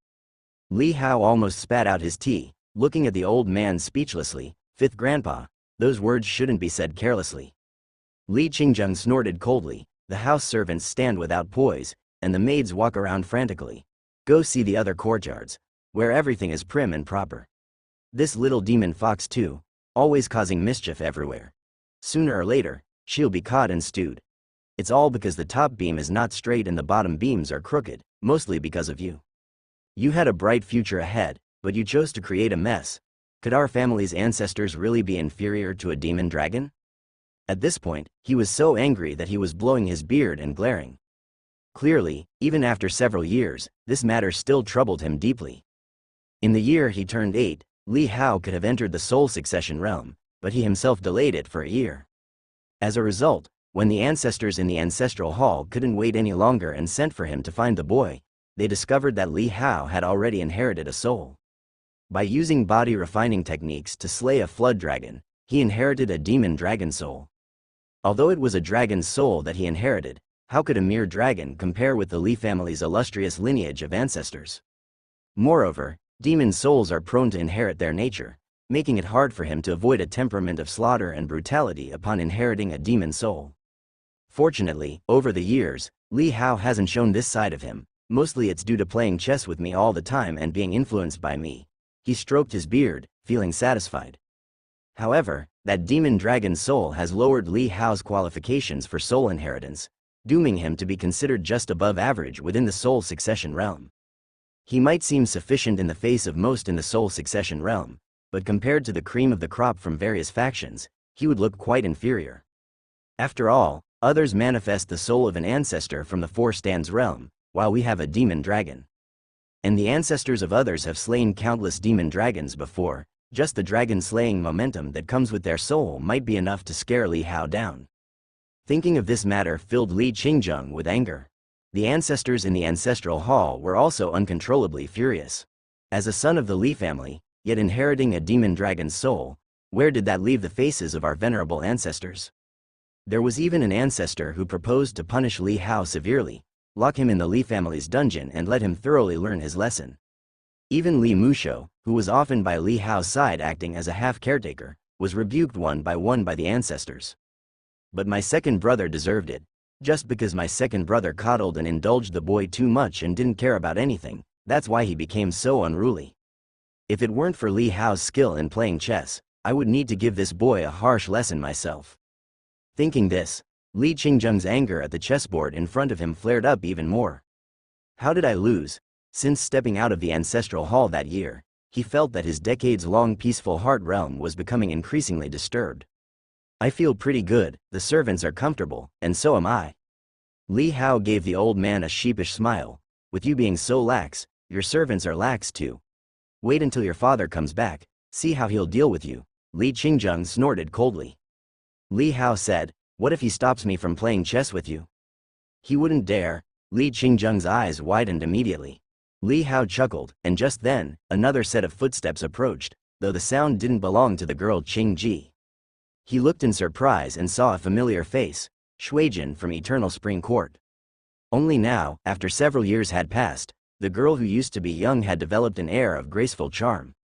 Li Hao almost spat out his tea, looking at the old man speechlessly. Fifth grandpa, those words shouldn't be said carelessly. Li Qingjung snorted coldly. The house servants stand without poise, and the maids walk around frantically. Go see the other courtyards, where everything is prim and proper. This little demon fox too, always causing mischief everywhere. Sooner or later, she'll be caught and stewed. It's all because the top beam is not straight and the bottom beams are crooked, mostly because of you. You had a bright future ahead, but you chose to create a mess. Could our family's ancestors really be inferior to a demon dragon? At this point, he was so angry that he was blowing his beard and glaring. Clearly, even after several years, this matter still troubled him deeply. In the year he turned 8, Li Hao could have entered the soul succession realm, but he himself delayed it for a year. As a result, when the ancestors in the ancestral hall couldn't wait any longer and sent for him to find the boy, they discovered that Li Hao had already inherited a soul. By using body refining techniques to slay a flood dragon, he inherited a demon dragon soul. Although it was a dragon's soul that he inherited, how could a mere dragon compare with the Li family's illustrious lineage of ancestors? Moreover, demon souls are prone to inherit their nature, making it hard for him to avoid a temperament of slaughter and brutality upon inheriting a demon soul. Fortunately, over the years, Li Hao hasn't shown this side of him. Mostly it's due to playing chess with me all the time and being influenced by me. He stroked his beard, feeling satisfied. However, that demon dragon soul has lowered Li Hao's qualifications for soul inheritance, dooming him to be considered just above average within the soul succession realm. He might seem sufficient in the face of most in the soul succession realm, but compared to the cream of the crop from various factions, he would look quite inferior. After all, others manifest the soul of an ancestor from the Four Stands realm, while we have a demon dragon. And the ancestors of others have slain countless demon dragons before. Just the dragon-slaying momentum that comes with their soul might be enough to scare Li Hao down. Thinking of this matter filled Li Qingjung with anger. The ancestors in the ancestral hall were also uncontrollably furious. As a son of the Li family, yet inheriting a demon dragon's soul, where did that leave the faces of our venerable ancestors? There was even an ancestor who proposed to punish Li Hao severely, lock him in the Li family's dungeon and let him thoroughly learn his lesson. Even Li Musho, who was often by Li Hao's side acting as a half-caretaker, was rebuked one by the ancestors. But my second brother deserved it. Just because my second brother coddled and indulged the boy too much and didn't care about anything, that's why he became so unruly. If it weren't for Li Hao's skill in playing chess, I would need to give this boy a harsh lesson myself. Thinking this, Li Qingjung's anger at the chessboard in front of him flared up even more. How did I lose? Since stepping out of the ancestral hall that year, he felt that his decades-long peaceful heart realm was becoming increasingly disturbed. I feel pretty good, the servants are comfortable, and so am I. Li Hao gave the old man a sheepish smile. With you being so lax, your servants are lax too. Wait until your father comes back, see how he'll deal with you. Li Qingjung snorted coldly. Li Hao said, what if he stops me from playing chess with you? He wouldn't dare. Li Qingjung's eyes widened immediately. Li Hao chuckled, and just then, another set of footsteps approached, though the sound didn't belong to the girl Qing Ji. He looked in surprise and saw a familiar face, Shuijin from Eternal Spring Court. Only now, after several years had passed, the girl who used to be young had developed an air of graceful charm.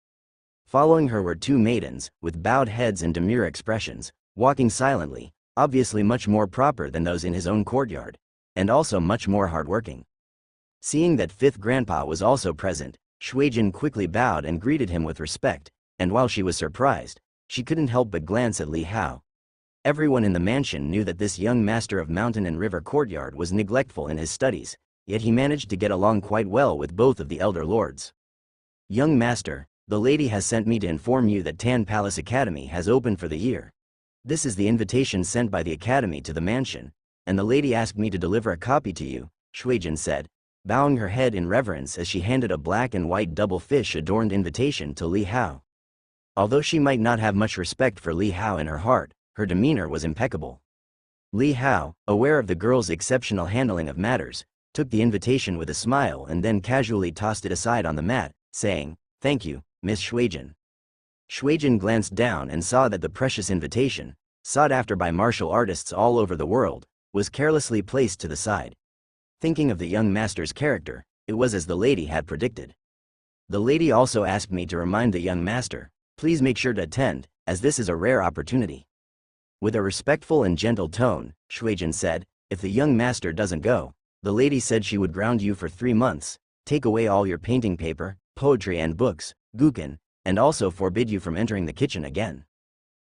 Following her were two maidens, with bowed heads and demure expressions, walking silently, obviously much more proper than those in his own courtyard, and also much more hardworking. Seeing that fifth grandpa was also present, Shuijin quickly bowed and greeted him with respect, and while she was surprised, she couldn't help but glance at Li Hao. Everyone in the mansion knew that this young master of mountain and river courtyard was neglectful in his studies, yet he managed to get along quite well with both of the elder lords. Young master, the lady has sent me to inform you that Tan Palace Academy has opened for the year. This is the invitation sent by the academy to the mansion, and the lady asked me to deliver a copy to you, Shuijin said, bowing her head in reverence as she handed a black and white double fish-adorned invitation to Li Hao. Although she might not have much respect for Li Hao in her heart, her demeanor was impeccable. Li Hao, aware of the girl's exceptional handling of matters, took the invitation with a smile and then casually tossed it aside on the mat, saying, thank you, Miss Shuijin. Shuijin glanced down and saw that the precious invitation, sought after by martial artists all over the world, was carelessly placed to the side. Thinking of the young master's character, it was as the lady had predicted. The lady also asked me to remind the young master, please make sure to attend, as this is a rare opportunity. With a respectful and gentle tone, Shuijin said, if the young master doesn't go, the lady said she would ground you for 3 months, take away all your painting paper, poetry and books, guken, and also forbid you from entering the kitchen again.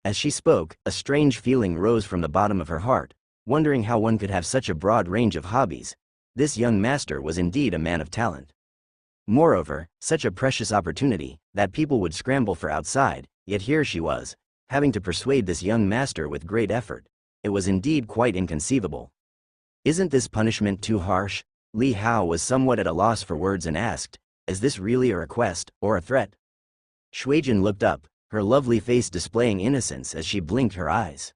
As she spoke, a strange feeling rose from the bottom of her heart, wondering how one could have such a broad range of hobbies. This young master was indeed a man of talent. Moreover, such a precious opportunity, that people would scramble for outside, yet here she was, having to persuade this young master with great effort. It was indeed quite inconceivable. Isn't this punishment too harsh? Li Hao was somewhat at a loss for words and asked, is this really a request, or a threat? Shuijin looked up, her lovely face displaying innocence as she blinked her eyes.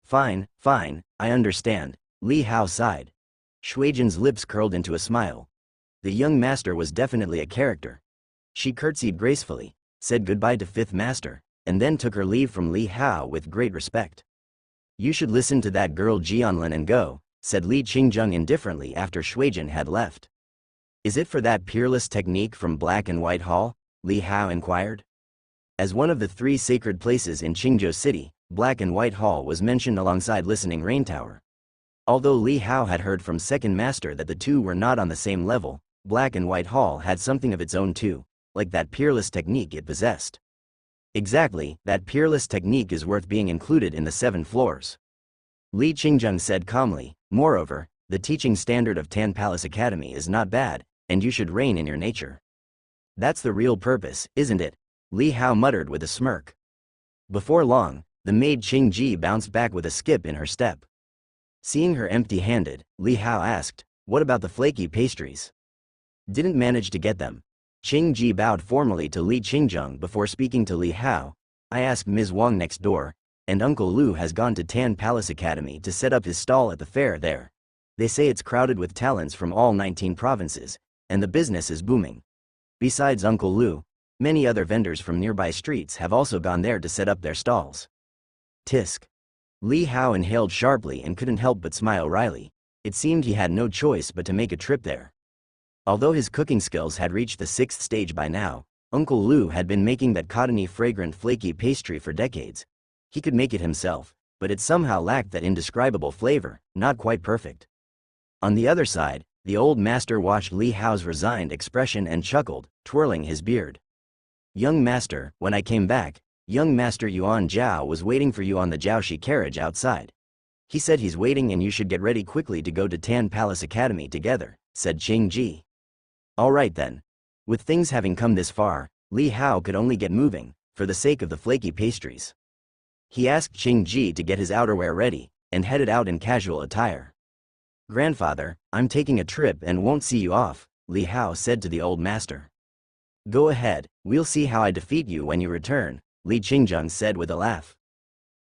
Fine, fine, I understand, Li Hao sighed. Shuijin's lips curled into a smile. The young master was definitely a character. She curtsied gracefully, said goodbye to fifth master, and then took her leave from Li Hao with great respect. You should listen to that girl Jianlin and go, said Li Qingjung indifferently after Shuijin had left. Is it for that peerless technique from Black and White Hall? Li Hao inquired. As one of the 3 sacred places in Qingzhou City, Black and White Hall was mentioned alongside Listening Rain Tower. Although Li Hao had heard from second master that the two were not on the same level, Black and White Hall had something of its own too, like that peerless technique it possessed. Exactly, that peerless technique is worth being included in the 7 floors. Li Qingjung said calmly. Moreover, the teaching standard of Tan Palace Academy is not bad, and you should reign in your nature. That's the real purpose, isn't it? Li Hao muttered with a smirk. Before long, the maid Qing Ji bounced back with a skip in her step. Seeing her empty-handed, Li Hao asked, "What about the flaky pastries?" "Didn't manage to get them." Qing Ji bowed formally to Li Qingjung before speaking to Li Hao. "I asked Ms. Wang next door, and Uncle Lu has gone to Tan Palace Academy to set up his stall at the fair there. They say it's crowded with talents from all 19 provinces, and the business is booming. Besides Uncle Lu, many other vendors from nearby streets have also gone there to set up their stalls." Tisk. Li Hao inhaled sharply and couldn't help but smile wryly. It seemed he had no choice but to make a trip there. Although his cooking skills had reached the 6th stage by now, Uncle Lu had been making that cottony fragrant flaky pastry for decades. He could make it himself, but it somehow lacked that indescribable flavor, not quite perfect. On the other side, the old master watched Li Hao's resigned expression and chuckled, twirling his beard. "Young master, when I came back, young master Yuan Zhao was waiting for you on the Jiaoshi carriage outside. He said he's waiting and you should get ready quickly to go to Tan Palace Academy together," said Qing Ji. All right then. With things having come this far, Li Hao could only get moving, for the sake of the flaky pastries. He asked Qing Ji to get his outerwear ready, and headed out in casual attire. "Grandfather, I'm taking a trip and won't see you off," Li Hao said to the old master. "Go ahead, we'll see how I defeat you when you return," Li Qingjung said with a laugh.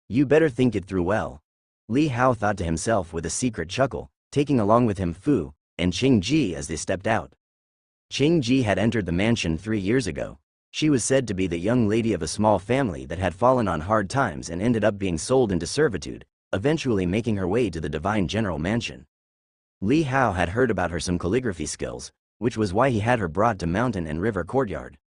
"You better think it through well." Li Hao thought to himself with a secret chuckle, taking along with him Fu and Qing Ji as they stepped out. Qing Ji had entered the mansion 3 years ago. She was said to be the young lady of a small family that had fallen on hard times and ended up being sold into servitude, eventually making her way to the Divine General Mansion. Li Hao had heard about her some calligraphy skills, which was why he had her brought to Mountain and River Courtyard.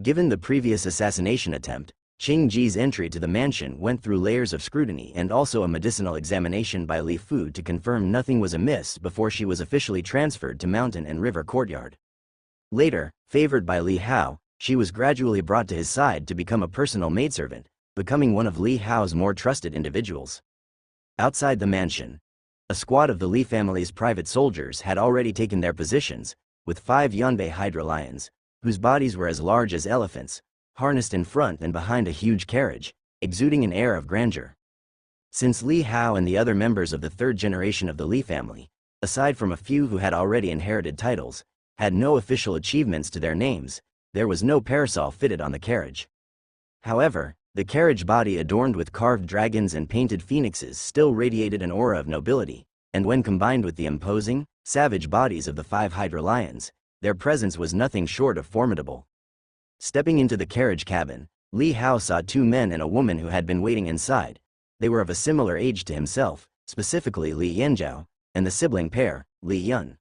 Given the previous assassination attempt, Qing Ji's entry to the mansion went through layers of scrutiny and also a medicinal examination by Li Fu to confirm nothing was amiss before she was officially transferred to Mountain and River Courtyard. Later, favored by Li Hao, she was gradually brought to his side to become a personal maidservant, becoming one of Li Hao's more trusted individuals. Outside the mansion, a squad of the Li family's private soldiers had already taken their positions, with 5 Yanbei Hydra lions, whose bodies were as large as elephants, harnessed in front and behind a huge carriage, exuding an air of grandeur. Since Li Hao and the other members of the 3rd generation of the Li family, aside from a few who had already inherited titles, had no official achievements to their names, there was no parasol fitted on the carriage. However, the carriage body adorned with carved dragons and painted phoenixes still radiated an aura of nobility, and when combined with the imposing, savage bodies of the 5 Hydra lions, their presence was nothing short of formidable. Stepping into the carriage cabin, Li Hao saw 2 men and a woman who had been waiting inside. They were of a similar age to himself, specifically Li Yanzhao, and the sibling pair, Li Yun.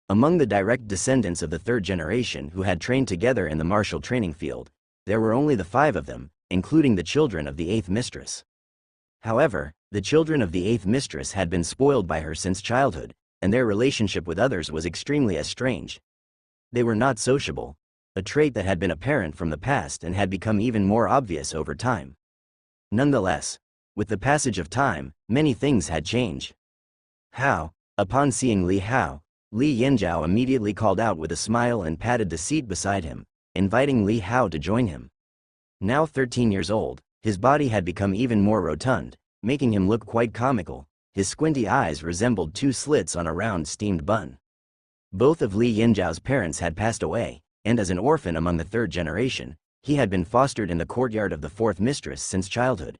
Among the direct descendants of the 3rd generation who had trained together in the martial training field, there were only the 5 of them, including the children of the 8th mistress. However, the children of the 8th mistress had been spoiled by her since childhood, and their relationship with others was extremely estranged. They were not sociable, a trait that had been apparent from the past and had become even more obvious over time. Nonetheless, with the passage of time, many things had changed. Upon seeing Li Hao, Li Yanzhao immediately called out with a smile and patted the seat beside him, inviting Li Hao to join him. Now 13 years old, his body had become even more rotund, making him look quite comical. His squinty eyes resembled 2 slits on a round steamed bun. Both of Li Yanzhao's parents had passed away, and as an orphan among the 3rd generation, he had been fostered in the courtyard of the 4th mistress since childhood.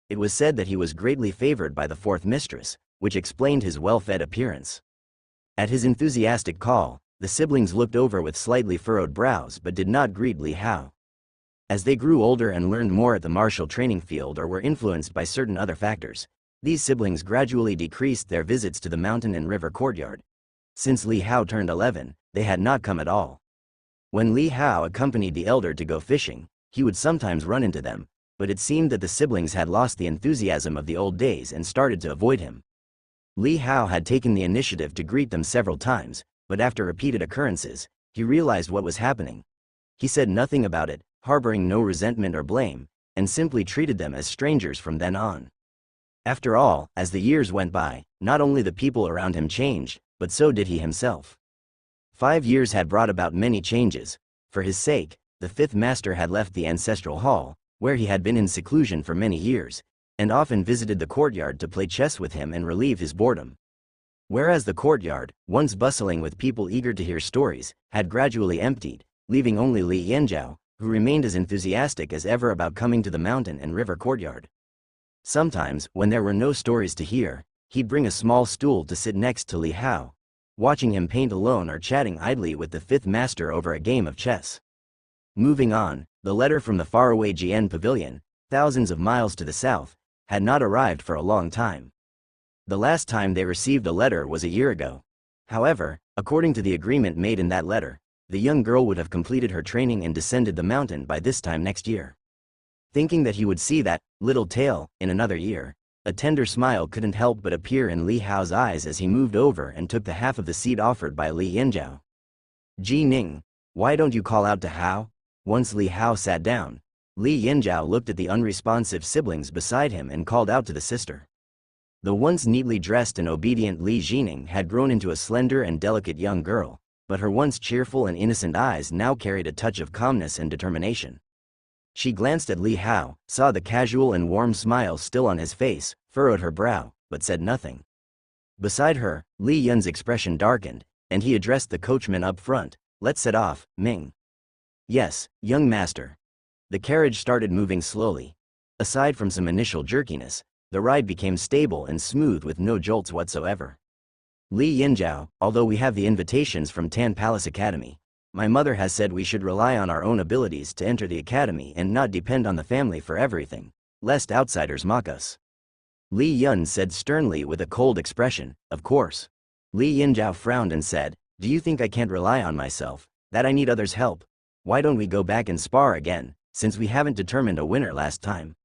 It was said that he was greatly favored by the 4th mistress, which explained his well-fed appearance. At his enthusiastic call, the siblings looked over with slightly furrowed brows but did not greet Li Hao. As they grew older and learned more at the martial training field or were influenced by certain other factors, these siblings gradually decreased their visits to the Mountain and River Courtyard. Since Li Hao turned 11, they had not come at all. When Li Hao accompanied the elder to go fishing, he would sometimes run into them, but it seemed that the siblings had lost the enthusiasm of the old days and started to avoid him. Li Hao had taken the initiative to greet them several times, but after repeated occurrences, he realized what was happening. He said nothing about it, harboring no resentment or blame, and simply treated them as strangers from then on. After all, as the years went by, not only the people around him changed, but so did he himself. 5 years had brought about many changes. For his sake, the fifth master had left the ancestral hall, where he had been in seclusion for many years, and often visited the courtyard to play chess with him and relieve his boredom. Whereas the courtyard, once bustling with people eager to hear stories, had gradually emptied, leaving only Li Yanzhao, who remained as enthusiastic as ever about coming to the mountain and river courtyard. Sometimes, when there were no stories to hear, he'd bring a small stool to sit next to Li Hao, watching him paint alone or chatting idly with the fifth master over a game of chess. Moving on, the letter from the faraway Jian pavilion, thousands of miles to the south, had not arrived for a long time. The last time they received a letter was a year ago. However, according to the agreement made in that letter, the young girl would have completed her training and descended the mountain by this time next year. Thinking that he would see that little tale in another year, a tender smile couldn't help but appear in Li Hao's eyes as he moved over and took the half of the seat offered by Li Yanzhao. "Ji Ning, why don't you call out to Hao?" Once Li Hao sat down, Li Yanzhao looked at the unresponsive siblings beside him and called out to the sister. The once neatly dressed and obedient Li Jining had grown into a slender and delicate young girl, but her once cheerful and innocent eyes now carried a touch of calmness and determination. She glanced at Li Hao, saw the casual and warm smile still on his face, furrowed her brow, but said nothing. Beside her, Li Yun's expression darkened, and he addressed the coachman up front. "Let's set off, Ming." "Yes, young master." The carriage started moving slowly. Aside from some initial jerkiness, the ride became stable and smooth with no jolts whatsoever. "Li Yanzhao, although we have the invitations from Tan Palace Academy, my mother has said we should rely on our own abilities to enter the academy and not depend on the family for everything, lest outsiders mock us." Li Yun said sternly with a cold expression. "Of course." Li Yanzhao frowned and said, "Do you think I can't rely on myself, that I need others' help? Why don't we go back and spar again, since we haven't determined a winner last time?"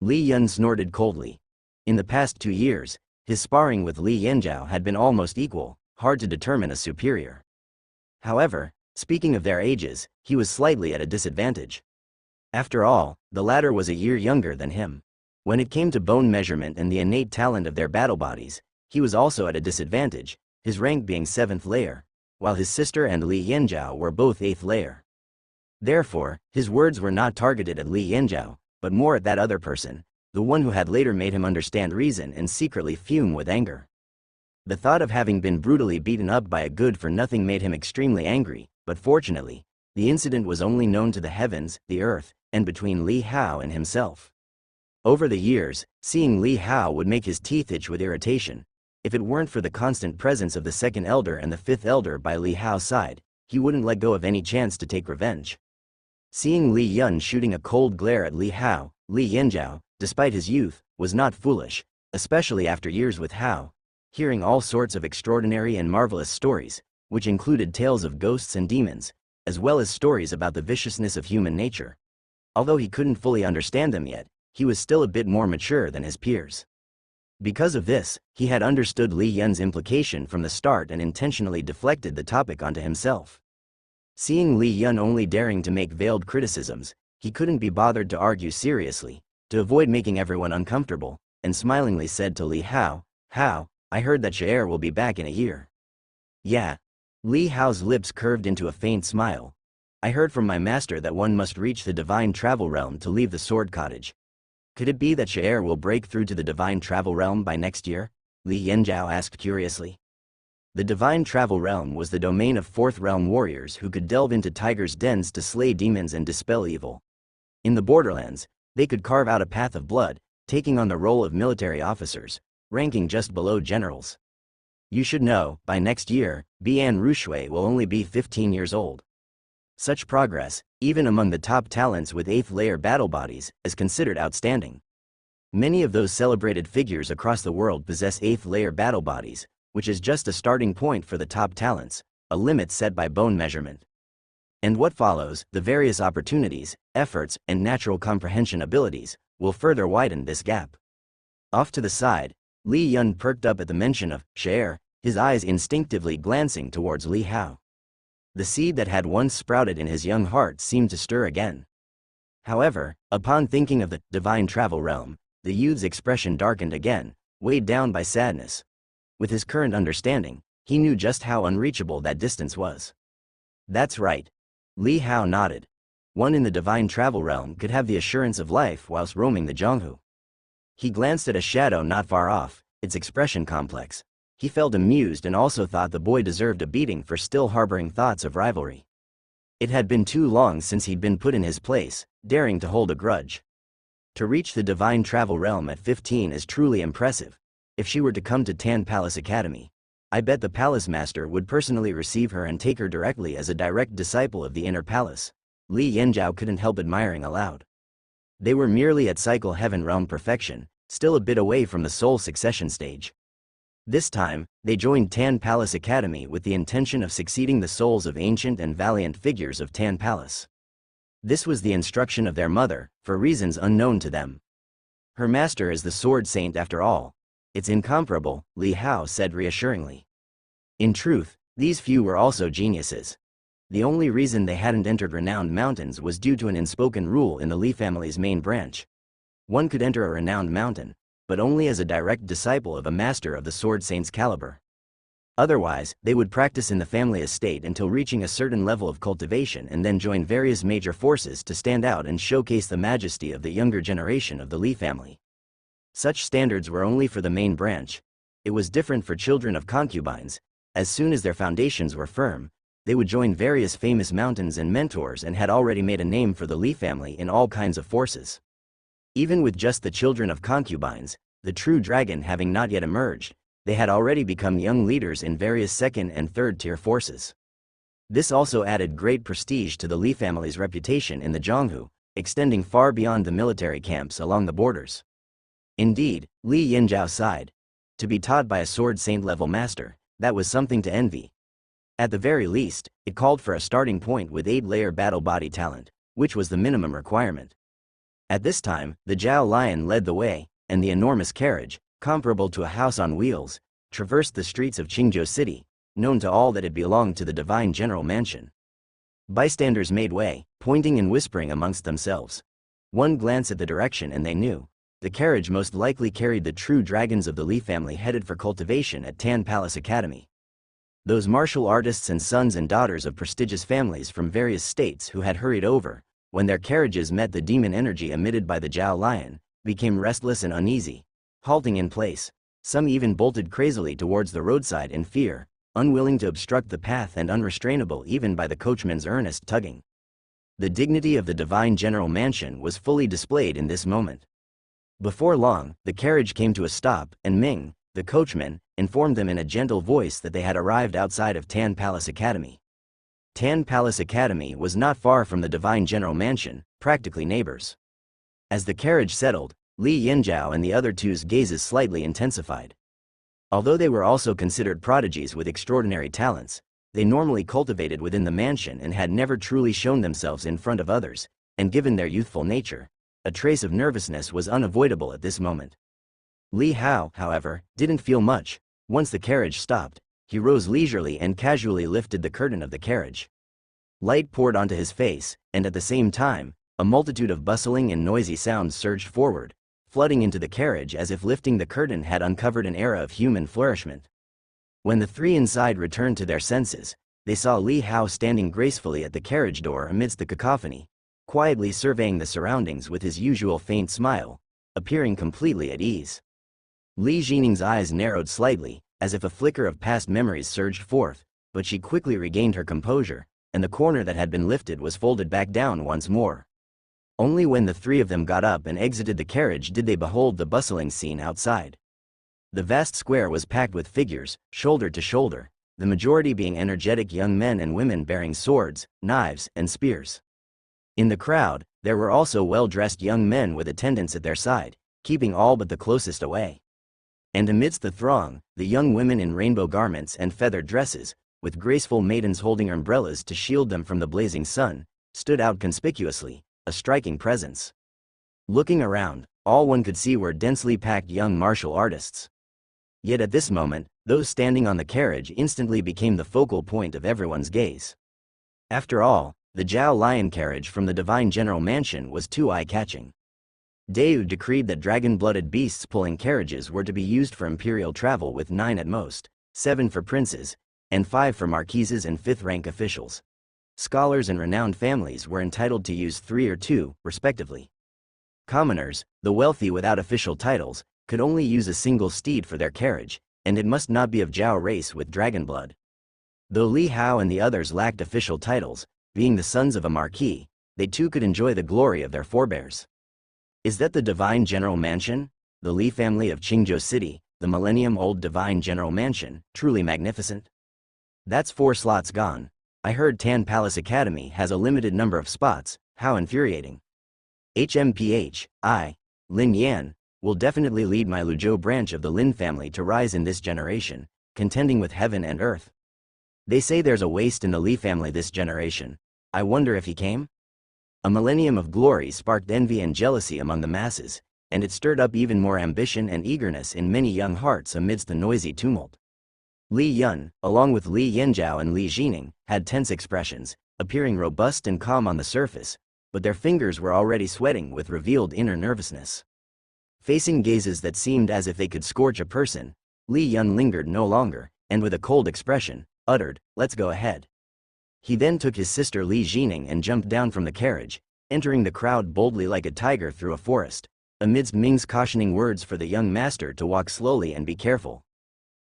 Li Yun snorted coldly. In the past 2 years, his sparring with Li Yanzhao had been almost equal, hard to determine a superior. However, speaking of their ages, he was slightly at a disadvantage. After all, the latter was a year younger than him. When it came to bone measurement and the innate talent of their battle bodies, he was also at a disadvantage, his rank being 7th layer, while his sister and Li Yanzhao were both 8th layer. Therefore, his words were not targeted at Li Yanzhao, but more at that other person, the one who had later made him understand reason and secretly fume with anger. The thought of having been brutally beaten up by a good-for-nothing made him extremely angry, but fortunately, the incident was only known to the heavens, the earth, and between Li Hao and himself. Over the years, seeing Li Hao would make his teeth itch with irritation. If it weren't for the constant presence of the second elder and the fifth elder by Li Hao's side, he wouldn't let go of any chance to take revenge. Seeing Li Yun shooting a cold glare at Li Hao, Li Yanzhao, despite his youth, was not foolish, especially after years with Hao, hearing all sorts of extraordinary and marvelous stories, which included tales of ghosts and demons, as well as stories about the viciousness of human nature. Although he couldn't fully understand them yet, he was still a bit more mature than his peers. Because of this, he had understood Li Yun's implication from the start and intentionally deflected the topic onto himself. Seeing Li Yun only daring to make veiled criticisms, he couldn't be bothered to argue seriously, to avoid making everyone uncomfortable, and smilingly said to Li Hao, "Hao, I heard that Shaer will be back in a year." "Yeah." Li Hao's lips curved into a faint smile. "I heard from my master that one must reach the divine travel realm to leave the sword cottage. Could it be that Shaer will break through to the divine travel realm by next year?" Li Yanzhao asked curiously. The divine travel realm was the domain of fourth realm warriors who could delve into tigers' dens to slay demons and dispel evil. In the borderlands, they could carve out a path of blood, taking on the role of military officers, ranking just below generals. You should know, by next year, Bian Rushui will only be 15 years old. Such progress, even among the top talents with 8th layer battle bodies, is considered outstanding. Many of those celebrated figures across the world possess 8th layer battle bodies, which is just a starting point for the top talents, a limit set by bone measurement. And what follows, the various opportunities, efforts, and natural comprehension abilities, will further widen this gap. Off to the side, Li Yun perked up at the mention of Shaer, his eyes instinctively glancing towards Li Hao. The seed that had once sprouted in his young heart seemed to stir again. However, upon thinking of the divine travel realm, the youth's expression darkened again, weighed down by sadness. With his current understanding, he knew just how unreachable that distance was. That's right. Li Hao nodded. One in the divine travel realm could have the assurance of life whilst roaming the Zhonghu. He glanced at a shadow not far off, its expression complex. He felt amused and also thought the boy deserved a beating for still harboring thoughts of rivalry. It had been too long since he'd been put in his place, daring to hold a grudge. To reach the divine travel realm at 15 is truly impressive. If she were to come to Tan Palace Academy, I bet the palace master would personally receive her and take her directly as a direct disciple of the inner palace. Li Yanzhao couldn't help admiring aloud. They were merely at cycle heaven realm perfection, still a bit away from the soul succession stage. This time, they joined Tan Palace Academy with the intention of succeeding the souls of ancient and valiant figures of Tan Palace. This was the instruction of their mother, for reasons unknown to them. Her master is the Sword Saint after all. It's incomparable, Li Hao said reassuringly. In truth, these few were also geniuses. The only reason they hadn't entered renowned mountains was due to an unspoken rule in the Li family's main branch. One could enter a renowned mountain, but only as a direct disciple of a master of the Sword Saint's caliber. Otherwise, they would practice in the family estate until reaching a certain level of cultivation and then join various major forces to stand out and showcase the majesty of the younger generation of the Li family. Such standards were only for the main branch. It was different for children of concubines. As soon as their foundations were firm, they would join various famous mountains and mentors and had already made a name for the Li family in all kinds of forces. Even with just the children of concubines, the true dragon having not yet emerged, they had already become young leaders in various second and third tier forces. This also added great prestige to the Li family's reputation in the Zhonghu, extending far beyond the military camps along the borders. Indeed, Li Yanzhao sighed. To be taught by a Sword Saint level master, that was something to envy. At the very least, it called for a starting point with 8-layer battle body talent, which was the minimum requirement. At this time, the Zhao Lion led the way, and the enormous carriage, comparable to a house on wheels, traversed the streets of Qingzhou City, known to all that it belonged to the divine general mansion. Bystanders made way, pointing and whispering amongst themselves. One glance at the direction and they knew. The carriage most likely carried the true dragons of the Li family headed for cultivation at Tan Palace Academy. Those martial artists and sons and daughters of prestigious families from various states who had hurried over, when their carriages met the demon energy emitted by the Zhao Lion, became restless and uneasy, halting in place. Some even bolted crazily towards the roadside in fear, unwilling to obstruct the path and unrestrainable even by the coachman's earnest tugging. The dignity of the divine general mansion was fully displayed in this moment. Before long, the carriage came to a stop, and Ming, the coachman, informed them in a gentle voice that they had arrived outside of Tan Palace Academy. Tan Palace Academy was not far from the divine general mansion, practically neighbors. As the carriage settled, Li Yanzhao and the other two's gazes slightly intensified. Although they were also considered prodigies with extraordinary talents, they normally cultivated within the mansion and had never truly shown themselves in front of others, and given their youthful nature, a trace of nervousness was unavoidable at this moment. Li Hao, however, didn't feel much. Once the carriage stopped, he rose leisurely and casually lifted the curtain of the carriage. Light poured onto his face, and at the same time, a multitude of bustling and noisy sounds surged forward, flooding into the carriage as if lifting the curtain had uncovered an era of human flourishment. When the three inside returned to their senses, they saw Li Hao standing gracefully at the carriage door amidst the cacophony, quietly surveying the surroundings with his usual faint smile, appearing completely at ease. Li Jining's eyes narrowed slightly, as if a flicker of past memories surged forth, but she quickly regained her composure, and the corner that had been lifted was folded back down once more. Only when the three of them got up and exited the carriage did they behold the bustling scene outside. The vast square was packed with figures, shoulder to shoulder, the majority being energetic young men and women bearing swords, knives, and spears. In the crowd, there were also well-dressed young men with attendants at their side, keeping all but the closest away. And amidst the throng, the young women in rainbow garments and feathered dresses, with graceful maidens holding umbrellas to shield them from the blazing sun, stood out conspicuously, a striking presence. Looking around, all one could see were densely packed young martial artists. Yet at this moment, those standing on the carriage instantly became the focal point of everyone's gaze. After all, the Zhao lion carriage from the divine general mansion was too eye-catching. Deu decreed that dragon-blooded beasts pulling carriages were to be used for imperial travel with 9 at most, 7 for princes, and 5 for marquises and 5th-rank officials. Scholars and renowned families were entitled to use 3 or 2, respectively. Commoners, the wealthy without official titles, could only use a single steed for their carriage, and it must not be of Zhao race with dragon blood. Though Li Hao and the others lacked official titles, being the sons of a marquis, they too could enjoy the glory of their forebears. Is that the divine general mansion? The Li family of Qingzhou City, the millennium-old divine general mansion, truly magnificent? That's 4 slots gone. I heard Tan Palace Academy has a limited number of spots. How infuriating. Lin Yan, will definitely lead my Luzhou branch of the Lin family to rise in this generation, contending with heaven and earth. They say there's a waste in the Li family this generation. I wonder if he came? A millennium of glory sparked envy and jealousy among the masses, and it stirred up even more ambition and eagerness in many young hearts amidst the noisy tumult. Li Yun, along with Li Yanzhao and Li Jining, had tense expressions, appearing robust and calm on the surface, but their fingers were already sweating with revealed inner nervousness. Facing gazes that seemed as if they could scorch a person, Li Yun lingered no longer, and with a cold expression, uttered, "Let's go ahead." He then took his sister Li Jining and jumped down from the carriage, entering the crowd boldly like a tiger through a forest, amidst Ming's cautioning words for the young master to walk slowly and be careful.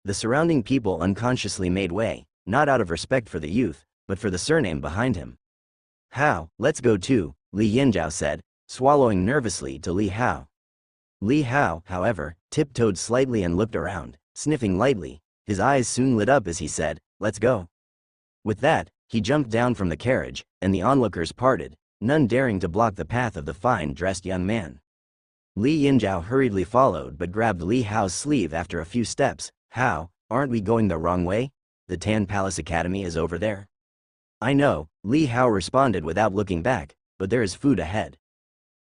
The surrounding people unconsciously made way, not out of respect for the youth, but for the surname behind him. "How, let's go too," Li Yanzhao said, swallowing nervously to Li Hao. Li Hao, however, tiptoed slightly and looked around, sniffing lightly. His eyes soon lit up as he said, "Let's go." With that, he jumped down from the carriage, and the onlookers parted, none daring to block the path of the fine-dressed young man. Li Yanzhao hurriedly followed but grabbed Li Hao's sleeve after a few steps. "Hao, aren't we going the wrong way? The Tan Palace Academy is over there." "I know," Li Hao responded without looking back, "but there is food ahead."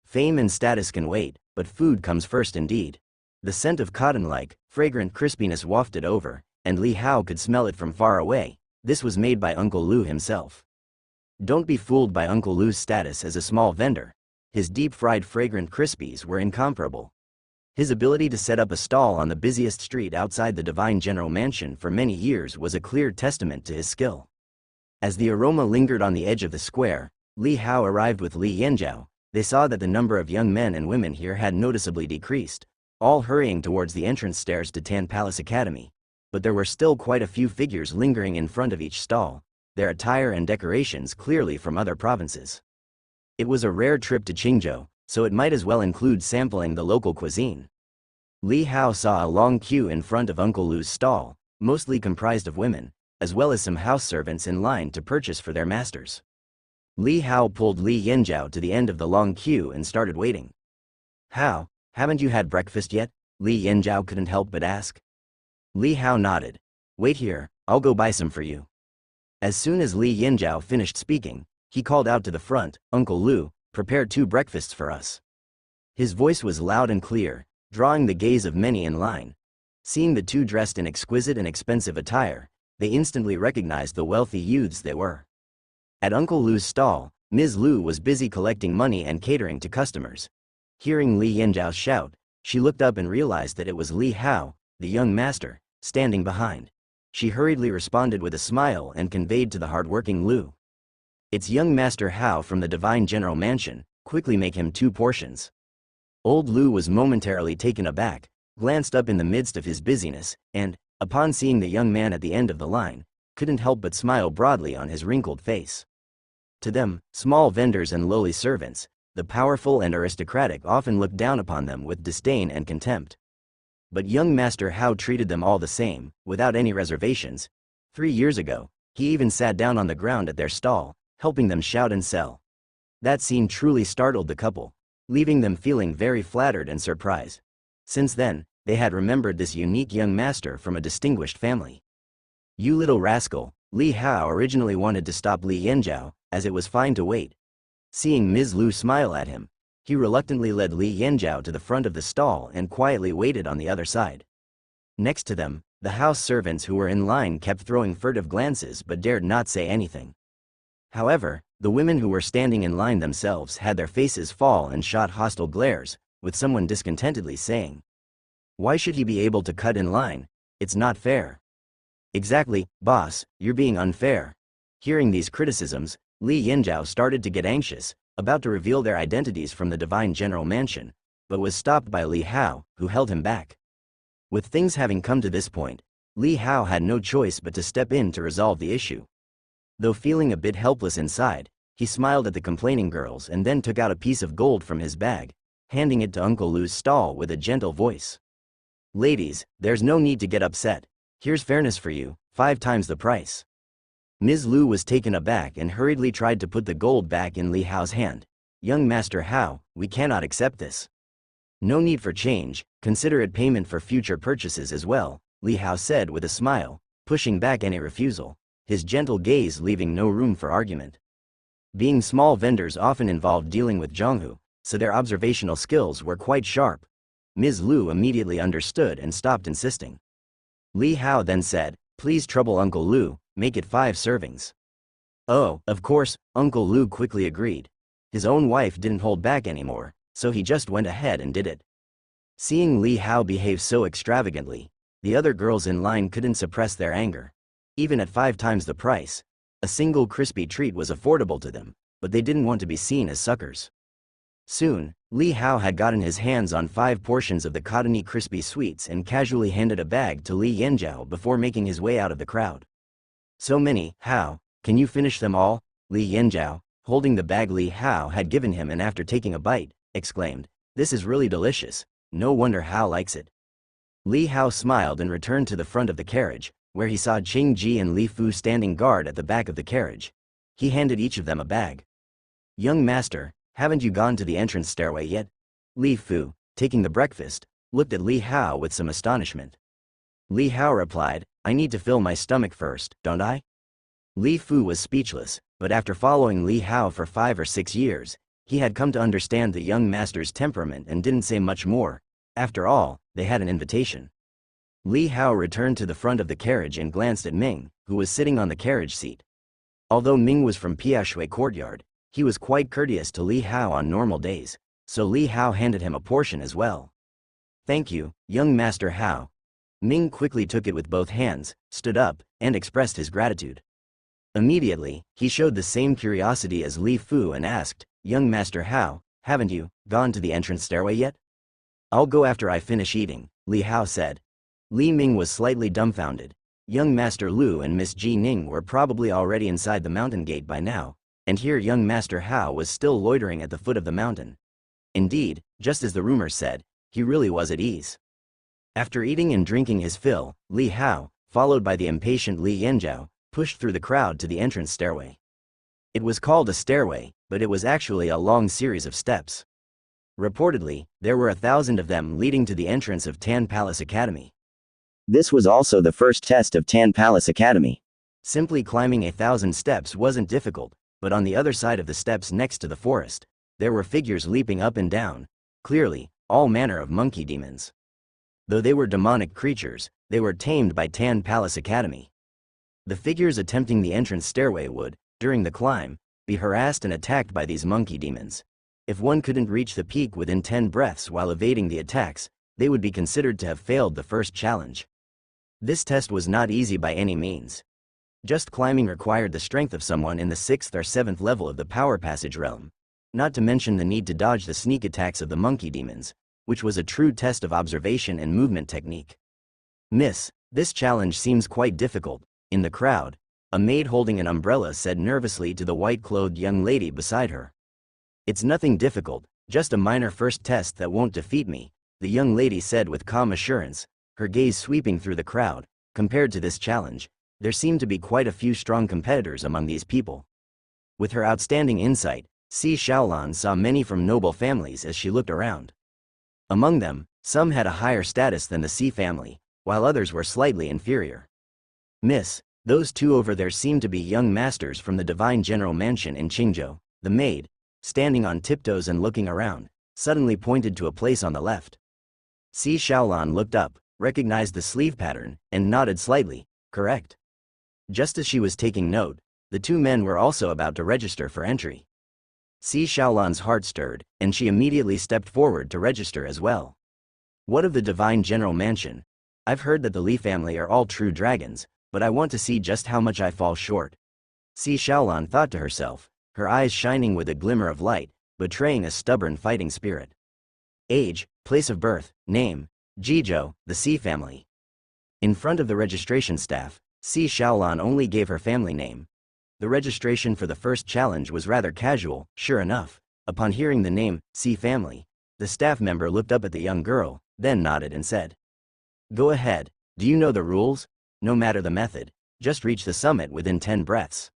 Fame and status can wait, but food comes first indeed. The scent of cotton-like, fragrant crispiness wafted over, and Li Hao could smell it from far away. This was made by Uncle Lu himself. Don't be fooled by Uncle Lu's status as a small vendor. His deep-fried fragrant crispies were incomparable. His ability to set up a stall on the busiest street outside the Divine General Mansion for many years was a clear testament to his skill. As the aroma lingered on the edge of the square, Li Hao arrived with Li Yanzhao. They saw that the number of young men and women here had noticeably decreased, all hurrying towards the entrance stairs to Tan Palace Academy. But there were still quite a few figures lingering in front of each stall, their attire and decorations clearly from other provinces. It was a rare trip to Qingzhou, so it might as well include sampling the local cuisine. Li Hao saw a long queue in front of Uncle Lu's stall, mostly comprised of women, as well as some house servants in line to purchase for their masters. Li Hao pulled Li Yanzhao to the end of the long queue and started waiting. "Hao, haven't you had breakfast yet?" Li Yanzhao couldn't help but ask. Li Hao nodded. "Wait here, I'll go buy some for you." As soon as Li Yanzhao finished speaking, he called out to the front, "Uncle Lu, prepare 2 breakfasts for us." His voice was loud and clear, drawing the gaze of many in line. Seeing the 2 dressed in exquisite and expensive attire, they instantly recognized the wealthy youths they were. At Uncle Lu's stall, Ms. Lu was busy collecting money and catering to customers. Hearing Li Yanzhao's shout, she looked up and realized that it was Li Hao, the young master, standing behind. She hurriedly responded with a smile and conveyed to the hard-working Lu. "It's young Master Hao from the Divine General Mansion, quickly make him 2 portions." Old Lu was momentarily taken aback, glanced up in the midst of his busyness, and, upon seeing the young man at the end of the line, couldn't help but smile broadly on his wrinkled face. To them, small vendors and lowly servants, the powerful and aristocratic often looked down upon them with disdain and contempt. But young Master Hao treated them all the same, without any reservations. 3 years ago, he even sat down on the ground at their stall, helping them shout and sell. That scene truly startled the couple, leaving them feeling very flattered and surprised. Since then, they had remembered this unique young master from a distinguished family. "You little rascal," Li Hao originally wanted to stop Li Yanzhao, as it was fine to wait. Seeing Ms. Lu smile at him, he reluctantly led Li Yanzhao to the front of the stall and quietly waited on the other side. Next to them, the house servants who were in line kept throwing furtive glances but dared not say anything. However, The women who were standing in line themselves had their faces fall and shot hostile glares, with someone discontentedly saying, "Why should he be able to cut in line? It's not fair." "Exactly, boss, you're being unfair." Hearing these criticisms, Li Yanzhao started to get anxious, about to reveal their identities from the divine general mansion, but was stopped by Li Hao, who held him back. With things having come to this point, Li Hao had no choice but to step in to resolve the issue. Though feeling a bit helpless inside, he smiled at the complaining girls and then took out a piece of gold from his bag, handing it to Uncle Lu's stall with a gentle voice. "Ladies, there's no need to get upset. Here's fairness for you, 5 times the price." Ms. Lu was taken aback and hurriedly tried to put the gold back in Li Hao's hand. "Young Master Hao, we cannot accept this." "No need for change, consider it payment for future purchases as well," Li Hao said with a smile, pushing back any refusal, his gentle gaze leaving no room for argument. Being small vendors often involved dealing with Zhonghu, so their observational skills were quite sharp. Ms. Lu immediately understood and stopped insisting. Li Hao then said, "Please trouble Uncle Lu, make it 5 servings." "Oh, of course," Uncle Lu quickly agreed. His own wife didn't hold back anymore, so he just went ahead and did it. Seeing Li Hao behave so extravagantly, the other girls in line couldn't suppress their anger. Even at 5 times the price, a single crispy treat was affordable to them, but they didn't want to be seen as suckers. Soon, Li Hao had gotten his hands on 5 portions of the cottony crispy sweets and casually handed a bag to Li Yanzhao before making his way out of the crowd. "So many, Hao, can you finish them all?" Li Yanzhao, holding the bag Li Hao had given him and after taking a bite, exclaimed, "This is really delicious, no wonder Hao likes it." Li Hao smiled and returned to the front of the carriage, where he saw Qing Ji and Li Fu standing guard at the back of the carriage. He handed each of them a bag. "Young master, haven't you gone to the entrance stairway yet?" Li Fu, taking the breakfast, looked at Li Hao with some astonishment. Li Hao replied, "I need to fill my stomach first, don't I?" Li Fu was speechless, but after following Li Hao for 5 or 6 years, he had come to understand the young master's temperament and didn't say much more. After all, they had an invitation. Li Hao returned to the front of the carriage and glanced at Ming, who was sitting on the carriage seat. Although Ming was from Piashui Courtyard, he was quite courteous to Li Hao on normal days, so Li Hao handed him a portion as well. "Thank you, young Master Hao." Ming quickly took it with both hands, stood up, and expressed his gratitude. Immediately, he showed the same curiosity as Li Fu and asked, "Young Master Hao, haven't you gone to the entrance stairway yet?" "I'll go after I finish eating," Li Hao said. Li Ming was slightly dumbfounded. Young Master Lu and Miss Ji Ning were probably already inside the mountain gate by now, and here young Master Hao was still loitering at the foot of the mountain. Indeed, just as the rumor said, he really was at ease. After eating and drinking his fill, Li Hao, followed by the impatient Li Yanzhao, pushed through the crowd to the entrance stairway. It was called a stairway, but it was actually a long series of steps. Reportedly, there were 1,000 of them leading to the entrance of Tan Palace Academy. This was also the first test of Tan Palace Academy. Simply climbing 1,000 steps wasn't difficult, but on the other side of the steps next to the forest, there were figures leaping up and down, clearly, all manner of monkey demons. Though they were demonic creatures, they were tamed by Tan Palace Academy. The figures attempting the entrance stairway would, during the climb, be harassed and attacked by these monkey demons. If one couldn't reach the peak within 10 breaths while evading the attacks, they would be considered to have failed the first challenge. This test was not easy by any means. Just climbing required the strength of someone in the 6th or 7th level of the Power Passage realm, not to mention the need to dodge the sneak attacks of the monkey demons, which was a true test of observation and movement technique. "Miss, this challenge seems quite difficult." In the crowd, a maid holding an umbrella said nervously to the white-clothed young lady beside her. "It's nothing difficult, just a minor first test that won't defeat me," the young lady said with calm assurance, her gaze sweeping through the crowd. Compared to this challenge, there seemed to be quite a few strong competitors among these people. With her outstanding insight, Si Xiaolan saw many from noble families as she looked around. Among them, some had a higher status than the Si family, while others were slightly inferior. "Miss, those 2 over there seem to be young masters from the Divine General Mansion in Qingzhou." The maid, standing on tiptoes and looking around, suddenly pointed to a place on the left. Si Xiaolan looked up, recognized the sleeve pattern, and nodded slightly. "Correct." Just as she was taking note, The two men were also about to register for entry. Si Xiaolan's heart stirred, and she immediately stepped forward to register as well. What of the divine general mansion? I've heard that the Li family are all true dragons, but I want to see just how much I fall short. Si Xiaolan thought to herself, her eyes shining with a glimmer of light, betraying a stubborn fighting spirit. Age, place of birth, name, Jizhou, the Si family. In front of the registration staff, Si Xiaolan only gave her family name. The registration for the first challenge was rather casual, sure enough. Upon hearing the name, Si family, the staff member looked up at the young girl, then nodded and said, "Go ahead, do you know the rules? No matter the method, just reach the summit within 10 breaths.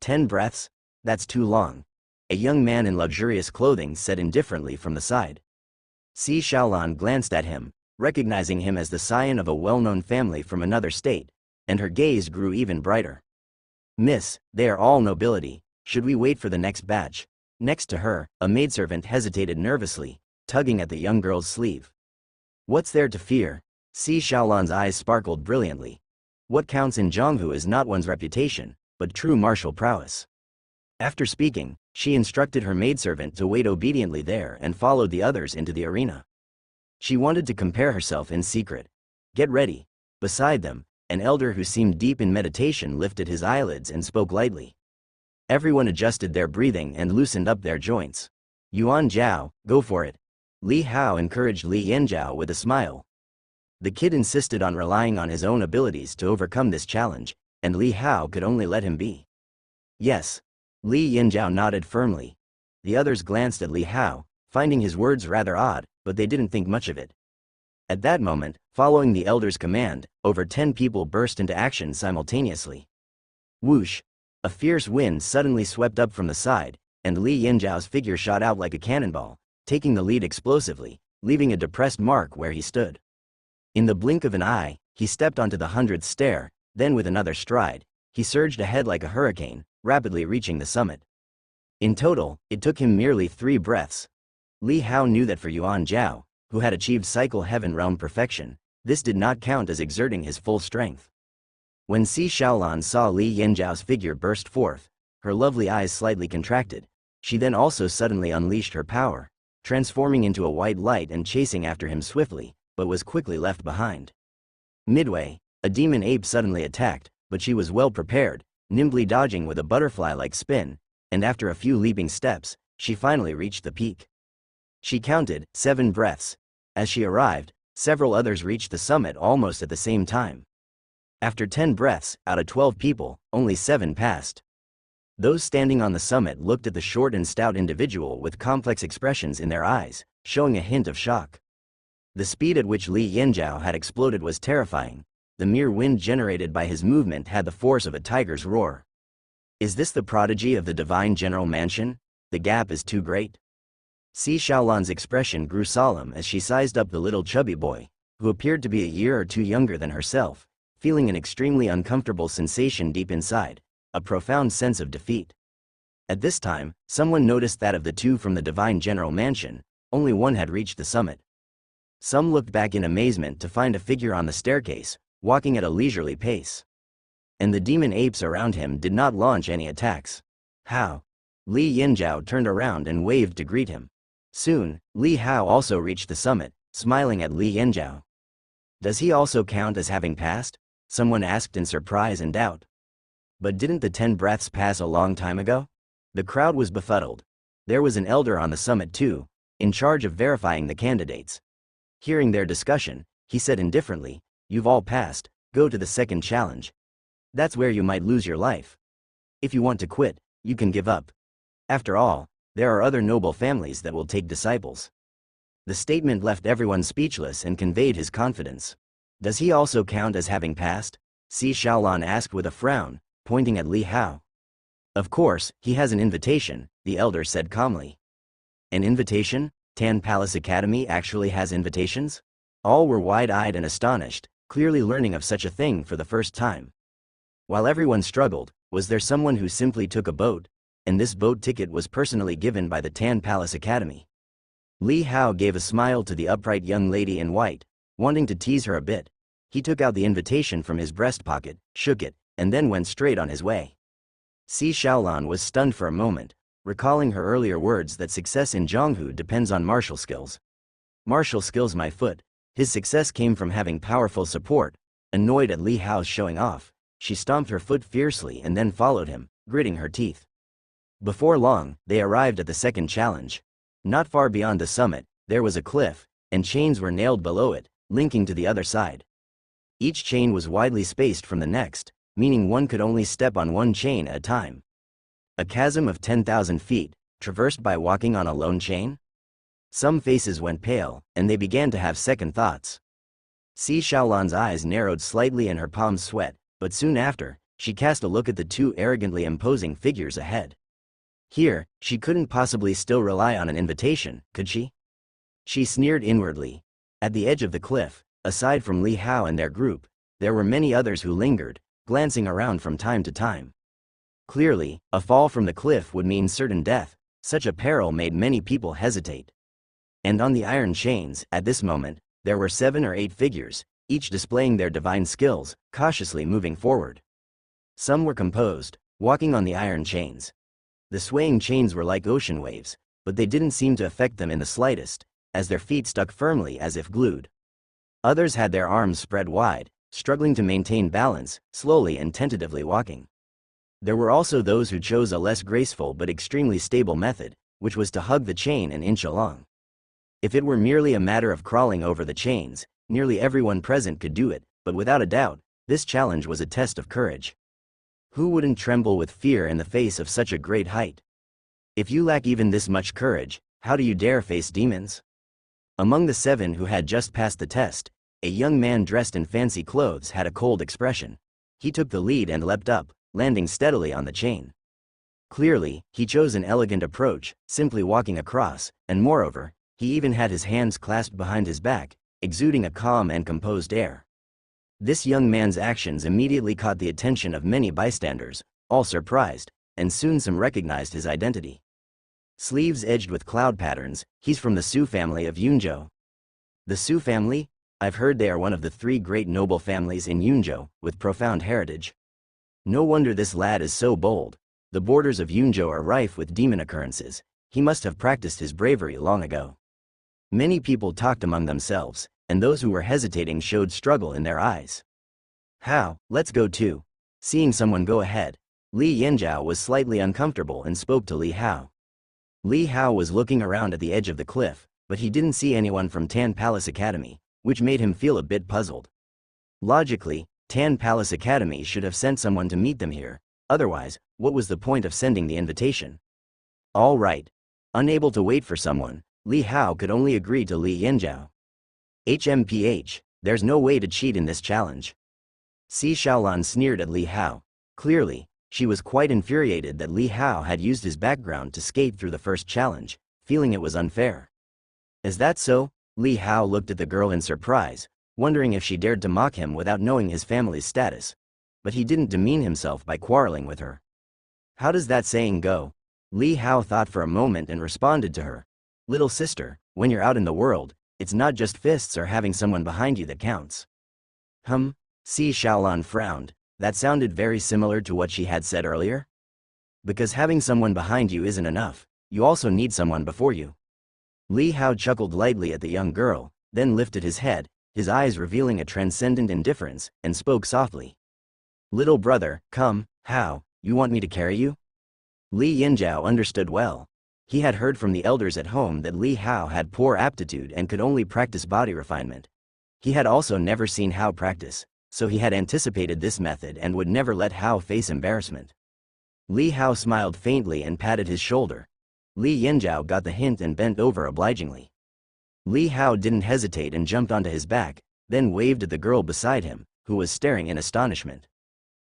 10 breaths? That's too long." A young man in luxurious clothing said indifferently from the side. Si Xiaolan glanced at him, recognizing him as the scion of a well-known family from another state, and her gaze grew even brighter. "Miss, they are all nobility, should we wait for the next batch?" Next to her, a maidservant hesitated nervously, tugging at the young girl's sleeve. "What's there to fear?" Si Xiaolan's eyes sparkled brilliantly. What counts in Zhonghu is not one's reputation, but true martial prowess. After speaking, she instructed her maidservant to wait obediently there and followed the others into the arena. She wanted to compare herself in secret. "Get ready." Beside them, an elder who seemed deep in meditation lifted his eyelids and spoke lightly. Everyone adjusted their breathing and loosened up their joints. "Yuan Zhao, go for it." Li Hao encouraged Li Yanzhao with a smile. The kid insisted on relying on his own abilities to overcome this challenge, and Li Hao could only let him be. "Yes." Li Yanzhao nodded firmly. The others glanced at Li Hao, finding his words rather odd, but they didn't think much of it. At that moment, following the elder's command, over 10 people burst into action simultaneously. Whoosh! A fierce wind suddenly swept up from the side, and Li Yanzhao's figure shot out like a cannonball, taking the lead explosively, leaving a depressed mark where he stood. In the blink of an eye, he stepped onto the 100th stair, then with another stride, he surged ahead like a hurricane, rapidly reaching the summit. In total, it took him merely 3 breaths. Li Hao knew that for Yuan Zhao, who had achieved cycle heaven realm perfection, this did not count as exerting his full strength. When Si Xiaolan saw Li Yanzhao's figure burst forth, her lovely eyes slightly contracted. She then also suddenly unleashed her power, transforming into a white light and chasing after him swiftly, but was quickly left behind. Midway, a demon ape suddenly attacked, but she was well prepared, nimbly dodging with a butterfly-like spin, and after a few leaping steps, she finally reached the peak. She counted 7 breaths. As she arrived, several others reached the summit almost at the same time. After 10 breaths, out of 12 people, only 7 passed. Those standing on the summit looked at the short and stout individual with complex expressions in their eyes, showing a hint of shock. The speed at which Li Yanzhao had exploded was terrifying. The mere wind generated by his movement had the force of a tiger's roar. Is this the prodigy of the divine general mansion? The gap is too great. Si Xiaolan's expression grew solemn as she sized up the little chubby boy, who appeared to be a year or two younger than herself, feeling an extremely uncomfortable sensation deep inside, a profound sense of defeat. At this time, someone noticed that of the 2 from the divine general mansion, only one had reached the summit. Some looked back in amazement to find a figure on the staircase, walking at a leisurely pace. And the demon apes around him did not launch any attacks. How? Li Yanzhao turned around and waved to greet him. Soon, Li Hao also reached the summit, smiling at Li Yanzhao. "Does he also count as having passed?" someone asked in surprise and doubt. "But didn't the 10 breaths pass a long time ago?" The crowd was befuddled. There was an elder on the summit too, in charge of verifying the candidates. Hearing their discussion, he said indifferently, "You've all passed, go to the second challenge. That's where you might lose your life. If you want to quit, you can give up. After all, there are other noble families that will take disciples." The statement left everyone speechless and conveyed his confidence. "Does he also count as having passed?" Si Xiaolan asked with a frown, pointing at Li Hao. "Of course, he has an invitation," the elder said calmly. "An invitation? Tan Palace Academy actually has invitations?" All were wide-eyed and astonished, clearly learning of such a thing for the first time. While everyone struggled, was there someone who simply took a boat, and this boat ticket was personally given by the Tan Palace Academy? Li Hao gave a smile to the upright young lady in white, wanting to tease her a bit. He took out the invitation from his breast pocket, shook it, and then went straight on his way. Si Xiaolan was stunned for a moment, recalling her earlier words that success in Zhonghu depends on martial skills. Martial skills, my foot. His success came from having powerful support. Annoyed at Li Hao's showing off, she stomped her foot fiercely and then followed him, gritting her teeth. Before long, they arrived at the second challenge. Not far beyond the summit, there was a cliff, and chains were nailed below it, linking to the other side. Each chain was widely spaced from the next, meaning one could only step on one chain at a time. A chasm of 10,000 feet, traversed by walking on a lone chain? Some faces went pale, and they began to have second thoughts. Si Xiaolan's eyes narrowed slightly and her palms sweat, but soon after, she cast a look at the two arrogantly imposing figures ahead. Here, she couldn't possibly still rely on an invitation, could she? She sneered inwardly. At the edge of the cliff, aside from Li Hao and their group, there were many others who lingered, glancing around from time to time. Clearly, a fall from the cliff would mean certain death. Such a peril made many people hesitate. And on the iron chains, at this moment, there were 7 or 8 figures, each displaying their divine skills, cautiously moving forward. Some were composed, walking on the iron chains. The swaying chains were like ocean waves, but they didn't seem to affect them in the slightest, as their feet stuck firmly as if glued. Others had their arms spread wide, struggling to maintain balance, slowly and tentatively walking. There were also those who chose a less graceful but extremely stable method, which was to hug the chain and inch along. If it were merely a matter of crawling over the chains, nearly everyone present could do it, but without a doubt, this challenge was a test of courage. Who wouldn't tremble with fear in the face of such a great height? If you lack even this much courage, how do you dare face demons? Among the 7 who had just passed the test, a young man dressed in fancy clothes had a cold expression. He took the lead and leapt up, landing steadily on the chain. Clearly, he chose an elegant approach, simply walking across, and moreover, he even had his hands clasped behind his back, exuding a calm and composed air. This young man's actions immediately caught the attention of many bystanders, all surprised, and soon some recognized his identity. Sleeves edged with cloud patterns, he's from the Su family of Yunzhou. The Su family? I've heard they are one of the 3 great noble families in Yunzhou, with profound heritage. No wonder this lad is so bold. The borders of Yunzhou are rife with demon occurrences. He must have practiced his bravery long ago. Many people talked among themselves, and those who were hesitating showed struggle in their eyes. How, let's go too. Seeing someone go ahead, Li Yanzhao was slightly uncomfortable and spoke to Li Hao. Li Hao was looking around at the edge of the cliff, but he didn't see anyone from Tan Palace Academy, which made him feel a bit puzzled. Logically, Tan Palace Academy should have sent someone to meet them here, otherwise, what was the point of sending the invitation? All right. Unable to wait for someone, Li Hao could only agree to Li Yanzhao. HMPH, there's no way to cheat in this challenge. Si Xiaolan sneered at Li Hao. Clearly, she was quite infuriated that Li Hao had used his background to skate through the first challenge, feeling it was unfair. Is that so? Li Hao looked at the girl in surprise, wondering if she dared to mock him without knowing his family's status. But he didn't demean himself by quarreling with her. How does that saying go? Li Hao thought for a moment and responded to her. Little sister, when you're out in the world, it's not just fists or having someone behind you that counts. Si Xiaolan frowned. That sounded very similar to what she had said earlier. Because having someone behind you isn't enough, you also need someone before you. Li Hao chuckled lightly at the young girl, then lifted his head, his eyes revealing a transcendent indifference, and spoke softly. Little brother, come, how, you want me to carry you? Li Yanzhao understood well. He had heard from the elders at home that Li Hao had poor aptitude and could only practice body refinement. He had also never seen Hao practice, so he had anticipated this method and would never let Hao face embarrassment. Li Hao smiled faintly and patted his shoulder. Li Yanzhao got the hint and bent over obligingly. Li Hao didn't hesitate and jumped onto his back, then waved at the girl beside him, who was staring in astonishment.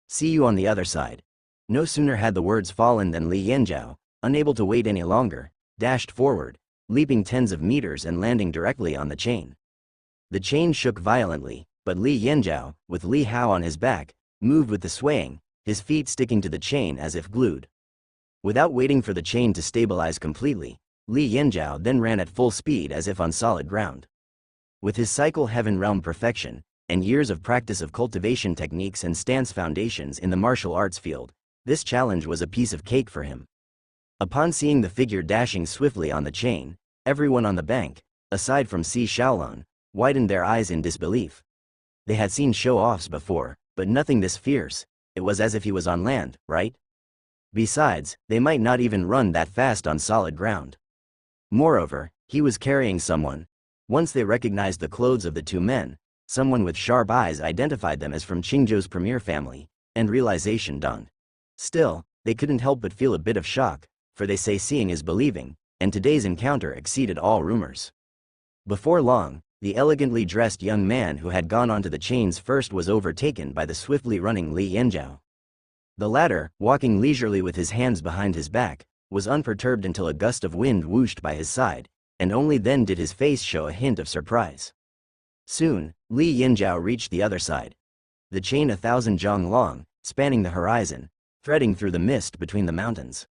See you on the other side. No sooner had the words fallen than Li Yanzhao, unable to wait any longer, dashed forward, leaping tens of meters and landing directly on the chain. The chain shook violently, but Li Yanzhao, with Li Hao on his back, moved with the swaying, his feet sticking to the chain as if glued. Without waiting for the chain to stabilize completely, Li Yanzhao then ran at full speed as if on solid ground. With his cycle heaven realm perfection, and years of practice of cultivation techniques and stance foundations in the martial arts field, This challenge was a piece of cake for him. Upon seeing the figure dashing swiftly on the chain, everyone on the bank, aside from Si Shaolong, widened their eyes in disbelief. They had seen show-offs before, but nothing this fierce. It was as if he was on land, right? Besides, they might not even run that fast on solid ground. Moreover, he was carrying someone. Once they recognized the clothes of the two men, someone with sharp eyes identified them as from Qingzhou's premier family, and realization dawned. Still, they couldn't help but feel a bit of shock, for they say seeing is believing, and today's encounter exceeded all rumors. Before long, the elegantly dressed young man who had gone onto the chains first was overtaken by the swiftly running Li Yanzhao. The latter, walking leisurely with his hands behind his back, was unperturbed until a gust of wind whooshed by his side, and only then did his face show a hint of surprise. Soon, Li Yanzhao reached the other side. The chain 1,000 zhang long, spanning the horizon, threading through the mist between the mountains.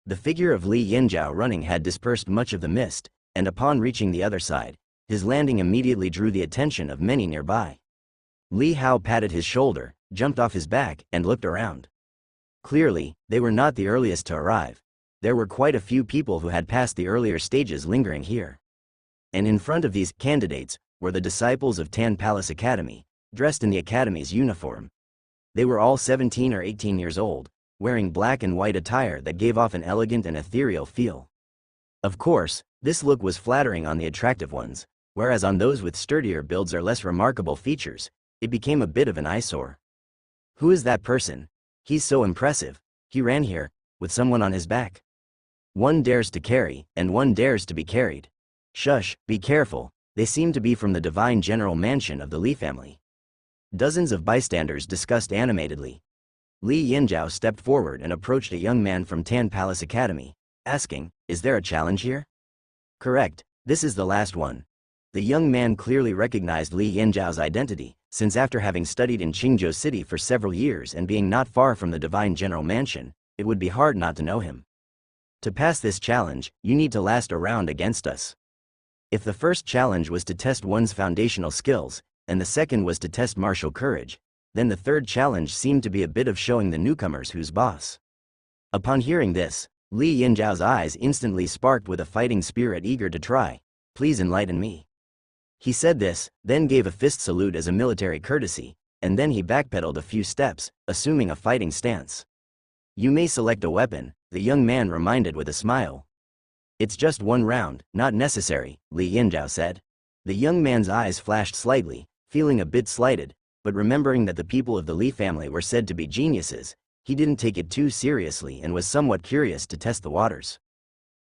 The figure of Li Yanzhao running had dispersed much of the mist, and upon reaching the other side, his landing immediately drew the attention of many nearby. Li Hao patted his shoulder, jumped off his back, and looked around. Clearly, they were not the earliest to arrive. There were quite a few people who had passed the earlier stages lingering here. And in front of these candidates were the disciples of Tan Palace Academy, dressed in the academy's uniform. They were all 17 or 18 years old, wearing black and white attire that gave off an elegant and ethereal feel. Of course, this look was flattering on the attractive ones, whereas on those with sturdier builds or less remarkable features, it became a bit of an eyesore. Who is that person? He's so impressive. He ran here, with someone on his back. One dares to carry, and one dares to be carried. Shush, be careful, they seem to be from the divine general mansion of the Li family. Dozens of bystanders discussed animatedly. Li Yanzhao stepped forward and approached a young man from Tan Palace Academy, asking, "Is there a challenge here?" "Correct, this is the last one." The young man clearly recognized Li Yanzhao's identity, since after having studied in Qingzhou City for several years and being not far from the divine general mansion, it would be hard not to know him. "To pass this challenge, you need to last a round against us." If the first challenge was to test one's foundational skills, and the second was to test martial courage, then the third challenge seemed to be a bit of showing the newcomers who's boss. Upon hearing this, Li Yanzhao's eyes instantly sparked with a fighting spirit eager to try. "Please enlighten me." He said this, then gave a fist salute as a military courtesy, and then he backpedaled a few steps, assuming a fighting stance. "You may select a weapon," the young man reminded with a smile. "It's just one round, not necessary," Li Yanzhao said. The young man's eyes flashed slightly, feeling a bit slighted, but remembering that the people of the Li family were said to be geniuses, he didn't take it too seriously and was somewhat curious to test the waters.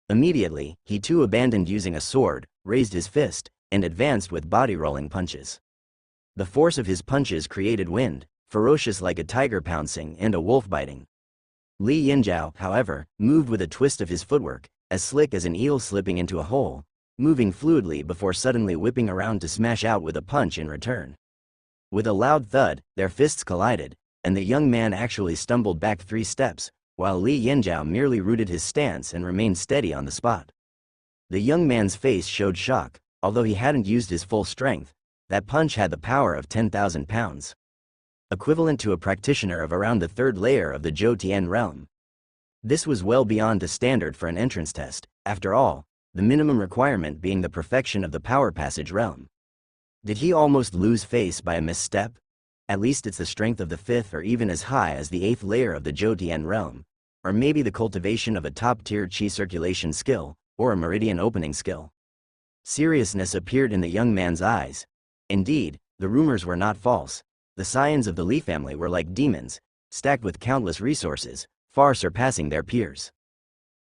Immediately, he too abandoned using a sword, raised his fist, and advanced with body-rolling punches. The force of his punches created wind, ferocious like a tiger pouncing and a wolf biting. Li Yanzhao, however, moved with a twist of his footwork, as slick as an eel slipping into a hole, moving fluidly before suddenly whipping around to smash out with a punch in return. With a loud thud, their fists collided, and the young man actually stumbled back 3 steps, while Li Yanzhao merely rooted his stance and remained steady on the spot. The young man's face showed shock. Although he hadn't used his full strength, that punch had the power of 10,000 pounds. Equivalent to a practitioner of around the 3rd layer of the Zhou Tian realm. This was well beyond the standard for an entrance test, after all, the minimum requirement being the perfection of the power passage realm. Did he almost lose face by a misstep? At least it's the strength of the 5th or even as high as the 8th layer of the Zhou Tian realm, or maybe the cultivation of a top-tier qi circulation skill, or a meridian opening skill. Seriousness appeared in the young man's eyes. Indeed, the rumors were not false. The scions of the Li family were like demons, stacked with countless resources, far surpassing their peers.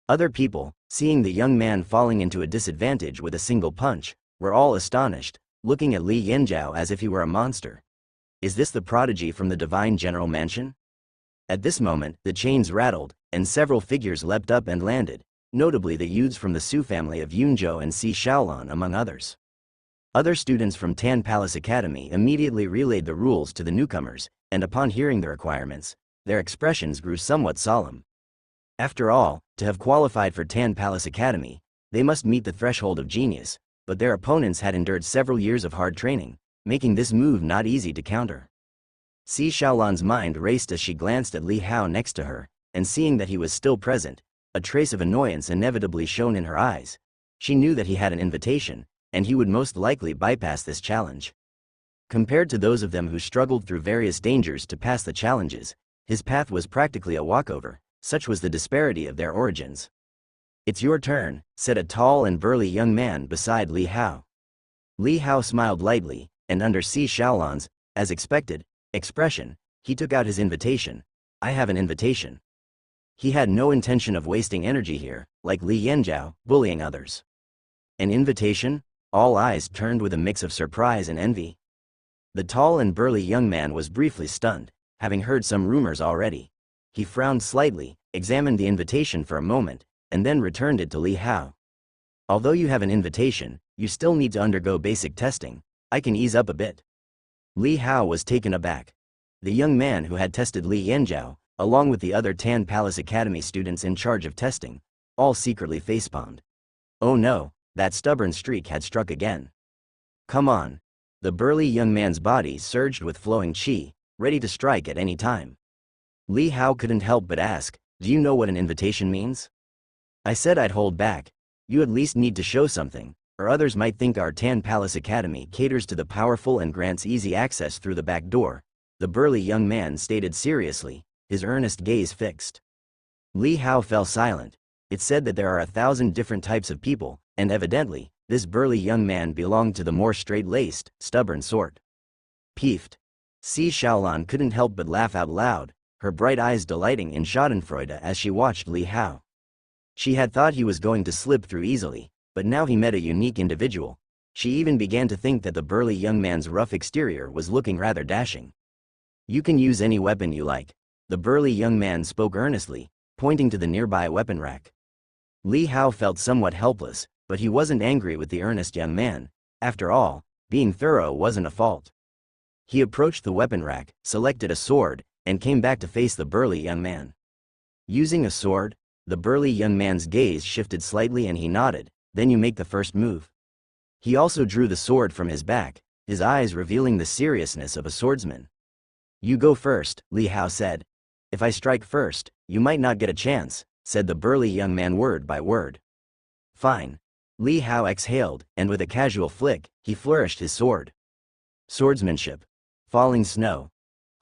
Other people, seeing the young man falling into a disadvantage with a single punch, were all astonished, looking at Li Yanzhao as if he were a monster. Is this the prodigy from the divine general mansion? At this moment, the chains rattled, and several figures leapt up and landed, notably the youths from the Su family of Yunzhou and Si Shaolong among others. Other students from Tan Palace Academy immediately relayed the rules to the newcomers, and upon hearing the requirements, their expressions grew somewhat solemn. After all, to have qualified for Tan Palace Academy, they must meet the threshold of genius, but their opponents had endured several years of hard training, making this move not easy to counter. Si Shaolong's mind raced as she glanced at Li Hao next to her, and seeing that he was still present, a trace of annoyance inevitably shone in her eyes. She knew that he had an invitation, and he would most likely bypass this challenge. Compared to those of them who struggled through various dangers to pass the challenges, his path was practically a walkover, such was the disparity of their origins. "It's your turn," said a tall and burly young man beside Li Hao. Li Hao smiled lightly, and under Si Xiaolan's, as expected, expression, he took out his invitation. "I have an invitation." He had no intention of wasting energy here, like Li Yanjiao, bullying others. An invitation? All eyes turned with a mix of surprise and envy. The tall and burly young man was briefly stunned, having heard some rumors already. He frowned slightly, examined the invitation for a moment, and then returned it to Li Hao. "Although you have an invitation, you still need to undergo basic testing. I can ease up a bit." Li Hao was taken aback. The young man who had tested Li Yanjiao, along with the other Tan Palace Academy students in charge of testing, all secretly facepalmed. Oh no, that stubborn streak had struck again. "Come on." The burly young man's body surged with flowing qi, ready to strike at any time. Li Hao couldn't help but ask, "Do you know what an invitation means?" "I said I'd hold back. You at least need to show something, or others might think our Tan Palace Academy caters to the powerful and grants easy access through the back door," the burly young man stated seriously, his earnest gaze fixed. Li Hao fell silent. It said that there are 1,000 different types of people, and evidently, this burly young man belonged to the more straight-laced, stubborn sort. Peeved. Si Xiaolan couldn't help but laugh out loud, her bright eyes delighting in schadenfreude as she watched Li Hao. She had thought he was going to slip through easily, but now he met a unique individual. She even began to think that the burly young man's rough exterior was looking rather dashing. "You can use any weapon you like," the burly young man spoke earnestly, pointing to the nearby weapon rack. Li Hao felt somewhat helpless, but he wasn't angry with the earnest young man. After all, being thorough wasn't a fault. He approached the weapon rack, selected a sword, and came back to face the burly young man. Using a sword, the burly young man's gaze shifted slightly and he nodded. "Then you make the first move." He also drew the sword from his back, his eyes revealing the seriousness of a swordsman. "You go first," Li Hao said. "If I strike first, you might not get a chance," said the burly young man word by word. "Fine." Li Hao exhaled, and with a casual flick, he flourished his sword. Swordsmanship. Falling snow.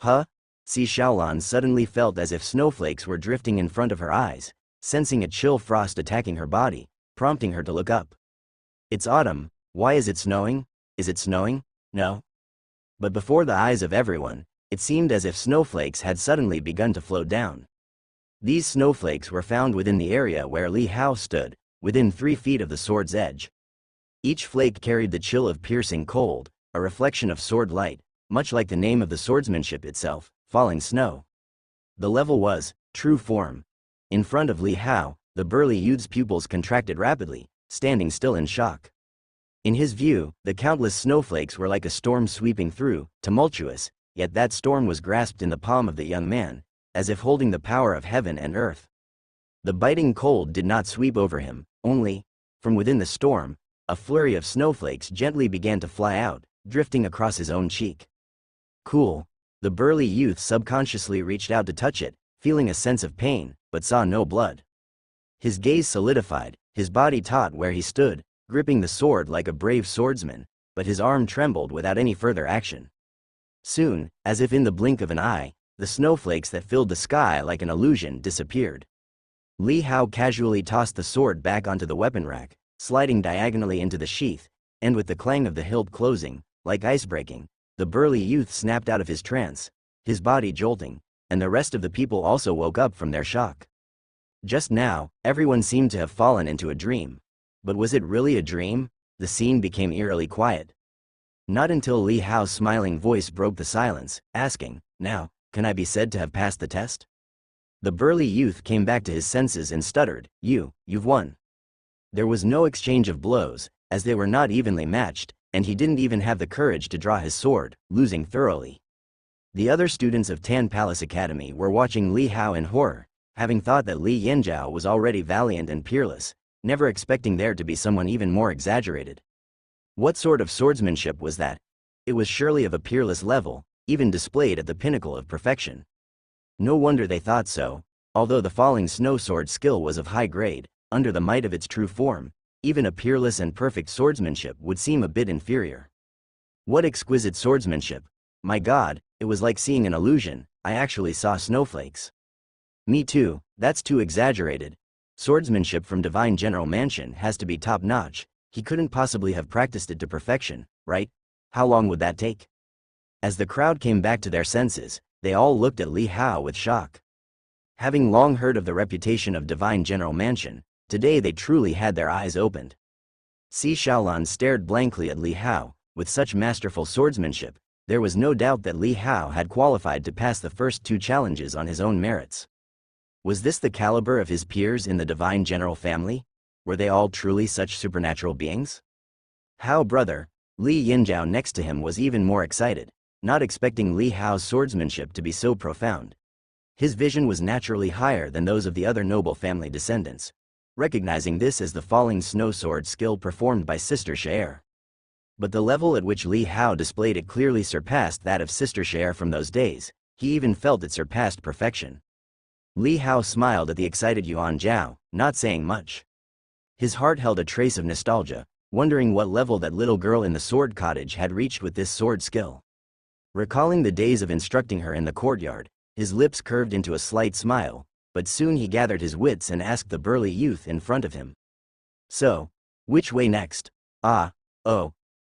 Huh? Si Xiaolan suddenly felt as if snowflakes were drifting in front of her eyes, sensing a chill frost attacking her body, prompting her to look up. "It's autumn. Why is it snowing? Is it snowing? No." But before the eyes of everyone, it seemed as if snowflakes had suddenly begun to float down. These snowflakes were found within the area where Li Hao stood, within 3 feet of the sword's edge. Each flake carried the chill of piercing cold, a reflection of sword light, much like the name of the swordsmanship itself, falling snow. The level was true form. In front of Li Hao, the burly youth's pupils contracted rapidly, standing still in shock. In his view, the countless snowflakes were like a storm sweeping through, tumultuous, yet that storm was grasped in the palm of the young man, as if holding the power of heaven and earth. The biting cold did not sweep over him, only, from within the storm, a flurry of snowflakes gently began to fly out, drifting across his own cheek. Cool. The burly youth subconsciously reached out to touch it, feeling a sense of pain, but saw no blood. His gaze solidified, his body taut where he stood, gripping the sword like a brave swordsman, but his arm trembled without any further action. Soon, as if in the blink of an eye, the snowflakes that filled the sky like an illusion disappeared. Li Hao casually tossed the sword back onto the weapon rack, sliding diagonally into the sheath, and with the clang of the hilt closing, like ice breaking, the burly youth snapped out of his trance, his body jolting, and the rest of the people also woke up from their shock. Just now, everyone seemed to have fallen into a dream. But was it really a dream? The scene became eerily quiet. Not until Li Hao's smiling voice broke the silence, asking, "Now, can I be said to have passed the test?" The burly youth came back to his senses and stuttered, You've won." There was no exchange of blows, as they were not evenly matched, and he didn't even have the courage to draw his sword, losing thoroughly. The other students of Tan Palace Academy were watching Li Hao in horror, having thought that Li Yanjiao was already valiant and peerless, never expecting there to be someone even more exaggerated. What sort of swordsmanship was that? It was surely of a peerless level, even displayed at the pinnacle of perfection. No wonder they thought so. Although the falling snow sword skill was of high grade, under the might of its true form, even a peerless and perfect swordsmanship would seem a bit inferior. What exquisite swordsmanship! My God, it was like seeing an illusion. I actually saw snowflakes. Me too, that's too exaggerated. Swordsmanship from Divine General Mansion has to be top-notch. He couldn't possibly have practiced it to perfection, right? How long would that take? As the crowd came back to their senses, they all looked at Li Hao with shock. Having long heard of the reputation of Divine General Mansion, today they truly had their eyes opened. Si Xiaolan stared blankly at Li Hao. With such masterful swordsmanship, there was no doubt that Li Hao had qualified to pass the first two challenges on his own merits. Was this the caliber of his peers in the Divine General family? Were they all truly such supernatural beings? Hao brother, Li Yinzhao next to him was even more excited, not expecting Li Hao's swordsmanship to be so profound. His vision was naturally higher than those of the other noble family descendants, recognizing this as the falling snow sword skill performed by Sister Cher. But the level at which Li Hao displayed it clearly surpassed that of Sister Cher from those days. He even felt it surpassed perfection. Li Hao smiled at the excited Yuan Zhao, not saying much. His heart held a trace of nostalgia, wondering what level that little girl in the sword cottage had reached with this sword skill. Recalling the days of instructing her in the courtyard, his lips curved into a slight smile, but soon he gathered his wits and asked the burly youth in front of him. So, which way next?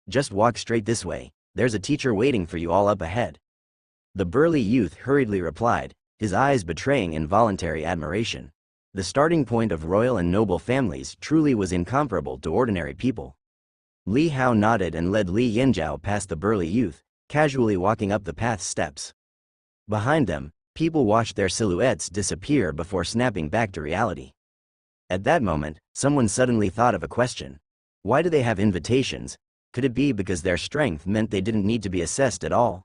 Just walk straight this way, there's a teacher waiting for you all up ahead. The burly youth hurriedly replied, his eyes betraying involuntary admiration. The starting point of royal and noble families truly was incomparable to ordinary people. Li Hao nodded and led Li Yinzhao past the burly youth, casually walking up the path's steps. Behind them, people watched their silhouettes disappear before snapping back to reality. At that moment, someone suddenly thought of a question. Why do they have invitations? Could it be because their strength meant they didn't need to be assessed at all?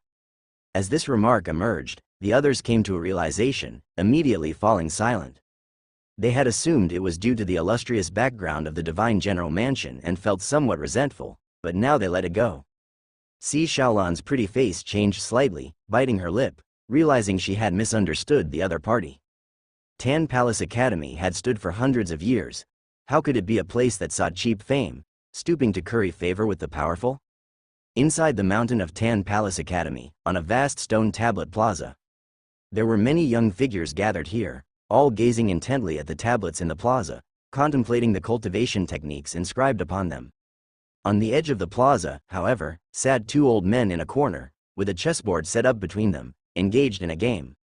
As this remark emerged, the others came to a realization, immediately falling silent. They had assumed it was due to the illustrious background of the Divine General Mansion and felt somewhat resentful, but now they let it go. Si Xiaolan's pretty face changed slightly, biting her lip, realizing she had misunderstood the other party. Tan Palace Academy had stood for hundreds of years. How could it be a place that sought cheap fame, stooping to curry favor with the powerful? Inside the mountain of Tan Palace Academy, on a vast stone tablet plaza, there were many young figures gathered here, all gazing intently at the tablets in the plaza, contemplating the cultivation techniques inscribed upon them. On the edge of the plaza, however, sat two old men in a corner, with a chessboard set up between them, engaged in a game.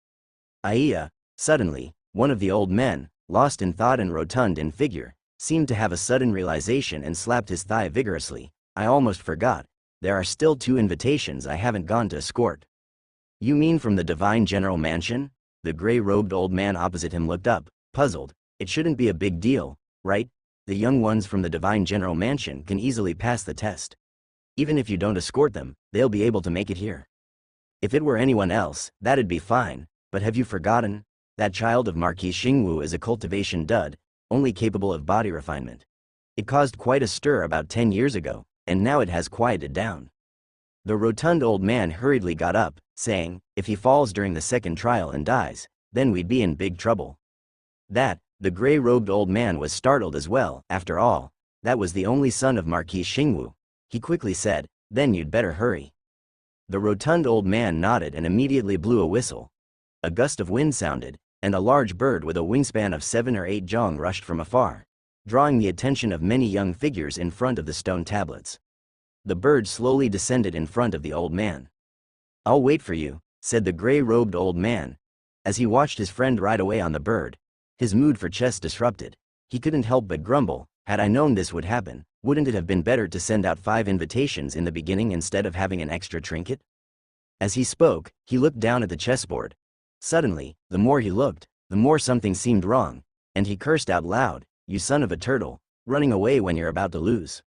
Suddenly, one of the old men, lost in thought and rotund in figure, seemed to have a sudden realization and slapped his thigh vigorously. I almost forgot. There are still 2 invitations I haven't gone to escort. You mean from the Divine General Mansion? The gray-robed old man opposite him looked up, puzzled. It shouldn't be a big deal, right? The young ones from the Divine General Mansion can easily pass the test. Even if you don't escort them, they'll be able to make it here. If it were anyone else, that'd be fine, but have you forgotten? That child of Marquis Xingwu is a cultivation dud, only capable of body refinement. It caused quite a stir about 10 years ago, and now it has quieted down. The rotund old man hurriedly got up, saying, if he falls during the second trial and dies, then we'd be in big trouble. The gray-robed old man was startled as well. After all, that was the only son of Marquis Xingwu. He quickly said, then you'd better hurry. The rotund old man nodded and immediately blew a whistle. A gust of wind sounded, and a large bird with a wingspan of 7 or 8 zhong rushed from afar, drawing the attention of many young figures in front of the stone tablets. The bird slowly descended in front of the old man. I'll wait for you, said the gray-robed old man. As he watched his friend ride away on the bird, his mood for chess disrupted. He couldn't help but grumble, had I known this would happen, wouldn't it have been better to send out 5 invitations in the beginning instead of having an extra trinket? As he spoke, he looked down at the chessboard. Suddenly, the more he looked, the more something seemed wrong, and he cursed out loud, you son of a turtle, running away when you're about to lose.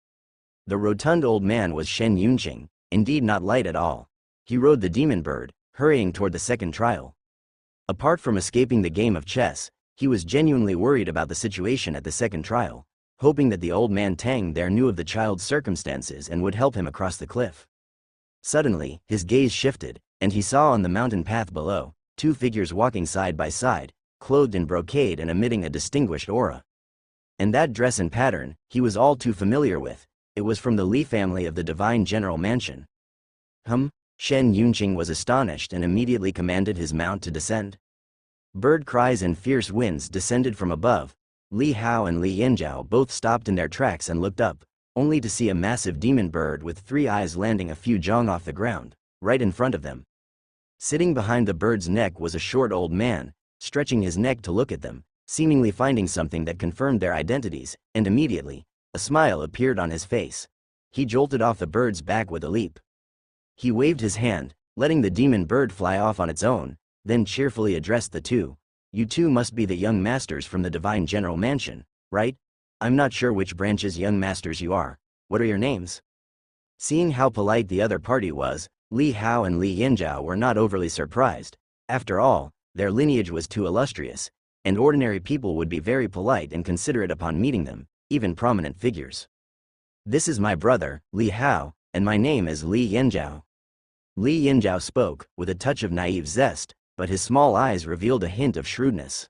The rotund old man was Shen Yunqing, indeed not light at all. He rode the demon bird, hurrying toward the second trial. Apart from escaping the game of chess, he was genuinely worried about the situation at the second trial, hoping that the old man Tang there knew of the child's circumstances and would help him across the cliff. Suddenly, his gaze shifted, and he saw on the mountain path below 2 figures walking side by side, clothed in brocade and emitting a distinguished aura. And that dress and pattern, he was all too familiar with. It was from the Li family of the Divine General Mansion. Shen Yunqing was astonished and immediately commanded his mount to descend. Bird cries and fierce winds descended from above. Li Hao and Li Yanzhao both stopped in their tracks and looked up, only to see a massive demon bird with 3 eyes landing a few jong off the ground, right in front of them. Sitting behind the bird's neck was a short old man, stretching his neck to look at them, seemingly finding something that confirmed their identities, and immediately, a smile appeared on his face. He jolted off the bird's back with a leap. He waved his hand, letting the demon bird fly off on its own, then cheerfully addressed the two. You two must be the young masters from the Divine General Mansion, right? I'm not sure which branch's young masters you are. What are your names? Seeing how polite the other party was, Li Hao and Li Yanzhao were not overly surprised. After all, their lineage was too illustrious, and ordinary people would be very polite and considerate upon meeting them, even prominent figures. This is my brother, Li Hao, and my name is Li Yanzhao. Li Yanzhao spoke, with a touch of naive zest, but his small eyes revealed a hint of shrewdness.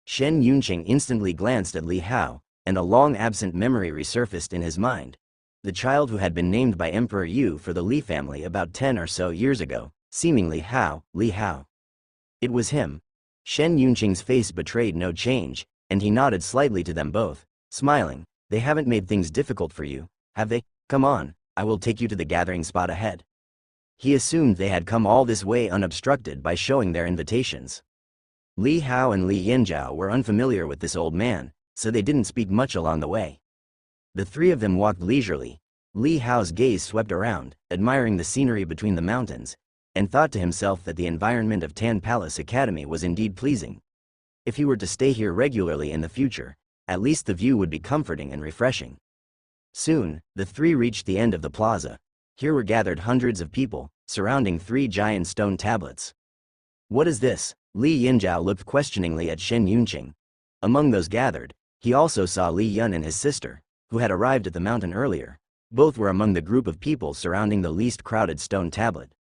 Shen Yunqing instantly glanced at Li Hao, and a long-absent memory resurfaced in his mind. The child who had been named by Emperor Yu for the Li family about 10 or so years ago, seemingly Li Hao. It was him. Shen Yunqing's face betrayed no change, and he nodded slightly to them both, smiling. They haven't made things difficult for you, have they? Come on, I will take you to the gathering spot ahead. He assumed they had come all this way unobstructed by showing their invitations. Li Hao and Li Yanzhao were unfamiliar with this old man, so they didn't speak much along the way. The 3 of them walked leisurely. Li Hao's gaze swept around, admiring the scenery between the mountains, and thought to himself that the environment of Tan Palace Academy was indeed pleasing. If he were to stay here regularly in the future, at least the view would be comforting and refreshing. Soon, the 3 reached the end of the plaza. Here were gathered hundreds of people, surrounding 3 giant stone tablets. What is this? Li Yanzhao looked questioningly at Shen Yunqing. Among those gathered, he also saw Li Yun and his sister, who had arrived at the mountain earlier. Both were among the group of people surrounding the least crowded stone tablet.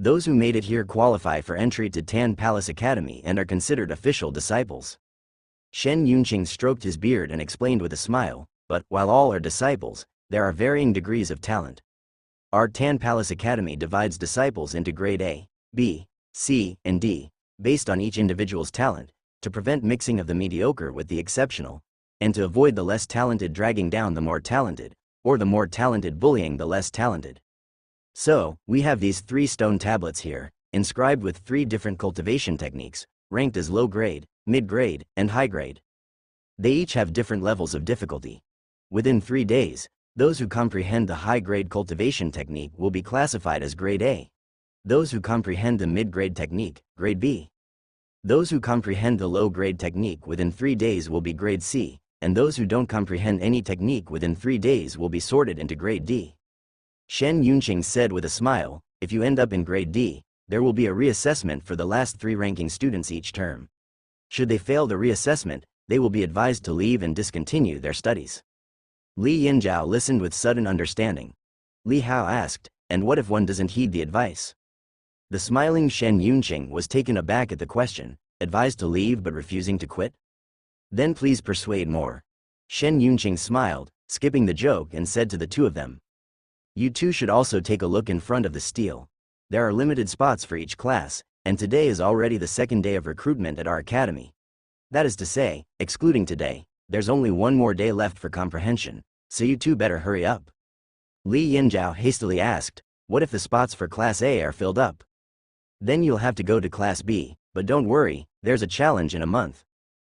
Those who made it here qualify for entry to Tan Palace Academy and are considered official disciples. Shen Yunqing stroked his beard and explained with a smile, but while all are disciples, there are varying degrees of talent. Our Tan Palace Academy divides disciples into grade A, B, C, and D, based on each individual's talent, to prevent mixing of the mediocre with the exceptional, and to avoid the less talented dragging down the more talented, or the more talented bullying the less talented. So, we have these 3 stone tablets here, inscribed with 3 different cultivation techniques, ranked as low grade, mid grade, and high grade. They each have different levels of difficulty. Within 3 days, those who comprehend the high-grade cultivation technique will be classified as grade A. Those who comprehend the mid-grade technique, grade B. Those who comprehend the low-grade technique within 3 days will be grade C, and those who don't comprehend any technique within 3 days will be sorted into grade D. Shen Yunqing said with a smile, if you end up in grade D, there will be a reassessment for the last 3 ranking students each term. Should they fail the reassessment, they will be advised to leave and discontinue their studies. Li Yanzhao listened with sudden understanding. Li Hao asked, and what if one doesn't heed the advice? The smiling Shen Yunqing was taken aback at the question, advised to leave but refusing to quit? Then please persuade more. Shen Yunqing smiled, skipping the joke and said to the 2 of them. You 2 should also take a look in front of the stele. There are limited spots for each class, and today is already the 2nd day of recruitment at our academy. That is to say, excluding today, there's only 1 more day left for comprehension, so you 2 better hurry up. Li Yanzhao hastily asked, what if the spots for Class A are filled up? Then you'll have to go to Class B, but don't worry, there's a challenge in a month.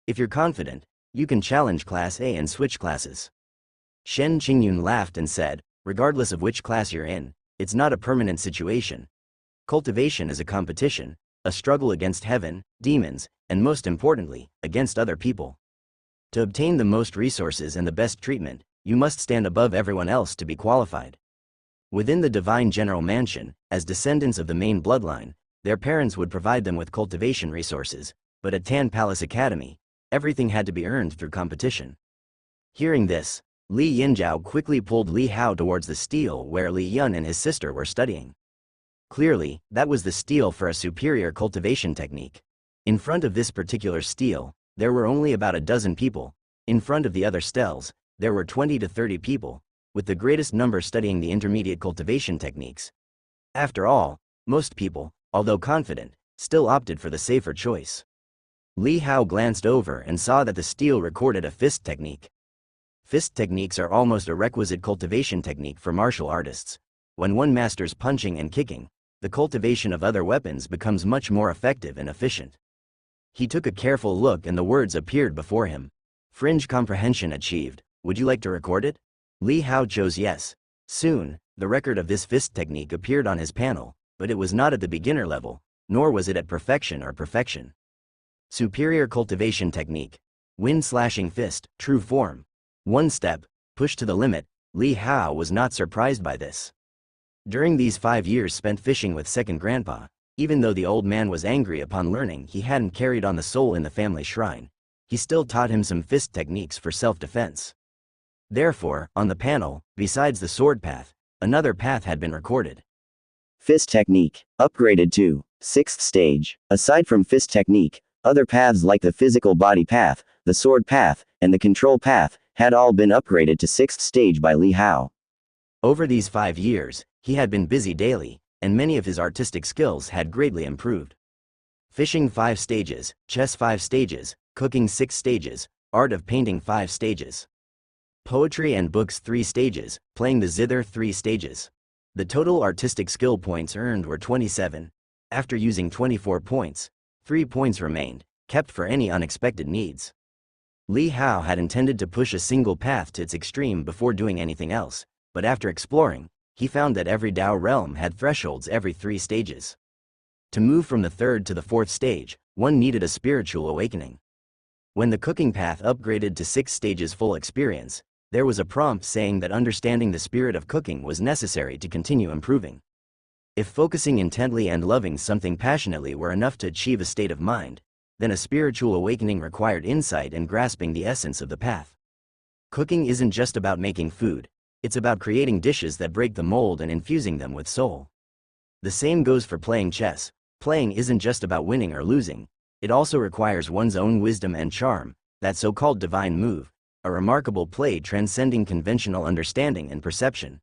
If you're confident, you can challenge Class A and switch classes. Shen Qingyun laughed and said, regardless of which class you're in, it's not a permanent situation. Cultivation is a competition, a struggle against heaven, demons, and most importantly, against other people. To obtain the most resources and the best treatment, you must stand above everyone else to be qualified. Within the Divine General Mansion, as descendants of the main bloodline, their parents would provide them with cultivation resources, but at Tan Palace Academy, everything had to be earned through competition. Hearing this, Li Yanzhao quickly pulled Li Hao towards the stele where Li Yun and his sister were studying. Clearly, that was the stele for a superior cultivation technique. In front of this particular stele, there were only about a dozen people. In front of the other steles, there were 20 to 30 people, with the greatest number studying the intermediate cultivation techniques. After all, most people, although confident, still opted for the safer choice. Li Hao glanced over and saw that the stele recorded a fist technique. Fist techniques are almost a requisite cultivation technique for martial artists. When one masters punching and kicking, the cultivation of other weapons becomes much more effective and efficient. He took a careful look and the words appeared before him. Fringe comprehension achieved. Would you like to record it? Li Hao chose yes. Soon, the record of this fist technique appeared on his panel, but it was not at the beginner level, nor was it at perfection or perfection. Superior cultivation technique. Wind slashing fist, true form. One step, pushed to the limit. Li Hao was not surprised by this. During these 5 years spent fishing with second grandpa, even though the old man was angry upon learning he hadn't carried on the soul in the family shrine, he still taught him some fist techniques for self-defense. Therefore, on the panel, besides the sword path, another path had been recorded. Fist technique, upgraded to 6th stage. Aside from fist technique, other paths like the physical body path, the sword path, and the control path, had all been upgraded to 6th stage by Li Hao. Over these 5 years, he had been busy daily, and many of his artistic skills had greatly improved. Fishing 5 stages, chess 5 stages, cooking 6 stages, art of painting 5 stages. Poetry and books 3 stages, playing the zither 3 stages. The total artistic skill points earned were 27. After using 24 points, 3 points remained, kept for any unexpected needs. Li Hao had intended to push a single path to its extreme before doing anything else, but after exploring, he found that every Dao realm had thresholds every 3 stages. To move from the 3rd to the 4th stage, one needed a spiritual awakening. When the cooking path upgraded to 6 stages full experience, there was a prompt saying that understanding the spirit of cooking was necessary to continue improving. If focusing intently and loving something passionately were enough to achieve a state of mind, then a spiritual awakening required insight and grasping the essence of the path. Cooking isn't just about making food, it's about creating dishes that break the mold and infusing them with soul. The same goes for playing chess. Playing isn't just about winning or losing, it also requires one's own wisdom and charm, that so-called divine move, a remarkable play transcending conventional understanding and perception.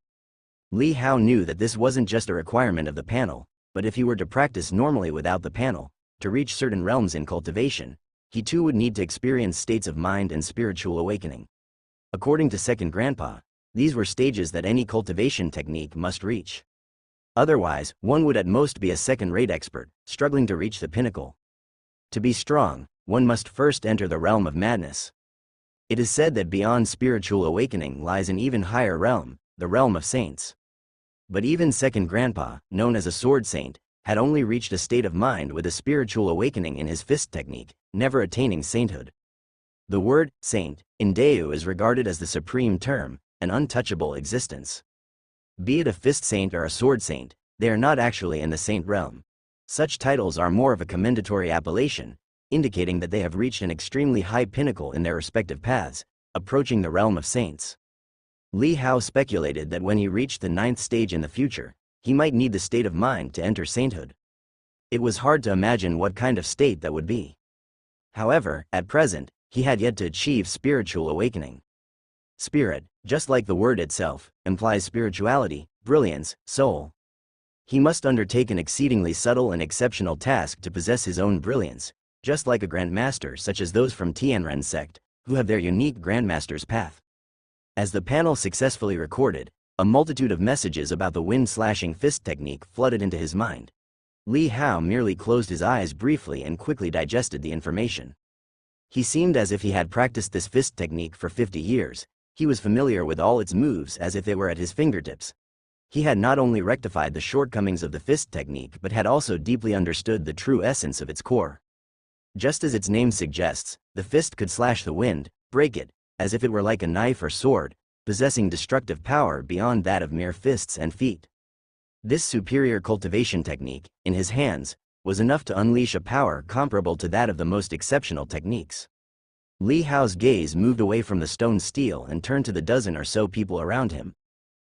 Li Hao knew that this wasn't just a requirement of the panel, but if he were to practice normally without the panel, to reach certain realms in cultivation, he too would need to experience states of mind and spiritual awakening. According to second grandpa, these were stages that any cultivation technique must reach. Otherwise, one would at most be a second-rate expert, struggling to reach the pinnacle. To be strong, one must first enter the realm of madness. It is said that beyond spiritual awakening lies an even higher realm, the realm of saints. But even second grandpa, known as a sword saint, had only reached a state of mind with a spiritual awakening in his fist technique, never attaining sainthood. The word saint in Deu is regarded as the supreme term, an untouchable existence. Be it a fist saint or a sword saint, they are not actually in the saint realm. Such titles are more of a commendatory appellation, indicating that they have reached an extremely high pinnacle in their respective paths, approaching the realm of saints. Li Hao speculated that when he reached the 9th stage in the future, he might need the state of mind to enter sainthood. It was hard to imagine what kind of state that would be. However, at present, he had yet to achieve spiritual awakening. Spirit, just like the word itself, implies spirituality, brilliance, soul. He must undertake an exceedingly subtle and exceptional task to possess his own brilliance, just like a grandmaster such as those from Tianren sect, who have their unique grandmaster's path. As the panel successfully recorded, a multitude of messages about the wind-slashing fist technique flooded into his mind. Li Hao merely closed his eyes briefly and quickly digested the information. He seemed as if he had practiced this fist technique for 50 years, he was familiar with all its moves as if they were at his fingertips. He had not only rectified the shortcomings of the fist technique but had also deeply understood the true essence of its core. Just as its name suggests, the fist could slash the wind, break it, as if it were like a knife or sword, possessing destructive power beyond that of mere fists and feet. This superior cultivation technique, in his hands, was enough to unleash a power comparable to that of the most exceptional techniques. Li Hao's gaze moved away from the stone stele and turned to the dozen or so people around him.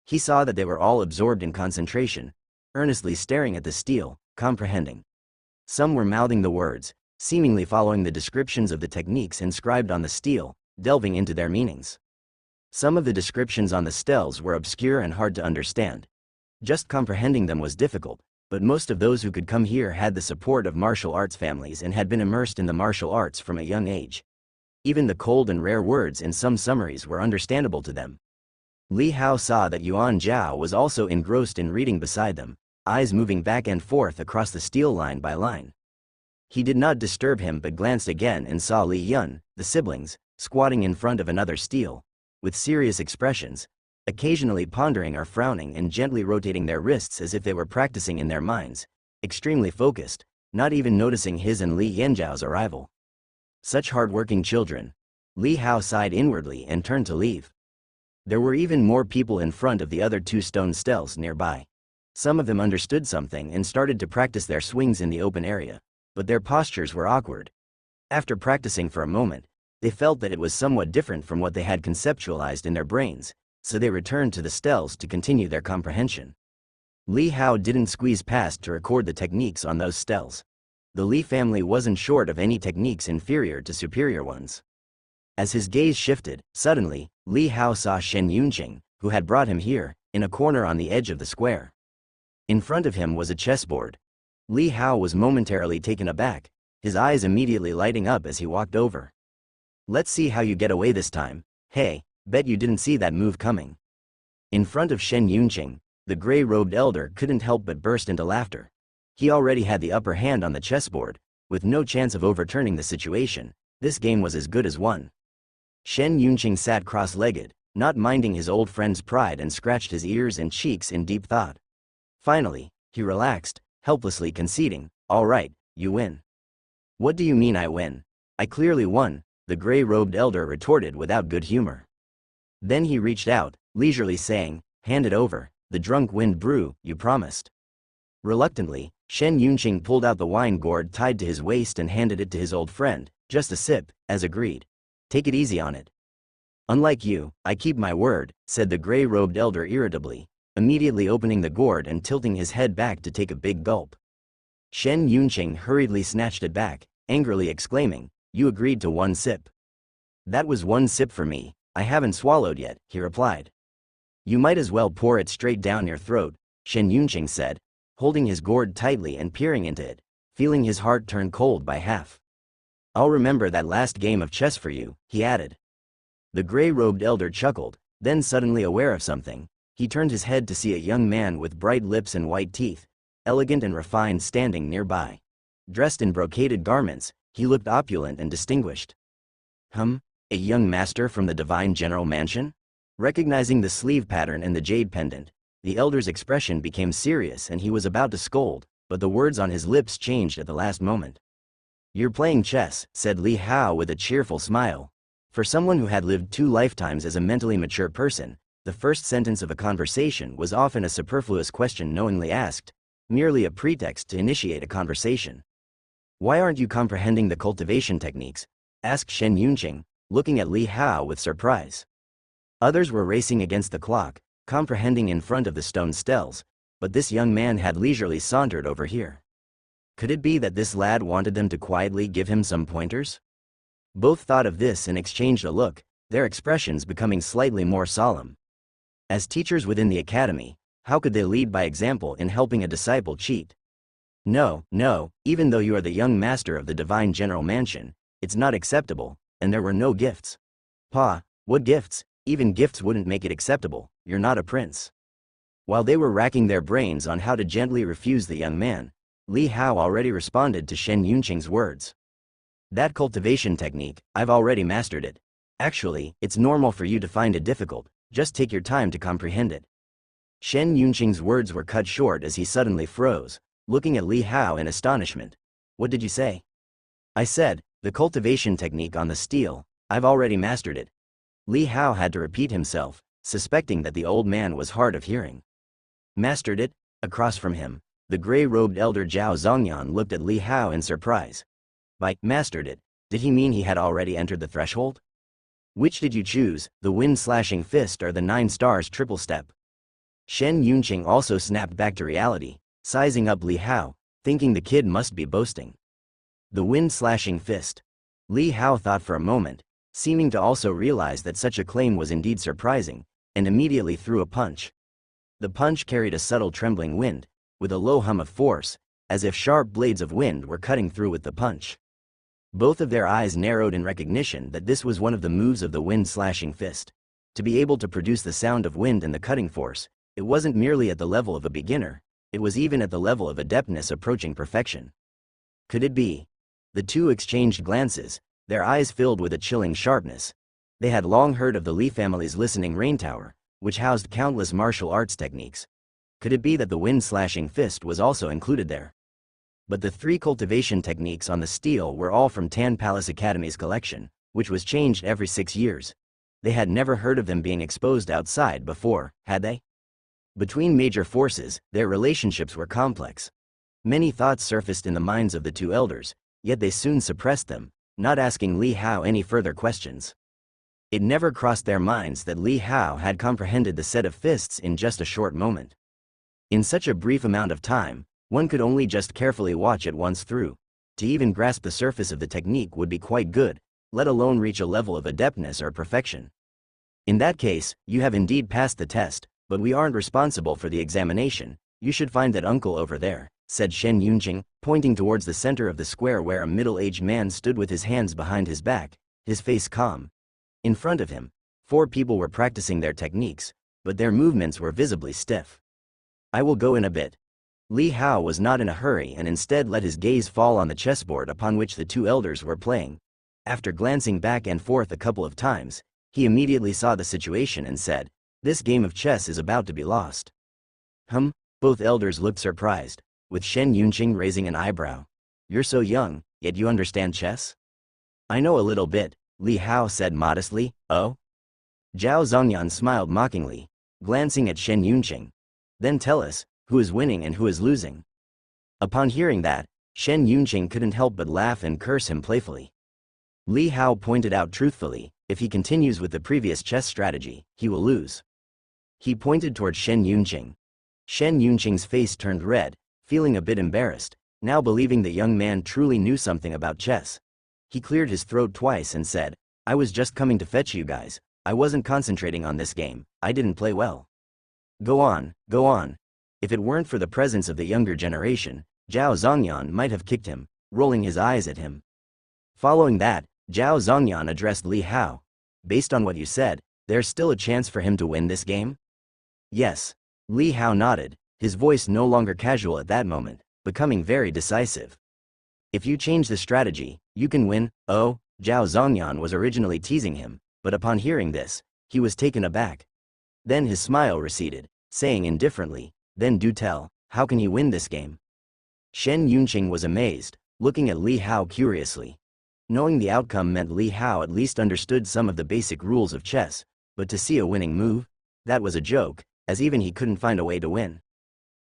He saw that they were all absorbed in concentration, earnestly staring at the stele, comprehending. Some were mouthing the words, seemingly following the descriptions of the techniques inscribed on the stele, delving into their meanings. Some of the descriptions on the steles were obscure and hard to understand. Just comprehending them was difficult, but most of those who could come here had the support of martial arts families and had been immersed in the martial arts from a young age. Even the cold and rare words in some summaries were understandable to them. Li Hao saw that Yuan Zhao was also engrossed in reading beside them, eyes moving back and forth across the stele line by line. He did not disturb him but glanced again and saw Li Yun, the siblings, squatting in front of another stele, with serious expressions, occasionally pondering or frowning and gently rotating their wrists as if they were practicing in their minds, extremely focused, not even noticing his and Li Yanzhao's arrival. Such hard-working children. Li Hao sighed inwardly and turned to leave. There were even more people in front of the other two stone steles nearby. Some of them understood something and started to practice their swings in the open area, but their postures were awkward. After practicing for a moment, they felt that it was somewhat different from what they had conceptualized in their brains, so they returned to the steles to continue their comprehension. Li Hao didn't squeeze past to record the techniques on those steles. The Li family wasn't short of any techniques inferior to superior ones. As his gaze shifted, suddenly, Li Hao saw Shen Yunqing, who had brought him here, in a corner on the edge of the square. In front of him was a chessboard. Li Hao was momentarily taken aback, his eyes immediately lighting up as he walked over. "Let's see how you get away this time. Hey, bet you didn't see that move coming." In front of Shen Yunqing, the gray-robed elder couldn't help but burst into laughter. He already had the upper hand on the chessboard, with no chance of overturning the situation. This game was as good as won. Shen Yunqing sat cross-legged, not minding his old friend's pride, and scratched his ears and cheeks in deep thought. Finally, he relaxed, helplessly conceding, "All right, you win." "What do you mean I win? I clearly won," the gray-robed elder retorted without good humor. Then he reached out, leisurely saying, "Hand it over, the drunk wind brew, you promised." Reluctantly, Shen Yunqing pulled out the wine gourd tied to his waist and handed it to his old friend. "Just a sip, as agreed. Take it easy on it." "Unlike you, I keep my word," said the gray-robed elder irritably, immediately opening the gourd and tilting his head back to take a big gulp. Shen Yunqing hurriedly snatched it back, angrily exclaiming, "You agreed to one sip." "That was one sip for me, I haven't swallowed yet," he replied. "You might as well pour it straight down your throat," Shen Yunqing said, holding his gourd tightly and peering into it, feeling his heart turn cold by half. "I'll remember that last game of chess for you," he added. The gray-robed elder chuckled, then suddenly aware of something, he turned his head to see a young man with bright lips and white teeth, elegant and refined, standing nearby. Dressed in brocaded garments, he looked opulent and distinguished. A young master from the Divine General Mansion? Recognizing the sleeve pattern and the jade pendant, the elder's expression became serious and he was about to scold, but the words on his lips changed at the last moment. "You're playing chess," said Li Hao with a cheerful smile. For someone who had lived 2 lifetimes as a mentally mature person, the first sentence of a conversation was often a superfluous question knowingly asked, merely a pretext to initiate a conversation. "Why aren't you comprehending the cultivation techniques?" asked Shen Yunqing, looking at Li Hao with surprise. Others were racing against the clock, comprehending in front of the stone steles, but this young man had leisurely sauntered over here. Could it be that this lad wanted them to quietly give him some pointers? Both thought of this and exchanged a look, their expressions becoming slightly more solemn. As teachers within the academy, how could they lead by example in helping a disciple cheat? No, even though you are the young master of the Divine General Mansion, it's not acceptable, and there were no gifts. "Pa, what gifts? Even gifts wouldn't make it acceptable, you're not a prince." While they were racking their brains on how to gently refuse the young man, Li Hao already responded to Shen Yunqing's words. "That cultivation technique, I've already mastered it. Actually, it's normal for you to find it difficult, just take your time to comprehend it." Shen Yunqing's words were cut short as he suddenly froze, looking at Li Hao in astonishment. "What did you say?" "I said, the cultivation technique on the stele, I've already mastered it." Li Hao had to repeat himself, suspecting that the old man was hard of hearing. "Mastered it?" Across from him, the gray-robed elder Zhao Zongyan looked at Li Hao in surprise. By "mastered it," did he mean he had already entered the threshold? Which did you choose, the wind-slashing fist or the 9 stars triple step? Shen Yunqing also snapped back to reality, sizing up Li Hao, thinking the kid must be boasting. The wind-slashing fist. Li Hao thought for a moment, seeming to also realize that such a claim was indeed surprising, and immediately threw a punch. The punch carried a subtle trembling wind, with a low hum of force, as if sharp blades of wind were cutting through with the punch. Both of their eyes narrowed in recognition that this was one of the moves of the wind-slashing fist. To be able to produce the sound of wind and the cutting force, it wasn't merely at the level of a beginner, it was even at the level of adeptness approaching perfection. Could it be? The two exchanged glances, their eyes filled with a chilling sharpness. They had long heard of the Li family's listening rain tower, which housed countless martial arts techniques. Could it be that the wind-slashing fist was also included there? But the three cultivation techniques on the steel were all from Tan Palace Academy's collection, which was changed every 6 years. They had never heard of them being exposed outside before, had they? Between major forces, their relationships were complex. Many thoughts surfaced in the minds of the two elders, yet they soon suppressed them, not asking Li Hao any further questions. It never crossed their minds that Li Hao had comprehended the set of fists in just a short moment. In such a brief amount of time, one could only just carefully watch it once through. To even grasp the surface of the technique would be quite good, let alone reach a level of adeptness or perfection. In that case, you have indeed passed the test, but we aren't responsible for the examination. You should find that uncle over there, said Shen Yunqing, pointing towards the center of the square where a middle-aged man stood with his hands behind his back, his face calm. In front of him, 4 people were practicing their techniques, but their movements were visibly stiff. I will go in a bit. Li Hao was not in a hurry and instead let his gaze fall on the chessboard upon which the two elders were playing. After glancing back and forth a couple of times, he immediately saw the situation and said, "This game of chess is about to be lost." Both elders looked surprised, with Shen Yunqing raising an eyebrow. "You're so young, yet you understand chess?" "I know a little bit," Li Hao said modestly. "Oh?" Zhao Zongyan smiled mockingly, glancing at Shen Yunqing. "Then tell us, who is winning and who is losing?" Upon hearing that, Shen Yunqing couldn't help but laugh and curse him playfully. Li Hao pointed out truthfully, if he continues with the previous chess strategy, he will lose. He pointed toward Shen Yunqing. Shen Yunqing's face turned red, feeling a bit embarrassed, now believing the young man truly knew something about chess. He cleared his throat twice and said, "I was just coming to fetch you guys. I wasn't concentrating on this game. I didn't play well." Go on, go on." If it weren't for the presence of the younger generation, Zhao Zongyan might have kicked him, rolling his eyes at him. Following that, Zhao Zongyan addressed Li Hao. "Based on what you said, there's still a chance for him to win this game?" "Yes." Li Hao nodded, his voice no longer casual at that moment, becoming very decisive. "If you change the strategy, you can win." "Oh," Zhao Zongyan was originally teasing him, but upon hearing this, he was taken aback. Then his smile receded, saying indifferently, "Then do tell, how can he win this game?" Shen Yunqing was amazed, looking at Li Hao curiously. Knowing the outcome meant Li Hao at least understood some of the basic rules of chess, but to see a winning move? That was a joke, as even he couldn't find a way to win.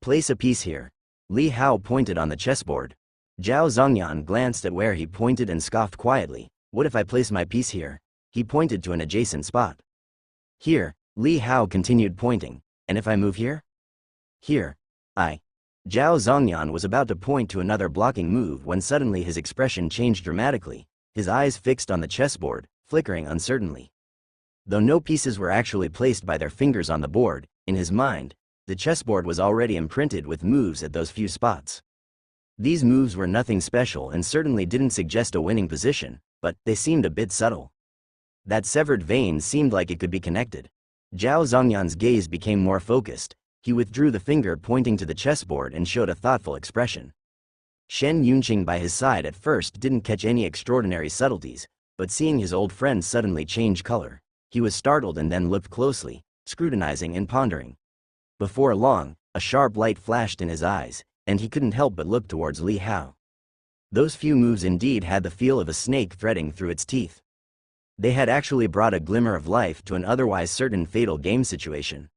"Place a piece here." Li Hao pointed on the chessboard. Zhao Zongyan glanced at where he pointed and scoffed quietly. "What if I place my piece here?" He pointed to an adjacent spot. "Here," Li Hao continued pointing. "And if I move here?" "Here." Zhao Zongyan was about to point to another blocking move when suddenly his expression changed dramatically, his eyes fixed on the chessboard, flickering uncertainly. Though no pieces were actually placed by their fingers on the board, in his mind, the chessboard was already imprinted with moves at those few spots. These moves were nothing special and certainly didn't suggest a winning position, but they seemed a bit subtle. That severed vein seemed like it could be connected. Zhao Zongyan's gaze became more focused. He withdrew the finger pointing to the chessboard and showed a thoughtful expression. Shen Yunqing by his side at first didn't catch any extraordinary subtleties, but seeing his old friend suddenly change color, he was startled and then looked closely, scrutinizing and pondering. Before long, a sharp light flashed in his eyes, and he couldn't help but look towards Li Hao. Those few moves indeed had the feel of a snake threading through its teeth. They had actually brought a glimmer of life to an otherwise certain fatal game situation.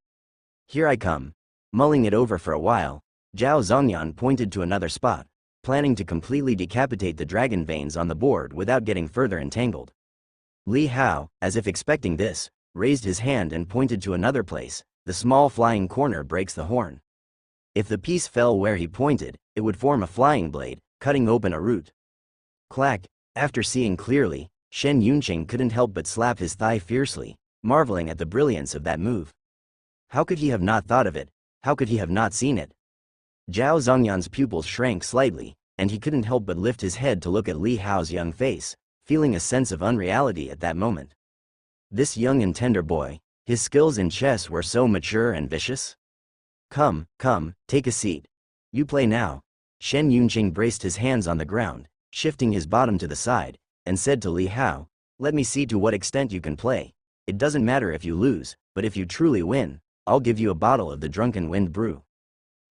"Here I come." Mulling it over for a while, Zhao Zongyan pointed to another spot, planning to completely decapitate the dragon veins on the board without getting further entangled. Li Hao, as if expecting this, raised his hand and pointed to another place. "The small flying corner breaks the horn." If the piece fell where he pointed, it would form a flying blade, cutting open a root. Clack! After seeing clearly, Shen Yunqing couldn't help but slap his thigh fiercely, marveling at the brilliance of that move. How could he have not thought of it? How could he have not seen it? Zhao Zongyan's pupils shrank slightly, and he couldn't help but lift his head to look at Li Hao's young face, feeling a sense of unreality at that moment. This young and tender boy, his skills in chess were so mature and vicious? Come, take a seat. You play now. Shen Yunqing braced his hands on the ground, shifting his bottom to the side, and said to Li Hao, let me see to what extent you can play. It doesn't matter if you lose, but if you truly win, I'll give you a bottle of the Drunken Wind brew.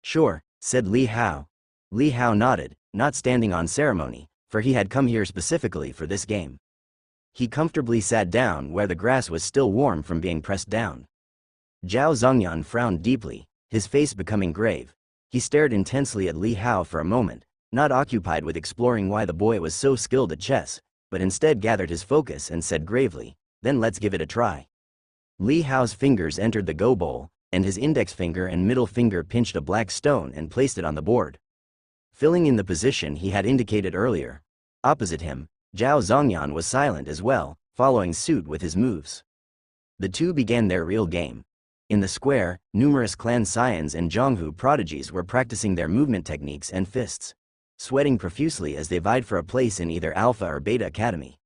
Sure, said Li Hao. Li Hao nodded, not standing on ceremony, for he had come here specifically for this game. He comfortably sat down where the grass was still warm from being pressed down. Zhao Zongyan frowned deeply, his face becoming grave. He stared intensely at Li Hao for a moment, not occupied with exploring why the boy was so skilled at chess, but instead gathered his focus and said gravely, then let's give it a try. Li Hao's fingers entered the go bowl, and his index finger and middle finger pinched a black stone and placed it on the board, filling in the position he had indicated earlier. Opposite him, Zhao Zongyan was silent as well, following suit with his moves. The two began their real game. In the square, numerous clan scions and Zhonghu prodigies were practicing their movement techniques and fists, sweating profusely as they vied for a place in either Alpha or Beta Academy.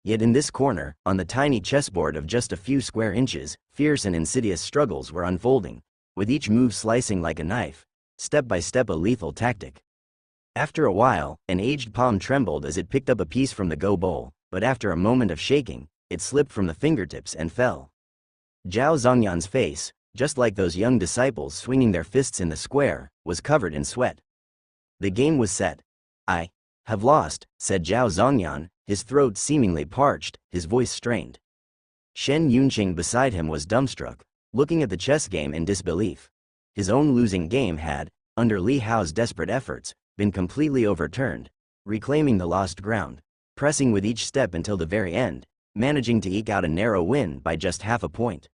Yet in this corner, on the tiny chessboard of just a few square inches, fierce and insidious struggles were unfolding, with each move slicing like a knife, step by step a lethal tactic. After a while, an aged palm trembled as it picked up a piece from the go bowl, but after a moment of shaking, it slipped from the fingertips and fell. Zhao Zongyan's face, just like those young disciples swinging their fists in the square, was covered in sweat. The game was set. I have lost, said Zhao Zongyan, his throat seemingly parched, his voice strained. Shen Yunqing beside him was dumbstruck, looking at the chess game in disbelief. His own losing game had, under Li Hao's desperate efforts, been completely overturned, reclaiming the lost ground, pressing with each step until the very end, managing to eke out a narrow win by just half a point.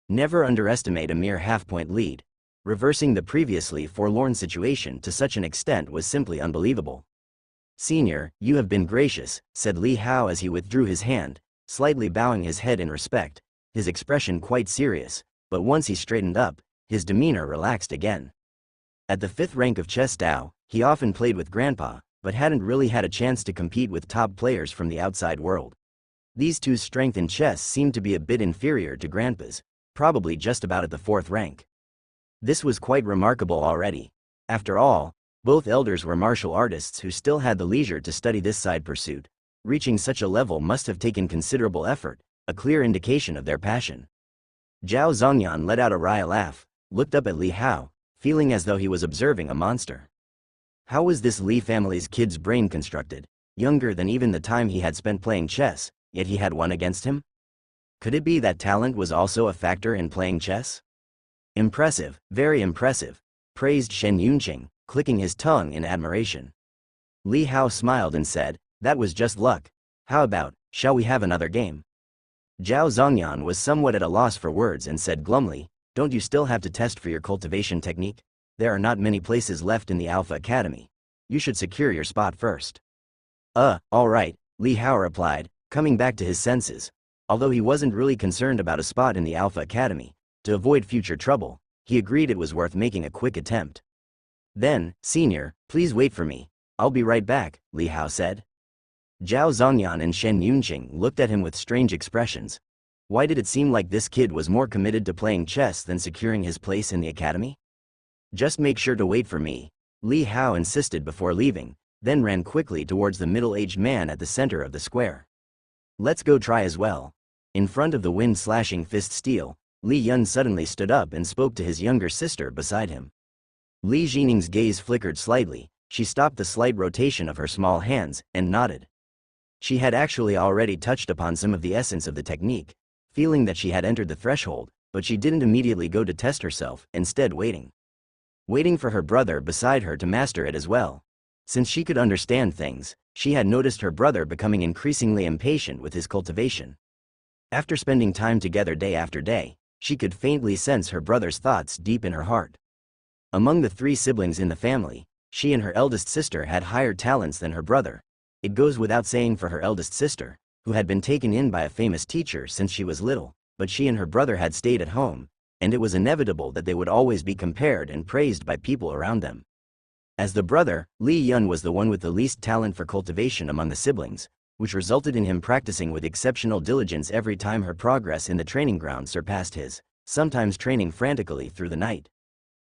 Never underestimate a mere half-point lead. Reversing the previously forlorn situation to such an extent was simply unbelievable. Senior, you have been gracious, said Li Hao as he withdrew his hand, slightly bowing his head in respect, his expression quite serious, but once he straightened up, his demeanor relaxed again. At the 5th rank of chess Dao, he often played with Grandpa, but hadn't really had a chance to compete with top players from the outside world. These two's strength in chess seemed to be a bit inferior to Grandpa's, probably just about at the 4th rank. This was quite remarkable already. After all, both elders were martial artists who still had the leisure to study this side pursuit. Reaching such a level must have taken considerable effort, a clear indication of their passion. Zhao Zongyan let out a wry laugh, looked up at Li Hao, feeling as though he was observing a monster. How was this Li family's kid's brain constructed? Younger than even the time he had spent playing chess, yet he had won against him? Could it be that talent was also a factor in playing chess? Impressive, very impressive, praised Shen Yunqing, clicking his tongue in admiration. Li Hao smiled and said, that was just luck. How about, shall we have another game? Zhao Zongyan was somewhat at a loss for words and said glumly, don't you still have to test for your cultivation technique? There are not many places left in the Alpha Academy. You should secure your spot first. All right, Li Hao replied, coming back to his senses. Although he wasn't really concerned about a spot in the Alpha Academy, to avoid future trouble, he agreed it was worth making a quick attempt. Then, Senior, please wait for me. I'll be right back, Li Hao said. Zhao Zongyan and Shen Yunqing looked at him with strange expressions. Why did it seem like this kid was more committed to playing chess than securing his place in the academy? Just make sure to wait for me, Li Hao insisted before leaving, then ran quickly towards the middle-aged man at the center of the square. Let's go try as well. In front of the wind-slashing fist steel, Li Yun suddenly stood up and spoke to his younger sister beside him. Li Jining's gaze flickered slightly. She stopped the slight rotation of her small hands and nodded. She had actually already touched upon some of the essence of the technique, feeling that she had entered the threshold, but she didn't immediately go to test herself, instead waiting for her brother beside her to master it as well. Since she could understand things, she had noticed her brother becoming increasingly impatient with his cultivation. After spending time together day after day, she could faintly sense her brother's thoughts deep in her heart. Among the 3 siblings in the family, she and her eldest sister had higher talents than her brother, It goes without saying for her eldest sister, who had been taken in by a famous teacher since she was little, but she and her brother had stayed at home, and it was inevitable that they would always be compared and praised by people around them. As the brother, Li Yun was the one with the least talent for cultivation among the siblings, which resulted in him practicing with exceptional diligence every time her progress in the training ground surpassed his, sometimes training frantically through the night.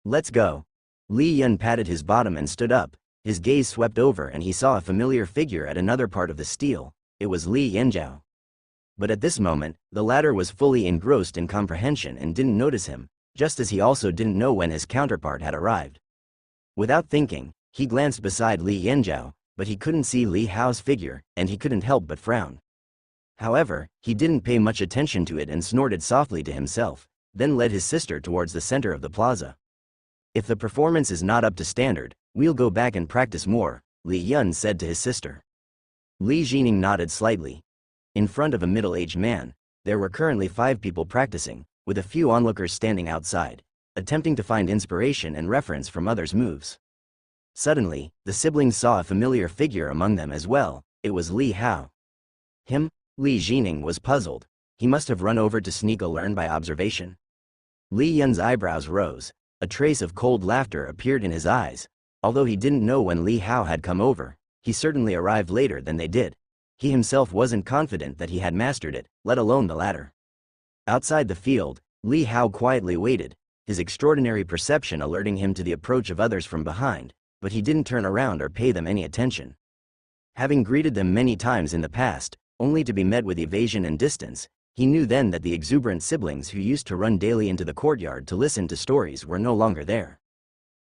Let's go. Li Yun patted his bottom and stood up, his gaze swept over and he saw a familiar figure at another part of the stele. It was Li Yanzhao. But at this moment, the latter was fully engrossed in comprehension and didn't notice him, just as he also didn't know when his counterpart had arrived. Without thinking, he glanced beside Li Yanzhao, but he couldn't see Li Hao's figure, and he couldn't help but frown. However, he didn't pay much attention to it and snorted softly to himself, then led his sister towards the center of the plaza. If the performance is not up to standard, we'll go back and practice more, Li Yun said to his sister. Li Jining nodded slightly. In front of a middle-aged man, there were currently 5 people practicing, with a few onlookers standing outside, attempting to find inspiration and reference from others' moves. Suddenly, the siblings saw a familiar figure among them as well. It was Li Hao. Him? Li Jining was puzzled. He must have run over to sneak a learn by observation. Li Yun's eyebrows rose. A trace of cold laughter appeared in his eyes. Although he didn't know when Li Hao had come over, he certainly arrived later than they did. He himself wasn't confident that he had mastered it, let alone the latter. Outside the field, Li Hao quietly waited, his extraordinary perception alerting him to the approach of others from behind, but he didn't turn around or pay them any attention. Having greeted them many times in the past, only to be met with evasion and distance, he knew then that the exuberant siblings who used to run daily into the courtyard to listen to stories were no longer there.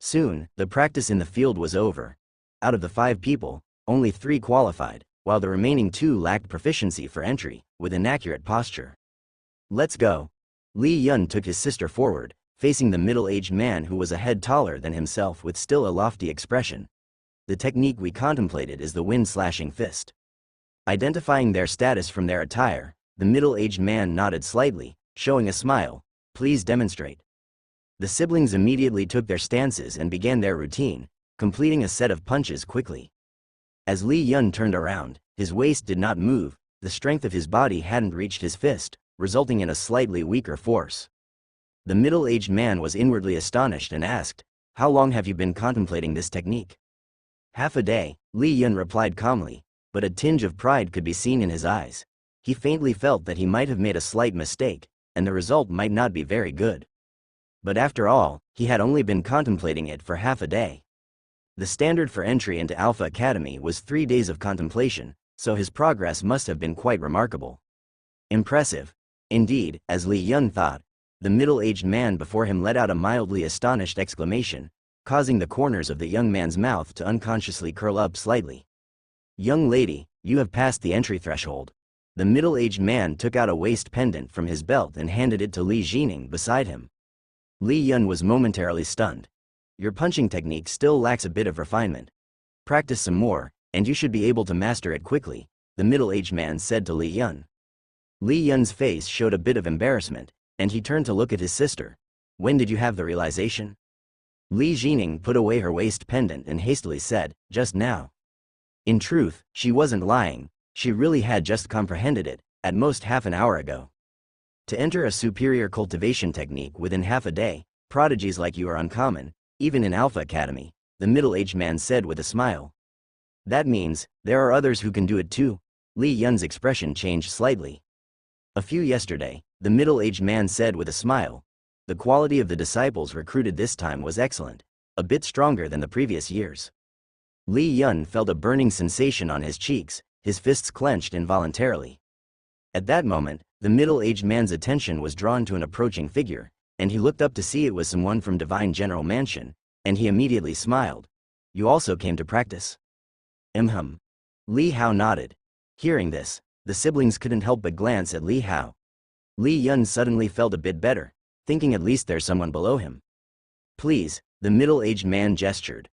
Soon, the practice in the field was over. Out of the 5 people, only 3 qualified, while the remaining 2 lacked proficiency for entry, with inaccurate posture. Let's go. Li Yun took his sister forward, facing the middle-aged man who was a head taller than himself with still a lofty expression. The technique we contemplated is the wind-slashing fist. Identifying their status from their attire, the middle-aged man nodded slightly, showing a smile. Please demonstrate. The siblings immediately took their stances and began their routine, completing a set of punches quickly. As Li Yun turned around, his waist did not move, the strength of his body hadn't reached his fist, resulting in a slightly weaker force. The middle-aged man was inwardly astonished and asked, "How long have you been contemplating this technique?" "Half a day," Li Yun replied calmly, but a tinge of pride could be seen in his eyes. He faintly felt that he might have made a slight mistake, and the result might not be very good. But after all, he had only been contemplating it for half a day. The standard for entry into Alpha Academy was 3 days of contemplation, so his progress must have been quite remarkable. Impressive. Indeed, as Li Yun thought. The middle-aged man before him let out a mildly astonished exclamation, causing the corners of the young man's mouth to unconsciously curl up slightly. "Young lady, you have passed the entry threshold." The middle-aged man took out a waist pendant from his belt and handed it to Li Jining beside him. Li Yun was momentarily stunned. "Your punching technique still lacks a bit of refinement. Practice some more, and you should be able to master it quickly," the middle-aged man said to Li Yun. Li Yun's face showed a bit of embarrassment, and he turned to look at his sister. "When did you have the realization?" Li Jining put away her waist pendant and hastily said, "Just now." In truth, she wasn't lying, she really had just comprehended it, at most half an hour ago. To enter a superior cultivation technique within half a day, prodigies like you are uncommon, even in Alpha Academy, the middle-aged man said with a smile. "That means, there are others who can do it too." Li Yun's expression changed slightly. "A few yesterday," the middle-aged man said with a smile. The quality of the disciples recruited this time was excellent, a bit stronger than the previous years. Li Yun felt a burning sensation on his cheeks, his fists clenched involuntarily. At that moment, the middle-aged man's attention was drawn to an approaching figure, and he looked up to see it was someone from Divine General Mansion, and he immediately smiled. "You also came to practice?" Li Hao nodded. Hearing this, the siblings couldn't help but glance at Li Hao. Li Yun suddenly felt a bit better, thinking at least there's someone below him. "Please," the middle-aged man gestured.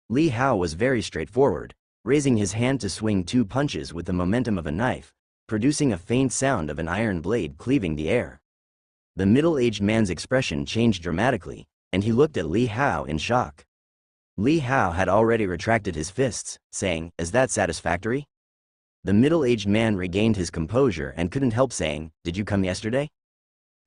Li Hao was very straightforward, raising his hand to swing 2 punches with the momentum of a knife, producing a faint sound of an iron blade cleaving the air. The middle-aged man's expression changed dramatically, and he looked at Li Hao in shock. Li Hao had already retracted his fists, saying, "Is that satisfactory?" The middle-aged man regained his composure and couldn't help saying, "Did you come yesterday?"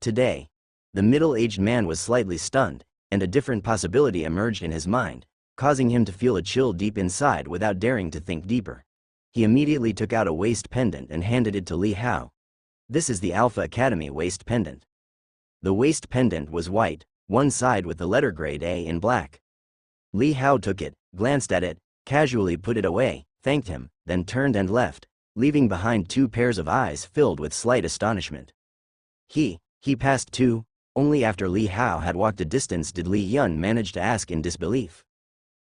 "Today." The middle-aged man was slightly stunned, and a different possibility emerged in his mind, causing him to feel a chill deep inside without daring to think deeper. He immediately took out a waist pendant and handed it to Li Hao. "This is the Alpha Academy waist pendant." The waist pendant was white, one side with the letter grade A in black. Li Hao took it, glanced at it, casually put it away, thanked him, then turned and left, leaving behind two pairs of eyes filled with slight astonishment. He passed too? Only after Li Hao had walked a distance did Li Yun manage to ask in disbelief.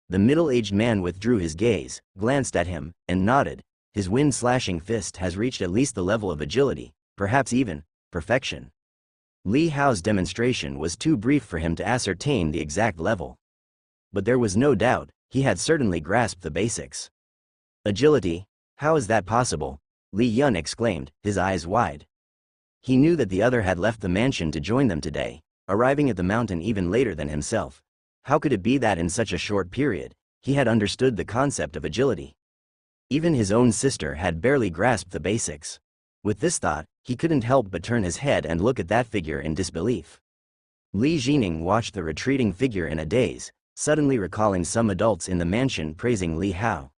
The middle-aged man withdrew his gaze, glanced at him, and nodded. His wind-slashing fist has reached at least the level of agility, perhaps even perfection. Li Hao's demonstration was too brief for him to ascertain the exact level. But there was no doubt, he had certainly grasped the basics. "Agility? How is that possible?" Li Yun exclaimed, his eyes wide. He knew that the other had left the mansion to join them today, arriving at the mountain even later than himself. How could it be that in such a short period, he had understood the concept of agility? Even his own sister had barely grasped the basics. With this thought, he couldn't help but turn his head and look at that figure in disbelief. Li Jining watched the retreating figure in a daze, suddenly recalling some adults in the mansion praising Li Hao.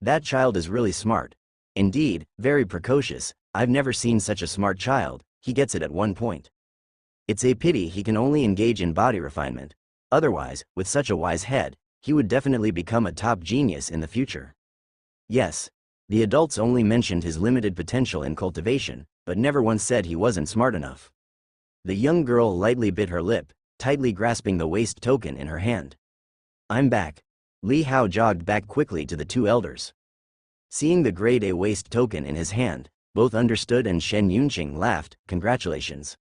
"That child is really smart. Indeed, very precocious. I've never seen such a smart child, he gets it at one point. It's a pity he can only engage in body refinement. Otherwise, with such a wise head, he would definitely become a top genius in the future." Yes, the adults only mentioned his limited potential in cultivation, but never once said he wasn't smart enough. The young girl lightly bit her lip, tightly grasping the waist token in her hand. "I'm back." Li Hao jogged back quickly to the two elders. Seeing the grade A waist token in his hand, both understood and Shen Yunqing laughed. "Congratulations."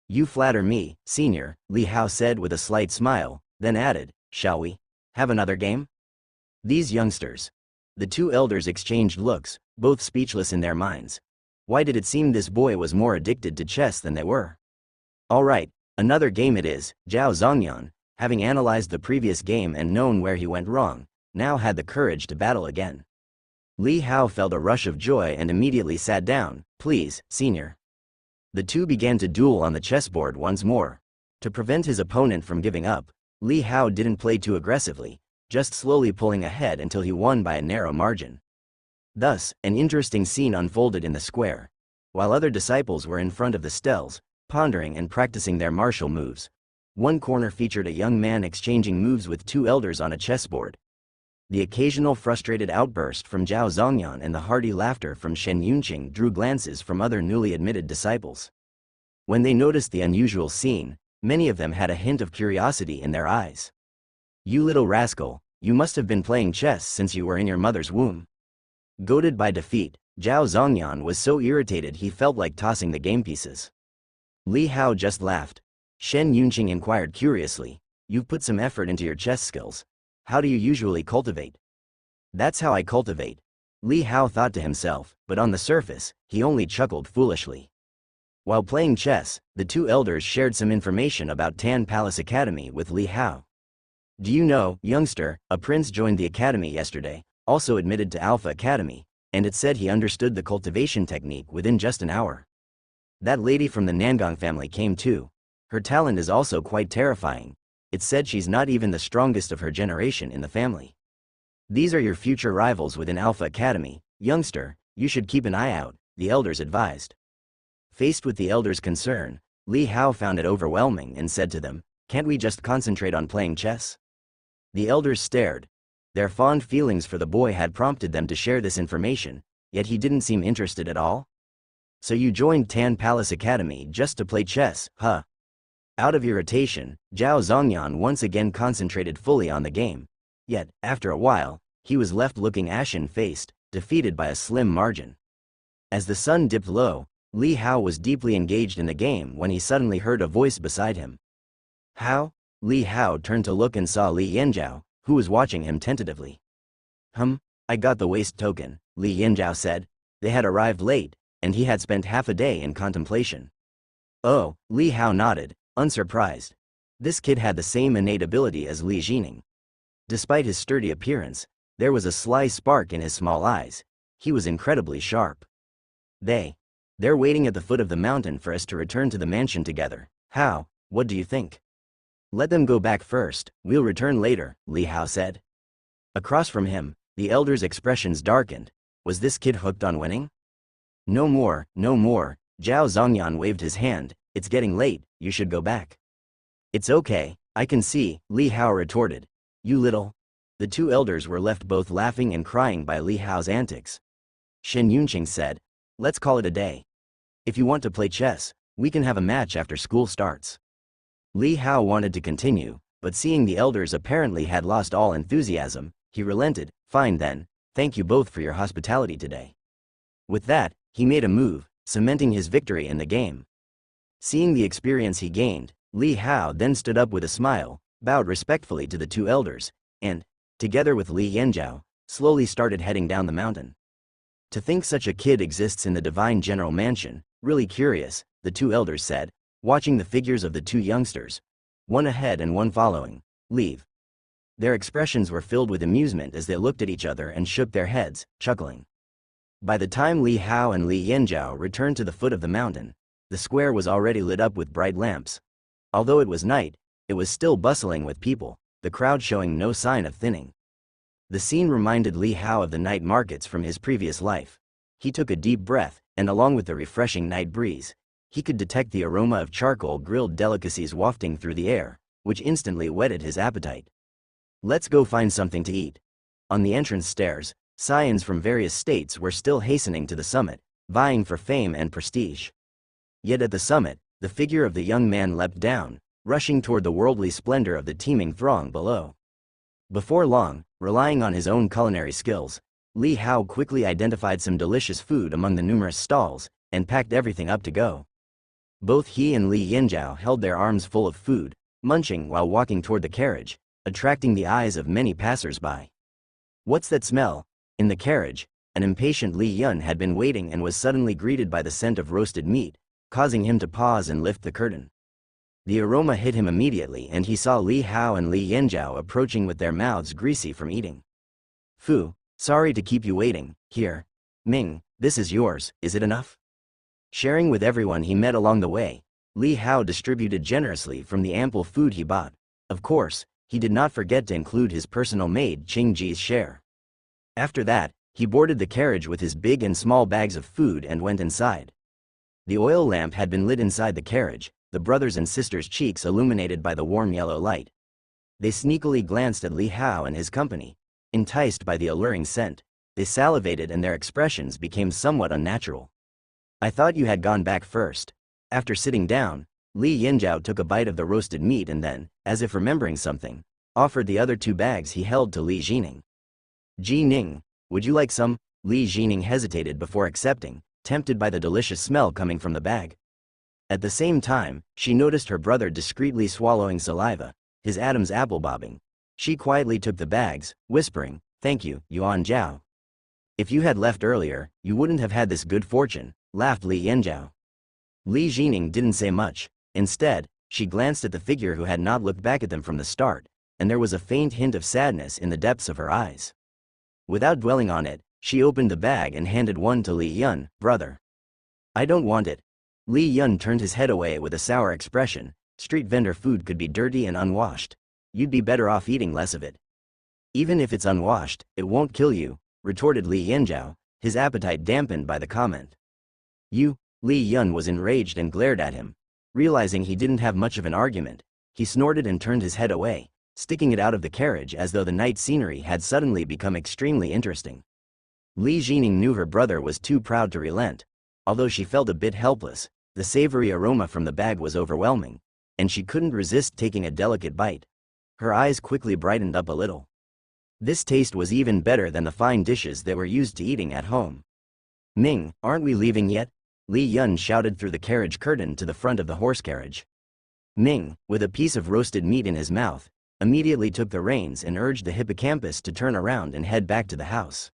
"You flatter me, senior," Li Hao said with a slight smile, then added, "Shall we have another game?" These youngsters. The two elders exchanged looks, both speechless in their minds. Why did it seem this boy was more addicted to chess than they were? "All right, another game it is." Zhao Zongyan, having analyzed the previous game and known where he went wrong, now had the courage to battle again. Li Hao felt a rush of joy and immediately sat down. "Please, senior." The two began to duel on the chessboard once more. To prevent his opponent from giving up, Li Hao didn't play too aggressively, just slowly pulling ahead until he won by a narrow margin. Thus, an interesting scene unfolded in the square. While other disciples were in front of the stels, pondering and practicing their martial moves, one corner featured a young man exchanging moves with two elders on a chessboard. The occasional frustrated outburst from Zhao Zongyan and the hearty laughter from Shen Yunqing drew glances from other newly admitted disciples. When they noticed the unusual scene, many of them had a hint of curiosity in their eyes. "You little rascal, you must have been playing chess since you were in your mother's womb." Goaded by defeat, Zhao Zongyan was so irritated he felt like tossing the game pieces. Li Hao just laughed. Shen Yunqing inquired curiously, "You've put some effort into your chess skills. How do you usually cultivate?" "That's how I cultivate," Li Hao thought to himself, but on the surface, he only chuckled foolishly. While playing chess, the two elders shared some information about Tan Palace Academy with Li Hao. "Do you know, youngster, a prince joined the academy yesterday, also admitted to Alpha Academy, and it said he understood the cultivation technique within just an hour. That lady from the Nangong family came too. Her talent is also quite terrifying. It said she's not even the strongest of her generation in the family. These are your future rivals within Alpha Academy, youngster, you should keep an eye out," the elders advised. Faced with the elders' concern, Li Hao found it overwhelming and said to them, "Can't we just concentrate on playing chess?" The elders stared. Their fond feelings for the boy had prompted them to share this information, yet he didn't seem interested at all. "So you joined Tan Palace Academy just to play chess, huh?" Out of irritation, Zhao Zongyan once again concentrated fully on the game. Yet, after a while, he was left looking ashen-faced, defeated by a slim margin. As the sun dipped low, Li Hao was deeply engaged in the game when he suddenly heard a voice beside him. "How?" Li Hao turned to look and saw Li Yanzhao, who was watching him tentatively. I got the waist token," Li Yanzhao said. They had arrived late, and he had spent half a day in contemplation. "Oh," Li Hao nodded, unsurprised. This kid had the same innate ability as Li Jining. Despite his sturdy appearance, there was a sly spark in his small eyes. He was incredibly sharp. They're waiting at the foot of the mountain for us to return to the mansion together. How? What do you think? Let them go back first, we'll return later, Li Hao said. Across from him, the elder's expressions darkened. Was this kid hooked on winning? No more, no more, Zhao Zongyan waved his hand. It's getting late, you should go back. It's okay, I can see, Li Hao retorted. You little. The two elders were left both laughing and crying by Li Hao's antics. Shen Yunqing said, let's call it a day. If you want to play chess, we can have a match after school starts. Li Hao wanted to continue, but seeing the elders apparently had lost all enthusiasm, he relented. Fine then, thank you both for your hospitality today. With that, he made a move, cementing his victory in the game. Seeing the experience he gained, Li Hao then stood up with a smile, bowed respectfully to the two elders, and, together with Li Yanzhao, slowly started heading down the mountain. To think such a kid exists in the Divine General Mansion, really curious, the two elders said, watching the figures of the two youngsters, one ahead and one following, leave. Their expressions were filled with amusement as they looked at each other and shook their heads, chuckling. By the time Li Hao and Li Yanzhao returned to the foot of the mountain, the square was already lit up with bright lamps. Although it was night, it was still bustling with people, the crowd showing no sign of thinning. The scene reminded Li Hao of the night markets from his previous life. He took a deep breath, and along with the refreshing night breeze, he could detect the aroma of charcoal grilled delicacies wafting through the air, which instantly whetted his appetite. Let's go find something to eat. On the entrance stairs, scions from various states were still hastening to the summit, vying for fame and prestige. Yet at the summit, the figure of the young man leapt down, rushing toward the worldly splendor of the teeming throng below. Before long, relying on his own culinary skills, Li Hao quickly identified some delicious food among the numerous stalls, and packed everything up to go. Both he and Li Yanzhao held their arms full of food, munching while walking toward the carriage, attracting the eyes of many passers-by. What's that smell? In the carriage, an impatient Li Yun had been waiting and was suddenly greeted by the scent of roasted meat, causing him to pause and lift the curtain. The aroma hit him immediately and he saw Li Hao and Li Yanzhao approaching with their mouths greasy from eating. Fu, sorry to keep you waiting, here. Ming, this is yours, is it enough? Sharing with everyone he met along the way, Li Hao distributed generously from the ample food he bought. Of course, he did not forget to include his personal maid Qing Ji's share. After that, he boarded the carriage with his big and small bags of food and went inside. The oil lamp had been lit inside the carriage, the brothers and sisters' cheeks illuminated by the warm yellow light. They sneakily glanced at Li Hao and his company. Enticed by the alluring scent, they salivated and their expressions became somewhat unnatural. I thought you had gone back first. After sitting down, Li Yanzhao took a bite of the roasted meat and then, as if remembering something, offered the other two bags he held to Li Jining. Ji Ning, would you like some? Li Jining hesitated before accepting, tempted by the delicious smell coming from the bag. At the same time, she noticed her brother discreetly swallowing saliva, his Adam's apple bobbing. She quietly took the bags, whispering, thank you, Yuan Zhao. If you had left earlier, you wouldn't have had this good fortune, laughed Li Yanzhao. Li Jining didn't say much. Instead, she glanced at the figure who had not looked back at them from the start, and there was a faint hint of sadness in the depths of her eyes. Without dwelling on it, she opened the bag and handed one to Li Yun. Brother. I don't want it. Li Yun turned his head away with a sour expression. Street vendor food could be dirty and unwashed. You'd be better off eating less of it. Even if it's unwashed, it won't kill you, retorted Li Yanzhao, his appetite dampened by the comment. You? Li Yun was enraged and glared at him. Realizing he didn't have much of an argument, he snorted and turned his head away, sticking it out of the carriage as though the night scenery had suddenly become extremely interesting. Li Jining knew her brother was too proud to relent. Although she felt a bit helpless, the savory aroma from the bag was overwhelming, and she couldn't resist taking a delicate bite. Her eyes quickly brightened up a little. This taste was even better than the fine dishes that were used to eating at home. Ming, aren't we leaving yet? Li Yun shouted through the carriage curtain to the front of the horse carriage. Ming, with a piece of roasted meat in his mouth, immediately took the reins and urged the hippocampus to turn around and head back to the house.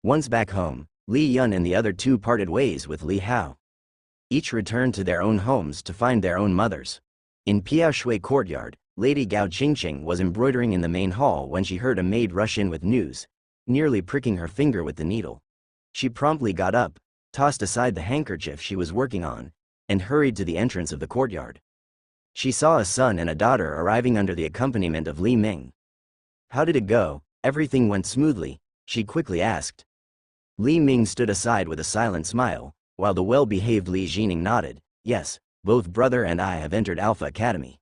Once back home, Li Yun and the other two parted ways with Li Hao. Each returned to their own homes to find their own mothers. In Piao Shui courtyard, Lady Gao Qingqing was embroidering in the main hall when she heard a maid rush in with news, nearly pricking her finger with the needle. She promptly got up, tossed aside the handkerchief she was working on, and hurried to the entrance of the courtyard. She saw a son and a daughter arriving under the accompaniment of Li Ming. "How did it go? Everything went smoothly?" she quickly asked. Li Ming stood aside with a silent smile, while the well-behaved Li Jining nodded. "Yes, both brother and I have entered Alpha Academy."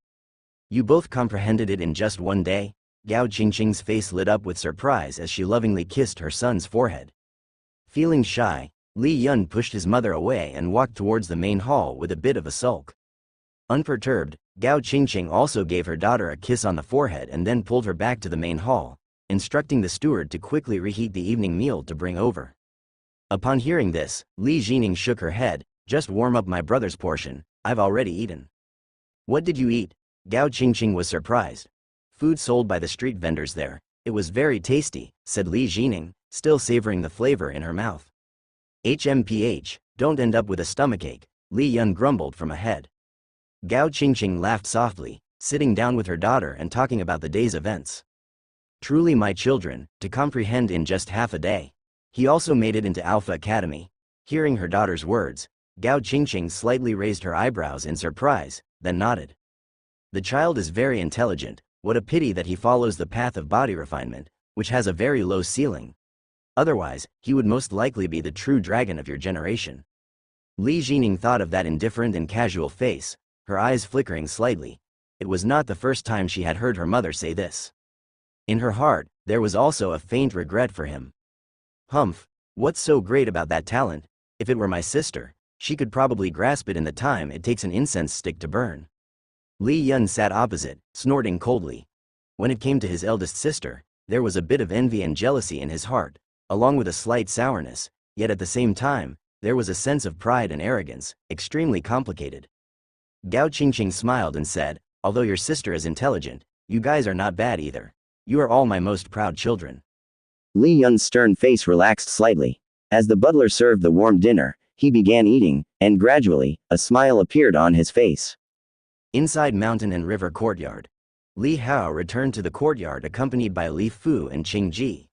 "You both comprehended it in just one day?" Gao Qingqing's face lit up with surprise as she lovingly kissed her son's forehead. Feeling shy, Li Yun pushed his mother away and walked towards the main hall with a bit of a sulk. Unperturbed, Gao Qingqing also gave her daughter a kiss on the forehead and then pulled her back to the main hall, instructing the steward to quickly reheat the evening meal to bring over. Upon hearing this, Li Jining shook her head. "Just warm up my brother's portion, I've already eaten." "What did you eat?" Gao Qingqing was surprised. "Food sold by the street vendors there. It was very tasty," said Li Jining, still savoring the flavor in her mouth. "HMPH, don't end up with a stomachache," Li Yun grumbled from ahead. Gao Qingqing laughed softly, sitting down with her daughter and talking about the day's events. "Truly my children, to comprehend in just half a day. He also made it into Alpha Academy." Hearing her daughter's words, Gao Qingqing slightly raised her eyebrows in surprise, then nodded. "The child is very intelligent. What a pity that he follows the path of body refinement, which has a very low ceiling. Otherwise, he would most likely be the true dragon of your generation." Li Jining thought of that indifferent and casual face, her eyes flickering slightly. It was not the first time she had heard her mother say this. In her heart, there was also a faint regret for him. "Humph, what's so great about that talent? If it were my sister, she could probably grasp it in the time it takes an incense stick to burn." Li Yun sat opposite, snorting coldly. When it came to his eldest sister, there was a bit of envy and jealousy in his heart, along with a slight sourness, yet at the same time, there was a sense of pride and arrogance, extremely complicated. Gao Qingqing smiled and said, "Although your sister is intelligent, you guys are not bad either. You are all my most proud children." Li Yun's stern face relaxed slightly. As the butler served the warm dinner, he began eating, and gradually, a smile appeared on his face. Inside Mountain and River Courtyard, Li Hao returned to the courtyard accompanied by Li Fu and Qing Ji.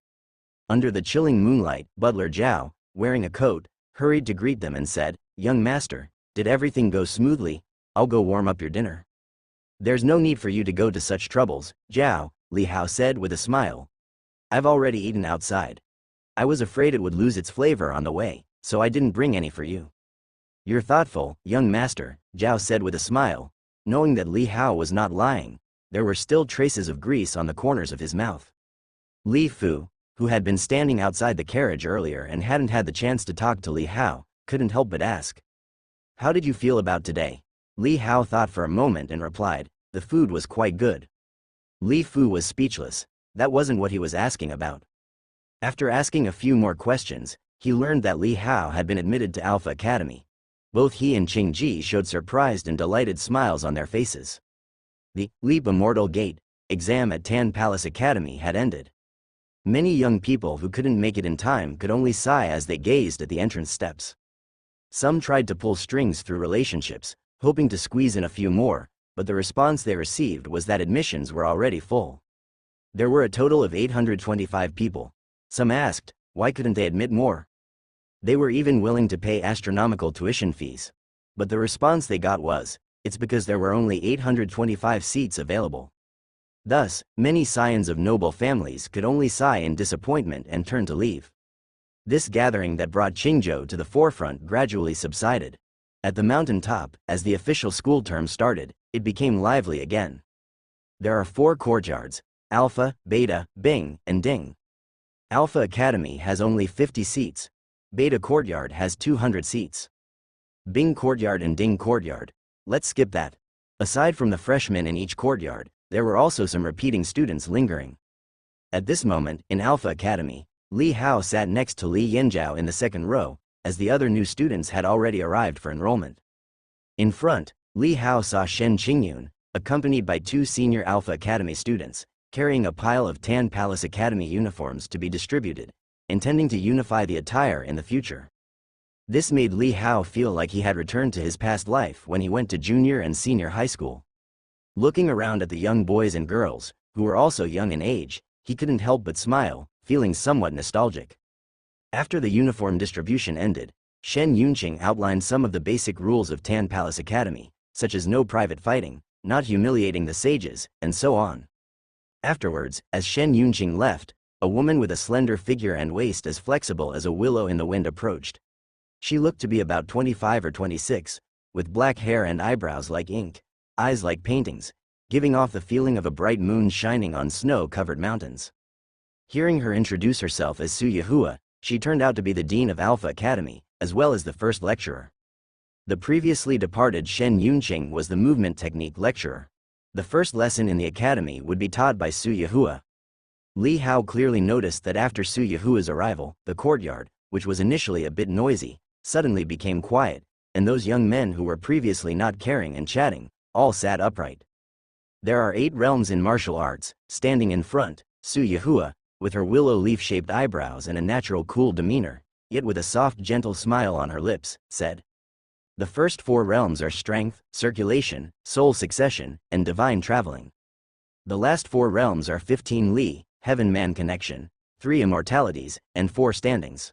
Under the chilling moonlight, Butler Zhao, wearing a coat, hurried to greet them and said, "Young master, did everything go smoothly? I'll go warm up your dinner." "There's no need for you to go to such troubles, Zhao," Li Hao said with a smile. "I've already eaten outside. I was afraid it would lose its flavor on the way, so I didn't bring any for you." "You're thoughtful, young master," Zhao said with a smile, knowing that Li Hao was not lying. There were still traces of grease on the corners of his mouth. Li Fu, who had been standing outside the carriage earlier and hadn't had the chance to talk to Li Hao, couldn't help but ask, "How did you feel about today?" Li Hao thought for a moment and replied, "The food was quite good." Li Fu was speechless. That wasn't what he was asking about. After asking a few more questions, he learned that Li Hao had been admitted to Alpha Academy. Both he and Qing Ji showed surprised and delighted smiles on their faces. The Leap Immortal Gate exam at Tan Palace Academy had ended. Many young people who couldn't make it in time could only sigh as they gazed at the entrance steps. Some tried to pull strings through relationships, hoping to squeeze in a few more, but the response they received was that admissions were already full. There were a total of 825 people. Some asked, why couldn't they admit more? They were even willing to pay astronomical tuition fees. But the response they got was, it's because there were only 825 seats available. Thus, many scions of noble families could only sigh in disappointment and turn to leave. This gathering that brought Qingzhou to the forefront gradually subsided. At the mountain top, as the official school term started, it became lively again. There are 4 courtyards: Alpha, Beta, Bing, and Ding. Alpha Academy has only 50 seats. Beta Courtyard has 200 seats. Bing Courtyard and Ding Courtyard. Let's skip that. Aside from the freshmen in each courtyard, there were also some repeating students lingering. At this moment, in Alpha Academy, Li Hao sat next to Li Yanzhao in the second row, as the other new students had already arrived for enrollment. In front, Li Hao saw Shen Qingyun, accompanied by 2 senior Alpha Academy students, carrying a pile of Tan Palace Academy uniforms to be distributed, intending to unify the attire in the future. This made Li Hao feel like he had returned to his past life when he went to junior and senior high school. Looking around at the young boys and girls, who were also young in age, he couldn't help but smile, feeling somewhat nostalgic. After the uniform distribution ended, Shen Yunqing outlined some of the basic rules of Tan Palace Academy, such as no private fighting, not humiliating the sages, and so on. Afterwards, as Shen Yunqing left, a woman with a slender figure and waist as flexible as a willow in the wind approached. She looked to be about 25 or 26, with black hair and eyebrows like ink, eyes like paintings, giving off the feeling of a bright moon shining on snow-covered mountains. Hearing her introduce herself as Su Yehua, she turned out to be the dean of Alpha Academy, as well as the first lecturer. The previously departed Shen Yunqing was the movement technique lecturer. The first lesson in the academy would be taught by Su Yehua. Li Hao clearly noticed that after Su Yehua's arrival, the courtyard, which was initially a bit noisy, suddenly became quiet, and those young men who were previously not caring and chatting, all sat upright. There are 8 realms in martial arts. Standing in front, Su Yehua, with her willow leaf-shaped eyebrows and a natural cool demeanor, yet with a soft gentle smile on her lips, said, "The first 4 realms are strength, circulation, soul succession, and divine traveling. The last 4 realms are 15 Li, heaven-man connection, 3 immortalities, and 4 standings.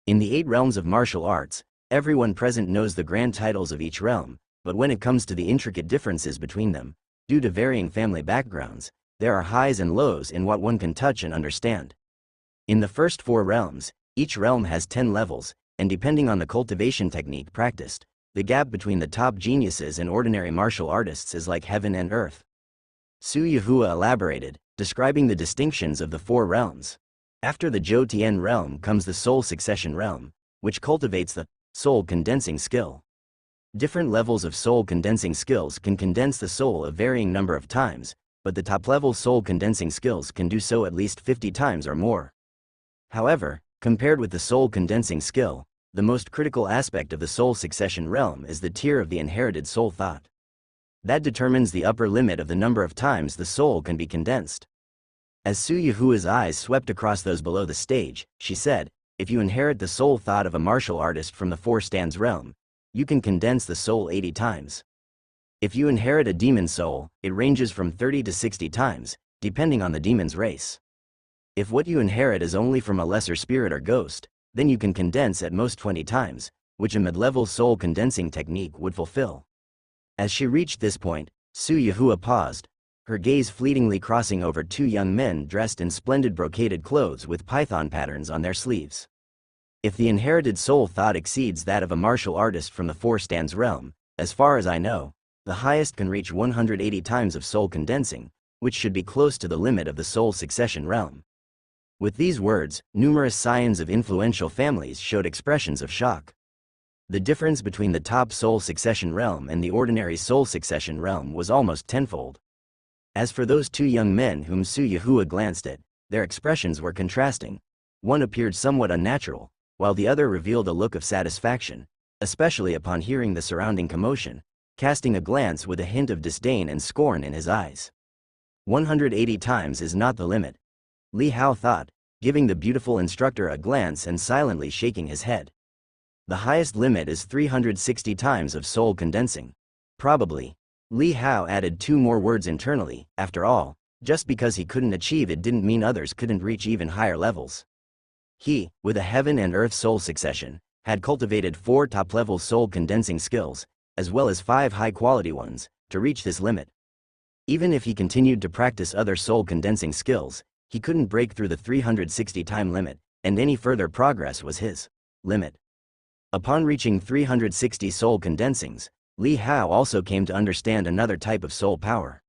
In the 8 realms of martial arts, everyone present knows the grand titles of each realm, but when it comes to the intricate differences between them, due to varying family backgrounds, there are highs and lows in what one can touch and understand. In the first 4 realms, each realm has 10 levels, and depending on the cultivation technique practiced, the gap between the top geniuses and ordinary martial artists is like heaven and earth." Su Yehua elaborated, describing the distinctions of the 4 realms. After the Zhou Tian realm comes the soul succession realm, which cultivates the soul condensing skill. Different levels of soul condensing skills can condense the soul a varying number of times, but the top-level soul condensing skills can do so at least 50 times or more. However, compared with the soul condensing skill, the most critical aspect of the soul succession realm is the tier of the inherited soul thought. That determines the upper limit of the number of times the soul can be condensed. As Su Yehua's eyes swept across those below the stage, she said, "If you inherit the soul thought of a martial artist from the 4 stands realm, you can condense the soul 80 times. If you inherit a demon soul, it ranges from 30 to 60 times, depending on the demon's race. If what you inherit is only from a lesser spirit or ghost, then you can condense at most 20 times, which a mid-level soul condensing technique would fulfill." As she reached this point, Su Yehua paused, her gaze fleetingly crossing over 2 young men dressed in splendid brocaded clothes with python patterns on their sleeves. If the inherited soul thought exceeds that of a martial artist from the 4 stands realm, as far as I know, the highest can reach 180 times of soul condensing, which should be close to the limit of the soul succession realm. With these words, numerous scions of influential families showed expressions of shock. The difference between the top soul succession realm and the ordinary soul succession realm was almost tenfold. As for those 2 young men whom Su Yehua glanced at, their expressions were contrasting. One appeared somewhat unnatural, while the other revealed a look of satisfaction, especially upon hearing the surrounding commotion, casting a glance with a hint of disdain and scorn in his eyes. 180 times is not the limit, Li Hao thought, giving the beautiful instructor a glance and silently shaking his head. The highest limit is 360 times of soul condensing. Probably. Li Hao added 2 more words internally. After all, just because he couldn't achieve it didn't mean others couldn't reach even higher levels. He, with a heaven and earth soul succession, had cultivated 4 top-level soul condensing skills, as well as 5 high-quality ones, to reach this limit. Even if he continued to practice other soul condensing skills, he couldn't break through the 360-time limit, and any further progress was his limit. Upon reaching 360 soul condensings, Li Hao also came to understand another type of soul power.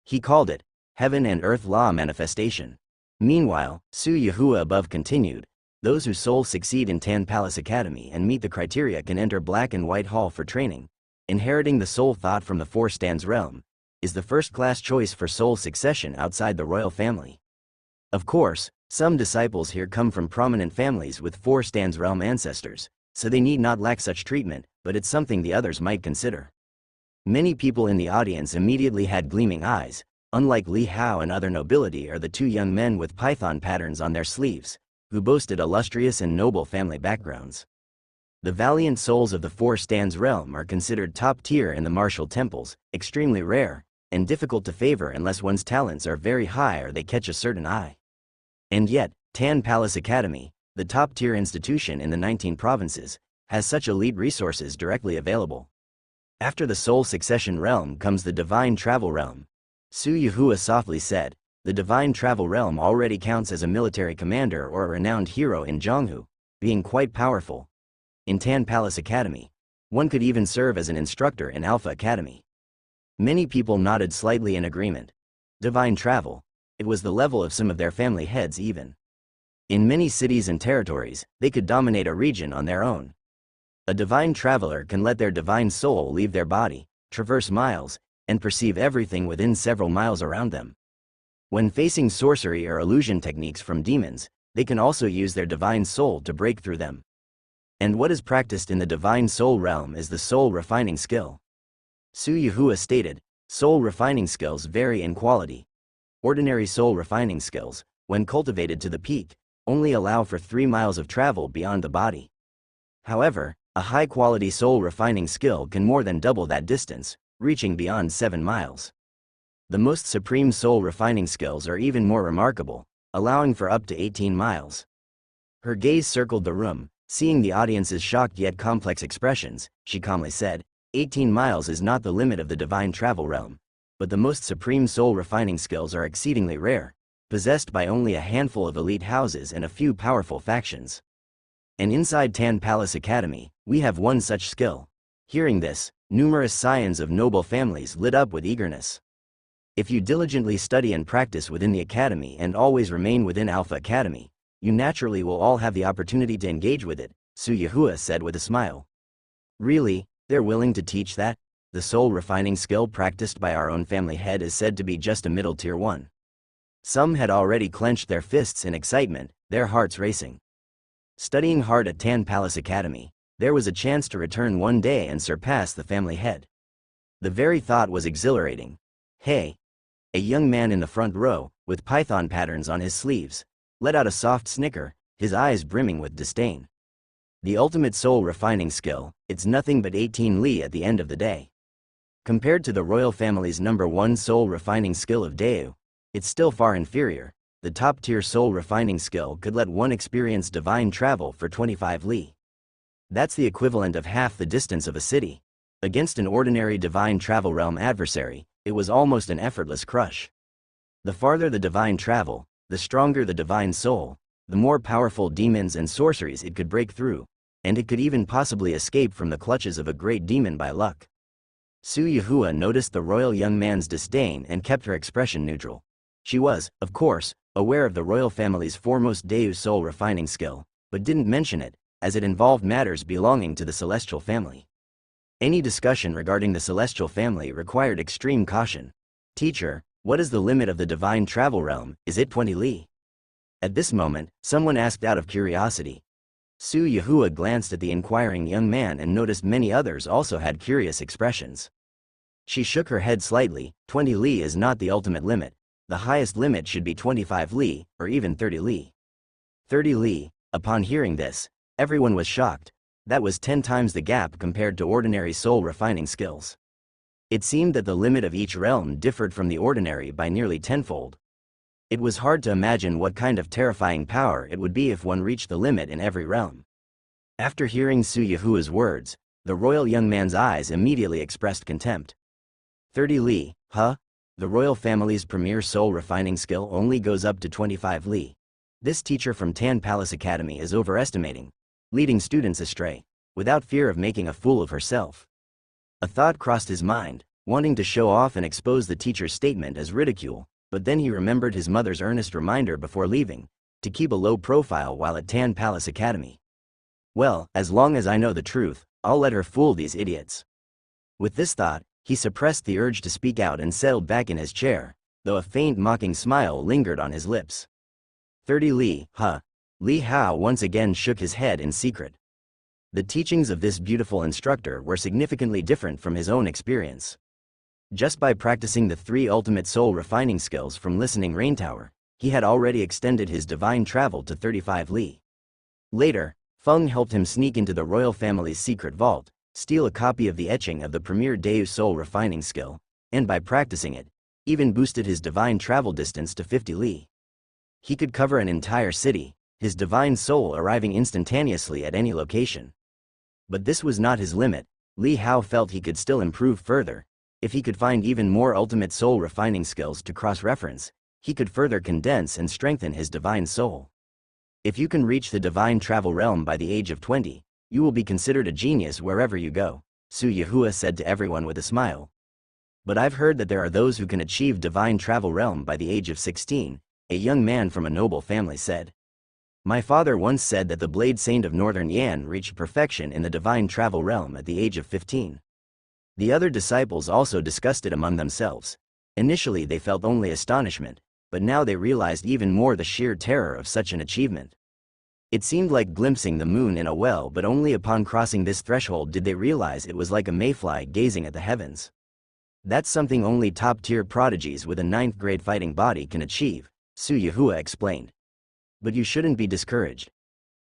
He called it heaven and earth law manifestation. Meanwhile, Su Yehua above continued, "Those whose souls succeed in Tan Palace Academy and meet the criteria can enter Black and White Hall for training. Inheriting the soul thought from the 4 stands realm is the first-class choice for soul succession outside the royal family. Of course, some disciples here come from prominent families with 4 stands realm ancestors, so they need not lack such treatment, but it's something the others might consider." Many people in the audience immediately had gleaming eyes. Unlike Li Hao and other nobility are the 2 young men with python patterns on their sleeves, who boasted illustrious and noble family backgrounds. The valiant souls of the 4 stands realm are considered top tier in the martial temples, extremely rare, and difficult to favor unless one's talents are very high or they catch a certain eye. And yet, Tan Palace Academy, the top-tier institution in the 19 provinces, has such elite resources directly available. After the Soul Succession Realm comes the Divine Travel Realm. Su Yuhua softly said, the Divine Travel Realm already counts as a military commander or a renowned hero in Zhonghu, being quite powerful. In Tan Palace Academy, one could even serve as an instructor in Alpha Academy. Many people nodded slightly in agreement. Divine travel, it was the level of some of their family heads even. In many cities and territories, they could dominate a region on their own. A divine traveler can let their divine soul leave their body, traverse miles, and perceive everything within several miles around them. When facing sorcery or illusion techniques from demons, they can also use their divine soul to break through them. And what is practiced in the divine soul realm is the soul refining skill. Su Yuhua stated, soul refining skills vary in quality. Ordinary soul refining skills, when cultivated to the peak, only allow for 3 miles of travel beyond the body. However, a high-quality soul refining skill can more than double that distance, reaching beyond 7 miles. The most supreme soul refining skills are even more remarkable, allowing for up to 18 miles. Her gaze circled the room, seeing the audience's shocked yet complex expressions. She calmly said, 18 miles is not the limit of the divine travel realm, but the most supreme soul refining skills are exceedingly rare, possessed by only a handful of elite houses and a few powerful factions. And inside Tan Palace Academy, we have one such skill. Hearing this, numerous scions of noble families lit up with eagerness. If you diligently study and practice within the academy and always remain within Alpha Academy, you naturally will all have the opportunity to engage with it, Su Yuhua said with a smile. Really, they're willing to teach that? The soul refining skill practiced by our own family head is said to be just a middle tier one. Some had already clenched their fists in excitement, their hearts racing. Studying hard at Tan Palace Academy, there was a chance to return one day and surpass the family head. The very thought was exhilarating. Hey! A young man in the front row, with python patterns on his sleeves, let out a soft snicker, his eyes brimming with disdain. The ultimate soul refining skill, it's nothing but 18 li at the end of the day. Compared to the royal family's #1 soul refining skill of Deu, it's still far inferior. The top-tier soul refining skill could let one experience divine travel for 25 li. That's the equivalent of half the distance of a city. Against an ordinary divine travel realm adversary, it was almost an effortless crush. The farther the divine travel, the stronger the divine soul, the more powerful demons and sorceries it could break through, and it could even possibly escape from the clutches of a great demon by luck. Su Yuhua noticed the royal young man's disdain and kept her expression neutral. She was, of course, aware of the royal family's foremost Deu soul refining skill, but didn't mention it, as it involved matters belonging to the celestial family. Any discussion regarding the celestial family required extreme caution. Teacher, what is the limit of the divine travel realm? Is it 20 li? At this moment, someone asked out of curiosity. Su Yuhua glanced at the inquiring young man and noticed many others also had curious expressions. She shook her head slightly. 20 li is not the ultimate limit. The highest limit should be 25 li, or even 30 li. 30 li, upon hearing this, everyone was shocked. That was 10 times the gap compared to ordinary soul refining skills. It seemed that the limit of each realm differed from the ordinary by nearly tenfold. It was hard to imagine what kind of terrifying power it would be if one reached the limit in every realm. After hearing Su Yuhua's words, the royal young man's eyes immediately expressed contempt. 30 li, huh? The royal family's premier soul refining skill only goes up to 25 li. This teacher from Tan Palace Academy is overestimating, leading students astray, without fear of making a fool of herself. A thought crossed his mind, wanting to show off and expose the teacher's statement as ridicule, but then he remembered his mother's earnest reminder before leaving, to keep a low profile while at Tan Palace Academy. Well, as long as I know the truth, I'll let her fool these idiots. With this thought, he suppressed the urge to speak out and settled back in his chair, though a faint mocking smile lingered on his lips. 30 li, huh? Li Hao once again shook his head in secret. The teachings of this beautiful instructor were significantly different from his own experience. Just by practicing the 3 ultimate soul refining skills from Listening Rain Tower, he had already extended his divine travel to 35 li. Later, Feng helped him sneak into the royal family's secret vault, steal a copy of the etching of the premier Deu soul refining skill, and by practicing it, even boosted his divine travel distance to 50 li. He could cover an entire city, his divine soul arriving instantaneously at any location. But this was not his limit. Li Hao felt he could still improve further. If he could find even more ultimate soul refining skills to cross-reference, he could further condense and strengthen his divine soul. If you can reach the divine travel realm by the age of 20, you will be considered a genius wherever you go, Su Yahua said to everyone with a smile. But I've heard that there are those who can achieve divine travel realm by the age of 16, a young man from a noble family said. My father once said that the Blade Saint of Northern Yan reached perfection in the divine travel realm at the age of 15. The other disciples also discussed it among themselves. Initially they felt only astonishment, but now they realized even more the sheer terror of such an achievement. It seemed like glimpsing the moon in a well, but only upon crossing this threshold did they realize it was like a mayfly gazing at the heavens. That's something only top-tier prodigies with a 9th-grade fighting body can achieve, Su Yahua explained. But you shouldn't be discouraged.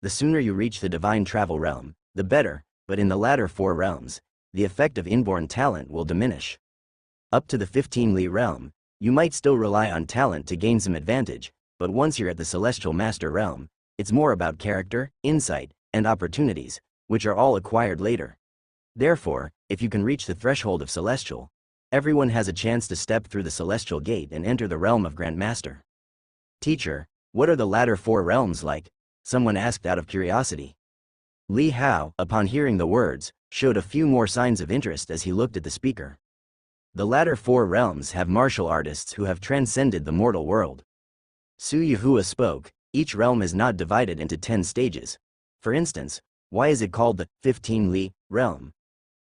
The sooner you reach the divine travel realm, the better, but in the latter 4 realms, the effect of inborn talent will diminish. Up to the 15 li realm, you might still rely on talent to gain some advantage, but once you're at the celestial master realm, it's more about character, insight, and opportunities, which are all acquired later. Therefore, if you can reach the threshold of celestial, everyone has a chance to step through the celestial gate and enter the realm of Grand Master. Teacher, what are the latter 4 realms like? Someone asked out of curiosity. Li Hao, upon hearing the words, showed a few more signs of interest as he looked at the speaker. The latter 4 realms have martial artists who have transcended the mortal world. Su Yahua spoke, each realm is not divided into 10 stages. For instance, why is it called the 15 li realm?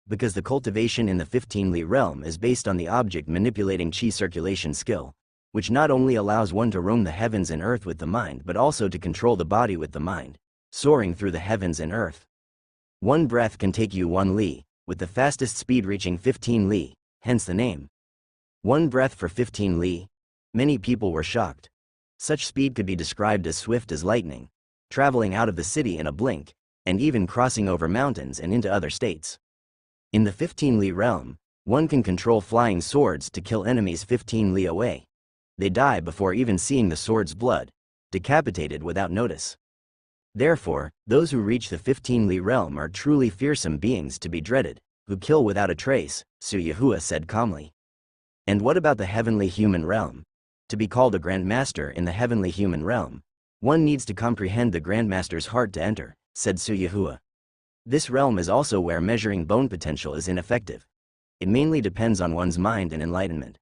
Because the cultivation in the 15 li realm is based on the object manipulating chi circulation skill, which not only allows one to roam the heavens and earth with the mind but also to control the body with the mind, soaring through the heavens and earth. One breath can take you 1 li, with the fastest speed reaching 15 li, hence the name. One breath for 15 li? Many people were shocked. Such speed could be described as swift as lightning, traveling out of the city in a blink, and even crossing over mountains and into other states. In the 15 li realm, one can control flying swords to kill enemies 15 li away. They die before even seeing the sword's blood, decapitated without notice. Therefore, those who reach the 15 li realm are truly fearsome beings to be dreaded, who kill without a trace, Su Yahua said calmly. And what about the heavenly human realm? To be called a Grand Master in the heavenly human realm, one needs to comprehend the Grand Master's heart to enter, said Su Yahua. This realm is also where measuring bone potential is ineffective. It mainly depends on one's mind and enlightenment.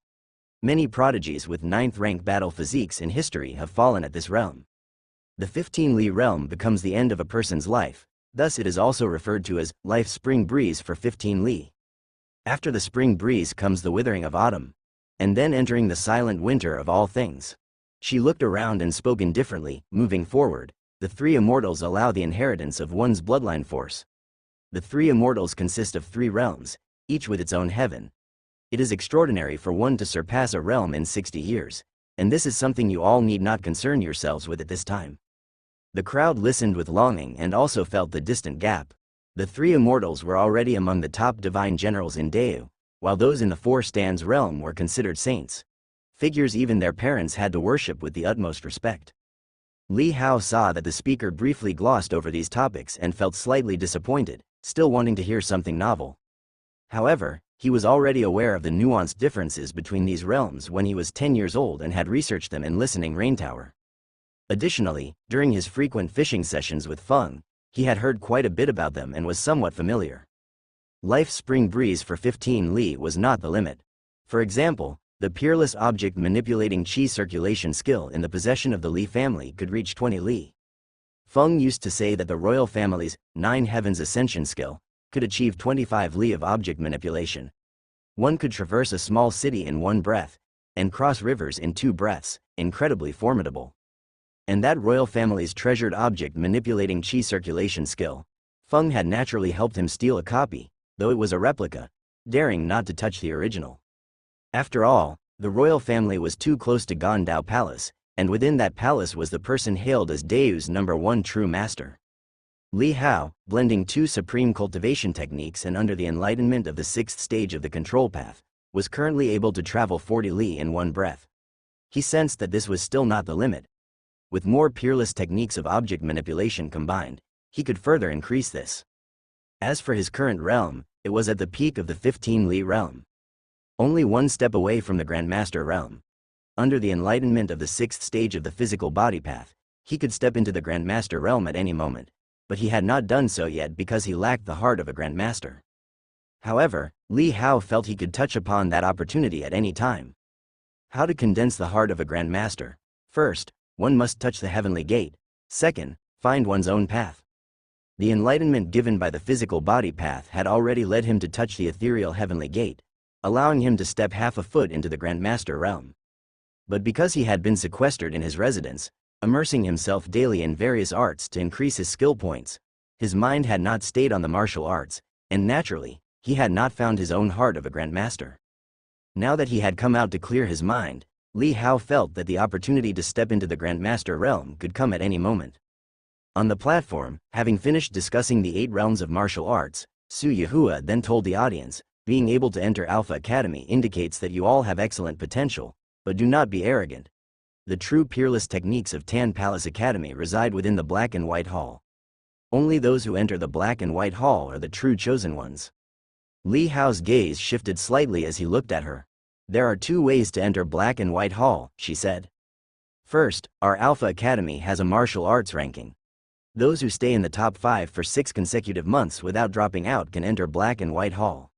Many prodigies with 9th-rank battle physiques in history have fallen at this realm. The 15 li realm becomes the end of a person's life, thus it is also referred to as life's spring breeze for 15 li. After the spring breeze comes the withering of autumn, and then entering the silent winter of all things. She looked around and spoke indifferently. Moving forward, the 3 immortals allow the inheritance of one's bloodline force. The 3 immortals consist of 3 realms, each with its own heaven. It is extraordinary for one to surpass a realm in 60 years, and this is something you all need not concern yourselves with at this time. The crowd listened with longing and also felt the distant gap. The 3 immortals were already among the top divine generals in Deu, while those in the 4 stands realm were considered saints. Figures even their parents had to worship with the utmost respect. Li Hao saw that the speaker briefly glossed over these topics and felt slightly disappointed, still wanting to hear something novel. However, he was already aware of the nuanced differences between these realms when he was 10 years old and had researched them in Listening Rain Tower. Additionally, during his frequent fishing sessions with Feng, he had heard quite a bit about them and was somewhat familiar. Life's spring breeze for 15 li was not the limit. For example, the peerless object manipulating chi circulation skill in the possession of the Li family could reach 20 li. Feng used to say that the royal family's 9 heavens ascension skill could achieve 25 li of object manipulation. One could traverse a small city in 1 breath, and cross rivers in 2 breaths, incredibly formidable. And that royal family's treasured object manipulating chi circulation skill, Feng had naturally helped him steal a copy, though it was a replica, daring not to touch the original. After all, the royal family was too close to Gondao Palace, and within that palace was the person hailed as Deu's #1 true master. Li Hao, blending 2 supreme cultivation techniques and under the enlightenment of the 6th stage of the control path, was currently able to travel 40 li in one breath. He sensed that this was still not the limit. With more peerless techniques of object manipulation combined, he could further increase this. As for his current realm, it was at the peak of the 15 li realm. Only one step away from the Grandmaster realm. Under the enlightenment of the 6th stage of the physical body path, he could step into the Grandmaster realm at any moment, but he had not done so yet because he lacked the heart of a Grandmaster. However, Li Hao felt he could touch upon that opportunity at any time. How to condense the heart of a Grandmaster? First, one must touch the heavenly gate. Second, find one's own path. The enlightenment given by the physical body path had already led him to touch the ethereal heavenly gate, allowing him to step half a foot into the Grandmaster realm. But because he had been sequestered in his residence, immersing himself daily in various arts to increase his skill points, his mind had not stayed on the martial arts, and naturally, he had not found his own heart of a Grandmaster. Now that he had come out to clear his mind, Li Hao felt that the opportunity to step into the Grandmaster realm could come at any moment. On the platform, having finished discussing the 8 realms of martial arts, Su Yahua then told the audience, being able to enter Alpha Academy indicates that you all have excellent potential, but do not be arrogant. The true peerless techniques of Tan Palace Academy reside within the Black and White Hall. Only those who enter the Black and White Hall are the true chosen ones. Li Hao's gaze shifted slightly as he looked at her. There are 2 ways to enter Black and White Hall, she said. First, our Alpha Academy has a martial arts ranking. Those who stay in the top 5 for 6 consecutive months without dropping out can enter Black and White Hall.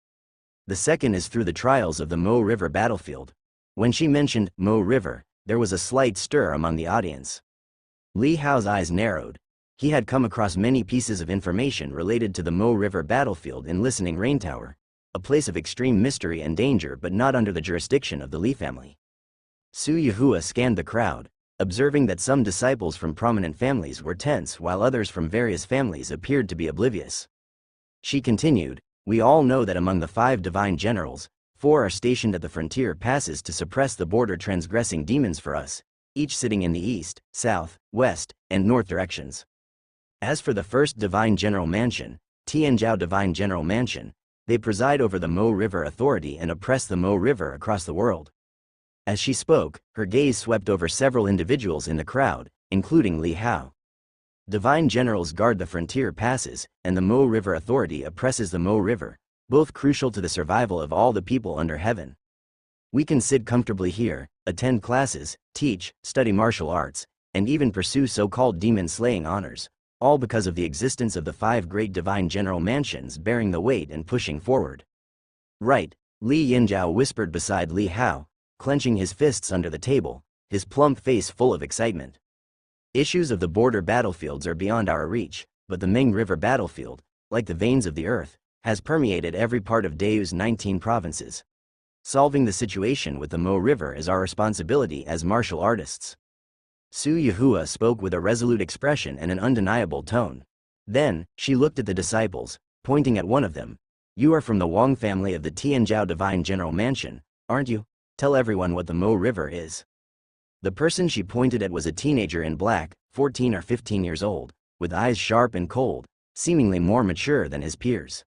The second is through the trials of the Mo River battlefield. When she mentioned Mo River, there was a slight stir among the audience. Li Hao's eyes narrowed. He had come across many pieces of information related to the Mo River battlefield in Listening Rain Tower, a place of extreme mystery and danger but not under the jurisdiction of the Li family. Su Yahua scanned the crowd, observing that some disciples from prominent families were tense while others from various families appeared to be oblivious. She continued, we all know that among the 5 divine generals, 4 are stationed at the frontier passes to suppress the border transgressing demons for us, each sitting in the east, south, west, and north directions. As for the first Divine General Mansion, Tianzhao Divine General Mansion, they preside over the Mo River Authority and oppress the Mo River across the world. As she spoke, her gaze swept over several individuals in the crowd, including Li Hao. Divine Generals guard the frontier passes, and the Mo River Authority oppresses the Mo River, both crucial to the survival of all the people under heaven. We can sit comfortably here, attend classes, teach, study martial arts, and even pursue so-called demon-slaying honors, all because of the existence of the 5 great Divine General Mansions bearing the weight and pushing forward. Right, Li Yinzhao whispered beside Li Hao, clenching his fists under the table, his plump face full of excitement. Issues of the border battlefields are beyond our reach, but the Ming River battlefield, like the veins of the earth, has permeated every part of Dao's 19 provinces. Solving the situation with the Mo River is our responsibility as martial artists. Su Yahua spoke with a resolute expression and an undeniable tone. Then, she looked at the disciples, pointing at one of them. You are from the Wang family of the Tianzhao Divine General Mansion, aren't you? Tell everyone what the Mo River is. The person she pointed at was a teenager in black, 14 or 15 years old, with eyes sharp and cold, seemingly more mature than his peers.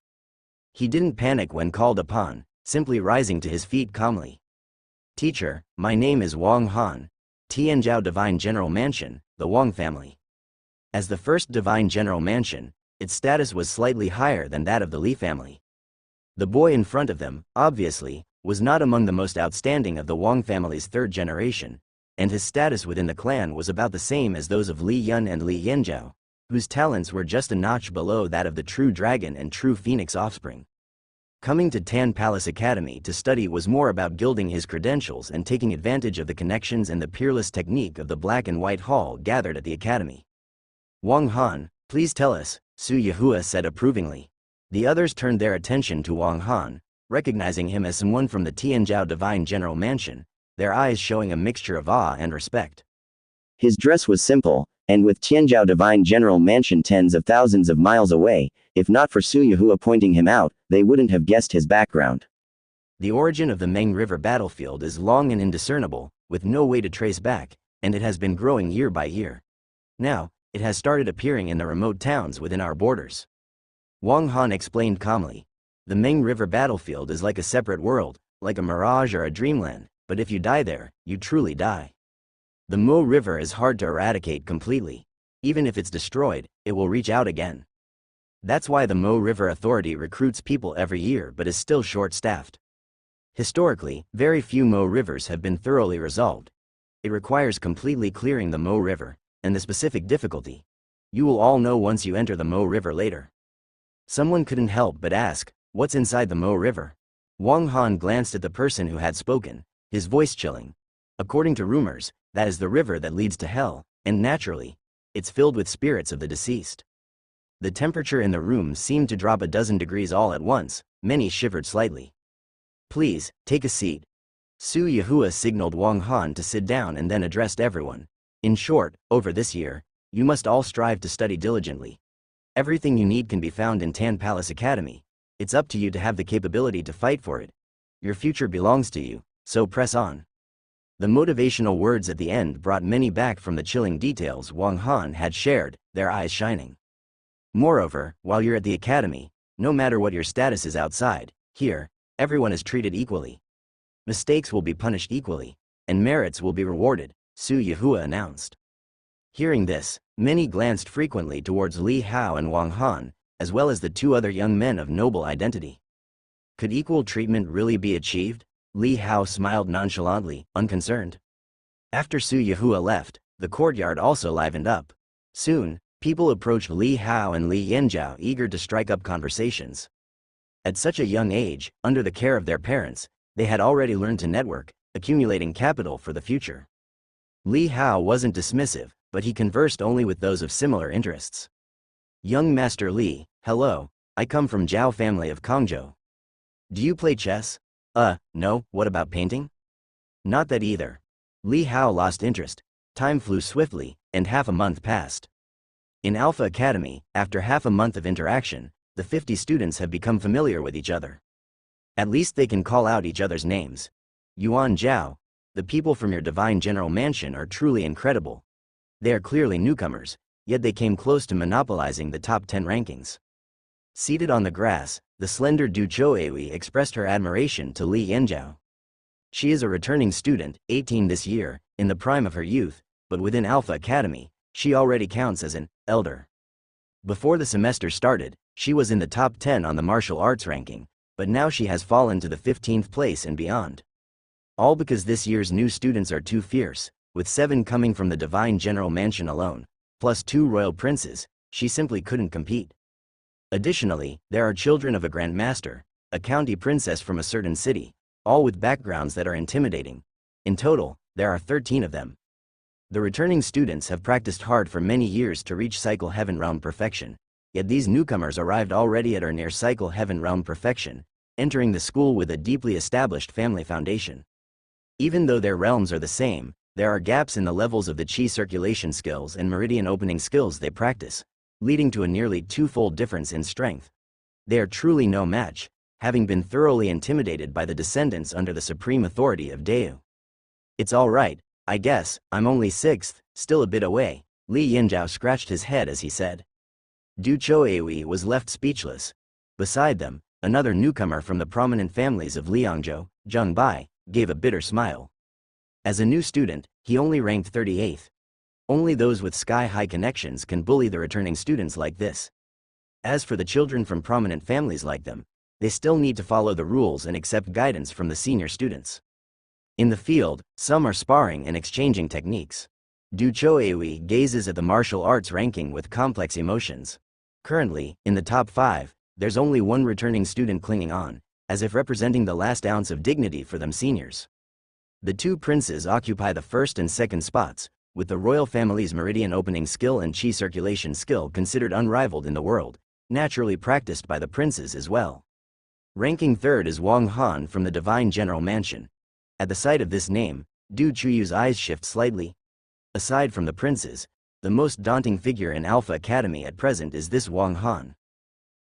He didn't panic when called upon, simply rising to his feet calmly. Teacher, my name is Wang Han, Tianzhao Divine General Mansion, the Wang family. As the first Divine General Mansion, its status was slightly higher than that of the Li family. The boy in front of them, obviously, was not among the most outstanding of the Wang family's 3rd generation, and his status within the clan was about the same as those of Li Yun and Li Yinzhao, whose talents were just a notch below that of the true dragon and true phoenix offspring. Coming to Tan Palace Academy to study was more about gilding his credentials and taking advantage of the connections and the peerless technique of the Black and White Hall gathered at the academy. Wang Han, please tell us, Su Yahua said approvingly. The others turned their attention to Wang Han, recognizing him as someone from the Tianzhao Divine General Mansion, their eyes showing a mixture of awe and respect. His dress was simple, and with Tianzhao Divine General Mansion tens of thousands of miles away, if not for Su Yahua pointing him out, they wouldn't have guessed his background. The origin of the Meng River battlefield is long and indiscernible, with no way to trace back, and it has been growing year by year. Now, it has started appearing in the remote towns within our borders. Wang Han explained calmly. The Meng River battlefield is like a separate world, like a mirage or a dreamland, but if you die there, you truly die. The Mo River is hard to eradicate completely. Even if it's destroyed, it will reach out again. That's why the Mo River Authority recruits people every year but is still short-staffed. Historically, very few Mo rivers have been thoroughly resolved. It requires completely clearing the Mo River, and the specific difficulty. You will all know once you enter the Mo River later. Someone couldn't help but ask, what's inside the Mo River? Wang Han glanced at the person who had spoken, his voice chilling. According to rumors, that is the river that leads to hell, and naturally, it's filled with spirits of the deceased. The temperature in the room seemed to drop a dozen degrees all at once. Many shivered slightly. Please, take a seat. Su Yahua signaled Wang Han to sit down and then addressed everyone. In short, over this year, you must all strive to study diligently. Everything you need can be found in Tan Palace Academy. It's up to you to have the capability to fight for it. Your future belongs to you, so press on. The motivational words at the end brought many back from the chilling details Wang Han had shared, their eyes shining. Moreover, while you're at the academy, no matter what your status is outside, here, everyone is treated equally. Mistakes will be punished equally, and merits will be rewarded, Su Yahua announced. Hearing this, many glanced frequently towards Li Hao and Wang Han, as well as the two other young men of noble identity. Could equal treatment really be achieved? Li Hao smiled nonchalantly, unconcerned. After Su Yahua left, the courtyard also livened up. Soon, people approached Li Hao and Li Yanjiao eager to strike up conversations. At such a young age, under the care of their parents, they had already learned to network, accumulating capital for the future. Li Hao wasn't dismissive, but he conversed only with those of similar interests. Young Master Li, hello, I come from Zhao family of Kongzhou. Do you play chess? No, what about painting? Not that either. Li Hao lost interest. Time flew swiftly, and half a month passed. In Alpha Academy, after half a month of interaction, the 50 students have become familiar with each other. At least they can call out each other's names. Yuan Zhao, the people from your divine general mansion are truly incredible. They are clearly newcomers, yet they came close to monopolizing the top 10 rankings. Seated on the grass, the slender Du Choewi expressed her admiration to Li Yanjiao. She is a returning student, 18 this year, in the prime of her youth, but within Alpha Academy, she already counts as an elder. Before the semester started, she was in the top 10 on the martial arts ranking, but now she has fallen to the 15th place and beyond. All because this year's new students are too fierce, with 7 coming from the divine general mansion alone, plus 2 royal princes, she simply couldn't compete. Additionally, there are children of a Grand Master, a county princess from a certain city, all with backgrounds that are intimidating. In total, there are 13 of them. The returning students have practiced hard for many years to reach Cycle Heaven Realm perfection, yet these newcomers arrived already at or near Cycle Heaven Realm perfection, entering the school with a deeply established family foundation. Even though their realms are the same, there are gaps in the levels of the chi circulation skills and meridian opening skills they practice, leading to a nearly 2-fold difference in strength. They are truly no match, having been thoroughly intimidated by the descendants under the supreme authority of Deu. It's all right, I guess, I'm only 6th, still a bit away, Li Yanjiao scratched his head as he said. Du Choewi was left speechless. Beside them, another newcomer from the prominent families of Liangzhou, Zheng Bai, gave a bitter smile. As a new student, he only ranked 38th. Only those with sky-high connections can bully the returning students like this. As for the children from prominent families like them, they still need to follow the rules and accept guidance from the senior students. In the field, some are sparring and exchanging techniques. Du Choewi gazes at the martial arts ranking with complex emotions. Currently, in the top 5, there's only one returning student clinging on, as if representing the last ounce of dignity for them seniors. The 2 princes occupy the 1st and 2nd spots, with the royal family's meridian opening skill and chi circulation skill considered unrivaled in the world, naturally practiced by the princes as well. Ranking 3rd is Wang Han from the divine general mansion. At the sight of this name, Du Chuyu's eyes shift slightly. Aside from the princes, the most daunting figure in Alpha Academy at present is this Wang Han.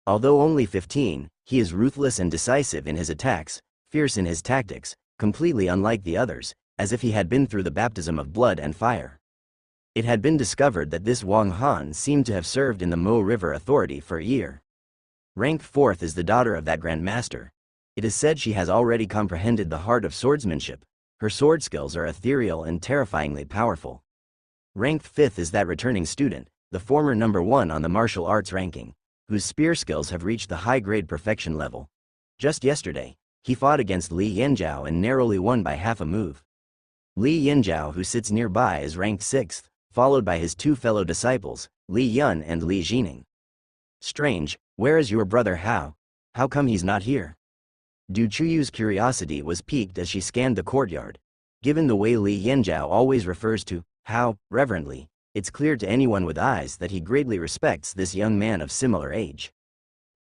Although only 15, he is ruthless and decisive in his attacks, fierce in his tactics, completely unlike the others, as if he had been through the baptism of blood and fire. It had been discovered that this Wang Han seemed to have served in the Mo River Authority for a year. Rank 4th is the daughter of that Grand Master. It is said she has already comprehended the heart of swordsmanship. Her sword skills are ethereal and terrifyingly powerful. Ranked 5th is that returning student, the former number 1 on the martial arts ranking, whose spear skills have reached the high-grade perfection level. Just yesterday, he fought against Li Yanjiao and narrowly won by half a move. Li Yanjiao, who sits nearby, is ranked 6th, followed by his 2 fellow disciples, Li Yun and Li Jining. Strange, where is your brother Hao? How come he's not here? Du Chuyu's curiosity was piqued as she scanned the courtyard. Given the way Li Yanjiao always refers to Hao reverently, it's clear to anyone with eyes that he greatly respects this young man of similar age.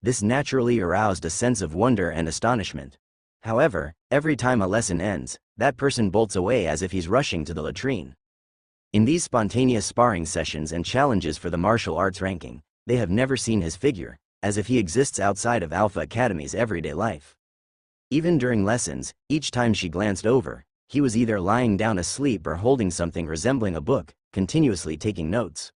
This naturally aroused a sense of wonder and astonishment. However, every time a lesson ends, that person bolts away as if he's rushing to the latrine. In these spontaneous sparring sessions and challenges for the martial arts ranking, they have never seen his figure, as if he exists outside of Alpha Academy's everyday life. Even during lessons, each time she glanced over, he was either lying down asleep or holding something resembling a book, continuously taking notes.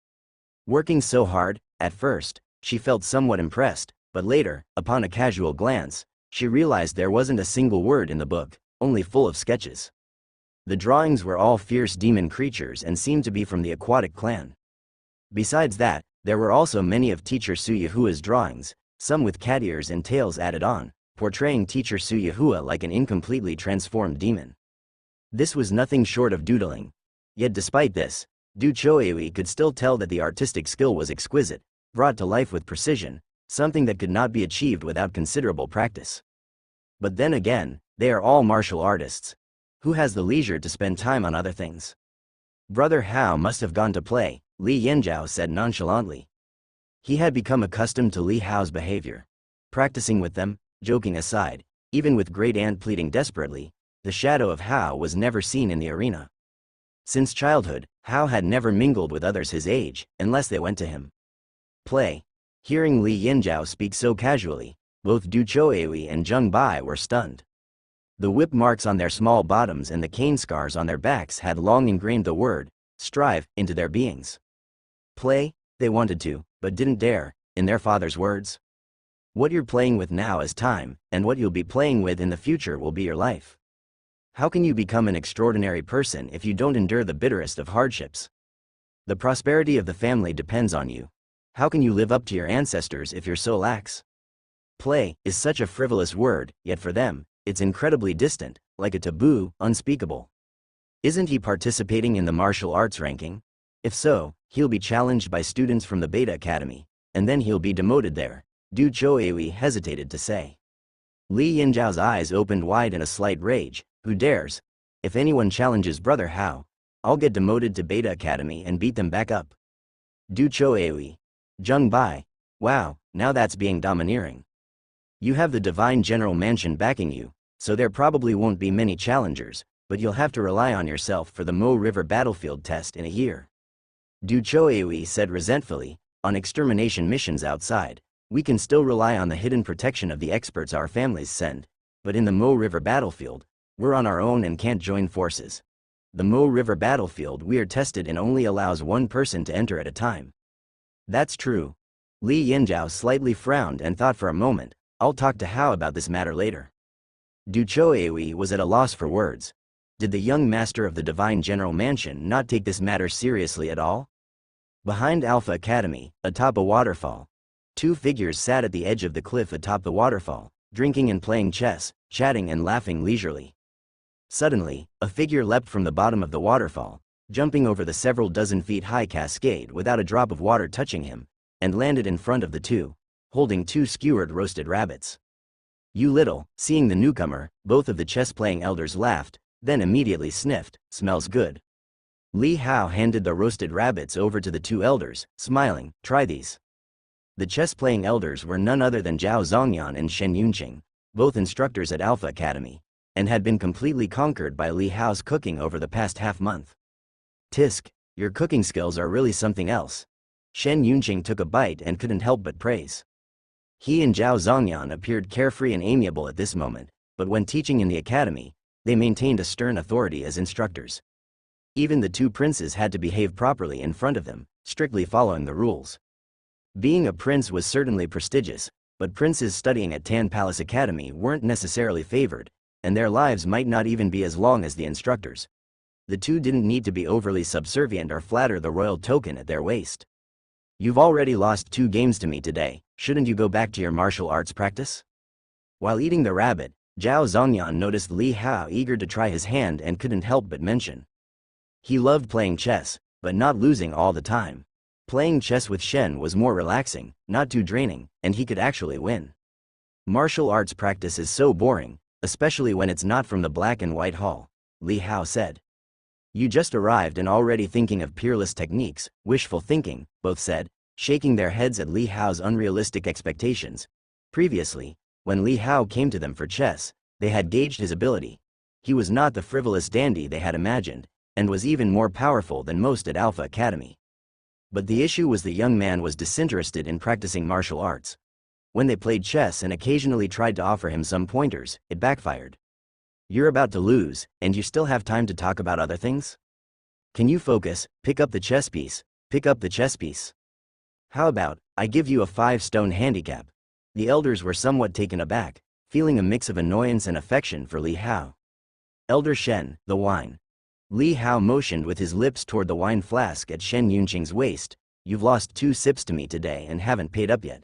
Working so hard, at first, she felt somewhat impressed, but later, upon a casual glance, she realized there wasn't a single word in the book, only full of sketches. The drawings were all fierce demon creatures and seemed to be from the aquatic clan. Besides that, there were also many of teacher Suyahua's drawings, some with cat ears and tails added on, portraying teacher Suyahua like an incompletely transformed demon. This was nothing short of doodling. Yet despite this, Du Choeui could still tell that the artistic skill was exquisite, brought to life with precision, something that could not be achieved without considerable practice. But then again, they are all martial artists. Who has the leisure to spend time on other things? Brother Hao must have gone to play, Li Yanjiao said nonchalantly. He had become accustomed to Li Hao's behavior. Practicing with them, joking aside, even with Great Aunt pleading desperately, the shadow of Hao was never seen in the arena. Since childhood, Hao had never mingled with others his age, unless they went to him. Play. Hearing Li Yanjiao speak so casually, both Du Choeui and Zheng Bai were stunned. The whip marks on their small bottoms and the cane scars on their backs had long ingrained the word, strive, into their beings. Play, they wanted to, but didn't dare, in their father's words. What you're playing with now is time, and what you'll be playing with in the future will be your life. How can you become an extraordinary person if you don't endure the bitterest of hardships? The prosperity of the family depends on you. How can you live up to your ancestors if you're so lax? Play is such a frivolous word, yet for them, it's incredibly distant, like a taboo, unspeakable. Isn't he participating in the martial arts ranking? If so, he'll be challenged by students from the Beta Academy, and then he'll be demoted there, Du Choeui hesitated to say. Li Yanjiao's eyes opened wide in a slight rage. Who dares? If anyone challenges Brother Hao, I'll get demoted to Beta Academy and beat them back up. Du Choeui. Zheng Bai. Wow, now that's being domineering. You have the Divine General Mansion backing you, so there probably won't be many challengers, but you'll have to rely on yourself for the Mo River battlefield test in a year. Du Choeui said resentfully, on extermination missions outside, we can still rely on the hidden protection of the experts our families send, but in the Mo River battlefield, we're on our own and can't join forces. The Mo River battlefield we are tested in only allows one person to enter at a time. That's true. Li Yanjiao slightly frowned and thought for a moment, I'll talk to Hao about this matter later. Du Choeui was at a loss for words. Did the young master of the Divine General Mansion not take this matter seriously at all? Behind Alpha Academy, atop a waterfall, 2 figures sat at the edge of the cliff atop the waterfall, drinking and playing chess, chatting and laughing leisurely. Suddenly, a figure leapt from the bottom of the waterfall, jumping over the several dozen feet high cascade without a drop of water touching him, and landed in front of the 2, holding 2 skewered roasted rabbits. You little, seeing the newcomer, both of the chess-playing elders laughed, then immediately sniffed, smells good. Li Hao handed the roasted rabbits over to the 2 elders, smiling, try these. The chess-playing elders were none other than Zhao Zongyan and Shen Yunqing, both instructors at Alpha Academy, and had been completely conquered by Li Hao's cooking over the past half-month. Tisk, your cooking skills are really something else. Shen Yunqing took a bite and couldn't help but praise. He and Zhao Zongyan appeared carefree and amiable at this moment, but when teaching in the academy, they maintained a stern authority as instructors. Even the 2 princes had to behave properly in front of them, strictly following the rules. Being a prince was certainly prestigious, But princes studying at Tan Palace Academy weren't necessarily favored, and their lives might not even be as long as the instructors. The two didn't need to be overly subservient or flatter the royal token at their waist. You've already lost 2 games to me today, shouldn't you go back to your martial arts practice? While eating the rabbit, Zhao Zongyan noticed Li Hao eager to try his hand and couldn't help but mention. He loved playing chess, but not losing all the time. Playing chess with Shen was more relaxing, not too draining, and he could actually win. Martial arts practice is so boring, especially when it's not from the black and white hall, Li Hao said. You just arrived and already thinking of peerless techniques, wishful thinking, both said, shaking their heads at Li Hao's unrealistic expectations. Previously, when Li Hao came to them for chess, they had gauged his ability. He was not the frivolous dandy they had imagined, and was even more powerful than most at Alpha Academy. But the issue was the young man was disinterested in practicing martial arts. When they played chess and occasionally tried to offer him some pointers, it backfired. You're about to lose, and you still have time to talk about other things? Can you focus, pick up the chess piece, pick up the chess piece? How about, I give you a 5-stone handicap? The elders were somewhat taken aback, feeling a mix of annoyance and affection for Li Hao. Elder Shen, the wine. Li Hao motioned with his lips toward the wine flask at Shen Yunqing's waist. You've lost 2 sips to me today and haven't paid up yet.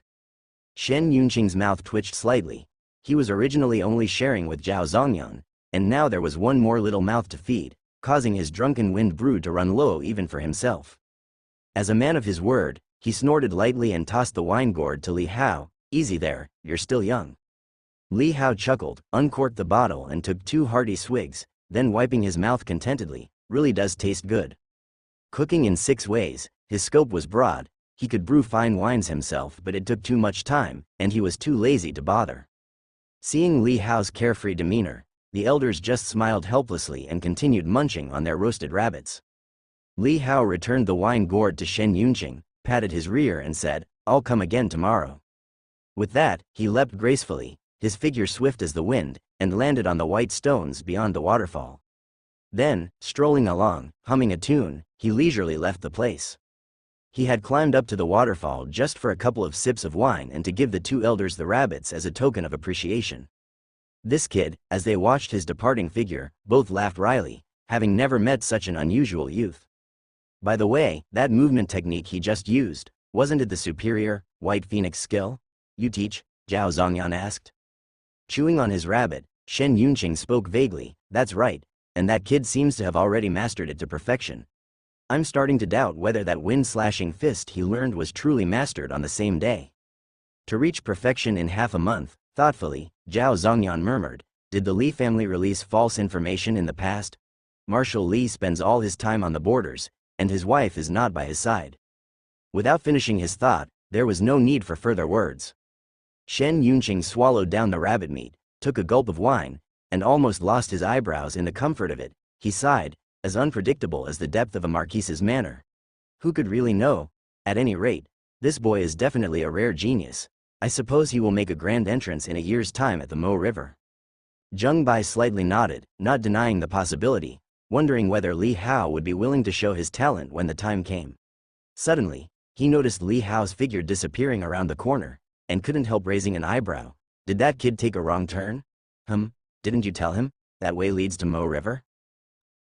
Shen Yunqing's mouth twitched slightly. He was originally only sharing with Zhao Zongyan, and now there was one more little mouth to feed, causing his drunken wind brew to run low even for himself. As a man of his word, he snorted lightly and tossed the wine gourd to Li Hao. Easy there, you're still young. Li Hao chuckled, uncorked the bottle and took 2 hearty swigs, then wiping his mouth contentedly. Really does taste good. Cooking in 6 ways, his scope was broad. He could brew fine wines himself, but it took too much time, and he was too lazy to bother. Seeing Li Hao's carefree demeanor, the elders just smiled helplessly and continued munching on their roasted rabbits. Li Hao returned the wine gourd to Shen Yunqing, patted his rear and said, I'll come again tomorrow. With that, he leapt gracefully, his figure swift as the wind, and landed on the white stones beyond the waterfall. Then, strolling along, humming a tune, he leisurely left the place. He had climbed up to the waterfall just for a couple of sips of wine and to give the 2 elders the rabbits as a token of appreciation. This kid, as they watched his departing figure, both laughed wryly, having never met such an unusual youth. By the way, that movement technique he just used, wasn't it the superior, White Phoenix skill you teach? Zhao Zongyan asked. Chewing on his rabbit, Shen Yunqing spoke vaguely, that's right, and that kid seems to have already mastered it to perfection. I'm starting to doubt whether that wind-slashing fist he learned was truly mastered on the same day. To reach perfection in half a month, thoughtfully, Zhao Zongyan murmured, did the Li family release false information in the past? Marshal Li spends all his time on the borders, and his wife is not by his side. Without finishing his thought, there was no need for further words. Shen Yunqing swallowed down the rabbit meat, took a gulp of wine, and almost lost his eyebrows in the comfort of it. He sighed, as unpredictable as the depth of a marquise's manner. Who could really know? At any rate, this boy is definitely a rare genius. I suppose he will make a grand entrance in a year's time at the Mo River. Zheng Bai slightly nodded, not denying the possibility, wondering whether Li Hao would be willing to show his talent when the time came. Suddenly, he noticed Li Hao's figure disappearing around the corner, and couldn't help raising an eyebrow. Did that kid take a wrong turn? Didn't you tell him? That way leads to Mo River?